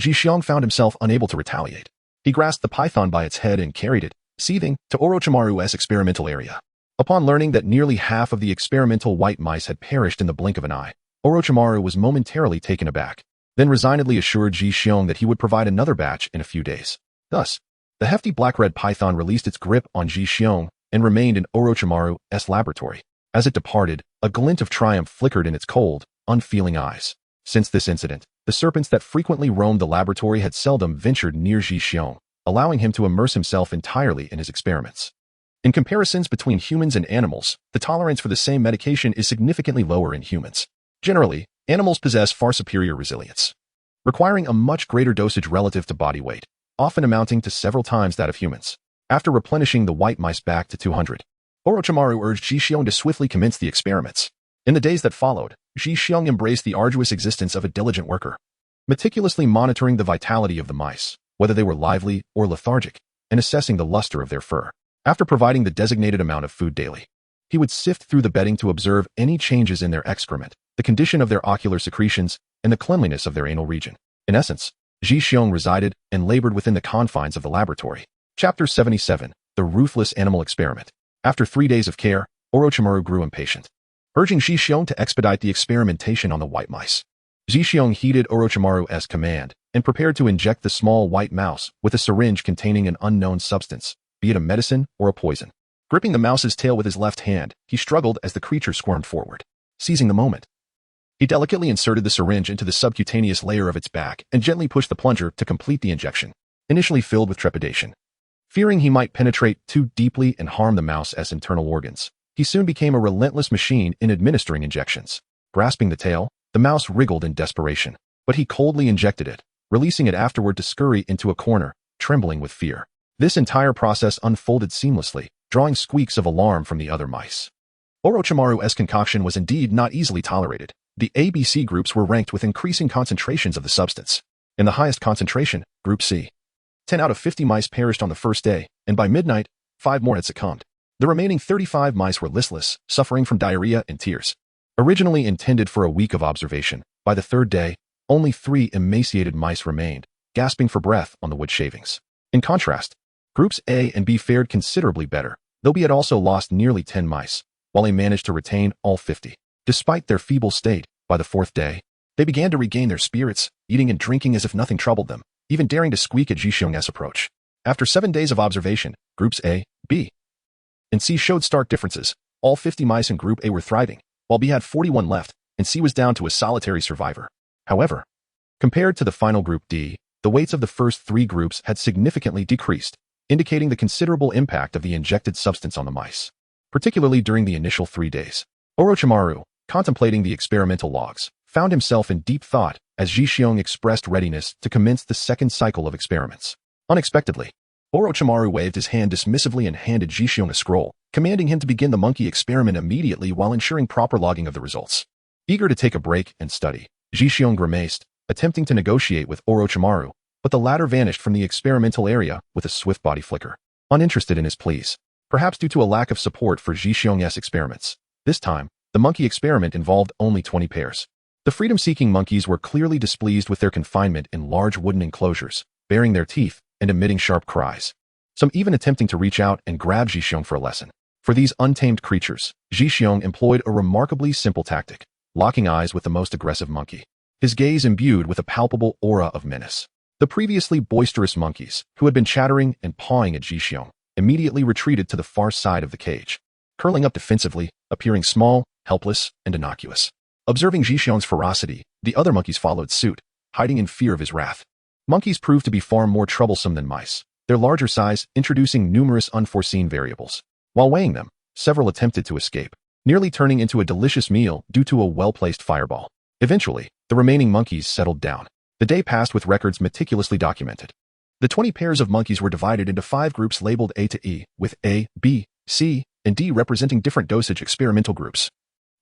Zhixiong found himself unable to retaliate. He grasped the python by its head and carried it, seething, to Orochimaru's experimental area. Upon learning that nearly half of the experimental white mice had perished in the blink of an eye, Orochimaru was momentarily taken aback, then resignedly assured Zhixiong that he would provide another batch in a few days. Thus, the hefty black-red python released its grip on Zhixiong and remained in Orochimaru's laboratory. As it departed, a glint of triumph flickered in its cold, unfeeling eyes. Since this incident, the serpents that frequently roamed the laboratory had seldom ventured near Zhixiong, allowing him to immerse himself entirely in his experiments. In comparisons between humans and animals, the tolerance for the same medication is significantly lower in humans. Generally, animals possess far superior resilience, requiring a much greater dosage relative to body weight, often amounting to several times that of humans. After replenishing the white mice back to 200, Orochimaru urged Zhixiong to swiftly commence the experiments. In the days that followed, Zhixiong embraced the arduous existence of a diligent worker, meticulously monitoring the vitality of the mice, whether they were lively or lethargic, and assessing the luster of their fur. After providing the designated amount of food daily, he would sift through the bedding to observe any changes in their excrement, the condition of their ocular secretions, and the cleanliness of their anal region. In essence, Zhixiong resided and labored within the confines of the laboratory. Chapter 77, The Ruthless Animal Experiment. After 3 days of care, Orochimaru grew impatient, urging Zhixiong to expedite the experimentation on the white mice. Zhixiong heeded Orochimaru's command and prepared to inject the small white mouse with a syringe containing an unknown substance, be it a medicine or a poison. Gripping the mouse's tail with his left hand, he struggled as the creature squirmed forward. Seizing the moment, he delicately inserted the syringe into the subcutaneous layer of its back and gently pushed the plunger to complete the injection. Initially filled with trepidation, fearing he might penetrate too deeply and harm the mouse's internal organs, he soon became a relentless machine in administering injections. Grasping the tail, the mouse wriggled in desperation, but he coldly injected it, releasing it afterward to scurry into a corner, trembling with fear. This entire process unfolded seamlessly, drawing squeaks of alarm from the other mice. Orochimaru's concoction was indeed not easily tolerated. The ABC groups were ranked with increasing concentrations of the substance. In the highest concentration, Group C, 10 out of 50 mice perished on the first day, and by midnight, 5 more had succumbed. The remaining 35 mice were listless, suffering from diarrhea and tears. Originally intended for a week of observation, by the third day, only 3 emaciated mice remained, gasping for breath on the wood shavings. In contrast, Groups A and B fared considerably better, though B had also lost nearly 10 mice, while A managed to retain all 50. Despite their feeble state, by the 4th day, they began to regain their spirits, eating and drinking as if nothing troubled them, even daring to squeak at Jixiong's approach. After 7 days of observation, Groups A, B, and C showed stark differences. All 50 mice in Group A were thriving, while B had 41 left, and C was down to a solitary survivor. However, compared to the final Group D, the weights of the first 3 groups had significantly decreased, indicating the considerable impact of the injected substance on the mice, particularly during the initial 3 days. Orochimaru, contemplating the experimental logs, found himself in deep thought as Jixiong expressed readiness to commence the second cycle of experiments. Unexpectedly, Orochimaru waved his hand dismissively and handed Jixiong a scroll, commanding him to begin the monkey experiment immediately while ensuring proper logging of the results. Eager to take a break and study, Jixiong grimaced, attempting to negotiate with Orochimaru, but the latter vanished from the experimental area with a swift body flicker. Uninterested in his pleas, perhaps due to a lack of support for Jixiong's experiments. This time, the monkey experiment involved only 20 pairs. The freedom-seeking monkeys were clearly displeased with their confinement in large wooden enclosures, baring their teeth and emitting sharp cries. Some even attempting to reach out and grab Jixiong for a lesson. For these untamed creatures, Jixiong employed a remarkably simple tactic, locking eyes with the most aggressive monkey, his gaze imbued with a palpable aura of menace. The previously boisterous monkeys, who had been chattering and pawing at Jixiong, immediately retreated to the far side of the cage, curling up defensively, appearing small, helpless, and innocuous. Observing Jixiong's ferocity, the other monkeys followed suit, hiding in fear of his wrath. Monkeys proved to be far more troublesome than mice, their larger size introducing numerous unforeseen variables. While weighing them, several attempted to escape, nearly turning into a delicious meal due to a well-placed fireball. Eventually, the remaining monkeys settled down. The day passed with records meticulously documented. The 20 pairs of monkeys were divided into 5 groups labeled A to E, with A, B, C, and D representing different dosage experimental groups,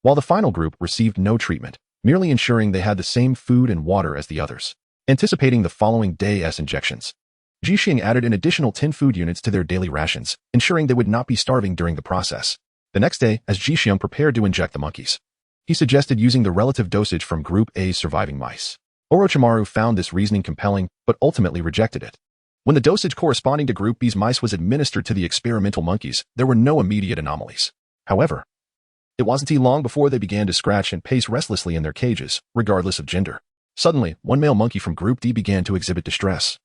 while the final group received no treatment, merely ensuring they had the same food and water as the others. Anticipating the following day's injections, Jixiong added an additional 10 food units to their daily rations, ensuring they would not be starving during the process. The next day, as Jixiong prepared to inject the monkeys, he suggested using the relative dosage from Group A's surviving mice. Orochimaru found this reasoning compelling, but ultimately rejected it. When the dosage corresponding to Group B's mice was administered to the experimental monkeys, there were no immediate anomalies. However, it wasn't long before they began to scratch and pace restlessly in their cages, regardless of gender. Suddenly, one male monkey from Group D began to exhibit distress,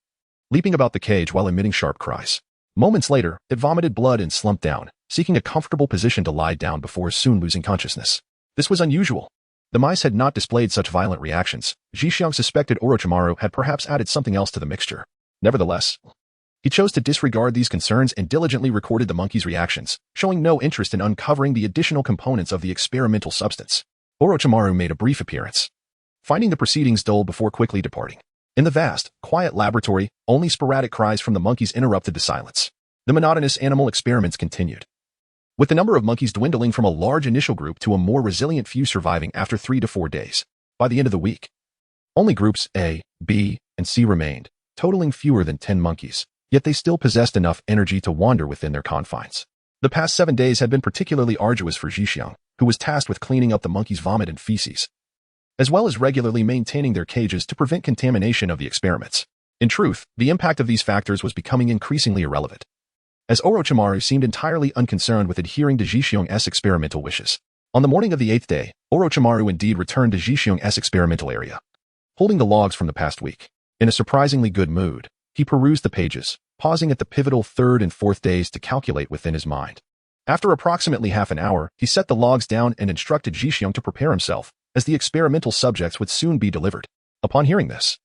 leaping about the cage while emitting sharp cries. Moments later, it vomited blood and slumped down, seeking a comfortable position to lie down before soon losing consciousness. This was unusual. The mice had not displayed such violent reactions. Jixiong suspected Orochimaru had perhaps added something else to the mixture. Nevertheless, he chose to disregard these concerns and diligently recorded the monkeys' reactions, showing no interest in uncovering the additional components of the experimental substance. Orochimaru made a brief appearance, finding the proceedings dull before quickly departing. In the vast, quiet laboratory, only sporadic cries from the monkeys interrupted the silence. The monotonous animal experiments continued, with the number of monkeys dwindling from a large initial group to a more resilient few surviving after 3 to 4 days. By the end of the week, only groups A, B, and C remained, totaling fewer than 10 monkeys, yet they still possessed enough energy to wander within their confines. The past 7 days had been particularly arduous for Jixiong, who was tasked with cleaning up the monkeys' vomit and feces, as well as regularly maintaining their cages to prevent contamination of the experiments. In truth, the impact of these factors was becoming increasingly irrelevant, as Orochimaru seemed entirely unconcerned with adhering to Jixiong's experimental wishes. On the morning of the 8th day, Orochimaru indeed returned to Jixiong's experimental area, holding the logs from the past week. In a surprisingly good mood, he perused the pages, pausing at the pivotal 3rd and 4th days to calculate within his mind. After approximately half an hour, he set the logs down and instructed Jixiong to prepare himself, as the experimental subjects would soon be delivered. Upon hearing this,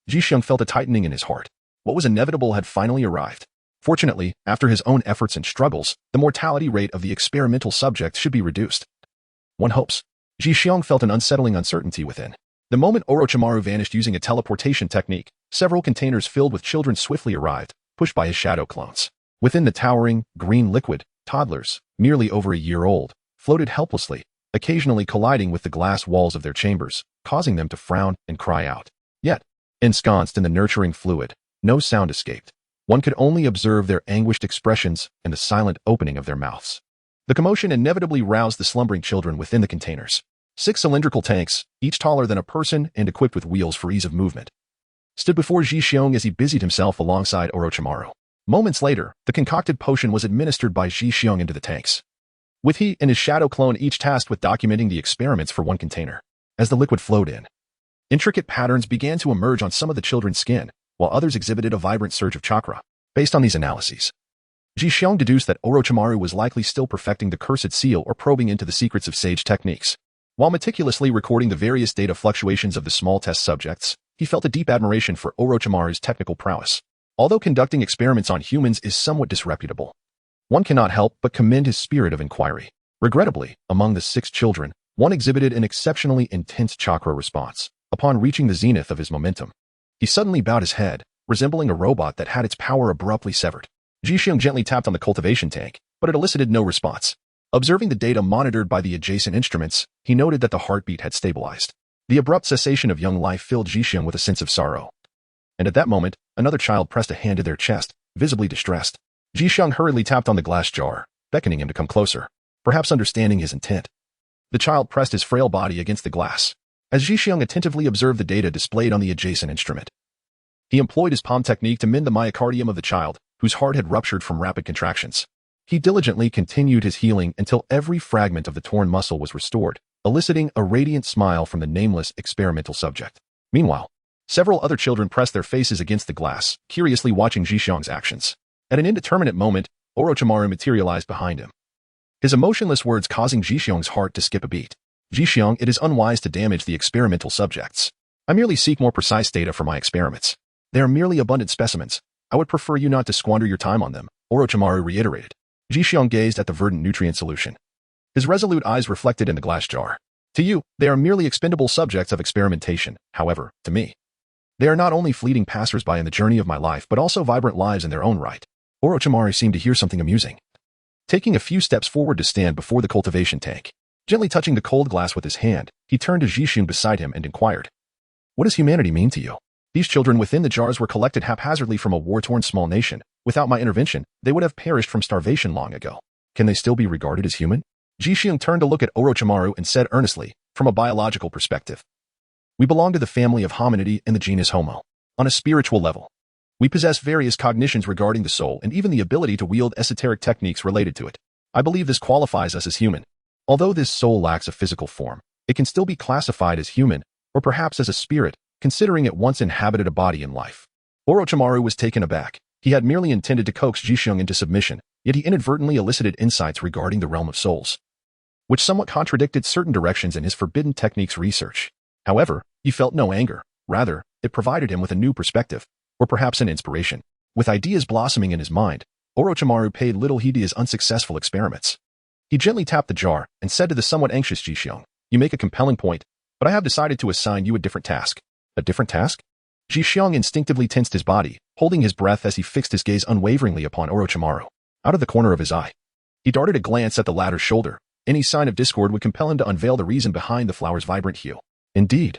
Jixiong felt a tightening in his heart. What was inevitable had finally arrived. Fortunately, after his own efforts and struggles, the mortality rate of the experimental subjects should be reduced. One hopes. Jixiong felt an unsettling uncertainty within. The moment Orochimaru vanished using a teleportation technique, several containers filled with children swiftly arrived, pushed by his shadow clones. Within the towering, green liquid, toddlers, merely over a year old, floated helplessly, occasionally colliding with the glass walls of their chambers, causing them to frown and cry out. Yet, ensconced in the nurturing fluid, no sound escaped. One could only observe their anguished expressions and the silent opening of their mouths. The commotion inevitably roused the slumbering children within the containers. 6 cylindrical tanks, each taller than a person and equipped with wheels for ease of movement, stood before Ji Xiong as he busied himself alongside Orochimaru. Moments later, the concocted potion was administered by Ji Xiong into the tanks, with he and his shadow clone each tasked with documenting the experiments for one container. As the liquid flowed in, intricate patterns began to emerge on some of the children's skin, while others exhibited a vibrant surge of chakra. Based on these analyses, Ji Xiong deduced that Orochimaru was likely still perfecting the cursed seal or probing into the secrets of sage techniques. While meticulously recording the various data fluctuations of the small test subjects, he felt a deep admiration for Orochimaru's technical prowess. Although conducting experiments on humans is somewhat disreputable, one cannot help but commend his spirit of inquiry. Regrettably, among the 6 children, one exhibited an exceptionally intense chakra response. Upon reaching the zenith of his momentum, he suddenly bowed his head, resembling a robot that had its power abruptly severed. Ji Xiong gently tapped on the cultivation tank, but it elicited no response. Observing the data monitored by the adjacent instruments, he noted that the heartbeat had stabilized. The abrupt cessation of young life filled Ji Xiong with a sense of sorrow. And at that moment, another child pressed a hand to their chest, visibly distressed. Ji Xiong hurriedly tapped on the glass jar, beckoning him to come closer, perhaps understanding his intent. The child pressed his frail body against the glass, as Ji Xiong attentively observed the data displayed on the adjacent instrument. He employed his palm technique to mend the myocardium of the child, whose heart had ruptured from rapid contractions. He diligently continued his healing until every fragment of the torn muscle was restored, eliciting a radiant smile from the nameless experimental subject. Meanwhile, several other children pressed their faces against the glass, curiously watching Ji Xiong's actions. At an indeterminate moment, Orochimaru materialized behind him, his emotionless words causing Ji Xiong's heart to skip a beat. Ji Xiong, it is unwise to damage the experimental subjects. I merely seek more precise data for my experiments. They are merely abundant specimens. I would prefer you not to squander your time on them, Orochimaru reiterated. Ji Xiong gazed at the verdant nutrient solution, his resolute eyes reflected in the glass jar. To you, they are merely expendable subjects of experimentation. However, to me, they are not only fleeting passers-by in the journey of my life but also vibrant lives in their own right. Orochimaru seemed to hear something amusing. Taking a few steps forward to stand before the cultivation tank, gently touching the cold glass with his hand, he turned to Ji Xiong beside him and inquired, "What does humanity mean to you?" These children within the jars were collected haphazardly from a war-torn small nation. Without my intervention, they would have perished from starvation long ago. Can they still be regarded as human? Ji Xiong turned to look at Orochimaru and said earnestly, "From a biological perspective, we belong to the family of hominidae in the genus Homo. On a spiritual level, we possess various cognitions regarding the soul and even the ability to wield esoteric techniques related to it. I believe this qualifies us as human. Although this soul lacks a physical form, it can still be classified as human, or perhaps as a spirit, considering it once inhabited a body in life." Orochimaru was taken aback. He had merely intended to coax Ji Xiong into submission, yet he inadvertently elicited insights regarding the realm of souls, which somewhat contradicted certain directions in his forbidden techniques research. However, he felt no anger. Rather, it provided him with a new perspective, or perhaps an inspiration. With ideas blossoming in his mind, Orochimaru paid little heed to his unsuccessful experiments. He gently tapped the jar and said to the somewhat anxious Ji Xiong, "You make a compelling point, but I have decided to assign you a different task." A different task? Ji Xiong instinctively tensed his body, holding his breath as he fixed his gaze unwaveringly upon Orochimaru. Out of the corner of his eye, he darted a glance at the latter's shoulder. Any sign of discord would compel him to unveil the reason behind the flower's vibrant hue. "Indeed.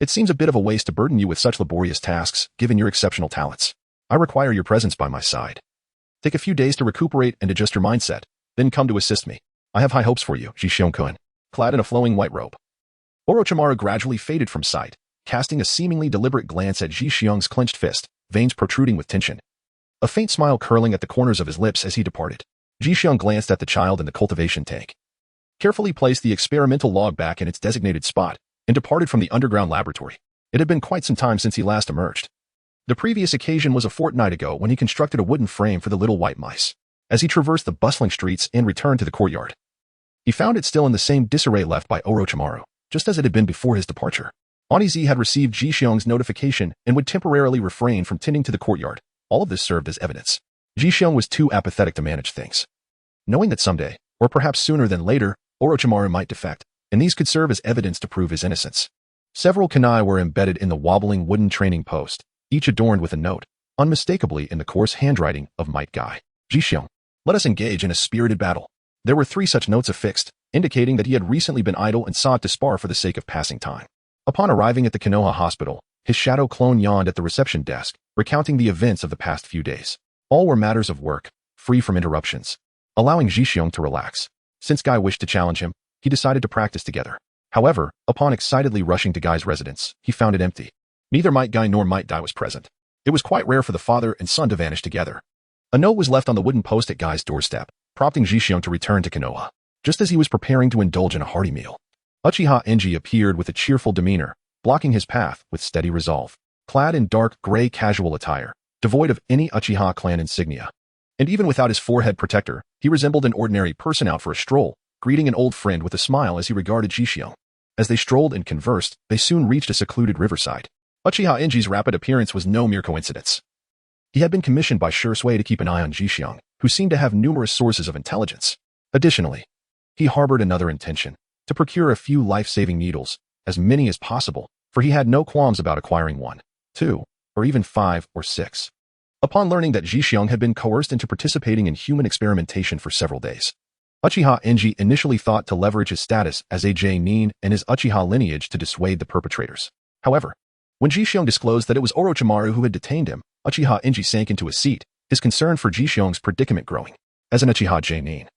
It seems a bit of a waste to burden you with such laborious tasks, given your exceptional talents. I require your presence by my side. Take a few days to recuperate and adjust your mindset, then come to assist me. I have high hopes for you, Ji Xiong-kun." Clad in a flowing white robe, Orochimaru gradually faded from sight, casting a seemingly deliberate glance at Ji Xiong's clenched fist, veins protruding with tension, a faint smile curling at the corners of his lips as he departed. Ji Xiong glanced at the child in the cultivation tank, carefully placed the experimental log back in its designated spot, and departed from the underground laboratory. It had been quite some time since he last emerged. The previous occasion was a fortnight ago when he constructed a wooden frame for the little white mice. As he traversed the bustling streets and returned to the courtyard, he found it still in the same disarray left by Orochimaru, just as it had been before his departure. Onizi had received Ji Xiong's notification and would temporarily refrain from tending to the courtyard. All of this served as evidence. Ji Xiong was too apathetic to manage things, knowing that someday, or perhaps sooner than later, Orochimaru might defect, and these could serve as evidence to prove his innocence. Several kunai were embedded in the wobbling wooden training post, each adorned with a note, unmistakably in the coarse handwriting of Might Guy. Jixiong, let us engage in a spirited battle. There were 3 such notes affixed, indicating that he had recently been idle and sought to spar for the sake of passing time. Upon arriving at the Konoha hospital, his shadow clone yawned at the reception desk, recounting the events of the past few days. All were matters of work, free from interruptions, allowing Jixiong to relax. Since Guy wished to challenge him, he decided to practice together. However, upon excitedly rushing to Guy's residence, he found it empty. Neither Might Guy nor Might Dai was present. It was quite rare for the father and son to vanish together. A note was left on the wooden post at Guy's doorstep, prompting Jixiong to return to Konoha. Just as he was preparing to indulge in a hearty meal, Uchiha Enji appeared with a cheerful demeanor, blocking his path with steady resolve. Clad in dark gray casual attire, devoid of any Uchiha clan insignia. And even without his forehead protector, he resembled an ordinary person out for a stroll, greeting an old friend with a smile as he regarded Jixiong. As they strolled and conversed, they soon reached a secluded riverside. Uchiha Enji's rapid appearance was no mere coincidence. He had been commissioned by Shui to keep an eye on Jixiong, who seemed to have numerous sources of intelligence. Additionally, he harbored another intention, to procure a few life-saving needles, as many as possible, for he had no qualms about acquiring 1, 2, or even 5 or 6. Upon learning that Jixiong had been coerced into participating in human experimentation for several days, Uchiha Enji initially thought to leverage his status as a Nin and his Uchiha lineage to dissuade the perpetrators. However, when Jixiong disclosed that it was Orochimaru who had detained him, Uchiha Enji sank into a seat, his concern for Jixiong's predicament growing. As an Uchiha Nin,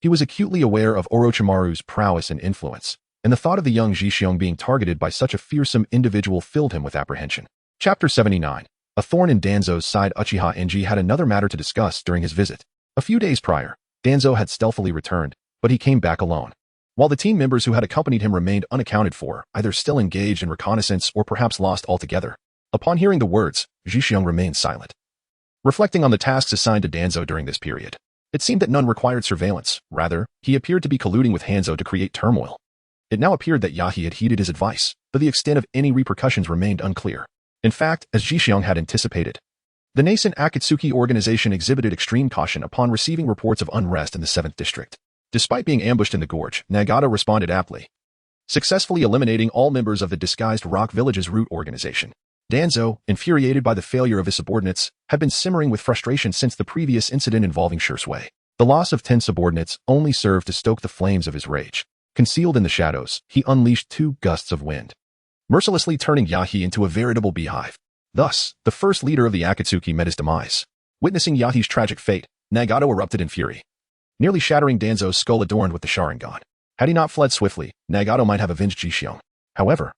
he was acutely aware of Orochimaru's prowess and influence, and the thought of the young Jixiong being targeted by such a fearsome individual filled him with apprehension. Chapter 79. A thorn in Danzo's side. Uchiha Enji had another matter to discuss during his visit. A few days prior, Danzo had stealthily returned, but he came back alone. While the team members who had accompanied him remained unaccounted for, either still engaged in reconnaissance or perhaps lost altogether. Upon hearing the words, Jixiong remained silent. Reflecting on the tasks assigned to Danzo during this period, it seemed that none required surveillance. Rather, he appeared to be colluding with Hanzo to create turmoil. It now appeared that Yahi had heeded his advice, though the extent of any repercussions remained unclear. In fact, as Jixiong had anticipated, the nascent Akatsuki organization exhibited extreme caution upon receiving reports of unrest in the 7th district. Despite being ambushed in the gorge, Nagato responded aptly, successfully eliminating all members of the disguised Rock Village's root organization. Danzo, infuriated by the failure of his subordinates, had been simmering with frustration since the previous incident involving Shui. The loss of 10 subordinates only served to stoke the flames of his rage. Concealed in the shadows, he unleashed 2 gusts of wind, mercilessly turning Yahi into a veritable beehive. Thus, the first leader of the Akatsuki met his demise. Witnessing Yahi's tragic fate, Nagato erupted in fury, nearly shattering Danzo's skull adorned with the Sharingan. Had he not fled swiftly, Nagato might have avenged Jixiong. However,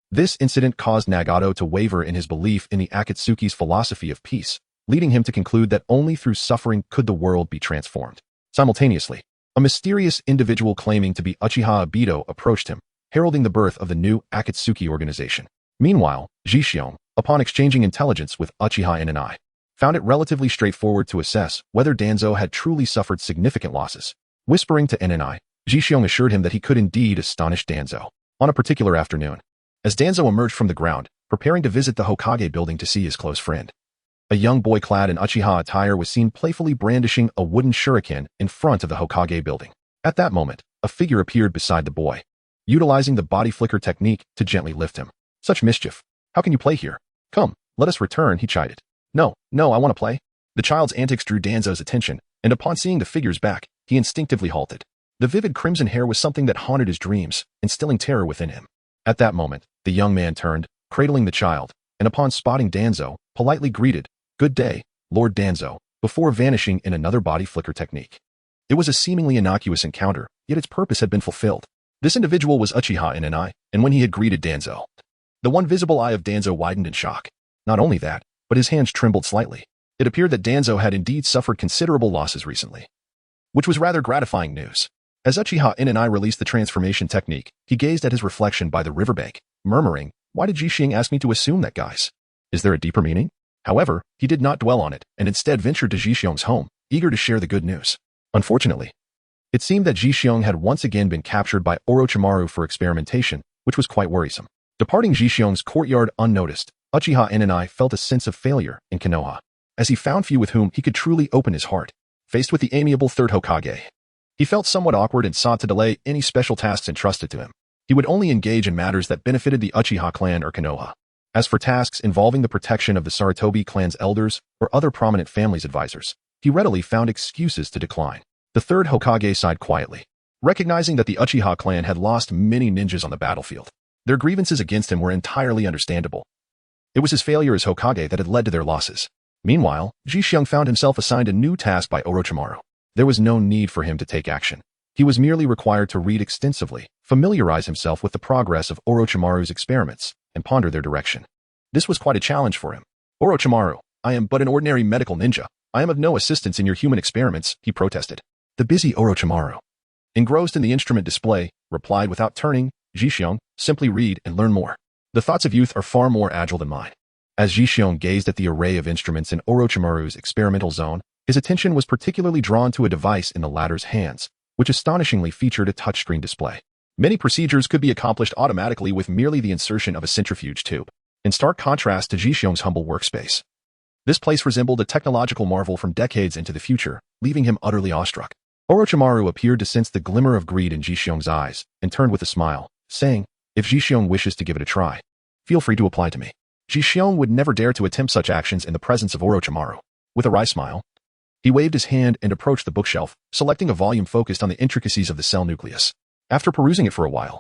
this incident caused Nagato to waver in his belief in the Akatsuki's philosophy of peace, leading him to conclude that only through suffering could the world be transformed. Simultaneously, a mysterious individual claiming to be Uchiha Obito approached him, heralding the birth of the new Akatsuki organization. Meanwhile, Jixiong, upon exchanging intelligence with Uchiha Inanai, found it relatively straightforward to assess whether Danzo had truly suffered significant losses. Whispering to Inanai, Jixiong assured him that he could indeed astonish Danzo. On a particular afternoon, as Danzo emerged from the ground, preparing to visit the Hokage building to see his close friend, a young boy clad in Uchiha attire was seen playfully brandishing a wooden shuriken in front of the Hokage building. At that moment, a figure appeared beside the boy, utilizing the body flicker technique to gently lift him. Such mischief! How can you play here? Come, let us return, he chided. No, I want to play. The child's antics drew Danzo's attention, and upon seeing the figure's back, he instinctively halted. The vivid crimson hair was something that haunted his dreams, instilling terror within him. At that moment, the young man turned, cradling the child, and upon spotting Danzo, politely greeted, "Good day, Lord Danzo," before vanishing in another body flicker technique. It was a seemingly innocuous encounter, yet its purpose had been fulfilled. This individual was Uchiha Inanai, and when he had greeted Danzo, the one visible eye of Danzo widened in shock. Not only that, but his hands trembled slightly. It appeared that Danzo had indeed suffered considerable losses recently, which was rather gratifying news. As Uchiha Inanai released the transformation technique, he gazed at his reflection by the riverbank, murmuring, "Why did Jixiong ask me to assume that guise? Is there a deeper meaning?" However, he did not dwell on it, and instead ventured to Jixiong's home, eager to share the good news. Unfortunately, it seemed that Jixiong had once again been captured by Orochimaru for experimentation, which was quite worrisome. Departing Jixiong's courtyard unnoticed, Uchiha Inanai felt a sense of failure in Konoha, as he found few with whom he could truly open his heart. Faced with the amiable third Hokage, he felt somewhat awkward and sought to delay any special tasks entrusted to him. He would only engage in matters that benefited the Uchiha clan or Konoha. As for tasks involving the protection of the Sarutobi clan's elders or other prominent family's advisors, he readily found excuses to decline. The third Hokage sighed quietly, recognizing that the Uchiha clan had lost many ninjas on the battlefield. Their grievances against him were entirely understandable. It was his failure as Hokage that had led to their losses. Meanwhile, Ji-Xiong found himself assigned a new task by Orochimaru. There was no need for him to take action. He was merely required to read extensively, familiarize himself with the progress of Orochimaru's experiments, and ponder their direction. This was quite a challenge for him. Orochimaru, I am but an ordinary medical ninja. I am of no assistance in your human experiments, he protested. The busy Orochimaru, engrossed in the instrument display, replied without turning, Ji-Xiong, simply read and learn more. The thoughts of youth are far more agile than mine. As Ji-Xiong gazed at the array of instruments in Orochimaru's experimental zone, his attention was particularly drawn to a device in the latter's hands, which astonishingly featured a touchscreen display. Many procedures could be accomplished automatically with merely the insertion of a centrifuge tube, in stark contrast to Ji-Xiong's humble workspace. This place resembled a technological marvel from decades into the future, leaving him utterly awestruck. Orochimaru appeared to sense the glimmer of greed in Ji-Xiong's eyes, and turned with a smile, saying, if Ji-Xiong wishes to give it a try, feel free to apply to me. Ji-Xiong would never dare to attempt such actions in the presence of Orochimaru. With a wry smile, he waved his hand and approached the bookshelf, selecting a volume focused on the intricacies of the cell nucleus. After perusing it for a while,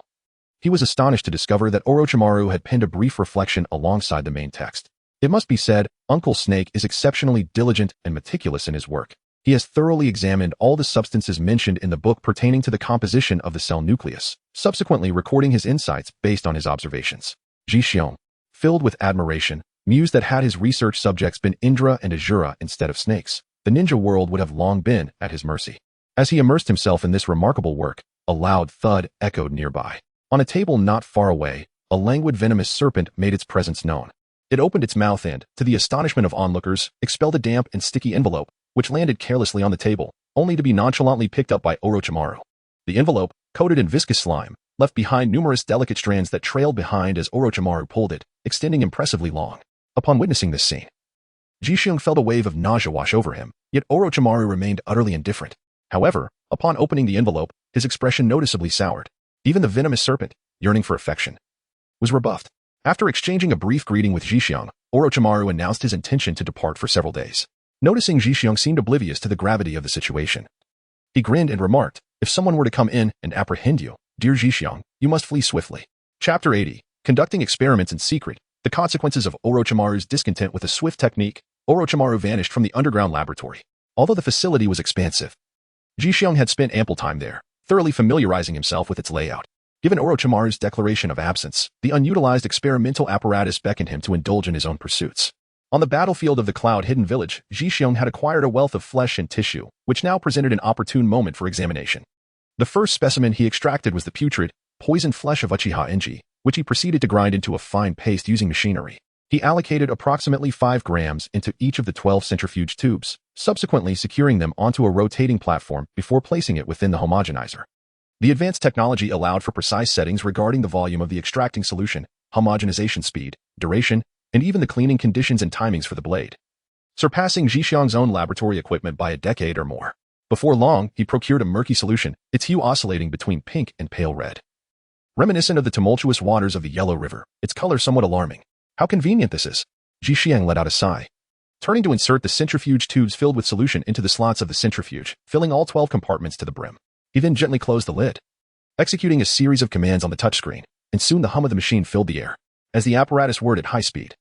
he was astonished to discover that Orochimaru had penned a brief reflection alongside the main text. It must be said, Uncle Snake is exceptionally diligent and meticulous in his work. He has thoroughly examined all the substances mentioned in the book pertaining to the composition of the cell nucleus, subsequently recording his insights based on his observations. Ji-Xiong, filled with admiration, mused that had his research subjects been Indra and Azura instead of snakes, the ninja world would have long been at his mercy. As he immersed himself in this remarkable work, a loud thud echoed nearby. On a table not far away, a languid venomous serpent made its presence known. It opened its mouth and, to the astonishment of onlookers, expelled a damp and sticky envelope, which landed carelessly on the table, only to be nonchalantly picked up by Orochimaru. The envelope, coated in viscous slime, left behind numerous delicate strands that trailed behind as Orochimaru pulled it, extending impressively long. Upon witnessing this scene, Ji-Xiong felt a wave of nausea wash over him, yet Orochimaru remained utterly indifferent. However, upon opening the envelope, his expression noticeably soured. Even the venomous serpent, yearning for affection, was rebuffed. After exchanging a brief greeting with Ji-Xiong, Orochimaru announced his intention to depart for several days. Noticing Ji-Xiong seemed oblivious to the gravity of the situation, he grinned and remarked, if someone were to come in and apprehend you, dear Ji-Xiong, you must flee swiftly. Chapter 80. Conducting experiments in secret. The consequences of Orochimaru's discontent with a swift technique, Orochimaru vanished from the underground laboratory. Although the facility was expansive, Ji-Xiong had spent ample time there, thoroughly familiarizing himself with its layout. Given Orochimaru's declaration of absence, the unutilized experimental apparatus beckoned him to indulge in his own pursuits. On the battlefield of the Cloud-Hidden Village, Ji-Xiong had acquired a wealth of flesh and tissue, which now presented an opportune moment for examination. The first specimen he extracted was the putrid, poisoned flesh of Uchiha Enji, which he proceeded to grind into a fine paste using machinery. He allocated approximately 5 grams into each of the 12 centrifuge tubes, subsequently securing them onto a rotating platform before placing it within the homogenizer. The advanced technology allowed for precise settings regarding the volume of the extracting solution, homogenization speed, duration, and even the cleaning conditions and timings for the blade, surpassing Ji-Xiong's own laboratory equipment by a decade or more. Before long, he procured a murky solution, its hue oscillating between pink and pale red. Reminiscent of the tumultuous waters of the Yellow River, its color somewhat alarming. How convenient this is. Ji-Xiong let out a sigh, turning to insert the centrifuge tubes filled with solution into the slots of the centrifuge, filling all 12 compartments to the brim. He then gently closed the lid, executing a series of commands on the touchscreen, and soon the hum of the machine filled the air. As the apparatus whirred at high speed,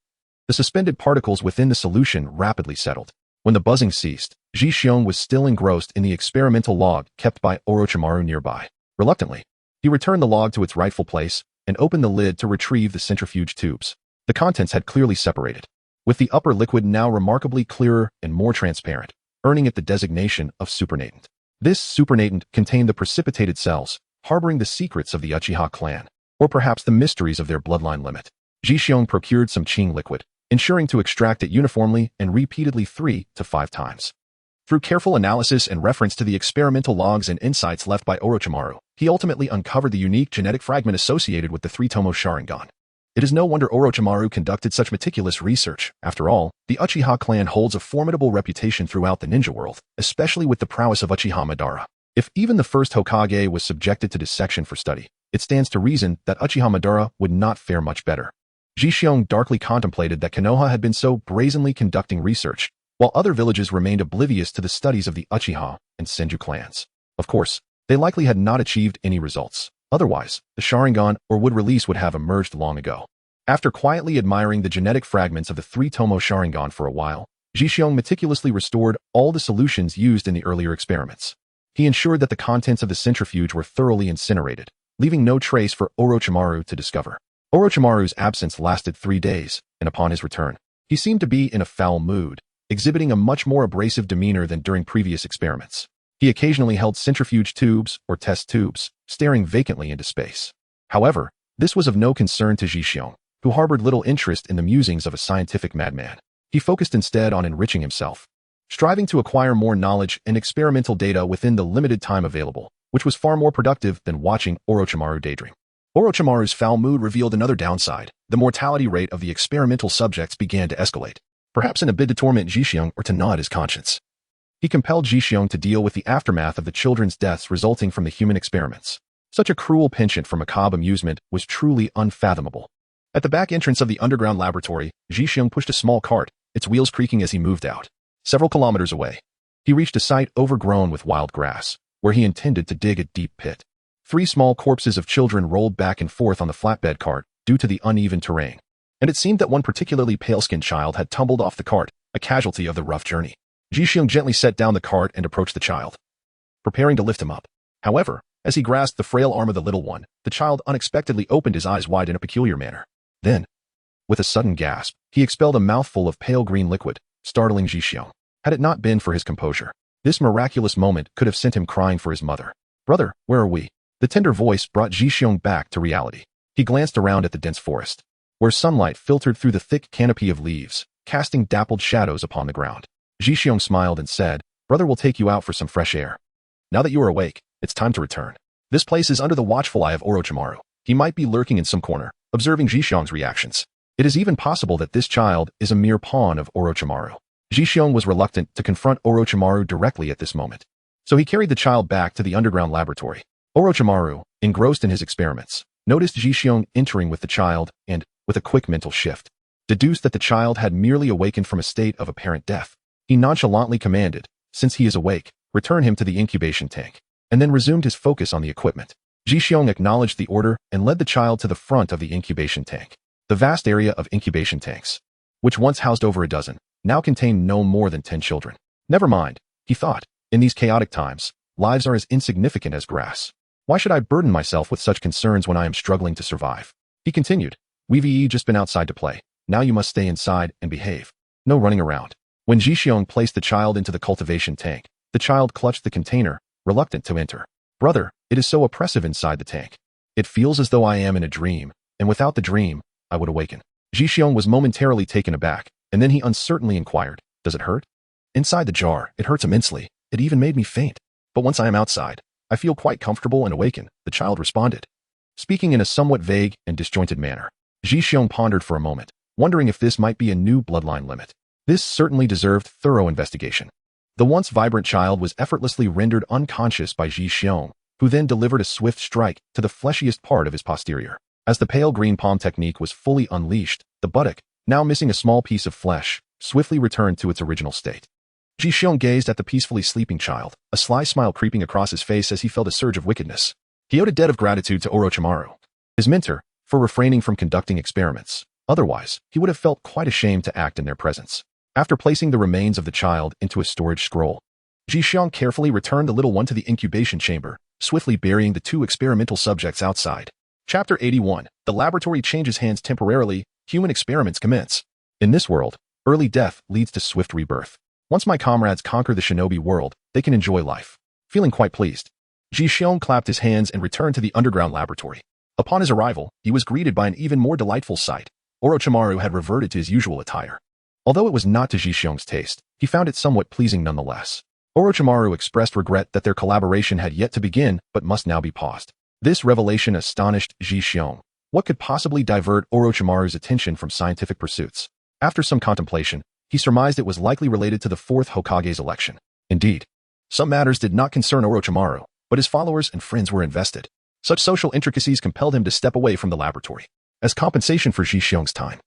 the suspended particles within the solution rapidly settled. When the buzzing ceased, Ji-Xiong was still engrossed in the experimental log kept by Orochimaru nearby. Reluctantly, he returned the log to its rightful place and opened the lid to retrieve the centrifuge tubes. The contents had clearly separated, with the upper liquid now remarkably clearer and more transparent, earning it the designation of supernatant. This supernatant contained the precipitated cells, harboring the secrets of the Uchiha clan, or perhaps the mysteries of their bloodline limit. Ji-Xiong procured some Qing liquid, ensuring to extract it uniformly and repeatedly 3 to 5 times. Through careful analysis and reference to the experimental logs and insights left by Orochimaru, he ultimately uncovered the unique genetic fragment associated with the 3-tomo Sharingan. It is no wonder Orochimaru conducted such meticulous research. After all, the Uchiha clan holds a formidable reputation throughout the ninja world, especially with the prowess of Uchiha Madara. If even the first Hokage was subjected to dissection for study, it stands to reason that Uchiha Madara would not fare much better. Ji Xiong darkly contemplated that Konoha had been so brazenly conducting research, while other villages remained oblivious to the studies of the Uchiha and Senju clans. Of course, they likely had not achieved any results. Otherwise, the Sharingan or wood release would have emerged long ago. After quietly admiring the genetic fragments of the 3-Tomo Sharingan for a while, Ji Xiong meticulously restored all the solutions used in the earlier experiments. He ensured that the contents of the centrifuge were thoroughly incinerated, leaving no trace for Orochimaru to discover. Orochimaru's absence lasted 3 days, and upon his return, he seemed to be in a foul mood, exhibiting a much more abrasive demeanor than during previous experiments. He occasionally held centrifuge tubes or test tubes, staring vacantly into space. However, this was of no concern to Ji Xiong, who harbored little interest in the musings of a scientific madman. He focused instead on enriching himself, striving to acquire more knowledge and experimental data within the limited time available, which was far more productive than watching Orochimaru daydream. Orochimaru's foul mood revealed another downside. The mortality rate of the experimental subjects began to escalate, perhaps in a bid to torment Ji Xiong or to gnaw at his conscience. He compelled Ji Xiong to deal with the aftermath of the children's deaths resulting from the human experiments. Such a cruel penchant for macabre amusement was truly unfathomable. At the back entrance of the underground laboratory, Ji Xiong pushed a small cart, its wheels creaking as he moved out. Several kilometers away, he reached a site overgrown with wild grass, where he intended to dig a deep pit. 3 small corpses of children rolled back and forth on the flatbed cart due to the uneven terrain, and it seemed that one particularly pale-skinned child had tumbled off the cart, a casualty of the rough journey. Ji Xiong gently set down the cart and approached the child, preparing to lift him up. However, as he grasped the frail arm of the little one, the child unexpectedly opened his eyes wide in a peculiar manner. Then, with a sudden gasp, he expelled a mouthful of pale green liquid, startling Ji Xiong. Had it not been for his composure, this miraculous moment could have sent him crying for his mother. "Brother, where are we?" The tender voice brought Ji Xiong back to reality. He glanced around at the dense forest, where sunlight filtered through the thick canopy of leaves, casting dappled shadows upon the ground. Ji Xiong smiled and said, "Brother will take you out for some fresh air. Now that you are awake, it's time to return. This place is under the watchful eye of Orochimaru. He might be lurking in some corner, observing Ji Xiong's reactions. It is even possible that this child is a mere pawn of Orochimaru." Ji Xiong was reluctant to confront Orochimaru directly at this moment, so he carried the child back to the underground laboratory. Orochimaru, engrossed in his experiments, noticed Ji Xiong entering with the child and, with a quick mental shift, deduced that the child had merely awakened from a state of apparent death. He nonchalantly commanded, "Since he is awake, return him to the incubation tank," and then resumed his focus on the equipment. Ji Xiong acknowledged the order and led the child to the front of the incubation tank. The vast area of incubation tanks, which once housed over a dozen, now contained no more than 10 children. Never mind, he thought, in these chaotic times, lives are as insignificant as grass. Why should I burden myself with such concerns when I am struggling to survive? He continued, "We've just been outside to play. Now you must stay inside and behave. No running around." When Ji Xiong placed the child into the cultivation tank, the child clutched the container, reluctant to enter. "Brother, it is so oppressive inside the tank. It feels as though I am in a dream, and without the dream, I would awaken." Ji Xiong was momentarily taken aback, and then he uncertainly inquired, "Does it hurt?" "Inside the jar, it hurts immensely. It even made me faint. But once I am outside, I feel quite comfortable and awaken," the child responded, speaking in a somewhat vague and disjointed manner. Ji Xiong pondered for a moment, wondering if this might be a new bloodline limit. This certainly deserved thorough investigation. The once vibrant child was effortlessly rendered unconscious by Ji Xiong, who then delivered a swift strike to the fleshiest part of his posterior. As the pale green palm technique was fully unleashed, the buttock, now missing a small piece of flesh, swiftly returned to its original state. Ji Xiong gazed at the peacefully sleeping child, a sly smile creeping across his face as he felt a surge of wickedness. He owed a debt of gratitude to Orochimaru, his mentor, for refraining from conducting experiments. Otherwise, he would have felt quite ashamed to act in their presence. After placing the remains of the child into a storage scroll, Ji Xiong carefully returned the little one to the incubation chamber, swiftly burying the 2 experimental subjects outside. Chapter 81. The laboratory changes hands temporarily. Human experiments commence. In this world, early death leads to swift rebirth. Once my comrades conquer the shinobi world, they can enjoy life. Feeling quite pleased, Ji Xiong clapped his hands and returned to the underground laboratory. Upon his arrival, he was greeted by an even more delightful sight. Orochimaru had reverted to his usual attire. Although it was not to Ji Xiong's taste, he found it somewhat pleasing nonetheless. Orochimaru expressed regret that their collaboration had yet to begin but must now be paused. This revelation astonished Ji Xiong. What could possibly divert Orochimaru's attention from scientific pursuits? After some contemplation, he surmised it was likely related to the 4th Hokage's election. Indeed, some matters did not concern Orochimaru, but his followers and friends were invested. Such social intricacies compelled him to step away from the laboratory. As compensation for Zhixiong's time,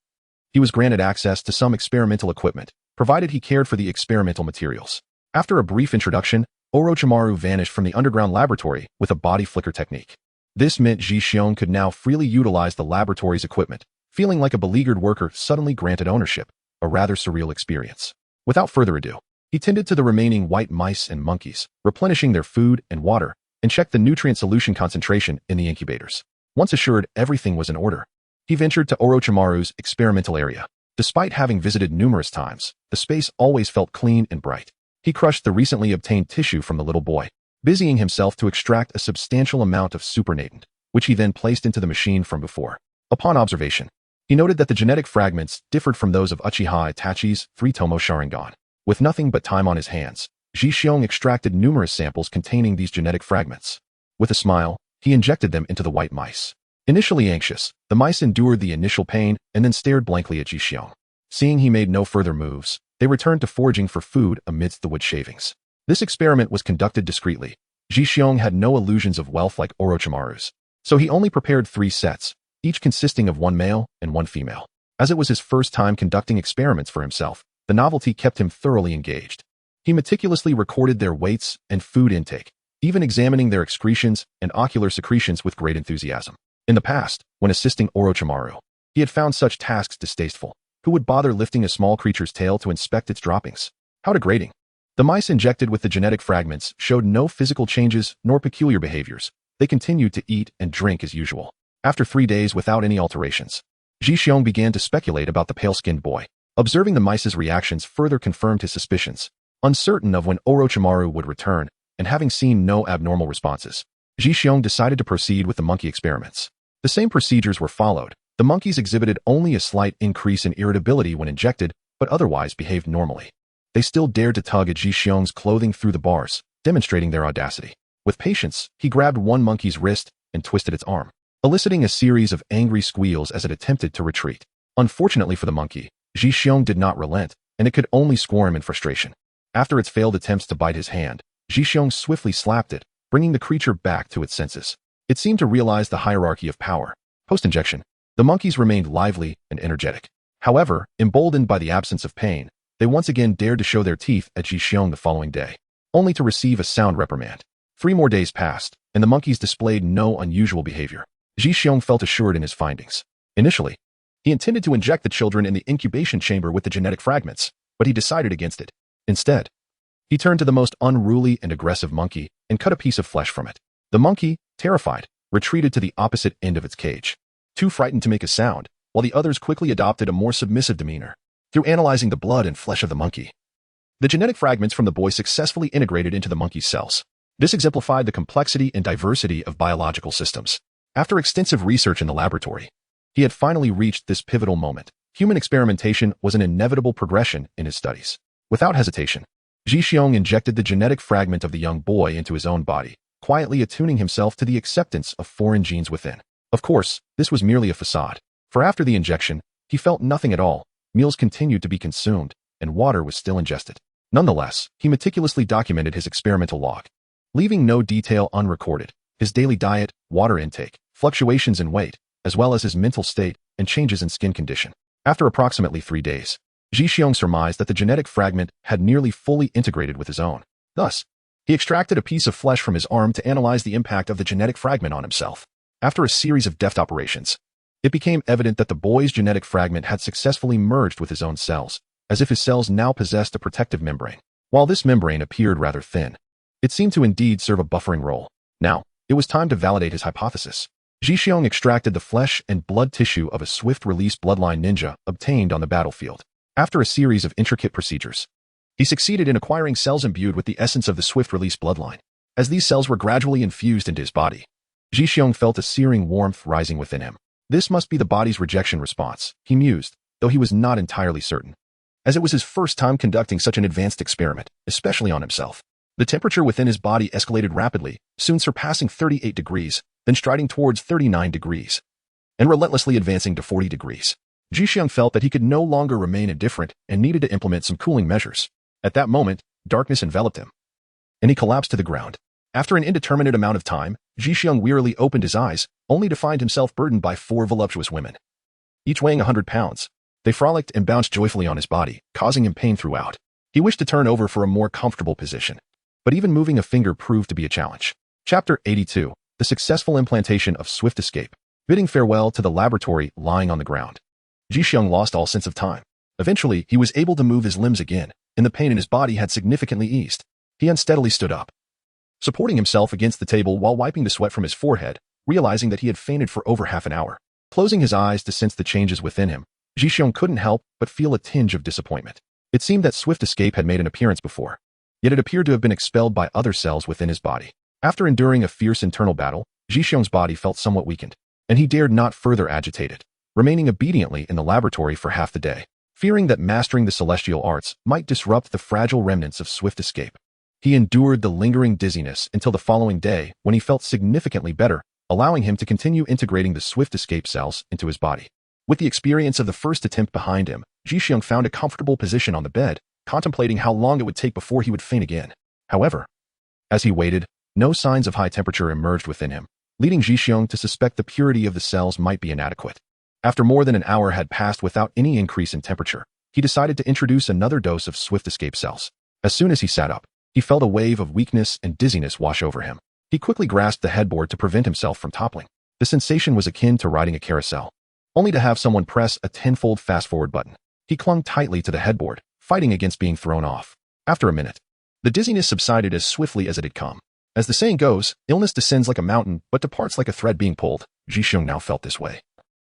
he was granted access to some experimental equipment, provided he cared for the experimental materials. After a brief introduction, Orochimaru vanished from the underground laboratory with a body flicker technique. This meant Zhixiong could now freely utilize the laboratory's equipment, feeling like a beleaguered worker suddenly granted ownership, a rather surreal experience. Without further ado, he tended to the remaining white mice and monkeys, replenishing their food and water, and checked the nutrient solution concentration in the incubators. Once assured everything was in order, he ventured to Orochimaru's experimental area. Despite having visited numerous times, the space always felt clean and bright. He crushed the recently obtained tissue from the little boy, busying himself to extract a substantial amount of supernatant, which he then placed into the machine from before. Upon observation, he noted that the genetic fragments differed from those of Uchiha Itachi's 3-tomo Sharingan. With nothing but time on his hands, Zhixiong extracted numerous samples containing these genetic fragments. With a smile, he injected them into the white mice. Initially anxious, the mice endured the initial pain and then stared blankly at Zhixiong. Seeing he made no further moves, they returned to foraging for food amidst the wood shavings. This experiment was conducted discreetly. Zhixiong had no illusions of wealth like Orochimaru's, so he only prepared 3 sets, each consisting of 1 male and 1 female. As it was his first time conducting experiments for himself, the novelty kept him thoroughly engaged. He meticulously recorded their weights and food intake, even examining their excretions and ocular secretions with great enthusiasm. In the past, when assisting Orochimaru, he had found such tasks distasteful. Who would bother lifting a small creature's tail to inspect its droppings? How degrading. The mice injected with the genetic fragments showed no physical changes nor peculiar behaviors. They continued to eat and drink as usual. After 3 days without any alterations, Zhixiong began to speculate about the pale-skinned boy. Observing the mice's reactions further confirmed his suspicions. Uncertain of when Orochimaru would return, and having seen no abnormal responses, Zhixiong decided to proceed with the monkey experiments. The same procedures were followed. The monkeys exhibited only a slight increase in irritability when injected, but otherwise behaved normally. They still dared to tug at Zhixiong's clothing through the bars, demonstrating their audacity. With patience, he grabbed one monkey's wrist and twisted its arm, eliciting a series of angry squeals as it attempted to retreat. Unfortunately for the monkey, Zhixiong did not relent, and it could only squirm in frustration. After its failed attempts to bite his hand, Zhixiong swiftly slapped it, bringing the creature back to its senses. It seemed to realize the hierarchy of power. Post-injection, the monkeys remained lively and energetic. However, emboldened by the absence of pain, they once again dared to show their teeth at Zhixiong the following day, only to receive a sound reprimand. 3 more days passed, and the monkeys displayed no unusual behavior. Zhixiong felt assured in his findings. Initially, he intended to inject the children in the incubation chamber with the genetic fragments, but he decided against it. Instead, he turned to the most unruly and aggressive monkey and cut a piece of flesh from it. The monkey, terrified, retreated to the opposite end of its cage, too frightened to make a sound, while the others quickly adopted a more submissive demeanor. Through analyzing the blood and flesh of the monkey, the genetic fragments from the boy successfully integrated into the monkey's cells. This exemplified the complexity and diversity of biological systems. After extensive research in the laboratory, he had finally reached this pivotal moment. Human experimentation was an inevitable progression in his studies. Without hesitation, Zhixiong injected the genetic fragment of the young boy into his own body, quietly attuning himself to the acceptance of foreign genes within. Of course, this was merely a facade, for after the injection, he felt nothing at all. Meals continued to be consumed, and water was still ingested. Nonetheless, he meticulously documented his experimental log, leaving no detail unrecorded. His daily diet, water intake, fluctuations in weight, as well as his mental state and changes in skin condition. After approximately 3 days, Zhixiong surmised that the genetic fragment had nearly fully integrated with his own. Thus, he extracted a piece of flesh from his arm to analyze the impact of the genetic fragment on himself. After a series of deft operations, it became evident that the boy's genetic fragment had successfully merged with his own cells, as if his cells now possessed a protective membrane. While this membrane appeared rather thin, it seemed to indeed serve a buffering role. Now, it was time to validate his hypothesis. Zhixiong extracted the flesh and blood tissue of a swift-release bloodline ninja obtained on the battlefield. After a series of intricate procedures, he succeeded in acquiring cells imbued with the essence of the swift-release bloodline. As these cells were gradually infused into his body, Zhixiong felt a searing warmth rising within him. This must be the body's rejection response, he mused, though he was not entirely certain, as it was his first time conducting such an advanced experiment, especially on himself. The temperature within his body escalated rapidly, soon surpassing 38 degrees, then striding towards 39 degrees, and relentlessly advancing to 40 degrees. Zhixiong felt that he could no longer remain indifferent and needed to implement some cooling measures. At that moment, darkness enveloped him, and he collapsed to the ground. After an indeterminate amount of time, Jixiang wearily opened his eyes, only to find himself burdened by 4 voluptuous women. Each weighing 100 pounds. They frolicked and bounced joyfully on his body, causing him pain throughout. He wished to turn over for a more comfortable position, but even moving a finger proved to be a challenge. Chapter 82. The successful implantation of swift escape. Bidding farewell to the laboratory lying on the ground, Jixiang lost all sense of time. Eventually, he was able to move his limbs again, and the pain in his body had significantly eased. He unsteadily stood up, supporting himself against the table while wiping the sweat from his forehead, realizing that he had fainted for over half an hour. Closing his eyes to sense the changes within him, Jixiang couldn't help but feel a tinge of disappointment. It seemed that swift escape had made an appearance before, yet it appeared to have been expelled by other cells within his body. After enduring a fierce internal battle, Jixiang's body felt somewhat weakened, and he dared not further agitate it, remaining obediently in the laboratory for half the day, fearing that mastering the celestial arts might disrupt the fragile remnants of swift escape. He endured the lingering dizziness until the following day when he felt significantly better, allowing him to continue integrating the swift escape cells into his body. With the experience of the first attempt behind him, Jixiang found a comfortable position on the bed, contemplating how long it would take before he would faint again. However, as he waited, no signs of high temperature emerged within him, leading Jixiang to suspect the purity of the cells might be inadequate. After more than an hour had passed without any increase in temperature, he decided to introduce another dose of swift escape cells. As soon as he sat up, he felt a wave of weakness and dizziness wash over him. He quickly grasped the headboard to prevent himself from toppling. The sensation was akin to riding a carousel, only to have someone press a tenfold fast-forward button. He clung tightly to the headboard, fighting against being thrown off. After a minute, the dizziness subsided as swiftly as it had come. As the saying goes, illness descends like a mountain but departs like a thread being pulled. Jixiang now felt this way.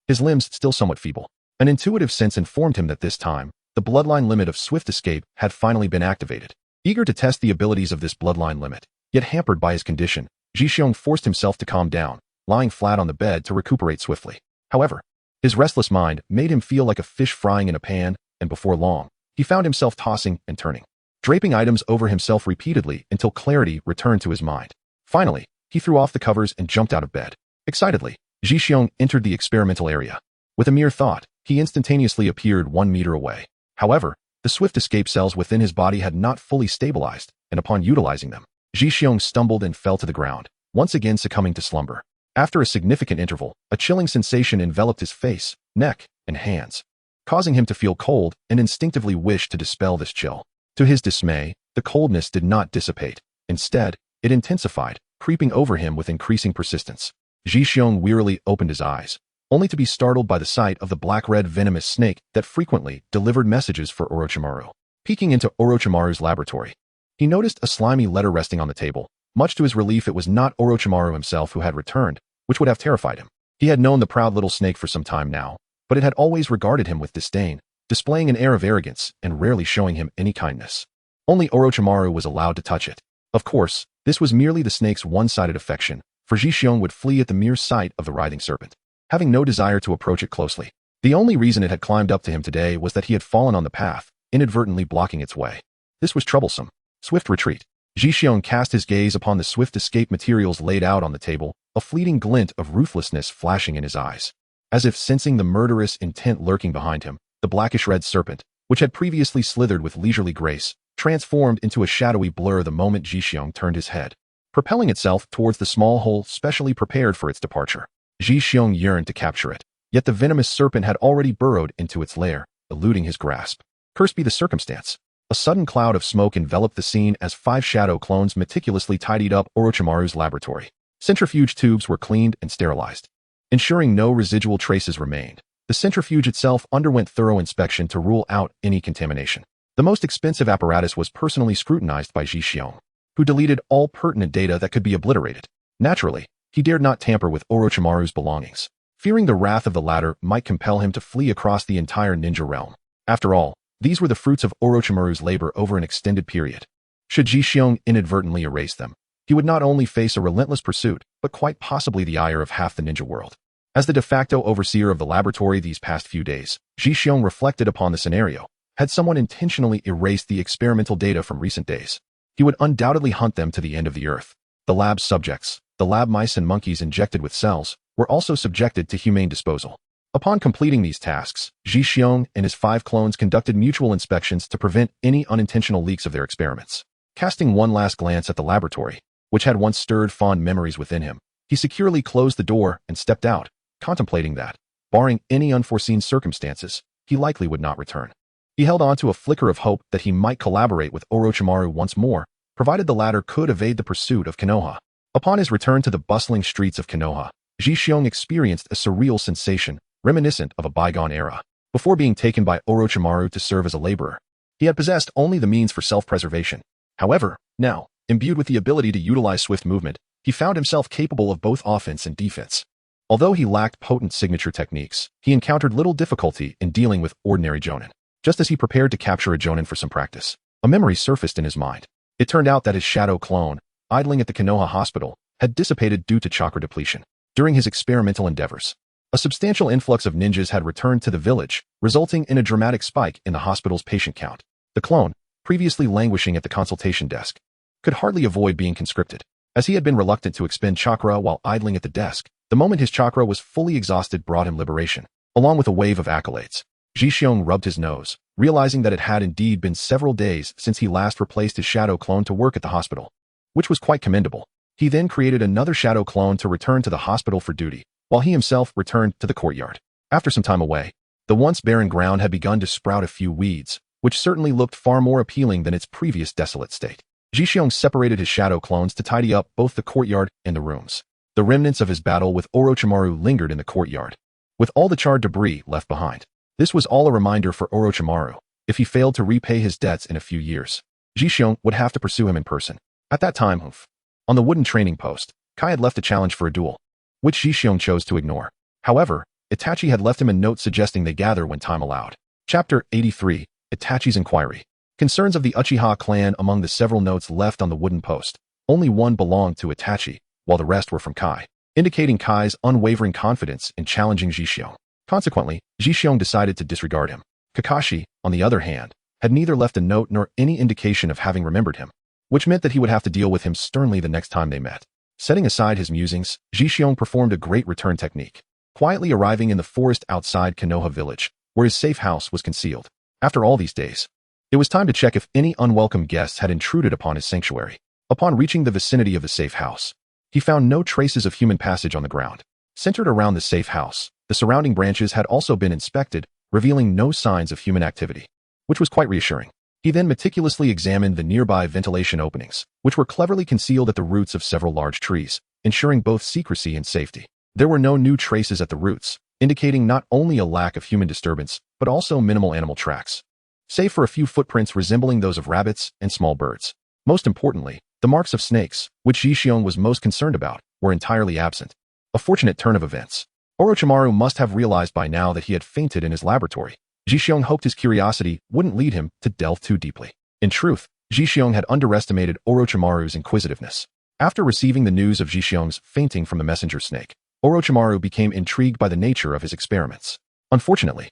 His limbs still somewhat feeble. An intuitive sense informed him that this time, the bloodline limit of swift escape had finally been activated. Eager to test the abilities of this bloodline limit, yet hampered by his condition, Jixiang forced himself to calm down, lying flat on the bed to recuperate swiftly. However, his restless mind made him feel like a fish frying in a pan, and before long, he found himself tossing and turning, draping items over himself repeatedly until clarity returned to his mind. Finally, he threw off the covers and jumped out of bed. Excitedly, Jixiang entered the experimental area. With a mere thought, he instantaneously appeared 1 meter away. However, the swift escape cells within his body had not fully stabilized, and upon utilizing them, Jixiang stumbled and fell to the ground, once again succumbing to slumber. After a significant interval, a chilling sensation enveloped his face, neck, and hands, causing him to feel cold and instinctively wish to dispel this chill. To his dismay, the coldness did not dissipate. Instead, it intensified, creeping over him with increasing persistence. Jixiang wearily opened his eyes, only to be startled by the sight of the black-red venomous snake that frequently delivered messages for Orochimaru. Peeking into Orochimaru's laboratory, he noticed a slimy letter resting on the table. Much to his relief, it was not Orochimaru himself who had returned, which would have terrified him. He had known the proud little snake for some time now, but it had always regarded him with disdain, displaying an air of arrogance and rarely showing him any kindness. Only Orochimaru was allowed to touch it. Of course, this was merely the snake's one-sided affection, for Jixiang would flee at the mere sight of the writhing serpent, having no desire to approach it closely. The only reason it had climbed up to him today was that he had fallen on the path, inadvertently blocking its way. This was troublesome. Swift retreat. Jixiang cast his gaze upon the swift escape materials laid out on the table, a fleeting glint of ruthlessness flashing in his eyes. As if sensing the murderous intent lurking behind him, the blackish-red serpent, which had previously slithered with leisurely grace, transformed into a shadowy blur the moment Jixiang turned his head, propelling itself towards the small hole specially prepared for its departure. Jixiang yearned to capture it, yet the venomous serpent had already burrowed into its lair, eluding his grasp. Cursed be the circumstance. A sudden cloud of smoke enveloped the scene as 5 shadow clones meticulously tidied up Orochimaru's laboratory. Centrifuge tubes were cleaned and sterilized, ensuring no residual traces remained. The centrifuge itself underwent thorough inspection to rule out any contamination. The most expensive apparatus was personally scrutinized by Jixiang, who deleted all pertinent data that could be obliterated. Naturally, he dared not tamper with Orochimaru's belongings, fearing the wrath of the latter might compel him to flee across the entire ninja realm. After all, these were the fruits of Orochimaru's labor over an extended period. Should Jixiang inadvertently erase them, he would not only face a relentless pursuit, but quite possibly the ire of half the ninja world. As the de facto overseer of the laboratory these past few days, Jixiang reflected upon the scenario. Had someone intentionally erased the experimental data from recent days, he would undoubtedly hunt them to the end of the earth. The lab subjects, the lab mice and monkeys injected with cells, were also subjected to humane disposal. Upon completing these tasks, Jixiang and his 5 clones conducted mutual inspections to prevent any unintentional leaks of their experiments. Casting one last glance at the laboratory, which had once stirred fond memories within him, He securely closed the door and stepped out, contemplating that, barring any unforeseen circumstances, he likely would not return. He held on to a flicker of hope that he might collaborate with Orochimaru once more, provided the latter could evade the pursuit of Konoha. Upon his return to the bustling streets of Konoha, Ji-Xiong experienced a surreal sensation, reminiscent of a bygone era. Before being taken by Orochimaru to serve as a laborer, he had possessed only the means for self-preservation. However, now, imbued with the ability to utilize swift movement, he found himself capable of both offense and defense. Although he lacked potent signature techniques, he encountered little difficulty in dealing with ordinary jonin. Just as he prepared to capture a jonin for some practice, a memory surfaced in his mind. It turned out that his shadow clone, idling at the Konoha hospital, had dissipated due to chakra depletion. During his experimental endeavors, a substantial influx of ninjas had returned to the village, resulting in a dramatic spike in the hospital's patient count. The clone, previously languishing at the consultation desk, could hardly avoid being conscripted. As he had been reluctant to expend chakra while idling at the desk, the moment his chakra was fully exhausted brought him liberation, along with a wave of accolades. Ji-Xiong rubbed his nose, realizing that it had indeed been several days since he last replaced his shadow clone to work at the hospital, which was quite commendable. He then created another shadow clone to return to the hospital for duty, while he himself returned to the courtyard. After some time away, the once barren ground had begun to sprout a few weeds, which certainly looked far more appealing than its previous desolate state. Ji-Xiong separated his shadow clones to tidy up both the courtyard and the rooms. The remnants of his battle with Orochimaru lingered in the courtyard, with all the charred debris left behind. This was all a reminder for Orochimaru. If he failed to repay his debts in a few years, Ji-Xiong would have to pursue him in person. At that time, on the wooden training post, Kai had left a challenge for a duel, which Ji-Xiong chose to ignore. However, Itachi had left him a note suggesting they gather when time allowed. Chapter 83, Itachi's Inquiry. Concerns of the Uchiha clan. Among the several notes left on the wooden post, only one belonged to Itachi, while the rest were from Kai, indicating Kai's unwavering confidence in challenging Ji-Xiong. Consequently, Ji-Xiong decided to disregard him. Kakashi, on the other hand, had neither left a note nor any indication of having remembered him, which meant that he would have to deal with him sternly the next time they met. Setting aside his musings, Ji-Xiong performed a great return technique, quietly arriving in the forest outside Konoha village, where his safe house was concealed. After all these days, it was time to check if any unwelcome guests had intruded upon his sanctuary. Upon reaching the vicinity of the safe house, he found no traces of human passage on the ground. Centered around the safe house, the surrounding branches had also been inspected, revealing no signs of human activity, which was quite reassuring. He then meticulously examined the nearby ventilation openings, which were cleverly concealed at the roots of several large trees, ensuring both secrecy and safety. There were no new traces at the roots, indicating not only a lack of human disturbance, but also minimal animal tracks, save for a few footprints resembling those of rabbits and small birds. Most importantly, the marks of snakes, which Ji-Xiong was most concerned about, were entirely absent. A fortunate turn of events. Orochimaru must have realized by now that he had fainted in his laboratory. Ji-Xiong hoped his curiosity wouldn't lead him to delve too deeply. In truth, Ji-Xiong had underestimated Orochimaru's inquisitiveness. After receiving the news of Ji-Xiong's fainting from the messenger snake, Orochimaru became intrigued by the nature of his experiments. Unfortunately,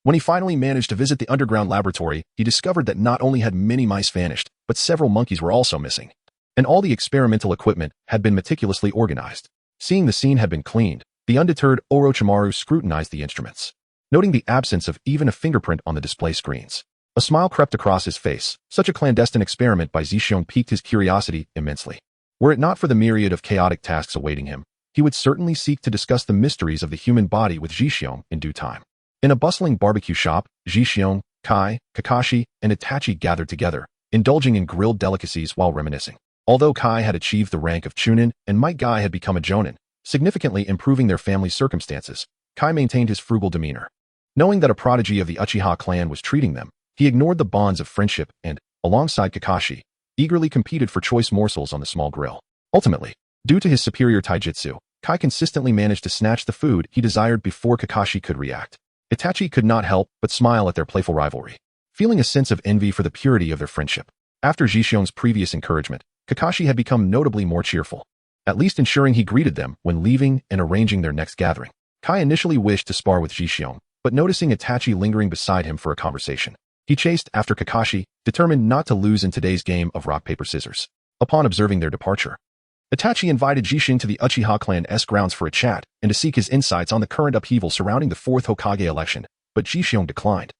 when he finally managed to visit the underground laboratory, he discovered that not only had many mice vanished, but several monkeys were also missing, and all the experimental equipment had been meticulously organized. Seeing the scene had been cleaned, the undeterred Orochimaru scrutinized the instruments, noting the absence of even a fingerprint on the display screens. A smile crept across his face. Such a clandestine experiment by Ji-Xiong piqued his curiosity immensely. Were it not for the myriad of chaotic tasks awaiting him, he would certainly seek to discuss the mysteries of the human body with Ji-Xiong in due time. In a bustling barbecue shop, Ji-Xiong, Kai, Kakashi, and Itachi gathered together, indulging in grilled delicacies while reminiscing. Although Kai had achieved the rank of Chunin and Might Guy had become a Jonin, significantly improving their family's circumstances, Kai maintained his frugal demeanor. Knowing that a prodigy of the Uchiha clan was treating them, he ignored the bonds of friendship and, alongside Kakashi, eagerly competed for choice morsels on the small grill. Ultimately, due to his superior taijutsu, Kai consistently managed to snatch the food he desired before Kakashi could react. Itachi could not help but smile at their playful rivalry, feeling a sense of envy for the purity of their friendship. After Ji-Xiong's previous encouragement, Kakashi had become notably more cheerful, at least ensuring he greeted them when leaving and arranging their next gathering. Kai initially wished to spar with Ji-Xiong, but noticing Itachi lingering beside him for a conversation, he chased after Kakashi, determined not to lose in today's game of rock, paper, scissors. Upon observing their departure, Itachi invited Ji-Xiong to the Uchiha clan's grounds for a chat and to seek his insights on the current upheaval surrounding the 4th Hokage election, but Ji-Xiong declined,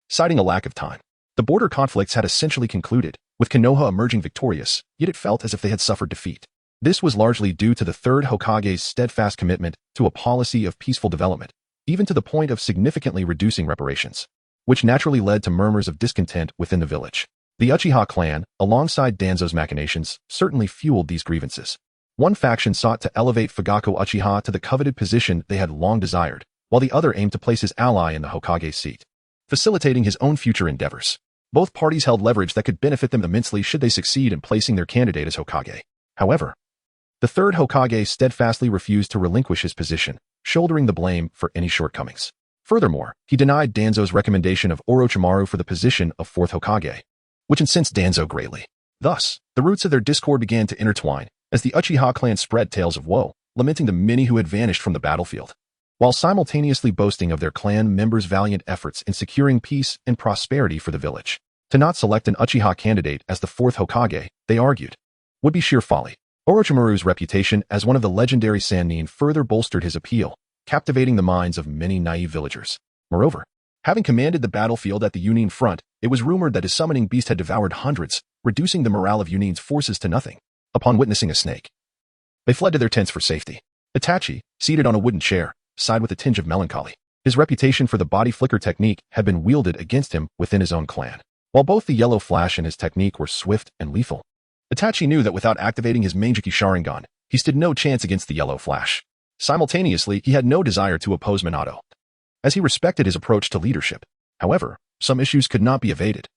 citing a lack of time. The border conflicts had essentially concluded, with Konoha emerging victorious, yet it felt as if they had suffered defeat. This was largely due to the third Hokage's steadfast commitment to a policy of peaceful development, even to the point of significantly reducing reparations, which naturally led to murmurs of discontent within the village. The Uchiha clan, alongside Danzo's machinations, certainly fueled these grievances. One faction sought to elevate Fugaku Uchiha to the coveted position they had long desired, while the other aimed to place his ally in the Hokage's seat, facilitating his own future endeavors. Both parties held leverage that could benefit them immensely should they succeed in placing their candidate as Hokage. However, the third Hokage steadfastly refused to relinquish his position, shouldering the blame for any shortcomings. Furthermore, he denied Danzo's recommendation of Orochimaru for the position of fourth Hokage, which incensed Danzo greatly. Thus, the roots of their discord began to intertwine as the Uchiha clan spread tales of woe, lamenting the many who had vanished from the battlefield, while simultaneously boasting of their clan members' valiant efforts in securing peace and prosperity for the village. To not select an Uchiha candidate as the fourth Hokage, they argued, would be sheer folly. Orochimaru's reputation as one of the legendary Sannin further bolstered his appeal, captivating the minds of many naive villagers. Moreover, having commanded the battlefield at the Yunin front, it was rumored that his summoning beast had devoured hundreds, reducing the morale of Yunin's forces to nothing. Upon witnessing a snake, they fled to their tents for safety. Itachi, seated on a wooden chair, sighed with a tinge of melancholy. His reputation for the body flicker technique had been wielded against him within his own clan. While both the yellow flash and his technique were swift and lethal, Itachi knew that without activating his Manjiki Sharingan, he stood no chance against the yellow flash. Simultaneously, he had no desire to oppose Minato, as he respected his approach to leadership. However, some issues could not be evaded.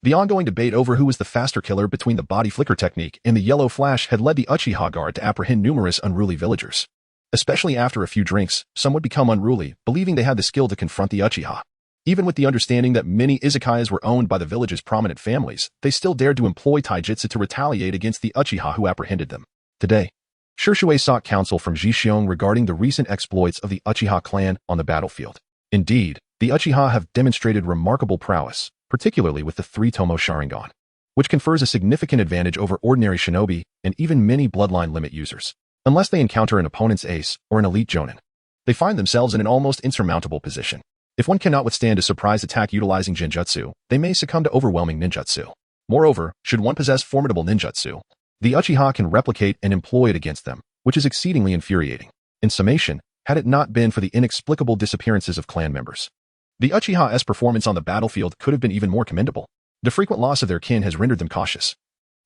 The ongoing debate over who was the faster killer between the body flicker technique and the yellow flash had led the Uchiha guard to apprehend numerous unruly villagers. Especially after a few drinks, some would become unruly, believing they had the skill to confront the Uchiha. Even with the understanding that many izakayas were owned by the village's prominent families, they still dared to employ taijutsu to retaliate against the Uchiha who apprehended them. Today, Shishui sought counsel from Jishiong regarding the recent exploits of the Uchiha clan on the battlefield. Indeed, the Uchiha have demonstrated remarkable prowess, particularly with the three-tomo Sharingan, which confers a significant advantage over ordinary shinobi and even many bloodline limit users. Unless they encounter an opponent's ace or an elite jonin, they find themselves in an almost insurmountable position. If one cannot withstand a surprise attack utilizing genjutsu, they may succumb to overwhelming ninjutsu. Moreover, should one possess formidable ninjutsu, the Uchiha can replicate and employ it against them, which is exceedingly infuriating. In summation, had it not been for the inexplicable disappearances of clan members, the Uchiha's performance on the battlefield could have been even more commendable. The frequent loss of their kin has rendered them cautious,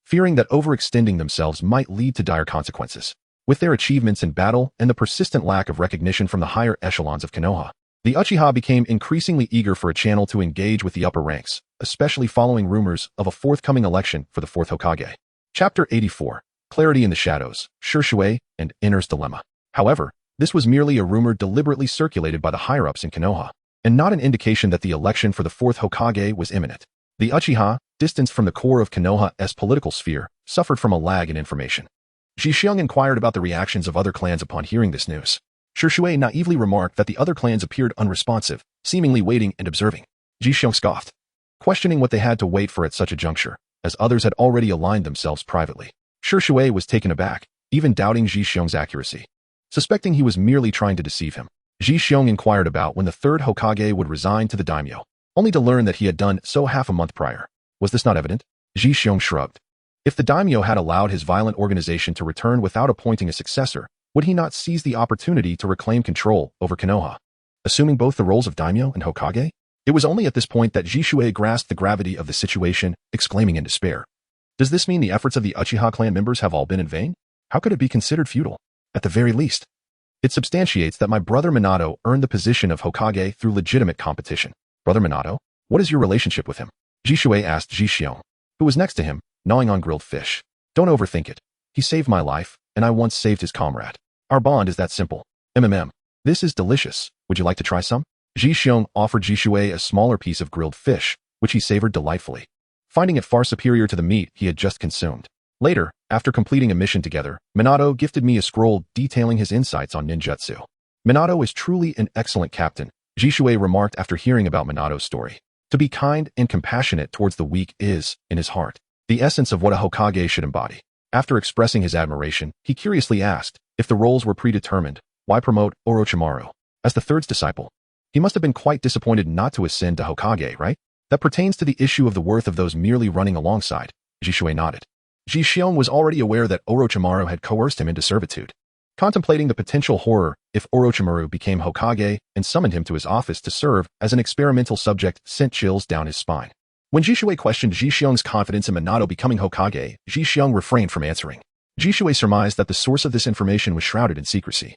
fearing that overextending themselves might lead to dire consequences. With their achievements in battle and the persistent lack of recognition from the higher echelons of Konoha, the Uchiha became increasingly eager for a channel to engage with the upper ranks, especially following rumors of a forthcoming election for the fourth Hokage. Chapter 84, Clarity in the Shadows, Shishui, and Inner's Dilemma. However, this was merely a rumor deliberately circulated by the higher-ups in Konoha, and not an indication that the election for the fourth Hokage was imminent. The Uchiha, distanced from the core of Konoha's political sphere, suffered from a lag in information. Jishiong inquired about the reactions of other clans upon hearing this news. Shishui naively remarked that the other clans appeared unresponsive, seemingly waiting and observing. Jishiong scoffed, questioning what they had to wait for at such a juncture, as others had already aligned themselves privately. Shishui was taken aback, even doubting Jishiong's accuracy. Suspecting he was merely trying to deceive him, Jishiong inquired about when the third Hokage would resign to the daimyo, only to learn that he had done so half a month prior. Was this not evident? Jishiong shrugged. If the daimyo had allowed his violent organization to return without appointing a successor, would he not seize the opportunity to reclaim control over Konoha, assuming both the roles of daimyo and Hokage? It was only at this point that Jishui grasped the gravity of the situation, exclaiming in despair. Does this mean the efforts of the Uchiha clan members have all been in vain? How could it be considered futile? At the very least, it substantiates that my brother Minato earned the position of Hokage through legitimate competition. Brother Minato? What is your relationship with him? Jishui asked Jishiong, who was next to him, gnawing on grilled fish. Don't overthink it. He saved my life, and I once saved his comrade. Our bond is that simple. This is delicious. Would you like to try some? Jishiong offered Jishui a smaller piece of grilled fish, which he savored delightfully, finding it far superior to the meat he had just consumed. Later, after completing a mission together, Minato gifted me a scroll detailing his insights on ninjutsu. Minato is truly an excellent captain, Jishui remarked after hearing about Minato's story. To be kind and compassionate towards the weak is, in his heart, the essence of what a Hokage should embody. After expressing his admiration, he curiously asked, if the roles were predetermined, why promote Orochimaru as the third's disciple? He must have been quite disappointed not to ascend to Hokage, right? That pertains to the issue of the worth of those merely running alongside. Jishui nodded. Ji Xiong was already aware that Orochimaru had coerced him into servitude. Contemplating the potential horror if Orochimaru became Hokage and summoned him to his office to serve as an experimental subject sent chills down his spine. When Jishui questioned Ji Xiong's confidence in Minato becoming Hokage, Ji Xiong refrained from answering. Jishui surmised that the source of this information was shrouded in secrecy,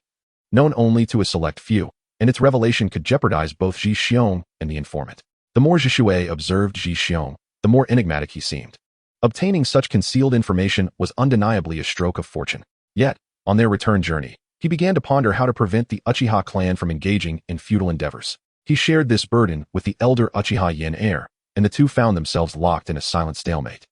known only to a select few, and its revelation could jeopardize both Ji Xiong and the informant. The more Jishui observed Ji Xiong, the more enigmatic he seemed. Obtaining such concealed information was undeniably a stroke of fortune. Yet, on their return journey, he began to ponder how to prevent the Uchiha clan from engaging in futile endeavors. He shared this burden with the elder Uchiha Yin heir, and the two found themselves locked in a silent stalemate.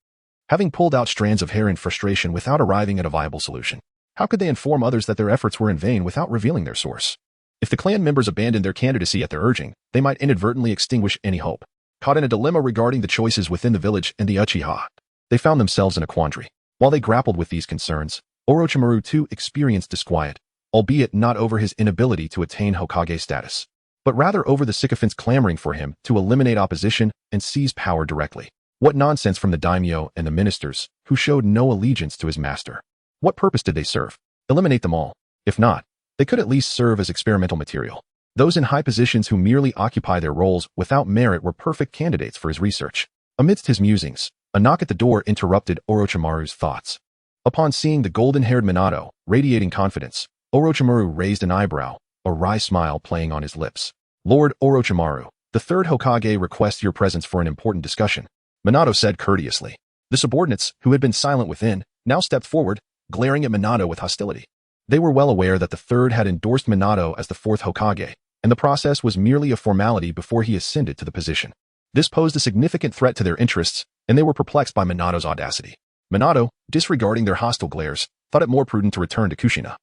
Having pulled out strands of hair in frustration without arriving at a viable solution, how could they inform others that their efforts were in vain without revealing their source? If the clan members abandoned their candidacy at their urging, they might inadvertently extinguish any hope. Caught in a dilemma regarding the choices within the village and the Uchiha, they found themselves in a quandary. While they grappled with these concerns, Orochimaru too experienced disquiet, albeit not over his inability to attain Hokage status, but rather over the sycophants clamoring for him to eliminate opposition and seize power directly. What nonsense from the daimyo and the ministers, who showed no allegiance to his master. What purpose did they serve? Eliminate them all. If not, they could at least serve as experimental material. Those in high positions who merely occupy their roles without merit were perfect candidates for his research. Amidst his musings, a knock at the door interrupted Orochimaru's thoughts. Upon seeing the golden-haired Minato, radiating confidence, Orochimaru raised an eyebrow, a wry smile playing on his lips. Lord Orochimaru, the third Hokage requests your presence for an important discussion, Minato said courteously. The subordinates, who had been silent within, now stepped forward, glaring at Minato with hostility. They were well aware that the third had endorsed Minato as the fourth Hokage, and the process was merely a formality before he ascended to the position. This posed a significant threat to their interests, and they were perplexed by Minato's audacity. Minato, disregarding their hostile glares, thought it more prudent to return to Kushina,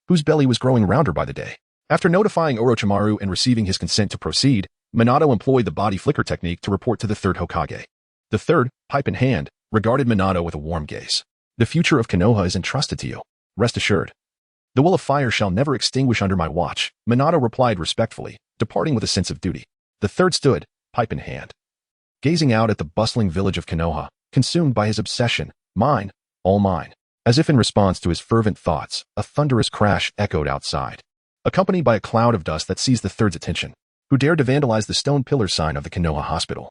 whose belly was growing rounder by the day. After notifying Orochimaru and receiving his consent to proceed, Minato employed the body flicker technique to report to the third Hokage. The third, pipe in hand, regarded Minato with a warm gaze. The future of Konoha is entrusted to you. Rest assured. The will of fire shall never extinguish under my watch, Minato replied respectfully, departing with a sense of duty. The third stood, pipe in hand, gazing out at the bustling village of Konoha, consumed by his obsession. Mine, all mine. As if in response to his fervent thoughts, a thunderous crash echoed outside, accompanied by a cloud of dust that seized the third's attention. Who dared to vandalize the stone pillar sign of the Konoha hospital?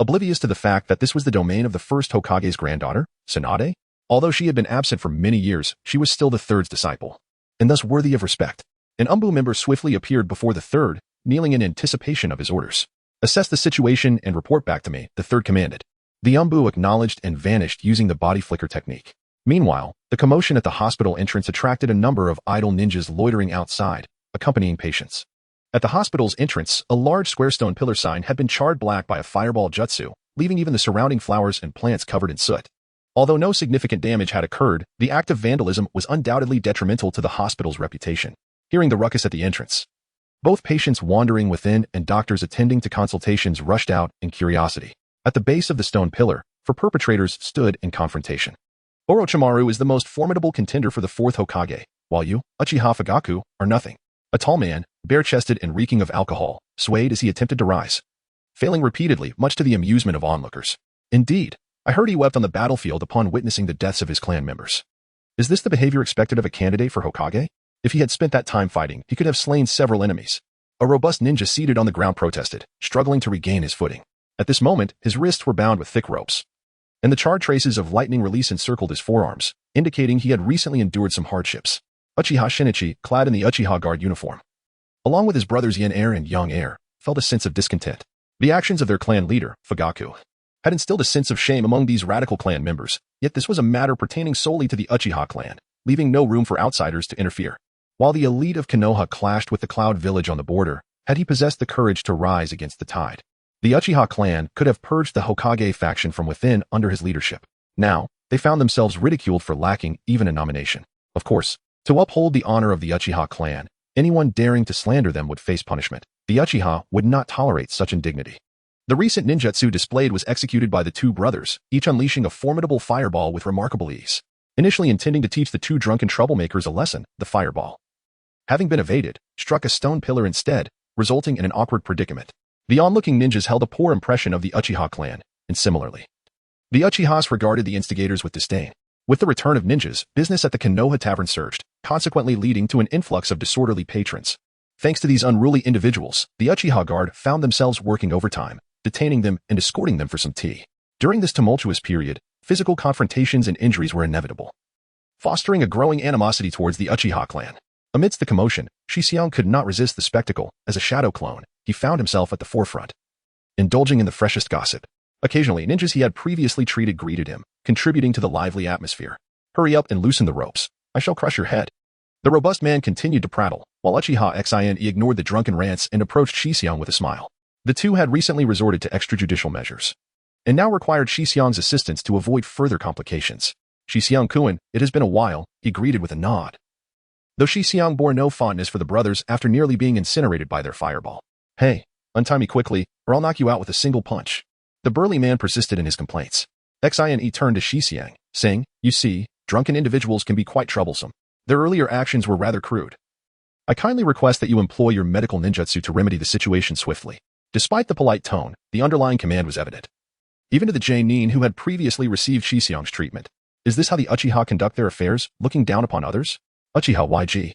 Oblivious to the fact that this was the domain of the first Hokage's granddaughter, Tsunade? Although she had been absent for many years, she was still the third's disciple, and thus worthy of respect. An Umbu member swiftly appeared before the third, kneeling in anticipation of his orders. Assess the situation and report back to me, the third commanded. The Umbu acknowledged and vanished using the body flicker technique. Meanwhile, the commotion at the hospital entrance attracted a number of idle ninjas loitering outside, accompanying patients. At the hospital's entrance, a large square stone pillar sign had been charred black by a fireball jutsu, leaving even the surrounding flowers and plants covered in soot. Although no significant damage had occurred, the act of vandalism was undoubtedly detrimental to the hospital's reputation. Hearing the ruckus at the entrance, both patients wandering within and doctors attending to consultations rushed out in curiosity. At the base of the stone pillar, four perpetrators stood in confrontation. Orochimaru is the most formidable contender for the fourth Hokage, while you, Uchiha Fugaku, are nothing. A tall man, bare-chested and reeking of alcohol, swayed as he attempted to rise, failing repeatedly, much to the amusement of onlookers. Indeed, I heard he wept on the battlefield upon witnessing the deaths of his clan members. Is this the behavior expected of a candidate for Hokage? If he had spent that time fighting, he could have slain several enemies. A robust ninja seated on the ground protested, struggling to regain his footing. At this moment, his wrists were bound with thick ropes, and the charred traces of lightning release encircled his forearms, indicating he had recently endured some hardships. Uchiha Shinichi, clad in the Uchiha Guard uniform, along with his brothers Yin heir and Yang heir, felt a sense of discontent. The actions of their clan leader, Fugaku, had instilled a sense of shame among these radical clan members, yet this was a matter pertaining solely to the Uchiha clan, leaving no room for outsiders to interfere. While the elite of Konoha clashed with the Cloud Village on the border, had he possessed the courage to rise against the tide, the Uchiha clan could have purged the Hokage faction from within under his leadership. Now, they found themselves ridiculed for lacking even a nomination. Of course, to uphold the honor of the Uchiha clan, anyone daring to slander them would face punishment. The Uchiha would not tolerate such indignity. The recent ninjutsu displayed was executed by the two brothers, each unleashing a formidable fireball with remarkable ease. Initially intending to teach the two drunken troublemakers a lesson, the fireball, having been evaded, struck a stone pillar instead, resulting in an awkward predicament. The onlooking ninjas held a poor impression of the Uchiha clan, and similarly, The Uchihas regarded the instigators with disdain. With the return of ninjas, business at the Konoha tavern surged, consequently leading to an influx of disorderly patrons. Thanks to these unruly individuals, the Uchiha Guard found themselves working overtime, detaining them and escorting them for some tea. During this tumultuous period, physical confrontations and injuries were inevitable, fostering a growing animosity towards the Uchiha clan. Amidst the commotion, Shixiang could not resist the spectacle. As a shadow clone, he found himself at the forefront, indulging in the freshest gossip. Occasionally, ninjas he had previously treated greeted him, contributing to the lively atmosphere. "Hurry up and loosen the ropes. I shall crush your head." The robust man continued to prattle, while Uchiha Xine ignored the drunken rants and approached Shixiang with a smile. The two had recently resorted to extrajudicial measures, and now required Shixiang's assistance to avoid further complications. "Shixiang-kun, it has been a while," he greeted with a nod. Though Shixiang bore no fondness for the brothers after nearly being incinerated by their fireball. "Hey, untie me quickly, or I'll knock you out with a single punch." The burly man persisted in his complaints. Xine turned to Shixiang, saying, "You see, drunken individuals can be quite troublesome. Their earlier actions were rather crude. I kindly request that you employ your medical ninjutsu to remedy the situation swiftly." Despite the polite tone, the underlying command was evident, even to the Jainin who had previously received Shixiang's treatment. Is this how the Uchiha conduct their affairs, looking down upon others? Uchiha YG,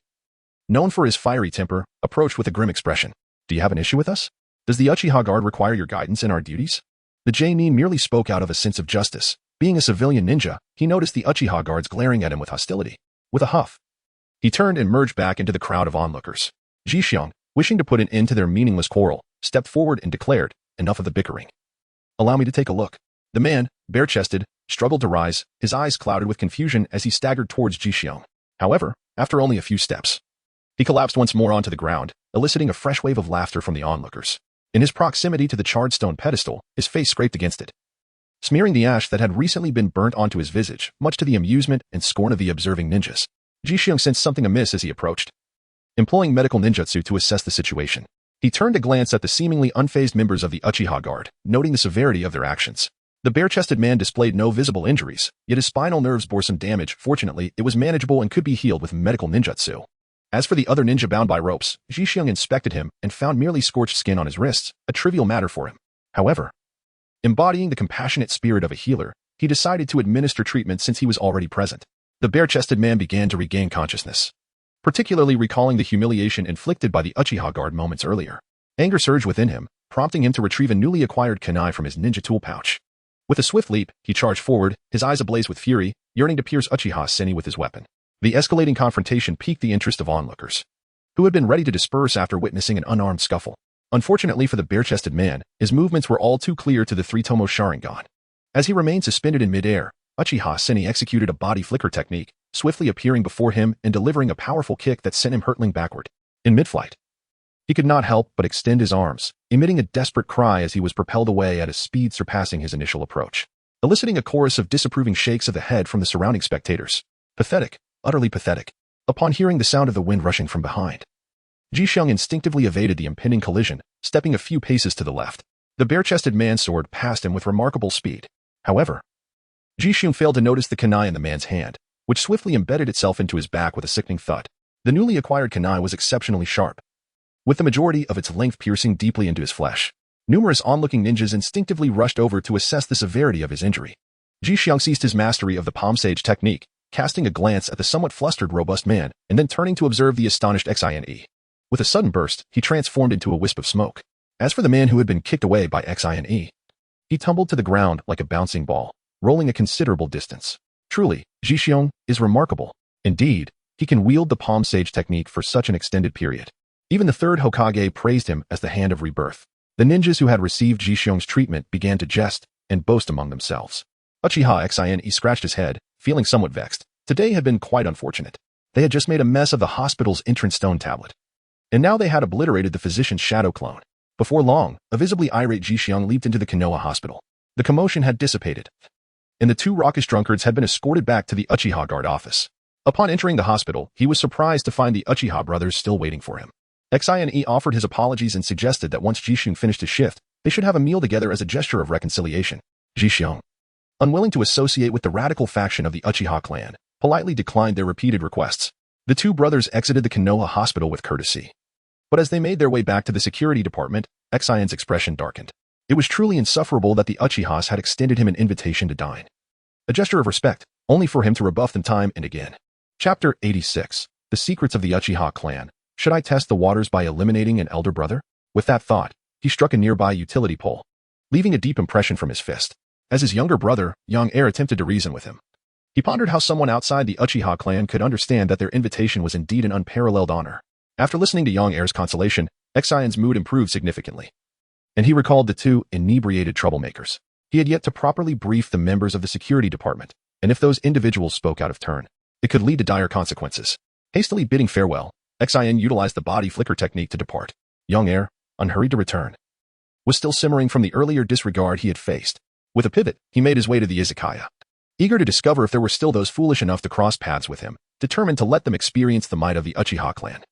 known for his fiery temper, approached with a grim expression. "Do you have an issue with us? Does the Uchiha Guard require your guidance in our duties?" The Jainin merely spoke out of a sense of justice. Being a civilian ninja, he noticed the Uchiha Guards glaring at him with hostility. With a huff, he turned and merged back into the crowd of onlookers. Jixiang, wishing to put an end to their meaningless quarrel, stepped forward and declared, "Enough of the bickering. Allow me to take a look." The man, bare-chested, struggled to rise, his eyes clouded with confusion as he staggered towards Jixiang. However, after only a few steps, he collapsed once more onto the ground, eliciting a fresh wave of laughter from the onlookers. In his proximity to the charred stone pedestal, his face scraped against it, smearing the ash that had recently been burnt onto his visage, much to the amusement and scorn of the observing ninjas. Jixiang sensed something amiss as he approached, employing medical ninjutsu to assess the situation. He turned to glance at the seemingly unfazed members of the Uchiha Guard, noting the severity of their actions. The bare-chested man displayed no visible injuries, yet his spinal nerves bore some damage. Fortunately, it was manageable and could be healed with medical ninjutsu. As for the other ninja bound by ropes, Jixiang inspected him and found merely scorched skin on his wrists, a trivial matter for him. However, embodying the compassionate spirit of a healer, he decided to administer treatment since he was already present. The bare-chested man began to regain consciousness, particularly recalling the humiliation inflicted by the Uchiha Guard moments earlier. Anger surged within him, prompting him to retrieve a newly acquired kunai from his ninja tool pouch. With a swift leap, he charged forward, his eyes ablaze with fury, yearning to pierce Uchiha Seni with his weapon. The escalating confrontation piqued the interest of onlookers, who had been ready to disperse after witnessing an unarmed scuffle. Unfortunately for the bare-chested man, his movements were all too clear to the three-tomo Sharingan. As he remained suspended in midair, Uchiha Seni executed a body flicker technique, swiftly appearing before him and delivering a powerful kick that sent him hurtling backward. In mid-flight, he could not help but extend his arms, emitting a desperate cry as he was propelled away at a speed surpassing his initial approach, eliciting a chorus of disapproving shakes of the head from the surrounding spectators. Pathetic, utterly pathetic. Upon hearing the sound of the wind rushing from behind, Jixiang instinctively evaded the impending collision, stepping a few paces to the left. The bare-chested man soared past him with remarkable speed. However, Jixiang failed to notice the kunai in the man's hand, which swiftly embedded itself into his back with a sickening thud. The newly acquired kunai was exceptionally sharp, with the majority of its length piercing deeply into his flesh. Numerous onlooking ninjas instinctively rushed over to assess the severity of his injury. Jixiang seized his mastery of the palm sage technique, casting a glance at the somewhat flustered robust man, and then turning to observe the astonished Xine. With a sudden burst, he transformed into a wisp of smoke. As for the man who had been kicked away by Xine, he tumbled to the ground like a bouncing ball, rolling a considerable distance. Truly, Jixiang is remarkable. Indeed, he can wield the palm sage technique for such an extended period. Even the third Hokage praised him as the hand of rebirth. The ninjas who had received Jixiang's treatment began to jest and boast among themselves. Uchiha Xine scratched his head, feeling somewhat vexed. Today had been quite unfortunate. They had just made a mess of the hospital's entrance stone tablet, and now they had obliterated the physician's shadow clone. Before long, a visibly irate Jixiang leaped into the Konoha hospital. The commotion had dissipated, and the two raucous drunkards had been escorted back to the Uchiha Guard office. Upon entering the hospital, he was surprised to find the Uchiha brothers still waiting for him. Xine offered his apologies and suggested that once Jixiang finished his shift, they should have a meal together as a gesture of reconciliation. Jixiang, unwilling to associate with the radical faction of the Uchiha clan, politely declined their repeated requests. The two brothers exited the Konoha hospital with courtesy. But as they made their way back to the security department, Xine's expression darkened. It was truly insufferable that the Uchihas had extended him an invitation to dine. A gesture of respect, only for him to rebuff them time and again. Chapter 86. The Secrets of the Uchiha Clan. Should I test the waters by eliminating an elder brother? With that thought, he struck a nearby utility pole, leaving a deep impression from his fist. As his younger brother, young heir attempted to reason with him. He pondered how someone outside the Uchiha clan could understand that their invitation was indeed an unparalleled honor. After listening to young heir's consolation, Exion's mood improved significantly, and he recalled the two inebriated troublemakers. He had yet to properly brief the members of the security department, and if those individuals spoke out of turn, it could lead to dire consequences. Hastily bidding farewell, Exion utilized the body flicker technique to depart. Young heir, unhurried to return, was still simmering from the earlier disregard he had faced. With a pivot, he made his way to the izakaya, eager to discover if there were still those foolish enough to cross paths with him, determined to let them experience the might of the Uchiha clan.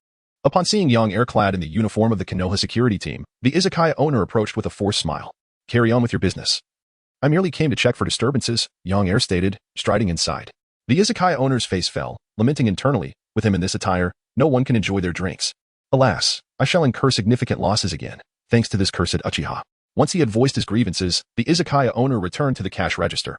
Upon seeing young heir clad in the uniform of the Konoha security team, the izakaya owner approached with a forced smile. Carry on with your business. I merely came to check for disturbances, young heir stated, striding inside. The izakaya owner's face fell, lamenting internally, with him in this attire, no one can enjoy their drinks. Alas, I shall incur significant losses again, thanks to this cursed Uchiha. Once he had voiced his grievances, the izakaya owner returned to the cash register,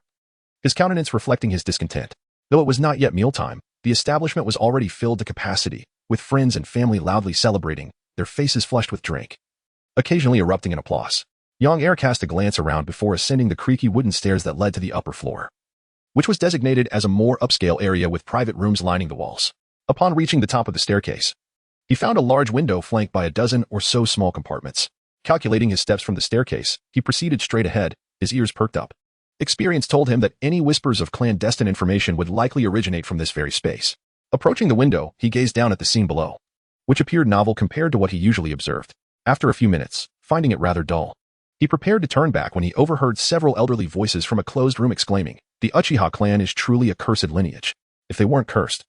his countenance reflecting his discontent. Though it was not yet mealtime, the establishment was already filled to capacity, with friends and family loudly celebrating, their faces flushed with drink, occasionally erupting in applause. Young heir cast a glance around before ascending the creaky wooden stairs that led to the upper floor, which was designated as a more upscale area with private rooms lining the walls. Upon reaching the top of the staircase, he found a large window flanked by a dozen or so small compartments. Calculating his steps from the staircase, he proceeded straight ahead, his ears perked up. Experience told him that any whispers of clandestine information would likely originate from this very space. Approaching the window, he gazed down at the scene below, which appeared novel compared to what he usually observed. After a few minutes, finding it rather dull, he prepared to turn back when he overheard several elderly voices from a closed room exclaiming, "The Uchiha clan is truly a cursed lineage. If they weren't cursed,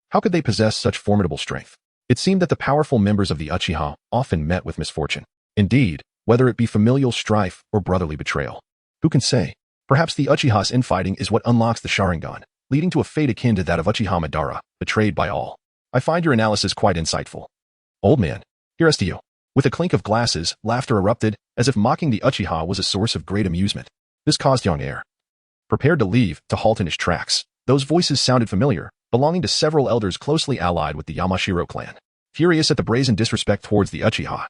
how could they possess such formidable strength?" It seemed that the powerful members of the Uchiha often met with misfortune. Indeed, whether it be familial strife or brotherly betrayal, who can say? Perhaps the Uchiha's infighting is what unlocks the Sharingan, leading to a fate akin to that of Uchiha Madara, betrayed by all. I find your analysis quite insightful. Old man, here's to you. With a clink of glasses, laughter erupted, as if mocking the Uchiha was a source of great amusement. This caused young heir, prepared to leave, to halt in his tracks. Those voices sounded familiar, belonging to several elders closely allied with the Yamashiro clan. Furious at the brazen disrespect towards the Uchiha,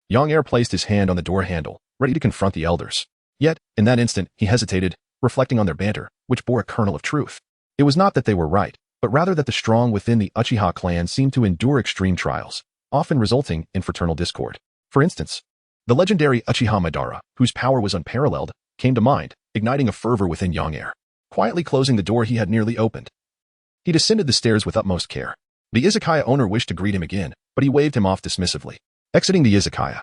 young heir placed his hand on the door handle, ready to confront the elders. Yet, in that instant, he hesitated, reflecting on their banter, which bore a kernel of truth. It was not that they were right, but rather that the strong within the Uchiha clan seemed to endure extreme trials, often resulting in fraternal discord. For instance, the legendary Uchiha Madara, whose power was unparalleled, came to mind, igniting a fervor within young heir. Quietly closing the door he had nearly opened, he descended the stairs with utmost care. The izakaya owner wished to greet him again, but he waved him off dismissively. Exiting the izakaya,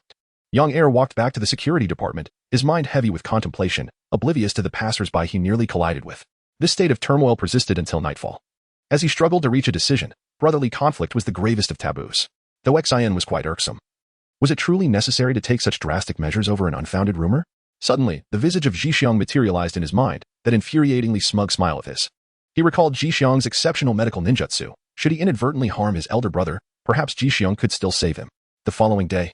young heir walked back to the security department, his mind heavy with contemplation, oblivious to the passers-by he nearly collided with. This state of turmoil persisted until nightfall. As he struggled to reach a decision, brotherly conflict was the gravest of taboos. Though Xian was quite irksome, was it truly necessary to take such drastic measures over an unfounded rumor? Suddenly, the visage of Jixiong materialized in his mind, that infuriatingly smug smile of his. He recalled Jixiong's exceptional medical ninjutsu. Should he inadvertently harm his elder brother, perhaps Jixiong could still save him. The following day,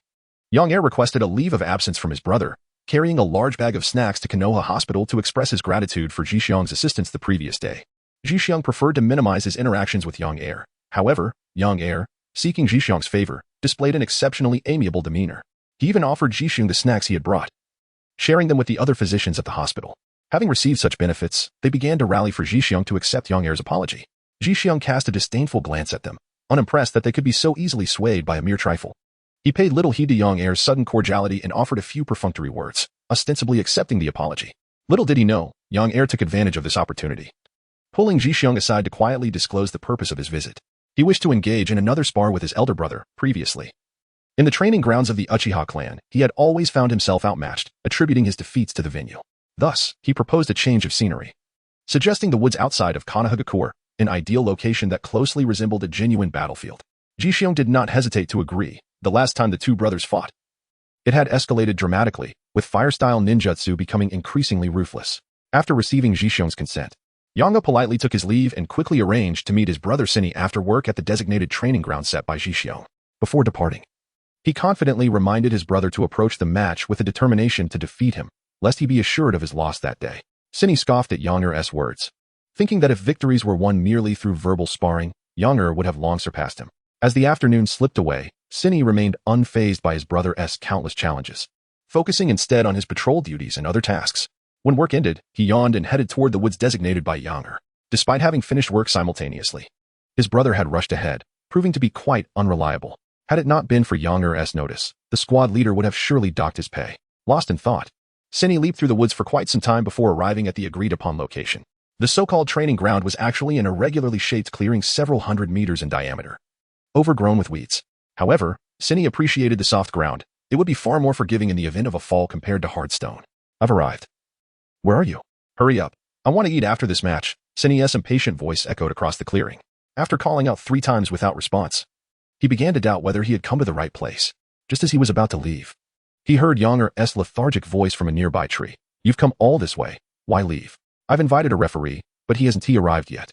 young heir requested a leave of absence from his brother, carrying a large bag of snacks to Konoha Hospital to express his gratitude for Jixiong's assistance the previous day. Jixiong preferred to minimize his interactions with young heir. However, young heir, seeking Jixiong's favor, displayed an exceptionally amiable demeanor. He even offered Jixiong the snacks he had brought, sharing them with the other physicians at the hospital. Having received such benefits, they began to rally for Jixiong to accept young heir's apology. Jixiong cast a disdainful glance at them, unimpressed that they could be so easily swayed by a mere trifle. He paid little heed to young heir's sudden cordiality and offered a few perfunctory words, ostensibly accepting the apology. Little did he know, young heir took advantage of this opportunity, pulling Jixiong aside to quietly disclose the purpose of his visit. He wished to engage in another spar with his elder brother, previously. In the training grounds of the Uchiha clan, he had always found himself outmatched, attributing his defeats to the venue. Thus, he proposed a change of scenery, suggesting the woods outside of Konoha, an ideal location that closely resembled a genuine battlefield. Jixiong did not hesitate to agree. The last time the two brothers fought, it had escalated dramatically, with fire-style ninjutsu becoming increasingly ruthless. After receiving Jixiong's consent, Yanga politely took his leave and quickly arranged to meet his brother Sini after work at the designated training ground set by Jixiong. Before departing, He confidently reminded his brother to approach the match with a determination to defeat him, lest he be assured of his loss that day. Cinny scoffed at Yang-er's words, thinking that if victories were won merely through verbal sparring, Yang-er would have long surpassed him. As the afternoon slipped away, Cinny remained unfazed by his brother's countless challenges, focusing instead on his patrol duties and other tasks. When work ended, he yawned and headed toward the woods designated by Yang-er. Despite having finished work simultaneously, his brother had rushed ahead, proving to be quite unreliable. Had it not been for Yang-er's notice, the squad leader would have surely docked his pay. Lost in thought, Cinny leaped through the woods for quite some time before arriving at the agreed-upon location. The so-called training ground was actually an irregularly shaped clearing several hundred meters in diameter, overgrown with weeds. However, Cinny appreciated the soft ground. It would be far more forgiving in the event of a fall compared to hard stone. I've arrived. Where are you? Hurry up. I want to eat after this match. Cinny's impatient voice echoed across the clearing. After calling out 3 times without response, he began to doubt whether he had come to the right place. Just as he was about to leave, he heard Yang-er's lethargic voice from a nearby tree. You've come all this way. Why leave? I've invited a referee, but he hasn't arrived yet.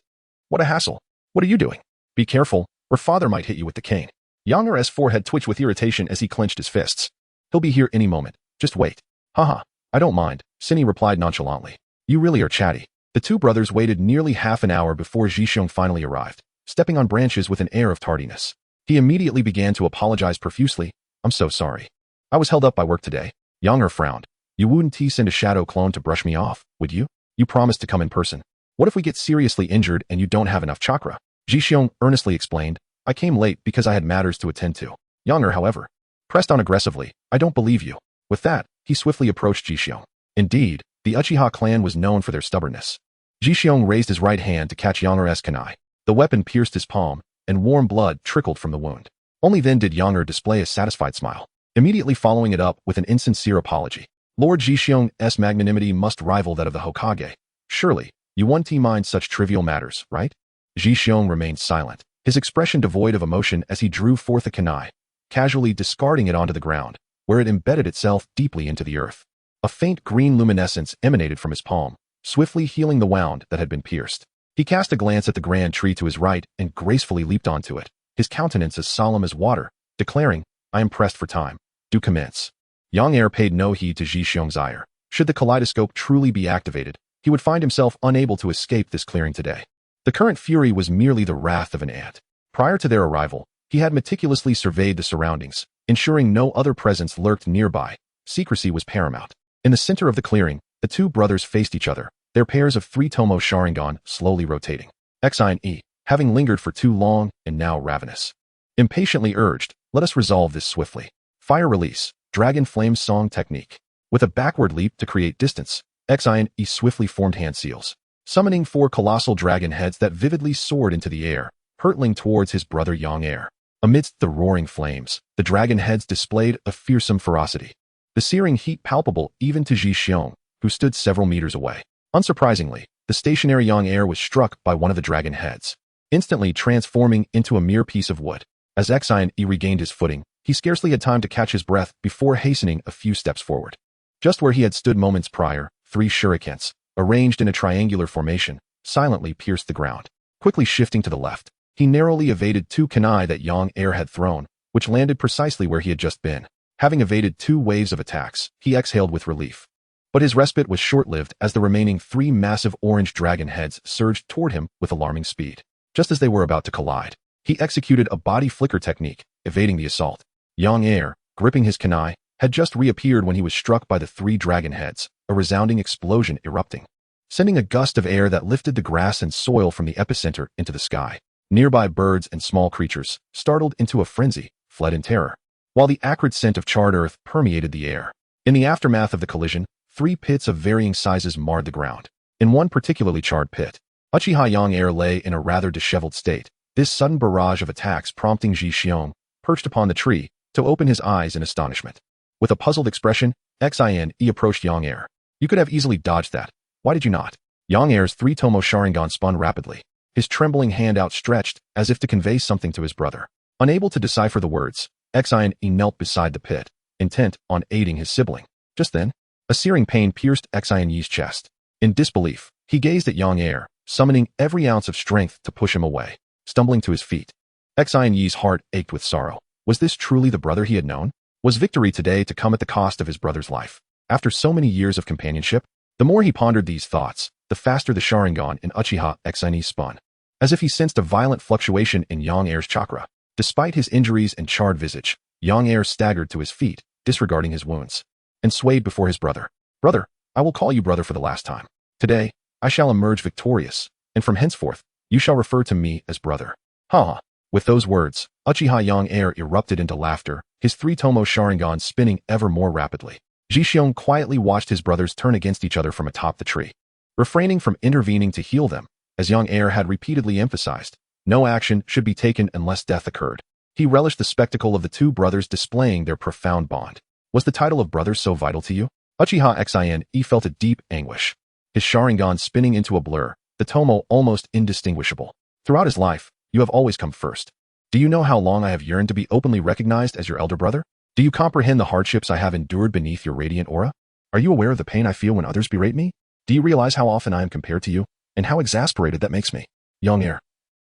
What a hassle. What are you doing? Be careful, or father might hit you with the cane. Yang-er's forehead twitched with irritation as he clenched his fists. He'll be here any moment. Just wait. Haha, I don't mind, Cinny replied nonchalantly. You really are chatty. The two brothers waited nearly half an hour before Zhixiong finally arrived, stepping on branches with an air of tardiness. He immediately began to apologize profusely. I'm so sorry. I was held up by work today. Yang-er frowned. You wouldn't send a shadow clone to brush me off, would you? You promised to come in person. What if we get seriously injured and you don't have enough chakra? Zhixiong earnestly explained. I came late because I had matters to attend to. Yang-er, however, pressed on aggressively. I don't believe you. With that, he swiftly approached Zhixiong. Indeed, the Uchiha clan was known for their stubbornness. Zhixiong raised his right hand to catch Yang-er's kunai. The weapon pierced his palm, and warm blood trickled from the wound. Only then did Yang-er display a satisfied smile, immediately following it up with an insincere apology. Lord Zhixiong's magnanimity must rival that of the Hokage. Surely, you won't mind such trivial matters, right? Zhixiong remained silent, his expression devoid of emotion as he drew forth a kunai, casually discarding it onto the ground, where it embedded itself deeply into the earth. A faint green luminescence emanated from his palm, swiftly healing the wound that had been pierced. He cast a glance at the grand tree to his right and gracefully leaped onto it, his countenance as solemn as water, declaring, I am pressed for time. Do commence. Yang-er paid no heed to Zhixiong's ire. Should the kaleidoscope truly be activated, he would find himself unable to escape this clearing today. The current fury was merely the wrath of an ant. Prior to their arrival, he had meticulously surveyed the surroundings, ensuring no other presence lurked nearby. Secrecy was paramount. In the center of the clearing, the two brothers faced each other, their pairs of 3 Tomo Sharingan slowly rotating. Xine, having lingered for too long and now ravenous. Impatiently urged, let us resolve this swiftly. Fire release, dragon flame song technique. With a backward leap to create distance, Xine swiftly formed hand seals, summoning 4 colossal dragon heads that vividly soared into the air, hurtling towards his brother Yang-er. Amidst the roaring flames, the dragon heads displayed a fearsome ferocity, the searing heat palpable even to Zhixiong, who stood several meters away. Unsurprisingly, the stationary Yang-er was struck by one of the dragon heads, instantly transforming into a mere piece of wood. As Xine regained his footing, he scarcely had time to catch his breath before hastening a few steps forward. Just where he had stood moments prior, 3 shurikens, arranged in a triangular formation, silently pierced the ground. Quickly shifting to the left, he narrowly evaded 2 kunai that Yang-er had thrown, which landed precisely where he had just been. Having evaded 2 waves of attacks, he exhaled with relief. But his respite was short-lived as the remaining 3 massive orange dragon heads surged toward him with alarming speed. Just as they were about to collide, he executed a body flicker technique, evading the assault. Yang-er, gripping his kunai, had just reappeared when he was struck by the 3 dragon heads, a resounding explosion erupting, sending a gust of air that lifted the grass and soil from the epicenter into the sky. Nearby birds and small creatures, startled into a frenzy, fled in terror, while the acrid scent of charred earth permeated the air. In the aftermath of the collision, 3 pits of varying sizes marred the ground. In one particularly charred pit, Uchiha Yang-er lay in a rather disheveled state, this sudden barrage of attacks prompting Zhixiong, perched upon the tree, to open his eyes in astonishment. With a puzzled expression, Xine approached Yang-er. You could have easily dodged that. Why did you not? Yang-er's 3 Tomo Sharingan spun rapidly, his trembling hand outstretched as if to convey something to his brother. Unable to decipher the words, Xine knelt beside the pit, intent on aiding his sibling. Just then, a searing pain pierced Xine's chest. In disbelief, he gazed at Yang-er, summoning every ounce of strength to push him away. Stumbling to his feet, Xine's heart ached with sorrow. Was this truly the brother he had known? Was victory today to come at the cost of his brother's life? After so many years of companionship, the more he pondered these thoughts, the faster the Sharingan in Uchiha Xine spun. As if he sensed a violent fluctuation in Yang Heir's chakra. Despite his injuries and charred visage, Yang Heir staggered to his feet, disregarding his wounds, and swayed before his brother. Brother, I will call you brother for the last time. Today, I shall emerge victorious, and from henceforth, you shall refer to me as brother. Ha! With those words, Uchiha Yang Heir erupted into laughter, his three-tomo Sharingan spinning ever more rapidly. Jixiong quietly watched his brothers turn against each other from atop the tree, refraining from intervening to heal them. As Yang Heir had repeatedly emphasized, no action should be taken unless death occurred. He relished the spectacle of the two brothers displaying their profound bond. Was the title of brothers so vital to you? Uchiha Xine felt a deep anguish. His Sharingan spinning into a blur, the tomo almost indistinguishable. Throughout his life, you have always come first. Do you know how long I have yearned to be openly recognized as your elder brother? Do you comprehend the hardships I have endured beneath your radiant aura? Are you aware of the pain I feel when others berate me? Do you realize how often I am compared to you, and how exasperated that makes me? Yang Heir,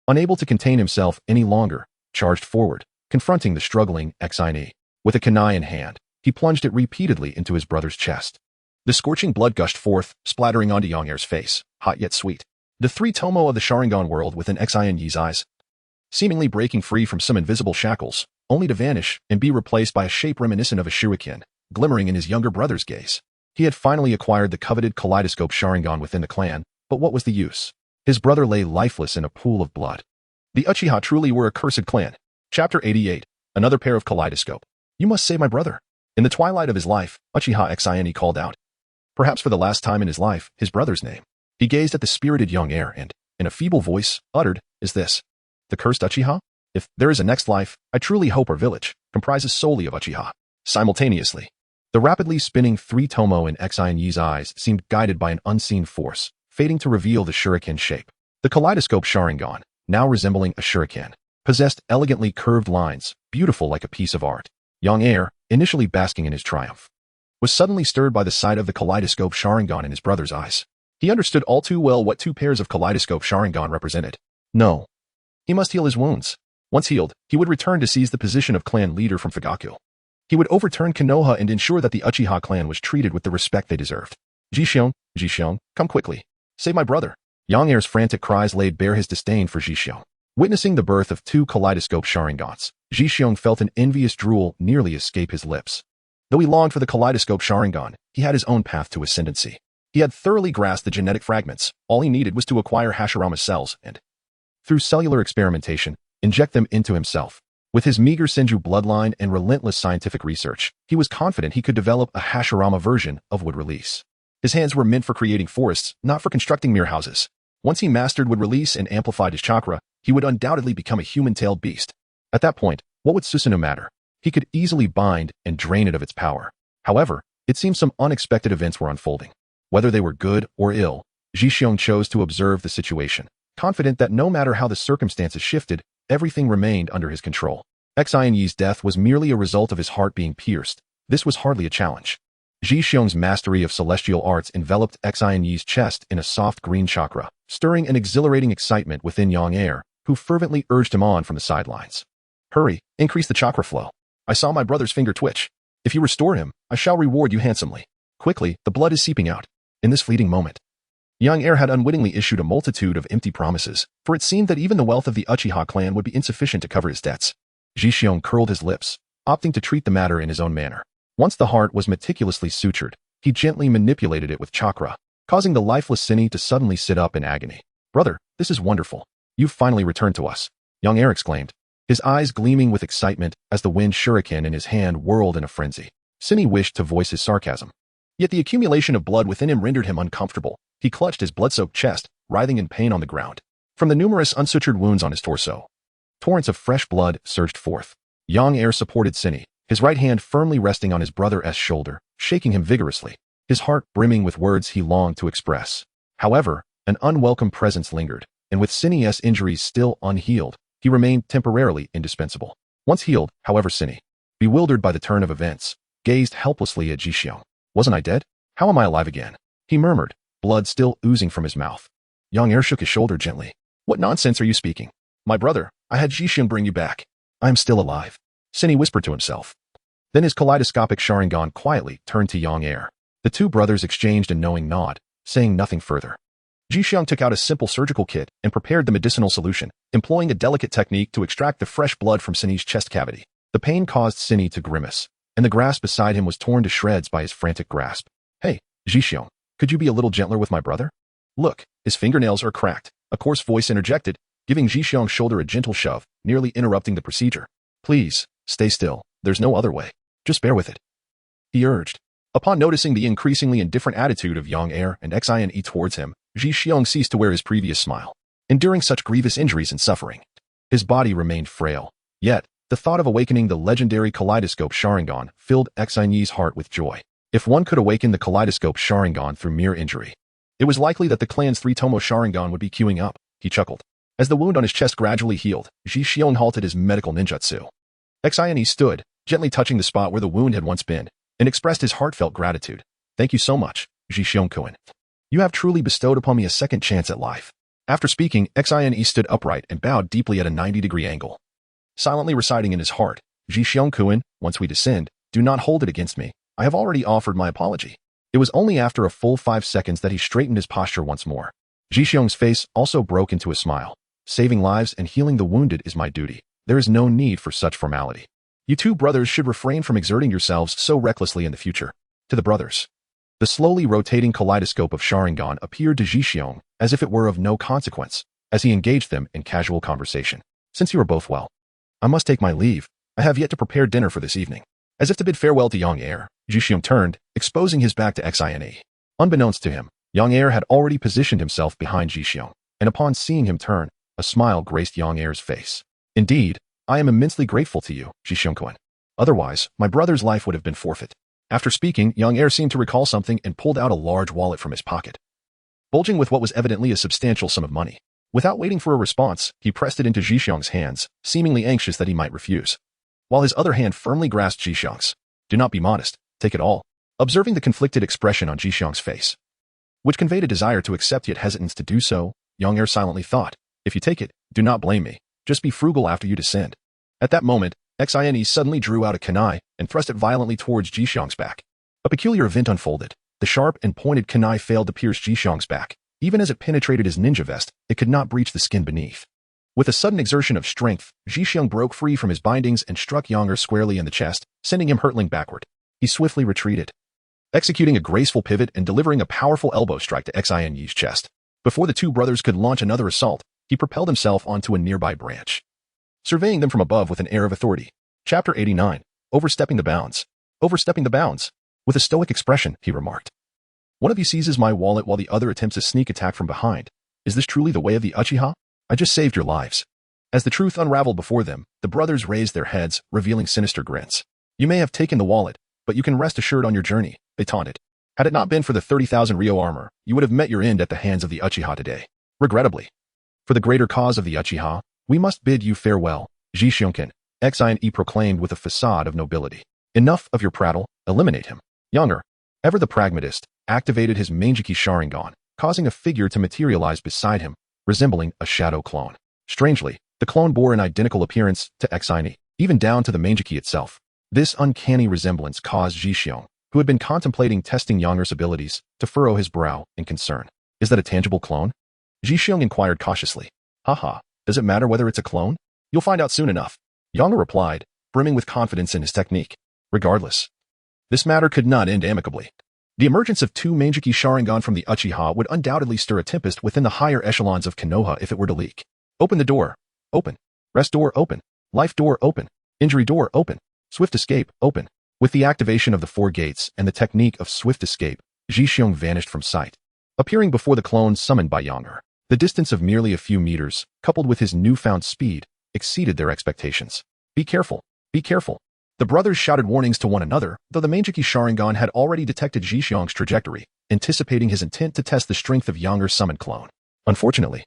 unable to contain himself any longer, charged forward, confronting the struggling Xine. With a kunai in hand, he plunged it repeatedly into his brother's chest. The scorching blood gushed forth, splattering onto Yang Heir's face, hot yet sweet. The three tomo of the Sharingan world within Xine's eyes, seemingly breaking free from some invisible shackles, only to vanish and be replaced by a shape reminiscent of a shuriken, glimmering in his younger brother's gaze. He had finally acquired the coveted kaleidoscope Sharingan within the clan, but what was the use? His brother lay lifeless in a pool of blood. The Uchiha truly were a cursed clan. Chapter 88, another pair of kaleidoscope. You must save my brother. In the twilight of his life, Uchiha Xine called out. Perhaps for the last time in his life, his brother's name. He gazed at the spirited Yang Heir and, in a feeble voice, uttered, "Is this the cursed Uchiha? If there is a next life, I truly hope our village comprises solely of Uchiha." Simultaneously, the rapidly spinning three-tomo in Xine's eyes seemed guided by an unseen force, fading to reveal the shuriken shape. The kaleidoscope Sharingan, now resembling a shuriken, possessed elegantly curved lines, beautiful like a piece of art. Yang Heir, initially basking in his triumph, was suddenly stirred by the sight of the kaleidoscope Sharingan in his brother's eyes. He understood all too well what two pairs of kaleidoscope Sharingan represented. No. He must heal his wounds. Once healed, he would return to seize the position of clan leader from Fugaku. He would overturn Konoha and ensure that the Uchiha clan was treated with the respect they deserved. Jixiong, come quickly. Save my brother. Yang Heir's frantic cries laid bare his disdain for Jixiong. Witnessing the birth of two kaleidoscope Sharingans, Jixiong felt an envious drool nearly escape his lips. Though he longed for the kaleidoscope Sharingan, he had his own path to ascendancy. He had thoroughly grasped the genetic fragments. All he needed was to acquire Hashirama cells and, through cellular experimentation, inject them into himself. With his meager Senju bloodline and relentless scientific research, he was confident he could develop a Hashirama version of wood release. His hands were meant for creating forests, not for constructing mere houses. Once he mastered wood release and amplified his chakra, he would undoubtedly become a human-tailed beast. At that point, what would Susanoo matter? He could easily bind and drain it of its power. However, it seemed some unexpected events were unfolding. Whether they were good or ill, Jixiong chose to observe the situation, confident that no matter how the circumstances shifted, everything remained under his control. Xine's death was merely a result of his heart being pierced. This was hardly a challenge. Jixiong's mastery of celestial arts enveloped Xine's chest in a soft green chakra, stirring an exhilarating excitement within Yang Heir, who fervently urged him on from the sidelines. Hurry, increase the chakra flow. I saw my brother's finger twitch. If you restore him, I shall reward you handsomely. Quickly, the blood is seeping out. In this fleeting moment, Yang Heir had unwittingly issued a multitude of empty promises, for it seemed that even the wealth of the Uchiha clan would be insufficient to cover his debts. Jixiong curled his lips, opting to treat the matter in his own manner. Once the heart was meticulously sutured, he gently manipulated it with chakra, causing the lifeless Sini to suddenly sit up in agony. Brother, this is wonderful. You've finally returned to us. Yang Heir exclaimed, his eyes gleaming with excitement as the wind shuriken in his hand whirled in a frenzy. Sini wished to voice his sarcasm. Yet the accumulation of blood within him rendered him uncomfortable. He clutched his blood-soaked chest, writhing in pain on the ground. From the numerous unsutured wounds on his torso, torrents of fresh blood surged forth. Yang Heir supported Sini, his right hand firmly resting on his brother's shoulder, shaking him vigorously, his heart brimming with words he longed to express. However, an unwelcome presence lingered, and with Sini's injuries still unhealed, he remained temporarily indispensable. Once healed, however, Sini, bewildered by the turn of events, gazed helplessly at Jixiong. Wasn't I dead? How am I alive again? He murmured, blood still oozing from his mouth. Yang Heir shook his shoulder gently. What nonsense are you speaking? My brother, I had Jixiong bring you back. I am still alive. Cine whispered to himself. Then his kaleidoscopic Sharingan quietly turned to Yang Air. The two brothers exchanged a knowing nod, saying nothing further. Jixiang took out a simple surgical kit and prepared the medicinal solution, employing a delicate technique to extract the fresh blood from Cine's chest cavity. The pain caused Cine to grimace, and the grass beside him was torn to shreds by his frantic grasp. Hey, Jixiang, could you be a little gentler with my brother? Look, his fingernails are cracked. A coarse voice interjected, giving Jixiang's shoulder a gentle shove, nearly interrupting the procedure. Please, stay still. There's no other way. Just bear with it. He urged. Upon noticing the increasingly indifferent attitude of Yang Air and Xine towards him, Jixiang ceased to wear his previous smile, enduring such grievous injuries and suffering. His body remained frail. Yet, the thought of awakening the legendary Kaleidoscope Sharingan filled Xine's heart with joy. If one could awaken the Kaleidoscope Sharingan through mere injury, it was likely that the clan's three-tomo Sharingan would be queuing up, he chuckled. As the wound on his chest gradually healed, Jixiang halted his medical ninjutsu. Xine stood, gently touching the spot where the wound had once been, and expressed his heartfelt gratitude. Thank you so much, Jixiang-kun. You have truly bestowed upon me a second chance at life. After speaking, Xine stood upright and bowed deeply at a 90-degree angle. Silently reciting in his heart, Jixiang-kun, once we descend, do not hold it against me. I have already offered my apology. It was only after a full 5 seconds that he straightened his posture once more. Jixiang's face also broke into a smile. Saving lives and healing the wounded is my duty. There is no need for such formality. You two brothers should refrain from exerting yourselves so recklessly in the future. To the brothers. The slowly rotating kaleidoscope of Sharingan appeared to Jixiang as if it were of no consequence, as he engaged them in casual conversation. Since you are both well, I must take my leave. I have yet to prepare dinner for this evening. As if to bid farewell to Yang Air, Jixiang turned, exposing his back to Xine. Unbeknownst to him, Yang Air had already positioned himself behind Jixiang, and upon seeing him turn, a smile graced Yang Air's face. Indeed, I am immensely grateful to you, Jixiang-kun. Otherwise, my brother's life would have been forfeit. After speaking, Yang Air seemed to recall something and pulled out a large wallet from his pocket, bulging with what was evidently a substantial sum of money. Without waiting for a response, he pressed it into Jixiang's hands, seemingly anxious that he might refuse, while his other hand firmly grasped Jixiang's. Do not be modest, take it all. Observing the conflicted expression on Jixiang's face, which conveyed a desire to accept yet hesitance to do so, Yang Air silently thought, if you take it, do not blame me. Just be frugal after you descend. At that moment, Xine suddenly drew out a kunai and thrust it violently towards Jixiang's back. A peculiar event unfolded. The sharp and pointed kunai failed to pierce Jixiang's back. Even as it penetrated his ninja vest, it could not breach the skin beneath. With a sudden exertion of strength, Jixiang broke free from his bindings and struck Yang Air squarely in the chest, sending him hurtling backward. He swiftly retreated, executing a graceful pivot and delivering a powerful elbow strike to Xine's chest. Before the two brothers could launch another assault, he propelled himself onto a nearby branch, surveying them from above with an air of authority. Chapter 89. Overstepping the bounds. Overstepping the bounds. With a stoic expression, he remarked. One of you seizes my wallet while the other attempts a sneak attack from behind. Is this truly the way of the Uchiha? I just saved your lives. As the truth unraveled before them, the brothers raised their heads, revealing sinister grins. You may have taken the wallet, but you can rest assured on your journey, they taunted. Had it not been for the 30,000 Ryo armor, you would have met your end at the hands of the Uchiha today. Regrettably. For the greater cause of the Uchiha, we must bid you farewell, Jixiang-kun, Xine proclaimed with a facade of nobility. Enough of your prattle, eliminate him. Yang Air, ever the pragmatist, activated his Mangeki Sharingan, causing a figure to materialize beside him, resembling a shadow clone. Strangely, the clone bore an identical appearance to Xine, even down to the Mangeki itself. This uncanny resemblance caused Jixiang, who had been contemplating testing Yang Air's abilities, to furrow his brow in concern. Is that a tangible clone? Jixiang inquired cautiously. Haha, does it matter whether it's a clone? You'll find out soon enough. Yang Air replied, brimming with confidence in his technique. Regardless, this matter could not end amicably. The emergence of two Mangeki Sharingan from the Uchiha would undoubtedly stir a tempest within the higher echelons of Konoha if it were to leak. Open the door. Open. Rest door open. Life door open. Injury door open. Swift escape open. With the activation of the 4 gates and the technique of swift escape, Jixiang vanished from sight, appearing before the clone summoned by Yang Air. The distance of merely a few meters, coupled with his newfound speed, exceeded their expectations. Be careful. Be careful. The brothers shouted warnings to one another, though the Mangeki Sharingan had already detected Jixiang's trajectory, anticipating his intent to test the strength of Yang Air's summoned clone. Unfortunately,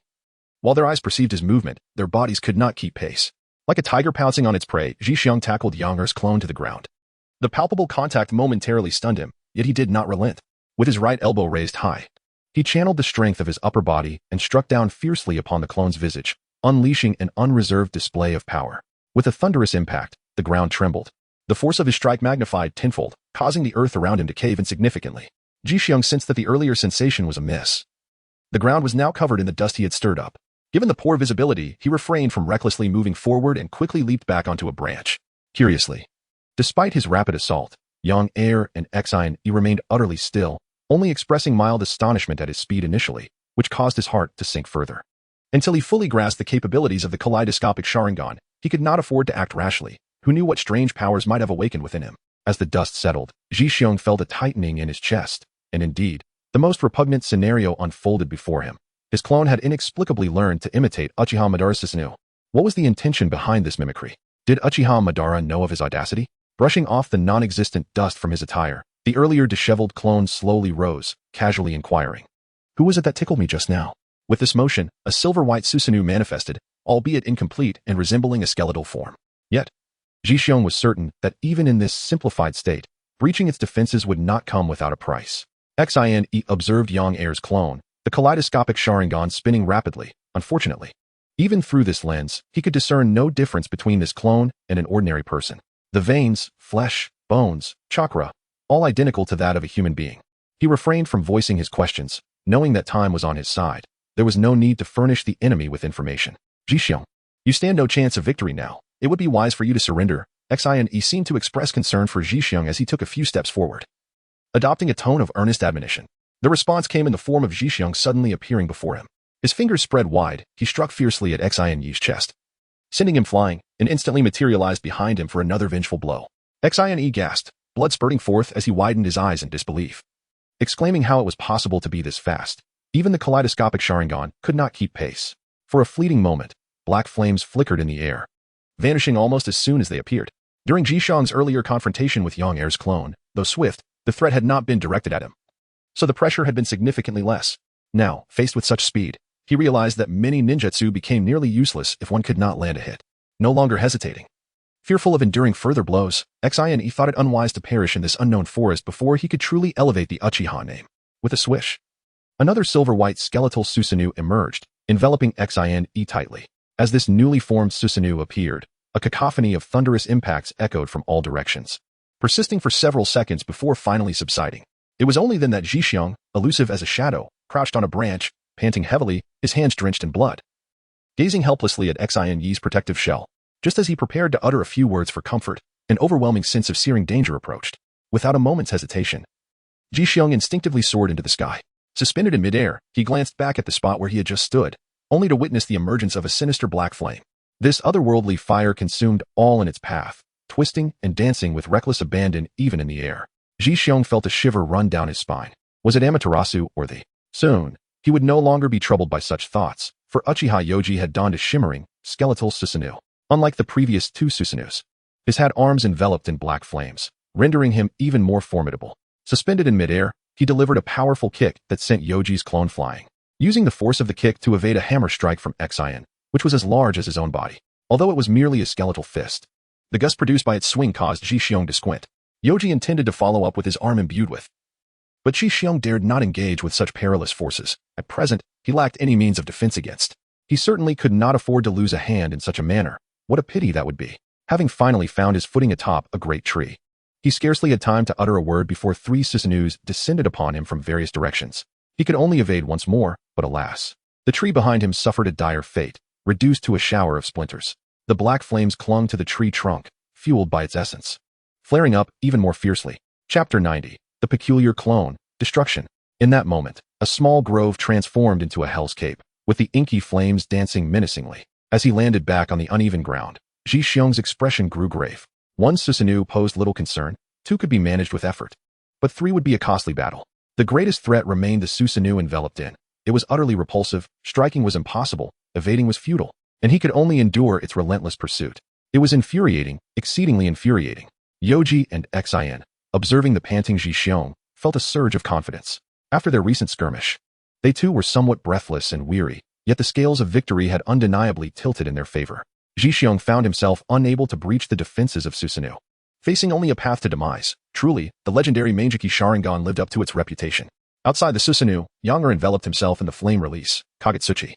while their eyes perceived his movement, their bodies could not keep pace. Like a tiger pouncing on its prey, Jixiang tackled Yang Air's clone to the ground. The palpable contact momentarily stunned him, yet he did not relent. With his right elbow raised high, he channeled the strength of his upper body and struck down fiercely upon the clone's visage, unleashing an unreserved display of power. With a thunderous impact, the ground trembled. The force of his strike magnified tenfold, causing the earth around him to cave in significantly. Ji-xiong sensed that the earlier sensation was amiss. The ground was now covered in the dust he had stirred up. Given the poor visibility, he refrained from recklessly moving forward and quickly leaped back onto a branch. Curiously, despite his rapid assault, Yang Er and Xian remained utterly still, only expressing mild astonishment at his speed initially, which caused his heart to sink further. Until he fully grasped the capabilities of the kaleidoscopic Sharingan, he could not afford to act rashly. Who knew what strange powers might have awakened within him? As the dust settled, Ji-xiong felt a tightening in his chest, and indeed, the most repugnant scenario unfolded before him. His clone had inexplicably learned to imitate Uchiha Madara's Susanoo. What was the intention behind this mimicry? Did Uchiha Madara know of his audacity? Brushing off the non-existent dust from his attire, the earlier disheveled clone slowly rose, casually inquiring. Who was it that tickled me just now? With this motion, a silver-white Susanoo manifested, albeit incomplete and resembling a skeletal form. Yet, Ji-xiong was certain that even in this simplified state, breaching its defenses would not come without a price. Xian observed Yang Er's clone, the kaleidoscopic Sharingan spinning rapidly. Unfortunately, even through this lens, he could discern no difference between this clone and an ordinary person. The veins, flesh, bones, chakra, all identical to that of a human being. He refrained from voicing his questions, knowing that time was on his side. There was no need to furnish the enemy with information. Ji-xiong, you stand no chance of victory now. It would be wise for you to surrender. Xian seemed to express concern for Ji-xiong as he took a few steps forward, adopting a tone of earnest admonition. The response came in the form of Ji-xiong suddenly appearing before him. His fingers spread wide, he struck fiercely at Xian chest, sending him flying, and instantly materialized behind him for another vengeful blow. Xian gasped, blood spurting forth as he widened his eyes in disbelief, exclaiming how it was possible to be this fast. Even the kaleidoscopic Sharingan could not keep pace. For a fleeting moment, black flames flickered in the air, vanishing almost as soon as they appeared. During Ji-xiong's earlier confrontation with Yang Er's clone, though swift, the threat had not been directed at him, so the pressure had been significantly less. Now, faced with such speed, he realized that many ninjutsu became nearly useless if one could not land a hit. No longer hesitating, fearful of enduring further blows, Xian thought it unwise to perish in this unknown forest before he could truly elevate the Uchiha name. With a swish, another silver-white skeletal Susanoo emerged, enveloping Xian tightly. As this newly formed Susanoo appeared, a cacophony of thunderous impacts echoed from all directions, persisting for several seconds before finally subsiding. It was only then that Ji-xiong, elusive as a shadow, crouched on a branch, panting heavily, his hands drenched in blood, gazing helplessly at Xian's protective shell. Just as he prepared to utter a few words for comfort, an overwhelming sense of searing danger approached. Without a moment's hesitation, Ji-xiong instinctively soared into the sky. Suspended in midair, he glanced back at the spot where he had just stood, only to witness the emergence of a sinister black flame. This otherworldly fire consumed all in its path, twisting and dancing with reckless abandon even in the air. Ji-xiong felt a shiver run down his spine. Was it Amaterasu or the... Soon, he would no longer be troubled by such thoughts, for Uchiha Yoji had donned a shimmering, skeletal Susanoo. Unlike the previous two Susanoos, his had arms enveloped in black flames, rendering him even more formidable. Suspended in midair, he delivered a powerful kick that sent Yoji's clone flying, using the force of the kick to evade a hammer strike from Xian, which was as large as his own body. Although it was merely a skeletal fist, the gust produced by its swing caused Ji-xiong to squint. Yoji intended to follow up with his arm imbued with, but Ji-xiong dared not engage with such perilous forces. At present, he lacked any means of defense against. He certainly could not afford to lose a hand in such a manner. What a pity that would be. Having finally found his footing atop a great tree, he scarcely had time to utter a word before 3 Susanoos descended upon him from various directions. He could only evade once more, but alas, the tree behind him suffered a dire fate, reduced to a shower of splinters. The black flames clung to the tree trunk, fueled by its essence, flaring up even more fiercely. Chapter 90. The Peculiar Clone, Destruction. In that moment, a small grove transformed into a hell's cape, with the inky flames dancing menacingly. As he landed back on the uneven ground, Ji-xiong's expression grew grave. 1 Susanoo posed little concern, 2 could be managed with effort, but 3 would be a costly battle. The greatest threat remained the Susanoo enveloped in. It was utterly repulsive, striking was impossible, evading was futile, and he could only endure its relentless pursuit. It was infuriating, exceedingly infuriating. Yoji and Xian, observing the panting Ji-xiong, felt a surge of confidence. After their recent skirmish, they too were somewhat breathless and weary, yet the scales of victory had undeniably tilted in their favor. Ji-xiong found himself unable to breach the defenses of Susanoo, facing only a path to demise. Truly, the legendary Mangeki Sharingan lived up to its reputation. Outside the Susanoo, Yang Er enveloped himself in the flame release, Kagetsuchi,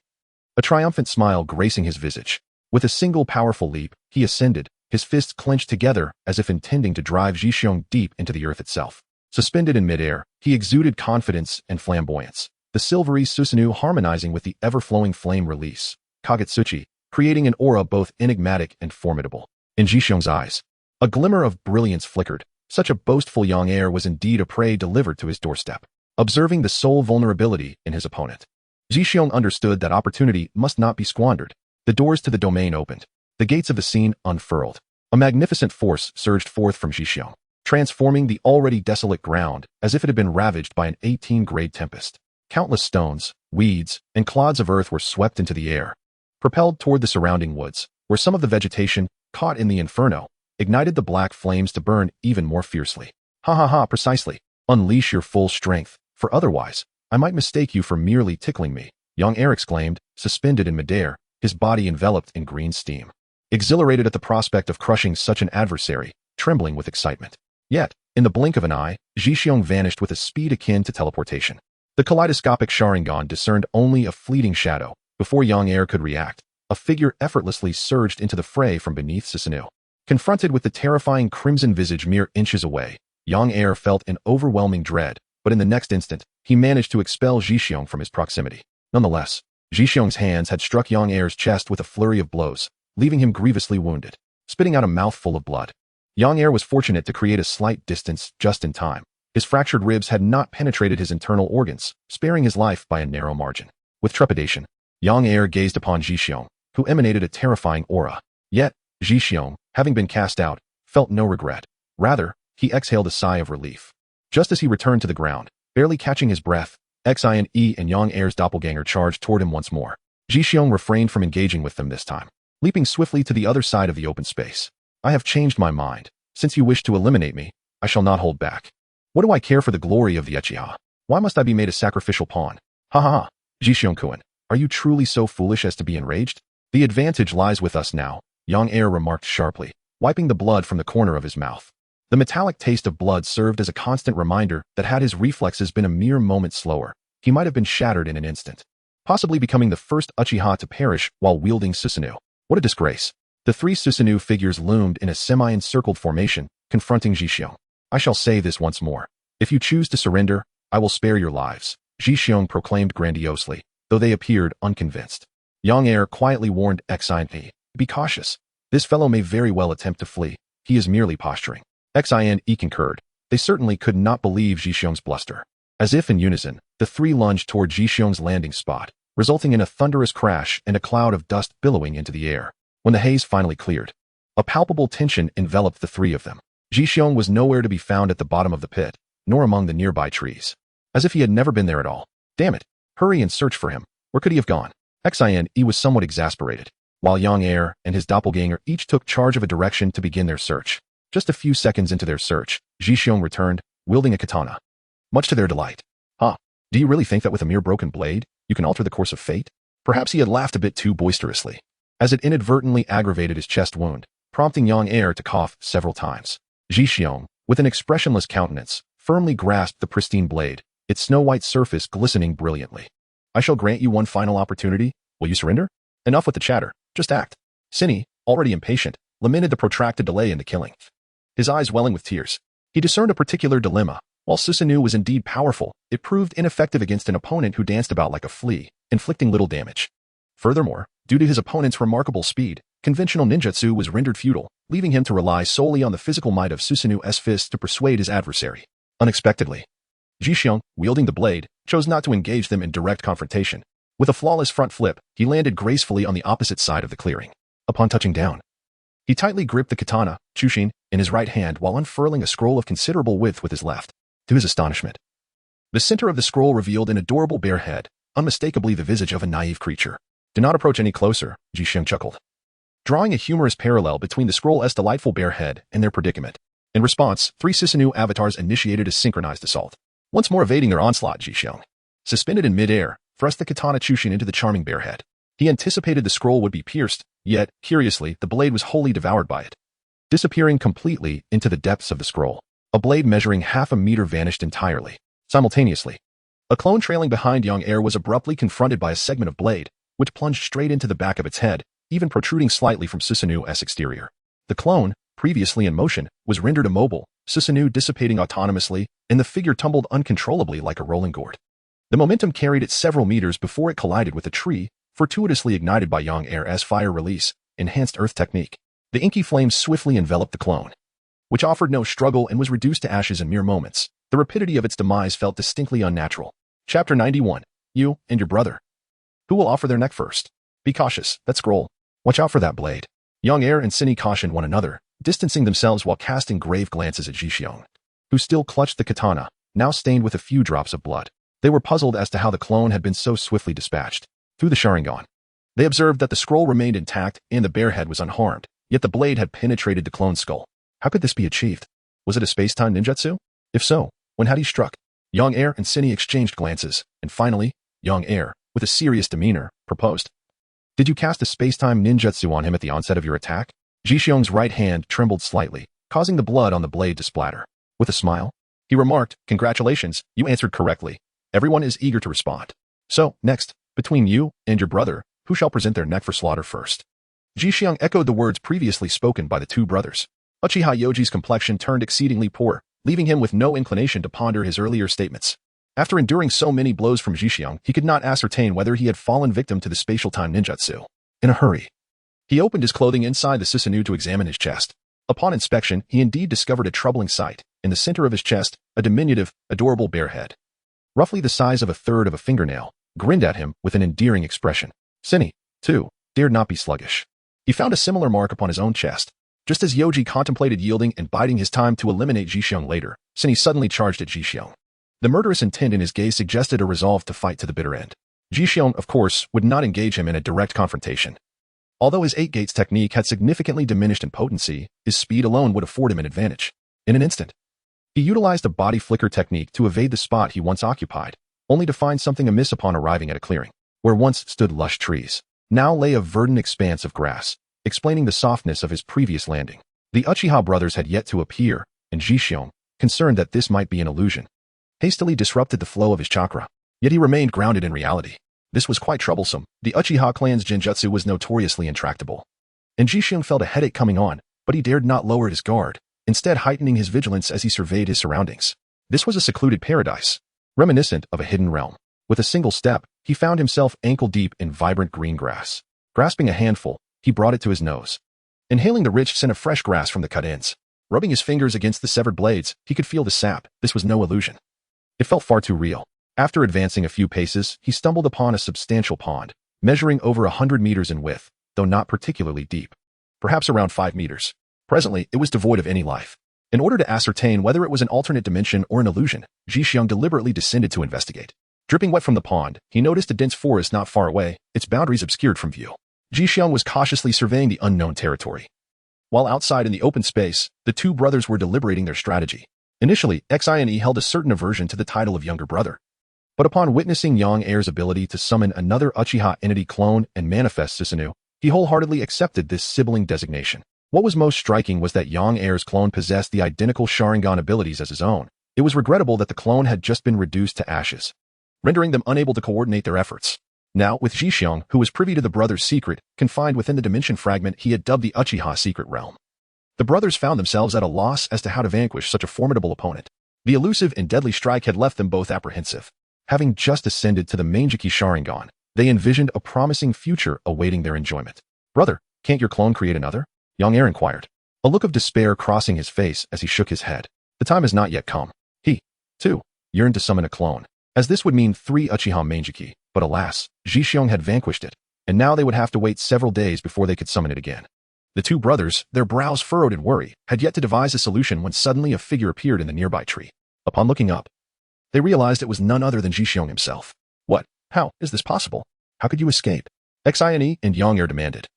a triumphant smile gracing his visage. With a single powerful leap, he ascended, his fists clenched together as if intending to drive Zhixiong deep into the earth itself. Suspended in midair, he exuded confidence and flamboyance, the silvery Susanoo harmonizing with the ever-flowing flame release, Kagetsuchi, creating an aura both enigmatic and formidable. In Zhixiong's eyes, a glimmer of brilliance flickered. Such a boastful young heir was indeed a prey delivered to his doorstep. Observing the sole vulnerability in his opponent, Zhixiong understood that opportunity must not be squandered. The doors to the domain opened. The gates of the scene unfurled. A magnificent force surged forth from Zhixiong, transforming the already desolate ground as if it had been ravaged by an 18-grade tempest. Countless stones, weeds, and clods of earth were swept into the air, propelled toward the surrounding woods, where some of the vegetation, caught in the inferno, ignited the black flames to burn even more fiercely. Ha ha ha, precisely. Unleash your full strength, for otherwise, I might mistake you for merely tickling me, young heir exclaimed, suspended in midair, his body enveloped in green steam. Exhilarated at the prospect of crushing such an adversary, trembling with excitement. Yet, in the blink of an eye, Zhixiong vanished with a speed akin to teleportation. The kaleidoscopic Sharingan discerned only a fleeting shadow. Before young heir could react, a figure effortlessly surged into the fray from beneath Susanoo. Confronted with the terrifying crimson visage mere inches away, young heir felt an overwhelming dread, but in the next instant, he managed to expel Zhixiong from his proximity. Nonetheless, Zhixiong's hands had struck young heir's chest with a flurry of blows, leaving him grievously wounded, spitting out a mouthful of blood. Young heir was fortunate to create a slight distance just in time. His fractured ribs had not penetrated his internal organs, sparing his life by a narrow margin. With trepidation, young heir gazed upon Zhixiong, who emanated a terrifying aura. Yet, Zhixiong, having been cast out, felt no regret. Rather, he exhaled a sigh of relief. Just as he returned to the ground, barely catching his breath, Xin and young heir's doppelganger charged toward him once more. Zhixiong refrained from engaging with them this time, leaping swiftly to the other side of the open space. I have changed my mind. Since you wish to eliminate me, I shall not hold back. What do I care for the glory of the Uchiha? Why must I be made a sacrificial pawn? Ha ha ha. Zhixiong-kun, are you truly so foolish as to be enraged? The advantage lies with us now, young heir remarked sharply, wiping the blood from the corner of his mouth. The metallic taste of blood served as a constant reminder that had his reflexes been a mere moment slower, he might have been shattered in an instant, possibly becoming the first Uchiha to perish while wielding Susanoo. What a disgrace. The three Susanoo figures loomed in a semi-encircled formation, confronting Zhixiong. I shall say this once more. If you choose to surrender, I will spare your lives, Zhixiong proclaimed grandiosely, though they appeared unconvinced. Young heir quietly warned Xin, be cautious. This fellow may very well attempt to flee. He is merely posturing. Xin concurred. They certainly could not believe Zhixiong's bluster. As if in unison, the three lunged toward Zhixiong's landing spot, resulting in a thunderous crash and a cloud of dust billowing into the air. When the haze finally cleared, a palpable tension enveloped the three of them. Zhixiong was nowhere to be found at the bottom of the pit, nor among the nearby trees. As if he had never been there at all. Damn it! Hurry and search for him. Where could he have gone? Xin was somewhat exasperated, while young heir and his doppelganger each took charge of a direction to begin their search. Just a few seconds into their search, Zhixiong returned, wielding a katana. Much to their delight. Do you really think that with a mere broken blade, you can alter the course of fate? Perhaps he had laughed a bit too boisterously, as it inadvertently aggravated his chest wound, prompting young heir to cough several times. Zhixiong, with an expressionless countenance, firmly grasped the pristine blade, its snow-white surface glistening brilliantly. I shall grant you one final opportunity. Will you surrender? Enough with the chatter. Just act. Sini, already impatient, lamented the protracted delay in the killing. His eyes welling with tears. He discerned a particular dilemma. While Susanoo was indeed powerful, it proved ineffective against an opponent who danced about like a flea, inflicting little damage. Furthermore, due to his opponent's remarkable speed, conventional ninjutsu was rendered futile, leaving him to rely solely on the physical might of Susanoo's fists to persuade his adversary. Unexpectedly, Zhixiong, wielding the blade, chose not to engage them in direct confrontation. With a flawless front flip, he landed gracefully on the opposite side of the clearing. Upon touching down, he tightly gripped the katana, Chushin, in his right hand while unfurling a scroll of considerable width with his left. To his astonishment, the center of the scroll revealed an adorable bare head, unmistakably the visage of a naive creature. Do not approach any closer, Zhixiong chuckled, drawing a humorous parallel between the scroll's delightful bare head and their predicament. In response, three Susanoo avatars initiated a synchronized assault. Once more evading their onslaught, Zhixiong, suspended in mid-air, thrust the katana Chushin into the charming bare head. He anticipated the scroll would be pierced, yet, curiously, the blade was wholly devoured by it. Disappearing completely into the depths of the scroll, a blade measuring half a meter vanished entirely. Simultaneously, a clone trailing behind young heir was abruptly confronted by a segment of blade, which plunged straight into the back of its head, even protruding slightly from Susanoo's exterior. The clone, previously in motion, was rendered immobile, Susanoo dissipating autonomously, and the figure tumbled uncontrollably like a rolling gourd. The momentum carried it several meters before it collided with a tree, fortuitously ignited by Yang Air's fire release, enhanced earth technique. The inky flames swiftly enveloped the clone, which offered no struggle and was reduced to ashes in mere moments. The rapidity of its demise felt distinctly unnatural. Chapter 91. You and your brother. Who will offer their neck first? Be cautious, that scroll. Watch out for that blade. Yang Air and Cinny cautioned one another, distancing themselves while casting grave glances at Jixiong, who still clutched the katana, now stained with a few drops of blood. They were puzzled as to how the clone had been so swiftly dispatched. Through the Sharingan, they observed that the scroll remained intact and the bare head was unharmed, yet the blade had penetrated the clone's skull. How could this be achieved? Was it a space-time ninjutsu? If so, when had he struck? Yang Air and Cinny exchanged glances, and finally, Yang Air, with a serious demeanor, proposed. Did you cast a space-time ninjutsu on him at the onset of your attack? Jixiong's right hand trembled slightly, causing the blood on the blade to splatter. With a smile, he remarked, "Congratulations, you answered correctly. Everyone is eager to respond. So, next, between you and your brother, who shall present their neck for slaughter first?" Jixiong echoed the words previously spoken by the two brothers. Uchiha Yoji's complexion turned exceedingly poor, leaving him with no inclination to ponder his earlier statements. After enduring so many blows from Jixiong, he could not ascertain whether he had fallen victim to the spatial time ninjutsu. In a hurry, he opened his clothing inside the Susanoo to examine his chest. Upon inspection, he indeed discovered a troubling sight. In the center of his chest, a diminutive, adorable bare head, roughly the size of a third of a fingernail, grinned at him with an endearing expression. Cinny, too, dared not be sluggish. He found a similar mark upon his own chest. Just as Yoji contemplated yielding and biding his time to eliminate Jixiong later, Cinny suddenly charged at Jixiong. The murderous intent in his gaze suggested a resolve to fight to the bitter end. Jixiong, of course, would not engage him in a direct confrontation. Although his eight gates technique had significantly diminished in potency, his speed alone would afford him an advantage. In an instant, he utilized a body flicker technique to evade the spot he once occupied, only to find something amiss upon arriving at a clearing. Where once stood lush trees, now lay a verdant expanse of grass, explaining the softness of his previous landing. The Uchiha brothers had yet to appear, and Jixiong, concerned that this might be an illusion, hastily disrupted the flow of his chakra. Yet he remained grounded in reality. This was quite troublesome. The Uchiha clan's genjutsu was notoriously intractable, and Jixiong felt a headache coming on, but he dared not lower his guard, instead heightening his vigilance as he surveyed his surroundings. This was a secluded paradise, reminiscent of a hidden realm. With a single step, he found himself ankle-deep in vibrant green grass. Grasping a handful, he brought it to his nose. Inhaling the rich scent of fresh grass from the cut ends, rubbing his fingers against the severed blades, he could feel the sap. This was no illusion. It felt far too real. After advancing a few paces, he stumbled upon a substantial pond, measuring over 100 meters in width, though not particularly deep. Perhaps around 5 meters. Presently, it was devoid of any life. In order to ascertain whether it was an alternate dimension or an illusion, Jixiong deliberately descended to investigate. Dripping wet from the pond, he noticed a dense forest not far away, its boundaries obscured from view. Jixiong was cautiously surveying the unknown territory. While outside in the open space, the two brothers were deliberating their strategy. Initially, Xine held a certain aversion to the title of younger brother. But upon witnessing Yang Air's ability to summon another Uchiha entity clone and manifest Susanoo, he wholeheartedly accepted this sibling designation. What was most striking was that Yang Air's clone possessed the identical Sharingan abilities as his own. It was regrettable that the clone had just been reduced to ashes, rendering them unable to coordinate their efforts. Now, with Jixiong, who was privy to the brothers' secret, confined within the dimension fragment he had dubbed the Uchiha Secret Realm, the brothers found themselves at a loss as to how to vanquish such a formidable opponent. The elusive and deadly strike had left them both apprehensive. Having just ascended to the Manjiki Sharingan, they envisioned a promising future awaiting their enjoyment. "Brother, can't your clone create another?" Yang Air inquired, a look of despair crossing his face as he shook his head. The time has not yet come. He, too, yearned to summon a clone, as this would mean 3 Uchiha Manjiki, but alas, Jixiong had vanquished it, and now they would have to wait several days before they could summon it again. The two brothers, their brows furrowed in worry, had yet to devise a solution when suddenly a figure appeared in the nearby tree. Upon looking up, they realized it was none other than Jixiong himself. "What? How is this possible? How could you escape?" Xine and Yang Air demanded,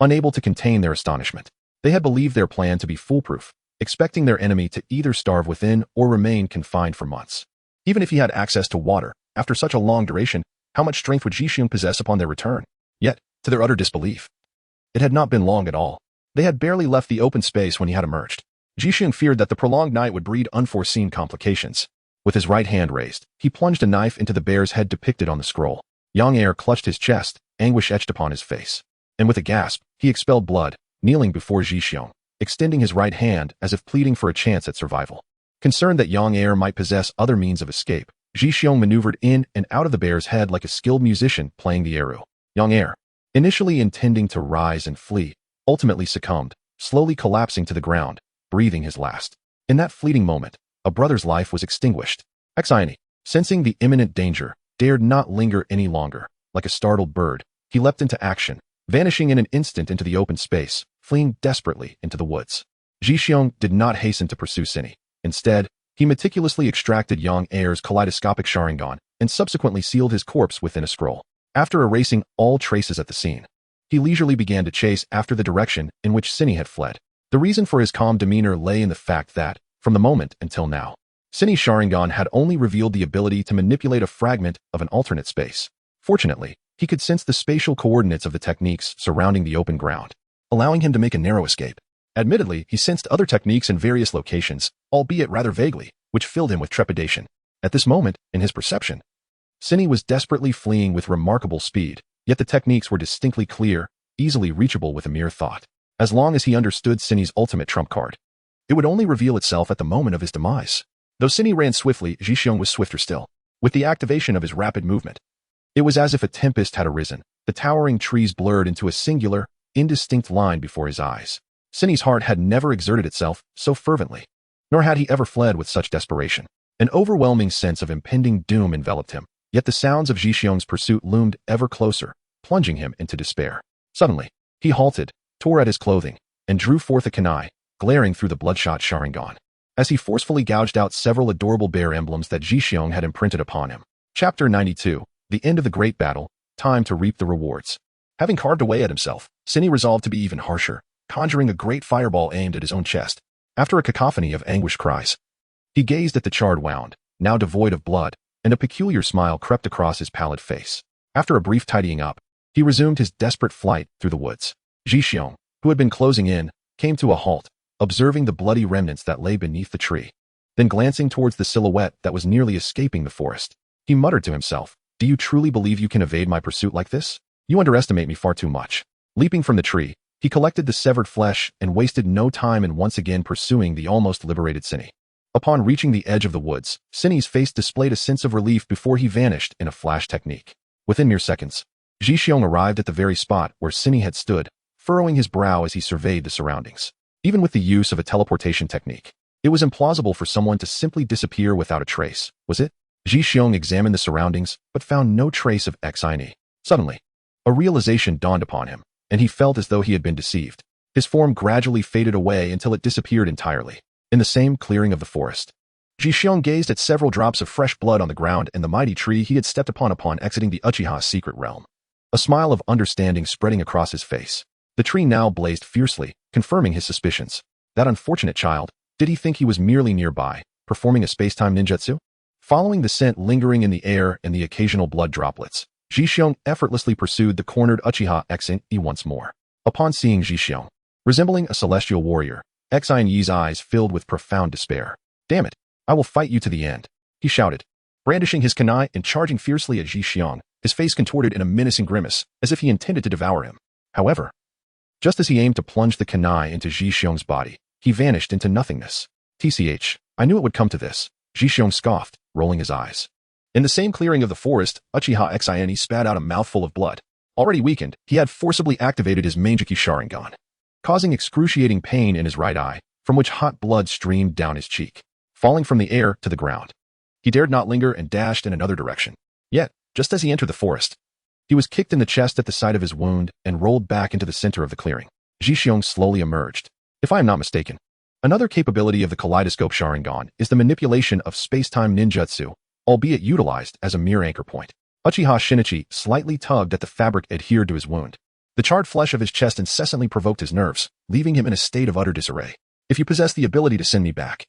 unable to contain their astonishment. They had believed their plan to be foolproof, expecting their enemy to either starve within or remain confined for months. Even if he had access to water, after such a long duration, how much strength would Jixiong possess upon their return? Yet, to their utter disbelief, it had not been long at all. They had barely left the open space when he had emerged. Jixiong feared that the prolonged night would breed unforeseen complications. With his right hand raised, he plunged a knife into the bear's head depicted on the scroll. Yang Air clutched his chest, anguish etched upon his face. And with a gasp, he expelled blood, kneeling before Jixiong. extending his right hand as if pleading for a chance at survival. Concerned that young heir might possess other means of escape, Zhixiong maneuvered in and out of the bear's head like a skilled musician playing the eru. Young heir, initially intending to rise and flee, ultimately succumbed, slowly collapsing to the ground, breathing his last. In that fleeting moment, a brother's life was extinguished. Xione, sensing the imminent danger, dared not linger any longer. Like a startled bird, he leapt into action, vanishing in an instant into the open space, fleeing desperately into the woods. Zhixiong did not hasten to pursue Cine. Instead, he meticulously extracted young heir's kaleidoscopic Sharingan and subsequently sealed his corpse within a scroll. After erasing all traces at the scene, he leisurely began to chase after the direction in which Cine had fled. The reason for his calm demeanor lay in the fact that, from the moment until now, Cine's Sharingan had only revealed the ability to manipulate a fragment of an alternate space. Fortunately, he could sense the spatial coordinates of the techniques surrounding the open ground, allowing him to make a narrow escape. Admittedly, he sensed other techniques in various locations, albeit rather vaguely, which filled him with trepidation. At this moment, in his perception, Cine was desperately fleeing with remarkable speed, yet the techniques were distinctly clear, easily reachable with a mere thought. As long as he understood Cine's ultimate trump card, it would only reveal itself at the moment of his demise. Though Cine ran swiftly, Zhixiong was swifter still. With the activation of his rapid movement, it was as if a tempest had arisen. The towering trees blurred into a singular, indistinct line before his eyes. Cine's heart had never exerted itself so fervently, nor had he ever fled with such desperation. An overwhelming sense of impending doom enveloped him, yet the sounds of Zhixiong's pursuit loomed ever closer, plunging him into despair. Suddenly, he halted, tore at his clothing, and drew forth a kunai, glaring through the bloodshot Sharingan, as he forcefully gouged out several adorable bear emblems that Zhixiong had imprinted upon him. Chapter 92, The End of the Great Battle, Time to Reap the Rewards. Having carved away at himself, Cine resolved to be even harsher, conjuring a great fireball aimed at his own chest. After a cacophony of anguished cries, he gazed at the charred wound, now devoid of blood, and a peculiar smile crept across his pallid face. After a brief tidying up, he resumed his desperate flight through the woods. Zhixiong, who had been closing in, came to a halt, observing the bloody remnants that lay beneath the tree. Then glancing towards the silhouette that was nearly escaping the forest, he muttered to himself, "Do you truly believe you can evade my pursuit like this? You underestimate me far too much." Leaping from the tree, he collected the severed flesh and wasted no time in once again pursuing the almost liberated Cine. Upon reaching the edge of the woods, Cine's face displayed a sense of relief before he vanished in a flash technique. Within mere seconds, Zhixiong arrived at the very spot where Cine had stood, furrowing his brow as he surveyed the surroundings. Even with the use of a teleportation technique, it was implausible for someone to simply disappear without a trace, was it? Zhixiong examined the surroundings, but found no trace of Xione. Suddenly, a realization dawned upon him, and he felt as though he had been deceived. His form gradually faded away until it disappeared entirely. In the same clearing of the forest, Zhixiong gazed at several drops of fresh blood on the ground and the mighty tree he had stepped upon exiting the Uchiha's secret realm. A smile of understanding spreading across his face. The tree now blazed fiercely, confirming his suspicions. That unfortunate child, did he think he was merely nearby, performing a space-time ninjutsu? Following the scent lingering in the air and the occasional blood droplets, Zhixiong effortlessly pursued the cornered Uchiha Xione once more. Upon seeing Zhixiong, resembling a celestial warrior, Xione's eyes filled with profound despair. "Damn it, I will fight you to the end," he shouted, brandishing his kunai and charging fiercely at Zhixiong, his face contorted in a menacing grimace, as if he intended to devour him. However, just as he aimed to plunge the kunai into Zhixiong's body, he vanished into nothingness. "TCH, I knew it would come to this," Zhixiong scoffed, rolling his eyes. In the same clearing of the forest, Uchiha Xione spat out a mouthful of blood. Already weakened, he had forcibly activated his Manjiki Sharingan, causing excruciating pain in his right eye, from which hot blood streamed down his cheek, falling from the air to the ground. He dared not linger and dashed in another direction. Yet, just as he entered the forest, he was kicked in the chest at the sight of his wound and rolled back into the center of the clearing. Zhixiong slowly emerged. If I am not mistaken, another capability of the Kaleidoscope Sharingan is the manipulation of space-time ninjutsu, albeit utilized as a mere anchor point. Uchiha Shinichi slightly tugged at the fabric adhered to his wound. The charred flesh of his chest incessantly provoked his nerves, leaving him in a state of utter disarray. "If you possess the ability to send me back,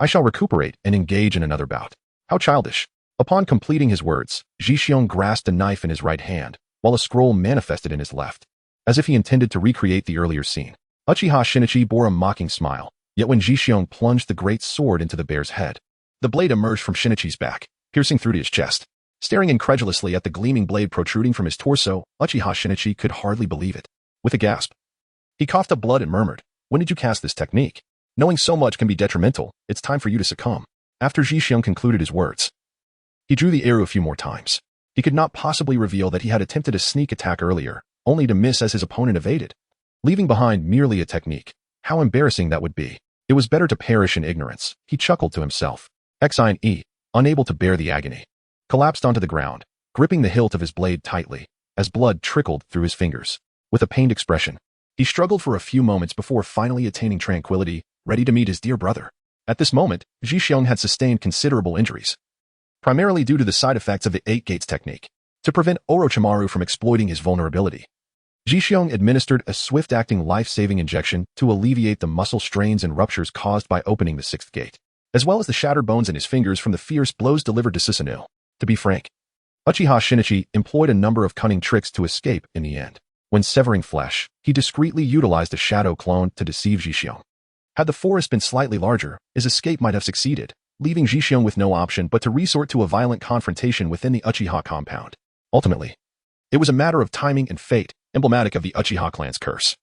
I shall recuperate and engage in another bout." How childish. Upon completing his words, Zhixiong grasped a knife in his right hand, while a scroll manifested in his left, as if he intended to recreate the earlier scene. Uchiha Shinichi bore a mocking smile, yet when Zhixiong plunged the great sword into the bear's head, the blade emerged from Shinichi's back, piercing through to his chest. Staring incredulously at the gleaming blade protruding from his torso, Uchiha Shinichi could hardly believe it. With a gasp, he coughed up blood and murmured, When did you cast this technique? Knowing so much can be detrimental. It's time for you to succumb. After Zhixiong concluded his words, he drew the arrow a few more times. He could not possibly reveal that he had attempted a sneak attack earlier, only to miss as his opponent evaded, leaving behind merely a technique. How embarrassing that would be. It was better to perish in ignorance. He chuckled to himself. Xine, unable to bear the agony, collapsed onto the ground, gripping the hilt of his blade tightly, as blood trickled through his fingers. With a pained expression, he struggled for a few moments before finally attaining tranquility, ready to meet his dear brother. At this moment, Zhixiong had sustained considerable injuries, primarily due to the side effects of the 8 Gates technique. To prevent Orochimaru from exploiting his vulnerability, Zhixiong administered a swift-acting life-saving injection to alleviate the muscle strains and ruptures caused by opening the 6th gate, as well as the shattered bones in his fingers from the fierce blows delivered to Susanoo. To be frank, Uchiha Shinichi employed a number of cunning tricks to escape in the end. When severing flesh, he discreetly utilized a shadow clone to deceive Zhixiong. Had the forest been slightly larger, his escape might have succeeded, leaving Zhixiong with no option but to resort to a violent confrontation within the Uchiha compound. Ultimately, it was a matter of timing and fate, emblematic of the Uchiha clan's curse.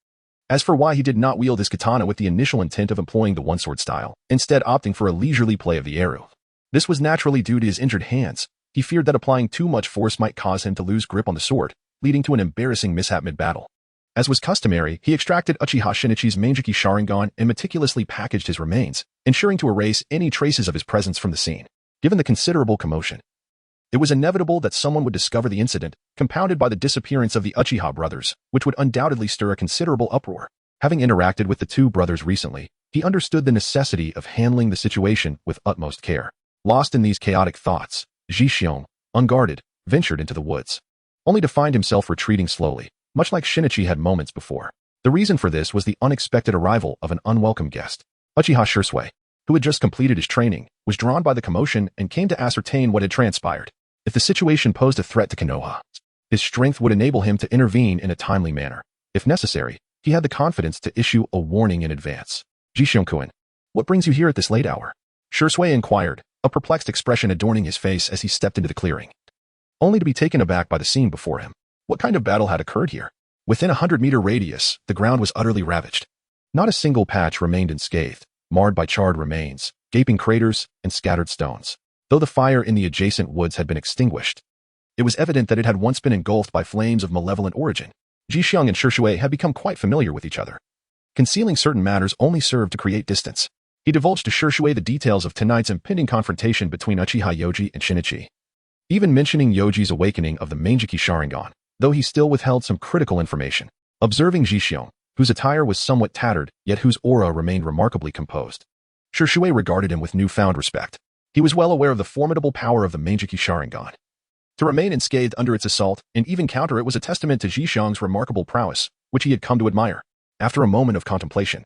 As for why he did not wield his katana with the initial intent of employing the one-sword style, instead opting for a leisurely play of the arrow, this was naturally due to his injured hands. He feared that applying too much force might cause him to lose grip on the sword, leading to an embarrassing mishap mid-battle. As was customary, he extracted Uchiha Shinichi's Manjiki Sharingan and meticulously packaged his remains, ensuring to erase any traces of his presence from the scene. Given the considerable commotion, it was inevitable that someone would discover the incident, compounded by the disappearance of the Uchiha brothers, which would undoubtedly stir a considerable uproar. Having interacted with the two brothers recently, he understood the necessity of handling the situation with utmost care. Lost in these chaotic thoughts, Zhixiong, unguarded, ventured into the woods, only to find himself retreating slowly, much like Shinichi had moments before. The reason for this was the unexpected arrival of an unwelcome guest. Uchiha Shisui, who had just completed his training, was drawn by the commotion and came to ascertain what had transpired. If the situation posed a threat to Konoha, his strength would enable him to intervene in a timely manner. If necessary, he had the confidence to issue a warning in advance. Zhixiong-kun, what brings you here at this late hour? Shisui inquired, a perplexed expression adorning his face as he stepped into the clearing, only to be taken aback by the scene before him. What kind of battle had occurred here? Within a 100-meter radius, the ground was utterly ravaged. Not a single patch remained unscathed, marred by charred remains, gaping craters, and scattered stones. Though the fire in the adjacent woods had been extinguished, it was evident that it had once been engulfed by flames of malevolent origin. Zhixiong and Shisui had become quite familiar with each other. Concealing certain matters only served to create distance. He divulged to Shisui the details of tonight's impending confrontation between Uchiha Yoji and Shinichi, even mentioning Yoji's awakening of the Manjiki Sharingan, though he still withheld some critical information. Observing Zhixiong, whose attire was somewhat tattered, yet whose aura remained remarkably composed, Shisui regarded him with newfound respect. He was well aware of the formidable power of the Manjiki Sharingan. To remain unscathed under its assault and even counter it was a testament to Zhixiong's remarkable prowess, which he had come to admire. After a moment of contemplation,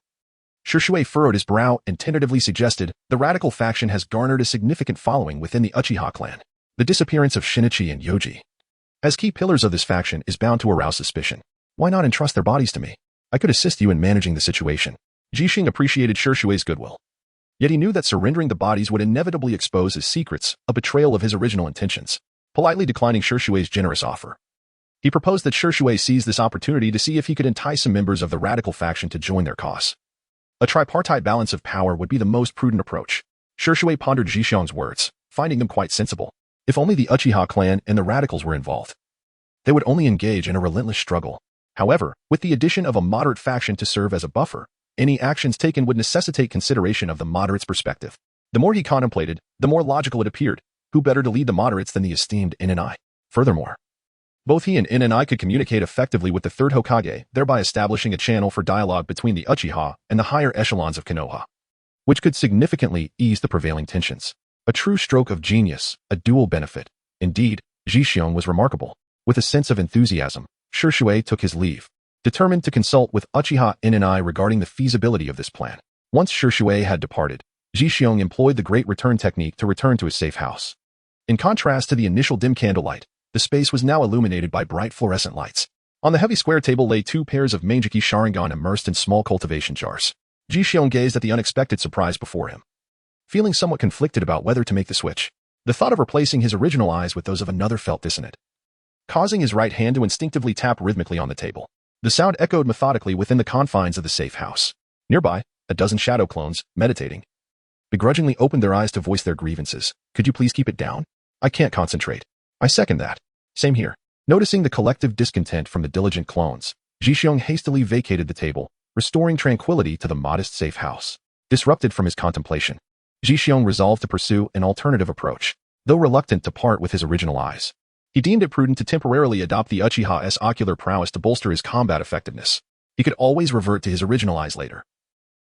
Shisui furrowed his brow and tentatively suggested, the radical faction has garnered a significant following within the Uchiha clan. The disappearance of Shinichi and Yoji, as key pillars of this faction, is bound to arouse suspicion. Why not entrust their bodies to me? I could assist you in managing the situation. Zhixiong appreciated Shishui's goodwill. Yet he knew that surrendering the bodies would inevitably expose his secrets, a betrayal of his original intentions. Politely declining Shishui's generous offer, he proposed that Shisui seize this opportunity to see if he could entice some members of the radical faction to join their cause. A tripartite balance of power would be the most prudent approach. Shisui pondered Zhixiong's words, finding them quite sensible. If only the Uchiha clan and the radicals were involved, they would only engage in a relentless struggle. However, with the addition of a moderate faction to serve as a buffer, any actions taken would necessitate consideration of the moderates' perspective. The more he contemplated, the more logical it appeared. Who better to lead the moderates than the esteemed Nin? Furthermore, both he and Nin could communicate effectively with the third Hokage, thereby establishing a channel for dialogue between the Uchiha and the higher echelons of Konoha, which could significantly ease the prevailing tensions. A true stroke of genius, a dual benefit. Indeed, Zhixiong was remarkable. With a sense of enthusiasm, Shisui took his leave, determined to consult with Uchiha Nin regarding the feasibility of this plan. Once Shisui had departed, Zhixiong employed the Great Return technique to return to his safe house. In contrast to the initial dim candlelight, the space was now illuminated by bright fluorescent lights. On the heavy square table lay 2 pairs of Manjiki Sharingan immersed in small cultivation jars. Zhixiong gazed at the unexpected surprise before him, feeling somewhat conflicted about whether to make the switch. The thought of replacing his original eyes with those of another felt dissonant, causing his right hand to instinctively tap rhythmically on the table. The sound echoed methodically within the confines of the safe house. Nearby, a dozen shadow clones, meditating, begrudgingly opened their eyes to voice their grievances. Could you please keep it down? I can't concentrate. I second that. Same here. Noticing the collective discontent from the diligent clones, Zhixiong hastily vacated the table, restoring tranquility to the modest safe house. Disrupted from his contemplation, Zhixiong resolved to pursue an alternative approach, though reluctant to part with his original eyes. He deemed it prudent to temporarily adopt the Uchiha's ocular prowess to bolster his combat effectiveness. He could always revert to his original eyes later,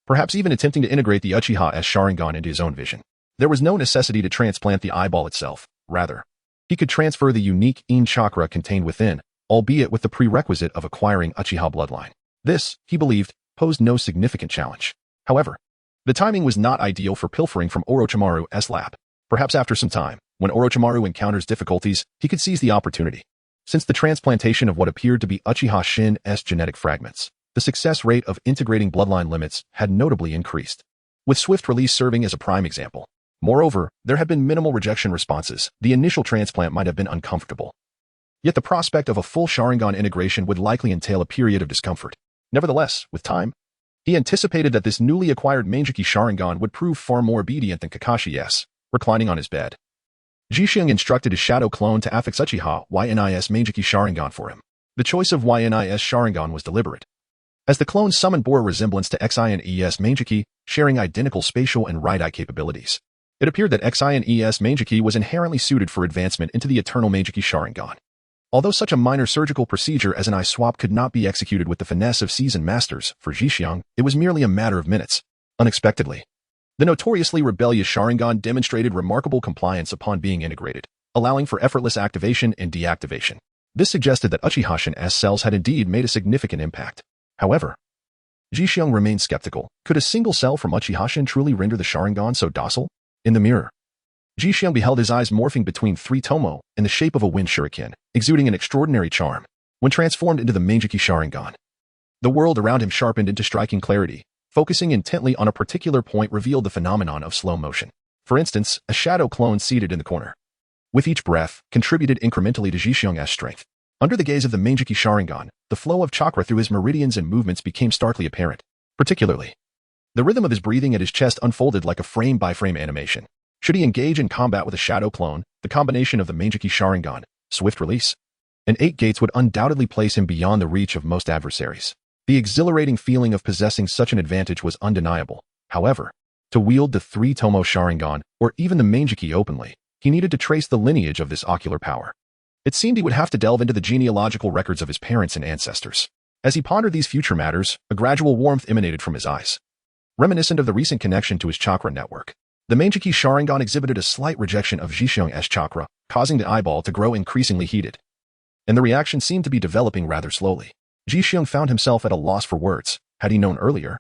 perhaps even attempting to integrate the Uchiha's Sharingan into his own vision. There was no necessity to transplant the eyeball itself. Rather, he could transfer the unique In chakra contained within, albeit with the prerequisite of acquiring Uchiha bloodline. This, he believed, posed no significant challenge. However, the timing was not ideal for pilfering from Orochimaru's lab. Perhaps after some time, when Orochimaru encounters difficulties, he could seize the opportunity. Since the transplantation of what appeared to be Uchiha Shin's genetic fragments, the success rate of integrating bloodline limits had notably increased, with swift release serving as a prime example. Moreover, there had been minimal rejection responses. The initial transplant might have been uncomfortable. Yet the prospect of a full Sharingan integration would likely entail a period of discomfort. Nevertheless, with time, he anticipated that this newly acquired Meijiki Sharingan would prove far more obedient than Kakashi's. Reclining on his bed, Zhixiong instructed his shadow clone to affix Uchiha YNIS Meijiki Sharingan for him. The choice of YNIS Sharingan was deliberate, as the clone's summon bore a resemblance to XINES Meijiki, sharing identical spatial and right-eye capabilities. It appeared that XINES Meijiki was inherently suited for advancement into the eternal Meijiki Sharingan. Although such a minor surgical procedure as an eye swap could not be executed with the finesse of seasoned masters, for Zhixiong, it was merely a matter of minutes. Unexpectedly, the notoriously rebellious Sharingan demonstrated remarkable compliance upon being integrated, allowing for effortless activation and deactivation. This suggested that Uchiha Shin's cells had indeed made a significant impact. However, Zhixiong remained skeptical. Could a single cell from Uchiha Shin truly render the Sharingan so docile? In the mirror, Zhixiong beheld his eyes morphing between three tomo in the shape of a wind shuriken, exuding an extraordinary charm. When transformed into the Meijiki Sharingan, the world around him sharpened into striking clarity. Focusing intently on a particular point revealed the phenomenon of slow motion. For instance, a shadow clone seated in the corner, with each breath, contributed incrementally to Zhixiong's strength. Under the gaze of the Meijiki Sharingan, the flow of chakra through his meridians and movements became starkly apparent. Particularly, the rhythm of his breathing at his chest unfolded like a frame-by-frame animation. Should he engage in combat with a shadow clone, the combination of the Meijiki Sharingan, swift release, and 8 gates would undoubtedly place him beyond the reach of most adversaries. The exhilarating feeling of possessing such an advantage was undeniable. However, to wield the 3 tomo Sharingan, or even the Meijiki openly, he needed to trace the lineage of this ocular power. It seemed he would have to delve into the genealogical records of his parents and ancestors. As he pondered these future matters, a gradual warmth emanated from his eyes, reminiscent of the recent connection to his chakra network. The Meijiki Sharingan exhibited a slight rejection of Zhixiong's chakra, causing the eyeball to grow increasingly heated, and the reaction seemed to be developing rather slowly. Zhixiong found himself at a loss for words. Had he known earlier,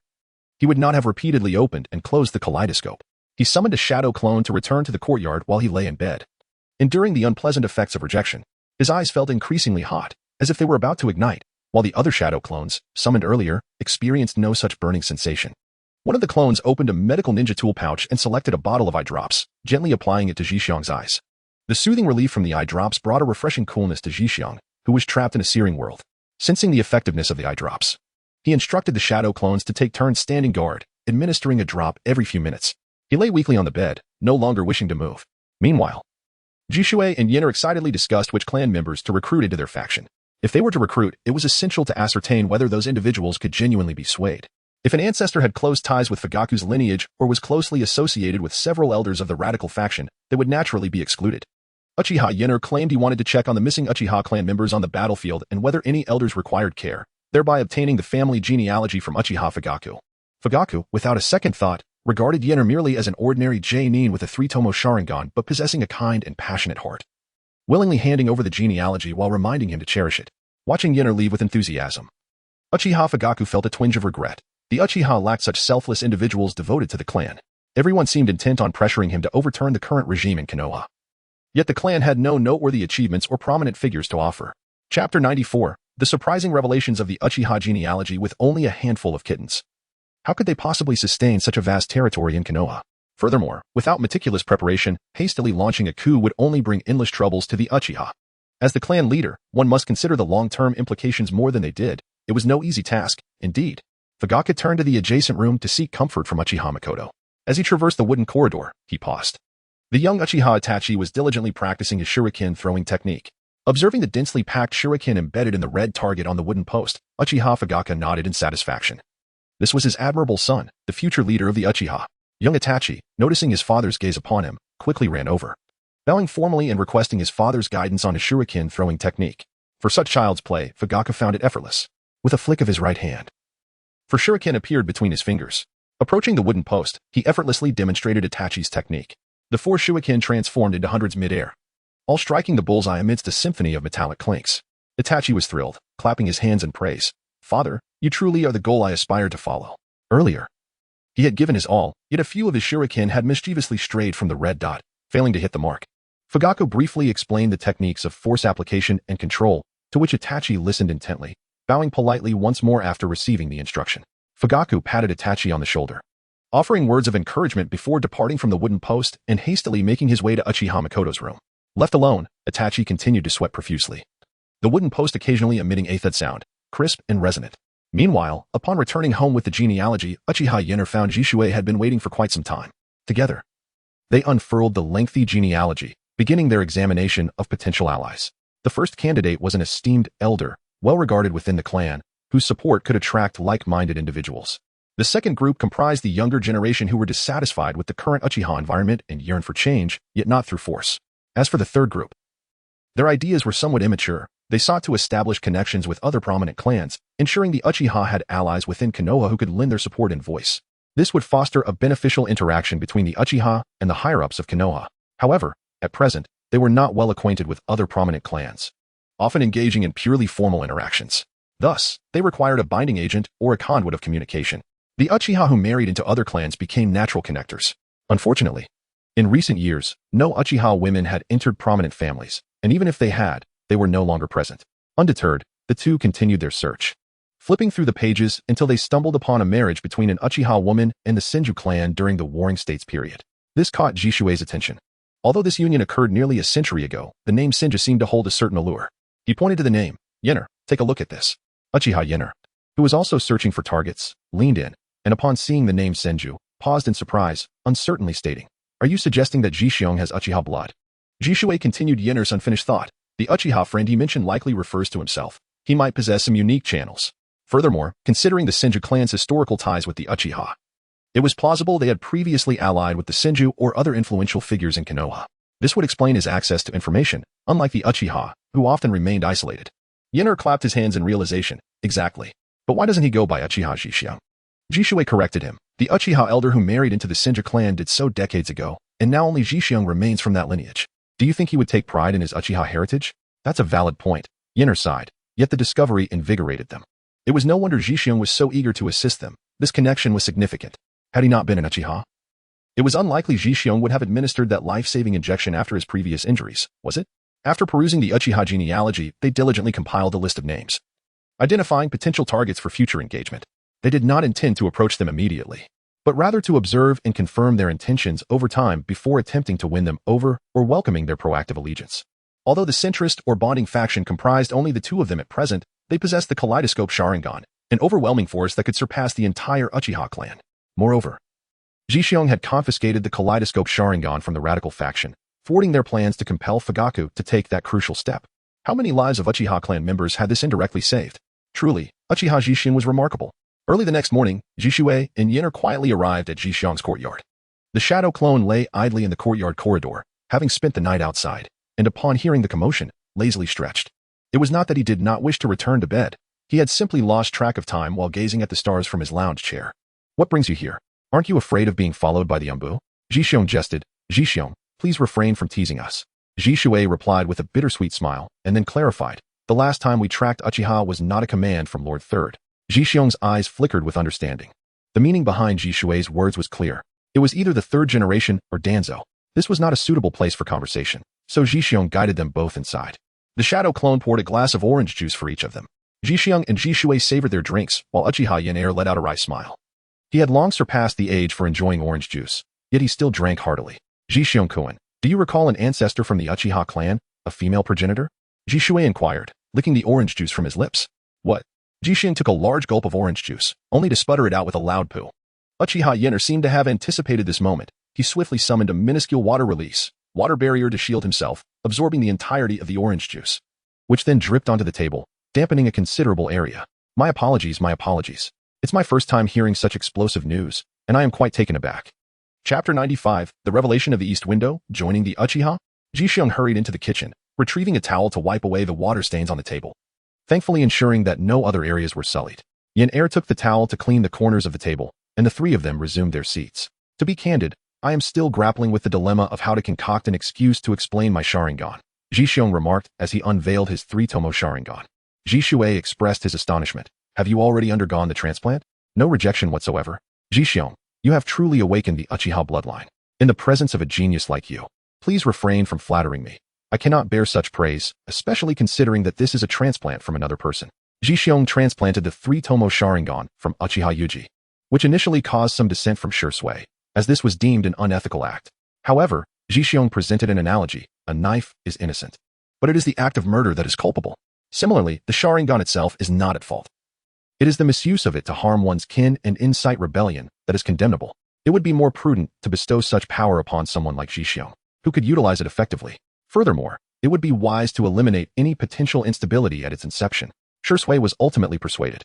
he would not have repeatedly opened and closed the kaleidoscope. He summoned a shadow clone to return to the courtyard while he lay in bed. Enduring the unpleasant effects of rejection, his eyes felt increasingly hot, as if they were about to ignite, while the other shadow clones, summoned earlier, experienced no such burning sensation. One of the clones opened a medical ninja tool pouch and selected a bottle of eye drops, gently applying it to Zhixiong's eyes. The soothing relief from the eye drops brought a refreshing coolness to Zhixiong, who was trapped in a searing world. Sensing the effectiveness of the eye drops, he instructed the shadow clones to take turns standing guard, administering a drop every few minutes. He lay weakly on the bed, no longer wishing to move. Meanwhile, Jishui and Yin excitedly discussed which clan members to recruit into their faction. If they were to recruit, it was essential to ascertain whether those individuals could genuinely be swayed. If an ancestor had close ties with Fugaku's lineage or was closely associated with several elders of the radical faction, they would naturally be excluded. Uchiha Yenner claimed he wanted to check on the missing Uchiha clan members on the battlefield and whether any elders required care, thereby obtaining the family genealogy from Uchiha Fugaku. Fugaku, without a second thought, regarded Yenner merely as an ordinary J-nin with a 3-tomo Sharingan but possessing a kind and passionate heart, willingly handing over the genealogy while reminding him to cherish it. Watching Yenner leave with enthusiasm, Uchiha Fugaku felt a twinge of regret. The Uchiha lacked such selfless individuals devoted to the clan. Everyone seemed intent on pressuring him to overturn the current regime in Konoha. Yet the clan had no noteworthy achievements or prominent figures to offer. Chapter 94, The Surprising Revelations of the Uchiha Genealogy with Only a Handful of Kittens. How could they possibly sustain such a vast territory in Konoha? Furthermore, without meticulous preparation, hastily launching a coup would only bring endless troubles to the Uchiha. As the clan leader, one must consider the long-term implications more than they did. It was no easy task, indeed. Fugaka turned to the adjacent room to seek comfort from Uchiha Makoto. As he traversed the wooden corridor, he paused. The young Uchiha Itachi was diligently practicing his shuriken throwing technique. Observing the densely packed shuriken embedded in the red target on the wooden post, Uchiha Fugaka nodded in satisfaction. This was his admirable son, the future leader of the Uchiha. Young Itachi, noticing his father's gaze upon him, quickly ran over. Bowing formally and requesting his father's guidance on his shuriken throwing technique. For such child's play, Fugaka found it effortless. With a flick of his right hand, for shuriken appeared between his fingers. Approaching the wooden post, he effortlessly demonstrated Itachi's technique. The four shuriken transformed into hundreds mid-air, all striking the bullseye amidst a symphony of metallic clinks. Itachi was thrilled, clapping his hands in praise. Father, you truly are the goal I aspired to follow. Earlier, he had given his all, yet a few of his shuriken had mischievously strayed from the red dot, failing to hit the mark. Fugaka briefly explained the techniques of force application and control, to which Itachi listened intently, bowing politely once more after receiving the instruction. Fugaku patted Itachi on the shoulder, offering words of encouragement before departing from the wooden post and hastily making his way to Uchiha Makoto's room. Left alone, Itachi continued to sweat profusely, the wooden post occasionally emitting a thud sound, crisp and resonant. Meanwhile, upon returning home with the genealogy, Uchiha Yenner found Jishui had been waiting for quite some time. Together, they unfurled the lengthy genealogy, beginning their examination of potential allies. The first candidate was an esteemed elder, well regarded within the clan, whose support could attract like-minded individuals. The second group comprised the younger generation who were dissatisfied with the current Uchiha environment and yearned for change, yet not through force. As for the third group, their ideas were somewhat immature. They sought to establish connections with other prominent clans, ensuring the Uchiha had allies within Konoha who could lend their support and voice. This would foster a beneficial interaction between the Uchiha and the higher-ups of Konoha. However, at present, they were not well acquainted with other prominent clans, often engaging in purely formal interactions. Thus, they required a binding agent or a conduit of communication. The Uchiha who married into other clans became natural connectors. Unfortunately, in recent years, no Uchiha women had entered prominent families, and even if they had, they were no longer present. Undeterred, the two continued their search, flipping through the pages until they stumbled upon a marriage between an Uchiha woman and the Senju clan during the Warring States period. This caught Jishui's attention. Although this union occurred nearly a century ago, the name Senju seemed to hold a certain allure. He pointed to the name, Yenner. Take a look at this. Uchiha Yenner, who was also searching for targets, leaned in, and upon seeing the name Senju, paused in surprise, uncertainly stating, "Are you suggesting that Jishyong has Uchiha blood?" Jishui continued Yenner's unfinished thought. The Uchiha friend he mentioned likely refers to himself. He might possess some unique channels. Furthermore, considering the Senju clan's historical ties with the Uchiha, it was plausible they had previously allied with the Senju or other influential figures in Konoha. This would explain his access to information, unlike the Uchiha, who often remained isolated. Yenner clapped his hands in realization. Exactly. But why doesn't he go by Uchiha Jishyong? Jishui corrected him. The Uchiha elder who married into the Senju clan did so decades ago, and now only Jishyong remains from that lineage. Do you think he would take pride in his Uchiha heritage? That's a valid point. Yenner sighed, yet the discovery invigorated them. It was no wonder Jishyong was so eager to assist them. This connection was significant. Had he not been an Uchiha, it was unlikely Jishyong would have administered that life-saving injection after his previous injuries, was it? After perusing the Uchiha genealogy, they diligently compiled a list of names, identifying potential targets for future engagement. They did not intend to approach them immediately, but rather to observe and confirm their intentions over time before attempting to win them over or welcoming their proactive allegiance. Although the centrist or bonding faction comprised only the two of them at present, they possessed the Kaleidoscope Sharingan, an overwhelming force that could surpass the entire Uchiha clan. Moreover, Jishyong had confiscated the Kaleidoscope Sharingan from the radical faction, thwarting their plans to compel Fugaku to take that crucial step. How many lives of Uchiha clan members had this indirectly saved? Truly, Uchiha Jishin was remarkable. Early the next morning, Jishui and Yenner quietly arrived at Jishyong's courtyard. The shadow clone lay idly in the courtyard corridor, having spent the night outside, and upon hearing the commotion, lazily stretched. It was not that he did not wish to return to bed. He had simply lost track of time while gazing at the stars from his lounge chair. What brings you here? Aren't you afraid of being followed by the Umbu? Jishyong jested. Jishyong, please refrain from teasing us. Jishui replied with a bittersweet smile, and then clarified. The last time we tracked Uchiha was not a command from Lord Third. Jishyong's eyes flickered with understanding. The meaning behind Jishui's words was clear. It was either the third generation or Danzo. This was not a suitable place for conversation, so Jishyong guided them both inside. The shadow clone poured a glass of orange juice for each of them. Jishyong and Jishui savored their drinks, while Uchiha Yenner let out a wry smile. He had long surpassed the age for enjoying orange juice, yet he still drank heartily. Jishyong-kun, do you recall an ancestor from the Uchiha clan, a female progenitor? Jishui inquired, licking the orange juice from his lips. What? Jishin took a large gulp of orange juice, only to sputter it out with a loud poo. Uchiha Yenner seemed to have anticipated this moment. He swiftly summoned a minuscule water barrier to shield himself, absorbing the entirety of the orange juice, which then dripped onto the table, dampening a considerable area. My apologies. It's my first time hearing such explosive news, and I am quite taken aback. Chapter 95, The Revelation of the East Window, Joining the Uchiha? Jishin hurried into the kitchen, retrieving a towel to wipe away the water stains on the table, thankfully ensuring that no other areas were sullied. Yen-Er took the towel to clean the corners of the table, and the three of them resumed their seats. To be candid, I am still grappling with the dilemma of how to concoct an excuse to explain my Sharingan, Jishin remarked as he unveiled his three-tomo Sharingan. Jishui expressed his astonishment. Have you already undergone the transplant? No rejection whatsoever. Jishin, you have truly awakened the Uchiha bloodline. In the presence of a genius like you, please refrain from flattering me. I cannot bear such praise, especially considering that this is a transplant from another person. Jishin transplanted the three-tomo Sharingan from Uchiha Yuji, which initially caused some dissent from Shui, as this was deemed an unethical act. However, Jishin presented an analogy. A knife is innocent, but it is the act of murder that is culpable. Similarly, the Sharingan itself is not at fault. It is the misuse of it to harm one's kin and incite rebellion that is condemnable. It would be more prudent to bestow such power upon someone like Jishin, who could utilize it effectively. Furthermore, it would be wise to eliminate any potential instability at its inception. Shui was ultimately persuaded.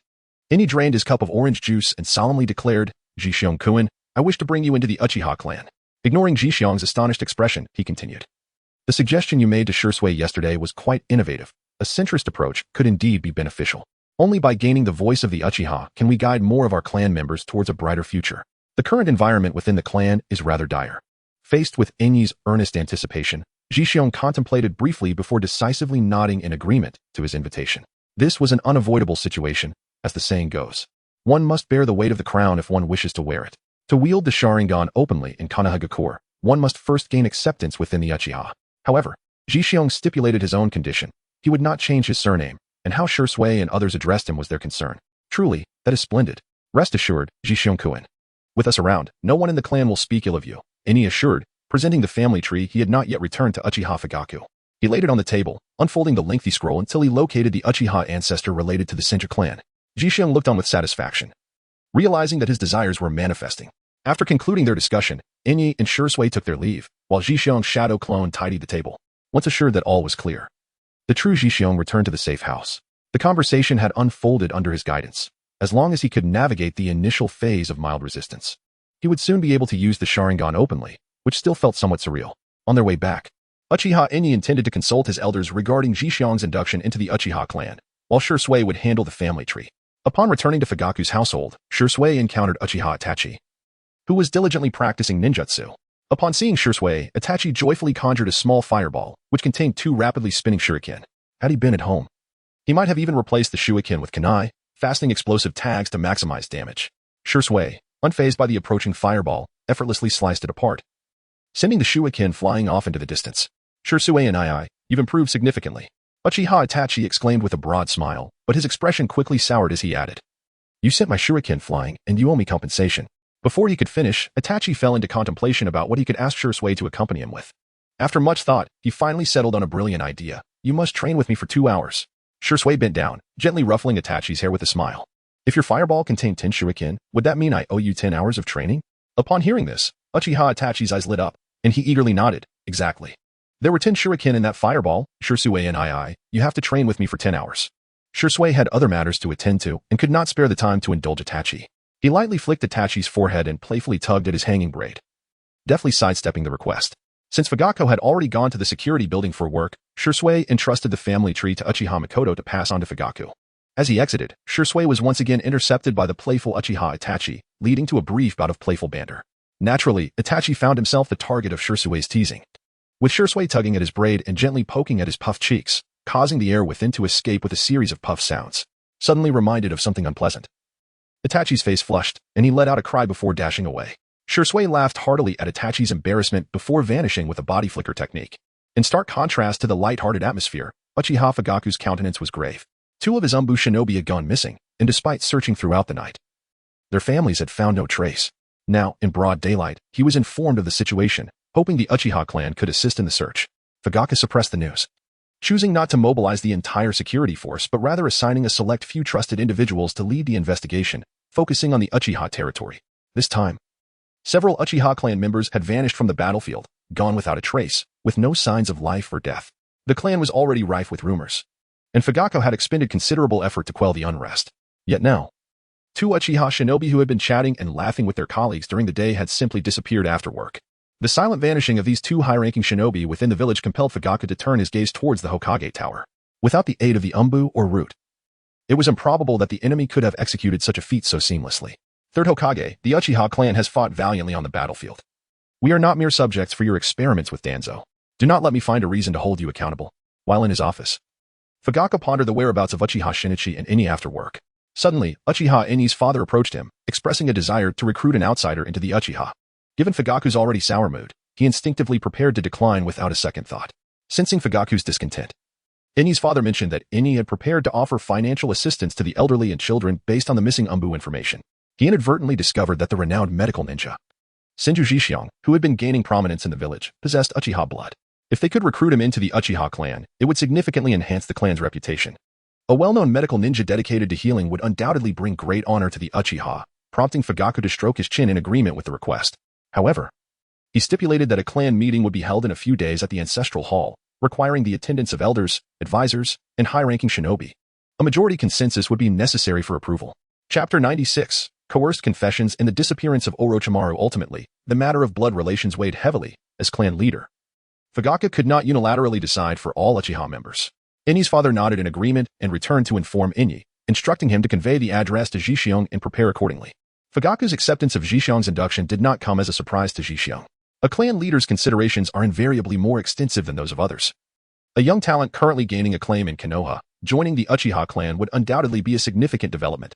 He drained his cup of orange juice and solemnly declared, Jishin-kun, I wish to bring you into the Uchiha clan. Ignoring Jishin's astonished expression, he continued. The suggestion you made to Shui yesterday was quite innovative. A centrist approach could indeed be beneficial. Only by gaining the voice of the Uchiha can we guide more of our clan members towards a brighter future. The current environment within the clan is rather dire. Faced with Enyi's earnest anticipation, Jishin contemplated briefly before decisively nodding in agreement to his invitation. This was an unavoidable situation, as the saying goes. One must bear the weight of the crown if one wishes to wear it. To wield the Sharingan openly in Konoha, one must first gain acceptance within the Uchiha. However, Jishin stipulated his own condition. He would not change his surname, and how Shui and others addressed him was their concern. Truly, that is splendid. Rest assured, Jishin-kun. With us around, no one in the clan will speak ill of you. Enyi assured, presenting the family tree he had not yet returned to Uchiha Fugaku. He laid it on the table, unfolding the lengthy scroll until he located the Uchiha ancestor related to the Senju clan. Jishin looked on with satisfaction, realizing that his desires were manifesting. After concluding their discussion, Enyi and Shui took their leave, while Jishin's shadow clone tidied the table. Once assured that all was clear, the true Jishin returned to the safe house. The conversation had unfolded under his guidance. As long as he could navigate the initial phase of mild resistance, he would soon be able to use the Sharingan openly, which still felt somewhat surreal. On their way back, Uchiha Enyi intended to consult his elders regarding Jishin's induction into the Uchiha clan, while Shui would handle the family tree. Upon returning to Fugaku's household, Shui encountered Uchiha Itachi, who was diligently practicing ninjutsu. Upon seeing Shui, Itachi joyfully conjured a small fireball, which contained 2 rapidly spinning shuriken. Had he been at home, he might have even replaced the shuriken with kunai, fastening explosive tags to maximize damage. Shui, unfazed by the approaching fireball, effortlessly sliced it apart, sending the shuriken flying off into the distance. Shui and you've improved significantly. Uchiha Itachi exclaimed with a broad smile, but his expression quickly soured as he added, You sent my shuriken flying, and you owe me compensation. Before he could finish, Itachi fell into contemplation about what he could ask Shui to accompany him with. After much thought, he finally settled on a brilliant idea. You must train with me for 2 hours. Shui bent down, gently ruffling Itachi's hair with a smile. If your fireball contained 10 shuriken, would that mean I owe you 10 hours of training? Upon hearing this, Uchiha Itachi's eyes lit up, and he eagerly nodded. Exactly. There were 10 shuriken in that fireball. Shui and you have to train with me for 10 hours. Shui had other matters to attend to and could not spare the time to indulge Itachi. He lightly flicked Itachi's forehead and playfully tugged at his hanging braid, deftly sidestepping the request. Since Fugaku had already gone to the security building for work, Shui entrusted the family tree to Uchiha Makoto to pass on to Fugaku. As he exited, Shui was once again intercepted by the playful Uchiha Itachi, leading to a brief bout of playful banter. Naturally, Itachi found himself the target of Shui's teasing, with Shui tugging at his braid and gently poking at his puffed cheeks, causing the air within to escape with a series of puff sounds. Suddenly reminded of something unpleasant, Itachi's face flushed, and he let out a cry before dashing away. Shui laughed heartily at Itachi's embarrassment before vanishing with a body flicker technique. In stark contrast to the light-hearted atmosphere, Uchiha Fugaku's countenance was grave. 2 of his Umbu shinobi had gone missing, and despite searching throughout the night, their families had found no trace. Now, in broad daylight, he was informed of the situation, hoping the Uchiha clan could assist in the search. Fugaku suppressed the news. choosing not to mobilize the entire security force but rather assigning a select few trusted individuals to lead the investigation, focusing on the Uchiha territory. This time, several Uchiha clan members had vanished from the battlefield, gone without a trace, with no signs of life or death. The clan was already rife with rumors, and Fugako had expended considerable effort to quell the unrest. Yet now, two Uchiha shinobi who had been chatting and laughing with their colleagues during the day had simply disappeared after work. The silent vanishing of these two high-ranking shinobi within the village compelled Fugako to turn his gaze towards the Hokage Tower. Without the aid of the Umbu or root, it was improbable that the enemy could have executed such a feat so seamlessly. Third Hokage, the Uchiha clan has fought valiantly on the battlefield. We are not mere subjects for your experiments with Danzo. Do not let me find a reason to hold you accountable. While in his office, Fugako pondered the whereabouts of Uchiha Shinichi and Ine after work. Suddenly, Uchiha Ine's father approached him, expressing a desire to recruit an outsider into the Uchiha. Given Fugaku's already sour mood, he instinctively prepared to decline without a second thought. Sensing Fugaku's discontent, Ine's father mentioned that Ine had prepared to offer financial assistance to the elderly and children based on the missing Umbu information. He inadvertently discovered that the renowned medical ninja, Senju Jixiong, who had been gaining prominence in the village, possessed Uchiha blood. If they could recruit him into the Uchiha clan, it would significantly enhance the clan's reputation. A well-known medical ninja dedicated to healing would undoubtedly bring great honor to the Uchiha, prompting Fugaku to stroke his chin in agreement with the request. However, he stipulated that a clan meeting would be held in a few days at the ancestral hall, requiring the attendance of elders, advisors, and high-ranking shinobi. A majority consensus would be necessary for approval. Chapter 96, Coerced Confessions and the Disappearance of Orochimaru. Ultimately, the matter of blood relations weighed heavily. As clan leader, Fugaku could not unilaterally decide for all Uchiha members. Ine's father nodded in agreement and returned to inform Ine, instructing him to convey the address to Jixiong and prepare accordingly. Fugaku's acceptance of Jixiong's induction did not come as a surprise to Jixiong. A clan leader's considerations are invariably more extensive than those of others. A young talent currently gaining acclaim in Konoha, joining the Uchiha clan would undoubtedly be a significant development,